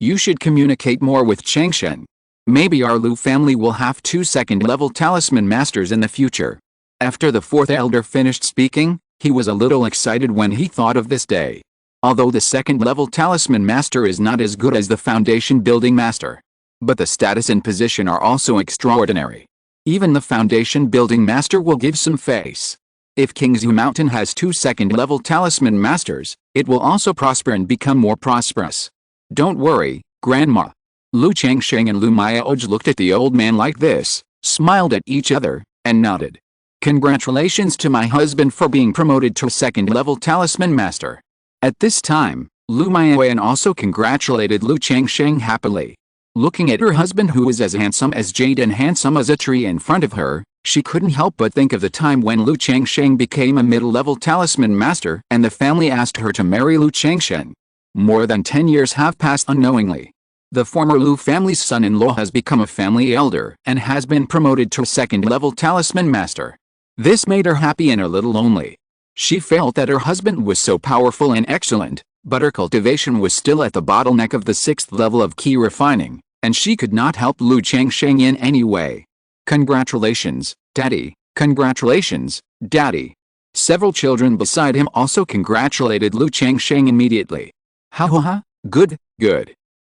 you should communicate more with Changsheng. Maybe our Lu family will have 2 second-level talisman masters in the future. After the fourth elder finished speaking, he was a little excited when he thought of this day. Although the second-level talisman master is not as good as the foundation building master, but the status and position are also extraordinary. Even the foundation building master will give some face. If Qingzhu Mountain has 2 second-level talisman masters, it will also prosper and become more prosperous. Don't worry, Grandma. Lu Changsheng and Lu Mayaoj looked at the old man like this, smiled at each other, and nodded. Congratulations to my husband for being promoted to a second-level talisman master. At this time, Lu Mayaoyan also congratulated Lu Changsheng happily. Looking at her husband who was as handsome as jade and handsome as a tree in front of her, she couldn't help but think of the time when Lu Changsheng became a middle-level talisman master and the family asked her to marry Lu Changsheng. More than 10 years have passed unknowingly. The former Lu family's son-in-law has become a family elder and has been promoted to a second-level talisman master. This made her happy and a little lonely. She felt that her husband was so powerful and excellent, but her cultivation was still at the bottleneck of the 6th level of key refining, and she could not help Lu Changsheng in any way. Congratulations, Daddy. Congratulations, Daddy. Several children beside him also congratulated Lu Changsheng immediately. Ha, good.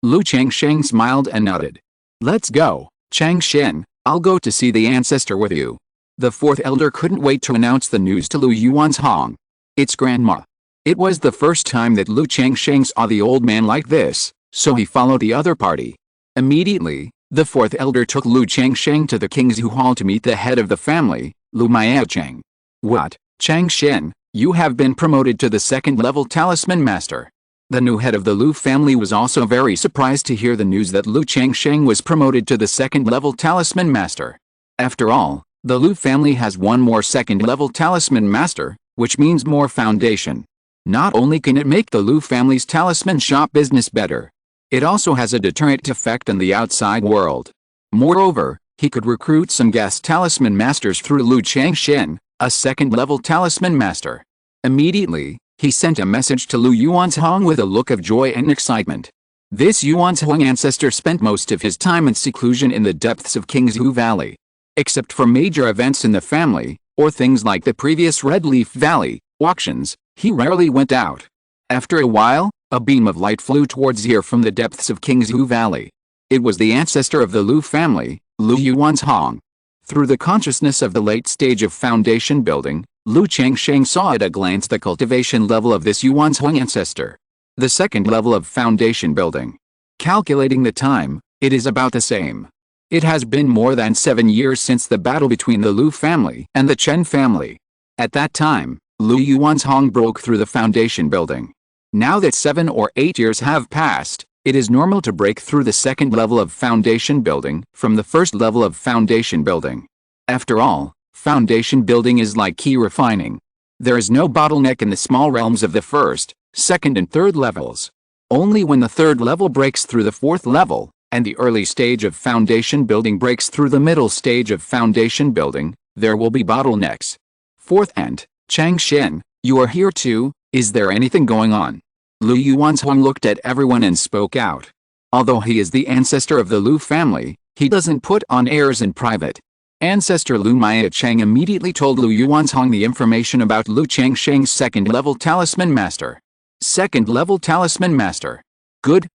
Lu Changsheng smiled and nodded. Let's go, Changsheng, I'll go to see the ancestor with you. The fourth elder couldn't wait to announce the news to Lu Yuanzhong. It's Grandma. It was the first time that Lu Changsheng saw the old man like this, so he followed the other party. Immediately, the fourth elder took Lu Changsheng to the Qingzhu Hall to meet the head of the family, Lu Mayaocheng. What, Changsheng, you have been promoted to the second-level talisman master. The new head of the Lu family was also very surprised to hear the news that Lu Changsheng was promoted to the second-level talisman master. After all, the Lu family has one more second-level talisman master, which means more foundation. Not only can it make the Lu family's talisman shop business better, it also has a deterrent effect in the outside world. Moreover, he could recruit some guest talisman masters through Lu Changsheng, a second-level talisman master. Immediately, he sent a message to Lu Yuanzhong with a look of joy and excitement. This Yuanzhong ancestor spent most of his time in seclusion in the depths of Qingzhu Valley. Except for major events in the family, or things like the previous Red Leaf Valley auctions, he rarely went out. After a while, a beam of light flew towards here from the depths of Qingzhu Valley. It was the ancestor of the Lu family, Lu Yuanzhong. Through the consciousness of the late stage of foundation building, Lu Changsheng saw at a glance the cultivation level of this Yuanzhong ancestor. The second level of foundation building. Calculating the time, it is about the same. It has been more than 7 years since the battle between the Lu family and the Chen family. At that time, Lu Yuanzhong broke through the foundation building. Now that 7 or 8 years have passed, it is normal to break through the second level of foundation building from the first level of foundation building. After all, foundation building is like key refining. There is no bottleneck in the small realms of the first, second and third levels. Only when the third level breaks through the fourth level, and the early stage of foundation building breaks through the middle stage of foundation building, there will be bottlenecks. Fourth and, Changsheng, you are here too, is there anything going on? Lu Yuanzhong looked at everyone and spoke out. Although he is the ancestor of the Lu family, he doesn't put on airs in private. Ancestor Lu Maicheng immediately told Lu Yuanzhong the information about Lu Changsheng's second-level talisman master. Second-level talisman master. Good,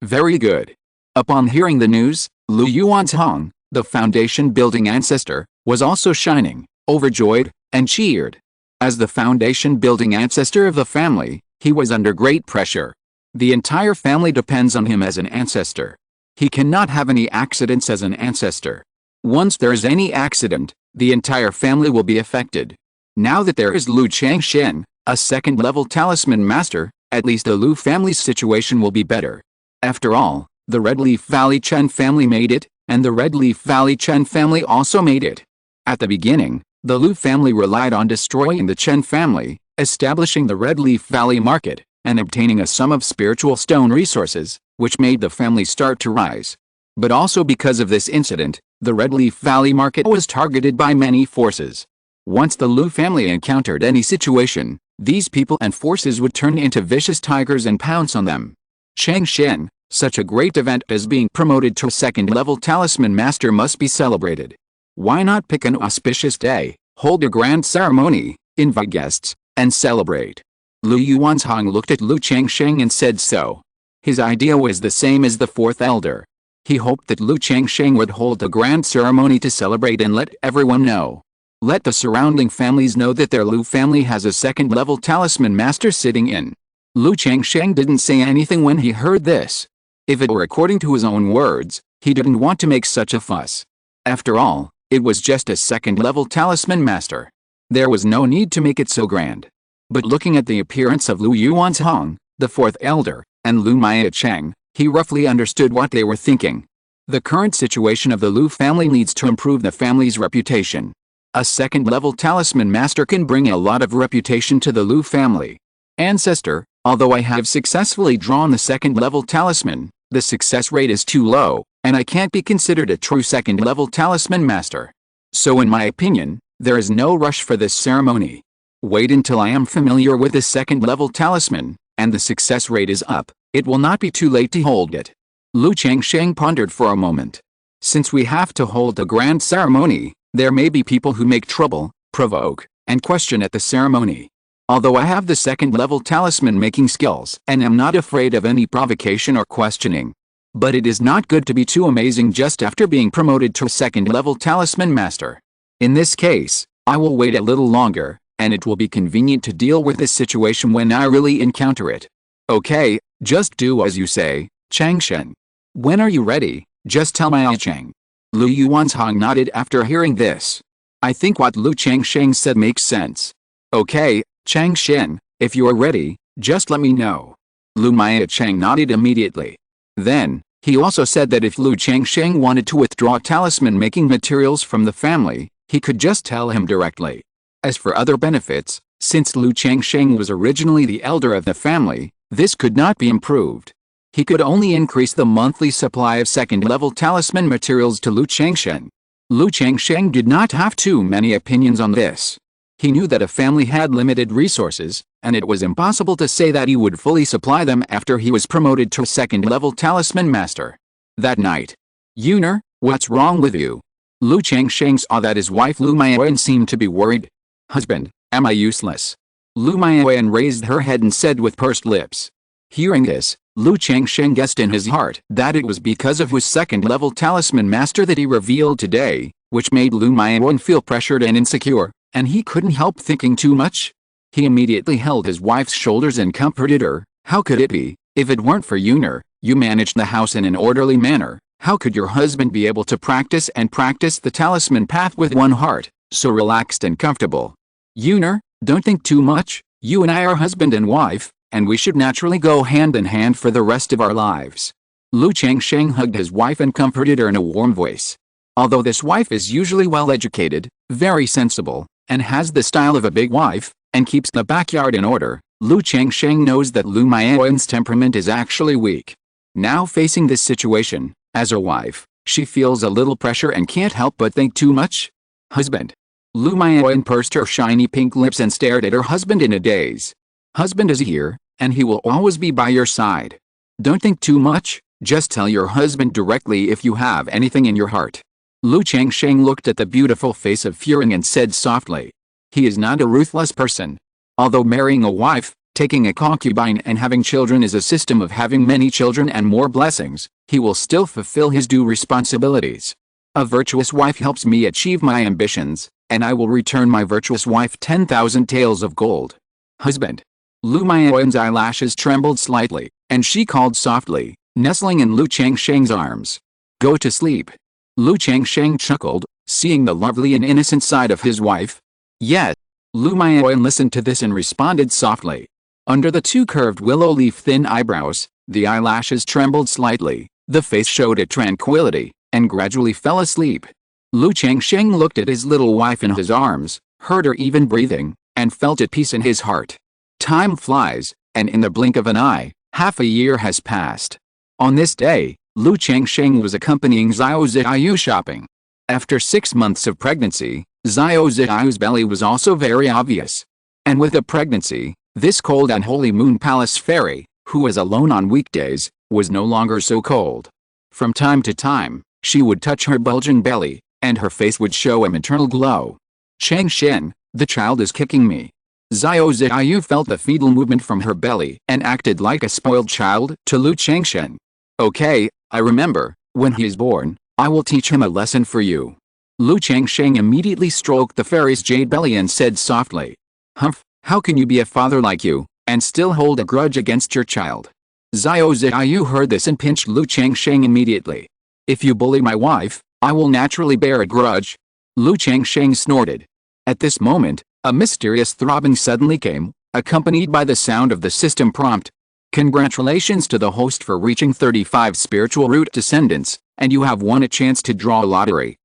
very good. Upon hearing the news, Lu Yuanzhong, the foundation-building ancestor, was also shining, overjoyed, and cheered. As the foundation-building ancestor of the family, he was under great pressure. The entire family depends on him as an ancestor. He cannot have any accidents as an ancestor. Once there is any accident, the entire family will be affected. Now that there is Lu Changsheng, a second-level talisman master, at least the Lu family's situation will be better. After all, the Red Leaf Valley Chen family made it, and the Red Leaf Valley Chen family also made it. At the beginning, the Lu family relied on destroying the Chen family, establishing the Red Leaf Valley market, and obtaining a sum of spiritual stone resources, which made the family start to rise. But also because of this incident, the Red Leaf Valley market was targeted by many forces. Once the Lu family encountered any situation, these people and forces would turn into vicious tigers and pounce on them. Changsheng, such a great event as being promoted to second-level talisman master must be celebrated. Why not pick an auspicious day, hold a grand ceremony, invite guests, and celebrate? Lu Yuanzhong looked at Lu Changsheng and said so. His idea was the same as the fourth elder. He hoped that Lu Changsheng would hold a grand ceremony to celebrate and let everyone know. Let the surrounding families know that their Lu family has a second-level talisman master sitting in. Lu Changsheng didn't say anything when he heard this. If it were according to his own words, he didn't want to make such a fuss. After all, it was just a second-level talisman master. There was no need to make it so grand. But looking at the appearance of Lu Yuanzhong, the fourth elder, and Lu Maicheng, he roughly understood what they were thinking. The current situation of the Lu family needs to improve the family's reputation. A second-level talisman master can bring a lot of reputation to the Lu family. Ancestor, although I have successfully drawn the second-level talisman, the success rate is too low, and I can't be considered a true second-level talisman master. So in my opinion, there is no rush for this ceremony. Wait until I am familiar with the second-level talisman, and the success rate is up. It will not be too late to hold it. Lu Changsheng pondered for a moment. Since we have to hold a grand ceremony, there may be people who make trouble, provoke, and question at the ceremony. Although I have the second-level talisman making skills and am not afraid of any provocation or questioning. But it is not good to be too amazing just after being promoted to second-level talisman master. In this case, I will wait a little longer, and it will be convenient to deal with this situation when I really encounter it. Okay, just do as you say, Changsheng. When are you ready? Just tell Maicheng. Lu Yuanzhong nodded after hearing this. I think what Lu Changsheng said makes sense. Okay, Changsheng, if you are ready, just let me know. Lu Maicheng nodded immediately. Then, he also said that if Lu Changsheng wanted to withdraw talisman-making materials from the family, he could just tell him directly. As for other benefits, since Lu Changsheng was originally the elder of the family, this could not be improved. He could only increase the monthly supply of second-level talisman materials to Lu Changsheng. Lu Changsheng did not have too many opinions on this. He knew that a family had limited resources, and it was impossible to say that he would fully supply them after he was promoted to second-level talisman master. That night. Yuner, what's wrong with you? Lu Changsheng saw that his wife Lu Maiwen seemed to be worried. Husband, am I useless? Lu Maiwen raised her head and said with pursed lips. Hearing this, Lu Changsheng guessed in his heart that it was because of his second-level talisman master that he revealed today, which made Lu Maiwen feel pressured and insecure, and he couldn't help thinking too much. He immediately held his wife's shoulders and comforted her. How could it be? If it weren't for Yuner, you managed the house in an orderly manner. How could your husband be able to practice the talisman path with one heart, so relaxed and comfortable? Yuner, don't think too much. You and I are husband and wife, and we should naturally go hand in hand for the rest of our lives. Lu Changsheng hugged his wife and comforted her in a warm voice. Although this wife is usually well-educated, very sensible, and has the style of a big wife, and keeps the backyard in order, Lu Changsheng knows that Lu Maiwen's temperament is actually weak. Now facing this situation, as a wife, she feels a little pressure and can't help but think too much. Husband. Lu Maiwen pursed her shiny pink lips and stared at her husband in a daze. Husband is here, and he will always be by your side. Don't think too much, just tell your husband directly if you have anything in your heart." Lu Changsheng looked at the beautiful face of Furing and said softly, "He is not a ruthless person. Although marrying a wife, taking a concubine and having children is a system of having many children and more blessings, he will still fulfill his due responsibilities. A virtuous wife helps me achieve my ambitions, and I will return my virtuous wife 10,000 taels of gold." "Husband." Lu Maoyan's eyelashes trembled slightly, and she called softly, nestling in Lu Changsheng's arms. "Go to sleep." Lu Changsheng chuckled, seeing the lovely and innocent side of his wife. "Yes." Lu Maoyan listened to this and responded softly. Under the two curved willow leaf thin eyebrows, the eyelashes trembled slightly, the face showed a tranquility, and gradually fell asleep. Lu Changsheng looked at his little wife in his arms, heard her even breathing, and felt at peace in his heart. Time flies, and in the blink of an eye, half a year has passed. On this day, Lu Changsheng was accompanying Xiao Ziyu shopping. After 6 months of pregnancy, Xiao Ziyu's belly was also very obvious. And with the pregnancy, this cold and holy moon palace fairy, who was alone on weekdays, was no longer so cold. From time to time, she would touch her bulging belly, and her face would show a maternal glow. "Changsheng, the child is kicking me." Xiao Ziyu felt the fetal movement from her belly and acted like a spoiled child to Lu Changsheng. "Okay, I remember, when he is born, I will teach him a lesson for you." Lu Changsheng immediately stroked the fairy's jade belly and said softly, "Humph, how can you be a father like you, and still hold a grudge against your child?" Xiao Ziyu heard this and pinched Lu Changsheng immediately. "If you bully my wife, I will naturally bear a grudge." Lu Changsheng snorted. At this moment, a mysterious throbbing suddenly came, accompanied by the sound of the system prompt. "Congratulations to the host for reaching 35 spiritual root descendants, and you have won a chance to draw a lottery."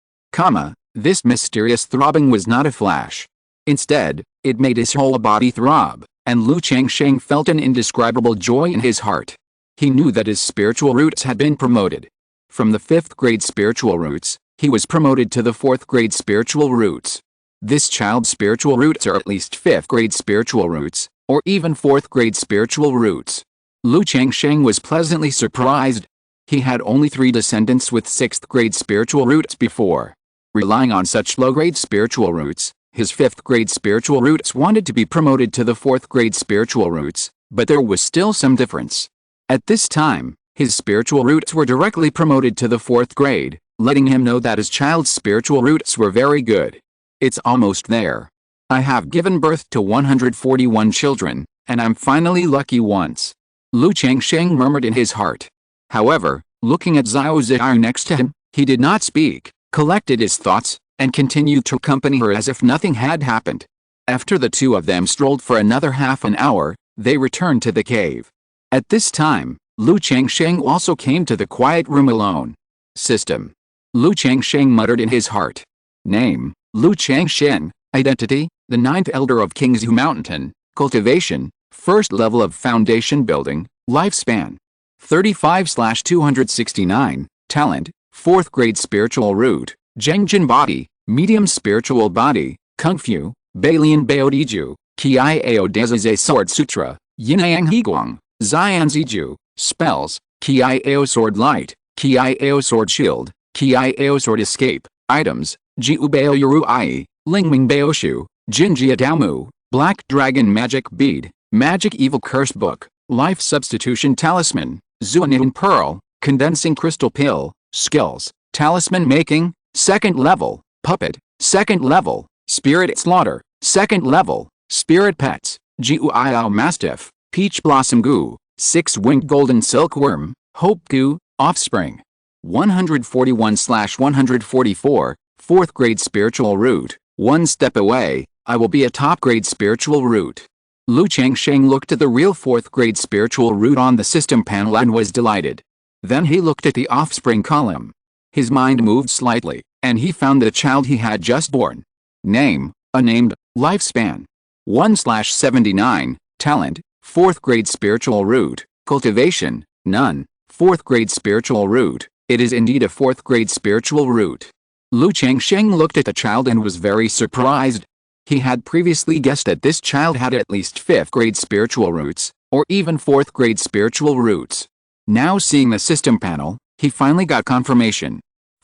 This mysterious throbbing was not a flash. Instead, it made his whole body throb, and Lu Changsheng felt an indescribable joy in his heart. He knew that his spiritual roots had been promoted. From the 5th grade spiritual roots, he was promoted to the 4th grade spiritual roots. This child's spiritual roots are at least 5th grade spiritual roots, or even 4th grade spiritual roots. Lu Changsheng was pleasantly surprised. He had only 3 descendants with 6th grade spiritual roots before. Relying on such low-grade spiritual roots, his 5th grade spiritual roots wanted to be promoted to the 4th grade spiritual roots, but there was still some difference. At this time, his spiritual roots were directly promoted to the 4th grade, letting him know that his child's spiritual roots were very good. "It's almost there. I have given birth to 141 children, and I'm finally lucky once," Lu Changsheng murmured in his heart. However, looking at Xiao Ziyu next to him, he did not speak, collected his thoughts, and continued to accompany her as if nothing had happened. After the two of them strolled for another half an hour, they returned to the cave. At this time, Lu Changsheng also came to the quiet room alone. "System." Lu Changsheng muttered in his heart. Name, Lu Changsheng. Identity, the 9th elder of Qingzhu Mountain. Cultivation, 1st level of foundation building. Lifespan, 35/269. Talent, 4th grade spiritual root. Zhengjin body, medium spiritual body. Kung Fu, Bailian Baodiju, Kiao Dezize Sword Sutra. Yinayang Higuang, Xian Ziju. Spells, Kiao Sword Light, Kiao Sword Shield, Kiao Sword Escape. Items, Jiu Bao Yuru Ai, Lingming Baoshu, Jinjia Daomu, Black Dragon Magic Bead, Magic Evil Curse Book, Life Substitution Talisman, Zuanin Pearl, Condensing Crystal Pill. Skills, Talisman Making, 2nd level. Puppet, 2nd level. Spirit Slaughter, 2nd level. Spirit Pets, Jiu Iao Mastiff, Peach Blossom Goo, 6-winged Golden Silkworm, Hope Goo, Offspring. 141/144, 4th grade spiritual root. One step away, I will be a top grade spiritual root. Lu Changsheng looked at the real 4th grade spiritual root on the system panel and was delighted. Then he looked at the offspring column. His mind moved slightly, and he found the child he had just born. Name, unnamed. Lifespan, 1/79. Talent, 4th grade spiritual root. Cultivation, none. 4th grade spiritual root. It is indeed a 4th grade spiritual root. Lu Changsheng looked at the child and was very surprised. He had previously guessed that this child had at least 5th grade spiritual roots, or even 4th grade spiritual roots. Now seeing the system panel, he finally got confirmation.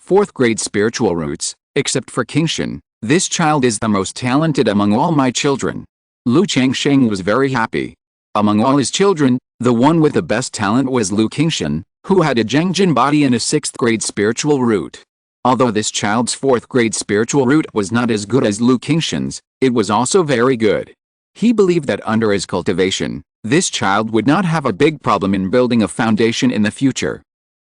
4th grade spiritual roots, except for Qingxun, this child is the most talented among all my children. Lu Changsheng was very happy. Among all his children, the one with the best talent was Lu Qingxun, who had a Zhengjin body and a 6th grade spiritual root. Although this child's 4th grade spiritual root was not as good as Lu Qingxun's, it was also very good. He believed that under his cultivation, this child would not have a big problem in building a foundation in the future.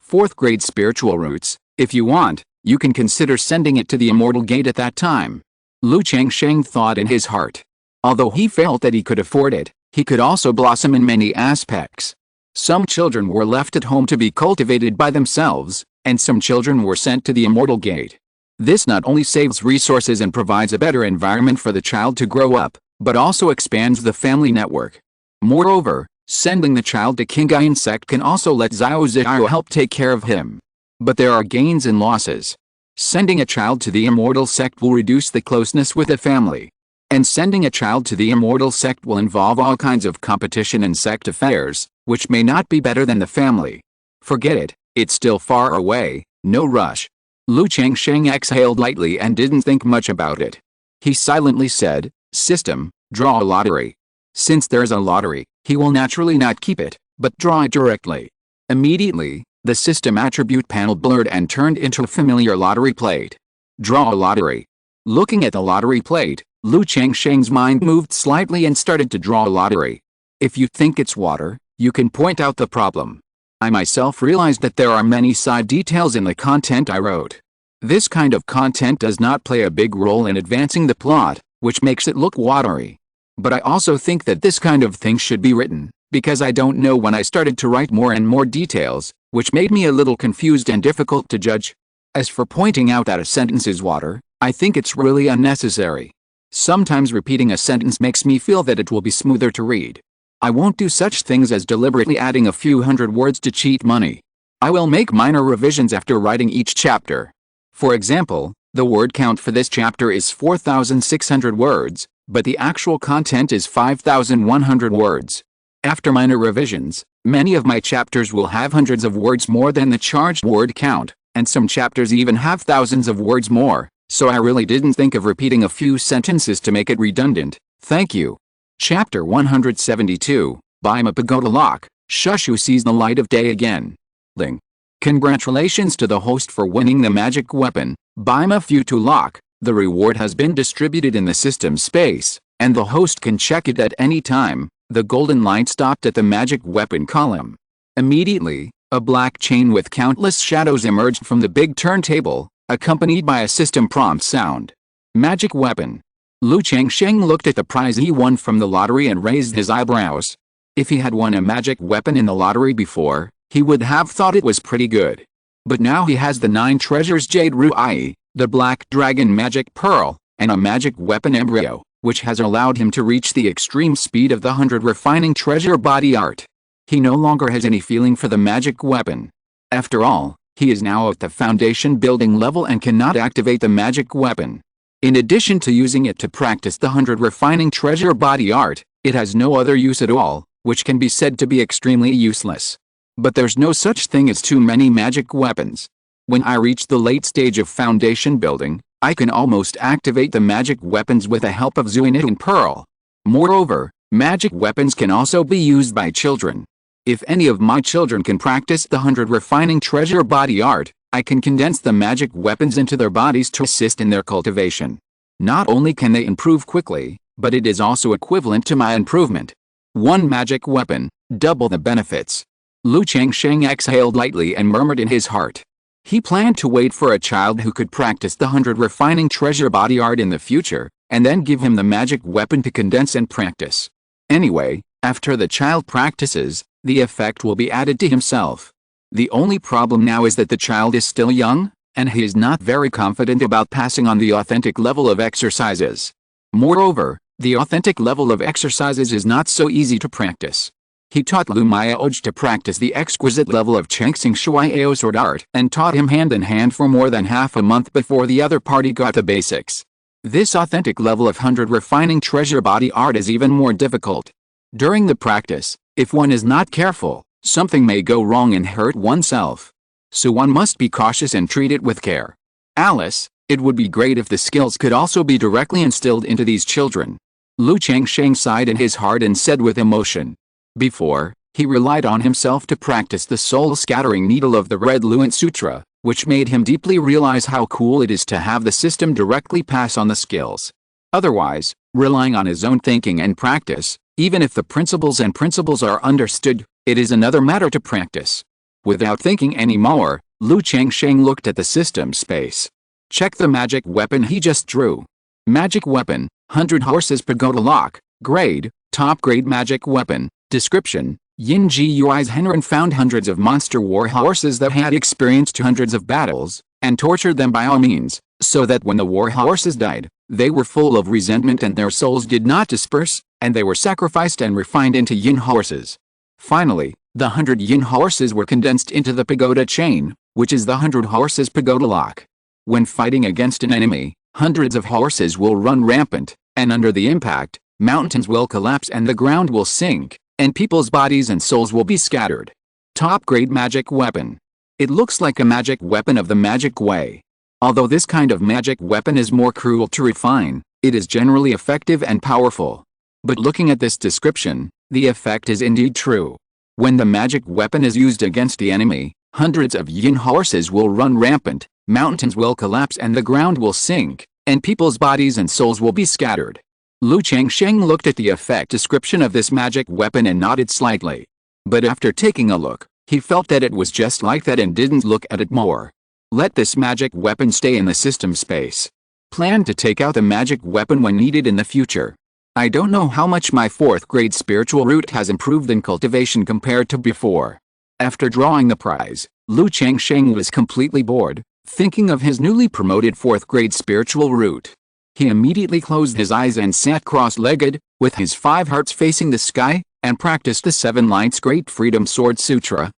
4th grade spiritual roots, if you want, you can consider sending it to the Immortal Gate at that time. Lu Changsheng thought in his heart. Although he felt that he could afford it, he could also blossom in many aspects. Some children were left at home to be cultivated by themselves, and some children were sent to the Immortal Gate. This not only saves resources and provides a better environment for the child to grow up, but also expands the family network. Moreover, sending the child to Qingyun Sect can also let Xiao Zhao help take care of him. But there are gains and losses. Sending a child to the Immortal Sect will reduce the closeness with the family. And sending a child to the Immortal Sect will involve all kinds of competition and sect affairs, which may not be better than the family. Forget it, it's still far away, no rush. Lu Changsheng exhaled lightly and didn't think much about it. He silently said, "System, draw a lottery." Since there's a lottery, he will naturally not keep it, but draw it directly. Immediately, the system attribute panel blurred and turned into a familiar lottery plate. Draw a lottery. Looking at the lottery plate, Lu Changsheng's mind moved slightly and started to draw a lottery. If you think it's water, you can point out the problem. I myself realized that there are many side details in the content I wrote. This kind of content does not play a big role in advancing the plot, which makes it look watery. But I also think that this kind of thing should be written, because I don't know when I started to write more and more details, which made me a little confused and difficult to judge. As for pointing out that a sentence is water, I think it's really unnecessary. Sometimes repeating a sentence makes me feel that it will be smoother to read. I won't do such things as deliberately adding a few hundred words to cheat money. I will make minor revisions after writing each chapter. For example, the word count for this chapter is 4,600 words, but the actual content is 5,100 words. After minor revisions, many of my chapters will have hundreds of words more than the charged word count, and some chapters even have thousands of words more, so I really didn't think of repeating a few sentences to make it redundant. Thank you. Chapter 172, Bima Pagoda Lock, Shushu sees the light of day again. Ling. Congratulations to the host for winning the magic weapon, Bima Futu Lock. The reward has been distributed in the system space, and the host can check it at any time. The golden light stopped at the magic weapon column. Immediately, a black chain with countless shadows emerged from the big turntable, accompanied by a system prompt sound. Magic weapon. Lu Changsheng looked at the prize he won from the lottery and raised his eyebrows. If he had won a magic weapon in the lottery before, he would have thought it was pretty good. But now he has the 9 treasures Jade Ruai, the Black Dragon Magic Pearl, and a magic weapon embryo, which has allowed him to reach the extreme speed of the 100 refining treasure body art. He no longer has any feeling for the magic weapon. After all, he is now at the foundation building level and cannot activate the magic weapon. In addition to using it to practice the 100 refining treasure body art, it has no other use at all, which can be said to be extremely useless. But there's no such thing as too many magic weapons. When I reach the late stage of foundation building, I can almost activate the magic weapons with the help of Zuinit and Pearl. Moreover, magic weapons can also be used by children. If any of my children can practice the 100 refining treasure body art, I can condense the magic weapons into their bodies to assist in their cultivation. Not only can they improve quickly, but it is also equivalent to my improvement. One magic weapon, double the benefits. Lu Changsheng exhaled lightly and murmured in his heart. He planned to wait for a child who could practice the 100 refining treasure body art in the future, and then give him the magic weapon to condense and practice. Anyway, after the child practices, the effect will be added to himself. The only problem now is that the child is still young, and he is not very confident about passing on the authentic level of exercises. Moreover, the authentic level of exercises is not so easy to practice. He taught Lu Miaoj to practice the exquisite level of Changsheng Shuaiao sword art and taught him hand in hand for more than half a month before the other party got the basics. This authentic level of 100 refining treasure body art is even more difficult. During the practice, If one is not careful, something may go wrong and hurt oneself. So one must be cautious and treat it with care. Alice, it would be great if the skills could also be directly instilled into these children. Lu Changsheng sighed in his heart and said with emotion. Before, he relied on himself to practice the soul-scattering needle of the Red Luant Sutra, which made him deeply realize how cool it is to have the system directly pass on the skills. Otherwise, relying on his own thinking and practice, even if the principles are understood, it is another matter to practice. Without thinking anymore, Lu Changsheng looked at the system space. Check the magic weapon he just drew. Magic weapon, 100 horses pagoda lock, grade, top grade magic weapon, description. Yin Gui's Henren found hundreds of monster war horses that had experienced hundreds of battles, and tortured them by all means, so that when the war horses died, they were full of resentment and their souls did not disperse, and they were sacrificed and refined into yin horses. Finally, the 100 yin horses were condensed into the pagoda chain, which is the 100 horses pagoda lock. When fighting against an enemy, hundreds of horses will run rampant, and under the impact, mountains will collapse and the ground will sink, and people's bodies and souls will be scattered. Top grade magic weapon. It looks like a magic weapon of the magic way. Although this kind of magic weapon is more cruel to refine, it is generally effective and powerful. But looking at this description, the effect is indeed true. When the magic weapon is used against the enemy, hundreds of yin horses will run rampant, mountains will collapse and the ground will sink, and people's bodies and souls will be scattered. Lu Changsheng looked at the effect description of this magic weapon and nodded slightly. But after taking a look, he felt that it was just like that and didn't look at it more. Let this magic weapon stay in the system space. Plan to take out the magic weapon when needed in the future. I don't know how much my 4th grade spiritual root has improved in cultivation compared to before. After drawing the prize, Lu Changsheng was completely bored, thinking of his newly promoted 4th grade spiritual root. He immediately closed his eyes and sat cross-legged, with his 5 hearts facing the sky, and practiced the 7 Lights Great Freedom Sword Sutra.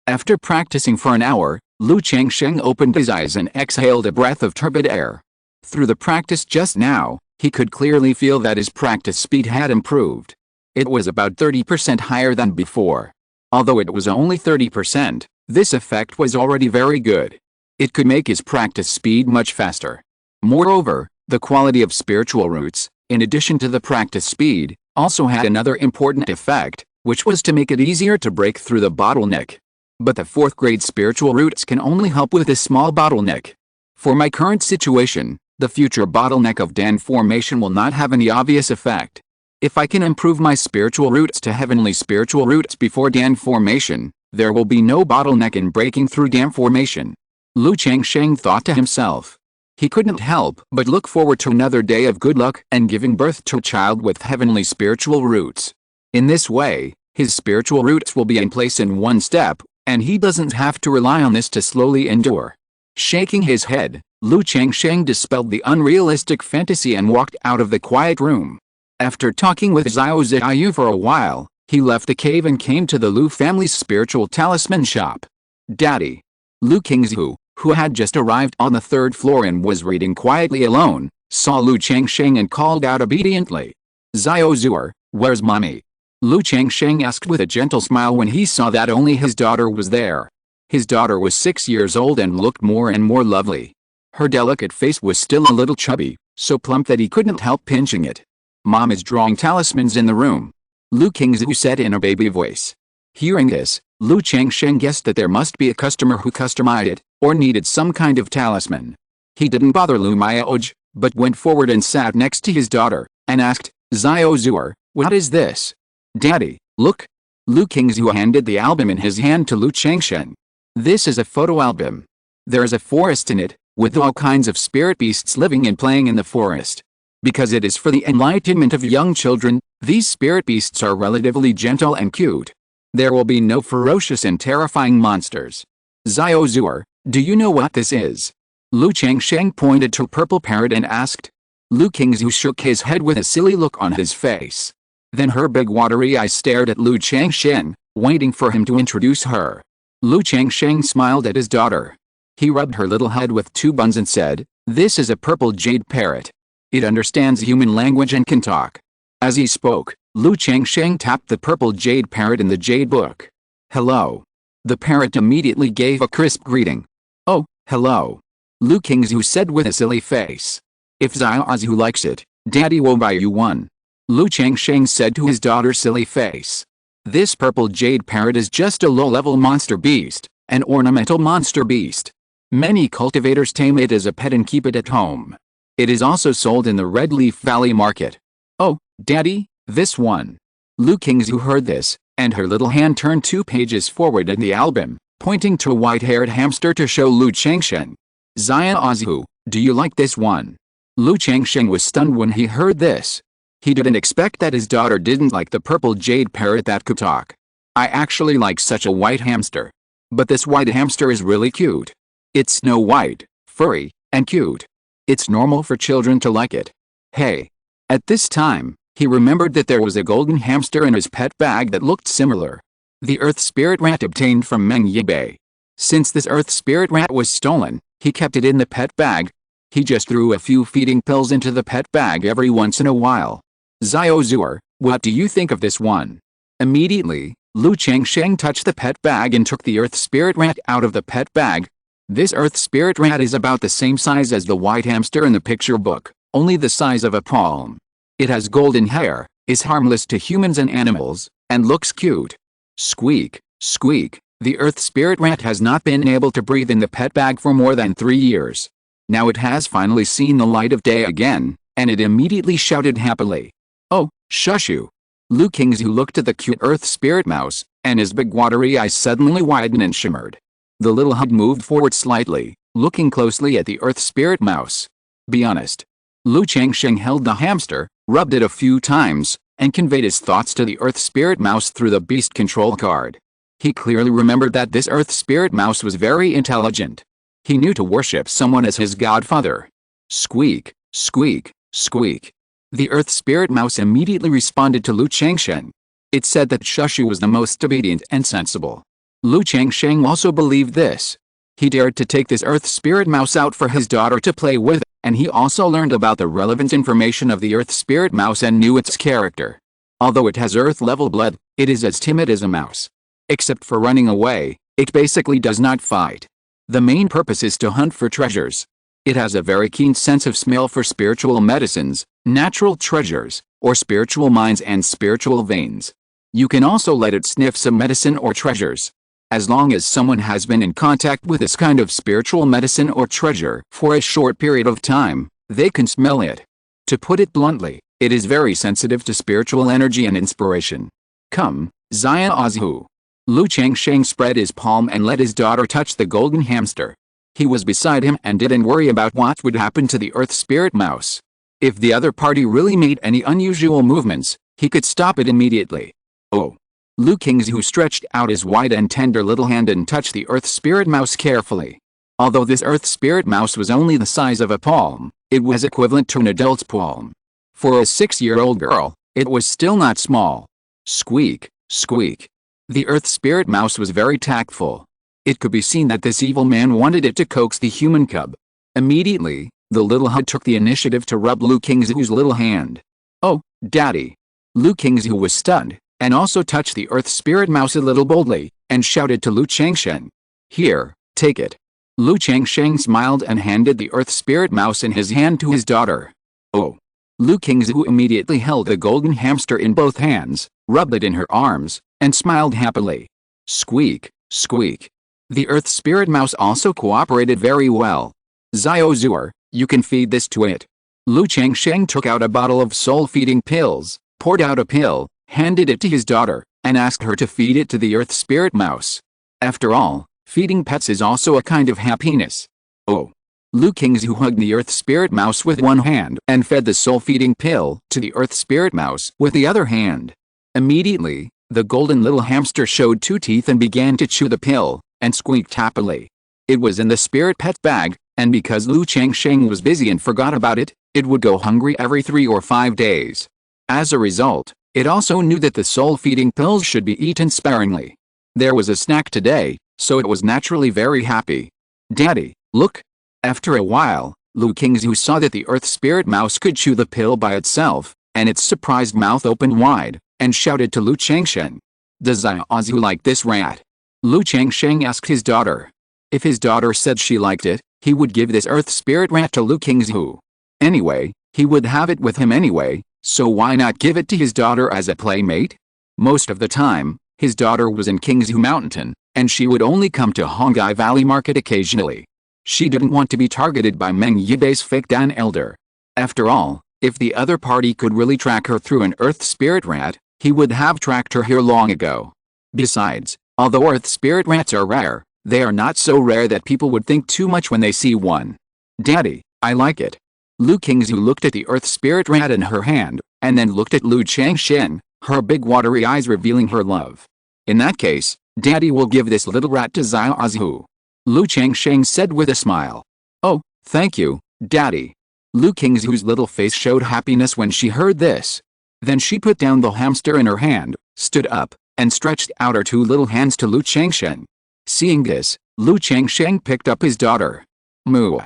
After practicing for an hour, Lu Changsheng opened his eyes and exhaled a breath of turbid air. Through the practice just now, he could clearly feel that his practice speed had improved. It was about 30% higher than before. Although it was only 30%, this effect was already very good. It could make his practice speed much faster. Moreover, the quality of spiritual roots, in addition to the practice speed, also had another important effect, which was to make it easier to break through the bottleneck. But the 4th grade spiritual roots can only help with this small bottleneck. For my current situation, the future bottleneck of Dan formation will not have any obvious effect. If I can improve my spiritual roots to heavenly spiritual roots before Dan formation, there will be no bottleneck in breaking through Dan formation. Lu Changsheng thought to himself. He couldn't help but look forward to another day of good luck and giving birth to a child with heavenly spiritual roots. In this way, his spiritual roots will be in place in one step, and he doesn't have to rely on this to slowly endure. Shaking his head, Lu Changsheng dispelled the unrealistic fantasy and walked out of the quiet room. After talking with Xiao Ziyu for a while, he left the cave and came to the Lu family's spiritual talisman shop. Daddy. Lu Qingzhu, who had just arrived on the 3rd floor and was reading quietly alone, saw Lu Changsheng and called out obediently. Xiao Zuer, where's mommy? Lu Changsheng asked with a gentle smile when he saw that only his daughter was there. His daughter was 6 years old and looked more and more lovely. Her delicate face was still a little chubby, so plump that he couldn't help pinching it. Mom is drawing talismans in the room. Lu Qingzhu said in a baby voice. Hearing this, Lu Changsheng guessed that there must be a customer who customized it, or needed some kind of talisman. He didn't bother Lu Miaoj, but went forward and sat next to his daughter, and asked, Xiao Zuer, what is this? Daddy, look. Lu Qingzhu handed the album in his hand to Lu Changsheng. This is a photo album. There is a forest in it, with all kinds of spirit beasts living and playing in the forest. Because it is for the enlightenment of young children, these spirit beasts are relatively gentle and cute. There will be no ferocious and terrifying monsters. Xiao Zuer, do you know what this is? Lu Changsheng pointed to Purple Parrot and asked. Lu Qingzhu shook his head with a silly look on his face. Then her big watery eyes stared at Lu Changsheng, waiting for him to introduce her. Lu Changsheng smiled at his daughter. He rubbed her little head with 2 buns and said, this is a purple jade parrot. It understands human language and can talk. As he spoke, Lu Changsheng tapped the purple jade parrot in the jade book. "Hello." The parrot immediately gave a crisp greeting. "Oh, hello," Lu Qingzhu said with a silly face. "If Xiaozu likes it, Daddy will buy you one," Lu Changsheng said to his daughter's silly face. This purple jade parrot is just a low-level monster beast, an ornamental monster beast. Many cultivators tame it as a pet and keep it at home. It is also sold in the Red Leaf Valley market. "Oh, Daddy, this one." Lu Qingzhu heard this, and her little hand turned 2 pages forward in the album, pointing to a white-haired hamster to show Lu Changsheng. "Xiaozu, do you like this one?" Lu Changsheng was stunned when he heard this. He didn't expect that his daughter didn't like the purple jade parrot that could talk. "I actually like such a white hamster. But this white hamster is really cute. It's snow white, furry, and cute. It's normal for children to like it." Hey. At this time, he remembered that there was a golden hamster in his pet bag that looked similar. The earth spirit rat obtained from Meng Yibei. Since this earth spirit rat was stolen, he kept it in the pet bag. He just threw a few feeding pills into the pet bag every once in a while. "Xiaozuer, what do you think of this one?" Immediately, Lu Changsheng touched the pet bag and took the earth spirit rat out of the pet bag. This earth spirit rat is about the same size as the white hamster in the picture book, only the size of a palm. It has golden hair, is harmless to humans and animals, and looks cute. Squeak, squeak. The earth spirit rat has not been able to breathe in the pet bag for more than 3 years. Now it has finally seen the light of day again, and it immediately shouted happily. "Oh, shushu." Lu Qingzhu looked at the cute earth spirit mouse, and his big watery eyes suddenly widened and shimmered. The little head moved forward slightly, looking closely at the earth spirit mouse. "Be honest." Lu Changsheng held the hamster, rubbed it a few times, and conveyed his thoughts to the earth spirit mouse through the beast control card. He clearly remembered that this earth spirit mouse was very intelligent. He knew to worship someone as his godfather. Squeak, squeak, squeak. The earth spirit mouse immediately responded to Lu Changsheng. It said that Shushu was the most obedient and sensible. Lu Changsheng also believed this. He dared to take this earth spirit mouse out for his daughter to play with, and he also learned about the relevant information of the earth spirit mouse and knew its character. Although it has earth-level blood, it is as timid as a mouse. Except for running away, it basically does not fight. The main purpose is to hunt for treasures. It has a very keen sense of smell for spiritual medicines, natural treasures, or spiritual mines and spiritual veins. You can also let it sniff some medicine or treasures. As long as someone has been in contact with this kind of spiritual medicine or treasure for a short period of time, they can smell it. To put it bluntly, it is very sensitive to spiritual energy and inspiration. "Come, Xiaozu." Lu Changsheng spread his palm and let his daughter touch the golden hamster. He was beside him and didn't worry about what would happen to the earth spirit mouse. If the other party really made any unusual movements, he could stop it immediately. "Oh." Lu Qingzhu stretched out his white and tender little hand and touched the earth spirit mouse carefully. Although this earth spirit mouse was only the size of a palm, it was equivalent to an adult's palm. For a 6-year-old girl, it was still not small. Squeak, squeak. The earth spirit mouse was very tactful. It could be seen that this evil man wanted it to coax the human cub. Immediately, the little head took the initiative to rub Lu Qingzhu's little hand. "Oh, Daddy." Lu Qingzhu was stunned, and also touched the earth spirit mouse a little boldly, and shouted to Lu Changsheng. "Here, take it." Lu Changsheng smiled and handed the earth spirit mouse in his hand to his daughter. "Oh." Lu Qingzhu immediately held the golden hamster in both hands, rubbed it in her arms, and smiled happily. Squeak, squeak. The earth spirit mouse also cooperated very well. "Xiaozuer, you can feed this to it." Lu Changsheng took out a bottle of soul-feeding pills, poured out a pill, handed it to his daughter, and asked her to feed it to the earth spirit mouse. After all, feeding pets is also a kind of happiness. "Oh." Lu Qingzhu hugged the earth spirit mouse with one hand and fed the soul-feeding pill to the earth spirit mouse with the other hand. Immediately, the golden little hamster showed 2 teeth and began to chew the pill, and squeaked happily. It was in the spirit pet bag, and because Lu Changsheng was busy and forgot about it, it would go hungry every 3 or 5 days. As a result, it also knew that the soul-feeding pills should be eaten sparingly. There was a snack today, so it was naturally very happy. "Daddy, look." After a while, Lu Qingzhu saw that the earth spirit mouse could chew the pill by itself, and its surprised mouth opened wide, and shouted to Lu Changsheng. "Does Xiaozu like this rat?" Lu Changsheng asked his daughter. If his daughter said she liked it, he would give this earth spirit rat to Lu Qingzhu. Anyway, he would have it with him anyway, so why not give it to his daughter as a playmate? Most of the time, his daughter was in Qingzhu Mountain, and she would only come to Hongai Valley Market occasionally. She didn't want to be targeted by Meng Yibei's fake Dan elder. After all, if the other party could really track her through an earth spirit rat, he would have tracked her here long ago. Besides, although earth spirit rats are rare, they are not so rare that people would think too much when they see one. "Daddy, I like it." Lu Qingzhu looked at the earth spirit rat in her hand, and then looked at Lu Changsheng, her big watery eyes revealing her love. "In that case, Daddy will give this little rat to Xiaozu," Lu Changsheng said with a smile. "Oh, thank you, Daddy." Lu Qingzhu's little face showed happiness when she heard this. Then she put down the hamster in her hand, stood up, and stretched out her two little hands to Lu Changsheng. Seeing this, Lu Changsheng picked up his daughter. Moo.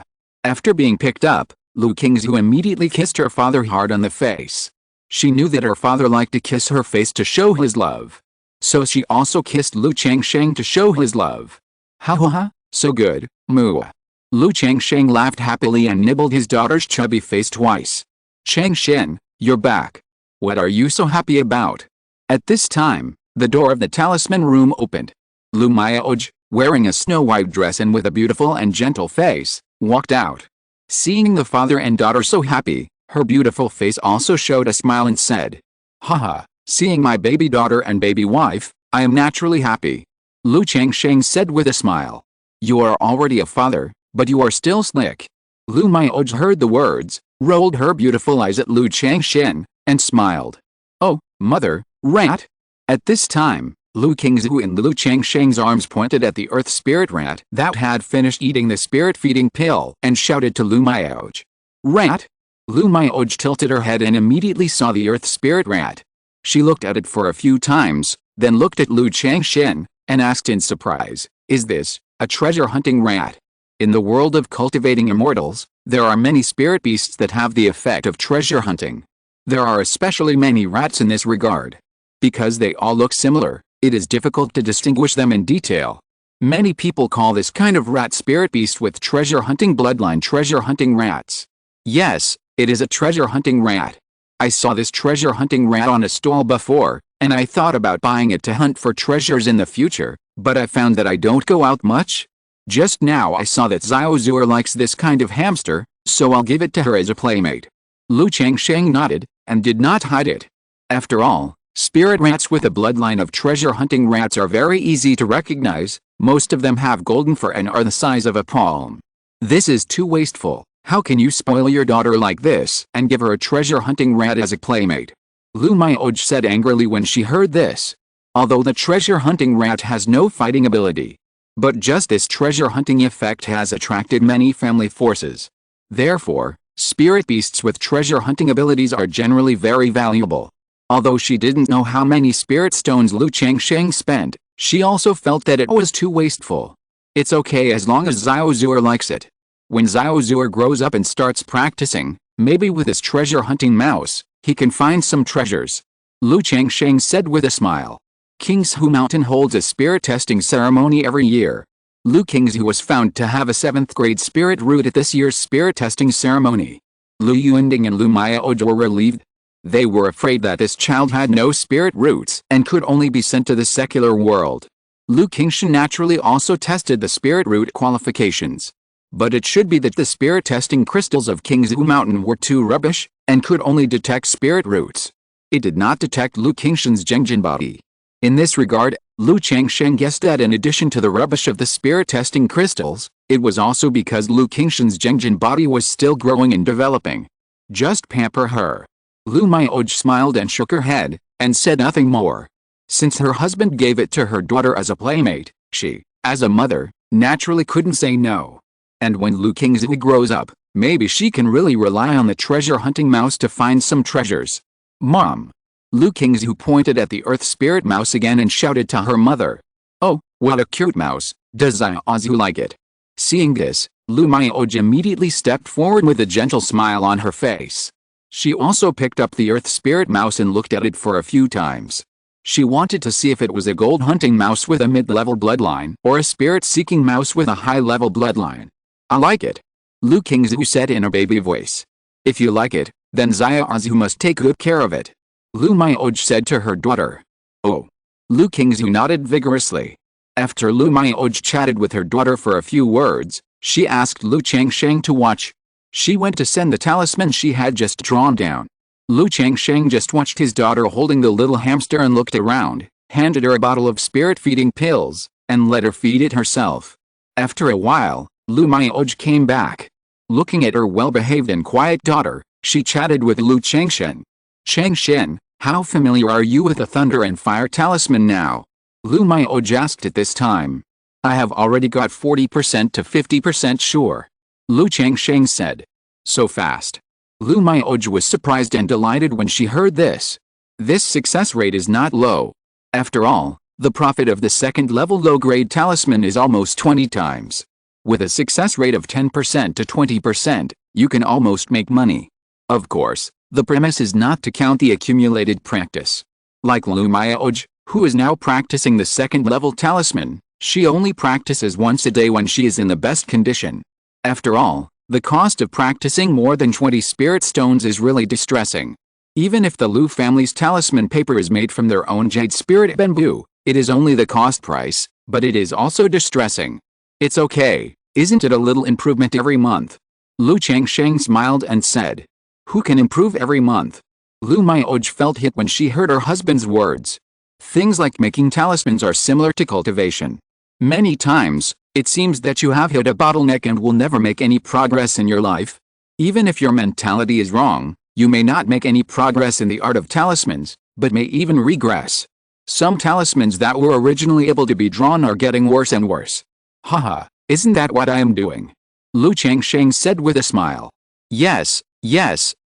After being picked up, Lu Qingzhu immediately kissed her father hard on the face. She knew that her father liked to kiss her face to show his love. So she also kissed Lu Changsheng to show his love. "Ha ha ha, so good, Moo." Lu Changsheng laughed happily and nibbled his daughter's chubby face twice. "Changsheng, you're back. What are you so happy about?" At this time, the door of the talisman room opened. Lu Maoj, wearing a snow-white dress and with a beautiful and gentle face, walked out. Seeing the father and daughter so happy, her beautiful face also showed a smile and said, "Haha, seeing my baby daughter and baby wife, I am naturally happy." Lu Changsheng said with a smile. "You are already a father, but you are still slick." Lu Maoj heard the words, rolled her beautiful eyes at Lu Changsheng, and smiled. "Oh, mother, rat." At this time, Lu Qingzhu in Lu Changsheng's arms pointed at the earth spirit rat that had finished eating the spirit-feeding pill and shouted to Lu Maoj. "Rat?" Lu Maoj tilted her head and immediately saw the earth spirit rat. She looked at it for a few times, then looked at Lu Changsheng, and asked in surprise, "Is this a treasure-hunting rat?" In the world of cultivating immortals, there are many spirit beasts that have the effect of treasure hunting. There are especially many rats in this regard. Because they all look similar, it is difficult to distinguish them in detail. Many people call this kind of rat spirit beast with treasure hunting bloodline treasure hunting rats. Yes, it is a treasure hunting rat. I saw this treasure hunting rat on a stall before, and I thought about buying it to hunt for treasures in the future, but I found that I don't go out much. Just now I saw that Xiaozu likes this kind of hamster, so I'll give it to her as a playmate. Lu Changsheng nodded, and did not hide it. After all, spirit rats with a bloodline of treasure hunting rats are very easy to recognize. Most of them have golden fur and are the size of a palm. This is too wasteful. How can you spoil your daughter like this and give her a treasure hunting rat as a playmate? Lu Maoj said angrily when she heard this. Although the treasure hunting rat has no fighting ability. But just this treasure hunting effect has attracted many family forces. Therefore, spirit beasts with treasure hunting abilities are generally very valuable. Although she didn't know how many spirit stones Lu Changsheng spent, she also felt that it was too wasteful. It's okay as long as Xiaozu likes it. When Xiaozu grows up and starts practicing, maybe with his treasure hunting mouse, he can find some treasures. Lu Changsheng said with a smile. Qingzhu Mountain holds a spirit testing ceremony every year. Lu Qingzhu was found to have a 7th grade spirit root at this year's spirit testing ceremony. Lu Yuanding and Lu Maoj were relieved. They were afraid that this child had no spirit roots and could only be sent to the secular world. Lu Qingzhu naturally also tested the spirit root qualifications. But it should be that the spirit testing crystals of Qingzhu Mountain were too rubbish, and could only detect spirit roots. It did not detect Lu Qingzhu's Zhengjin body. In this regard, Lu Changsheng guessed that in addition to the rubbish of the spirit testing crystals, it was also because Lu Qingzhu's Zhengjin body was still growing and developing. Just pamper her. Lu Maoj smiled and shook her head, and said nothing more. Since her husband gave it to her daughter as a playmate, she, as a mother, naturally couldn't say no. And when Lu Qingzhu grows up, maybe she can really rely on the treasure hunting mouse to find some treasures. Mom. Lu Qingzhu pointed at the earth spirit mouse again and shouted to her mother. Oh, what a cute mouse, does Xiaozu like it? Seeing this, Lu Maoj immediately stepped forward with a gentle smile on her face. She also picked up the Earth Spirit Mouse and looked at it for a few times. She wanted to see if it was a gold hunting mouse with a mid-level bloodline or a spirit-seeking mouse with a high-level bloodline. I like it, Lu Qingzhu said in a baby voice. If you like it, then Xiaozu must take good care of it, Lu Mioj said to her daughter. Oh. Lu Qingzhu nodded vigorously. After Lu Mioj chatted with her daughter for a few words, she asked Lu Changsheng to watch. She went to send the talisman she had just drawn down. Lu Changsheng just watched his daughter holding the little hamster and looked around, handed her a bottle of spirit-feeding pills, and let her feed it herself. After a while, Lu Mioj came back. Looking at her well-behaved and quiet daughter, she chatted with Lu Changsheng. Changsheng, how familiar are you with the Thunder and Fire Talisman now? Lu Mioj asked at this time. I have already got 40% to 50% sure, Lu Changsheng said. So fast. Lu Mioj was surprised and delighted when she heard this. This success rate is not low. After all, the profit of the second-level low-grade talisman is almost 20 times. With a success rate of 10% to 20%, you can almost make money. Of course, the premise is not to count the accumulated practice. Like Lu Mioj, who is now practicing the second-level talisman, she only practices once a day when she is in the best condition. After all, the cost of practicing more than 20 spirit stones is really distressing. Even if the Lu family's talisman paper is made from their own jade spirit bamboo, it is only the cost price, but it is also distressing. It's okay, isn't it a little improvement every month? Lu Changsheng smiled and said. Who can improve every month? Lu Mioj felt hit when she heard her husband's words. Things like making talismans are similar to cultivation. Many times, it seems that you have hit a bottleneck and will never make any progress in your life. Even if your mentality is wrong, you may not make any progress in the art of talismans, but may even regress. Some talismans that were originally able to be drawn are getting worse and worse. Haha, isn't that what I am doing? Lu Changsheng said with a smile. Yes,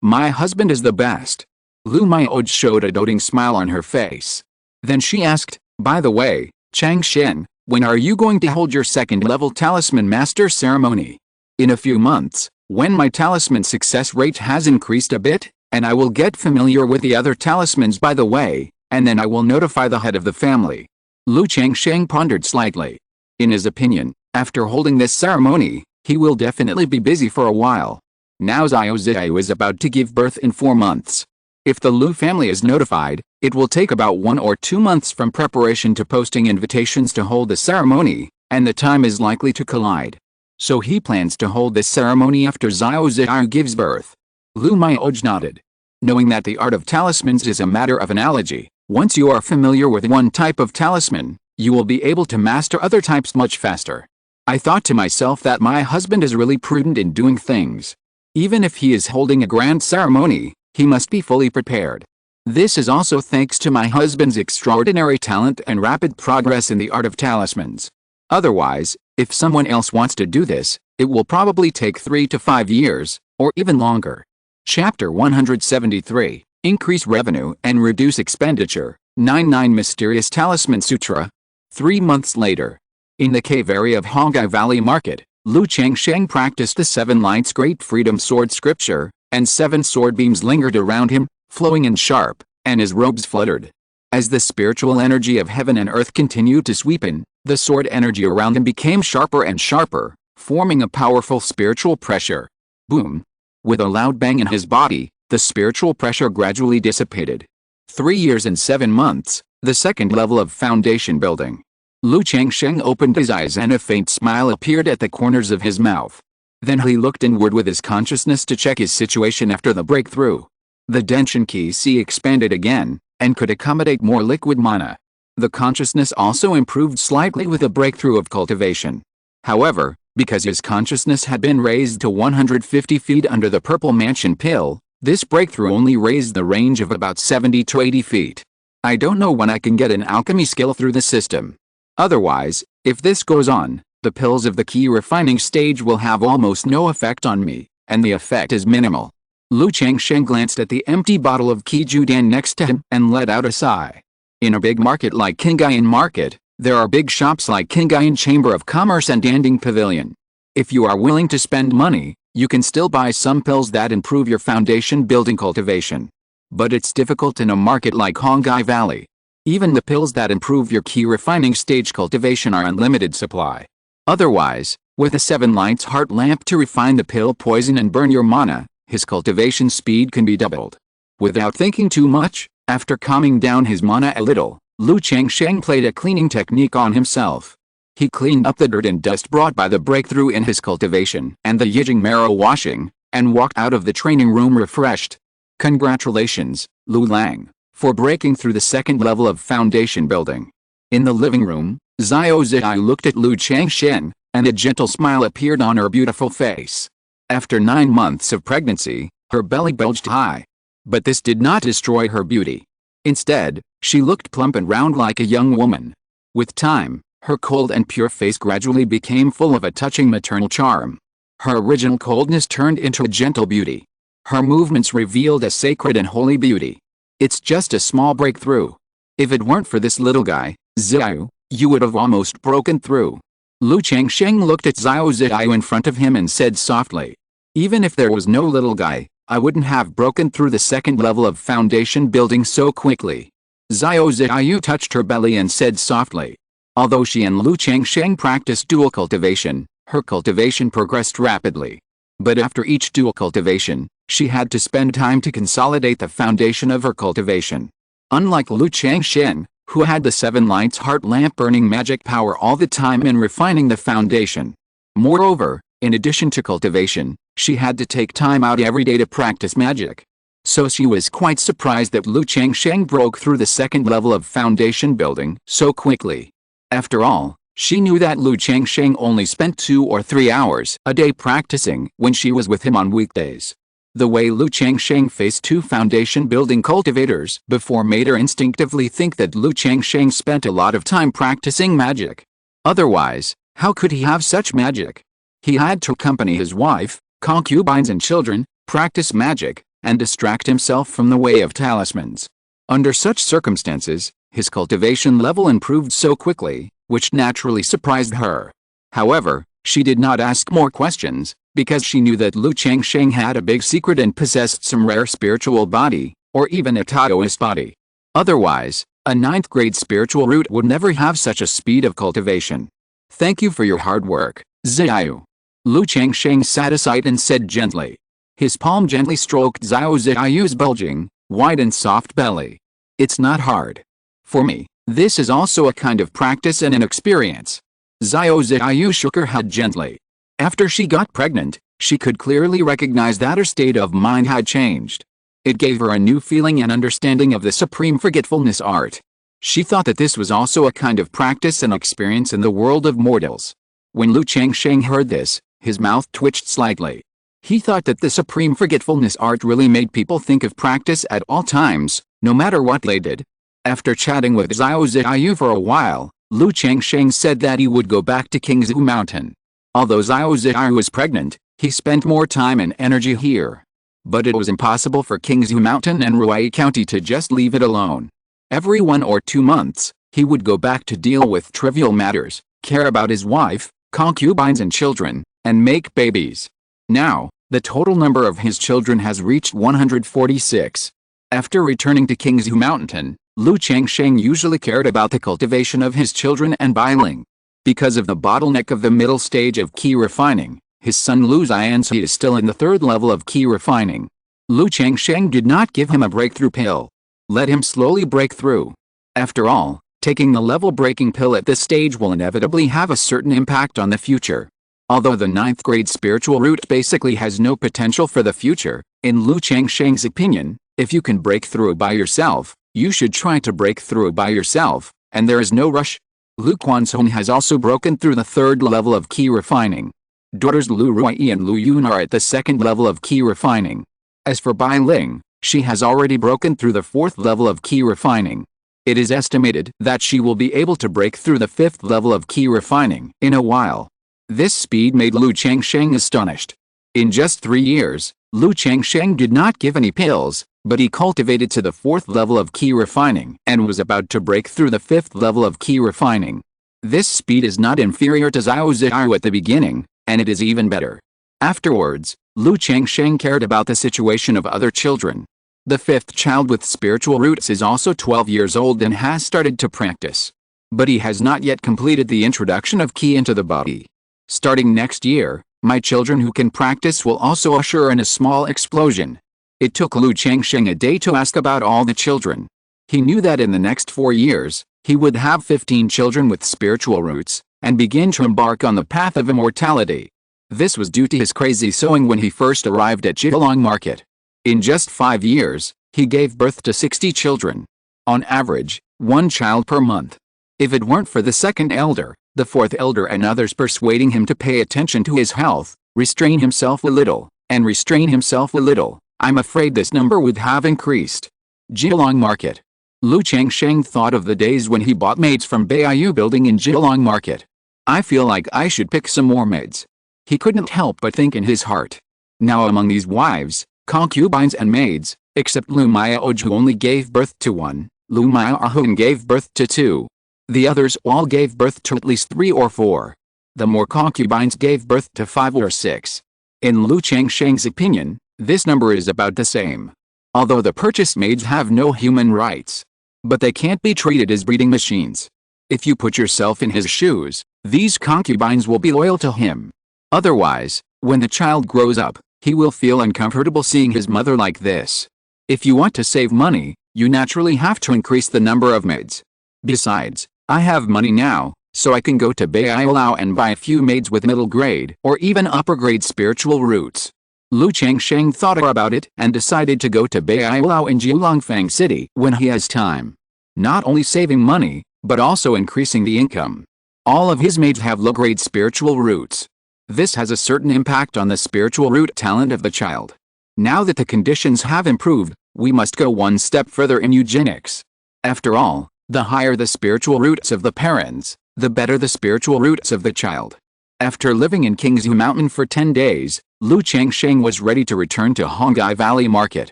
my husband is the best. Lu Mioj showed a doting smile on her face. Then she asked, by the way, Changsheng, when are you going to hold your second-level talisman master ceremony? In a few months, when my talisman success rate has increased a bit, and I will get familiar with the other talismans by the way, and then I will notify the head of the family. Lu Changsheng pondered slightly. In his opinion, after holding this ceremony, he will definitely be busy for a while. Now Xiaozu is about to give birth in 4 months. If the Lu family is notified, it will take about 1 or 2 months from preparation to posting invitations to hold the ceremony, and the time is likely to collide. So he plans to hold this ceremony after Xiaozu gives birth. Lu Mioj nodded. Knowing that the art of talismans is a matter of analogy, once you are familiar with one type of talisman, you will be able to master other types much faster. I thought to myself that my husband is really prudent in doing things. Even if he is holding a grand ceremony, he must be fully prepared. This is also thanks to my husband's extraordinary talent and rapid progress in the art of talismans. Otherwise, if someone else wants to do this, it will probably take 3 to 5 years, or even longer. Chapter 173, Increase Revenue and Reduce Expenditure, 99 Mysterious Talisman Sutra. 3 months later. In the cave area of Hongai Valley Market, Lu Changsheng practiced the 7 lights Great Freedom Sword Scripture, and 7 sword beams lingered around him, flowing and sharp, and his robes fluttered. As the spiritual energy of heaven and earth continued to sweep in, the sword energy around him became sharper and sharper, forming a powerful spiritual pressure. Boom! With a loud bang in his body, the spiritual pressure gradually dissipated. 3 years and 7 months, the second level of foundation building. Lu Changsheng opened his eyes and a faint smile appeared at the corners of his mouth. Then he looked inward with his consciousness to check his situation after the breakthrough. The Denshin Ki Si expanded again, and could accommodate more liquid mana. The consciousness also improved slightly with the breakthrough of cultivation. However, because his consciousness had been raised to 150 feet under the Purple Mansion pill, this breakthrough only raised the range of about 70 to 80 feet. I don't know when I can get an alchemy skill through the system. Otherwise, if this goes on, the pills of the key refining stage will have almost no effect on me, and the effect is minimal. Lu Changsheng glanced at the empty bottle of Qingzhu Dan next to him and let out a sigh. In a big market like Qingyun Market, there are big shops like Qingyun Chamber of Commerce and Danding Pavilion. If you are willing to spend money, You can still buy some pills that improve your foundation building cultivation. But it's difficult in a market like Hongai Valley. Even the pills that improve your key refining stage cultivation are in limited supply. Otherwise, with a 7 lights heart lamp to refine the pill poison and burn your mana, his cultivation speed can be doubled. Without thinking too much, after calming down his mana a little, Lu Changsheng played a cleaning technique on himself. He cleaned up the dirt and dust brought by the breakthrough in his cultivation and the Yijing marrow washing, and walked out of the training room refreshed. Congratulations, Lu Lang, for breaking through the second level of foundation building. In the living room, Xiao Ziyai looked at Lu Changsheng, and a gentle smile appeared on her beautiful face. After 9 months of pregnancy, her belly bulged high. But this did not destroy her beauty. Instead, she looked plump and round like a young woman. With time, her cold and pure face gradually became full of a touching maternal charm. Her original coldness turned into a gentle beauty. Her movements revealed a sacred and holy beauty. It's just a small breakthrough. If it weren't for this little guy, Xiao, you would have almost broken through. Lu Changsheng looked at Xiao Ziyu in front of him and said softly, even if there was no little guy, I wouldn't have broken through the second level of foundation building so quickly. Xiao Ziyu touched her belly and said softly. Although she and Lu Changsheng practiced dual cultivation, her cultivation progressed rapidly. But after each dual cultivation, she had to spend time to consolidate the foundation of her cultivation. Unlike Lu Changsheng, who had the 7 lights heart lamp burning magic power all the time in refining the foundation. Moreover, in addition to cultivation, she had to take time out every day to practice magic. So she was quite surprised that Lu Changsheng broke through the second level of foundation building so quickly. After all, she knew that Lu Changsheng only spent 2 or 3 hours a day practicing when she was with him on weekdays. The way Lu Changsheng faced 2 foundation-building cultivators before made her instinctively think that Lu Changsheng spent a lot of time practicing magic. Otherwise, how could he have such magic? He had to accompany his wife, concubines and children, practice magic, and distract himself from the way of talismans. Under such circumstances, his cultivation level improved so quickly, which naturally surprised her. However, she did not ask more questions, because she knew that Lu Changsheng had a big secret and possessed some rare spiritual body, or even a Taoist body. Otherwise, a 9th grade spiritual root would never have such a speed of cultivation. Thank you for your hard work, Xiao. Lu Changsheng sat aside and said gently. His palm gently stroked Xiao Ziyu's bulging, wide and soft belly. It's not hard. For me, this is also a kind of practice and an experience. Xiao Ziyu shook her head gently. After she got pregnant, she could clearly recognize that her state of mind had changed. It gave her a new feeling and understanding of the supreme forgetfulness art. She thought that this was also a kind of practice and experience in the world of mortals. When Lu Changsheng heard this, his mouth twitched slightly. He thought that the supreme forgetfulness art really made people think of practice at all times, no matter what they did. After chatting with Xiao Ziyu for a while, Lu Changsheng said that he would go back to Qingzhu Mountain. Although Xiao Ziyu was pregnant, he spent more time and energy here. But it was impossible for Qingzhu Mountain and Ruai County to just leave it alone. Every 1 or 2 months, he would go back to deal with trivial matters, care about his wife, concubines and children, and make babies. Now, the total number of his children has reached 146. After returning to Qingzhu Mountain, Lu Changsheng usually cared about the cultivation of his children and Bailing. Because of the bottleneck of the middle stage of key refining, his son Lu Xianxi is still in the 3rd level of key refining. Lu Changsheng did not give him a breakthrough pill. Let him slowly break through. After all, taking the level-breaking pill at this stage will inevitably have a certain impact on the future. Although the 9th grade spiritual root basically has no potential for the future, in Lu Changsheng's opinion, if you can break through by yourself, you should try to break through by yourself, and there is no rush. Lu Quanzhong has also broken through the 3rd level of key refining. Daughters Lu Ruai and Lu Yun are at the 2nd level of key refining. As for Bai Ling, she has already broken through the 4th level of key refining. It is estimated that she will be able to break through the 5th level of key refining in a while. This speed made Lu Changsheng astonished. In just 3 years, Lu Changsheng did not give any pills, but he cultivated to the 4th level of key refining and was about to break through the 5th level of key refining. This speed is not inferior to Xiao Ziyu at the beginning, and it is even better. Afterwards, Lu Changsheng cared about the situation of other children. The fifth child with spiritual roots is also 12 years old and has started to practice. But he has not yet completed the introduction of Qi into the body. Starting next year, my children who can practice will also usher in a small explosion. It took Lu Changsheng a day to ask about all the children. He knew that in the next 4 years, he would have 15 children with spiritual roots, and begin to embark on the path of immortality. This was due to his crazy sowing when he first arrived at Jialong Market. In just 5 years, he gave birth to 60 children. On average, 1 child per month. If it weren't for the second elder, the fourth elder and others persuading him to pay attention to his health, restrain himself a little, I'm afraid this number would have increased. Jialong Market. Lu Changsheng thought of the days when he bought maids from Baiyu Building in Jialong Market. I feel like I should pick some more maids. He couldn't help but think in his heart. Now among these wives, concubines and maids, except Lu Mayaoj who only gave birth to 1, Lu Mayaohun gave birth to 2. The others all gave birth to at least 3 or 4. The more concubines gave birth to 5 or 6. In Lu Changsheng's opinion, this number is about the same. Although the purchased maids have no human rights. But they can't be treated as breeding machines. If you put yourself in his shoes, these concubines will be loyal to him. Otherwise, when the child grows up, he will feel uncomfortable seeing his mother like this. If you want to save money, you naturally have to increase the number of maids. Besides, I have money now, so I can go to Baiyu and buy a few maids with middle grade or even upper grade spiritual roots. Lu Changsheng thought about it and decided to go to Baiyu in Jialongfang City when he has time. Not only saving money, but also increasing the income. All of his maids have low-grade spiritual roots. This has a certain impact on the spiritual root talent of the child. Now that the conditions have improved, we must go one step further in eugenics. After all, the higher the spiritual roots of the parents, the better the spiritual roots of the child. After living in Qingzhu Mountain for 10 days, Lu Changsheng was ready to return to Hongai Valley Market.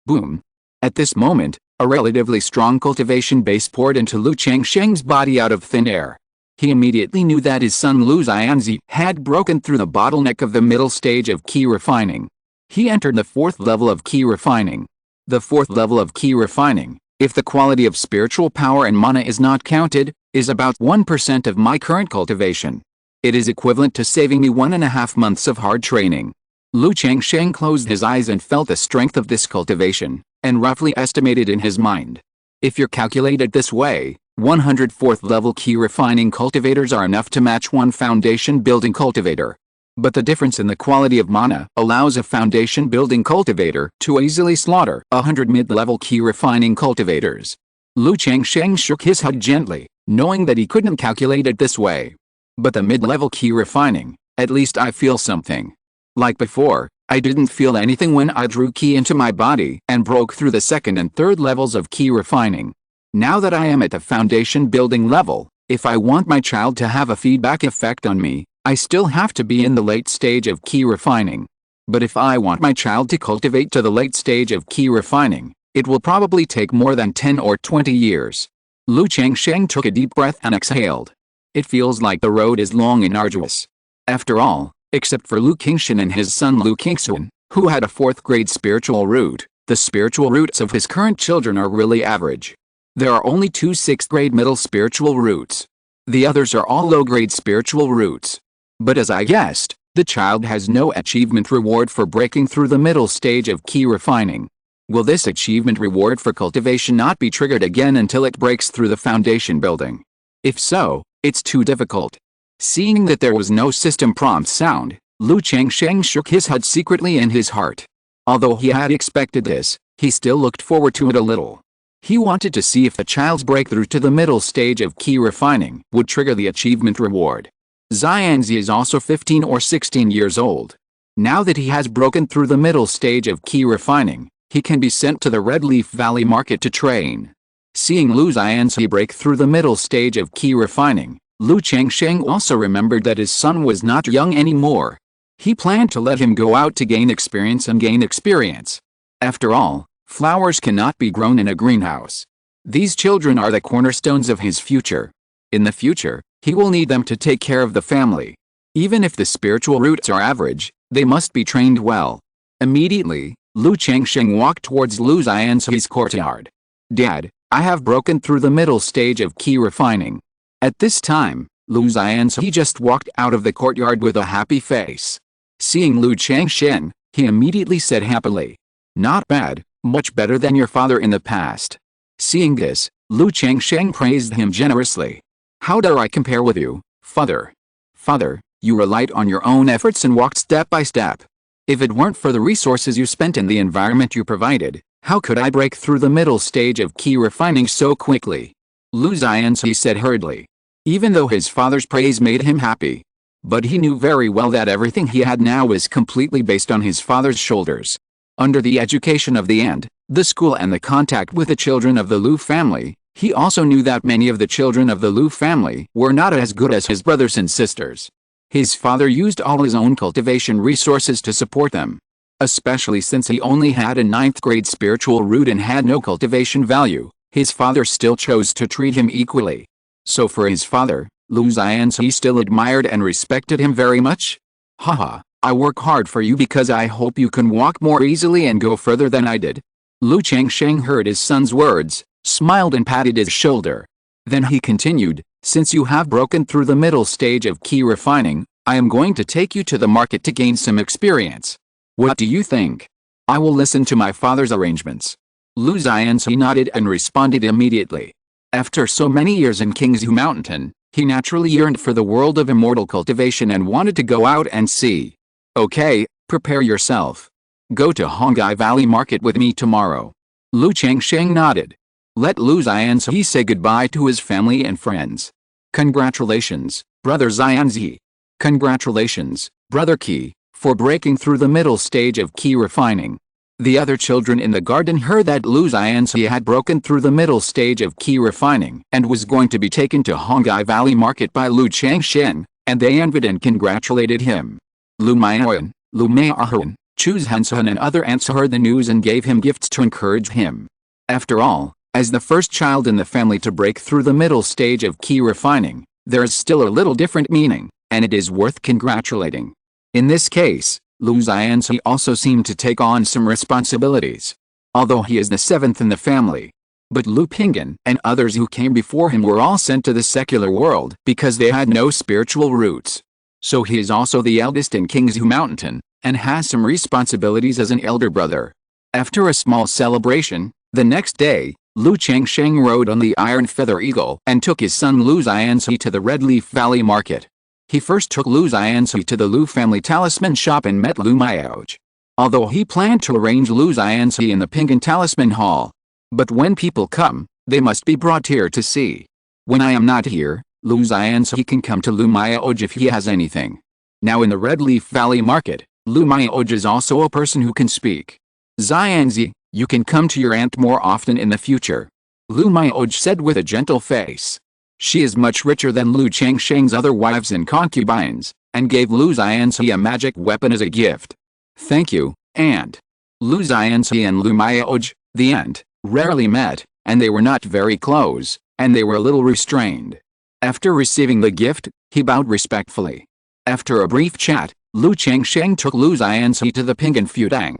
Boom! At this moment, a relatively strong cultivation base poured into Lu Changsheng's body out of thin air. He immediately knew that his son Lu Xianzi had broken through the bottleneck of the middle stage of Qi refining. He entered the 4th level of Qi refining. The 4th level of Qi refining, if the quality of spiritual power and mana is not counted, is about 1% of my current cultivation. It is equivalent to saving me 1.5 months of hard training. Lu Changsheng closed his eyes and felt the strength of this cultivation, and roughly estimated in his mind. If you're calculated this way, 104th level Qi refining cultivators are enough to match one foundation building cultivator. But the difference in the quality of mana allows a foundation building cultivator to easily slaughter 100 mid-level Qi refining cultivators. Lu Changsheng shook his head gently, knowing that he couldn't calculate it this way. But the mid-level Qi refining, at least I feel something. Like before, I didn't feel anything when I drew Qi into my body and broke through the 2nd and 3rd levels of Qi refining. Now that I am at the foundation building level, if I want my child to have a feedback effect on me, I still have to be in the late stage of Qi refining. But if I want my child to cultivate to the late stage of Qi refining, it will probably take more than 10 or 20 years. Lu Changsheng took a deep breath and exhaled. It feels like the road is long and arduous. After all, except for Lu Qingshan and his son Lu Qingxun, who had a 4th grade spiritual root, the spiritual roots of his current children are really average. There are only 2 6th grade middle spiritual roots. The others are all low-grade spiritual roots. But as I guessed, the child has no achievement reward for breaking through the middle stage of Qi refining. Will this achievement reward for cultivation not be triggered again until it breaks through the foundation building? If so, it's too difficult. Seeing that there was no system prompt sound, Lu Changsheng shook his head secretly in his heart. Although he had expected this, he still looked forward to it a little. He wanted to see if the child's breakthrough to the middle stage of Qi refining would trigger the achievement reward. Xianzi is also 15 or 16 years old. Now that he has broken through the middle stage of Qi refining, he can be sent to the Red Leaf Valley Market to train. Seeing Lu Xianzi break through the middle stage of Qi refining, Lu Changsheng also remembered that his son was not young anymore. He planned to let him go out to gain experience. After all, flowers cannot be grown in a greenhouse. These children are the cornerstones of his future. In the future, he will need them to take care of the family. Even if the spiritual roots are average, They must be trained well. Immediately, Lu Changsheng walked towards Lu Xianxi's courtyard. Dad, I have broken through the middle stage of key refining. At this time, Lu Xianxi just walked out of the courtyard with a happy face. Seeing Lu Changsheng, he immediately said happily, "Not bad, much better than your father in the past." Seeing this, Lu Changsheng praised him generously. "How dare I compare with you, father? Father, you relied on your own efforts and walked step by step. If it weren't for the resources you spent and the environment you provided, how could I break through the middle stage of key refining so quickly?" Lu Xianxi said hurriedly. Even though his father's praise made him happy. But he knew very well that everything he had now was completely based on his father's shoulders. Under the education of the Ant, the school and the contact with the children of the Lu family, he also knew that many of the children of the Lu family were not as good as his brothers and sisters. His father used all his own cultivation resources to support them. Especially since he only had a 9th grade spiritual root and had no cultivation value, his father still chose to treat him equally. So for his father, Lu Xianxi still admired and respected him very much. "Haha, I work hard for you because I hope you can walk more easily and go further than I did." Lu Changsheng heard his son's words, smiled and patted his shoulder. Then he continued, "Since you have broken through the middle stage of key refining, I am going to take you to the market to gain some experience. What do you think?" "I will listen to my father's arrangements." Lu Xianxi nodded and responded immediately. After so many years in Qingzhu Mountain, he naturally yearned for the world of immortal cultivation and wanted to go out and see. "Okay, prepare yourself. Go to Hongai Valley Market with me tomorrow." Lu Changsheng nodded. Let Lu Xianxi say goodbye to his family and friends. "Congratulations, Brother Xianxi. Congratulations, Brother Qi, for breaking through the middle stage of key refining." The other children in the garden heard that Lu Xianxi had broken through the middle stage of key refining and was going to be taken to Hongai Valley Market by Lu Changsheng, and they envied and congratulated him. Lu Maiyan, Lu Maiyan, Chu Hansan and other ants heard the news and gave him gifts to encourage him. After all, as the first child in the family to break through the middle stage of key refining, there is still a little different meaning, and it is worth congratulating. In this case, Lu Xianxi also seemed to take on some responsibilities. Although he is the 7th in the family. But Lu Pingyan and others who came before him were all sent to the secular world because they had no spiritual roots. So he is also the eldest in Qingzhu Mountain, and has some responsibilities as an elder brother. After a small celebration, the next day, Lu Changsheng rode on the Iron Feather Eagle and took his son Lu Xianxi to the Red Leaf Valley Market. He first took Lu Xianxi to the Lu family talisman shop and met Lu Maioj. Although he planned to arrange Lu Xianxi in the Pingyan Talisman Hall. But when people come, they must be brought here to see. When I am not here, Lu Xianxi can come to Lu Maioj if he has anything. Now in the Red Leaf Valley Market, Lu Maioj is also a person who can speak. "Xianxi, you can come to your aunt more often in the future," Lu Maioj said with a gentle face. She is much richer than Lu Changsheng's other wives and concubines, and gave Lu Xianxi a magic weapon as a gift. "Thank you, aunt." Lu Xianxi and Lu Maioj, the aunt, rarely met, and they were not very close, and they were a little restrained. After receiving the gift, he bowed respectfully. After a brief chat, Lu Changsheng took Lu Xianxi to the Pingyan Fudang.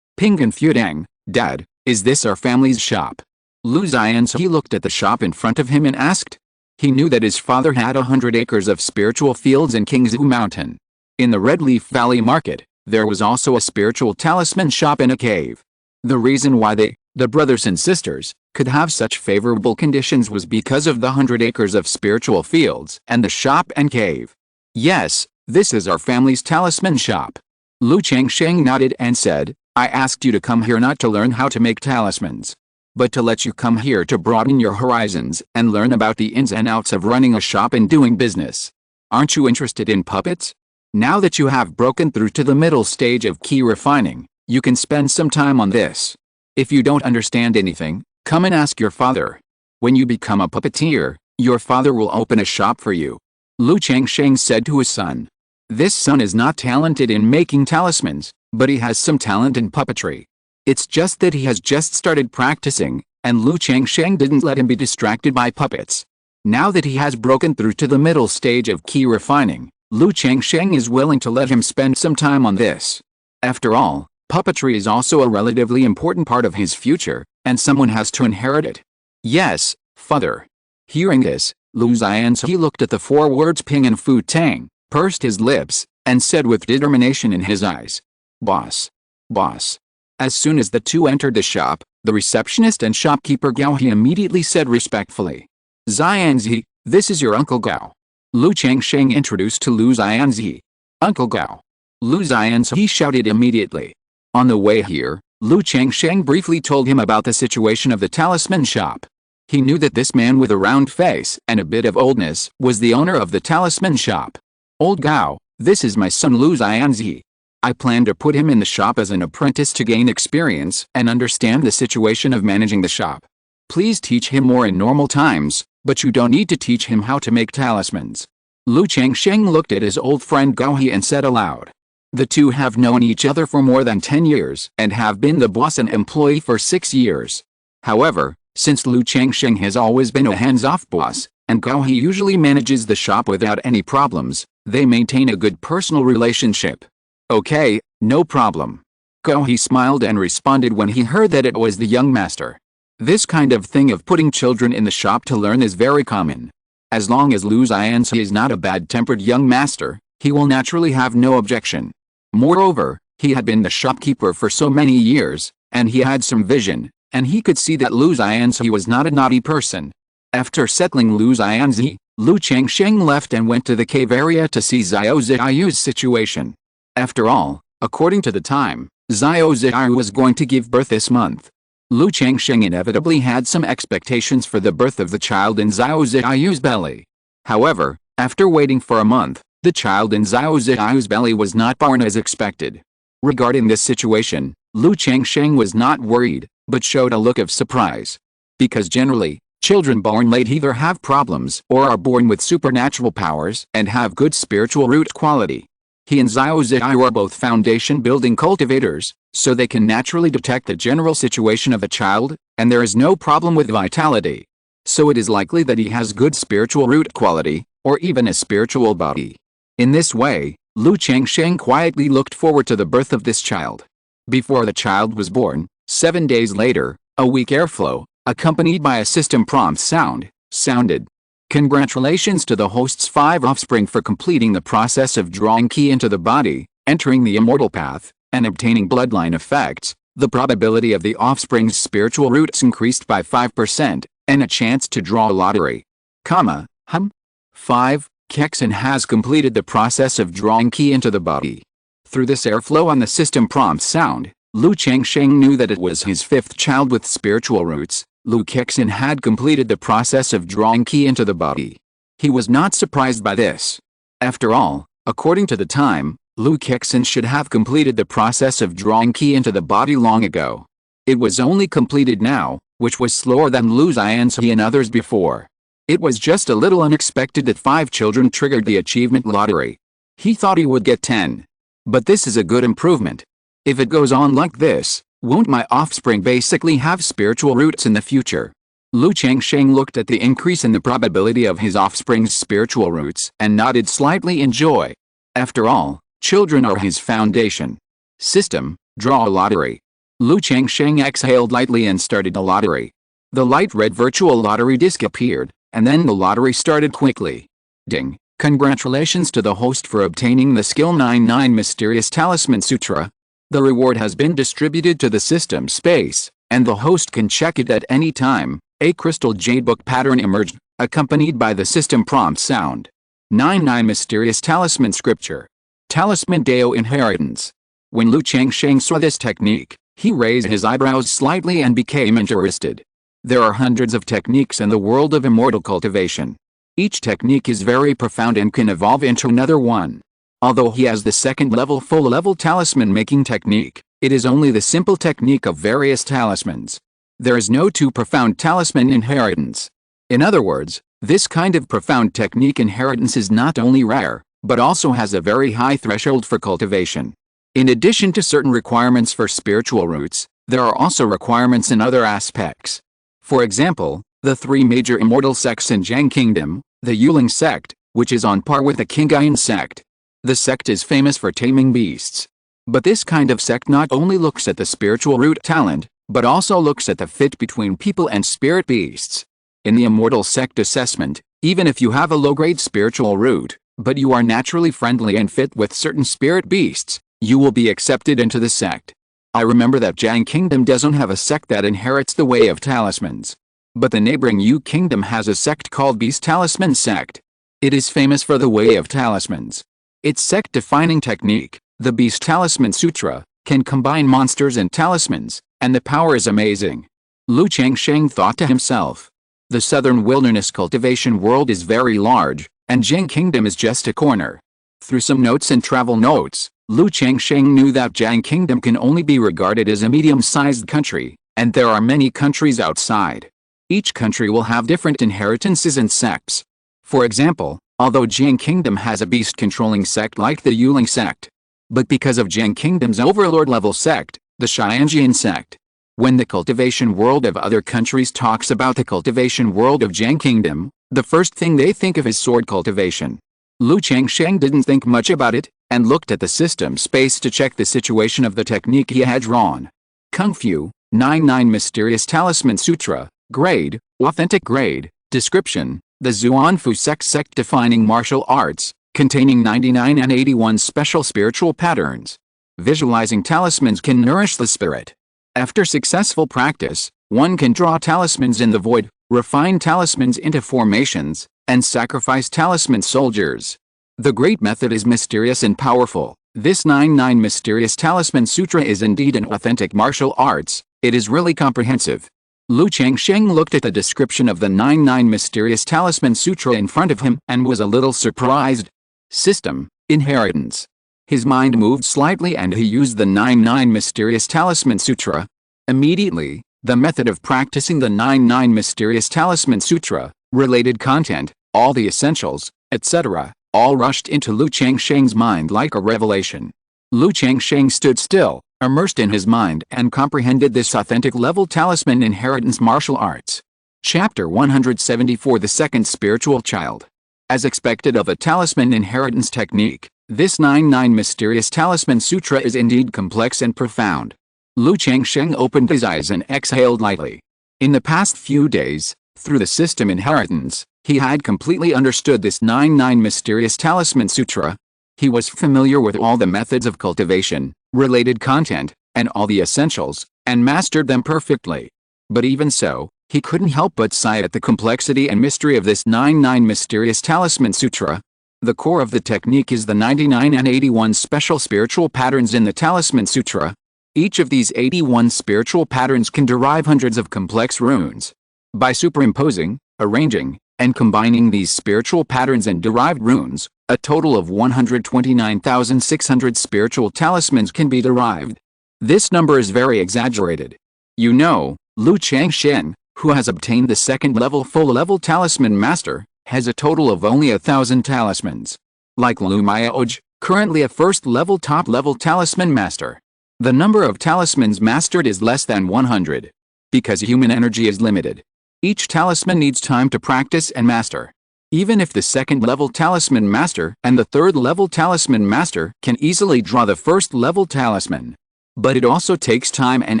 "Pingyan Fudang, Dad, is this our family's shop?" Lu Xianxi looked at the shop in front of him and asked. He knew that his father had 100 acres of spiritual fields in Qingzhu Mountain. In the Red Leaf Valley Market, there was also a spiritual talisman shop in a cave. The reason why they, the brothers and sisters, could have such favorable conditions was because of the 100 acres of spiritual fields and the shop and cave. "Yes, this is our family's talisman shop." Lu Changsheng nodded and said, "I asked you to come here not to learn how to make talismans, but to let you come here to broaden your horizons and learn about the ins and outs of running a shop and doing business. Aren't you interested in puppets? Now that you have broken through to the middle stage of key refining, you can spend some time on this. If you don't understand anything, come and ask your father. When you become a puppeteer, your father will open a shop for you." Lu Changsheng said to his son. This son is not talented in making talismans, but he has some talent in puppetry. It's just that he has just started practicing, and Lu Changsheng didn't let him be distracted by puppets. Now that he has broken through to the middle stage of key refining, Lu Changsheng is willing to let him spend some time on this. After all, puppetry is also a relatively important part of his future, and someone has to inherit it. Yes, father. Hearing this, Lu Xianzi looked at the four words Ping and Fu Tang, pursed his lips, and said with determination in his eyes, "Boss. Boss." As soon as the two entered the shop, the receptionist and shopkeeper Gao He immediately said respectfully, "Xianzi, this is your Uncle Gao." Lu Changsheng introduced to Lu Xianzi. "Uncle Gao." Lu Xianzi shouted immediately. On the way here, Lu Changsheng briefly told him about the situation of the talisman shop. He knew that this man with a round face and a bit of oldness was the owner of the talisman shop. "Old Gao, this is my son Lu Xianzi. I plan to put him in the shop as an apprentice to gain experience and understand the situation of managing the shop. Please teach him more in normal times, but you don't need to teach him how to make talismans." Lu Changsheng looked at his old friend Gao He and said aloud. The two have known each other for more than 10 years and have been the boss and employee for 6 years. However, since Lu Changsheng has always been a hands-off boss, and Gao He usually manages the shop without any problems, they maintain a good personal relationship. "Okay, no problem." Gao He smiled and responded when he heard that it was the young master. This kind of thing of putting children in the shop to learn is very common. As long as Lu Xianzi is not a bad-tempered young master, he will naturally have no objection. Moreover, he had been the shopkeeper for so many years, and he had some vision, and he could see that Lu Xianzi was not a naughty person. After settling Lu Xianzi, Lu Changsheng left and went to the cave area to see Xiao Ziyu's situation. After all, according to the time, Xiao Ziyu was going to give birth this month. Lu Changsheng inevitably had some expectations for the birth of the child in Xiao Ziyu's belly. However, after waiting for a month, the child in Xiao Ziyu's belly was not born as expected. Regarding this situation, Lu Changsheng was not worried, but showed a look of surprise. Because generally, children born late either have problems or are born with supernatural powers and have good spiritual root quality. He and Xiao Ziyu are both foundation-building cultivators, so they can naturally detect the general situation of a child, and there is no problem with vitality. So it is likely that he has good spiritual root quality, or even a spiritual body. In this way, Lu Changsheng quietly looked forward to the birth of this child. Before the child was born, 7 days later, a weak airflow, accompanied by a system prompt sounded. Congratulations to the host's 5 offspring for completing the process of drawing Qi into the body, entering the immortal path, and obtaining bloodline effects. The probability of the offspring's spiritual roots increased by 5%, and a chance to draw a lottery. 5. Qingzhu has completed the process of drawing Qi into the body. Through this airflow on the system prompt sound, Lu Changsheng knew that it was his 5th child with spiritual roots. Lu Qingzhu had completed the process of drawing Qi into the body. He was not surprised by this. After all, according to the time, Lu Qingzhu should have completed the process of drawing Qi into the body long ago. It was only completed now, which was slower than Lu Xianzi and others before. It was just a little unexpected that 5 children triggered the achievement lottery. He thought he would get 10. But this is a good improvement. If it goes on like this, won't my offspring basically have spiritual roots in the future? Lu Changsheng looked at the increase in the probability of his offspring's spiritual roots and nodded slightly in joy. After all, children are his foundation. System, draw a lottery. Lu Changsheng exhaled lightly and started the lottery. The light red virtual lottery disc appeared, and then the lottery started quickly. Ding! Congratulations to the host for obtaining the Skill 99 Mysterious Talisman Sutra. The reward has been distributed to the system space, and the host can check it at any time. A crystal jade book pattern emerged, accompanied by the system prompt sound. 99 Mysterious Talisman Scripture. Talisman Dao Inheritance. When Lu Changsheng saw this technique, he raised his eyebrows slightly and became interested. There are hundreds of techniques in the world of immortal cultivation. Each technique is very profound and can evolve into another one. Although he has the second-level full-level talisman-making technique, it is only the simple technique of various talismans. There is no too profound talisman inheritance. In other words, this kind of profound technique inheritance is not only rare, but also has a very high threshold for cultivation. In addition to certain requirements for spiritual roots, there are also requirements in other aspects. For example, the 3 major immortal sects in Zhang Kingdom, the Qingyun Sect, which is on par with the Qingyun Sect. The sect is famous for taming beasts. But this kind of sect not only looks at the spiritual root talent, but also looks at the fit between people and spirit beasts. In the Immortal Sect assessment, even if you have a low-grade spiritual root, but you are naturally friendly and fit with certain spirit beasts, you will be accepted into the sect. I remember that Jiang Kingdom doesn't have a sect that inherits the way of talismans. But the neighboring Yu Kingdom has a sect called Beast Talisman Sect. It is famous for the way of talismans. Its sect-defining technique, the Beast Talisman Sutra, can combine monsters and talismans, and the power is amazing. Lu Changsheng thought to himself, the southern wilderness cultivation world is very large, and Jiang Kingdom is just a corner. Through some notes and travel notes, Lu Changsheng knew that Jiang Kingdom can only be regarded as a medium-sized country, and there are many countries outside. Each country will have different inheritances and sects. For example, although Jiang Kingdom has a beast-controlling sect like the Yuling sect, but because of Jiang Kingdom's overlord-level sect, the Qingyun Sect. When the cultivation world of other countries talks about the cultivation world of Jiang Kingdom, the first thing they think of is sword cultivation. Lu Changsheng didn't think much about it, and looked at the system space to check the situation of the technique he had drawn. Kung Fu, 99 Mysterious Talisman Sutra, Grade, Authentic Grade, Description, the Xuanfu sect defining martial arts, containing 99 and 81 special spiritual patterns. Visualizing talismans can nourish the spirit. After successful practice, one can draw talismans in the void, refine talismans into formations, and sacrifice talisman soldiers. The great method is mysterious and powerful. This 99 Mysterious Talisman Sutra is indeed an authentic martial arts. It is really comprehensive. Lu Changsheng looked at the description of the 99 Mysterious Talisman Sutra in front of him and was a little surprised. System, inheritance. His mind moved slightly and he used the 99 Mysterious Talisman Sutra. Immediately, the method of practicing the 99 Mysterious Talisman Sutra, related content, all the essentials, etc., all rushed into Lu Changsheng's mind like a revelation. Lu Changsheng stood still, immersed in his mind and comprehended this authentic level talisman inheritance martial arts. Chapter 174 The Second Spiritual Child. As expected of a talisman inheritance technique, this 99 Mysterious Talisman Sutra is indeed complex and profound. Lu Changsheng opened his eyes and exhaled lightly. In the past few days, through the system inheritance, he had completely understood this 99 Mysterious Talisman Sutra. He was familiar with all the methods of cultivation, related content, and all the essentials, and mastered them perfectly. But even so, he couldn't help but sigh at the complexity and mystery of this 99 Mysterious Talisman Sutra. The core of the technique is the 99 and 81 special spiritual patterns in the Talisman Sutra. Each of these 81 spiritual patterns can derive hundreds of complex runes. By superimposing, arranging, and combining these spiritual patterns and derived runes, a total of 129,600 spiritual talismans can be derived. This number is very exaggerated. You know, Lu Changsheng, who has obtained the second-level full-level talisman master, has a total of only 1,000 talismans. Like Lu Miaoj, currently a first-level top-level talisman master. The number of talismans mastered is less than 100. Because human energy is limited. Each talisman needs time to practice and master. Even if the second-level talisman master and the third-level talisman master can easily draw the first-level talisman. But it also takes time and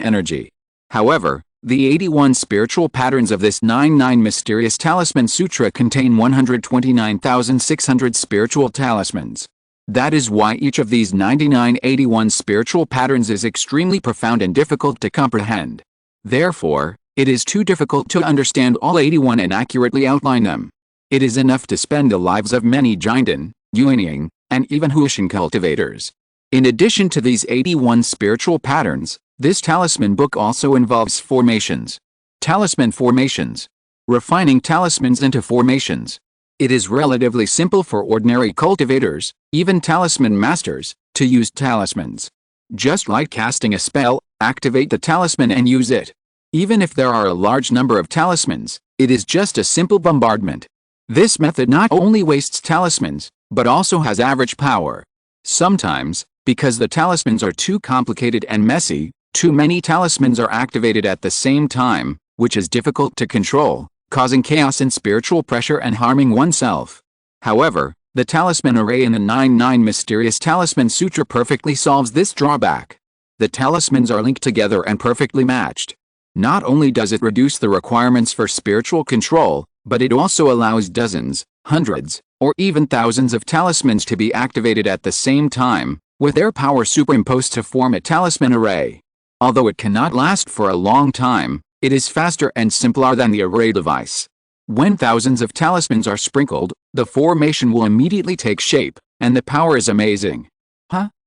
energy. However, the 81 spiritual patterns of this 99 Mysterious Talisman Sutra contain 129,600 spiritual talismans. That is why each of these 81 spiritual patterns is extremely profound and difficult to comprehend. Therefore, it is too difficult to understand all 81 and accurately outline them. It is enough to spend the lives of many Jinden, Yuanying, and even Huishan cultivators. In addition to these 81 spiritual patterns, this talisman book also involves formations. Talisman formations. Refining talismans into formations. It is relatively simple for ordinary cultivators, even talisman masters, to use talismans. Just like casting a spell, activate the talisman and use it. Even if there are a large number of talismans, it is just a simple bombardment. This method not only wastes talismans, but also has average power. Sometimes, because the talismans are too complicated and messy, too many talismans are activated at the same time, which is difficult to control, causing chaos and spiritual pressure and harming oneself. However, the talisman array in the 99 Mysterious Talisman Sutra perfectly solves this drawback. The talismans are linked together and perfectly matched. Not only does it reduce the requirements for spiritual control, but it also allows dozens, hundreds, or even thousands of talismans to be activated at the same time, with their power superimposed to form a talisman array. Although it cannot last for a long time, it is faster and simpler than the array device. When thousands of talismans are sprinkled, the formation will immediately take shape, and the power is amazing.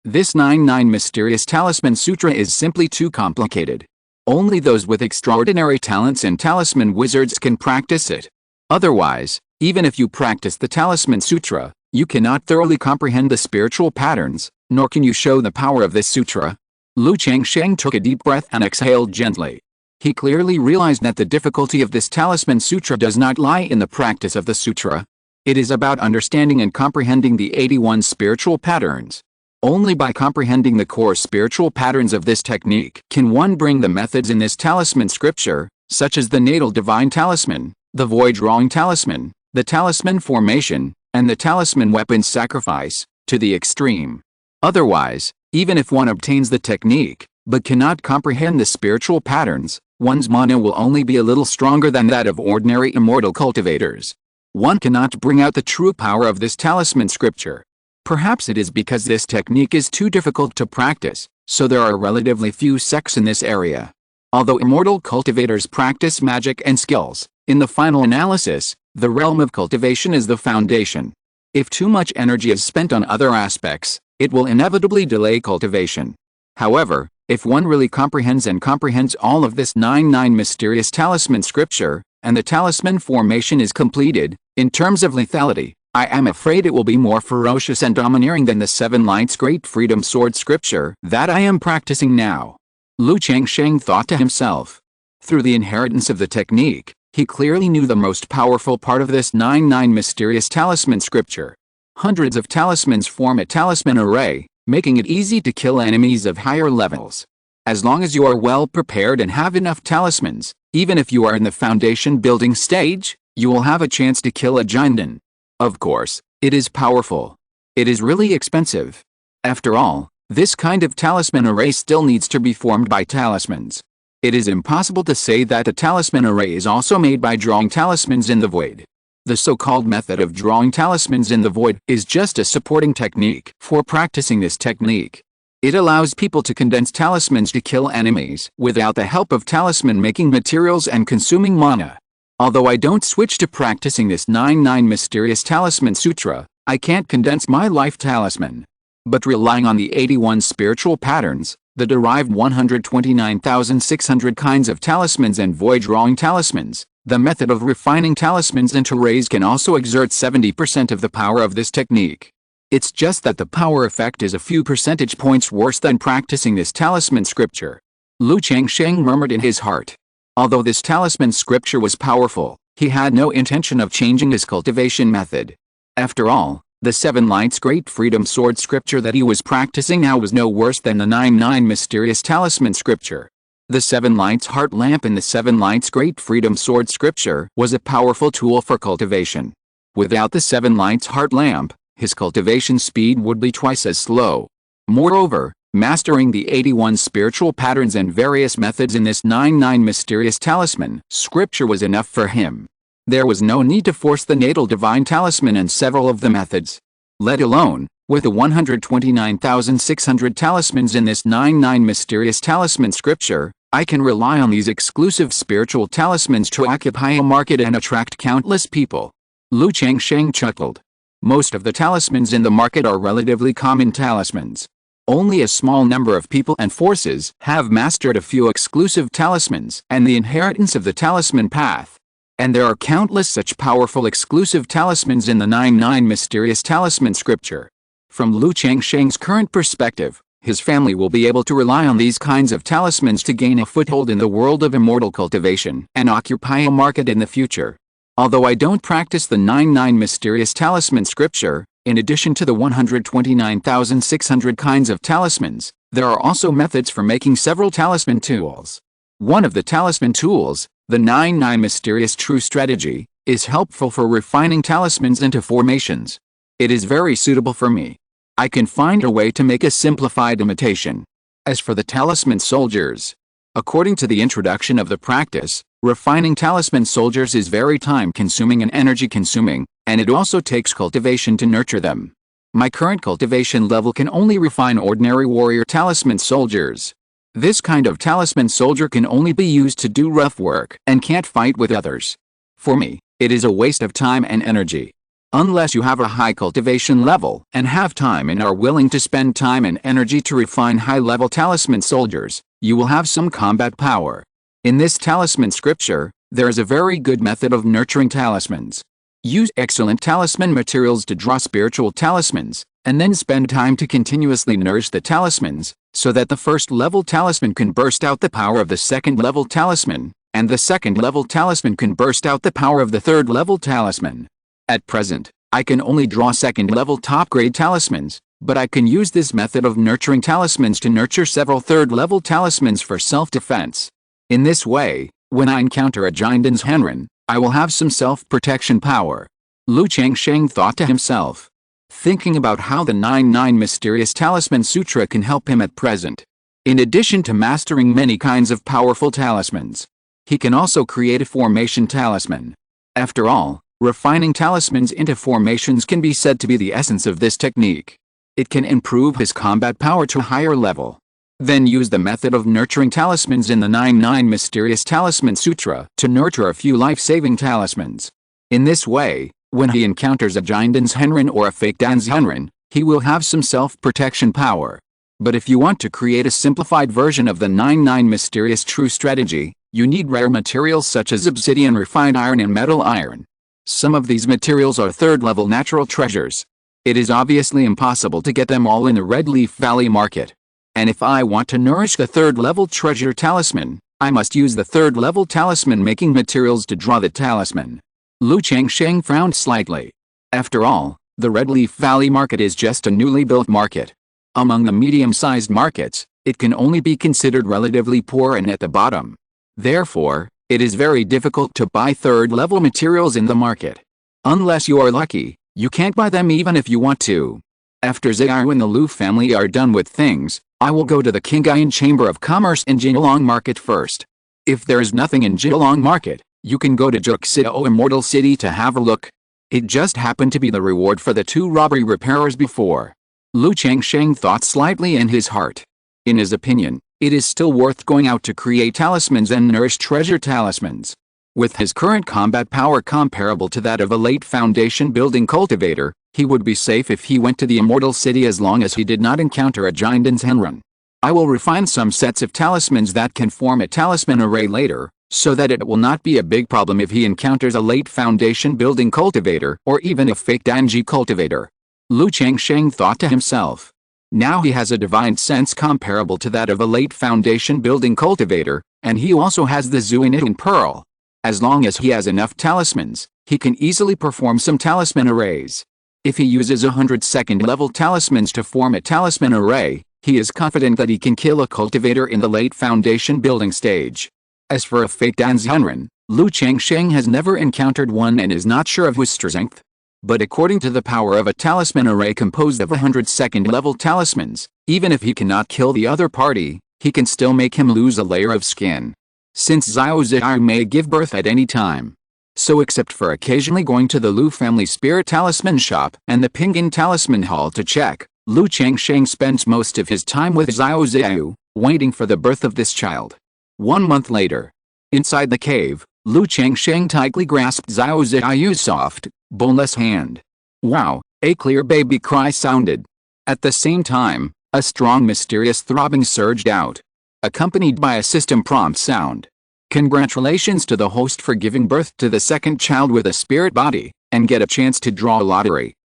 This 99 Mysterious Talisman Sutra is simply too complicated. Only those with extraordinary talents and talisman wizards can practice it. Otherwise, even if you practice the Talisman Sutra, you cannot thoroughly comprehend the spiritual patterns, nor can you show the power of this sutra. Changsheng took a deep breath and exhaled gently. He clearly realized that the difficulty of this Talisman Sutra does not lie in the practice of the sutra. It is about understanding and comprehending the 81 spiritual patterns. Only by comprehending the core spiritual patterns of this technique can one bring the methods in this talisman scripture, such as the natal divine talisman, the void drawing talisman, the talisman formation, and the talisman weapon sacrifice, to the extreme. Otherwise, even if one obtains the technique, but cannot comprehend the spiritual patterns, one's mana will only be a little stronger than that of ordinary immortal cultivators. One cannot bring out the true power of this talisman scripture. Perhaps it is because this technique is too difficult to practice, so there are relatively few sects in this area. Although immortal cultivators practice magic and skills, in the final analysis, the realm of cultivation is the foundation. If too much energy is spent on other aspects, it will inevitably delay cultivation. However, if one really comprehends all of this 99 Mysterious Talisman scripture, and the talisman formation is completed, in terms of lethality, I am afraid it will be more ferocious and domineering than the 7 Lights Great Freedom Sword scripture that I am practicing now. Changsheng thought to himself. Through the inheritance of the technique, he clearly knew the most powerful part of this 99 Mysterious Talisman scripture. Hundreds of talismans form a talisman array, making it easy to kill enemies of higher levels. As long as you are well prepared and have enough talismans, even if you are in the foundation building stage, you will have a chance to kill a giant. Of course, it is powerful. It is really expensive. After all, this kind of talisman array still needs to be formed by talismans. It is impossible to say that the talisman array is also made by drawing talismans in the void. The so-called method of drawing talismans in the void is just a supporting technique for practicing this technique. It allows people to condense talismans to kill enemies without the help of talisman-making materials and consuming mana. Although I don't switch to practicing this 99 Mysterious Talisman Sutra, I can't condense my life talisman. But relying on the 81 spiritual patterns, the derived 129,600 kinds of talismans and void drawing talismans, the method of refining talismans into rays can also exert 70% of the power of this technique. It's just that the power effect is a few percentage points worse than practicing this talisman scripture. Changsheng murmured in his heart. Although this talisman scripture was powerful, he had no intention of changing his cultivation method. After all, the 7 Lights Great Freedom Sword scripture that he was practicing now was no worse than the 99 Mysterious Talisman scripture. The 7 Lights Heart Lamp in the 7 Lights Great Freedom Sword scripture was a powerful tool for cultivation. Without the 7 Lights Heart Lamp, his cultivation speed would be twice as slow. Moreover, mastering the 81 spiritual patterns and various methods in this 99 Mysterious Talisman scripture was enough for him. There was no need to force the natal divine talisman and several of the methods. Let alone, with the 129,600 talismans in this 99 Mysterious Talisman scripture, I can rely on these exclusive spiritual talismans to occupy a market and attract countless people. Changsheng chuckled. Most of the talismans in the market are relatively common talismans. Only a small number of people and forces have mastered a few exclusive talismans and the inheritance of the talisman path. And there are countless such powerful exclusive talismans in the 99 Mysterious Talisman scripture. From Changsheng's current perspective, his family will be able to rely on these kinds of talismans to gain a foothold in the world of immortal cultivation and occupy a market in the future. Although I don't practice the 99 Mysterious Talisman scripture, in addition to the 129,600 kinds of talismans, there are also methods for making several talisman tools. One of the talisman tools, the 99 Mysterious True Strategy, is helpful for refining talismans into formations. It is very suitable for me. I can find a way to make a simplified imitation. As for the talisman soldiers, according to the introduction of the practice, refining talisman soldiers is very time-consuming and energy-consuming, and it also takes cultivation to nurture them. My current cultivation level can only refine ordinary warrior talisman soldiers. This kind of talisman soldier can only be used to do rough work and can't fight with others. For me, it is a waste of time and energy. Unless you have a high cultivation level and have time and are willing to spend time and energy to refine high-level talisman soldiers, you will have some combat power. In this talisman scripture, there is a very good method of nurturing talismans. Use excellent talisman materials to draw spiritual talismans, and then spend time to continuously nourish the talismans, so that the first-level talisman can burst out the power of the second-level talisman, and the second-level talisman can burst out the power of the third-level talisman. At present, I can only draw second-level top-grade talismans, but I can use this method of nurturing talismans to nurture several third-level talismans for self-defense. In this way, when I encounter a Jinden's Henren, I will have some self-protection power. Lu Changsheng thought to himself, thinking about how the 99 Mysterious Talisman Sutra can help him at present. In addition to mastering many kinds of powerful talismans, he can also create a formation talisman. After all, refining talismans into formations can be said to be the essence of this technique. It can improve his combat power to a higher level. Then use the method of nurturing talismans in the 99 Mysterious Talisman Sutra to nurture a few life-saving talismans. In this way, when he encounters a Jinden's Henren or a fake Dan's Henren, he will have some self-protection power. But if you want to create a simplified version of the 99 Mysterious True Strategy, you need rare materials such as obsidian, refined iron and metal iron. Some of these materials are third-level natural treasures. It is obviously impossible to get them all in the Red Leaf Valley market. And if I want to nourish the third-level treasure talisman, I must use the third-level talisman-making materials to draw the talisman. Lu Changsheng frowned slightly. After all, the Red Leaf Valley market is just a newly built market. Among the medium-sized markets, it can only be considered relatively poor and at the bottom. Therefore, it is very difficult to buy third-level materials in the market. Unless you are lucky, you can't buy them even if you want to. After Zhao and the Lu family are done with things, I will go to the Qingyun Chamber of Commerce in Jinlong Market first. If there is nothing in Jinlong Market, you can go to Juxiao Immortal City to have a look. It just happened to be the reward for the 2 robbery repairers before. Lu Changsheng thought slightly in his heart. In his opinion, it is still worth going out to create talismans and nourish treasure talismans. With his current combat power comparable to that of a late foundation building cultivator, he would be safe if he went to the Immortal City as long as he did not encounter a Jinden's Henren. I will refine some sets of talismans that can form a talisman array later, so that it will not be a big problem if he encounters a late foundation building cultivator or even a fake Danji cultivator. Lu Changsheng thought to himself. Now he has a divine sense comparable to that of a late foundation building cultivator, and he also has the Zuinitan Pearl. As long as he has enough talismans, he can easily perform some talisman arrays. If he uses 100 second-level talismans to form a talisman array, he is confident that he can kill a cultivator in the late foundation building stage. As for a fake Danzhenren, Lu Changsheng has never encountered one and is not sure of his strength. But according to the power of a talisman array composed of 100 second-level talismans, even if he cannot kill the other party, he can still make him lose a layer of skin. Since Xiao Zhao may give birth at any time. So except for occasionally going to the Lu family spirit talisman shop and the Pinyin talisman hall to check, Lu Changsheng spends most of his time with Xiao Zhao, waiting for the birth of this child. 1 month later. Inside the cave, Lu Changsheng tightly grasped Xiao Zhao's soft, boneless hand. Wow, a clear baby cry sounded. At the same time, a strong mysterious throbbing surged out, accompanied by a system prompt sound. Congratulations to the host for giving birth to the second child with a spirit body, and get a chance to draw a lottery.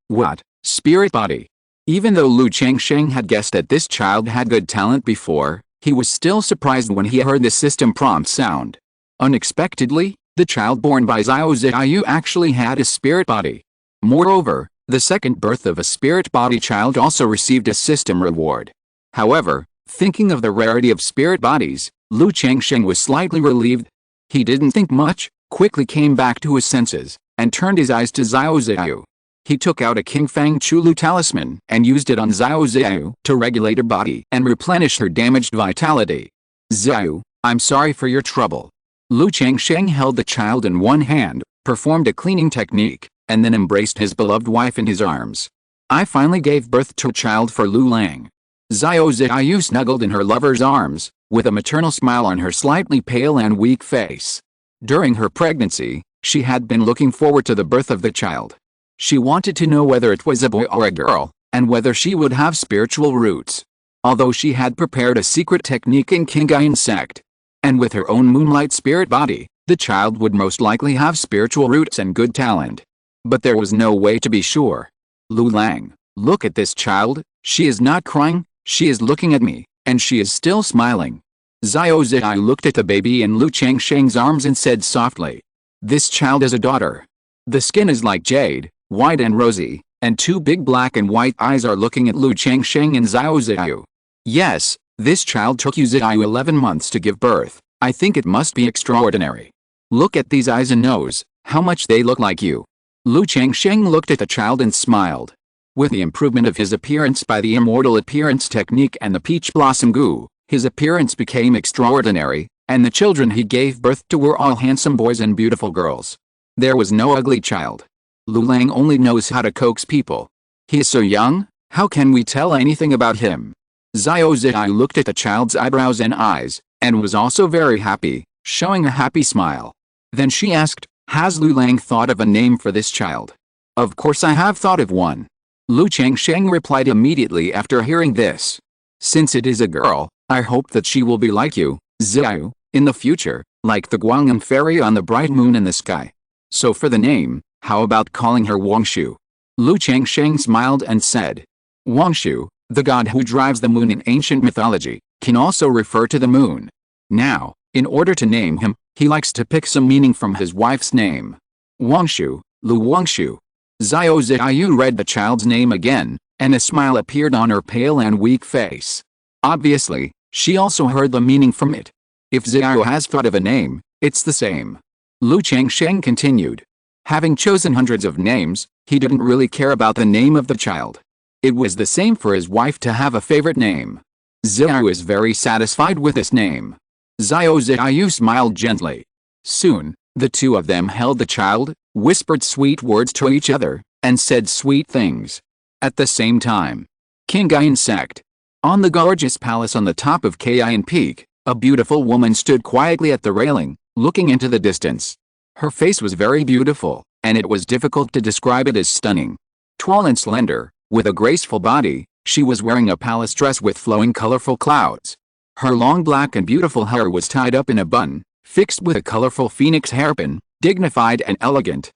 What? Spirit body? Even though Lu Changsheng had guessed that this child had good talent before, he was still surprised when he heard the system prompt sound. Unexpectedly, the child born by Xiao Zhao actually had a spirit body. Moreover, the second birth of a spirit body child also received a system reward. However, thinking of the rarity of spirit bodies, Lu Changsheng was slightly relieved. He didn't think much, quickly came back to his senses, and turned his eyes to Xiao Xiao. He took out a King Fang Chulu talisman and used it on Xiao Xiao to regulate her body and replenish her damaged vitality. Xiao, I'm sorry for your trouble. Lu Changsheng held the child in one hand, performed a cleaning technique, and then embraced his beloved wife in his arms. I finally gave birth to a child for Lu Lang. Xiao Xiao snuggled in her lover's arms, with a maternal smile on her slightly pale and weak face. During her pregnancy, she had been looking forward to the birth of the child. She wanted to know whether it was a boy or a girl, and whether she would have spiritual roots. Although she had prepared a secret technique in Qingyun Sect, and with her own moonlight spirit body, the child would most likely have spiritual roots and good talent. But there was no way to be sure. Lu Lang, look at this child, she is not crying, she is looking at me, and she is still smiling. Xiao Zai looked at the baby in Lu Changsheng's arms and said softly, this child is a daughter. The skin is like jade, white and rosy, and two big black and white eyes are looking at Lu Changsheng and Xiao Zai. Yes, this child took you Zai 11 months to give birth. I think it must be extraordinary. Look at these eyes and nose, how much they look like you. Lu Changsheng looked at the child and smiled. With the improvement of his appearance by the immortal appearance technique and the peach blossom goo, his appearance became extraordinary, and the children he gave birth to were all handsome boys and beautiful girls. There was no ugly child. Lu Lang only knows how to coax people. He is so young, how can we tell anything about him? Xiao Zai looked at the child's eyebrows and eyes, and was also very happy, showing a happy smile. Then she asked, has Lu Lang thought of a name for this child? Of course I have thought of one. Lu Changsheng replied immediately after hearing this. Since it is a girl, I hope that she will be like you, Xiao, in the future, like the Guangyang fairy on the bright moon in the sky. So for the name, how about calling her Wangshu? Lu Changsheng smiled and said, Wangshu, the god who drives the moon in ancient mythology, can also refer to the moon. Now, in order to name him, he likes to pick some meaning from his wife's name. Wangshu, Lu Wangshu. Xiao Ziyu read the child's name again, and a smile appeared on her pale and weak face. Obviously, she also heard the meaning from it. If Ziyu has thought of a name, it's the same. Lu Changsheng continued. Having chosen hundreds of names, he didn't really care about the name of the child. It was the same for his wife to have a favorite name. Ziyu is very satisfied with this name. Xiao Ziyu smiled gently. Soon, the two of them held the child, whispered sweet words to each other, and said sweet things. At the same time, Qingyun Sect. On the gorgeous palace on the top of Qingyun Peak, a beautiful woman stood quietly at the railing, looking into the distance. Her face was very beautiful, and it was difficult to describe it as stunning. Tall and slender, with a graceful body, she was wearing a palace dress with flowing colorful clouds. Her long black and beautiful hair was tied up in a bun, fixed with a colorful phoenix hairpin, dignified and elegant,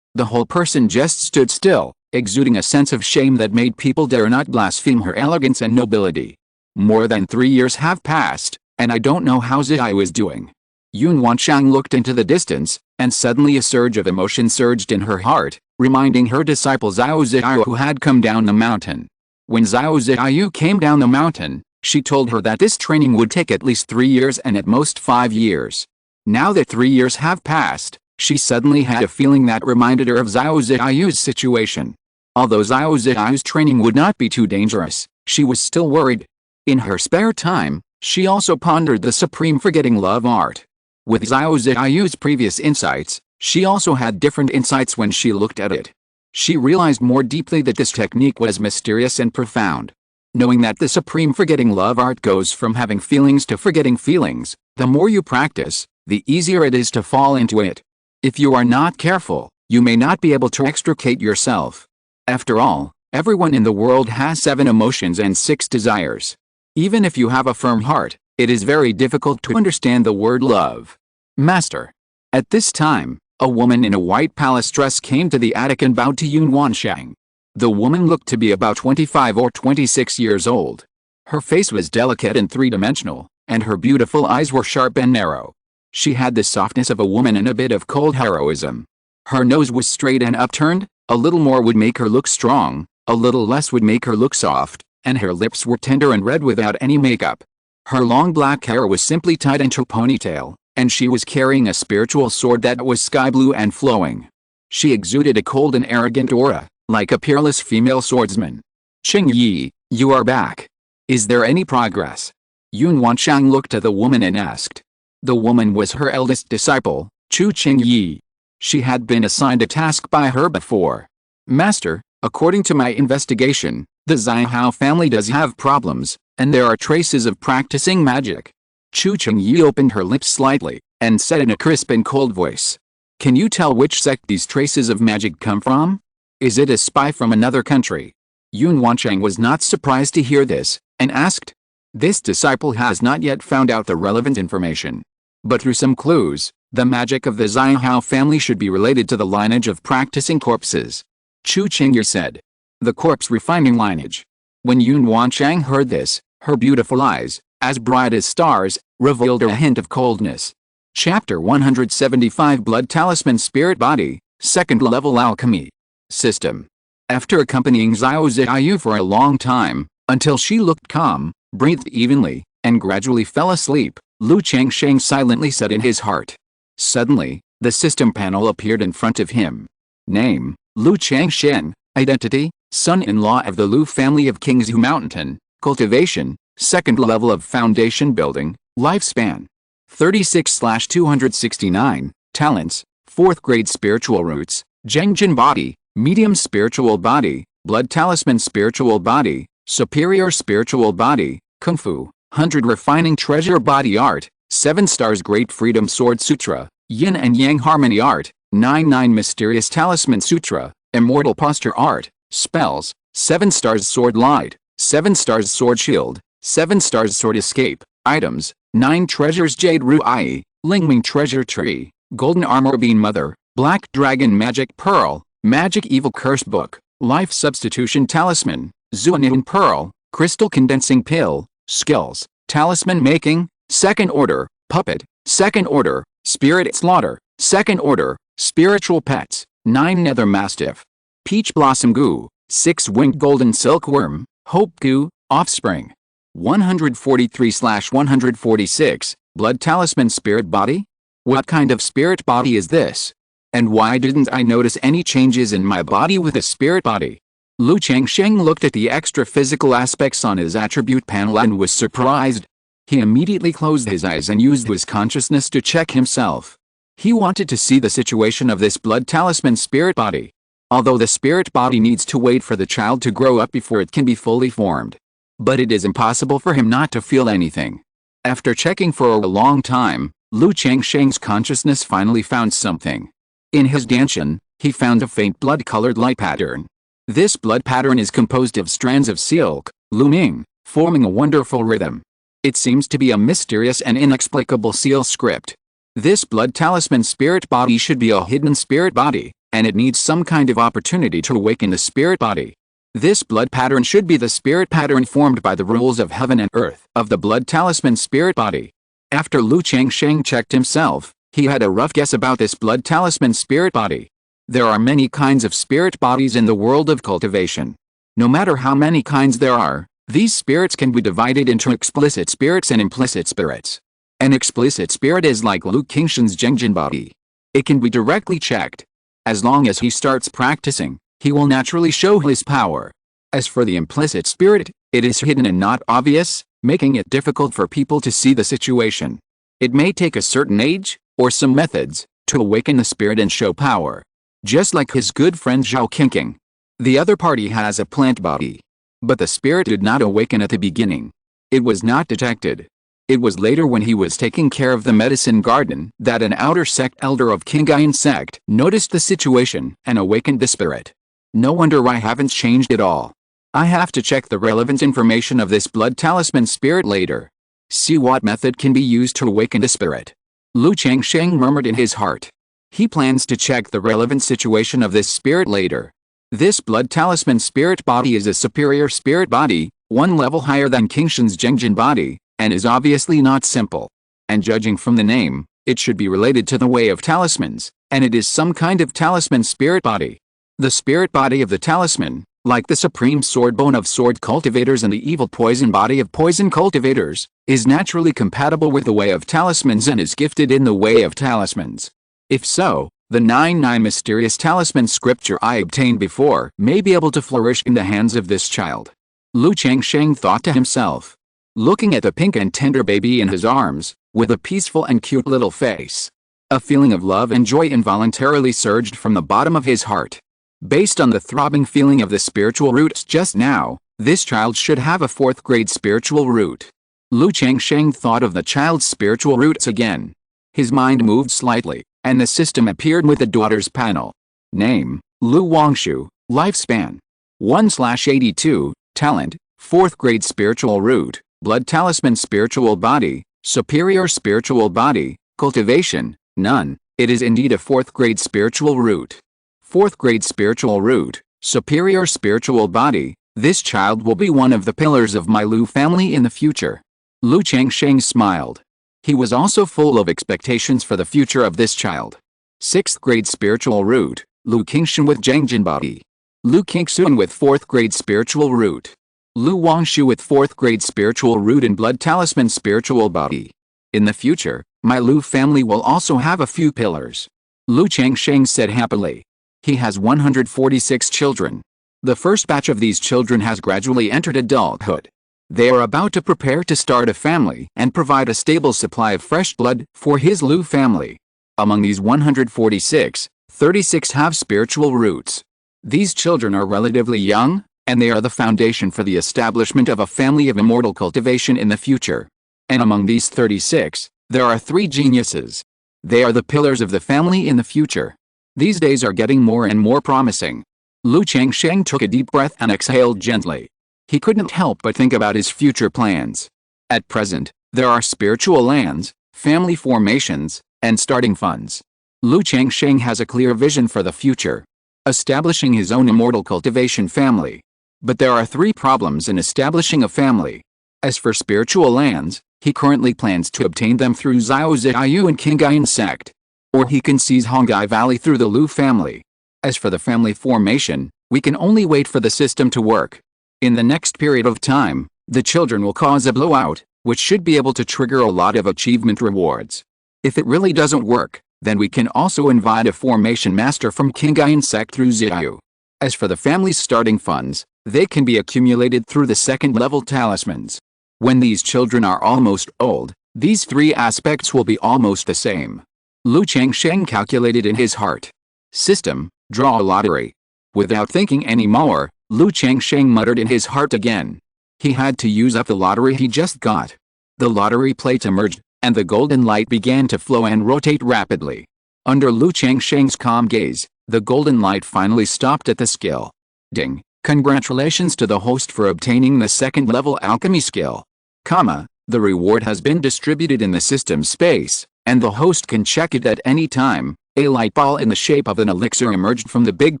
The whole person just stood still, exuding a sense of shame that made people dare not blaspheme her elegance and nobility. More than 3 years have passed, and I don't know how Ziyu is doing. Yun Wanshang looked into the distance, and suddenly a surge of emotion surged in her heart, reminding her disciple Xiao Ziyu who had come down the mountain. When Xiao Ziyu came down the mountain, she told her that this training would take at least 3 years and at most 5 years. Now that 3 years have passed, she suddenly had a feeling that reminded her of Xiao Ziyu's situation. Although Xiao Ziyu's training would not be too dangerous, she was still worried. In her spare time, she also pondered the supreme forgetting love art. With Xiao Ziyu's previous insights, she also had different insights when she looked at it. She realized more deeply that this technique was mysterious and profound. Knowing that the supreme forgetting love art goes from having feelings to forgetting feelings, the more you practice, the easier it is to fall into it. If you are not careful, you may not be able to extricate yourself. After all, everyone in the world has 7 emotions and 6 desires. Even if you have a firm heart, it is very difficult to understand the word love. Master. At this time, a woman in a white palace dress came to the attic and bowed to Yun Wanshang. The woman looked to be about 25 or 26 years old. Her face was delicate and three-dimensional, and her beautiful eyes were sharp and narrow. She had the softness of a woman and a bit of cold heroism. Her nose was straight and upturned, a little more would make her look strong, a little less would make her look soft, and her lips were tender and red without any makeup. Her long black hair was simply tied into a ponytail, and she was carrying a spiritual sword that was sky blue and flowing. She exuded a cold and arrogant aura, like a peerless female swordsman. "Qingyi, you are back. Is there any progress?" Yun Wanchang looked at the woman and asked. The woman was her eldest disciple, Chu Qingyi. She had been assigned a task by her before. "Master, according to my investigation, the Zihao family does have problems, and there are traces of practicing magic." Chu Qingyi opened her lips slightly, and said in a crisp and cold voice, "Can you tell which sect these traces of magic come from? Is it a spy from another country?" Yun Wanchang was not surprised to hear this, and asked. This disciple has not yet found out the relevant information. But through some clues, the magic of the Zihao family should be related to the lineage of practicing corpses. Chu Qingyi said. The corpse refining lineage. When Yun Wanchang heard this, her beautiful eyes, as bright as stars, revealed a hint of coldness. Chapter 175 Blood Talisman Spirit Body, Second Level Alchemy. System. After accompanying Xiao Ziyu for a long time, until she looked calm, breathed evenly, and gradually fell asleep, Lu Changsheng silently said in his heart. Suddenly, the system panel appeared in front of him. Name, Lu Changsheng. Identity, son-in-law of the Lu family of Qingzhu Mountain. Cultivation, second level of foundation building. Lifespan, 36/269. Talents, 4th grade spiritual roots. Zhengjin body, medium spiritual body. Blood talisman spiritual body. Superior spiritual body. Kung Fu, 100 refining treasure body art. 7 stars Great Freedom Sword Sutra. Yin and Yang Harmony art. 9 mysterious talisman sutra. Immortal posture art. Spells, 7 stars sword light. 7 stars sword shield. 7 stars sword escape. Items, 9 treasures Jade Ruai. Lingming treasure tree. Golden armor bean mother. Black dragon magic pearl. Magic evil curse book. Life substitution talisman. Zuanin pearl. Crystal condensing pill. Skills, talisman making. Second order, puppet. Second order, spirit slaughter. Second order, spiritual pets. 9 nether mastiff. Peach blossom goo. 6-winged golden silkworm. Hope goo, offspring. 143/146, blood talisman spirit body? What kind of spirit body is this? And why didn't I notice any changes in my body with a spirit body? Lu Changsheng looked at the extra physical aspects on his attribute panel and was surprised. He immediately closed his eyes and used his consciousness to check himself. He wanted to see the situation of this blood talisman spirit body. Although the spirit body needs to wait for the child to grow up before it can be fully formed. But it is impossible for him not to feel anything. After checking for a long time, Lu Changsheng's consciousness finally found something. In his Danshan, he found a faint blood-colored light pattern. This blood pattern is composed of strands of silk, looming, forming a wonderful rhythm. It seems to be a mysterious and inexplicable seal script. This blood talisman spirit body should be a hidden spirit body, and it needs some kind of opportunity to awaken the spirit body. This blood pattern should be the spirit pattern formed by the rules of heaven and earth of the blood talisman spirit body. After Lu Changsheng checked himself, he had a rough guess about this blood talisman spirit body. There are many kinds of spirit bodies in the world of cultivation. No matter how many kinds there are, these spirits can be divided into explicit spirits and implicit spirits. An explicit spirit is like Lu Qingshan's Zhengjin body. It can be directly checked. As long as he starts practicing, he will naturally show his power. As for the implicit spirit, it is hidden and not obvious, making it difficult for people to see the situation. It may take a certain age, or some methods, to awaken the spirit and show power. Just like his good friend Zhao Qingqing. The other party has a plant body. But the spirit did not awaken at the beginning. It was not detected. It was later when he was taking care of the medicine garden that an outer sect elder of Qingyun Sect noticed the situation and awakened the spirit. No wonder I haven't changed at all. I have to check the relevant information of this blood talisman spirit later. See what method can be used to awaken the spirit. Lu Changsheng murmured in his heart. He plans to check the relevant situation of this spirit later. This blood talisman spirit body is a superior spirit body, 1 level higher than Qingshan's Zhengjin body, and is obviously not simple. And judging from the name, it should be related to the way of talismans, and it is some kind of talisman spirit body. The spirit body of the talisman, like the supreme sword bone of sword cultivators and the evil poison body of poison cultivators, is naturally compatible with the way of talismans and is gifted in the way of talismans. If so, the 9 mysterious talisman scripture I obtained before may be able to flourish in the hands of this child. Lu Changsheng thought to himself, looking at the pink and tender baby in his arms, with a peaceful and cute little face. A feeling of love and joy involuntarily surged from the bottom of his heart. Based on the throbbing feeling of the spiritual roots just now, this child should have a 4th grade spiritual root. Lu Changsheng thought of the child's spiritual roots again. His mind moved slightly, and the system appeared with the daughter's panel. Name, Lu Wangshu, lifespan 1/82, talent, 4th grade spiritual root, blood talisman spiritual body, superior spiritual body, cultivation, none. It is indeed a 4th grade spiritual root. 4th grade spiritual root, superior spiritual body. This child will be one of the pillars of my Lu family in the future. Lu Changsheng smiled. He was also full of expectations for the future of this child. 6th grade spiritual root, Lu Qingshan with Zhengjin body. Lu Qingxun with 4th grade spiritual root. Lu Wangshu with 4th grade spiritual root and blood talisman spiritual body. In the future, my Lu family will also have a few pillars. Lu Changsheng said happily. He has 146 children. The first batch of these children has gradually entered adulthood. They are about to prepare to start a family and provide a stable supply of fresh blood for his Lu family. Among these 146, 36 have spiritual roots. These children are relatively young, and they are the foundation for the establishment of a family of immortal cultivation in the future. And among these 36, there are 3 geniuses. They are the pillars of the family in the future. These days are getting more and more promising. Lu Changsheng took a deep breath and exhaled gently. He couldn't help but think about his future plans. At present, there are spiritual lands, family formations, and starting funds. Lu Changsheng has a clear vision for the future, establishing his own immortal cultivation family. But there are 3 problems in establishing a family. As for spiritual lands, he currently plans to obtain them through Xiao Ziyu and Qingyun Sect. Or he can seize Hongai Valley through the Lu family. As for the family formation, we can only wait for the system to work. In the next period of time, the children will cause a blowout, which should be able to trigger a lot of achievement rewards. If it really doesn't work, then we can also invite a formation master from Qingyun Sect through Ziyu. As for the family's starting funds, they can be accumulated through the 2nd level talismans. When these children are almost old, these 3 aspects will be almost the same. Lu Changsheng calculated in his heart. System, draw a lottery. Without thinking any more, Lu Changsheng muttered in his heart again. He had to use up the lottery he just got. The lottery plate emerged, and the golden light began to flow and rotate rapidly. Under Lu Changsheng's calm gaze, the golden light finally stopped at the skill. Ding! Congratulations to the host for obtaining the 2nd level alchemy skill. The reward has been distributed in the system space, and the host can check it at any time. A light ball in the shape of an elixir emerged from the big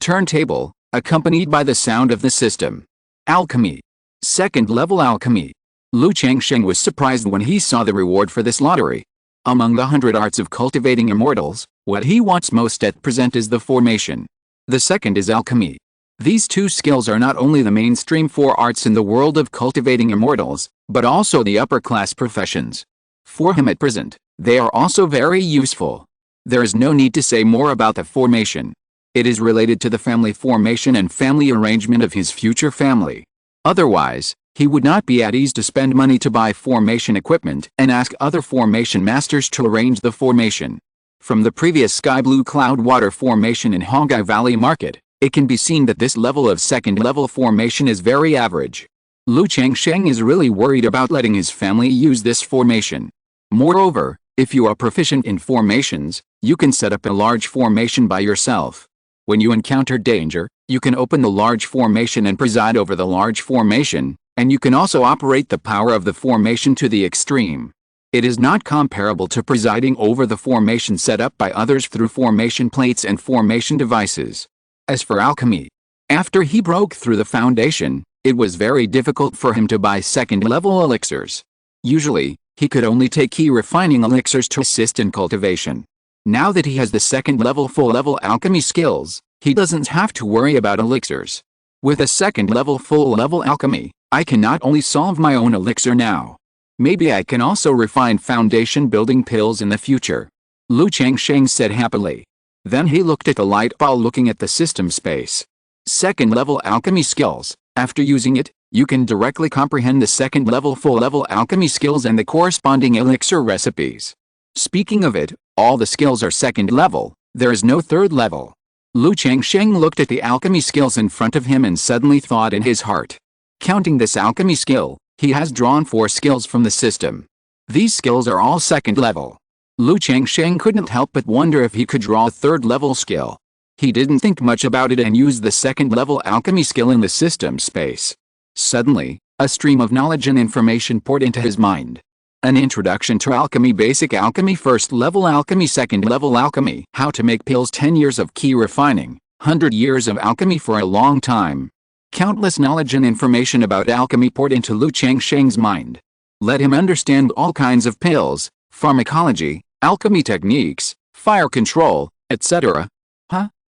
turntable, accompanied by the sound of the system. Alchemy. 2nd level alchemy. Lu Changsheng was surprised when he saw the reward for this lottery. Among the 100 arts of cultivating immortals, what he wants most at present is the formation. The second is alchemy. These 2 skills are not only the mainstream 4 arts in the world of cultivating immortals, but also the upper-class professions. For him at present, they are also very useful. There is no need to say more about the formation. It is related to the family formation and family arrangement of his future family. Otherwise, he would not be at ease to spend money to buy formation equipment and ask other formation masters to arrange the formation. From the previous sky blue cloud water formation in Hongai Valley Market, it can be seen that this level of 2nd level formation is very average. Lu Changsheng is really worried about letting his family use this formation. Moreover, if you are proficient in formations, you can set up a large formation by yourself. When you encounter danger, you can open the large formation and preside over the large formation, and you can also operate the power of the formation to the extreme. It is not comparable to presiding over the formation set up by others through formation plates and formation devices. As for alchemy, after he broke through the foundation, it was very difficult for him to buy 2nd level elixirs. Usually, he could only take key refining elixirs to assist in cultivation. Now that he has the 2nd level full level alchemy skills, he doesn't have to worry about elixirs. With a second level full level alchemy, I can not only solve my own elixir now. Maybe I can also refine foundation building pills in the future. Lu Changsheng said happily. Then he looked at the light ball looking at the system space. Second level alchemy skills. After using it, you can directly comprehend the second level full level alchemy skills and the corresponding elixir recipes. Speaking of it, all the skills are second level, there is no third level. Lu Changsheng looked at the alchemy skills in front of him and suddenly thought in his heart. Counting this alchemy skill, he has drawn 4 skills from the system. These skills are all second level. Lu Changsheng couldn't help but wonder if he could draw a third level skill. He didn't think much about it and used the second level alchemy skill in the system space. Suddenly, a stream of knowledge and information poured into his mind. An introduction to alchemy, basic alchemy, first level alchemy, second level alchemy, how to make pills, 10 years of key refining, 100 years of alchemy for a long time. Countless knowledge and information about alchemy poured into Lu Changsheng's mind. Let him understand all kinds of pills, pharmacology, alchemy techniques, fire control, etc.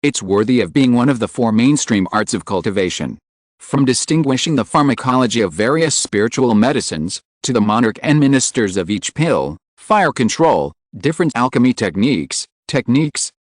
It's worthy of being one of the 4 mainstream arts of cultivation. From distinguishing the pharmacology of various spiritual medicines, to the monarch and ministers of each pill, fire control, different alchemy techniques,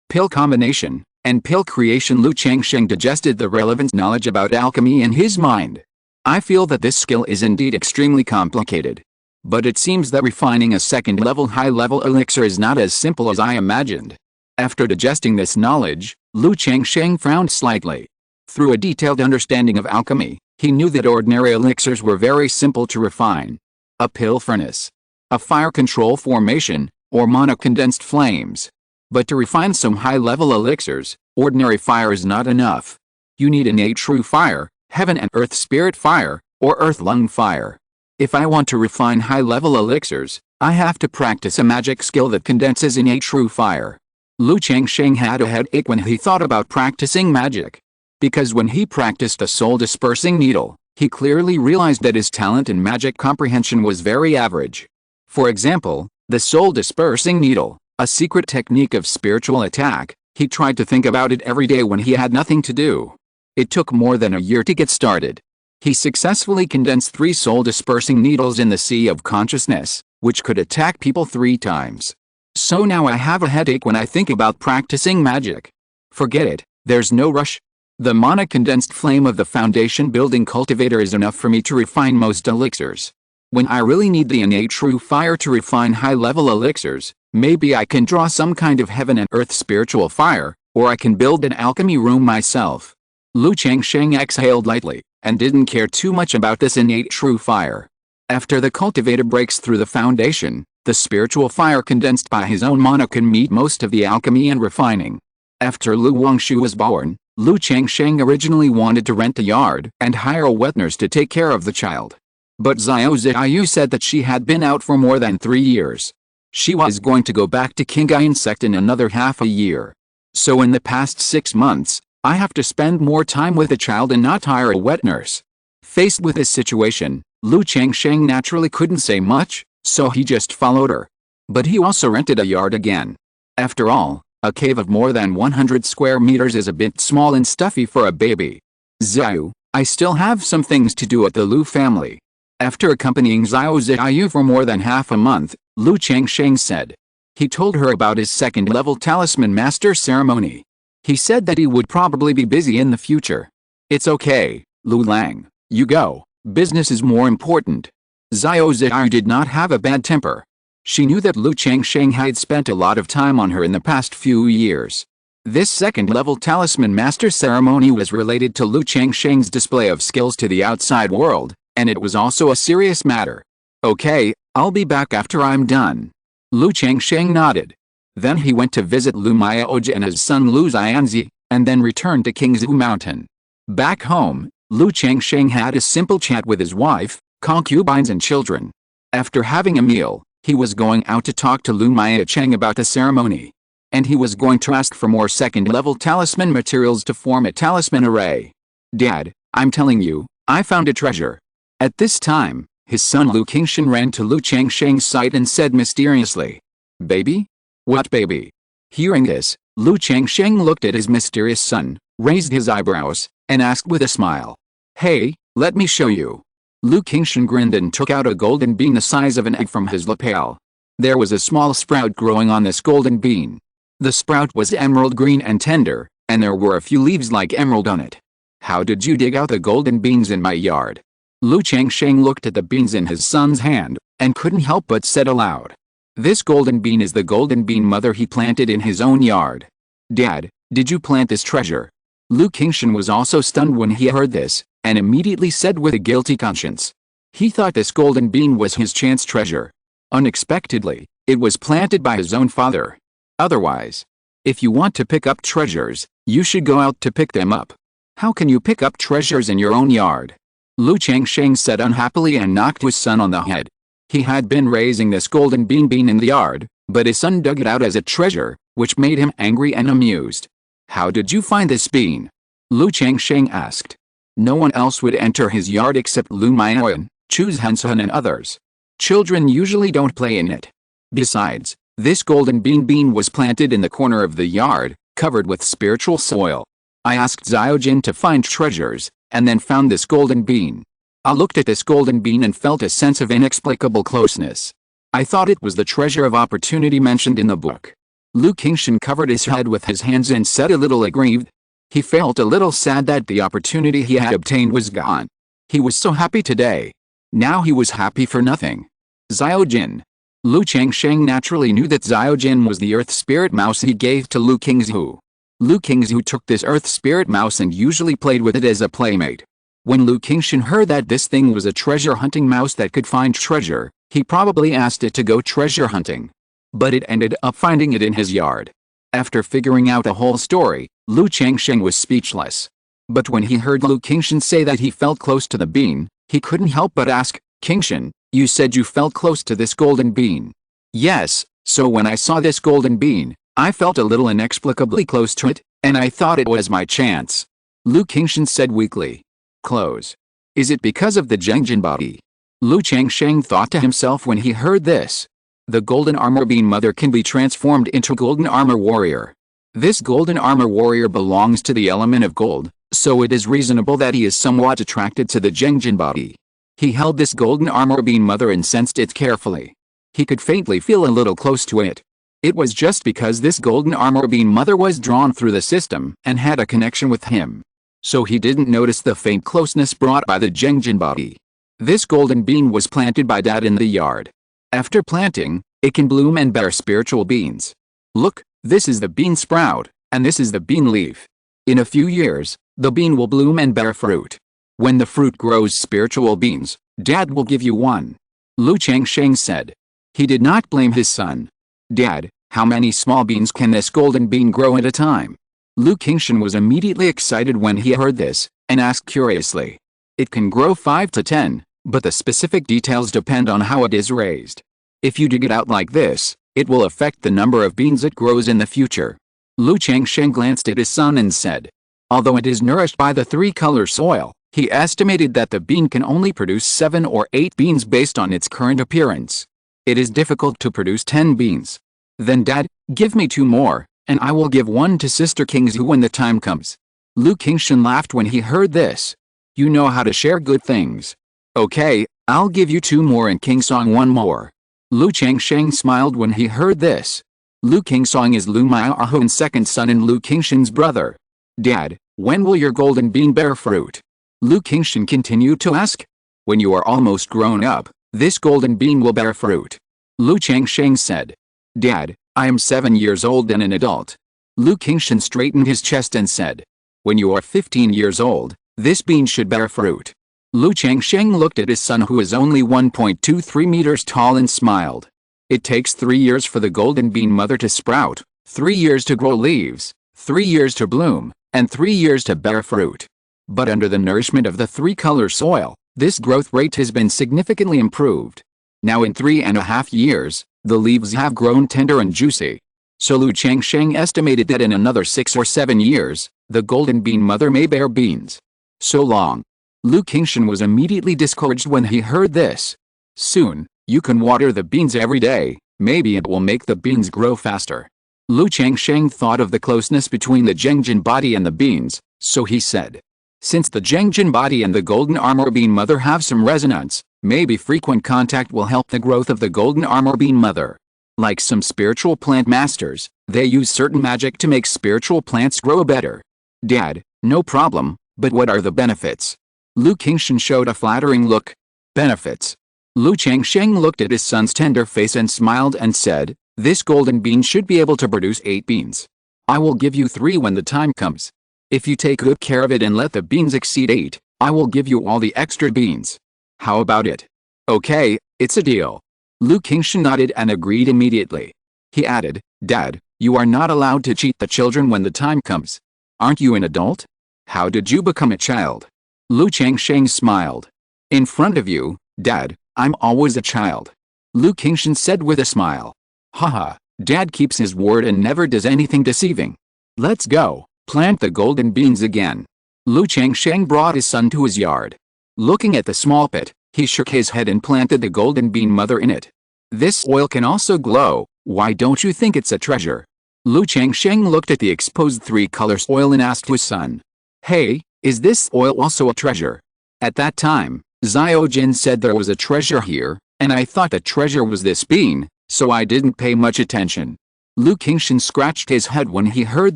pill combination, and pill creation, Lu Changsheng digested the relevant knowledge about alchemy in his mind. I feel that this skill is indeed extremely complicated. But it seems that refining a second level high level elixir is not as simple as I imagined. After digesting this knowledge, Lu Changsheng frowned slightly. Through a detailed understanding of alchemy, he knew that ordinary elixirs were very simple to refine. A pill furnace, a fire control formation, or monocondensed flames. But to refine some high-level elixirs, ordinary fire is not enough. You need innate true fire, heaven and earth spirit fire, or earth lung fire. If I want to refine high-level elixirs, I have to practice a magic skill that condenses innate true fire. Lu Changsheng had a headache when he thought about practicing magic. Because when he practiced the soul-dispersing needle, he clearly realized that his talent in magic comprehension was very average. For example, the soul-dispersing needle, a secret technique of spiritual attack, he tried to think about it every day when he had nothing to do. It took more than a year to get started. He successfully condensed 3 soul-dispersing needles in the sea of consciousness, which could attack people 3 times. So now I have a headache when I think about practicing magic. Forget it, there's no rush. The monocondensed flame of the foundation building cultivator is enough for me to refine most elixirs. When I really need the innate true fire to refine high-level elixirs, maybe I can draw some kind of heaven and earth spiritual fire, or I can build an alchemy room myself. Lu Changsheng exhaled lightly, and didn't care too much about this innate true fire. After the cultivator breaks through the foundation, the spiritual fire condensed by his own mana can meet most of the alchemy and refining. After Lu Wangshu was born, Lu Changsheng originally wanted to rent a yard and hire a wet nurse to take care of the child. But Xiao Ziyu said that she had been out for more than 3 years. She was going to go back to Qingyun Sect in another half a year. So in the past 6 months, I have to spend more time with the child and not hire a wet nurse. Faced with this situation, Lu Changsheng naturally couldn't say much, so he just followed her. But he also rented a yard again. After all, a cave of more than 100 square meters is a bit small and stuffy for a baby. Xiao, I still have some things to do at the Lu family. After accompanying Xiao Ziyu for more than half a month, Lu Changsheng said. He told her about his second-level talisman master ceremony. He said that he would probably be busy in the future. It's okay, Lu Lang, you go, business is more important. Xiao Ziyu did not have a bad temper. She knew that Lu Changsheng had spent a lot of time on her in the past few years. This second-level talisman master ceremony was related to Lu Changsheng's display of skills to the outside world, and it was also a serious matter. Okay, I'll be back after I'm done. Lu Changsheng nodded. Then he went to visit Lu Miaoji and his son Lu Xianzi, and then returned to Qingzhu Mountain. Back home, Lu Changsheng had a simple chat with his wife, concubines and children. After having a meal, he was going out to talk to Lu Miacheng about the ceremony. And he was going to ask for more second-level talisman materials to form a talisman array. Dad, I'm telling you, I found a treasure. At this time, his son Lu Qingshan ran to Lu Changsheng's side and said mysteriously, "Baby? What baby?" Hearing this, Lu Changsheng looked at his mysterious son, raised his eyebrows, and asked with a smile, Hey, let me show you. Lu Qingshan grinned and took out a golden bean the size of an egg from his lapel. There was a small sprout growing on this golden bean. The sprout was emerald green and tender, and there were a few leaves like emerald on it. How did you dig out the golden beans in my yard? Lu Changsheng looked at the beans in his son's hand, and couldn't help but said aloud. This golden bean is the golden bean mother he planted in his own yard. Dad, did you plant this treasure? Lu Qingshan was also stunned when he heard this, and immediately said with a guilty conscience. He thought this golden bean was his chance treasure. Unexpectedly, it was planted by his own father. Otherwise, if you want to pick up treasures, you should go out to pick them up. How can you pick up treasures in your own yard? Lu Changsheng said unhappily and knocked his son on the head. He had been raising this golden bean in the yard, but his son dug it out as a treasure, which made him angry and amused. How did you find this bean? Lu Changsheng asked. No one else would enter his yard except Lu Miaoyan, Chu Hansun and others. Children usually don't play in it. Besides, this golden bean was planted in the corner of the yard, covered with spiritual soil. I asked Xiaojin to find treasures, and then found this golden bean. I looked at this golden bean and felt a sense of inexplicable closeness. I thought it was the treasure of opportunity mentioned in the book. Lu Qingshan covered his head with his hands and said a little aggrieved. He felt a little sad that the opportunity he had obtained was gone. He was so happy today. Now he was happy for nothing. Xiaojin. Lu Changsheng naturally knew that Xiaojin was the earth spirit mouse he gave to Lu Qingzhu. Lu Qingzhu took this earth spirit mouse and usually played with it as a playmate. When Lu Qingshan heard that this thing was a treasure hunting mouse that could find treasure, he probably asked it to go treasure hunting. But it ended up finding it in his yard. After figuring out the whole story, Lu Changsheng was speechless. But when he heard Lu Qingshan say that he felt close to the bean, he couldn't help but ask, Qingshan, you said you felt close to this golden bean. Yes, so when I saw this golden bean, I felt a little inexplicably close to it, and I thought it was my chance. Lu Qingshan said weakly. Close. Is it because of the Zhengjin body? Lu Changsheng thought to himself when he heard this. The golden armor bean mother can be transformed into golden armor warrior. This golden armor warrior belongs to the element of gold, so it is reasonable that he is somewhat attracted to the Zhengjin body. He held this golden armor bean mother and sensed it carefully. He could faintly feel a little close to it. It was just because this golden armor bean mother was drawn through the system and had a connection with him. So he didn't notice the faint closeness brought by the Zhengjin body. This golden bean was planted by Dad in the yard. After planting, it can bloom and bear spiritual beans. Look, this is the bean sprout, and this is the bean leaf. In a few years, the bean will bloom and bear fruit. When the fruit grows spiritual beans, Dad will give you one. Lu Changsheng said. He did not blame his son. Dad, how many small beans can this golden bean grow at a time? Lu Qingshan was immediately excited when he heard this, and asked curiously. It can grow 5 to 10, but the specific details depend on how it is raised. If you dig it out like this, it will affect the number of beans it grows in the future. Lu Changsheng glanced at his son and said. Although it is nourished by the 3-color soil, he estimated that the bean can only produce 7 or 8 beans based on its current appearance. It is difficult to produce 10 beans. Then Dad, give me 2 more, and I will give one to Sister Qingzhu when the time comes. Lu Qingshan laughed when he heard this. You know how to share good things. Okay, I'll give you 2 more and Qingsong 1 more. Lu Changsheng smiled when he heard this. Lu Qingsong is Lu Miaoyan's second son and Lu Qingshan's brother. Dad, when will your golden bean bear fruit? Lu Qingshan continued to ask. When you are almost grown up, this golden bean will bear fruit. Lu Changsheng said. Dad, I am 7 years old and an adult. Lu Qingshan straightened his chest and said. When you are 15 years old, this bean should bear fruit. Lu Changsheng looked at his son who is only 1.23 meters tall and smiled. It takes 3 years for the golden bean mother to sprout, 3 years to grow leaves, 3 years to bloom, and 3 years to bear fruit. But under the nourishment of the 3-color soil, this growth rate has been significantly improved. Now in 3.5 years, the leaves have grown tender and juicy. So Lu Changsheng estimated that in another 6 or 7 years, the golden bean mother may bear beans. So long. Lu Qingshan was immediately discouraged when he heard this. Soon, you can water the beans every day, maybe it will make the beans grow faster. Lu Changsheng thought of the closeness between the Zhengjin body and the beans, so he said. Since the Zhengjin body and the golden armor bean mother have some resonance, maybe frequent contact will help the growth of the golden armor bean mother. Like some spiritual plant masters, they use certain magic to make spiritual plants grow better. Dad, no problem, but what are the benefits? Lu Qingshan showed a flattering look. Benefits. Lu Changsheng looked at his son's tender face and smiled and said, this golden bean should be able to produce 8 beans. I will give you 3 when the time comes. If you take good care of it and let the beans exceed 8, I will give you all the extra beans. How about it? Okay, it's a deal. Lu Qingshan nodded and agreed immediately. He added, Dad, you are not allowed to cheat the children when the time comes. Aren't you an adult? How did you become a child? Lu Changsheng smiled. In front of you, Dad, I'm always a child. Lu Qingshan said with a smile. Haha, Dad keeps his word and never does anything deceiving. Let's go, plant the golden beans again. Lu Changsheng brought his son to his yard. Looking at the small pit, he shook his head and planted the golden bean mother in it. This oil can also glow, why don't you think it's a treasure? Lu Changsheng looked at the exposed 3 colors oil and asked his son. Hey, is this oil also a treasure? At that time, Xiaojin said there was a treasure here, and I thought the treasure was this bean, so I didn't pay much attention. Lu Qingshan scratched his head when he heard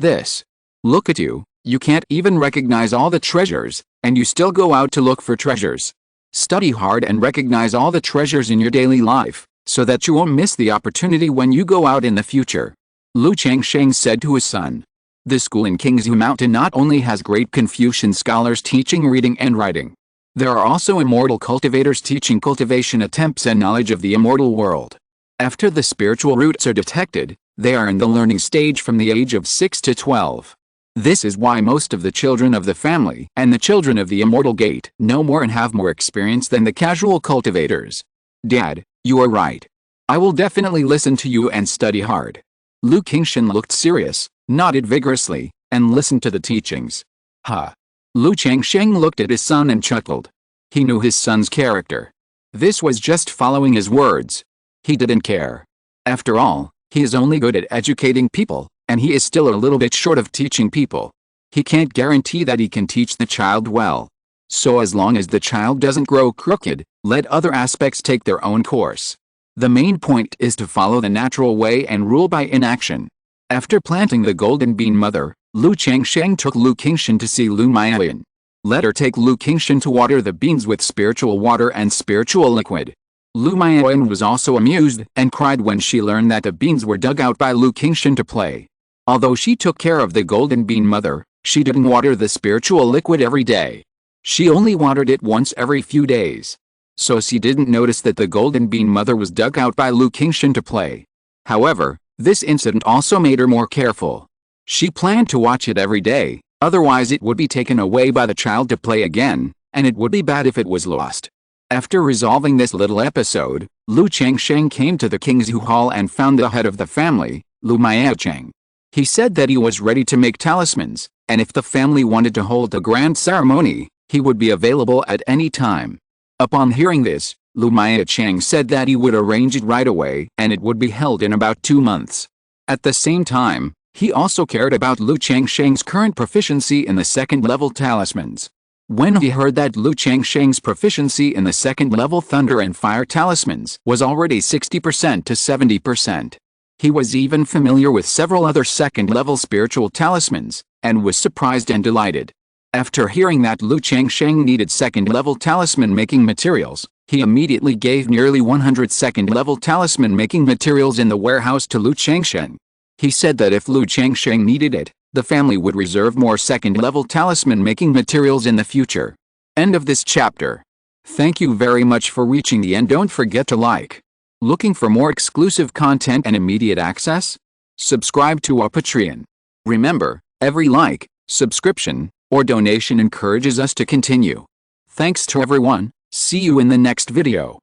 this. Look at you, you can't even recognize all the treasures, and you still go out to look for treasures. Study hard and recognize all the treasures in your daily life, so that you won't miss the opportunity when you go out in the future. Lu Changsheng said to his son. The school in Qingzhu Mountain not only has great Confucian scholars teaching reading and writing. There are also immortal cultivators teaching cultivation attempts and knowledge of the immortal world. After the spiritual roots are detected, they are in the learning stage from the age of 6 to 12. This is why most of the children of the family and the children of the immortal gate know more and have more experience than the casual cultivators. Dad, you are right. I will definitely listen to you and study hard. Lu Qingshan looked serious, nodded vigorously, and listened to the teachings. Ha! Lu Changsheng looked at his son and chuckled. He knew his son's character. This was just following his words. He didn't care. After all, he is only good at educating people, and he is still a little bit short of teaching people. He can't guarantee that he can teach the child well. So as long as the child doesn't grow crooked, let other aspects take their own course. The main point is to follow the natural way and rule by inaction. After planting the golden bean mother, Lu Changsheng took Lu Qingshan to see Lu Miaoyan. Let her take Lu Qingshan to water the beans with spiritual water and spiritual liquid. Lu Miaoyan was also amused and cried when she learned that the beans were dug out by Lu Qingshan to play. Although she took care of the golden bean mother, she didn't water the spiritual liquid every day. She only watered it once every few days. So she didn't notice that the golden bean mother was dug out by Lu Qingshan to play. However, this incident also made her more careful. She planned to watch it every day, otherwise it would be taken away by the child to play again, and it would be bad if it was lost. After resolving this little episode, Lu Changsheng came to the Qingzhu Hall and found the head of the family, Lu Miaocheng. He said that he was ready to make talismans, and if the family wanted to hold a grand ceremony, he would be available at any time. Upon hearing this, Lu Miaocheng said that he would arrange it right away and it would be held in about 2 months. At the same time, he also cared about Lu Changsheng's current proficiency in the second-level talismans. When he heard that Lu Changsheng's proficiency in the second-level thunder and fire talismans was already 60% to 70%, he was even familiar with several other second-level spiritual talismans, and was surprised and delighted. After hearing that Lu Changsheng needed second-level talisman-making materials, he immediately gave nearly 100 second-level talisman-making materials in the warehouse to Lu Changsheng. He said that if Lu Changsheng needed it, the family would reserve more second-level talisman-making materials in the future. End of this chapter. Thank you very much for reaching the end. Don't forget to like. Looking for more exclusive content and immediate access? Subscribe to our Patreon. Remember, every like, subscription, or donation encourages us to continue. Thanks to everyone. See you in the next video.